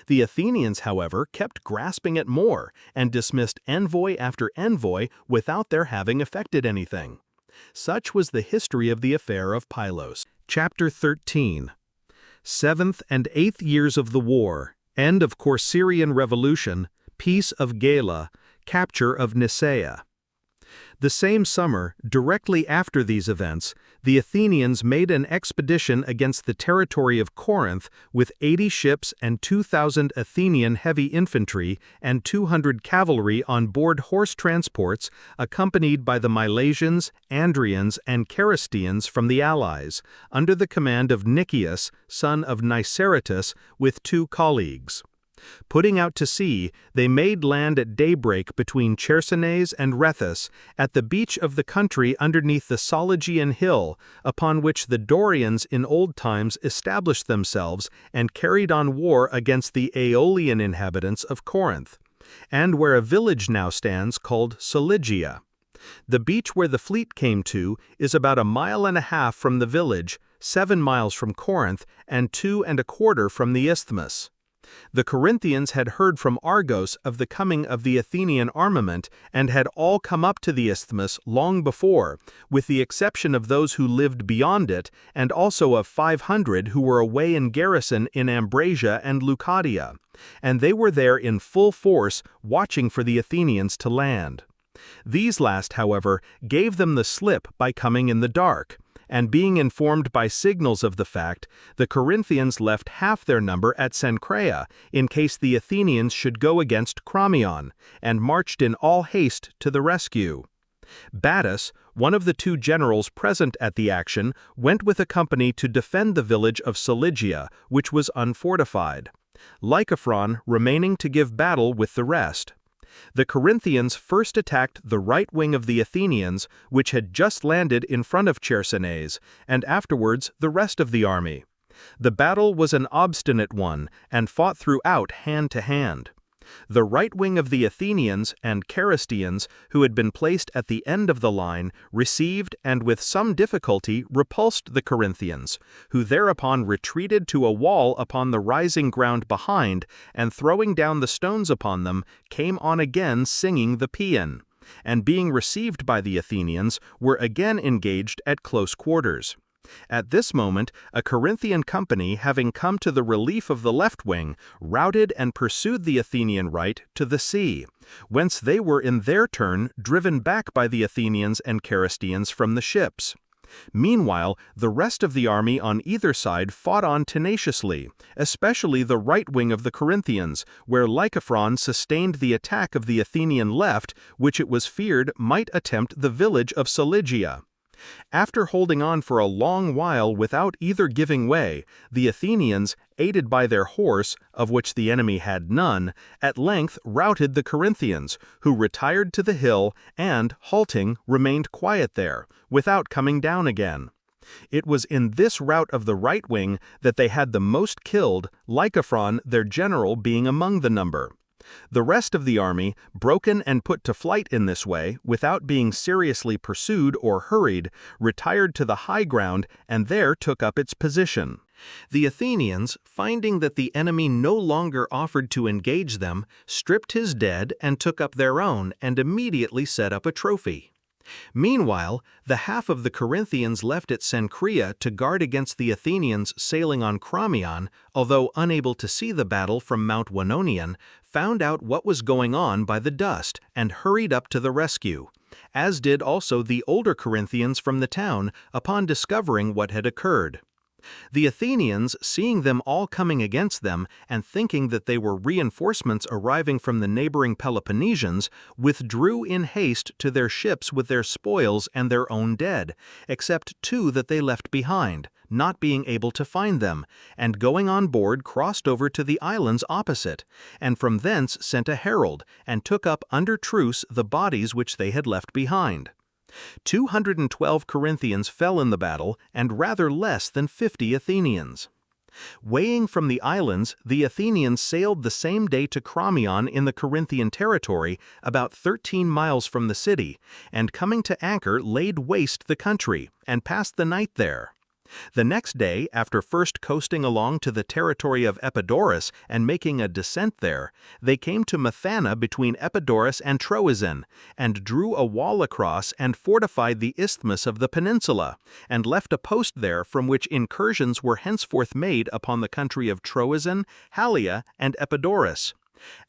The Athenians, however, kept grasping at more, and dismissed envoy after envoy without their having effected anything. Such was the history of the affair of Pylos. Chapter 13. 7th and 8th years of the war, end of Corcyraean revolution, peace of Gela, capture of Nisaea. The same summer, directly after these events, the Athenians made an expedition against the territory of Corinth with 80 ships and 2,000 Athenian heavy infantry and 200 cavalry on board horse transports, accompanied by the Milesians, Andrians, and Charistians from the allies, under the command of Nicias, son of Niceratus, with 2 colleagues. Putting out to sea, they made land at daybreak between Chersonese and Rhethus, at the beach of the country underneath the Soligian hill, upon which the Dorians in old times established themselves and carried on war against the Aeolian inhabitants of Corinth, and where a village now stands called Soligia. The beach where the fleet came to is about 1.5 miles from the village, 7 miles from Corinth, and 2.25 from the isthmus. The Corinthians had heard from Argos of the coming of the Athenian armament and had all come up to the isthmus long before, with the exception of those who lived beyond it, and also of 500 who were away in garrison in Ambrasia and Leucadia, and they were there in full force, watching for the Athenians to land. These last, however, gave them the slip by coming in the dark, and being informed by signals of the fact, the Corinthians left half their number at Cenchrea, in case the Athenians should go against Crommyon, and marched in all haste to the rescue. Battus, one of the 2 generals present at the action, went with a company to defend the village of Soligia, which was unfortified, Lycophron remaining to give battle with the rest. The Corinthians first attacked the right wing of the Athenians, which had just landed in front of Chersonese, and afterwards the rest of the army. The battle was an obstinate one, and fought throughout hand to hand. The right wing of the Athenians and Charistians, who had been placed at the end of the line, received and with some difficulty repulsed the Corinthians, who thereupon retreated to a wall upon the rising ground behind, and throwing down the stones upon them, came on again singing the paean, and being received by the Athenians, were again engaged at close quarters. At this moment, a Corinthian company, having come to the relief of the left wing, routed and pursued the Athenian right to the sea, whence they were in their turn driven back by the Athenians and Charistians from the ships. Meanwhile, the rest of the army on either side fought on tenaciously, especially the right wing of the Corinthians, where Lycophron sustained the attack of the Athenian left, which it was feared might attempt the village of Soligia. After holding on for a long while without either giving way, the Athenians, aided by their horse, of which the enemy had none, at length routed the Corinthians, who retired to the hill and, halting, remained quiet there, without coming down again. It was in this rout of the right wing that they had the most killed, Lycophron, their general, being among the number. The rest of the army, broken and put to flight in this way, without being seriously pursued or hurried, retired to the high ground and there took up its position. The Athenians, finding that the enemy no longer offered to engage them, stripped his dead and took up their own, and immediately set up a trophy. Meanwhile, the half of the Corinthians left at Cenchrea to guard against the Athenians sailing on Crommyon, although unable to see the battle from Mount Wenonian, found out what was going on by the dust, and hurried up to the rescue, as did also the older Corinthians from the town upon discovering what had occurred. The Athenians, seeing them all coming against them and thinking that they were reinforcements arriving from the neighboring Peloponnesians, withdrew in haste to their ships with their spoils and their own dead, except 2 that they left behind, not being able to find them, and going on board crossed over to the islands opposite, and from thence sent a herald, and took up under truce the bodies which they had left behind. 212 Corinthians fell in the battle, and rather less than 50 Athenians. Weighing from the islands, the Athenians sailed the same day to Crommyon in the Corinthian territory, about 13 miles from the city, and coming to anchor laid waste the country, and passed the night there. The next day, after first coasting along to the territory of Epidaurus and making a descent there, they came to Methana between Epidaurus and Troezen, and drew a wall across and fortified the isthmus of the peninsula, and left a post there from which incursions were henceforth made upon the country of Troezen, Hallia, and Epidaurus.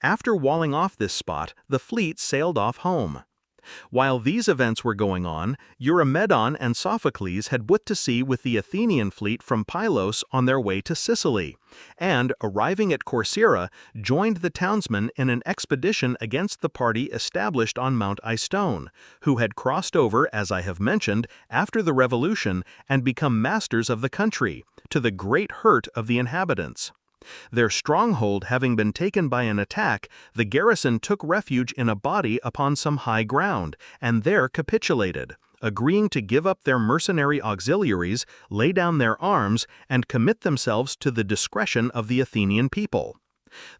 After walling off this spot, the fleet sailed off home. While these events were going on, Eurymedon and Sophocles had put to sea with the Athenian fleet from Pylos on their way to Sicily, and, arriving at Corcyra, joined the townsmen in an expedition against the party established on Mount Istone, who had crossed over, as I have mentioned, after the revolution and become masters of the country, to the great hurt of the inhabitants. Their stronghold having been taken by an attack, the garrison took refuge in a body upon some high ground, and there capitulated, agreeing to give up their mercenary auxiliaries, lay down their arms, and commit themselves to the discretion of the Athenian people.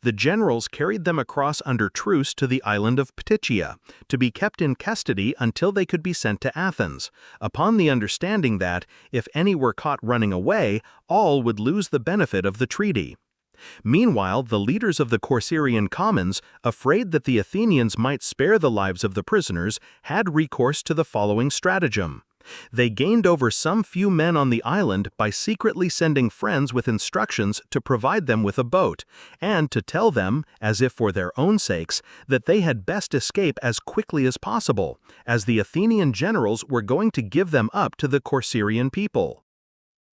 The generals carried them across under truce to the island of Ptychia, to be kept in custody until they could be sent to Athens, upon the understanding that, if any were caught running away, all would lose the benefit of the treaty. Meanwhile, the leaders of the Corcyraean commons, afraid that the Athenians might spare the lives of the prisoners, had recourse to the following stratagem. They gained over some few men on the island by secretly sending friends with instructions to provide them with a boat, and to tell them, as if for their own sakes, that they had best escape as quickly as possible, as the Athenian generals were going to give them up to the Corcyraean people.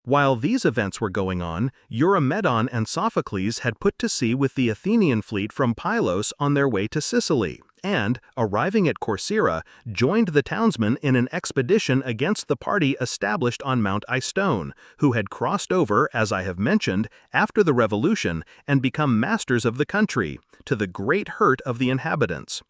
While these events were going on, Eurymedon and Sophocles had put to sea with the Athenian fleet from Pylos on their way to Sicily, and, arriving at Corcyra, joined the townsmen in an expedition against the party established on Mount Istone, who had crossed over, as I have mentioned, after the revolution and become masters of the country, to the great hurt of the inhabitants.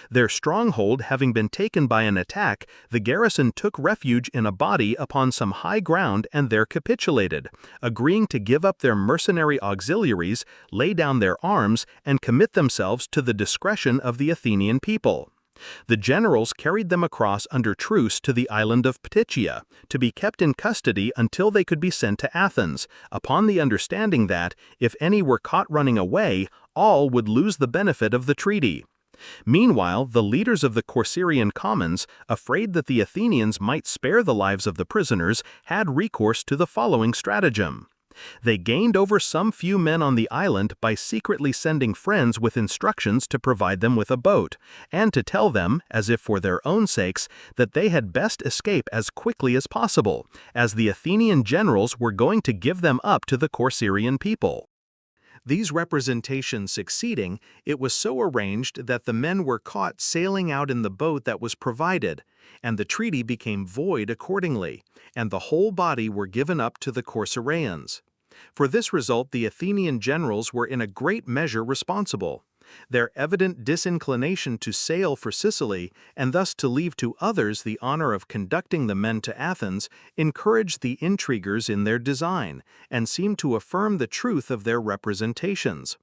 Their stronghold having been taken by an attack, the garrison took refuge in a body upon some high ground and there capitulated, agreeing to give up their mercenary auxiliaries, lay down their arms, and commit themselves to the discretion of the Athenian people. The generals carried them across under truce to the island of Ptychia, to be kept in custody until they could be sent to Athens, upon the understanding that, if any were caught running away, all would lose the benefit of the treaty. Meanwhile, the leaders of the Corcyraean commons, afraid that the Athenians might spare the lives of the prisoners, had recourse to the following stratagem. They gained over some few men on the island by secretly sending friends with instructions to provide them with a boat, and to tell them, as if for their own sakes, that they had best escape as quickly as possible, as the Athenian generals were going to give them up to the Corcyraean people. These representations succeeding, it was so arranged that the men were caught sailing out in the boat that was provided, and the treaty became void accordingly, and the whole body were given up to the Corcyraeans. For this result the Athenian generals were in a great measure responsible. Their evident disinclination to sail for Sicily, and thus to leave to others the honor of conducting the men to Athens, encouraged the intriguers in their design, and seemed to affirm the truth of their representations.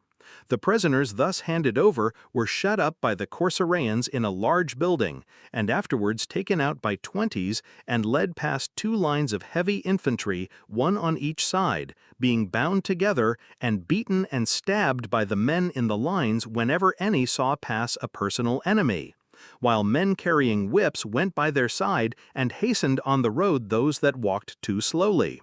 The prisoners thus handed over were shut up by the Corcyraeans in a large building, and afterwards taken out by 20s and led past 2 lines of heavy infantry, one on each side, being bound together and beaten and stabbed by the men in the lines whenever any saw pass a personal enemy, while men carrying whips went by their side and hastened on the road those that walked too slowly.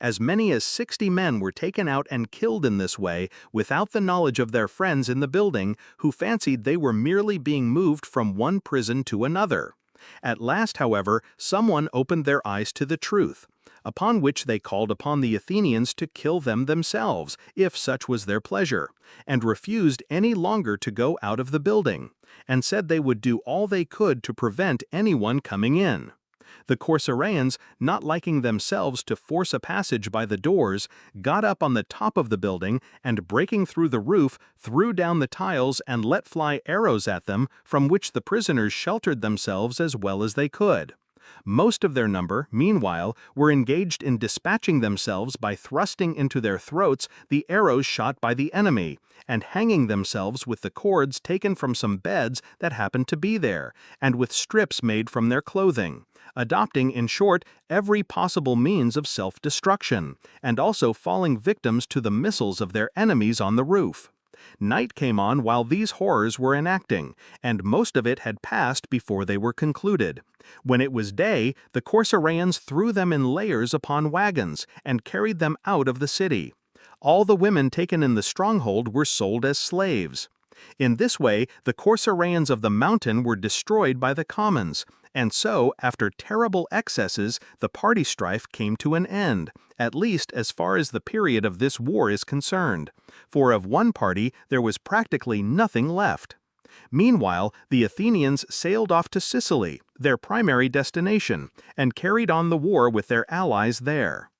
As many as 60 men were taken out and killed in this way without the knowledge of their friends in the building, who fancied they were merely being moved from one prison to another. At last, however, someone opened their eyes to the truth. upon which they called upon the Athenians to kill them themselves, if such was their pleasure, and refused any longer to go out of the building, and said they would do all they could to prevent anyone coming in. The Corcyraeans, not liking themselves to force a passage by the doors, got up on the top of the building and, breaking through the roof, threw down the tiles and let fly arrows at them, from which the prisoners sheltered themselves as well as they could. Most of their number, meanwhile, were engaged in dispatching themselves by thrusting into their throats the arrows shot by the enemy, and hanging themselves with the cords taken from some beds that happened to be there, and with strips made from their clothing, adopting, in short, every possible means of self-destruction, and also falling victims to the missiles of their enemies on the roof. Night came on while these horrors were enacting, and most of it had passed before they were concluded. When it was day, the Corcyraeans threw them in layers upon wagons, and carried them out of the city. All the women taken in the stronghold were sold as slaves. In this way, the Corcyraeans of the mountain were destroyed by the commons, and so, after terrible excesses, the party strife came to an end, at least as far as the period of this war is concerned, for of one party there was practically nothing left. Meanwhile, the Athenians sailed off to Sicily, their primary destination, and carried on the war with their allies there.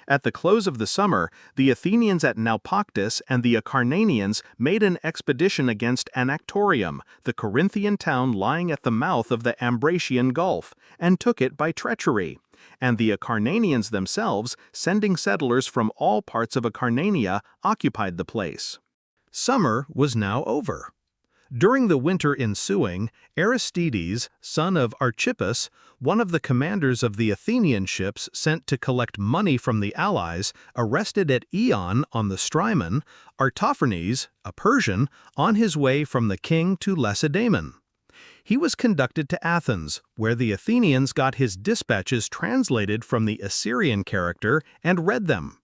At the close of the summer, the Athenians at Naupactus and the Acarnanians made an expedition against Anactorium, the Corinthian town lying at the mouth of the Ambracian Gulf, and took it by treachery. And the Acarnanians themselves, sending settlers from all parts of Acarnania, occupied the place. Summer was now over. During the winter ensuing, Aristides, son of Archippus, one of the commanders of the Athenian ships sent to collect money from the allies, arrested at Eion on the Strymon Artaphernes, a Persian, on his way from the king to Lacedaemon. He was conducted to Athens, where the Athenians got his dispatches translated from the Assyrian character and read them.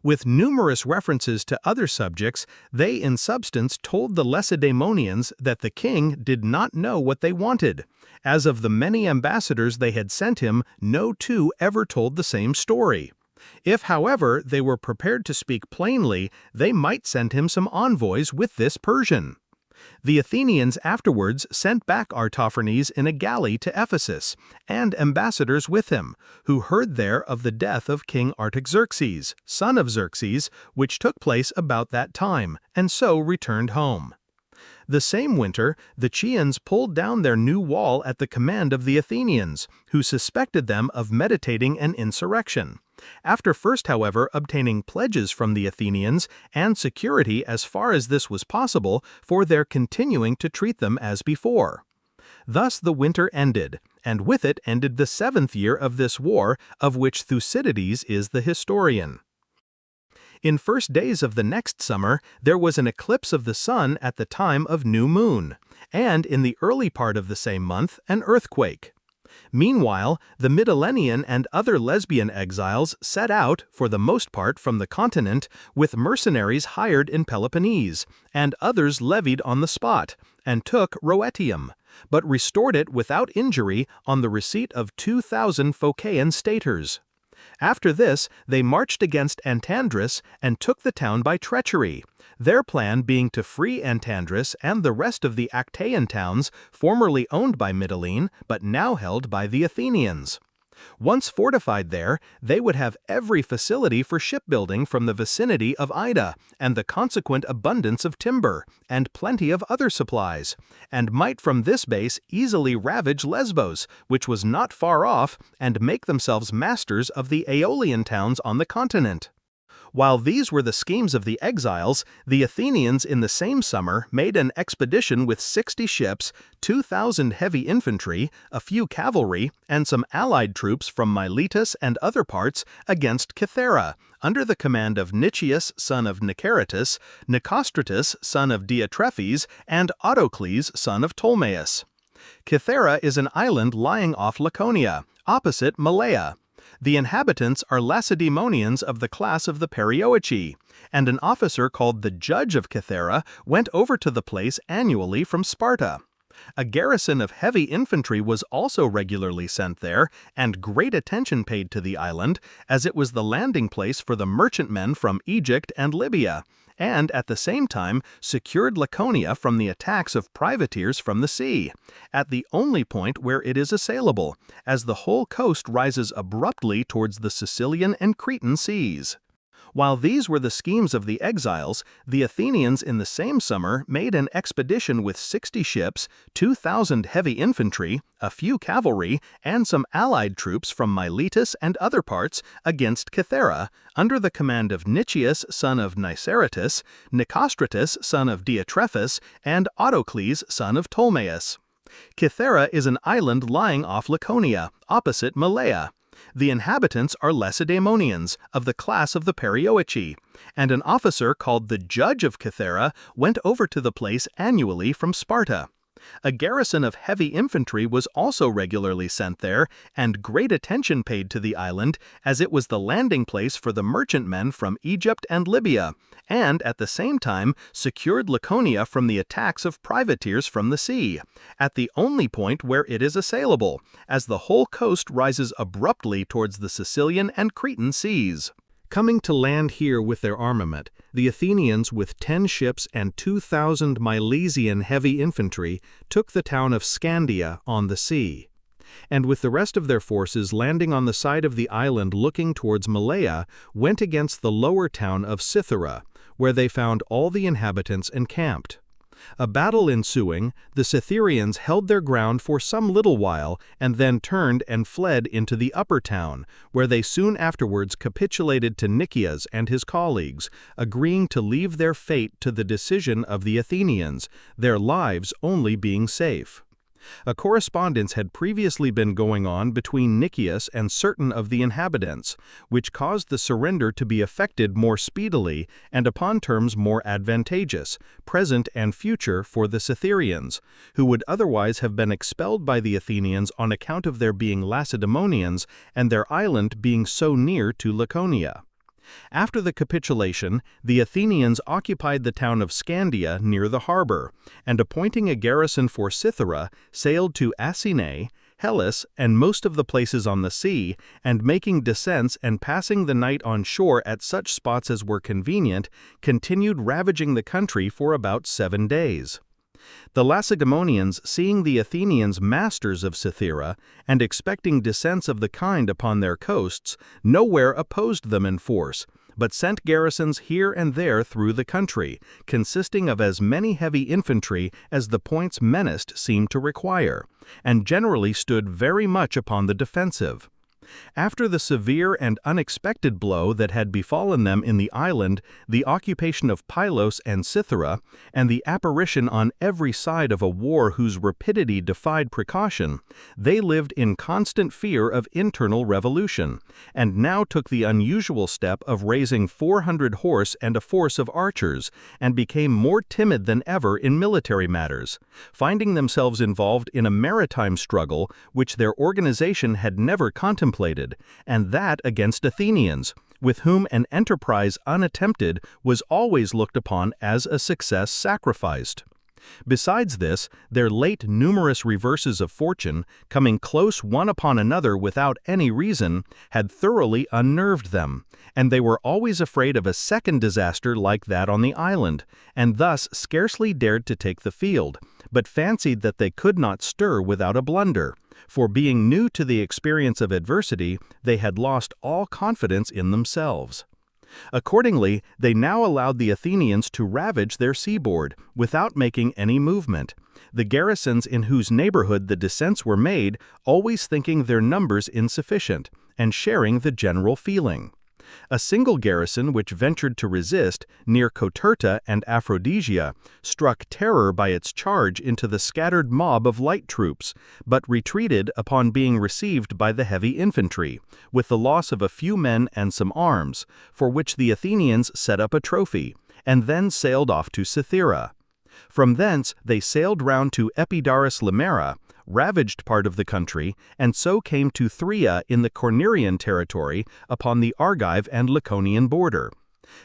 With numerous references to other subjects, they in substance told the Lacedaemonians that the king did not know what they wanted, as of the many ambassadors they had sent him, no two ever told the same story. If, however, they were prepared to speak plainly, they might send him some envoys with this Persian. The Athenians afterwards sent back Artaphernes in a galley to Ephesus, and ambassadors with him, who heard there of the death of King Artaxerxes, son of Xerxes, which took place about that time, and so returned home. The same winter, the Chians pulled down their new wall at the command of the Athenians, who suspected them of meditating an insurrection. After first, however, obtaining pledges from the Athenians and security as far as this was possible for their continuing to treat them as before. Thus the winter ended, and with it ended the 7th year of this war, of which Thucydides is the historian. In first days of the next summer, there was an eclipse of the sun at the time of new moon, and in the early part of the same month, an earthquake. Meanwhile, the Mytilenean and other Lesbian exiles set out, for the most part from the continent, with mercenaries hired in Peloponnese, and others levied on the spot, and took Rhoetium, but restored it without injury on the receipt of 2,000 Phocian staters. After this, they marched against Antandrus and took the town by treachery, their plan being to free Antandrus and the rest of the Actaean towns formerly owned by Mytilene but now held by the Athenians. Once fortified there, they would have every facility for shipbuilding from the vicinity of Ida, and the consequent abundance of timber, and plenty of other supplies, and might from this base easily ravage Lesbos, which was not far off, and make themselves masters of the Aeolian towns on the continent. While these were the schemes of the exiles, the Athenians in the same summer made an expedition with 60 ships, 2,000 heavy infantry, a few cavalry, and some allied troops from Miletus and other parts against Cythera, under the command of Nicias, son of Niceratus, Nicostratus, son of Diotrephes, and Autocles, son of Ptolemaeus. Cythera is an island lying off Laconia, opposite Malea. The inhabitants are Lacedaemonians of the class of the Perioeci, and an officer called the Judge of Cythera went over to the place annually from Sparta. A garrison of heavy infantry was also regularly sent there, and great attention paid to the island, as it was the landing place for the merchantmen from Egypt and Libya, and at the same time secured Laconia from the attacks of privateers from the sea, at the only point where it is assailable, as the whole coast rises abruptly towards the Sicilian and Cretan seas. While these were the schemes of the exiles, the Athenians in the same summer made an expedition with 60 ships, 2,000 heavy infantry, a few cavalry, and some allied troops from Miletus and other parts against Cythera, under the command of Nicias, son of Niceratus, Nicostratus, son of Diotrephes, and Autocles, son of Ptolemaeus. Cythera is an island lying off Laconia, opposite Malea. The inhabitants are Lacedaemonians, of the class of the Perioeci, and an officer called the Judge of Cythera went over to the place annually from Sparta. A garrison of heavy infantry was also regularly sent there, and great attention paid to the island, as it was the landing place for the merchantmen from Egypt and Libya, and at the same time secured Laconia from the attacks of privateers from the sea, at the only point where it is assailable, as the whole coast rises abruptly towards the Sicilian and Cretan seas. Coming to land here with their armament, the Athenians with 10 ships and 2,000 Milesian heavy infantry took the town of Scandia on the sea, and with the rest of their forces landing on the side of the island looking towards Malea, went against the lower town of Cythera, where they found all the inhabitants encamped. A battle ensuing, the Cytherians held their ground for some little while and then turned and fled into the upper town, where they soon afterwards capitulated to Nicias and his colleagues, agreeing to leave their fate to the decision of the Athenians, their lives only being safe. A correspondence had previously been going on between Nicias and certain of the inhabitants, which caused the surrender to be effected more speedily and upon terms more advantageous, present and future, for the Cytherians, who would otherwise have been expelled by the Athenians on account of their being Lacedaemonians and their island being so near to Laconia. After the capitulation, the Athenians occupied the town of Scandia near the harbor, and appointing a garrison for Cythera, sailed to Asine, Hellas, and most of the places on the sea, and making descents and passing the night on shore at such spots as were convenient, continued ravaging the country for about 7 days. The Lacedaemonians, seeing the Athenians masters of Cythera, and expecting descents of the kind upon their coasts, nowhere opposed them in force, but sent garrisons here and there through the country, consisting of as many heavy infantry as the points menaced seemed to require, and generally stood very much upon the defensive. After the severe and unexpected blow that had befallen them in the island, the occupation of Pylos and Cythera, and the apparition on every side of a war whose rapidity defied precaution, they lived in constant fear of internal revolution, and now took the unusual step of raising 400 horse and a force of archers, and became more timid than ever in military matters, finding themselves involved in a maritime struggle which their organization had never contemplated, and that against Athenians, with whom an enterprise unattempted was always looked upon as a success sacrificed. Besides this, their late numerous reverses of fortune, coming close one upon another without any reason, had thoroughly unnerved them, and they were always afraid of a second disaster like that on the island, and thus scarcely dared to take the field, but fancied that they could not stir without a blunder, for being new to the experience of adversity, they had lost all confidence in themselves. Accordingly, they now allowed the Athenians to ravage their seaboard, without making any movement, the garrisons in whose neighborhood the descents were made always thinking their numbers insufficient, and sharing the general feeling. A single garrison which ventured to resist, near Coterta and Aphrodisia, struck terror by its charge into the scattered mob of light troops, but retreated upon being received by the heavy infantry, with the loss of a few men and some arms, for which the Athenians set up a trophy, and then sailed off to Cythera. From thence they sailed round to Epidaurus Limera, ravaged part of the country, and so came to Thria in the Cornerian territory upon the Argive and Laconian border.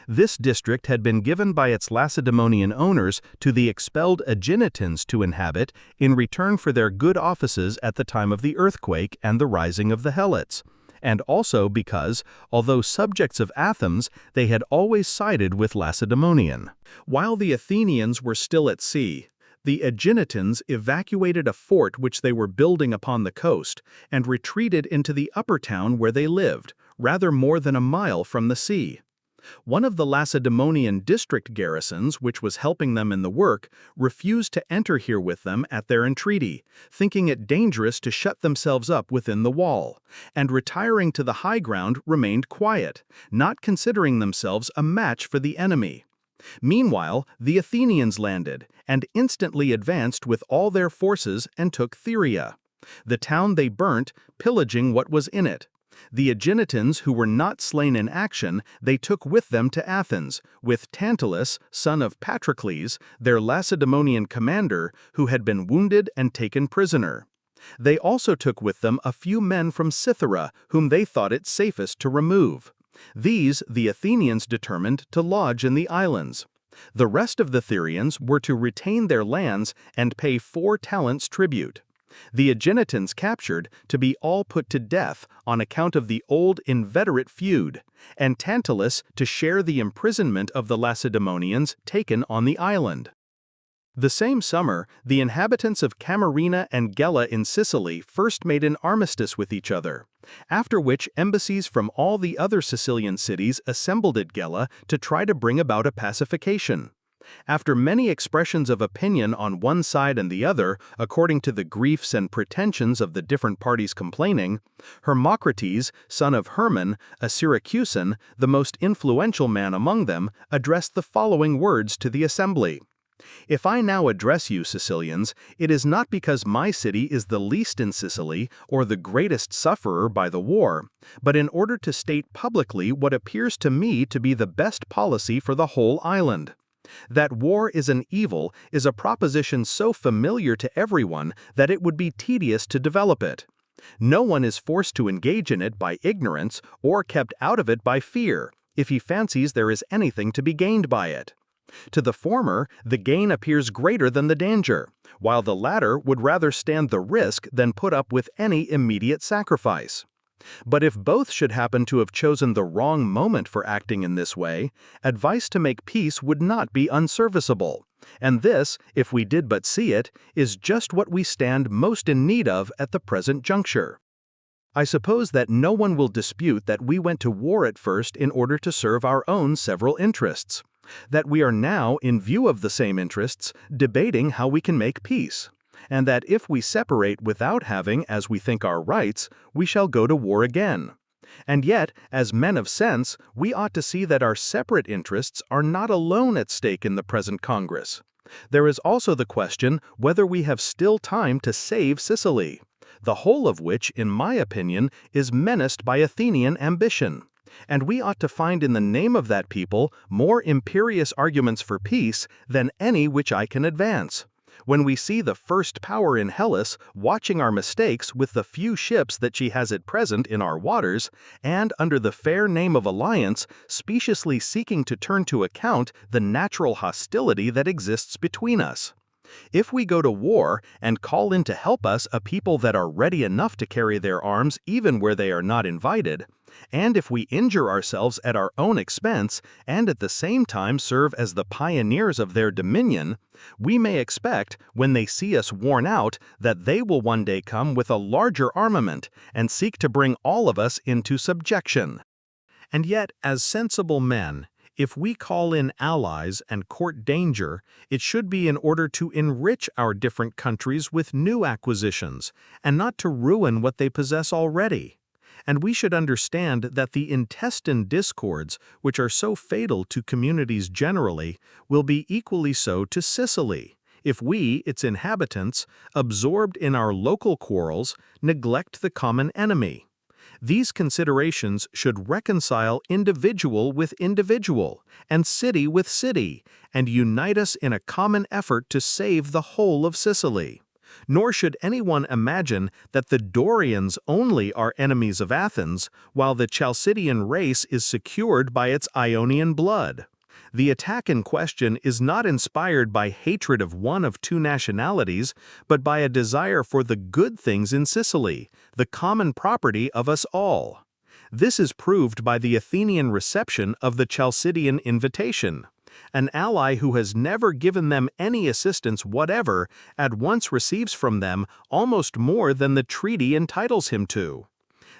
This district had been given by its Lacedaemonian owners to the expelled Aeginetans to inhabit in return for their good offices at the time of the earthquake and the rising of the Helots, and also because, although subjects of Athens, they had always sided with Lacedaemonian. While the Athenians were still at sea, the Aeginetans evacuated a fort which they were building upon the coast and retreated into the upper town where they lived, rather more than a mile from the sea. One of the Lacedaemonian district garrisons, which was helping them in the work, refused to enter here with them at their entreaty, thinking it dangerous to shut themselves up within the wall, and retiring to the high ground remained quiet, not considering themselves a match for the enemy. Meanwhile, the Athenians landed, and instantly advanced with all their forces and took Thyrea. The town they burnt, pillaging what was in it. The Aeginetans, who were not slain in action, they took with them to Athens, with Tantalus, son of Patrocles, their Lacedaemonian commander, who had been wounded and taken prisoner. They also took with them a few men from Cythera, whom they thought it safest to remove. These the Athenians determined to lodge in the islands. The rest of the Therians were to retain their lands and pay 4 talents tribute. The Aeginetans captured to be all put to death on account of the old inveterate feud, and Tantalus to share the imprisonment of the Lacedaemonians taken on the island. The same summer, the inhabitants of Camarina and Gela in Sicily first made an armistice with each other, after which embassies from all the other Sicilian cities assembled at Gela to try to bring about a pacification. After many expressions of opinion on one side and the other, according to the griefs and pretensions of the different parties complaining, Hermocrates, son of Hermon, a Syracusan, the most influential man among them, addressed the following words to the assembly. If I now address you, Sicilians, it is not because my city is the least in Sicily or the greatest sufferer by the war, but in order to state publicly what appears to me to be the best policy for the whole island. That war is an evil is a proposition so familiar to everyone that it would be tedious to develop it. No one is forced to engage in it by ignorance or kept out of it by fear, if he fancies there is anything to be gained by it. To the former, the gain appears greater than the danger, while the latter would rather stand the risk than put up with any immediate sacrifice. But if both should happen to have chosen the wrong moment for acting in this way, advice to make peace would not be unserviceable, and this, if we did but see it, is just what we stand most in need of at the present juncture. I suppose that no one will dispute that we went to war at first in order to serve our own several interests, that we are now, in view of the same interests, debating how we can make peace, and that if we separate without having, as we think, our rights, we shall go to war again. And yet, as men of sense, we ought to see that our separate interests are not alone at stake in the present Congress. There is also the question whether we have still time to save Sicily, the whole of which, in my opinion, is menaced by Athenian ambition. And we ought to find in the name of that people more imperious arguments for peace than any which I can advance. When we see the first power in Hellas watching our mistakes with the few ships that she has at present in our waters, and under the fair name of alliance, speciously seeking to turn to account the natural hostility that exists between us. If we go to war and call in to help us a people that are ready enough to carry their arms even where they are not invited, and if we injure ourselves at our own expense and at the same time serve as the pioneers of their dominion, we may expect, when they see us worn out, that they will one day come with a larger armament and seek to bring all of us into subjection. And yet, as sensible men, if we call in allies and court danger, it should be in order to enrich our different countries with new acquisitions, and not to ruin what they possess already. And we should understand that the intestine discords, which are so fatal to communities generally, will be equally so to Sicily, if we, its inhabitants, absorbed in our local quarrels, neglect the common enemy. These considerations should reconcile individual with individual, and city with city, and unite us in a common effort to save the whole of Sicily. Nor should anyone imagine that the Dorians only are enemies of Athens, while the Chalcidian race is secured by its Ionian blood. The attack in question is not inspired by hatred of one of two nationalities, but by a desire for the good things in Sicily, the common property of us all. This is proved by the Athenian reception of the Chalcidian invitation. An ally who has never given them any assistance whatever at once receives from them almost more than the treaty entitles him to.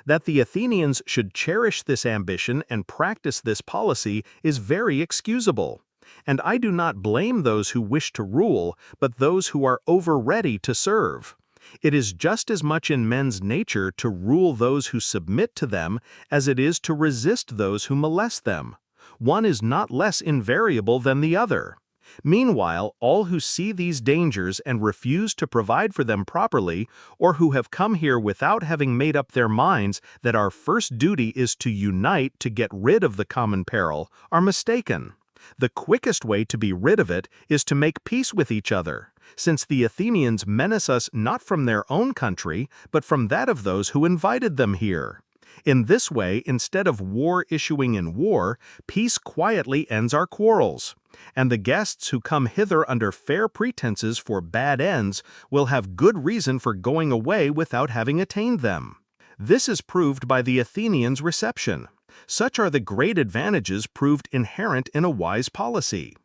That the Athenians should cherish this ambition and practice this policy is very excusable. And I do not blame those who wish to rule, but those who are over-ready to serve. It is just as much in men's nature to rule those who submit to them as it is to resist those who molest them. One is not less invariable than the other. Meanwhile, all who see these dangers and refuse to provide for them properly, or who have come here without having made up their minds that our first duty is to unite to get rid of the common peril, are mistaken. The quickest way to be rid of it is to make peace with each other, since the Athenians menace us not from their own country, but from that of those who invited them here. In this way, instead of war issuing in war, peace quietly ends our quarrels. And the guests who come hither under fair pretenses for bad ends will have good reason for going away without having attained them. This is proved by the Athenians' reception. Such are the great advantages proved inherent in a wise policy.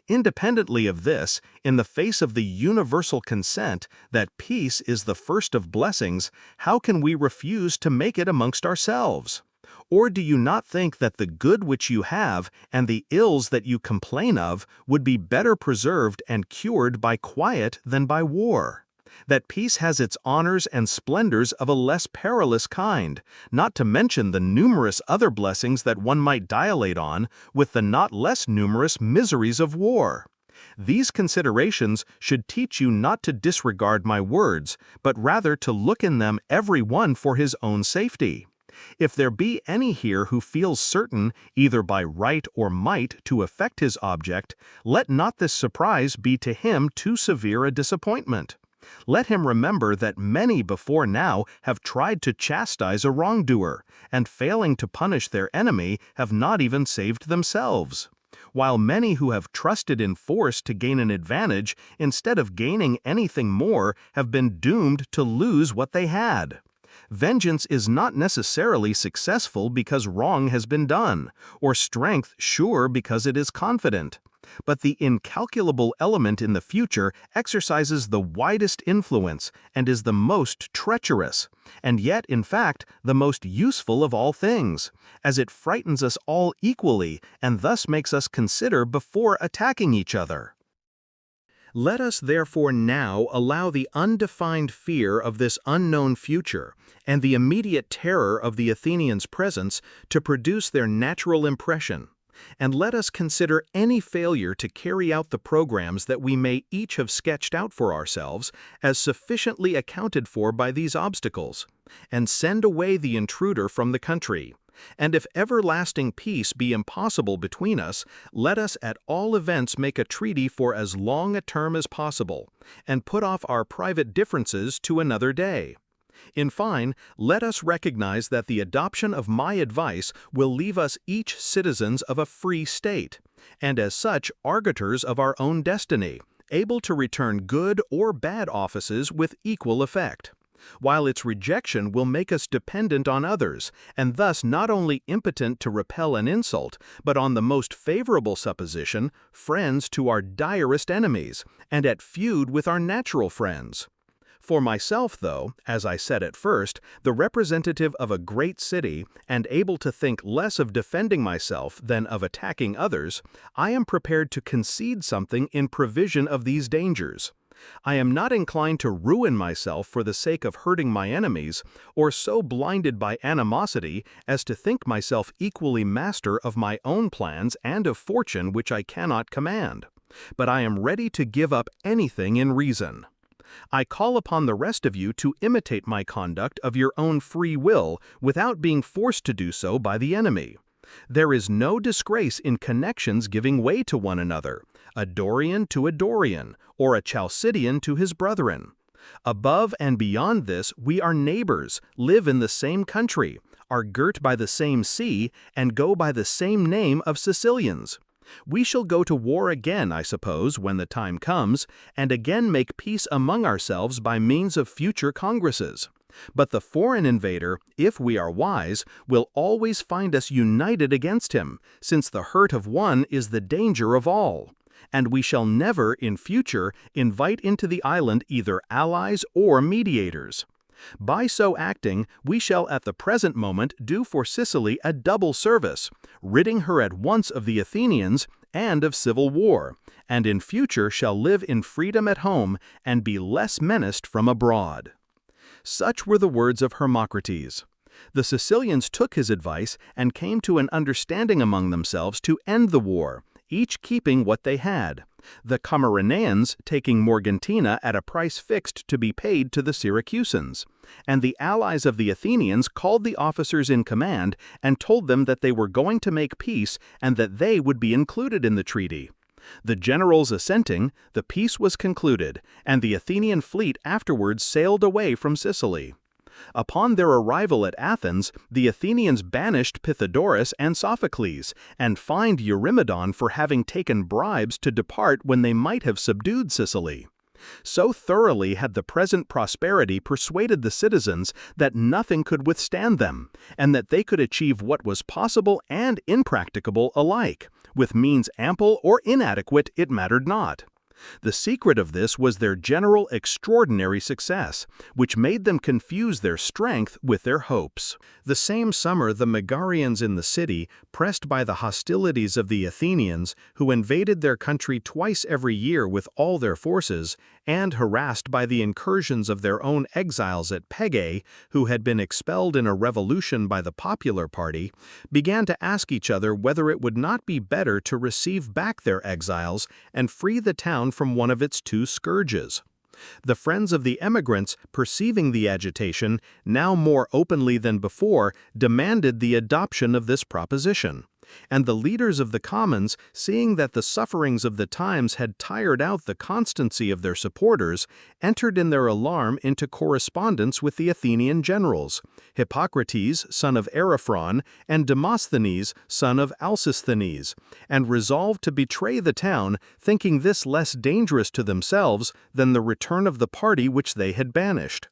Independently of this, in the face of the universal consent that peace is the first of blessings, how can we refuse to make it amongst ourselves? Or do you not think that the good which you have and the ills that you complain of would be better preserved and cured by quiet than by war? That peace has its honors and splendors of a less perilous kind, not to mention the numerous other blessings that one might dilate on, with the not less numerous miseries of war. These considerations should teach you not to disregard my words, but rather to look in them every one for his own safety. If there be any here who feels certain, either by right or might, to effect his object, let not this surprise be to him too severe a disappointment. Let him remember that many before now have tried to chastise a wrongdoer, and failing to punish their enemy have not even saved themselves. While many who have trusted in force to gain an advantage, instead of gaining anything more, have been doomed to lose what they had. Vengeance is not necessarily successful because wrong has been done, or strength sure because it is confident. But the incalculable element in the future exercises the widest influence and is the most treacherous, and yet, in fact, the most useful of all things, as it frightens us all equally and thus makes us consider before attacking each other. Let us therefore now allow the undefined fear of this unknown future and the immediate terror of the Athenians' presence to produce their natural impression. And let us consider any failure to carry out the programs that we may each have sketched out for ourselves as sufficiently accounted for by these obstacles, and send away the intruder from the country. And if everlasting peace be impossible between us, let us at all events make a treaty for as long a term as possible, and put off our private differences to another day. In fine, let us recognize that the adoption of my advice will leave us each citizens of a free state, and as such arbiters of our own destiny, able to return good or bad offices with equal effect, while its rejection will make us dependent on others, and thus not only impotent to repel an insult, but on the most favorable supposition, friends to our direst enemies, and at feud with our natural friends. For myself, though, as I said at first, the representative of a great city, and able to think less of defending myself than of attacking others, I am prepared to concede something in provision of these dangers. I am not inclined to ruin myself for the sake of hurting my enemies, or so blinded by animosity as to think myself equally master of my own plans and of fortune which I cannot command. But I am ready to give up anything in reason. I call upon the rest of you to imitate my conduct of your own free will without being forced to do so by the enemy. There is no disgrace in connections giving way to one another, a Dorian to a Dorian, or a Chalcidian to his brethren. Above and beyond this, we are neighbors, live in the same country, are girt by the same sea, and go by the same name of Sicilians. We shall go to war again, I suppose, when the time comes, and again make peace among ourselves by means of future congresses. But the foreign invader, if we are wise, will always find us united against him, since the hurt of one is the danger of all. And we shall never, in future, invite into the island either allies or mediators. By so acting, we shall at the present moment do for Sicily a double service, ridding her at once of the Athenians and of civil war, and in future shall live in freedom at home and be less menaced from abroad. Such were the words of Hermocrates. The Sicilians took his advice and came to an understanding among themselves to end the war, each keeping what they had, the Camarinaeans taking Morgantina at a price fixed to be paid to the Syracusans, and the allies of the Athenians called the officers in command and told them that they were going to make peace and that they would be included in the treaty. The generals assenting, the peace was concluded, and the Athenian fleet afterwards sailed away from Sicily. Upon their arrival at Athens, the Athenians banished Pythodorus and Sophocles, and fined Eurymedon for having taken bribes to depart when they might have subdued Sicily. So thoroughly had the present prosperity persuaded the citizens that nothing could withstand them, and that they could achieve what was possible and impracticable alike, with means ample or inadequate it mattered not. The secret of this was their general extraordinary success, which made them confuse their strength with their hopes. The same summer the Megarians in the city, pressed by the hostilities of the Athenians, who invaded their country twice every year with all their forces, and harassed by the incursions of their own exiles at Pegae, who had been expelled in a revolution by the popular party, began to ask each other whether it would not be better to receive back their exiles and free the town from one of its two scourges. The friends of the emigrants, perceiving the agitation, now more openly than before, demanded the adoption of this proposition. And the leaders of the commons, seeing that the sufferings of the times had tired out the constancy of their supporters, entered in their alarm into correspondence with the Athenian generals, Hippocrates, son of Ariphron, and Demosthenes, son of Alcisthenes, and resolved to betray the town, thinking this less dangerous to themselves than the return of the party which they had banished.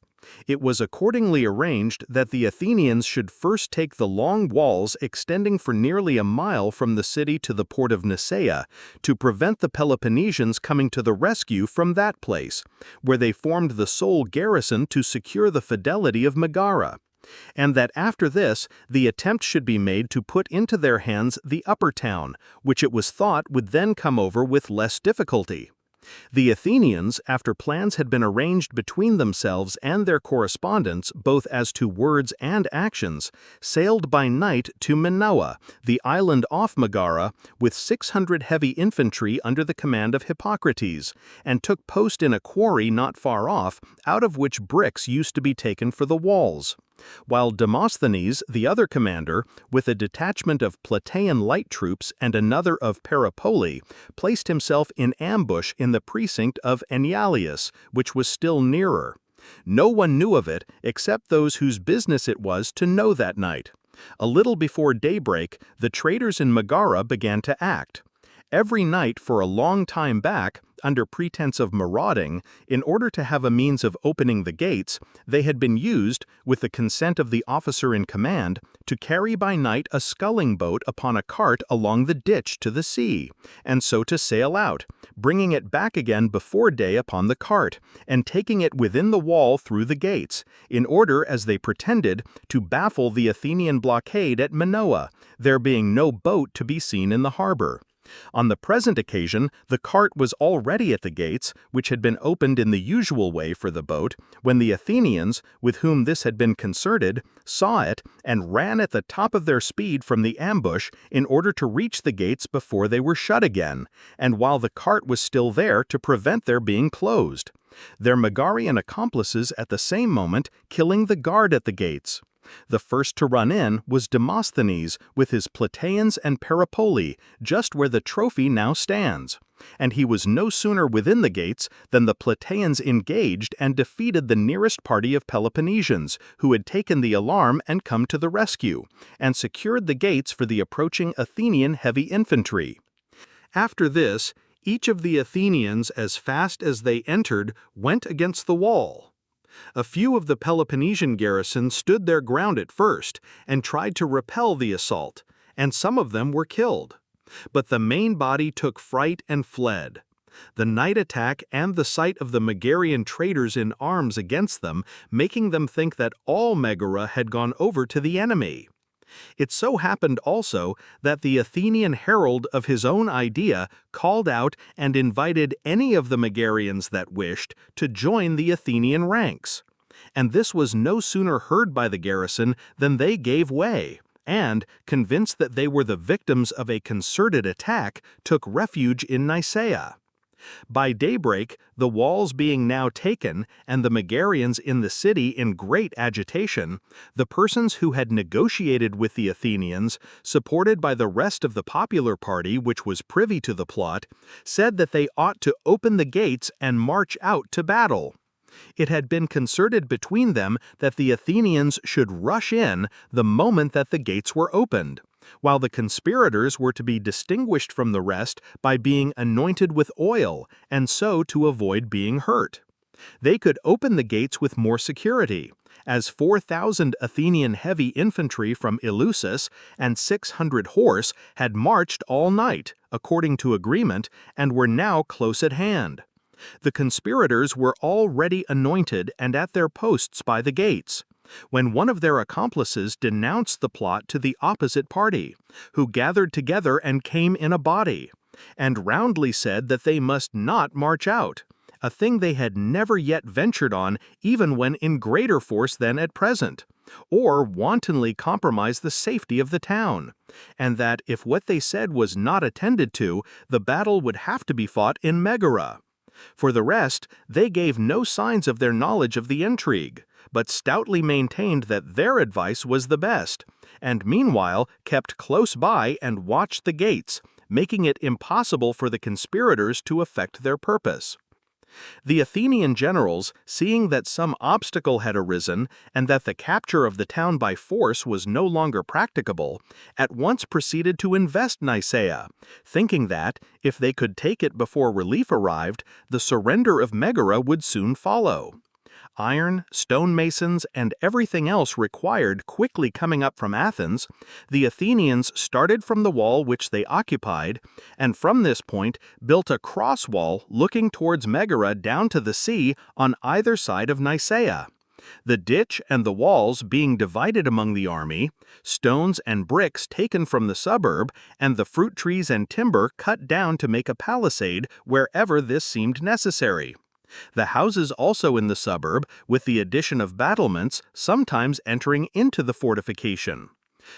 It was accordingly arranged that the Athenians should first take the long walls extending for nearly a mile from the city to the port of Nisaea, to prevent the Peloponnesians coming to the rescue from that place, where they formed the sole garrison to secure the fidelity of Megara, and that after this the attempt should be made to put into their hands the upper town, which it was thought would then come over with less difficulty. The Athenians, after plans had been arranged between themselves and their correspondents both as to words and actions, sailed by night to Minoa, the island off Megara, with 600 heavy infantry under the command of Hippocrates, and took post in a quarry not far off, out of which bricks used to be taken for the walls, while Demosthenes, the other commander, with a detachment of Plataean light troops and another of Peripoli, placed himself in ambush in the precinct of Enyalius, which was still nearer. No one knew of it except those whose business it was to know that night. A little before daybreak, the traders in Megara began to act. Every night for a long time back, under pretense of marauding, in order to have a means of opening the gates, they had been used, with the consent of the officer in command, to carry by night a sculling boat upon a cart along the ditch to the sea, and so to sail out, bringing it back again before day upon the cart, and taking it within the wall through the gates, in order, as they pretended, to baffle the Athenian blockade at Minoa, there being no boat to be seen in the harbor. On the present occasion, the cart was already at the gates, which had been opened in the usual way for the boat, when the Athenians, with whom this had been concerted, saw it, and ran at the top of their speed from the ambush in order to reach the gates before they were shut again, and while the cart was still there to prevent their being closed, their Megarian accomplices at the same moment killing the guard at the gates. The first to run in was Demosthenes with his Plataeans and Peripoli, just where the trophy now stands. and he was no sooner within the gates than the Plataeans engaged and defeated the nearest party of Peloponnesians, who had taken the alarm and come to the rescue, and secured the gates for the approaching Athenian heavy infantry. After this, each of the Athenians, as fast as they entered, went against the wall. A few of the Peloponnesian garrison stood their ground at first and tried to repel the assault, and some of them were killed. But the main body took fright and fled. The night attack and the sight of the Megarian traders in arms against them, making them think that all Megara had gone over to the enemy. It so happened also that the Athenian herald of his own idea called out and invited any of the Megarians that wished to join the Athenian ranks. And this was no sooner heard by the garrison than they gave way, and, convinced that they were the victims of a concerted attack, took refuge in Nicaea. By daybreak, the walls being now taken and the Megarians in the city in great agitation, the persons who had negotiated with the Athenians, supported by the rest of the popular party which was privy to the plot, said that they ought to open the gates and march out to battle. It had been concerted between them that the Athenians should rush in the moment that the gates were opened, while the conspirators were to be distinguished from the rest by being anointed with oil, and so to avoid being hurt. They could open the gates with more security, as 4,000 Athenian heavy infantry from Eleusis and 600 horse had marched all night, according to agreement, and were now close at hand. The conspirators were already anointed and at their posts by the gates, when one of their accomplices denounced the plot to the opposite party, who gathered together and came in a body, and roundly said that they must not march out, a thing they had never yet ventured on even when in greater force than at present, or wantonly compromise the safety of the town, and that if what they said was not attended to, the battle would have to be fought in Megara. For the rest, they gave no signs of their knowledge of the intrigue, but stoutly maintained that their advice was the best, and meanwhile kept close by and watched the gates, making it impossible for the conspirators to effect their purpose. The Athenian generals, seeing that some obstacle had arisen and that the capture of the town by force was no longer practicable, at once proceeded to invest Nicaea, thinking that, if they could take it before relief arrived, the surrender of Megara would soon follow. Iron, stonemasons, and everything else required quickly coming up from Athens, the Athenians started from the wall which they occupied, and from this point built a cross wall looking towards Megara down to the sea on either side of Nicaea. The ditch and the walls being divided among the army, stones and bricks taken from the suburb, and the fruit trees and timber cut down to make a palisade wherever this seemed necessary. The houses also in the suburb, with the addition of battlements, sometimes entering into the fortification.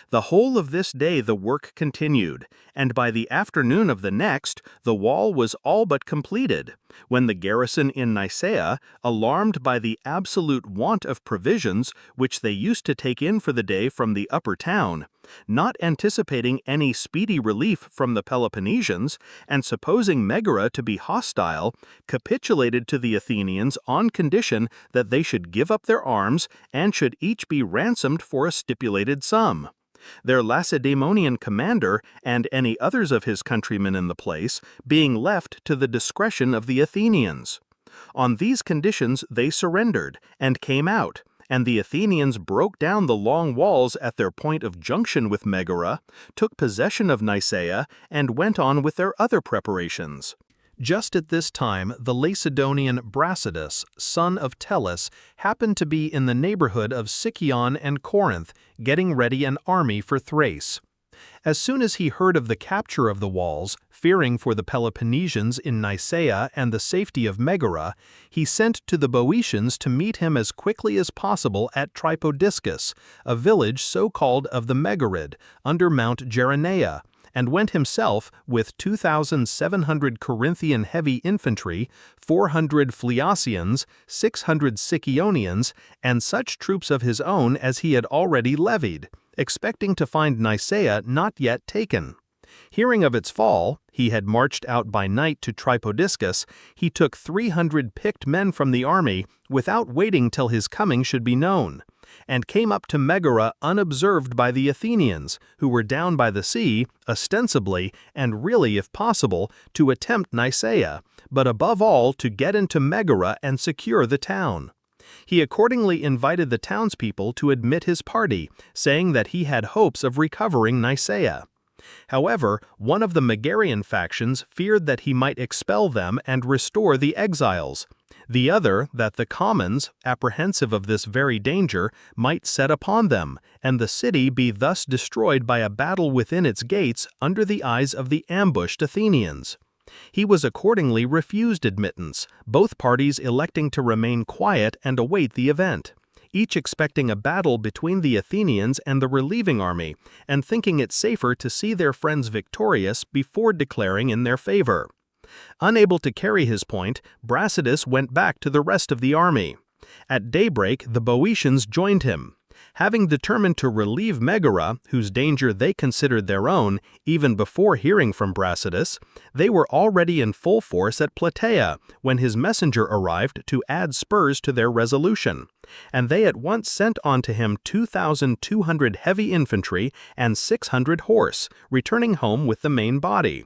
The whole of this day the work continued, and by the afternoon of the next the wall was all but completed, when the garrison in Nicaea, alarmed by the absolute want of provisions which they used to take in for the day from the upper town, not anticipating any speedy relief from the Peloponnesians, and supposing Megara to be hostile, capitulated to the Athenians on condition that they should give up their arms and should each be ransomed for a stipulated sum. Their Lacedaemonian commander and any others of his countrymen in the place being left to the discretion of the Athenians. On these conditions they surrendered and came out, and the Athenians broke down the long walls at their point of junction with Megara, took possession of Nicaea, and went on with their other preparations. Just at this time, the Lacedæmonian Brasidas, son of Tellus, happened to be in the neighborhood of Sicyon and Corinth, getting ready an army for Thrace. As soon as he heard of the capture of the walls, fearing for the Peloponnesians in Nicaea and the safety of Megara, he sent to the Boeotians to meet him as quickly as possible at Tripodiscus, a village so called of the Megarid, under Mount Geronea, and went himself with 2,700 Corinthian heavy infantry, 400 Phliasians, 600 Sicyonians, and such troops of his own as he had already levied, expecting to find Nicaea not yet taken. Hearing of its fall, he had marched out by night to Tripodiscus. He took 300 picked men from the army without waiting till his coming should be known, and came up to Megara unobserved by the Athenians, who were down by the sea, ostensibly, and really if possible, to attempt Nicaea, but above all to get into Megara and secure the town. He accordingly invited the townspeople to admit his party, saying that he had hopes of recovering Nicaea. However, one of the Megarian factions feared that he might expel them and restore the exiles. The other, that the commons, apprehensive of this very danger, might set upon them, and the city be thus destroyed by a battle within its gates under the eyes of the ambushed Athenians. He was accordingly refused admittance, both parties electing to remain quiet and await the event, each expecting a battle between the Athenians and the relieving army, and thinking it safer to see their friends victorious before declaring in their favor. Unable to carry his point, Brasidas went back to the rest of the army. At daybreak, the Boeotians joined him. Having determined to relieve Megara, whose danger they considered their own, even before hearing from Brasidas, they were already in full force at Plataea when his messenger arrived to add spurs to their resolution, and they at once sent on to him 2,200 heavy infantry and 600 horse, returning home with the main body.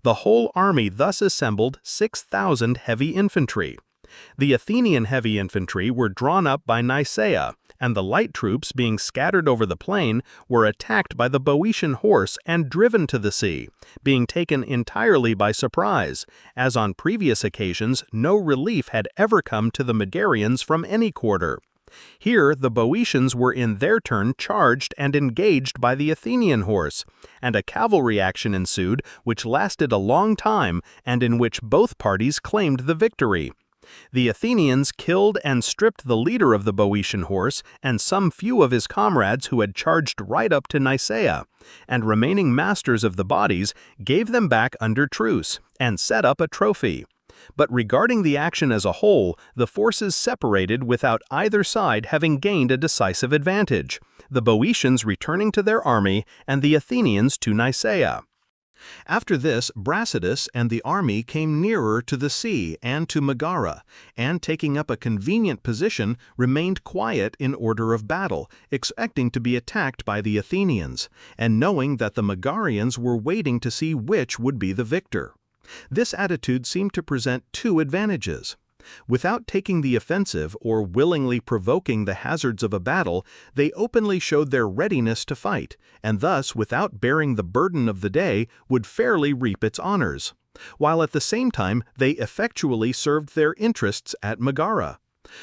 The whole army thus assembled 6,000 heavy infantry. The Athenian heavy infantry were drawn up by Nicaea, and the light troops, being scattered over the plain, were attacked by the Boeotian horse and driven to the sea, being taken entirely by surprise, as on previous occasions no relief had ever come to the Megarians from any quarter. Here the Boeotians were in their turn charged and engaged by the Athenian horse, and a cavalry action ensued which lasted a long time and in which both parties claimed the victory. The Athenians killed and stripped the leader of the Boeotian horse and some few of his comrades who had charged right up to Nicaea, and remaining masters of the bodies gave them back under truce and set up a trophy. But regarding the action as a whole, the forces separated without either side having gained a decisive advantage, the Boeotians returning to their army and the Athenians to Nicaea. After this, Brasidas and the army came nearer to the sea and to Megara, and taking up a convenient position, remained quiet in order of battle, expecting to be attacked by the Athenians, and knowing that the Megarians were waiting to see which would be the victor. This attitude seemed to present two advantages. Without taking the offensive or willingly provoking the hazards of a battle, they openly showed their readiness to fight, and thus, without bearing the burden of the day, would fairly reap its honors, while at the same time they effectually served their interests at Megara.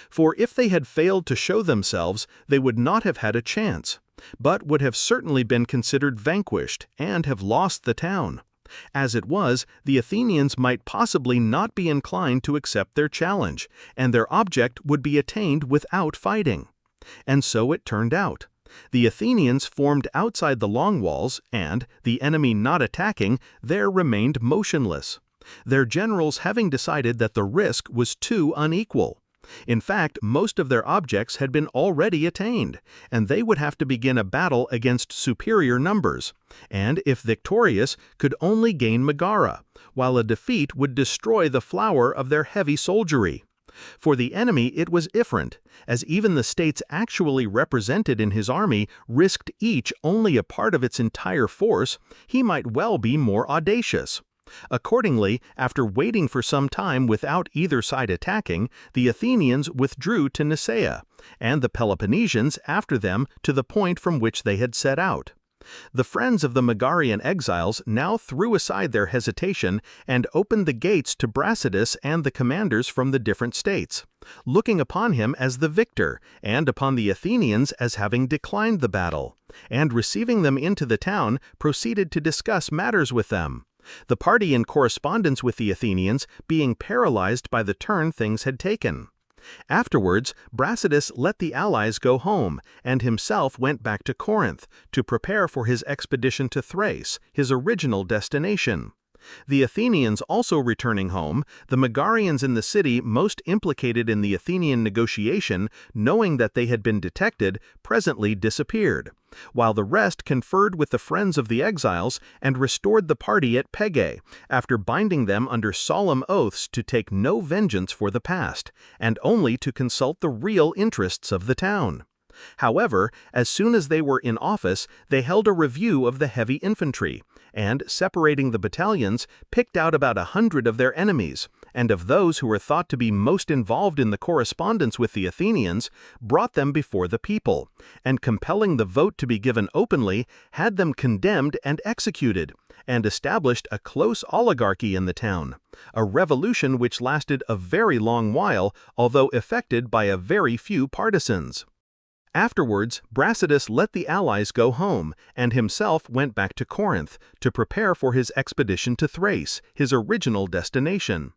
For if they had failed to show themselves, they would not have had a chance, but would have certainly been considered vanquished and have lost the town. As it was, the Athenians might possibly not be inclined to accept their challenge, and their object would be attained without fighting. And so it turned out. The Athenians formed outside the long walls, and, the enemy not attacking, there remained motionless, their generals having decided that the risk was too unequal. In fact, most of their objects had been already attained, and they would have to begin a battle against superior numbers, and, if victorious, could only gain Megara, while a defeat would destroy the flower of their heavy soldiery. For the enemy it was different, as even the states actually represented in his army risked each only a part of its entire force. He might well be more audacious. Accordingly, after waiting for some time without either side attacking, the Athenians withdrew to Nicaea, and the Peloponnesians after them to the point from which they had set out. The friends of the Megarian exiles now threw aside their hesitation and opened the gates to Brasidas and the commanders from the different states, looking upon him as the victor, and upon the Athenians as having declined the battle, and receiving them into the town, proceeded to discuss matters with them. The party in correspondence with the Athenians being paralyzed by the turn things had taken. Afterwards, Brasidas let the allies go home, and himself went back to Corinth, to prepare for his expedition to Thrace, his original destination. The Athenians also returning home, the Megarians in the city most implicated in the Athenian negotiation, knowing that they had been detected, presently disappeared, while the rest conferred with the friends of the exiles and restored the party at Pegae, after binding them under solemn oaths to take no vengeance for the past, and only to consult the real interests of the town. However, as soon as they were in office, they held a review of the heavy infantry, and, separating the battalions, picked out about 100 of their enemies, and of those who were thought to be most involved in the correspondence with the Athenians, brought them before the people, and compelling the vote to be given openly, had them condemned and executed, and established a close oligarchy in the town, a revolution which lasted a very long while, although effected by a very few partisans. Afterwards, Brasidas let the allies go home, and himself went back to Corinth to prepare for his expedition to Thrace, his original destination.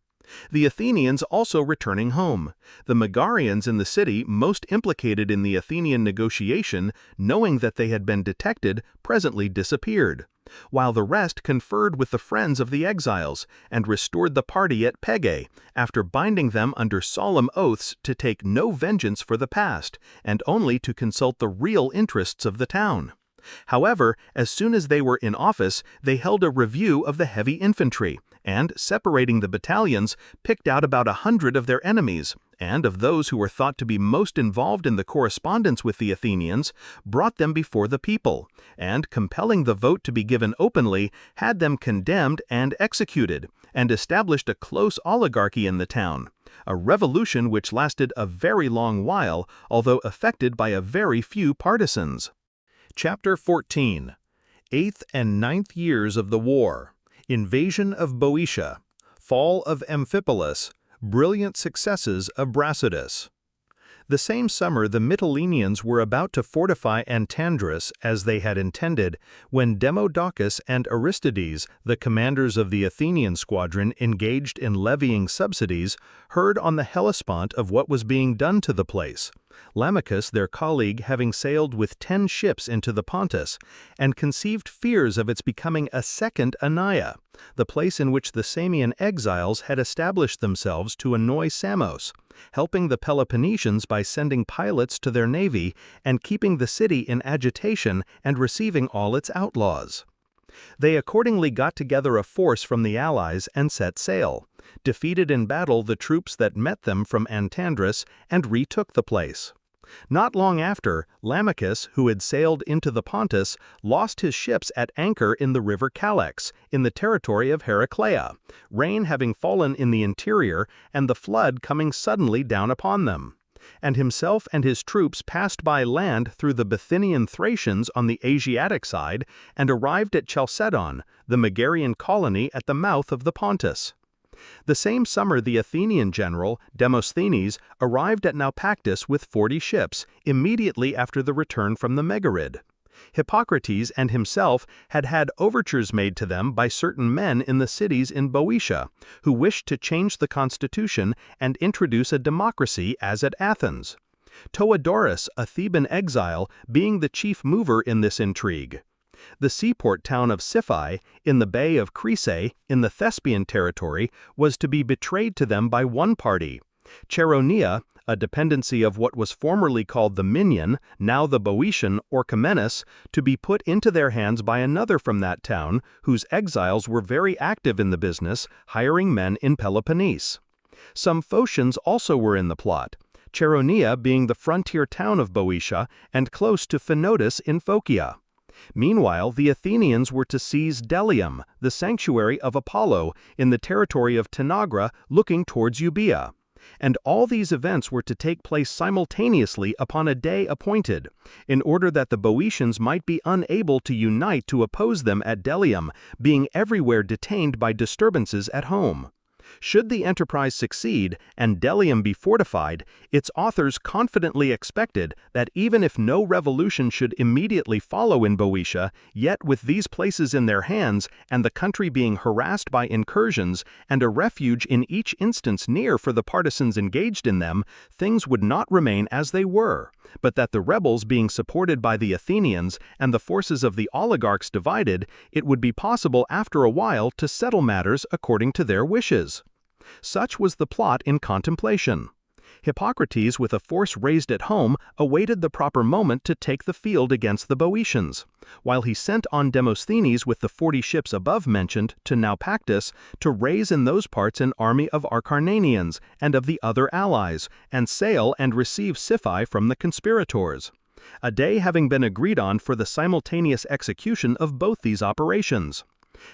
The Athenians also returning home, the Megarians in the city most implicated in the Athenian negotiation, knowing that they had been detected, presently disappeared, while the rest conferred with the friends of the exiles, and restored the party at Pegae, after binding them under solemn oaths to take no vengeance for the past, and only to consult the real interests of the town. However, as soon as they were in office, they held a review of the heavy infantry, and, separating the battalions, picked out about 100 of their enemies, and of those who were thought to be most involved in the correspondence with the Athenians, brought them before the people, and, compelling the vote to be given openly, had them condemned and executed, and established a close oligarchy in the town, a revolution which lasted a very long while, although effected by a very few partisans. Chapter 14. 8th and 9th Years of the War. Invasion of Boeotia. Fall of Amphipolis. Brilliant successes of Brasidas. The same summer the Mytileneans were about to fortify Antandrus as they had intended, when Demodocus and Aristides, the commanders of the Athenian squadron engaged in levying subsidies, heard on the Hellespont of what was being done to the place. Lamachus, their colleague, having sailed with 10 ships into the Pontus, and conceived fears of its becoming a second Anaia, the place in which the Samian exiles had established themselves to annoy Samos, helping the Peloponnesians by sending pilots to their navy and keeping the city in agitation and receiving all its outlaws. They accordingly got together a force from the allies and set sail, defeated in battle the troops that met them from Antandrus, and retook the place. Not long after, Lamachus, who had sailed into the Pontus, lost his ships at anchor in the river Calex, in the territory of Heraclea, rain having fallen in the interior and the flood coming suddenly down upon them. And himself and his troops passed by land through the Bithynian Thracians on the Asiatic side, and arrived at Chalcedon, the Megarian colony at the mouth of the Pontus. The same summer the Athenian general, Demosthenes, arrived at Naupactus with 40 ships, immediately after the return from the Megarid. Hippocrates and himself had had overtures made to them by certain men in the cities in Boeotia, who wished to change the constitution and introduce a democracy as at Athens. Toadorus, a Theban exile, being the chief mover in this intrigue. The seaport town of Siphae, in the Bay of Chrysae, in the Thespian territory, was to be betrayed to them by one party. Chaeronea, a dependency of what was formerly called the Minion, now the Boeotian Orchomenus, to be put into their hands by another from that town, whose exiles were very active in the business, hiring men in Peloponnese. Some Phocians also were in the plot, Chaeronea being the frontier town of Boeotia and close to Phanotis in Phocia. Meanwhile, the Athenians were to seize Delium, the sanctuary of Apollo, in the territory of Tanagra, looking towards Euboea. And all these events were to take place simultaneously upon a day appointed, in order that the Boeotians might be unable to unite to oppose them at Delium, being everywhere detained by disturbances at home. Should the enterprise succeed and Delium be fortified, its authors confidently expected that even if no revolution should immediately follow in Boeotia, yet with these places in their hands and the country being harassed by incursions and a refuge in each instance near for the partisans engaged in them, things would not remain as they were, but that the rebels being supported by the Athenians and the forces of the oligarchs divided, it would be possible after a while to settle matters according to their wishes. Such was the plot in contemplation. Hippocrates, with a force raised at home, awaited the proper moment to take the field against the Boeotians, while he sent on Demosthenes with the 40 ships above mentioned to Naupactus to raise in those parts an army of Acarnanians and of the other allies, and sail and receive Siphae from the conspirators. A day having been agreed on for the simultaneous execution of both these operations.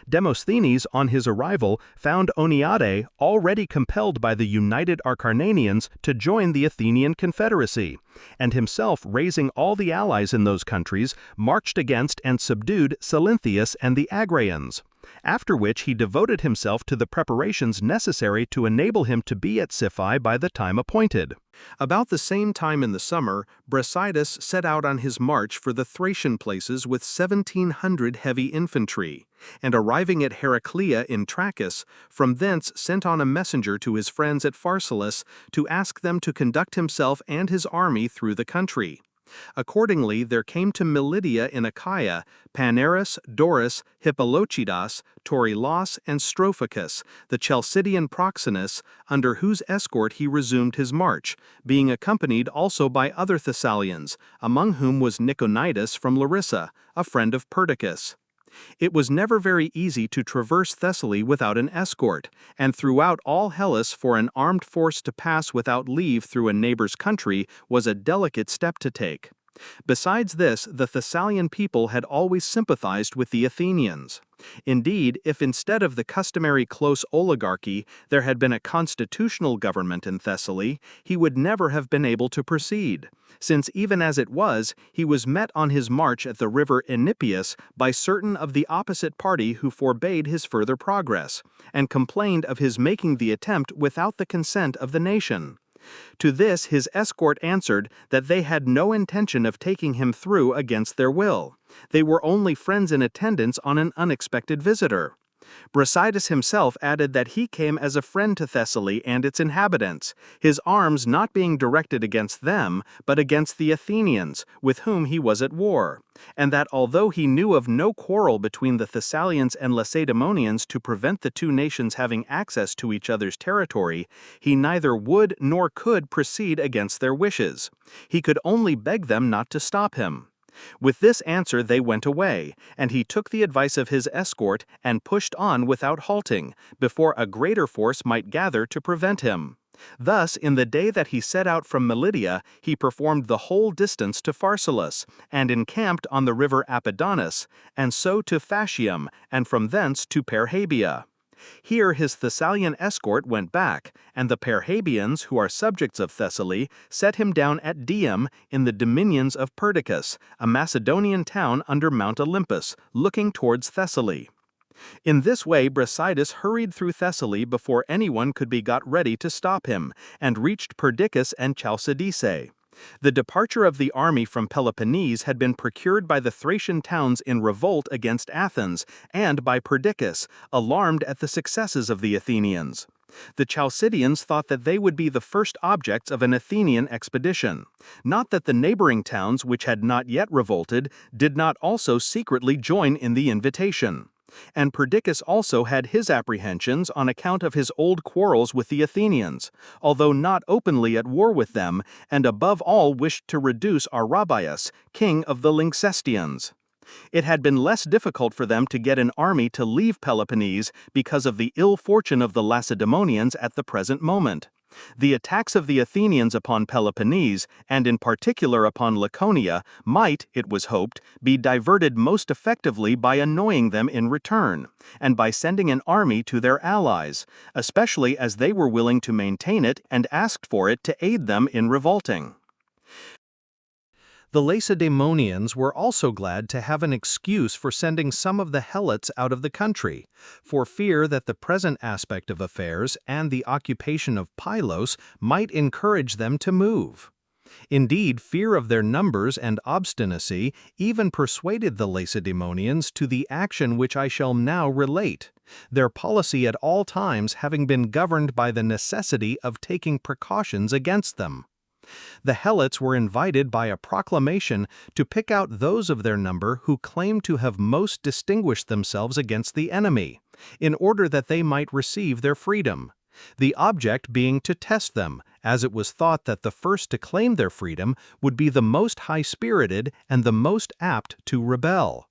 Demosthenes, on his arrival, found Oniade already compelled by the united Acarnanians to join the Athenian confederacy, and himself raising all the allies in those countries, marched against and subdued Salynthius and the Agraeans. After which he devoted himself to the preparations necessary to enable him to be at Siphae by the time appointed. About the same time in the summer, Brasidas set out on his march for the Thracian places with 1,700 heavy infantry, and arriving at Heraclea in Trachis, from thence sent on a messenger to his friends at Pharsalus to ask them to conduct himself and his army through the country. Accordingly, there came to Militia in Achaia Paneras, Doris, Hippolochidas, Torilos, and Strophicus, the Chalcidian proxenus, under whose escort he resumed his march, being accompanied also by other Thessalians, among whom was Niconidas from Larissa, a friend of Perdiccas. It was never very easy to traverse Thessaly without an escort, and throughout all Hellas for an armed force to pass without leave through a neighbor's country was a delicate step to take. Besides this, the Thessalian people had always sympathized with the Athenians. Indeed, if instead of the customary close oligarchy there had been a constitutional government in Thessaly, he would never have been able to proceed, since even as it was, he was met on his march at the river Enipius by certain of the opposite party who forbade his further progress, and complained of his making the attempt without the consent of the nation. To this his escort answered that they had no intention of taking him through against their will. They were only friends in attendance on an unexpected visitor. Brasidas himself added that he came as a friend to Thessaly and its inhabitants, his arms not being directed against them, but against the Athenians, with whom he was at war, and that although he knew of no quarrel between the Thessalians and Lacedaemonians to prevent the two nations having access to each other's territory, he neither would nor could proceed against their wishes. He could only beg them not to stop him. With this answer they went away, and he took the advice of his escort and pushed on without halting, before a greater force might gather to prevent him. Thus, in the day that he set out from Militia, he performed the whole distance to Pharsalus, and encamped on the river Apidanus, and so to Fascium, and from thence to Perrhaebia. Here his Thessalian escort went back, and the Perrhaebians, who are subjects of Thessaly, set him down at Dium in the dominions of Perdiccas, a Macedonian town under Mount Olympus, looking towards Thessaly. In this way Brasidas hurried through Thessaly before anyone could be got ready to stop him, and reached Perdiccas and Chalcidice. The departure of the army from Peloponnese had been procured by the Thracian towns in revolt against Athens, and by Perdiccas, alarmed at the successes of the Athenians. The Chalcidians thought that they would be the first objects of an Athenian expedition. Not that the neighboring towns, which had not yet revolted, did not also secretly join in the invitation. And Perdiccas also had his apprehensions on account of his old quarrels with the Athenians, although not openly at war with them, and above all wished to reduce Arabias, king of the Lyncestians. It had been less difficult for them to get an army to leave Peloponnese because of the ill fortune of the Lacedaemonians at the present moment. The attacks of the Athenians upon Peloponnese, and in particular upon Laconia, might, it was hoped, be diverted most effectively by annoying them in return, and by sending an army to their allies, especially as they were willing to maintain it and asked for it to aid them in revolting. The Lacedaemonians were also glad to have an excuse for sending some of the Helots out of the country, for fear that the present aspect of affairs and the occupation of Pylos might encourage them to move. Indeed, fear of their numbers and obstinacy even persuaded the Lacedaemonians to the action which I shall now relate, their policy at all times having been governed by the necessity of taking precautions against them. The Helots were invited by a proclamation to pick out those of their number who claimed to have most distinguished themselves against the enemy, in order that they might receive their freedom, the object being to test them, as it was thought that the first to claim their freedom would be the most high-spirited and the most apt to rebel.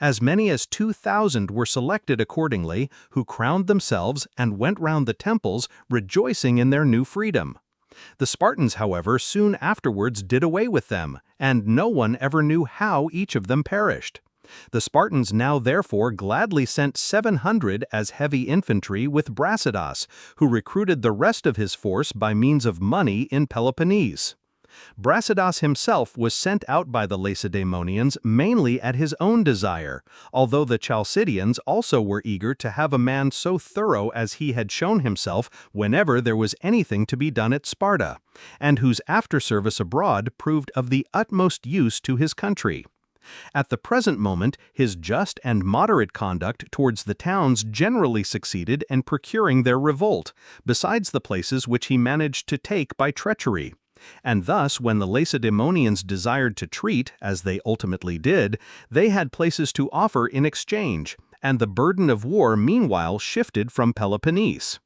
As many as 2,000 were selected accordingly, who crowned themselves and went round the temples rejoicing in their new freedom. The Spartans, however, soon afterwards did away with them, and no one ever knew how each of them perished. The Spartans now therefore gladly sent 700 as heavy infantry with Brasidas, who recruited the rest of his force by means of money in Peloponnese. Brasidas himself was sent out by the Lacedaemonians mainly at his own desire, although the Chalcidians also were eager to have a man so thorough as he had shown himself whenever there was anything to be done at Sparta, and whose after-service abroad proved of the utmost use to his country. At the present moment, his just and moderate conduct towards the towns generally succeeded in procuring their revolt, besides the places which he managed to take by treachery. And thus, when the Lacedaemonians desired to treat, as they ultimately did, they had places to offer in exchange, and the burden of war meanwhile shifted from Peloponnese.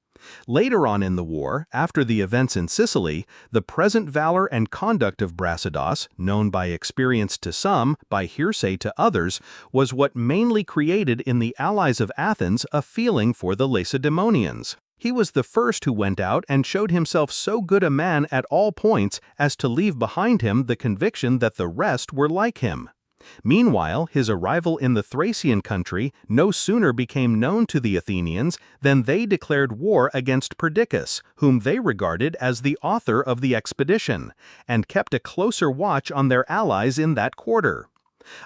Later on in the war, after the events in Sicily, the present valor and conduct of Brasidas, known by experience to some, by hearsay to others, was what mainly created in the allies of Athens a feeling for the Lacedaemonians. He was the first who went out and showed himself so good a man at all points as to leave behind him the conviction that the rest were like him. Meanwhile, his arrival in the Thracian country no sooner became known to the Athenians than they declared war against Perdiccas, whom they regarded as the author of the expedition, and kept a closer watch on their allies in that quarter.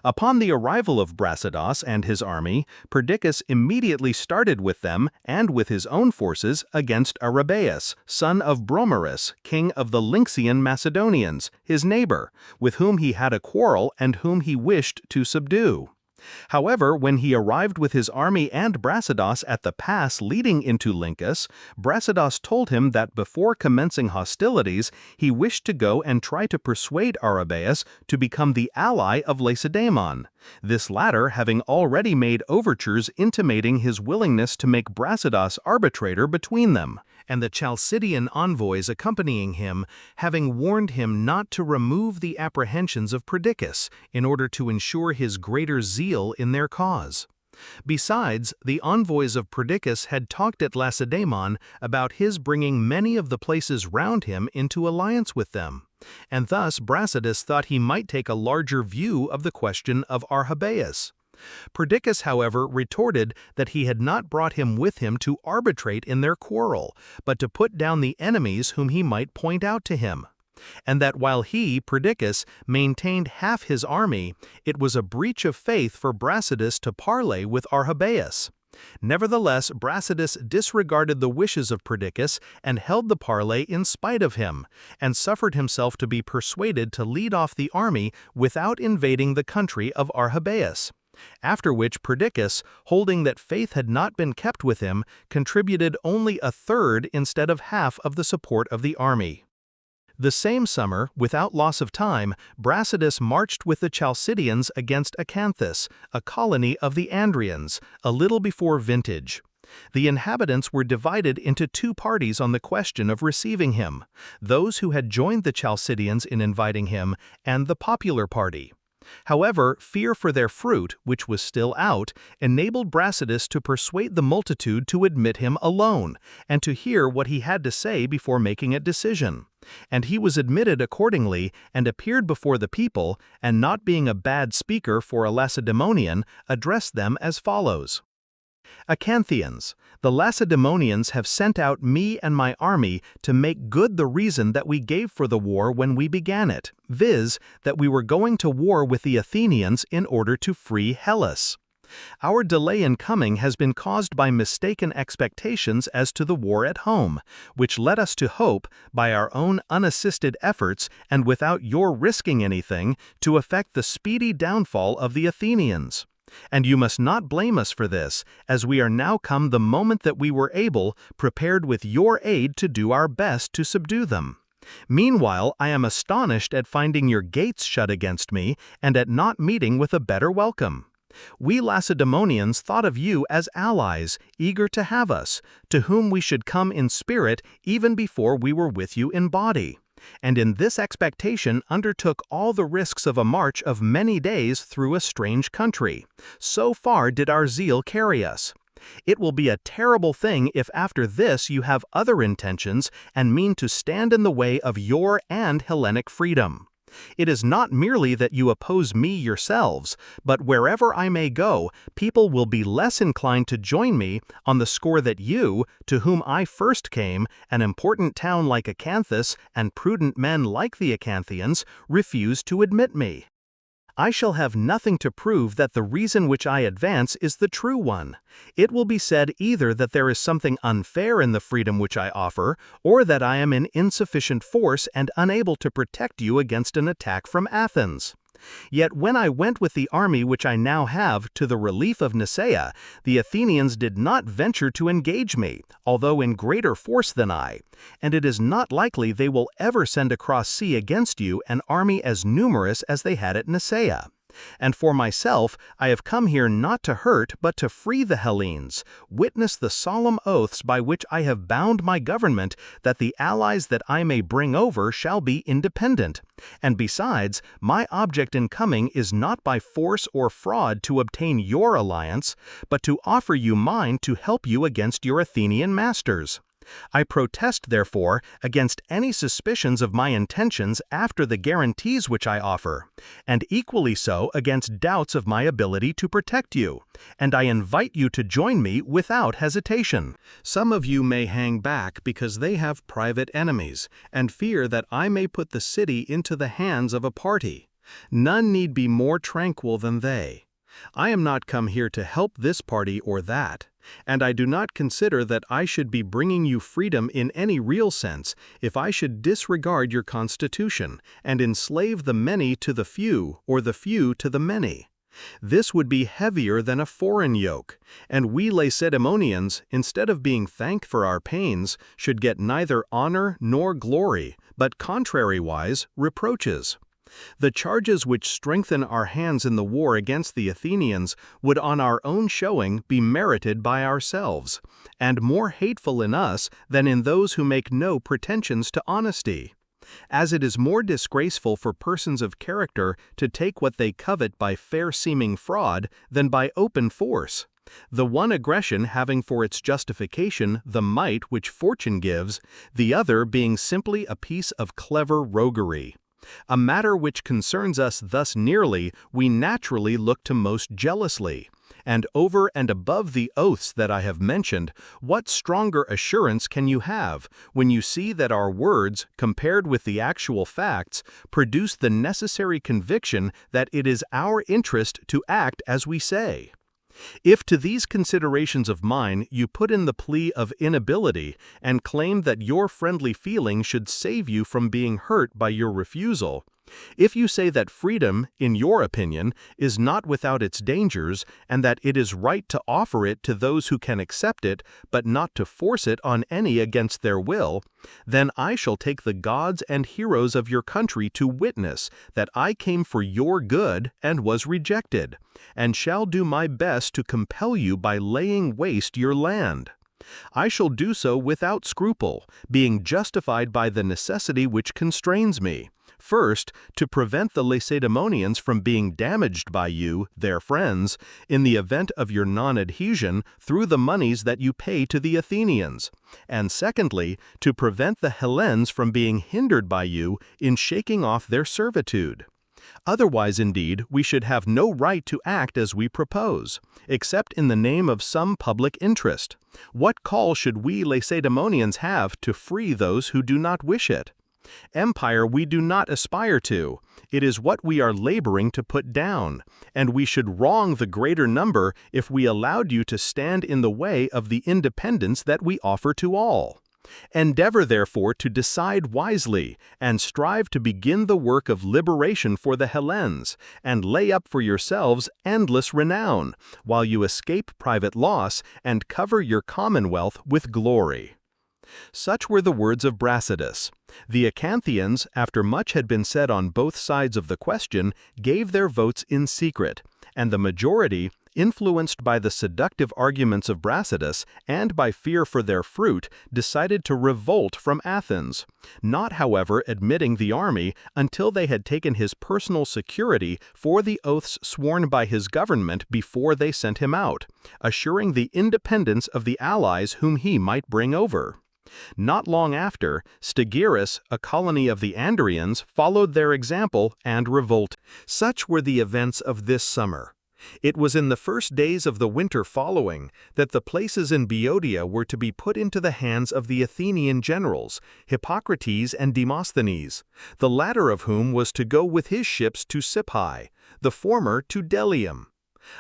Upon the arrival of Brasidas and his army, Perdiccas immediately started with them and with his own forces against Arrhabaeus, son of Bromerus, king of the Lynxian Macedonians, his neighbor, with whom he had a quarrel and whom he wished to subdue. However, when he arrived with his army and Brasidas at the pass leading into Lyncus, Brasidas told him that before commencing hostilities, he wished to go and try to persuade Arrhabaeus to become the ally of Lacedaemon, this latter having already made overtures intimating his willingness to make Brasidas arbitrator between them, and the Chalcidian envoys accompanying him having warned him not to remove the apprehensions of Perdiccas in order to ensure his greater zeal in their cause. Besides, the envoys of Perdiccas had talked at Lacedaemon about his bringing many of the places round him into alliance with them, and thus Brasidas thought he might take a larger view of the question of Arrhabaeus. Perdiccas, however, retorted that he had not brought him with him to arbitrate in their quarrel, but to put down the enemies whom he might point out to him, and that while he, Perdiccas, maintained half his army, it was a breach of faith for Brasidas to parley with Arrhabaeus. Nevertheless, Brasidas disregarded the wishes of Perdiccas and held the parley in spite of him, and suffered himself to be persuaded to lead off the army without invading the country of Arrhabaeus. After which Perdiccas, holding that faith had not been kept with him, contributed only a third instead of half of the support of the army. The same summer, without loss of time, Brasidas marched with the Chalcidians against Acanthus, a colony of the Andrians, a little before vintage. The inhabitants were divided into two parties on the question of receiving him, those who had joined the Chalcidians in inviting him, and the popular party. However, fear for their fruit, which was still out, enabled Brasidas to persuade the multitude to admit him alone, and to hear what he had to say before making a decision. And he was admitted accordingly, and appeared before the people, and not being a bad speaker for a Lacedaemonian, addressed them as follows. Acanthians, the Lacedaemonians have sent out me and my army to make good the reason that we gave for the war when we began it, viz., that we were going to war with the Athenians in order to free Hellas. Our delay in coming has been caused by mistaken expectations as to the war at home, which led us to hope, by our own unassisted efforts and without your risking anything, to effect the speedy downfall of the Athenians. And you must not blame us for this, as we are now come the moment that we were able, prepared with your aid to do our best to subdue them. Meanwhile, I am astonished at finding your gates shut against me, and at not meeting with a better welcome. We Lacedaemonians thought of you as allies, eager to have us, to whom we should come in spirit even before we were with you in body, and in this expectation undertook all the risks of a march of many days through a strange country. So far did our zeal carry us. It will be a terrible thing if after this you have other intentions and mean to stand in the way of your and Hellenic freedom. It is not merely that you oppose me yourselves, but wherever I may go, people will be less inclined to join me on the score that you, to whom I first came, an important town like Acanthus and prudent men like the Acanthians, refuse to admit me. I shall have nothing to prove that the reason which I advance is the true one. It will be said either that there is something unfair in the freedom which I offer, or that I am in insufficient force and unable to protect you against an attack from Athens. Yet when I went with the army which I now have to the relief of Nicaea, the Athenians did not venture to engage me, although in greater force than I, and it is not likely they will ever send across sea against you an army as numerous as they had at Nicaea. And for myself, I have come here not to hurt but to free the Hellenes. Witness the solemn oaths by which I have bound my government that the allies that I may bring over shall be independent. And besides, my object in coming is not by force or fraud to obtain your alliance, but to offer you mine to help you against your Athenian masters. I protest, therefore, against any suspicions of my intentions after the guarantees which I offer, and equally so against doubts of my ability to protect you, and I invite you to join me without hesitation. Some of you may hang back because they have private enemies, and fear that I may put the city into the hands of a party. None need be more tranquil than they. I am not come here to help this party or that, and I do not consider that I should be bringing you freedom in any real sense if I should disregard your constitution and enslave the many to the few or the few to the many. This would be heavier than a foreign yoke, and we Lacedaemonians, instead of being thanked for our pains, should get neither honor nor glory, but contrariwise reproaches. The charges which strengthen our hands in the war against the Athenians would on our own showing be merited by ourselves, and more hateful in us than in those who make no pretensions to honesty. As it is more disgraceful for persons of character to take what they covet by fair-seeming fraud than by open force, the one aggression having for its justification the might which fortune gives, the other being simply a piece of clever roguery. A matter which concerns us thus nearly we naturally look to most jealously, and over and above the oaths that I have mentioned, what stronger assurance can you have when you see that our words, compared with the actual facts, produce the necessary conviction that it is our interest to act as we say? If to these considerations of mine you put in the plea of inability and claim that your friendly feeling should save you from being hurt by your refusal, if you say that freedom, in your opinion, is not without its dangers, and that it is right to offer it to those who can accept it, but not to force it on any against their will, then I shall take the gods and heroes of your country to witness that I came for your good and was rejected, and shall do my best to compel you by laying waste your land. I shall do so without scruple, being justified by the necessity which constrains me. First, to prevent the Lacedaemonians from being damaged by you, their friends, in the event of your non-adhesion through the moneys that you pay to the Athenians, and secondly, to prevent the Hellenes from being hindered by you in shaking off their servitude. Otherwise, indeed, we should have no right to act as we propose, except in the name of some public interest. What call should we Lacedaemonians have to free those who do not wish it? Empire we do not aspire to, it is what we are laboring to put down, and we should wrong the greater number if we allowed you to stand in the way of the independence that we offer to all. Endeavor therefore to decide wisely, and strive to begin the work of liberation for the Hellenes, and lay up for yourselves endless renown, while you escape private loss and cover your commonwealth with glory. Such were the words of Brasidas. The Acanthians, after much had been said on both sides of the question, gave their votes in secret, and the majority, influenced by the seductive arguments of Brasidas and by fear for their fruit, decided to revolt from Athens, not, however, admitting the army until they had taken his personal security for the oaths sworn by his government before they sent him out, assuring the independence of the allies whom he might bring over. Not long after, Stagirus, a colony of the Andrians, followed their example and revolted. Such were the events of this summer. It was in the first days of the winter following that the places in Boeotia were to be put into the hands of the Athenian generals, Hippocrates and Demosthenes, the latter of whom was to go with his ships to Sippai, the former to Delium.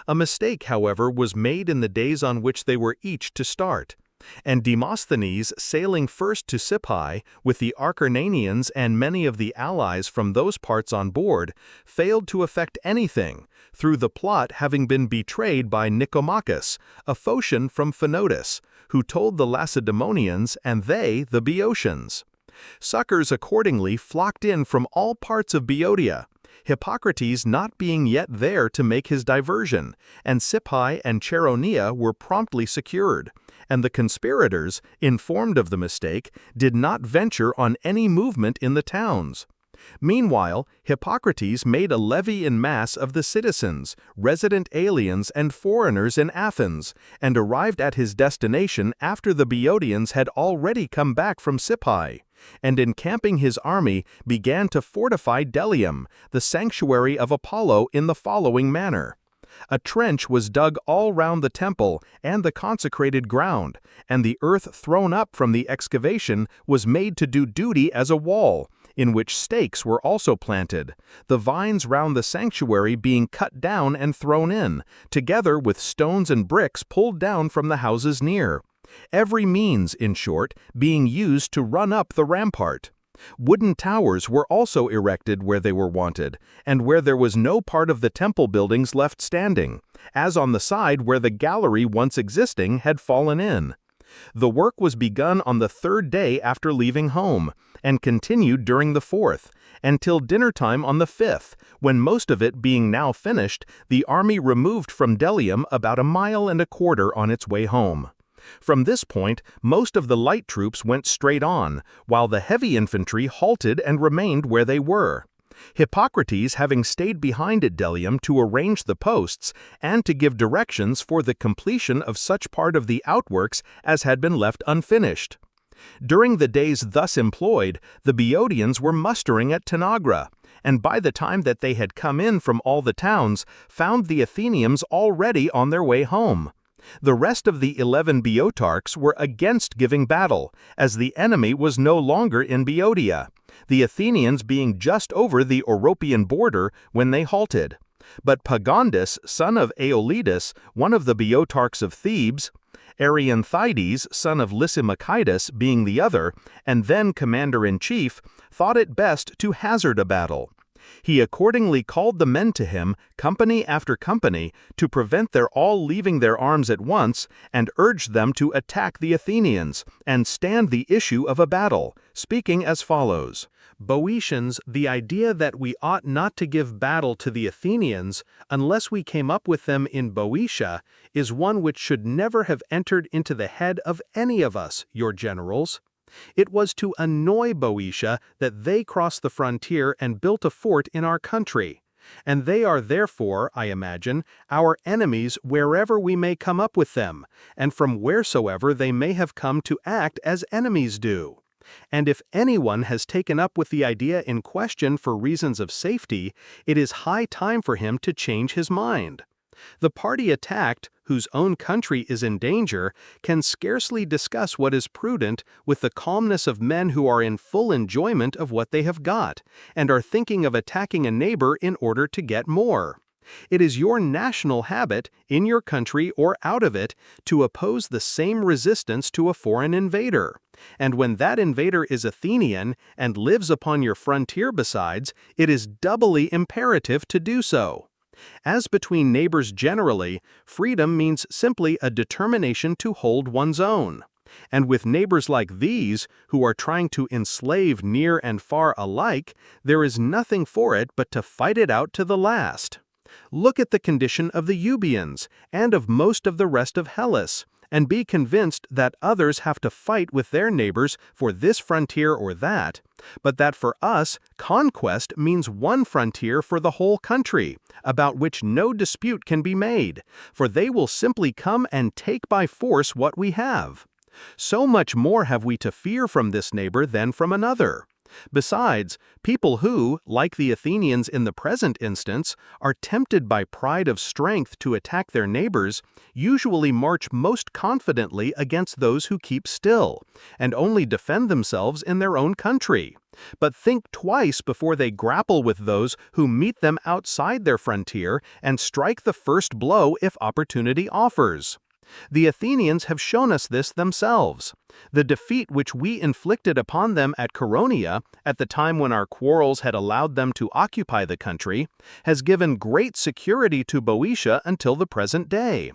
A mistake, however, was made in the days on which they were each to start, and Demosthenes, sailing first to Sippai, with the Acarnanians and many of the allies from those parts on board, failed to effect anything, through the plot having been betrayed by Nicomachus, a Phocian from Phanotis, who told the Lacedaemonians and they the Boeotians. Succors accordingly flocked in from all parts of Boeotia, Hippocrates not being yet there to make his diversion, and Sippai and Chaeronea were promptly secured, and the conspirators, informed of the mistake, did not venture on any movement in the towns. Meanwhile, Hippocrates made a levy in mass of the citizens, resident aliens and foreigners in Athens, and arrived at his destination after the Boeotians had already come back from Sippai, and encamping his army began to fortify Delium, the sanctuary of Apollo, in the following manner. A trench was dug all round the temple and the consecrated ground, and the earth thrown up from the excavation was made to do duty as a wall, in which stakes were also planted, the vines round the sanctuary being cut down and thrown in, together with stones and bricks pulled down from the houses near. Every means, in short, being used to run up the rampart. Wooden towers were also erected where they were wanted, and where there was no part of the temple buildings left standing, as on the side where the gallery once existing had fallen in. The work was begun on the third day after leaving home, and continued during the fourth, until dinner-time on the fifth, when most of it being now finished, the army removed from Delium about 1.25 miles on its way home. From this point, most of the light troops went straight on, while the heavy infantry halted and remained where they were. Hippocrates having stayed behind at Delium to arrange the posts, and to give directions for the completion of such part of the outworks as had been left unfinished. During the days thus employed, the Boeotians were mustering at Tanagra, and by the time that they had come in from all the towns, found the Athenians already on their way home. The rest of the 11 Boeotarchs were against giving battle, as the enemy was no longer in Boeotia, the Athenians being just over the Oropian border when they halted. But Pagondus, son of Aeolidas, one of the Boeotarchs of Thebes, Arianthides, son of Lysimachidus, being the other, and then commander-in-chief, thought it best to hazard a battle. He accordingly called the men to him, company after company, to prevent their all leaving their arms at once, and urged them to attack the Athenians, and stand the issue of a battle, speaking as follows. Boeotians, the idea that we ought not to give battle to the Athenians unless we came up with them in Boeotia is one which should never have entered into the head of any of us, your generals. It was to annoy Boeotia that they crossed the frontier and built a fort in our country, and they are therefore, I imagine, our enemies wherever we may come up with them, and from wheresoever they may have come to act as enemies do. And if anyone has taken up with the idea in question for reasons of safety, it is high time for him to change his mind. The party attacked, whose own country is in danger, can scarcely discuss what is prudent with the calmness of men who are in full enjoyment of what they have got, and are thinking of attacking a neighbor in order to get more. It is your national habit, in your country or out of it, to oppose the same resistance to a foreign invader. And when that invader is Athenian and lives upon your frontier besides, it is doubly imperative to do so. As between neighbors generally, freedom means simply a determination to hold one's own. And with neighbors like these, who are trying to enslave near and far alike, there is nothing for it but to fight it out to the last. Look at the condition of the Euboeans and of most of the rest of Hellas, and be convinced that others have to fight with their neighbors for this frontier or that, but that for us, conquest means one frontier for the whole country, about which no dispute can be made, for they will simply come and take by force what we have. So much more have we to fear from this neighbor than from another. Besides, people who, like the Athenians in the present instance, are tempted by pride of strength to attack their neighbors, usually march most confidently against those who keep still, and only defend themselves in their own country. But think twice before they grapple with those who meet them outside their frontier and strike the first blow if opportunity offers. The Athenians have shown us this themselves. The defeat which we inflicted upon them at Chaeronea, at the time when our quarrels had allowed them to occupy the country, has given great security to Boeotia until the present day.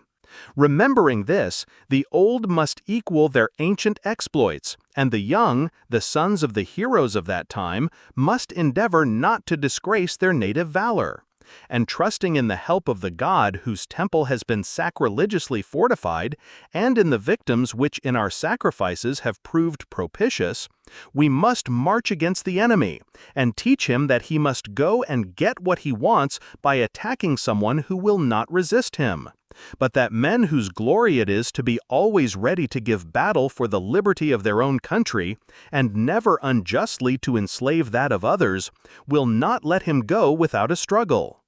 Remembering this, the old must equal their ancient exploits, and the young, the sons of the heroes of that time, must endeavor not to disgrace their native valor. And trusting in the help of the God whose temple has been sacrilegiously fortified, and in the victims which in our sacrifices have proved propitious, we must march against the enemy, and teach him that he must go and get what he wants by attacking someone who will not resist him. But that men whose glory it is to be always ready to give battle for the liberty of their own country, and never unjustly to enslave that of others, will not let him go without a struggle.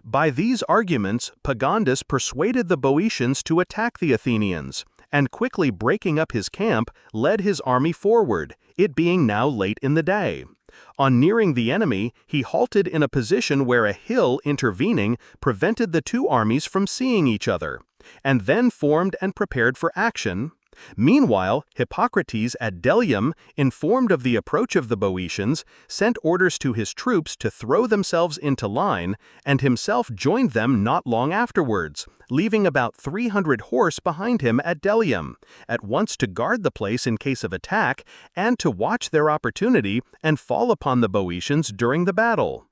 By these arguments, Pagondus persuaded the Boeotians to attack the Athenians, and quickly breaking up his camp, led his army forward, it being now late in the day. On nearing the enemy, he halted in a position where a hill intervening prevented the two armies from seeing each other, and then formed and prepared for action. Meanwhile, Hippocrates at Delium, informed of the approach of the Boeotians, sent orders to his troops to throw themselves into line, and himself joined them not long afterwards, leaving about 300 horse behind him at Delium, at once to guard the place in case of attack, and to watch their opportunity and fall upon the Boeotians during the battle.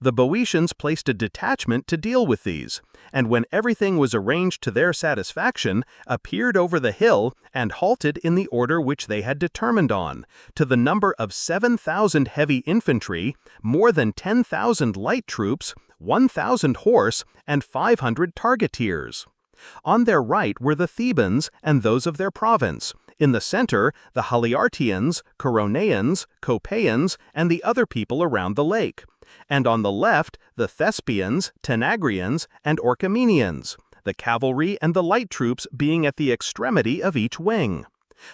The Boeotians placed a detachment to deal with these, and when everything was arranged to their satisfaction, appeared over the hill and halted in the order which they had determined on, to the number of 7,000 heavy infantry, more than 10,000 light troops, 1,000 horse, and 500 targeteers. On their right were the Thebans and those of their province. In the center, the Haliartians, Coroneans, Copaeans, and the other people around the lake. And on the left, the Thespians, Tanagrians, and Orchomenians, the cavalry and the light troops being at the extremity of each wing.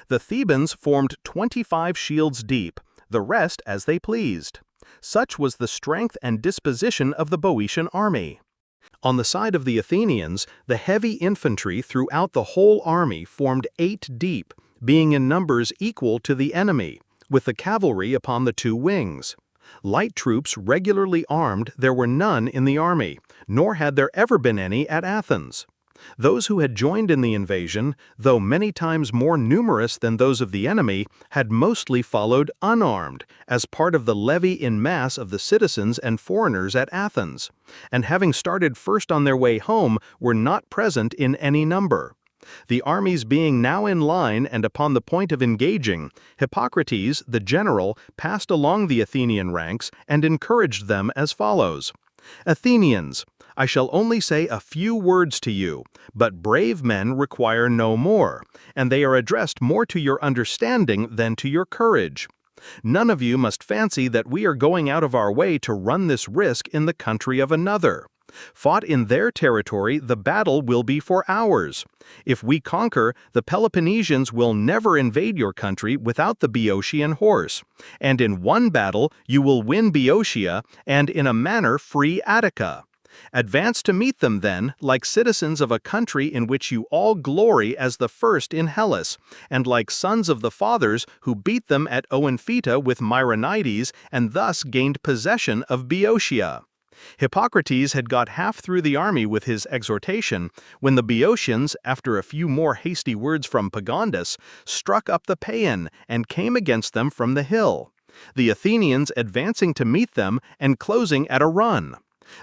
The Thebans formed 25 shields deep, the rest as they pleased. Such was the strength and disposition of the Boeotian army. On the side of the Athenians, the heavy infantry throughout the whole army formed 8 deep, being in numbers equal to the enemy, with the cavalry upon the 2 wings. Light troops regularly armed there were none in the army, nor had there ever been any at Athens. Those who had joined in the invasion, though many times more numerous than those of the enemy, had mostly followed unarmed, as part of the levy in mass of the citizens and foreigners at Athens, and having started first on their way home, were not present in any number. The armies being now in line and upon the point of engaging, Hippocrates, the general, passed along the Athenian ranks and encouraged them as follows: Athenians, I shall only say a few words to you, but brave men require no more, and they are addressed more to your understanding than to your courage. None of you must fancy that we are going out of our way to run this risk in the country of another. Fought in their territory, the battle will be for ours. If we conquer, the Peloponnesians will never invade your country without the Boeotian horse. And in one battle you will win Boeotia, and in a manner free Attica. Advance to meet them then, like citizens of a country in which you all glory as the first in Hellas, and like sons of the fathers who beat them at Oenpheta with Myronides and thus gained possession of Boeotia. Hippocrates had got half through the army with his exhortation, when the Boeotians, after a few more hasty words from Pagondus, struck up the Paean and came against them from the hill, the Athenians advancing to meet them and closing at a run.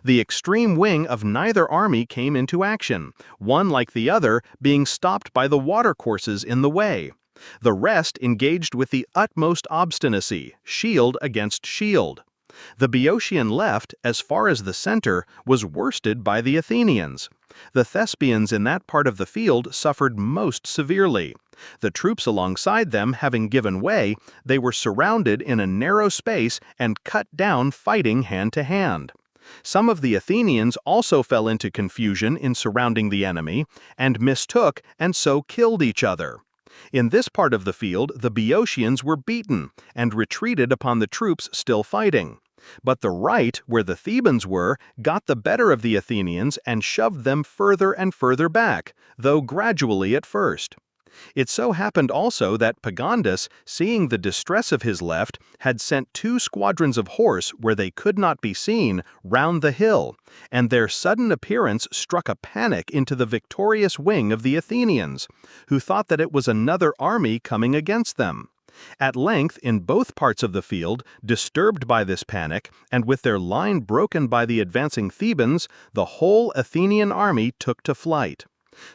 The extreme wing of neither army came into action, one like the other being stopped by the watercourses in the way. The rest engaged with the utmost obstinacy, shield against shield. The Boeotian left, as far as the center, was worsted by the Athenians. The Thespians in that part of the field suffered most severely. The troops alongside them having given way, they were surrounded in a narrow space and cut down fighting hand to hand. Some of the Athenians also fell into confusion in surrounding the enemy, and mistook and so killed each other. In this part of the field the Boeotians were beaten, and retreated upon the troops still fighting. But the right, where the Thebans were, got the better of the Athenians and shoved them further and further back, though gradually at first. It so happened also that Pagondus, seeing the distress of his left, had sent 2 squadrons of horse where they could not be seen, round the hill, and their sudden appearance struck a panic into the victorious wing of the Athenians, who thought that it was another army coming against them. At length, in both parts of the field, disturbed by this panic, and with their line broken by the advancing Thebans, the whole Athenian army took to flight.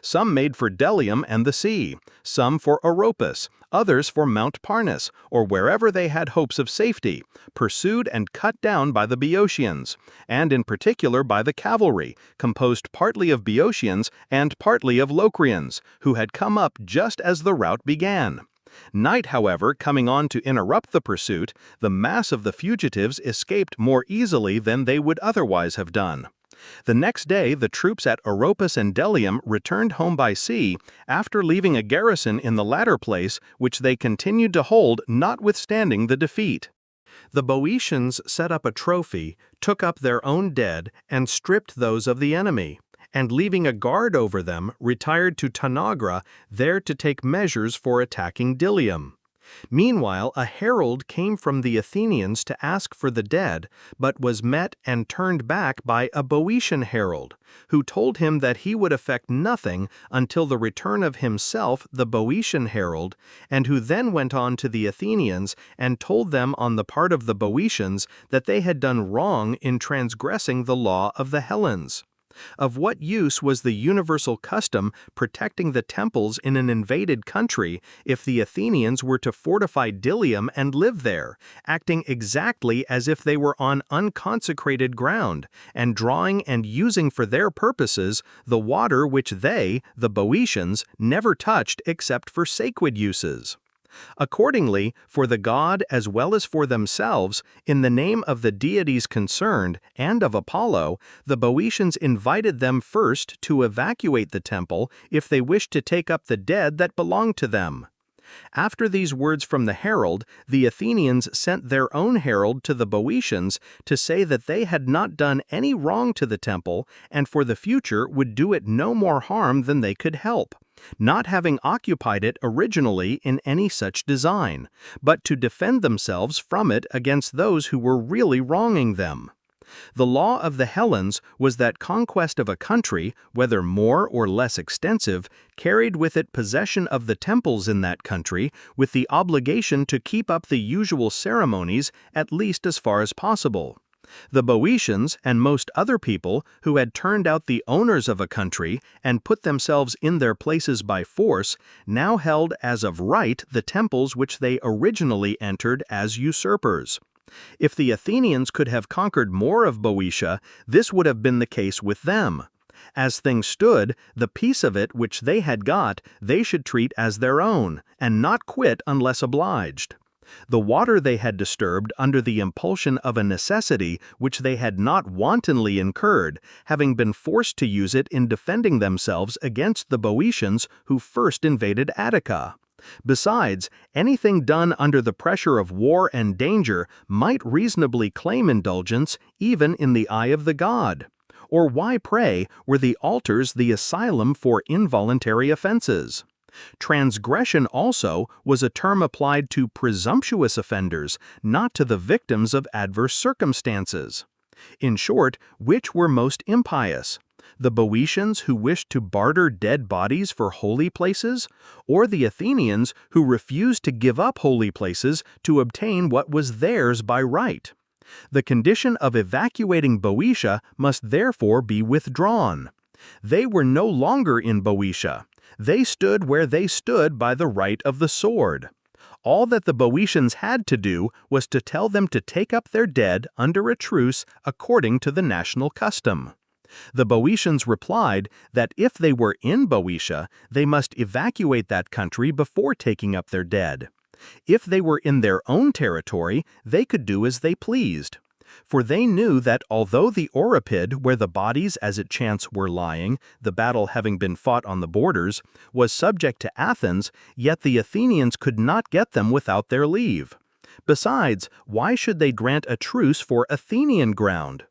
Some made for Delium and the sea, some for Oropus, others for Mount Parnes, or wherever they had hopes of safety, pursued and cut down by the Boeotians, and in particular by the cavalry, composed partly of Boeotians and partly of Locrians, who had come up just as the rout began. Night, however, coming on to interrupt the pursuit, the mass of the fugitives escaped more easily than they would otherwise have done. The next day the troops at Oropus and Delium returned home by sea, after leaving a garrison in the latter place, which they continued to hold notwithstanding the defeat. The Boeotians set up a trophy, took up their own dead, and stripped those of the enemy, and leaving a guard over them, retired to Tanagra, there to take measures for attacking Delium. Meanwhile a herald came from the Athenians to ask for the dead, but was met and turned back by a Boeotian herald, who told him that he would effect nothing until the return of himself the Boeotian herald, and who then went on to the Athenians and told them on the part of the Boeotians that they had done wrong in transgressing the law of the Hellenes. Of what use was the universal custom protecting the temples in an invaded country if the Athenians were to fortify Delium and live there, acting exactly as if they were on unconsecrated ground, and drawing and using for their purposes the water which they, the Boeotians, never touched except for sacred uses? Accordingly, for the god as well as for themselves, in the name of the deities concerned and of Apollo, the Boeotians invited them first to evacuate the temple if they wished to take up the dead that belonged to them. After these words from the herald, the Athenians sent their own herald to the Boeotians to say that they had not done any wrong to the temple, and for the future would do it no more harm than they could help, not having occupied it originally in any such design, but to defend themselves from it against those who were really wronging them. The law of the Hellenes was that conquest of a country, whether more or less extensive, carried with it possession of the temples in that country, with the obligation to keep up the usual ceremonies at least as far as possible. The Boeotians and most other people who had turned out the owners of a country and put themselves in their places by force now held as of right the temples which they originally entered as usurpers. If the Athenians could have conquered more of Boeotia, this would have been the case with them. As things stood, the piece of it which they had got they should treat as their own, and not quit unless obliged. The water they had disturbed under the impulsion of a necessity which they had not wantonly incurred, having been forced to use it in defending themselves against the Boeotians who first invaded Attica. Besides, anything done under the pressure of war and danger might reasonably claim indulgence even in the eye of the god. Or why, pray, were the altars the asylum for involuntary offenses? Transgression also was a term applied to presumptuous offenders, not to the victims of adverse circumstances. In short, which were most impious? The Boeotians who wished to barter dead bodies for holy places, or the Athenians who refused to give up holy places to obtain what was theirs by right? The condition of evacuating Boeotia must therefore be withdrawn. They were no longer in Boeotia. They stood where they stood by the right of the sword. All that the Boeotians had to do was to tell them to take up their dead under a truce according to the national custom. The Boeotians replied that if they were in Boeotia, they must evacuate that country before taking up their dead. If they were in their own territory, they could do as they pleased. For they knew that although the Oripid, where the bodies as it chanced were lying, the battle having been fought on the borders, was subject to Athens, yet the Athenians could not get them without their leave. Besides, why should they grant a truce for Athenian ground?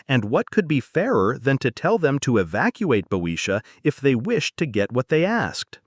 And what could be fairer than to tell them to evacuate Boeotia if they wished to get what they asked?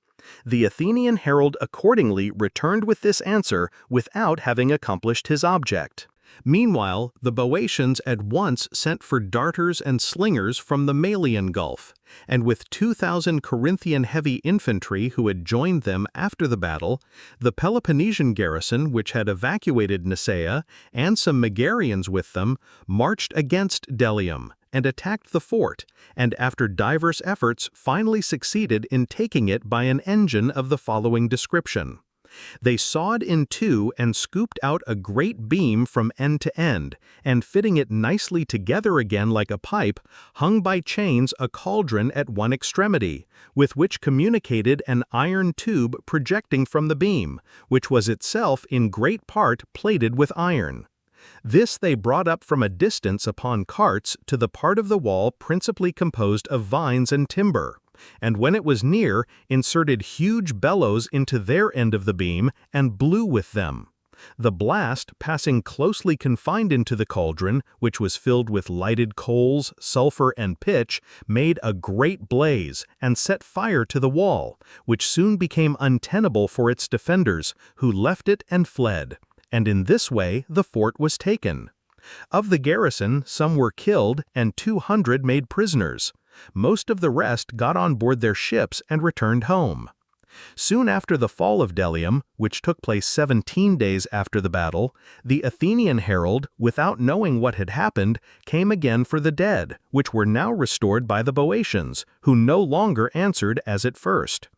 The Athenian herald accordingly returned with this answer without having accomplished his object. Meanwhile, the Boeotians at once sent for darters and slingers from the Malian Gulf, and with 2,000 Corinthian heavy infantry who had joined them after the battle, the Peloponnesian garrison which had evacuated Nisaea, and some Megarians with them, marched against Delium, and attacked the fort, and after divers efforts finally succeeded in taking it by an engine of the following description. They sawed in two and scooped out a great beam from end to end, and fitting it nicely together again like a pipe, hung by chains a cauldron at one extremity, with which communicated an iron tube projecting from the beam, which was itself in great part plated with iron. This they brought up from a distance upon carts to the part of the wall principally composed of vines and timber, and when it was near, inserted huge bellows into their end of the beam and blew with them. The blast, passing closely confined into the cauldron, which was filled with lighted coals, sulfur, and pitch, made a great blaze and set fire to the wall, which soon became untenable for its defenders, who left it and fled. And in this way the fort was taken. Of the garrison, some were killed and 200 made prisoners. Most of the rest got on board their ships and returned home. Soon after the fall of Delium, which took place 17 days after the battle, the Athenian herald, without knowing what had happened, came again for the dead, which were now restored by the Boeotians, who no longer answered as at first.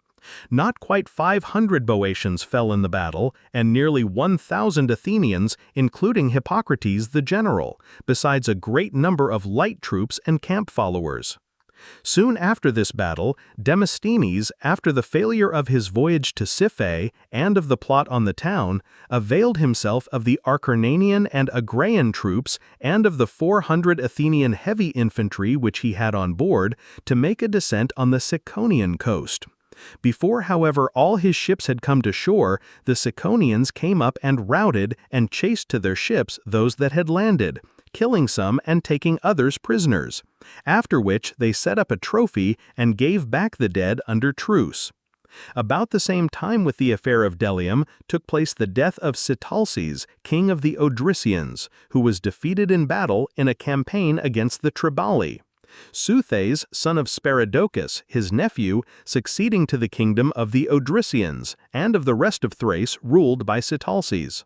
Not quite 500 Boeotians fell in the battle, and nearly 1,000 Athenians, including Hippocrates the general, besides a great number of light troops and camp followers. Soon after this battle, Demosthenes, after the failure of his voyage to Siphae and of the plot on the town, availed himself of the Acarnanian and Agraean troops and of the 400 Athenian heavy infantry which he had on board to make a descent on the Ciconian coast. Before, however, all his ships had come to shore, the Ciconians came up and routed and chased to their ships those that had landed, killing some and taking others prisoners, after which they set up a trophy and gave back the dead under truce. About the same time with the affair of Delium took place the death of Sitalces, king of the Odrysians, who was defeated in battle in a campaign against the Triballi. Seuthes, son of Sparadocus, his nephew, succeeding to the kingdom of the Odrysians, and of the rest of Thrace ruled by Sitalces.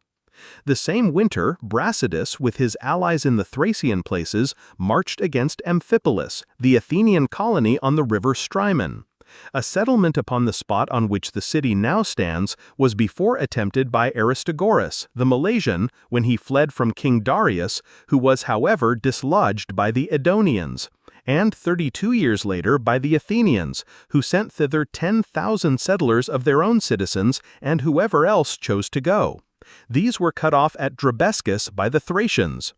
The same winter, Brasidas, with his allies in the Thracian places, marched against Amphipolis, the Athenian colony on the river Strymon. A settlement upon the spot on which the city now stands was before attempted by Aristogoras, the Malaysian, when he fled from King Darius, who was however dislodged by the Edonians, and 32 years later by the Athenians, who sent thither 10,000 settlers of their own citizens and whoever else chose to go. These were cut off at Drabescus by the Thracians.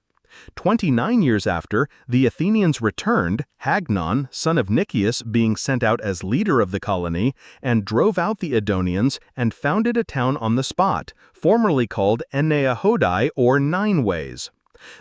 29 years after, the Athenians returned, Hagnon, son of Nicias, being sent out as leader of the colony, and drove out the Edonians and founded a town on the spot, formerly called Eneahodai or Nine Ways.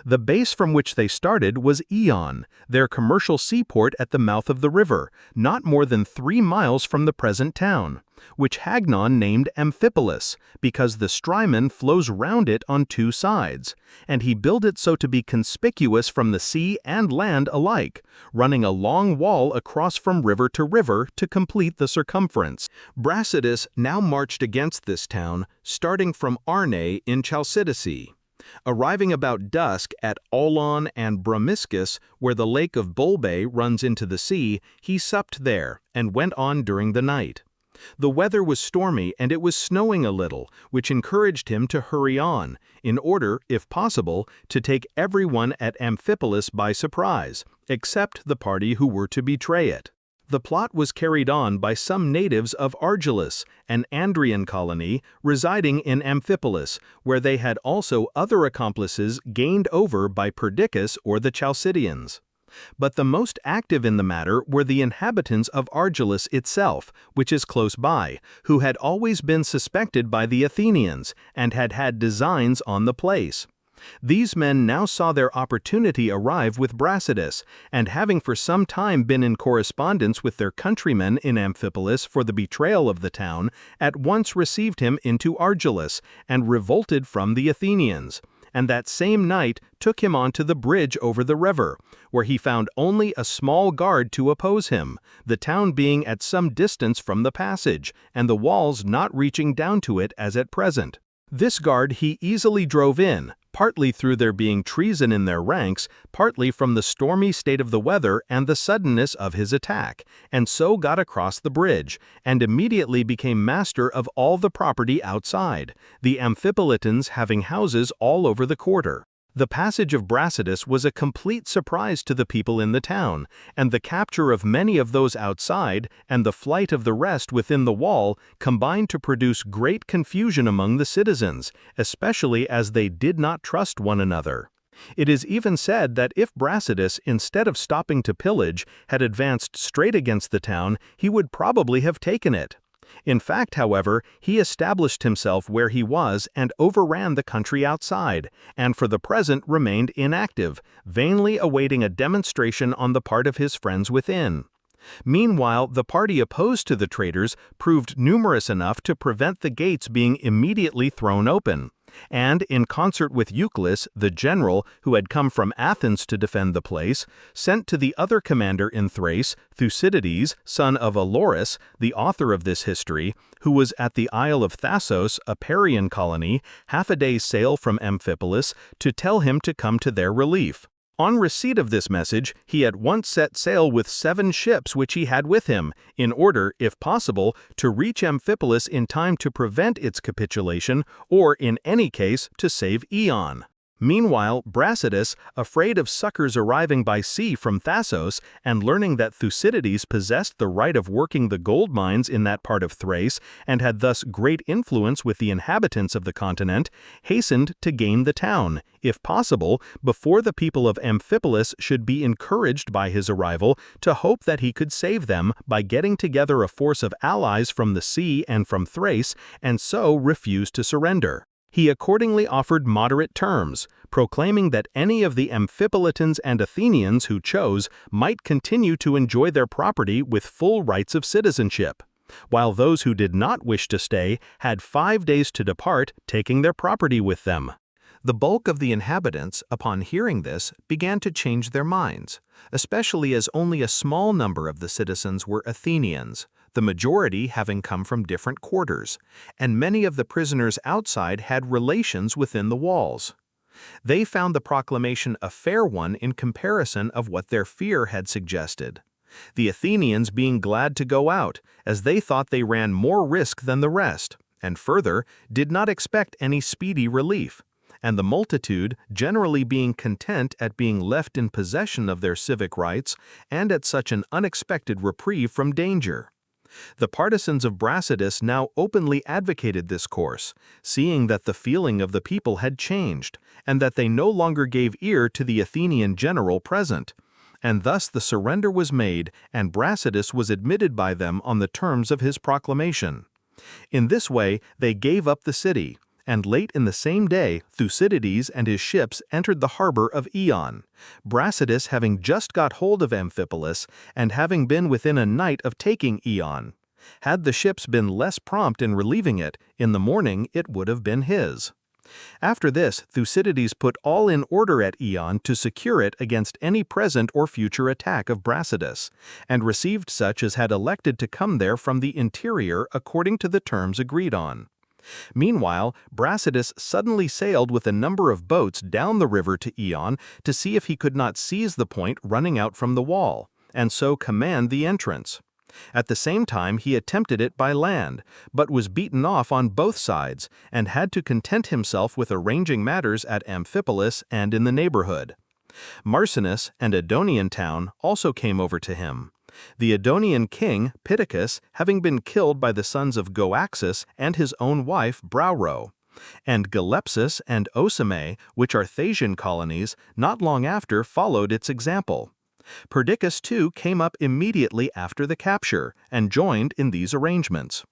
The base from which they started was Eion, their commercial seaport at the mouth of the river, not more than 3 miles from the present town, which Hagnon named Amphipolis, because the Strymon flows round it on 2 sides, and he built it so to be conspicuous from the sea and land alike, running a long wall across from river to complete the circumference. Brasidas now marched against this town, starting from Arne in Chalcidice. Arriving about dusk at Aulon and Bromiscus, where the lake of Bolbe runs into the sea, he supped there, and went on during the night. The weather was stormy and it was snowing a little, which encouraged him to hurry on, in order, if possible, to take everyone at Amphipolis by surprise, except the party who were to betray it. The plot was carried on by some natives of Argolis, an Andrian colony, residing in Amphipolis, where they had also other accomplices gained over by Perdiccas or the Chalcidians. But the most active in the matter were the inhabitants of Argolis itself, which is close by, who had always been suspected by the Athenians, and had had designs on the place. These men now saw their opportunity arrive with Brasidas, and having for some time been in correspondence with their countrymen in Amphipolis for the betrayal of the town, at once received him into Argolis, and revolted from the Athenians, and that same night took him on to the bridge over the river, where he found only a small guard to oppose him, the town being at some distance from the passage, and the walls not reaching down to it as at present. This guard he easily drove in, partly through there being treason in their ranks, partly from the stormy state of the weather and the suddenness of his attack, and so got across the bridge, and immediately became master of all the property outside, the Amphipolitans having houses all over the quarter. The passage of Brasidas was a complete surprise to the people in the town, and the capture of many of those outside, and the flight of the rest within the wall, combined to produce great confusion among the citizens, especially as they did not trust one another. It is even said that if Brasidas, instead of stopping to pillage, had advanced straight against the town, he would probably have taken it. In fact, however, he established himself where he was and overran the country outside, and for the present remained inactive, vainly awaiting a demonstration on the part of his friends within. Meanwhile, the party opposed to the traitors proved numerous enough to prevent the gates being immediately thrown open, and, in concert with Euclus, the general, who had come from Athens to defend the place, sent to the other commander in Thrace, Thucydides, son of Aloris, the author of this history, who was at the Isle of Thasos, a Parian colony, half a day's sail from Amphipolis, to tell him to come to their relief. On receipt of this message, he at once set sail with 7 ships which he had with him, in order, if possible, to reach Amphipolis in time to prevent its capitulation, or, in any case, to save Eion. Meanwhile, Brasidas, afraid of succors arriving by sea from Thasos, and learning that Thucydides possessed the right of working the gold mines in that part of Thrace, and had thus great influence with the inhabitants of the continent, hastened to gain the town, if possible, before the people of Amphipolis should be encouraged by his arrival to hope that he could save them by getting together a force of allies from the sea and from Thrace, and so refuse to surrender. He accordingly offered moderate terms, proclaiming that any of the Amphipolitans and Athenians who chose might continue to enjoy their property with full rights of citizenship, while those who did not wish to stay had 5 days to depart, taking their property with them. The bulk of the inhabitants, upon hearing this, began to change their minds, especially as only a small number of the citizens were Athenians, the majority having come from different quarters, and many of the prisoners outside had relations within the walls. They found the proclamation a fair one in comparison of what their fear had suggested. the Athenians being glad to go out, as they thought they ran more risk than the rest, and further, did not expect any speedy relief, and the multitude generally being content at being left in possession of their civic rights and at such an unexpected reprieve from danger. The partisans of Brasidas now openly advocated this course, seeing that the feeling of the people had changed, and that they no longer gave ear to the Athenian general present, and thus the surrender was made and Brasidas was admitted by them on the terms of his proclamation. In this way they gave up the city, and late in the same day Thucydides and his ships entered the harbor of Eion, Brasidas having just got hold of Amphipolis and having been within a night of taking Eion. Had the ships been less prompt in relieving it, in the morning it would have been his. After this, Thucydides put all in order at Eion to secure it against any present or future attack of Brasidas, and received such as had elected to come there from the interior according to the terms agreed on. Meanwhile, Brasidas suddenly sailed with a number of boats down the river to Eion to see if he could not seize the point running out from the wall, and so command the entrance. At the same time he attempted it by land, but was beaten off on both sides, and had to content himself with arranging matters at Amphipolis and in the neighborhood. Marcinus, an Edonian town, also came over to him. The Edonian king, Pittacus, having been killed by the sons of Goaxus and his own wife Brauro, and Galepsus and Osime, which are Thasian colonies, not long after followed its example. Perdiccas too came up immediately after the capture, and joined in these arrangements.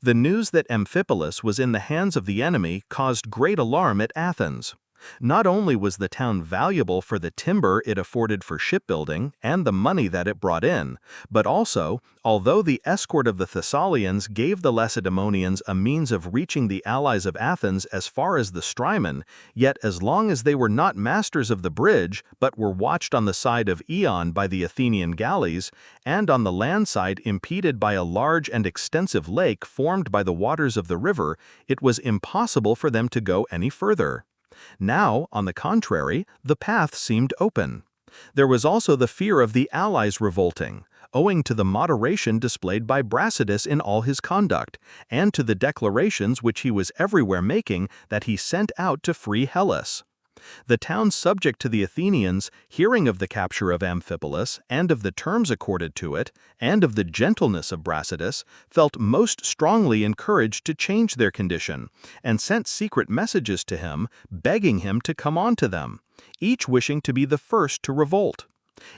The news that Amphipolis was in the hands of the enemy caused great alarm at Athens. Not only was the town valuable for the timber it afforded for shipbuilding and the money that it brought in, but also, although the escort of the Thessalians gave the Lacedaemonians a means of reaching the allies of Athens as far as the Strymon, yet as long as they were not masters of the bridge, but were watched on the side of Eion by the Athenian galleys, and on the land side impeded by a large and extensive lake formed by the waters of the river, it was impossible for them to go any further. Now, on the contrary, the path seemed open. There was also the fear of the allies revolting, owing to the moderation displayed by Brasidas in all his conduct, and to the declarations which he was everywhere making that he sent out to free Hellas. The towns subject to the Athenians, hearing of the capture of Amphipolis, and of the terms accorded to it, and of the gentleness of Brasidas, felt most strongly encouraged to change their condition, and sent secret messages to him, begging him to come on to them, each wishing to be the first to revolt.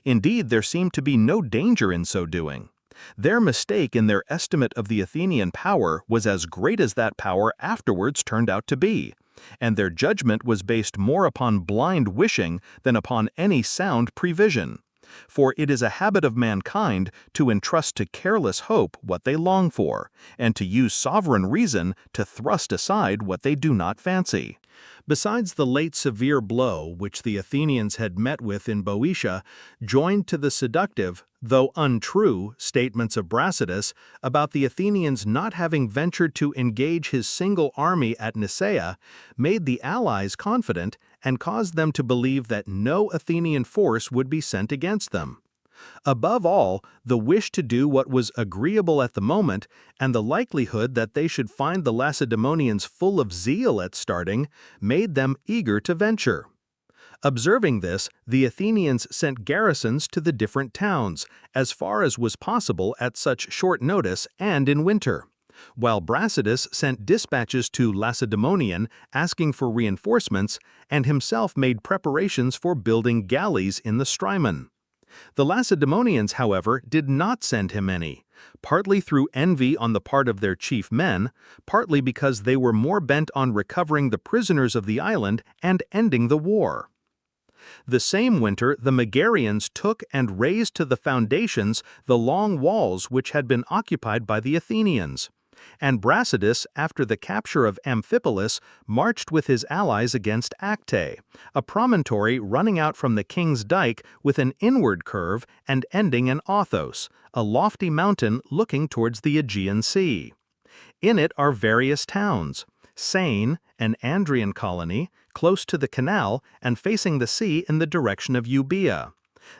Indeed, there seemed to be no danger in so doing. Their mistake in their estimate of the Athenian power was as great as that power afterwards turned out to be, and their judgment was based more upon blind wishing than upon any sound prevision. For it is a habit of mankind to entrust to careless hope what they long for, and to use sovereign reason to thrust aside what they do not fancy. Besides the late severe blow which the Athenians had met with in Boeotia, joined to the seductive, though untrue, statements of Brasidas about the Athenians not having ventured to engage his single army at Nisaea, made the allies confident and caused them to believe that no Athenian force would be sent against them. Above all, the wish to do what was agreeable at the moment, and the likelihood that they should find the Lacedaemonians full of zeal at starting, made them eager to venture. Observing this, the Athenians sent garrisons to the different towns, as far as was possible at such short notice and in winter, while Brasidas sent dispatches to Lacedaemonian asking for reinforcements, and himself made preparations for building galleys in the Strymon. The Lacedaemonians, however, did not send him any, partly through envy on the part of their chief men, partly because they were more bent on recovering the prisoners of the island and ending the war. The same winter the Megarians took and razed to the foundations the long walls which had been occupied by the Athenians, and Brasidas, after the capture of Amphipolis, marched with his allies against Acte, a promontory running out from the King's Dyke with an inward curve and ending in Othos, a lofty mountain looking towards the Aegean Sea. In it are various towns: Sane, an Andrian colony, close to the canal and facing the sea in the direction of Euboea,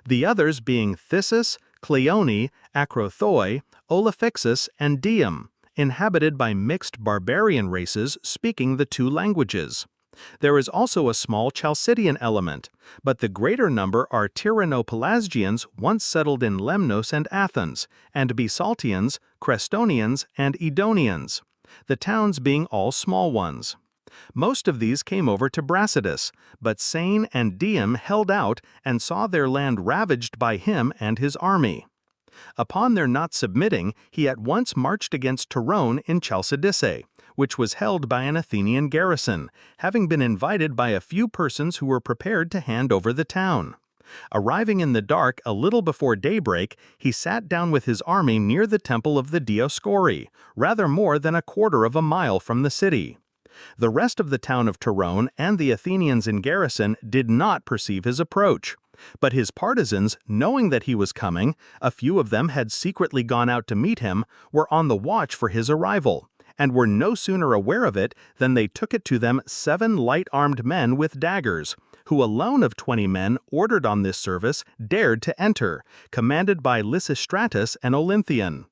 the others being Thissus, Cleone, Acrothoi, Olophyxus, and Dium, inhabited by mixed barbarian races speaking the two languages. There is also a small Chalcidian element, but the greater number are Tyrrheno-Pelasgians once settled in Lemnos and Athens, and Bisaltians, Crestonians, and Edonians, the towns being all small ones. Most of these came over to Brasidas, but Sane and Dium held out and saw their land ravaged by him and his army. Upon their not submitting, he at once marched against Torone in Chalcidice, which was held by an Athenian garrison, having been invited by a few persons who were prepared to hand over the town. Arriving in the dark a little before daybreak, he sat down with his army near the temple of the Dioscuri, rather more than a quarter of a mile from the city. The rest of the town of Torone and the Athenians in garrison did not perceive his approach. But his partisans, knowing that he was coming, a few of them had secretly gone out to meet him, were on the watch for his arrival, and were no sooner aware of it than they took it to them 7 light-armed men with daggers, who alone of 20 men ordered on this service dared to enter, commanded by Lysistratus and Olynthian.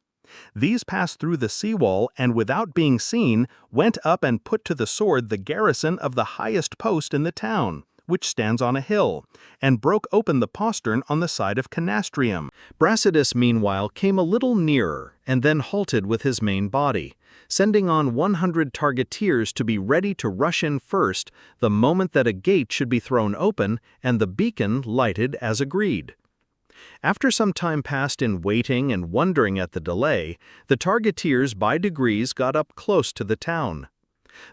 These passed through the seawall and without being seen went up and put to the sword the garrison of the highest post in the town, which stands on a hill, and broke open the postern on the side of Canastrium. Brasidas meanwhile came a little nearer and then halted with his main body, sending on 100 targeteers to be ready to rush in first the moment that a gate should be thrown open and the beacon lighted as agreed. After some time passed in waiting and wondering at the delay, the targeteers by degrees got up close to the town.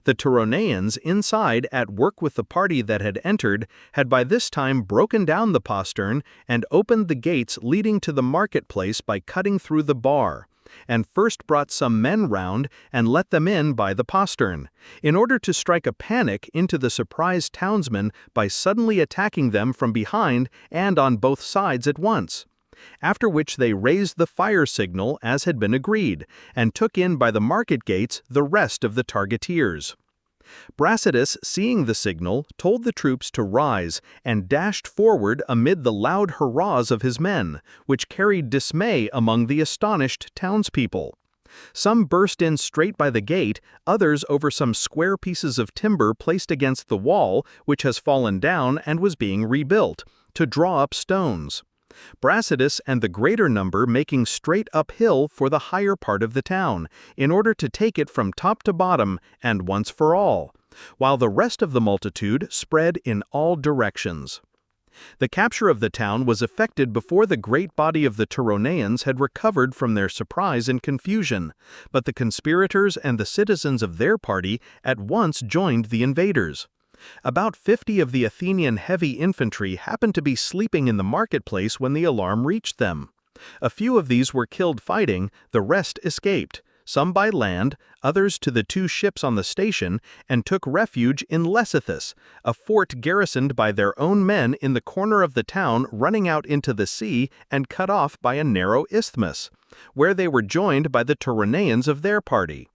The Toronaeans inside, at work with the party that had entered, had by this time broken down the postern and opened the gates leading to the marketplace by cutting through the bar, and first brought some men round and let them in by the postern, in order to strike a panic into the surprised townsmen by suddenly attacking them from behind and on both sides at once. After which they raised the fire signal as had been agreed, and took in by the market gates the rest of the targeteers. Brasidas, seeing the signal, told the troops to rise, and dashed forward amid the loud hurrahs of his men, which carried dismay among the astonished townspeople. Some burst in straight by the gate, others over some square pieces of timber placed against the wall, which has fallen down and was being rebuilt, to draw up stones. Brasidas and the greater number making straight uphill for the higher part of the town, in order to take it from top to bottom and once for all, while the rest of the multitude spread in all directions. The capture of the town was effected before the great body of the Toronaeans had recovered from their surprise and confusion, but the conspirators and the citizens of their party at once joined the invaders. About 50 of the Athenian heavy infantry happened to be sleeping in the marketplace when the alarm reached them. A few of these were killed fighting, the rest escaped, some by land, others to the 2 ships on the station, and took refuge in Lecythus, a fort garrisoned by their own men in the corner of the town running out into the sea and cut off by a narrow isthmus, where they were joined by the Toronaeans of their party.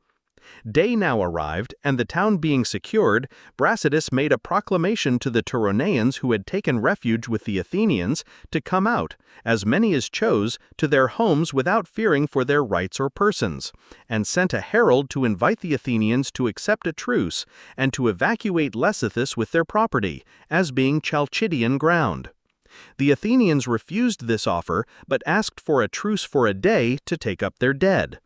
Day now arrived, and the town being secured, Brasidas made a proclamation to the Toronaeans who had taken refuge with the Athenians to come out, as many as chose, to their homes without fearing for their rights or persons, and sent a herald to invite the Athenians to accept a truce and to evacuate Lecythus with their property, as being Chalcidian ground. The Athenians refused this offer, but asked for a truce for a day to take up their dead.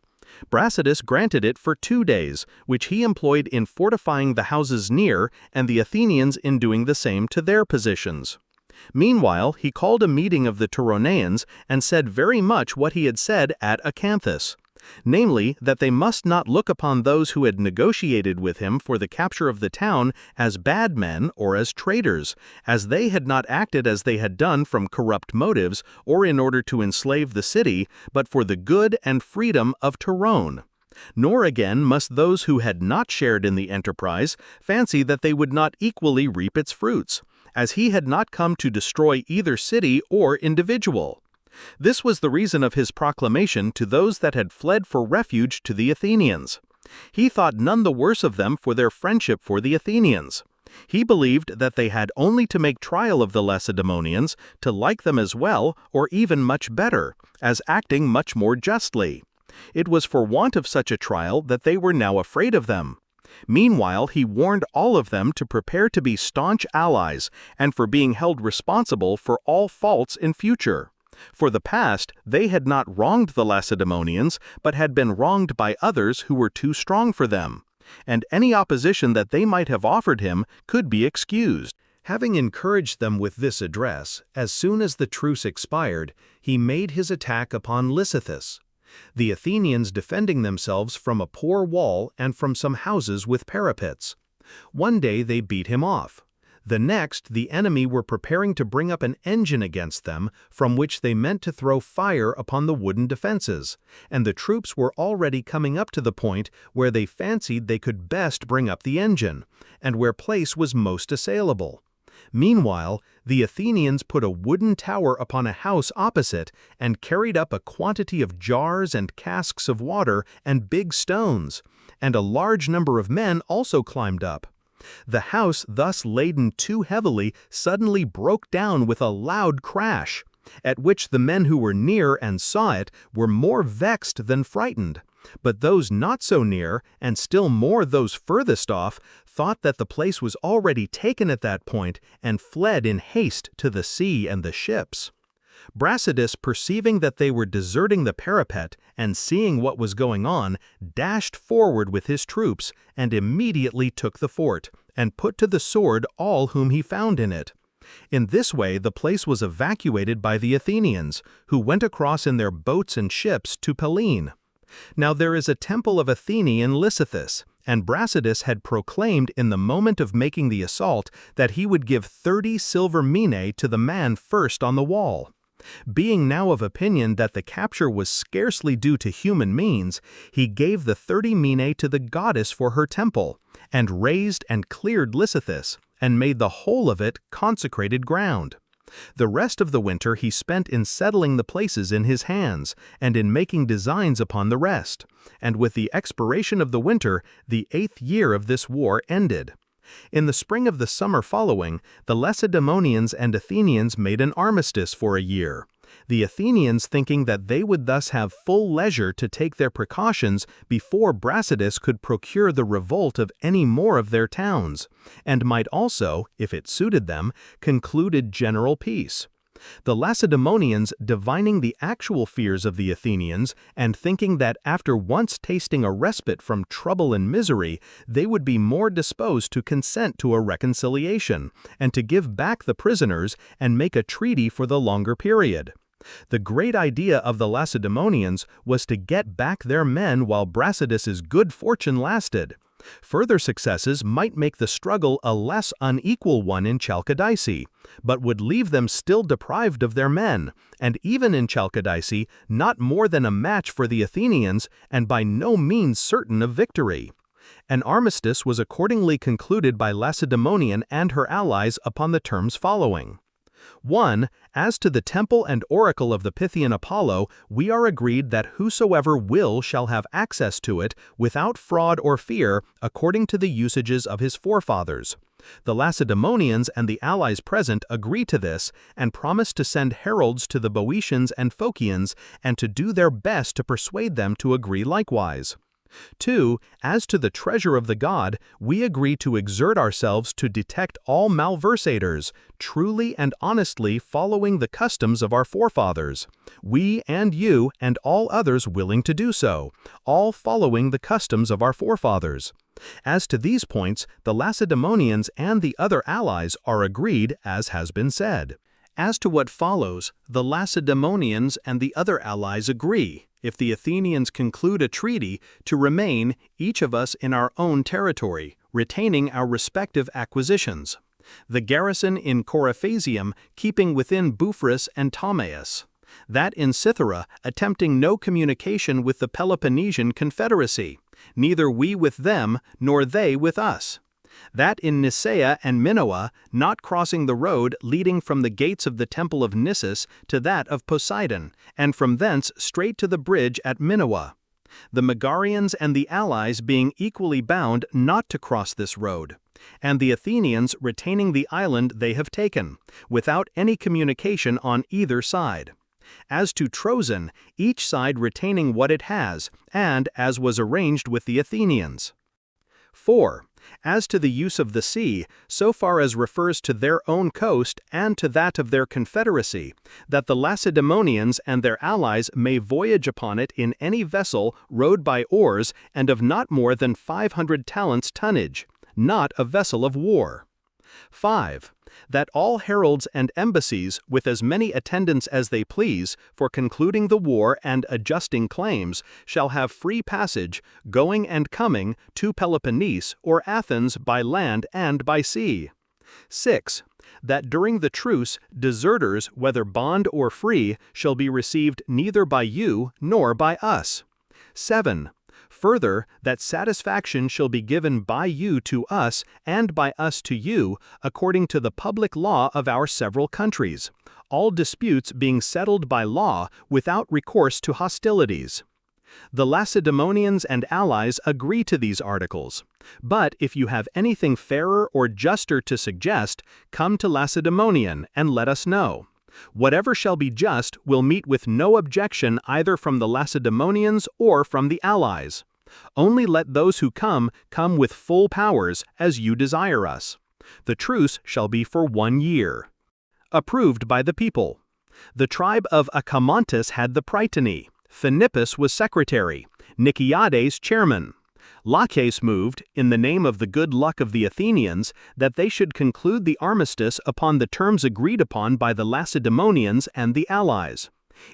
Brasidas granted it for 2 days, which he employed in fortifying the houses near, and the Athenians in doing the same to their positions. Meanwhile, he called a meeting of the Toronaeans and said very much what he had said at Acanthus, namely, that they must not look upon those who had negotiated with him for the capture of the town as bad men or as traitors, as they had not acted as they had done from corrupt motives or in order to enslave the city, but for the good and freedom of Torone. Nor again must those who had not shared in the enterprise fancy that they would not equally reap its fruits, as he had not come to destroy either city or individual. This was the reason of his proclamation to those that had fled for refuge to the Athenians. He thought none the worse of them for their friendship for the Athenians. He believed that they had only to make trial of the Lacedaemonians to like them as well or even much better, as acting much more justly. It was for want of such a trial that they were now afraid of them. Meanwhile, he warned all of them to prepare to be staunch allies and for being held responsible for all faults in future. For the past, they had not wronged the Lacedaemonians, but had been wronged by others who were too strong for them, and any opposition that they might have offered him could be excused. Having encouraged them with this address, as soon as the truce expired, he made his attack upon Lysippus, the Athenians defending themselves from a poor wall and from some houses with parapets. One day they beat him off. The next, the enemy were preparing to bring up an engine against them, from which they meant to throw fire upon the wooden defenses, and the troops were already coming up to the point where they fancied they could best bring up the engine, and where place was most assailable. Meanwhile, the Athenians put a wooden tower upon a house opposite and carried up a quantity of jars and casks of water and big stones, and a large number of men also climbed up. The house, thus laden too heavily, suddenly broke down with a loud crash, at which the men who were near and saw it were more vexed than frightened. But those not so near, and still more those furthest off, thought that the place was already taken at that point, and fled in haste to the sea and the ships. Brasidas, perceiving that they were deserting the parapet, and seeing what was going on, dashed forward with his troops, and immediately took the fort, and put to the sword all whom he found in it. In this way the place was evacuated by the Athenians, who went across in their boats and ships to Pellene. Now there is a temple of Athene in Lysippus, and Brasidas had proclaimed in the moment of making the assault that he would give 30 silver minae to the man first on the wall. Being now of opinion that the capture was scarcely due to human means, he gave the 30 minae to the goddess for her temple, and razed and cleared Lysippus, and made the whole of it consecrated ground. The rest of the winter he spent in settling the places in his hands, and in making designs upon the rest, and with the expiration of the winter, the 8th year of this war ended. In the spring of the summer following, the Lacedaemonians and Athenians made an armistice for a year, the Athenians thinking that they would thus have full leisure to take their precautions before Brasidas could procure the revolt of any more of their towns, and might also, if it suited them, conclude general peace. The Lacedaemonians, divining the actual fears of the Athenians, and thinking that after once tasting a respite from trouble and misery, they would be more disposed to consent to a reconciliation, and to give back the prisoners, and make a treaty for the longer period. The great idea of the Lacedaemonians was to get back their men while Brasidas's good fortune lasted. Further successes might make the struggle a less unequal one in Chalcidice, but would leave them still deprived of their men, and even in Chalcidice not more than a match for the Athenians, and by no means certain of victory. An armistice was accordingly concluded by Lacedaemonian and her allies upon the terms following. 1. As to the temple and oracle of the Pythian Apollo, we are agreed that whosoever will shall have access to it without fraud or fear, according to the usages of his forefathers. The Lacedaemonians and the allies present agree to this, and promise to send heralds to the Boeotians and Phocians, and to do their best to persuade them to agree likewise. 2. As to the treasure of the god, we agree to exert ourselves to detect all malversators, truly and honestly following the customs of our forefathers, we and you and all others willing to do so, all following the customs of our forefathers. As to these points, the Lacedaemonians and the other allies are agreed, as has been said. As to what follows, the Lacedaemonians and the other allies agree, if the Athenians conclude a treaty, to remain, each of us in our own territory, retaining our respective acquisitions. The garrison in Coryphasium keeping within Bouphorus and Ptomaeus. That in Cythera attempting no communication with the Peloponnesian confederacy, neither we with them, nor they with us. That in Nisaea and Minoa, not crossing the road leading from the gates of the temple of Nissus to that of Poseidon, and from thence straight to the bridge at Minoa. The Megarians and the allies being equally bound not to cross this road, and the Athenians retaining the island they have taken, without any communication on either side. As to Troezen, each side retaining what it has, and as was arranged with the Athenians. 4. As to the use of the sea, so far as refers to their own coast and to that of their confederacy, that the Lacedaemonians and their allies may voyage upon it in any vessel rowed by oars and of not more than 500 talents tonnage, not a vessel of war. 5. That all heralds and embassies, with as many attendants as they please, for concluding the war and adjusting claims, shall have free passage, going and coming, to Peloponnese or Athens by land and by sea. 6. That during the truce, deserters, whether bond or free, shall be received neither by you nor by us. 7. Further, that satisfaction shall be given by you to us and by us to you, according to the public law of our several countries, all disputes being settled by law without recourse to hostilities. The Lacedaemonians and allies agree to these articles. But if you have anything fairer or juster to suggest, come to Lacedaemonian and let us know. Whatever shall be just will meet with no objection either from the Lacedaemonians or from the allies. Only let those who come with full powers, as you desire us. The truce shall be for 1 year. Approved by the people. The tribe of Achamontis had the prytany. Phenippus was secretary. Niciades chairman. Laches moved, in the name of the good luck of the Athenians, that they should conclude the armistice upon the terms agreed upon by the Lacedaemonians and the allies.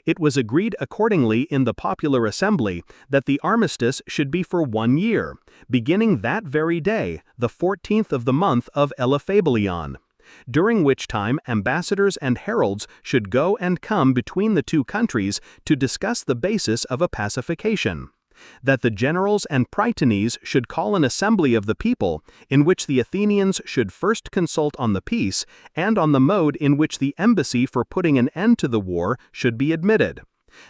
It was agreed accordingly in the popular assembly that the armistice should be for 1 year, beginning that very day, the 14th of the month of Elaphebelion, during which time ambassadors and heralds should go and come between the two countries to discuss the basis of a pacification. That the generals and prytanes should call an assembly of the people, in which the Athenians should first consult on the peace, and on the mode in which the embassy for putting an end to the war should be admitted.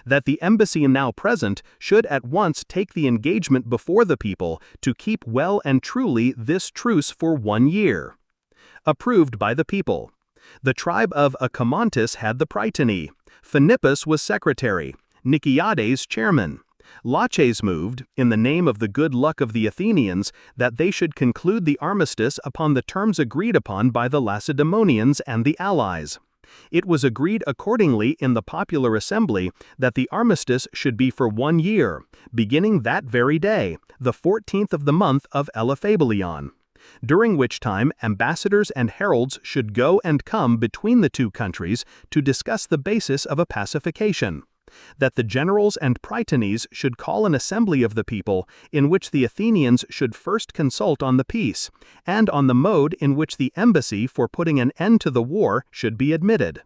That the embassy now present should at once take the engagement before the people to keep well and truly this truce for 1 year. Approved by the people. The tribe of Achamontis had the prytany. Phenippus was secretary. Niciades chairman. Laches moved, in the name of the good luck of the Athenians, that they should conclude the armistice upon the terms agreed upon by the Lacedaemonians and the allies. It was agreed accordingly in the popular assembly that the armistice should be for 1 year, beginning that very day, the 14th of the month of Elaphebelion, during which time ambassadors and heralds should go and come between the two countries to discuss the basis of a pacification. That the generals and prytanes should call an assembly of the people, in which the Athenians should first consult on the peace, and on the mode in which the embassy for putting an end to the war should be admitted.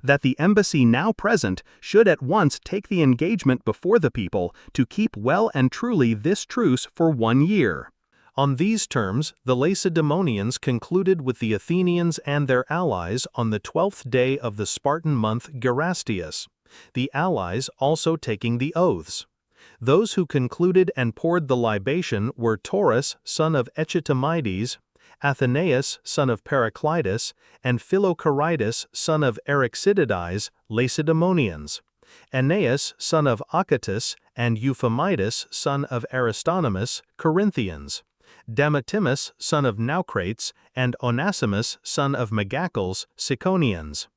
That the embassy now present should at once take the engagement before the people to keep well and truly this truce for 1 year. On these terms, the Lacedaemonians concluded with the Athenians and their allies on the 12th day of the Spartan month Gerastius, the allies also taking the oaths. Those who concluded and poured the libation were Taurus, son of Echitamides, Athenaeus, son of Periclitus, and Philocharidas, son of Eryxidides, Lacedaemonians, Aeneas, son of Achatus, and Euphamidas, son of Aristonomus, Corinthians, Damatimus, son of Naucrates, and Onesimus, son of Megacles, Siconians,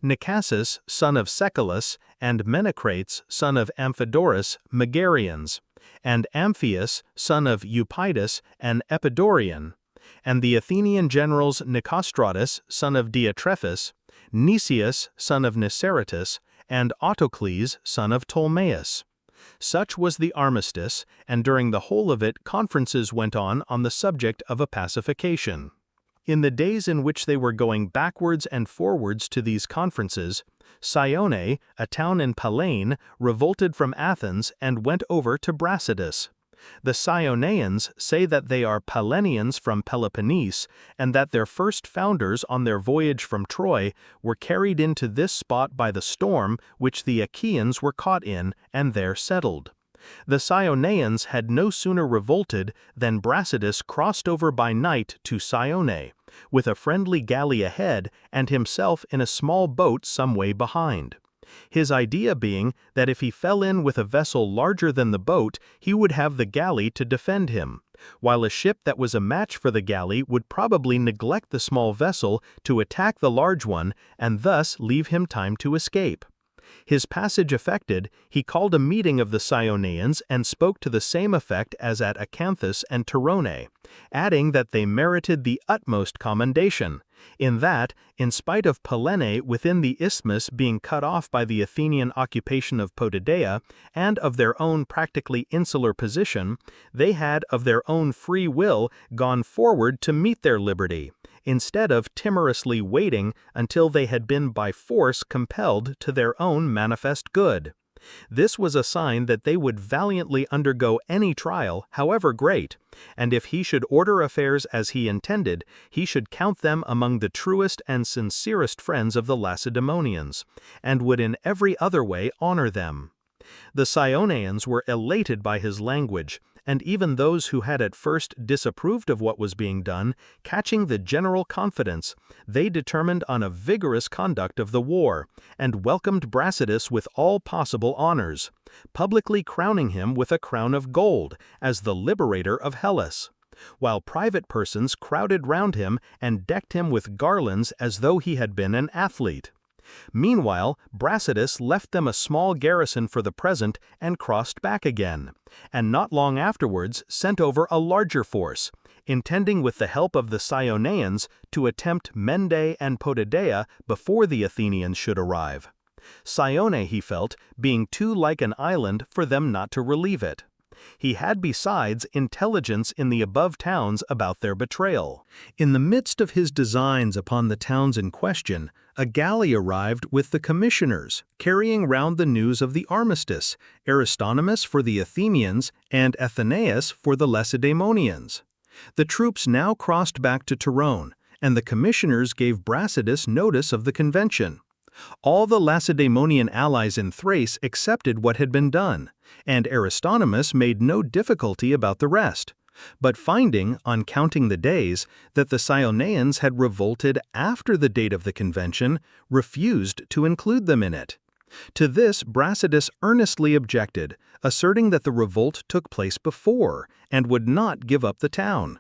Nicassus, son of Secalus, and Menecrates, son of Amphidorus, Megarians, and Amphius, son of Eupidas, an Epidaurian, and the Athenian generals Nicostratus, son of Diotrephes, Nicias, son of Niceratus, and Autocles, son of Ptolemaeus. Such was the armistice, and during the whole of it conferences went on the subject of a pacification. In the days in which they were going backwards and forwards to these conferences, Cyone, a town in Pellene, revolted from Athens and went over to Brasidas. The Cyoneans say that they are Pellenians from Peloponnese, and that their first founders on their voyage from Troy were carried into this spot by the storm which the Achaeans were caught in, and there settled. The Cyoneans had no sooner revolted than Brasidas crossed over by night to Cyone, with a friendly galley ahead and himself in a small boat some way behind. His idea being that if he fell in with a vessel larger than the boat, he would have the galley to defend him, while a ship that was a match for the galley would probably neglect the small vessel to attack the large one and thus leave him time to escape. His passage effected, he called a meeting of the Cyoneans and spoke to the same effect as at Acanthus and Torone, adding that they merited the utmost commendation, in that, in spite of Pellene within the isthmus being cut off by the Athenian occupation of Potidæa and of their own practically insular position, they had of their own free will gone forward to meet their liberty, instead of timorously waiting until they had been by force compelled to their own manifest good. This was a sign that they would valiantly undergo any trial, however great, and if he should order affairs as he intended, he should count them among the truest and sincerest friends of the Lacedaemonians, and would in every other way honor them. The Cyoneans were elated by his language, and even those who had at first disapproved of what was being done, catching the general confidence, they determined on a vigorous conduct of the war, and welcomed Brasidas with all possible honors, publicly crowning him with a crown of gold as the liberator of Hellas, while private persons crowded round him and decked him with garlands as though he had been an athlete. Meanwhile, Brasidas left them a small garrison for the present and crossed back again, and not long afterwards sent over a larger force, intending with the help of the Cyoneans to attempt Mende and Potidæa before the Athenians should arrive. Cyone, he felt, being too like an island for them not to relieve it. He had besides intelligence in the above towns about their betrayal. In the midst of his designs upon the towns in question, a galley arrived with the commissioners, carrying round the news of the armistice, Aristonomus for the Athenians and Athenaeus for the Lacedaemonians. The troops now crossed back to Torone, and the commissioners gave Brasidas notice of the convention. All the Lacedaemonian allies in Thrace accepted what had been done, and Aristonomus made no difficulty about the rest. But finding, on counting the days, that the Cyoneans had revolted after the date of the convention, refused to include them in it. To this Brasidas earnestly objected, asserting that the revolt took place before, and would not give up the town.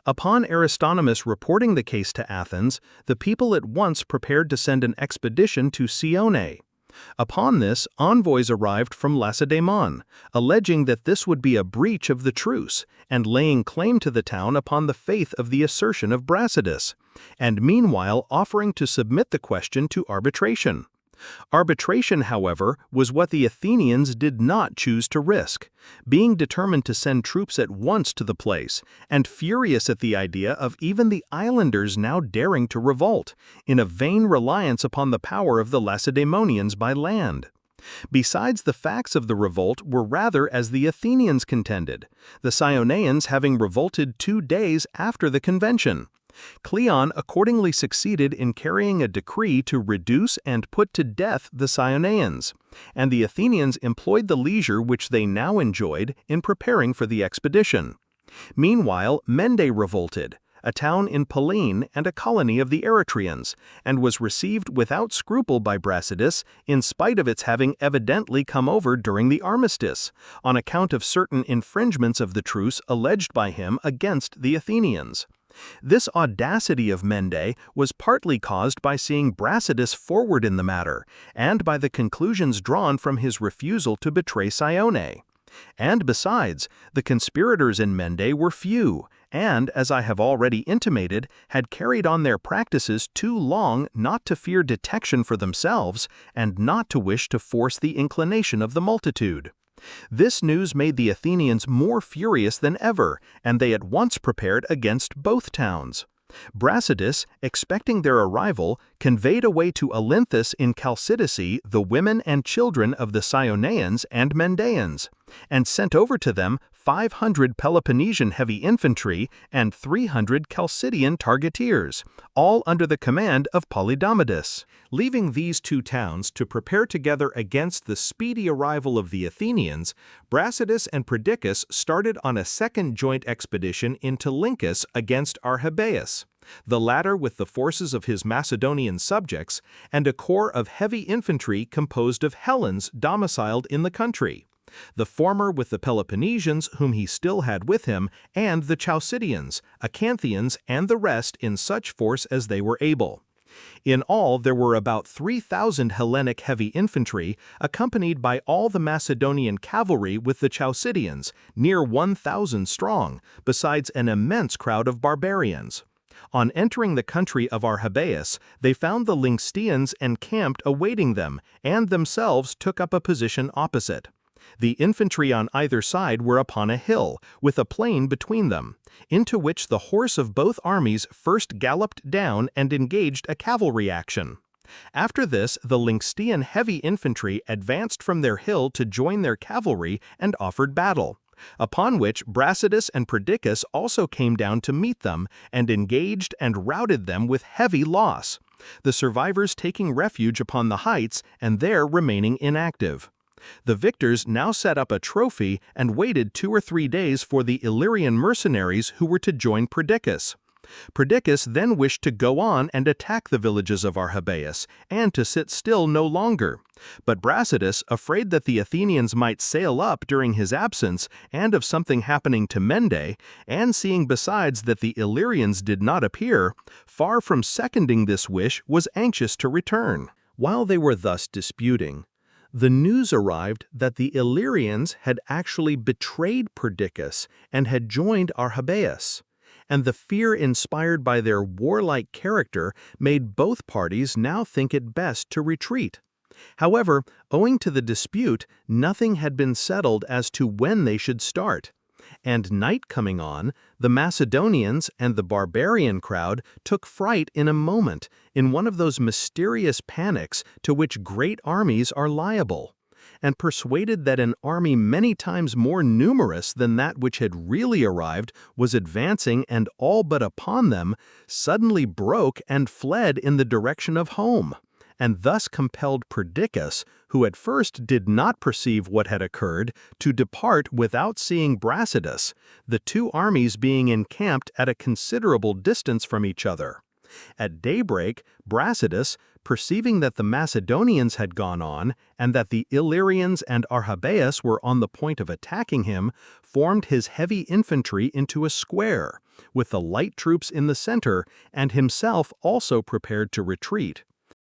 Upon Aristonomus reporting the case to Athens, the people at once prepared to send an expedition to Cyone. Upon this, envoys arrived from Lacedaemon, alleging that this would be a breach of the truce, and laying claim to the town upon the faith of the assertion of Brasidas, and meanwhile offering to submit the question to arbitration. Arbitration, however, was what the Athenians did not choose to risk, being determined to send troops at once to the place, and furious at the idea of even the islanders now daring to revolt, in a vain reliance upon the power of the Lacedaemonians by land. Besides, the facts of the revolt were rather as the Athenians contended, the Cyoneans having revolted 2 days after the convention. Cleon accordingly succeeded in carrying a decree to reduce and put to death the Cyoneans, and the Athenians employed the leisure which they now enjoyed in preparing for the expedition. Meanwhile, Mende revolted, a town in Pellene and a colony of the Eretrians, and was received without scruple by Brasidas in spite of its having evidently come over during the armistice, on account of certain infringements of the truce alleged by him against the Athenians. This audacity of Mende was partly caused by seeing Brasidas forward in the matter, and by the conclusions drawn from his refusal to betray Cyone. And besides, the conspirators in Mende were few, and, as I have already intimated, had carried on their practices too long not to fear detection for themselves, and not to wish to force the inclination of the multitude. This news made the Athenians more furious than ever, and they at once prepared against both towns. Brasidas, expecting their arrival, conveyed away to Olynthus in Chalcidice the women and children of the Cyoneans and Mendaeans, and sent over to them 500 Peloponnesian heavy infantry and 300 Chalcidian targeteers, all under the command of Polydamidas. Leaving these two towns to prepare together against the speedy arrival of the Athenians, Brasidas and Perdiccas started on a second joint expedition into Lyncus against Arrhabaeus, the latter with the forces of his Macedonian subjects and a corps of heavy infantry composed of Hellenes domiciled in the country, the former with the Peloponnesians whom he still had with him, and the Chalcidians, Acanthians, and the rest in such force as they were able. In all, there were about 3,000 Hellenic heavy infantry, accompanied by all the Macedonian cavalry with the Chalcidians, near 1,000 strong, besides an immense crowd of barbarians. On entering the country of Arrhabaeus, they found the Lyncstians encamped awaiting them, and themselves took up a position opposite. The infantry on either side were upon a hill, with a plain between them, into which the horse of both armies first galloped down and engaged a cavalry action. After this, the Lyncstian heavy infantry advanced from their hill to join their cavalry and offered battle, upon which Brasidas and Perdiccas also came down to meet them and engaged and routed them with heavy loss, the survivors taking refuge upon the heights and there remaining inactive. The victors now set up a trophy and waited 2 or 3 days for the Illyrian mercenaries who were to join Perdiccas. Perdiccas then wished to go on and attack the villages of Arrhabaeus, and to sit still no longer. But Brasidas, afraid that the Athenians might sail up during his absence, and of something happening to Mende, and seeing besides that the Illyrians did not appear, far from seconding this wish, was anxious to return. While they were thus disputing, the news arrived that the Illyrians had actually betrayed Perdiccas and had joined Arrhabaeus, and the fear inspired by their warlike character made both parties now think it best to retreat. However, owing to the dispute, nothing had been settled as to when they should start. And night coming on, the Macedonians and the barbarian crowd took fright in a moment, in one of those mysterious panics to which great armies are liable, and persuaded that an army many times more numerous than that which had really arrived was advancing and all but upon them, suddenly broke and fled in the direction of home, and thus compelled Perdiccas, who at first did not perceive what had occurred, to depart without seeing Brasidas, the two armies being encamped at a considerable distance from each other. At daybreak, Brasidas, perceiving that the Macedonians had gone on, and that the Illyrians and Arrhabaeus were on the point of attacking him, formed his heavy infantry into a square, with the light troops in the center, and himself also prepared to retreat.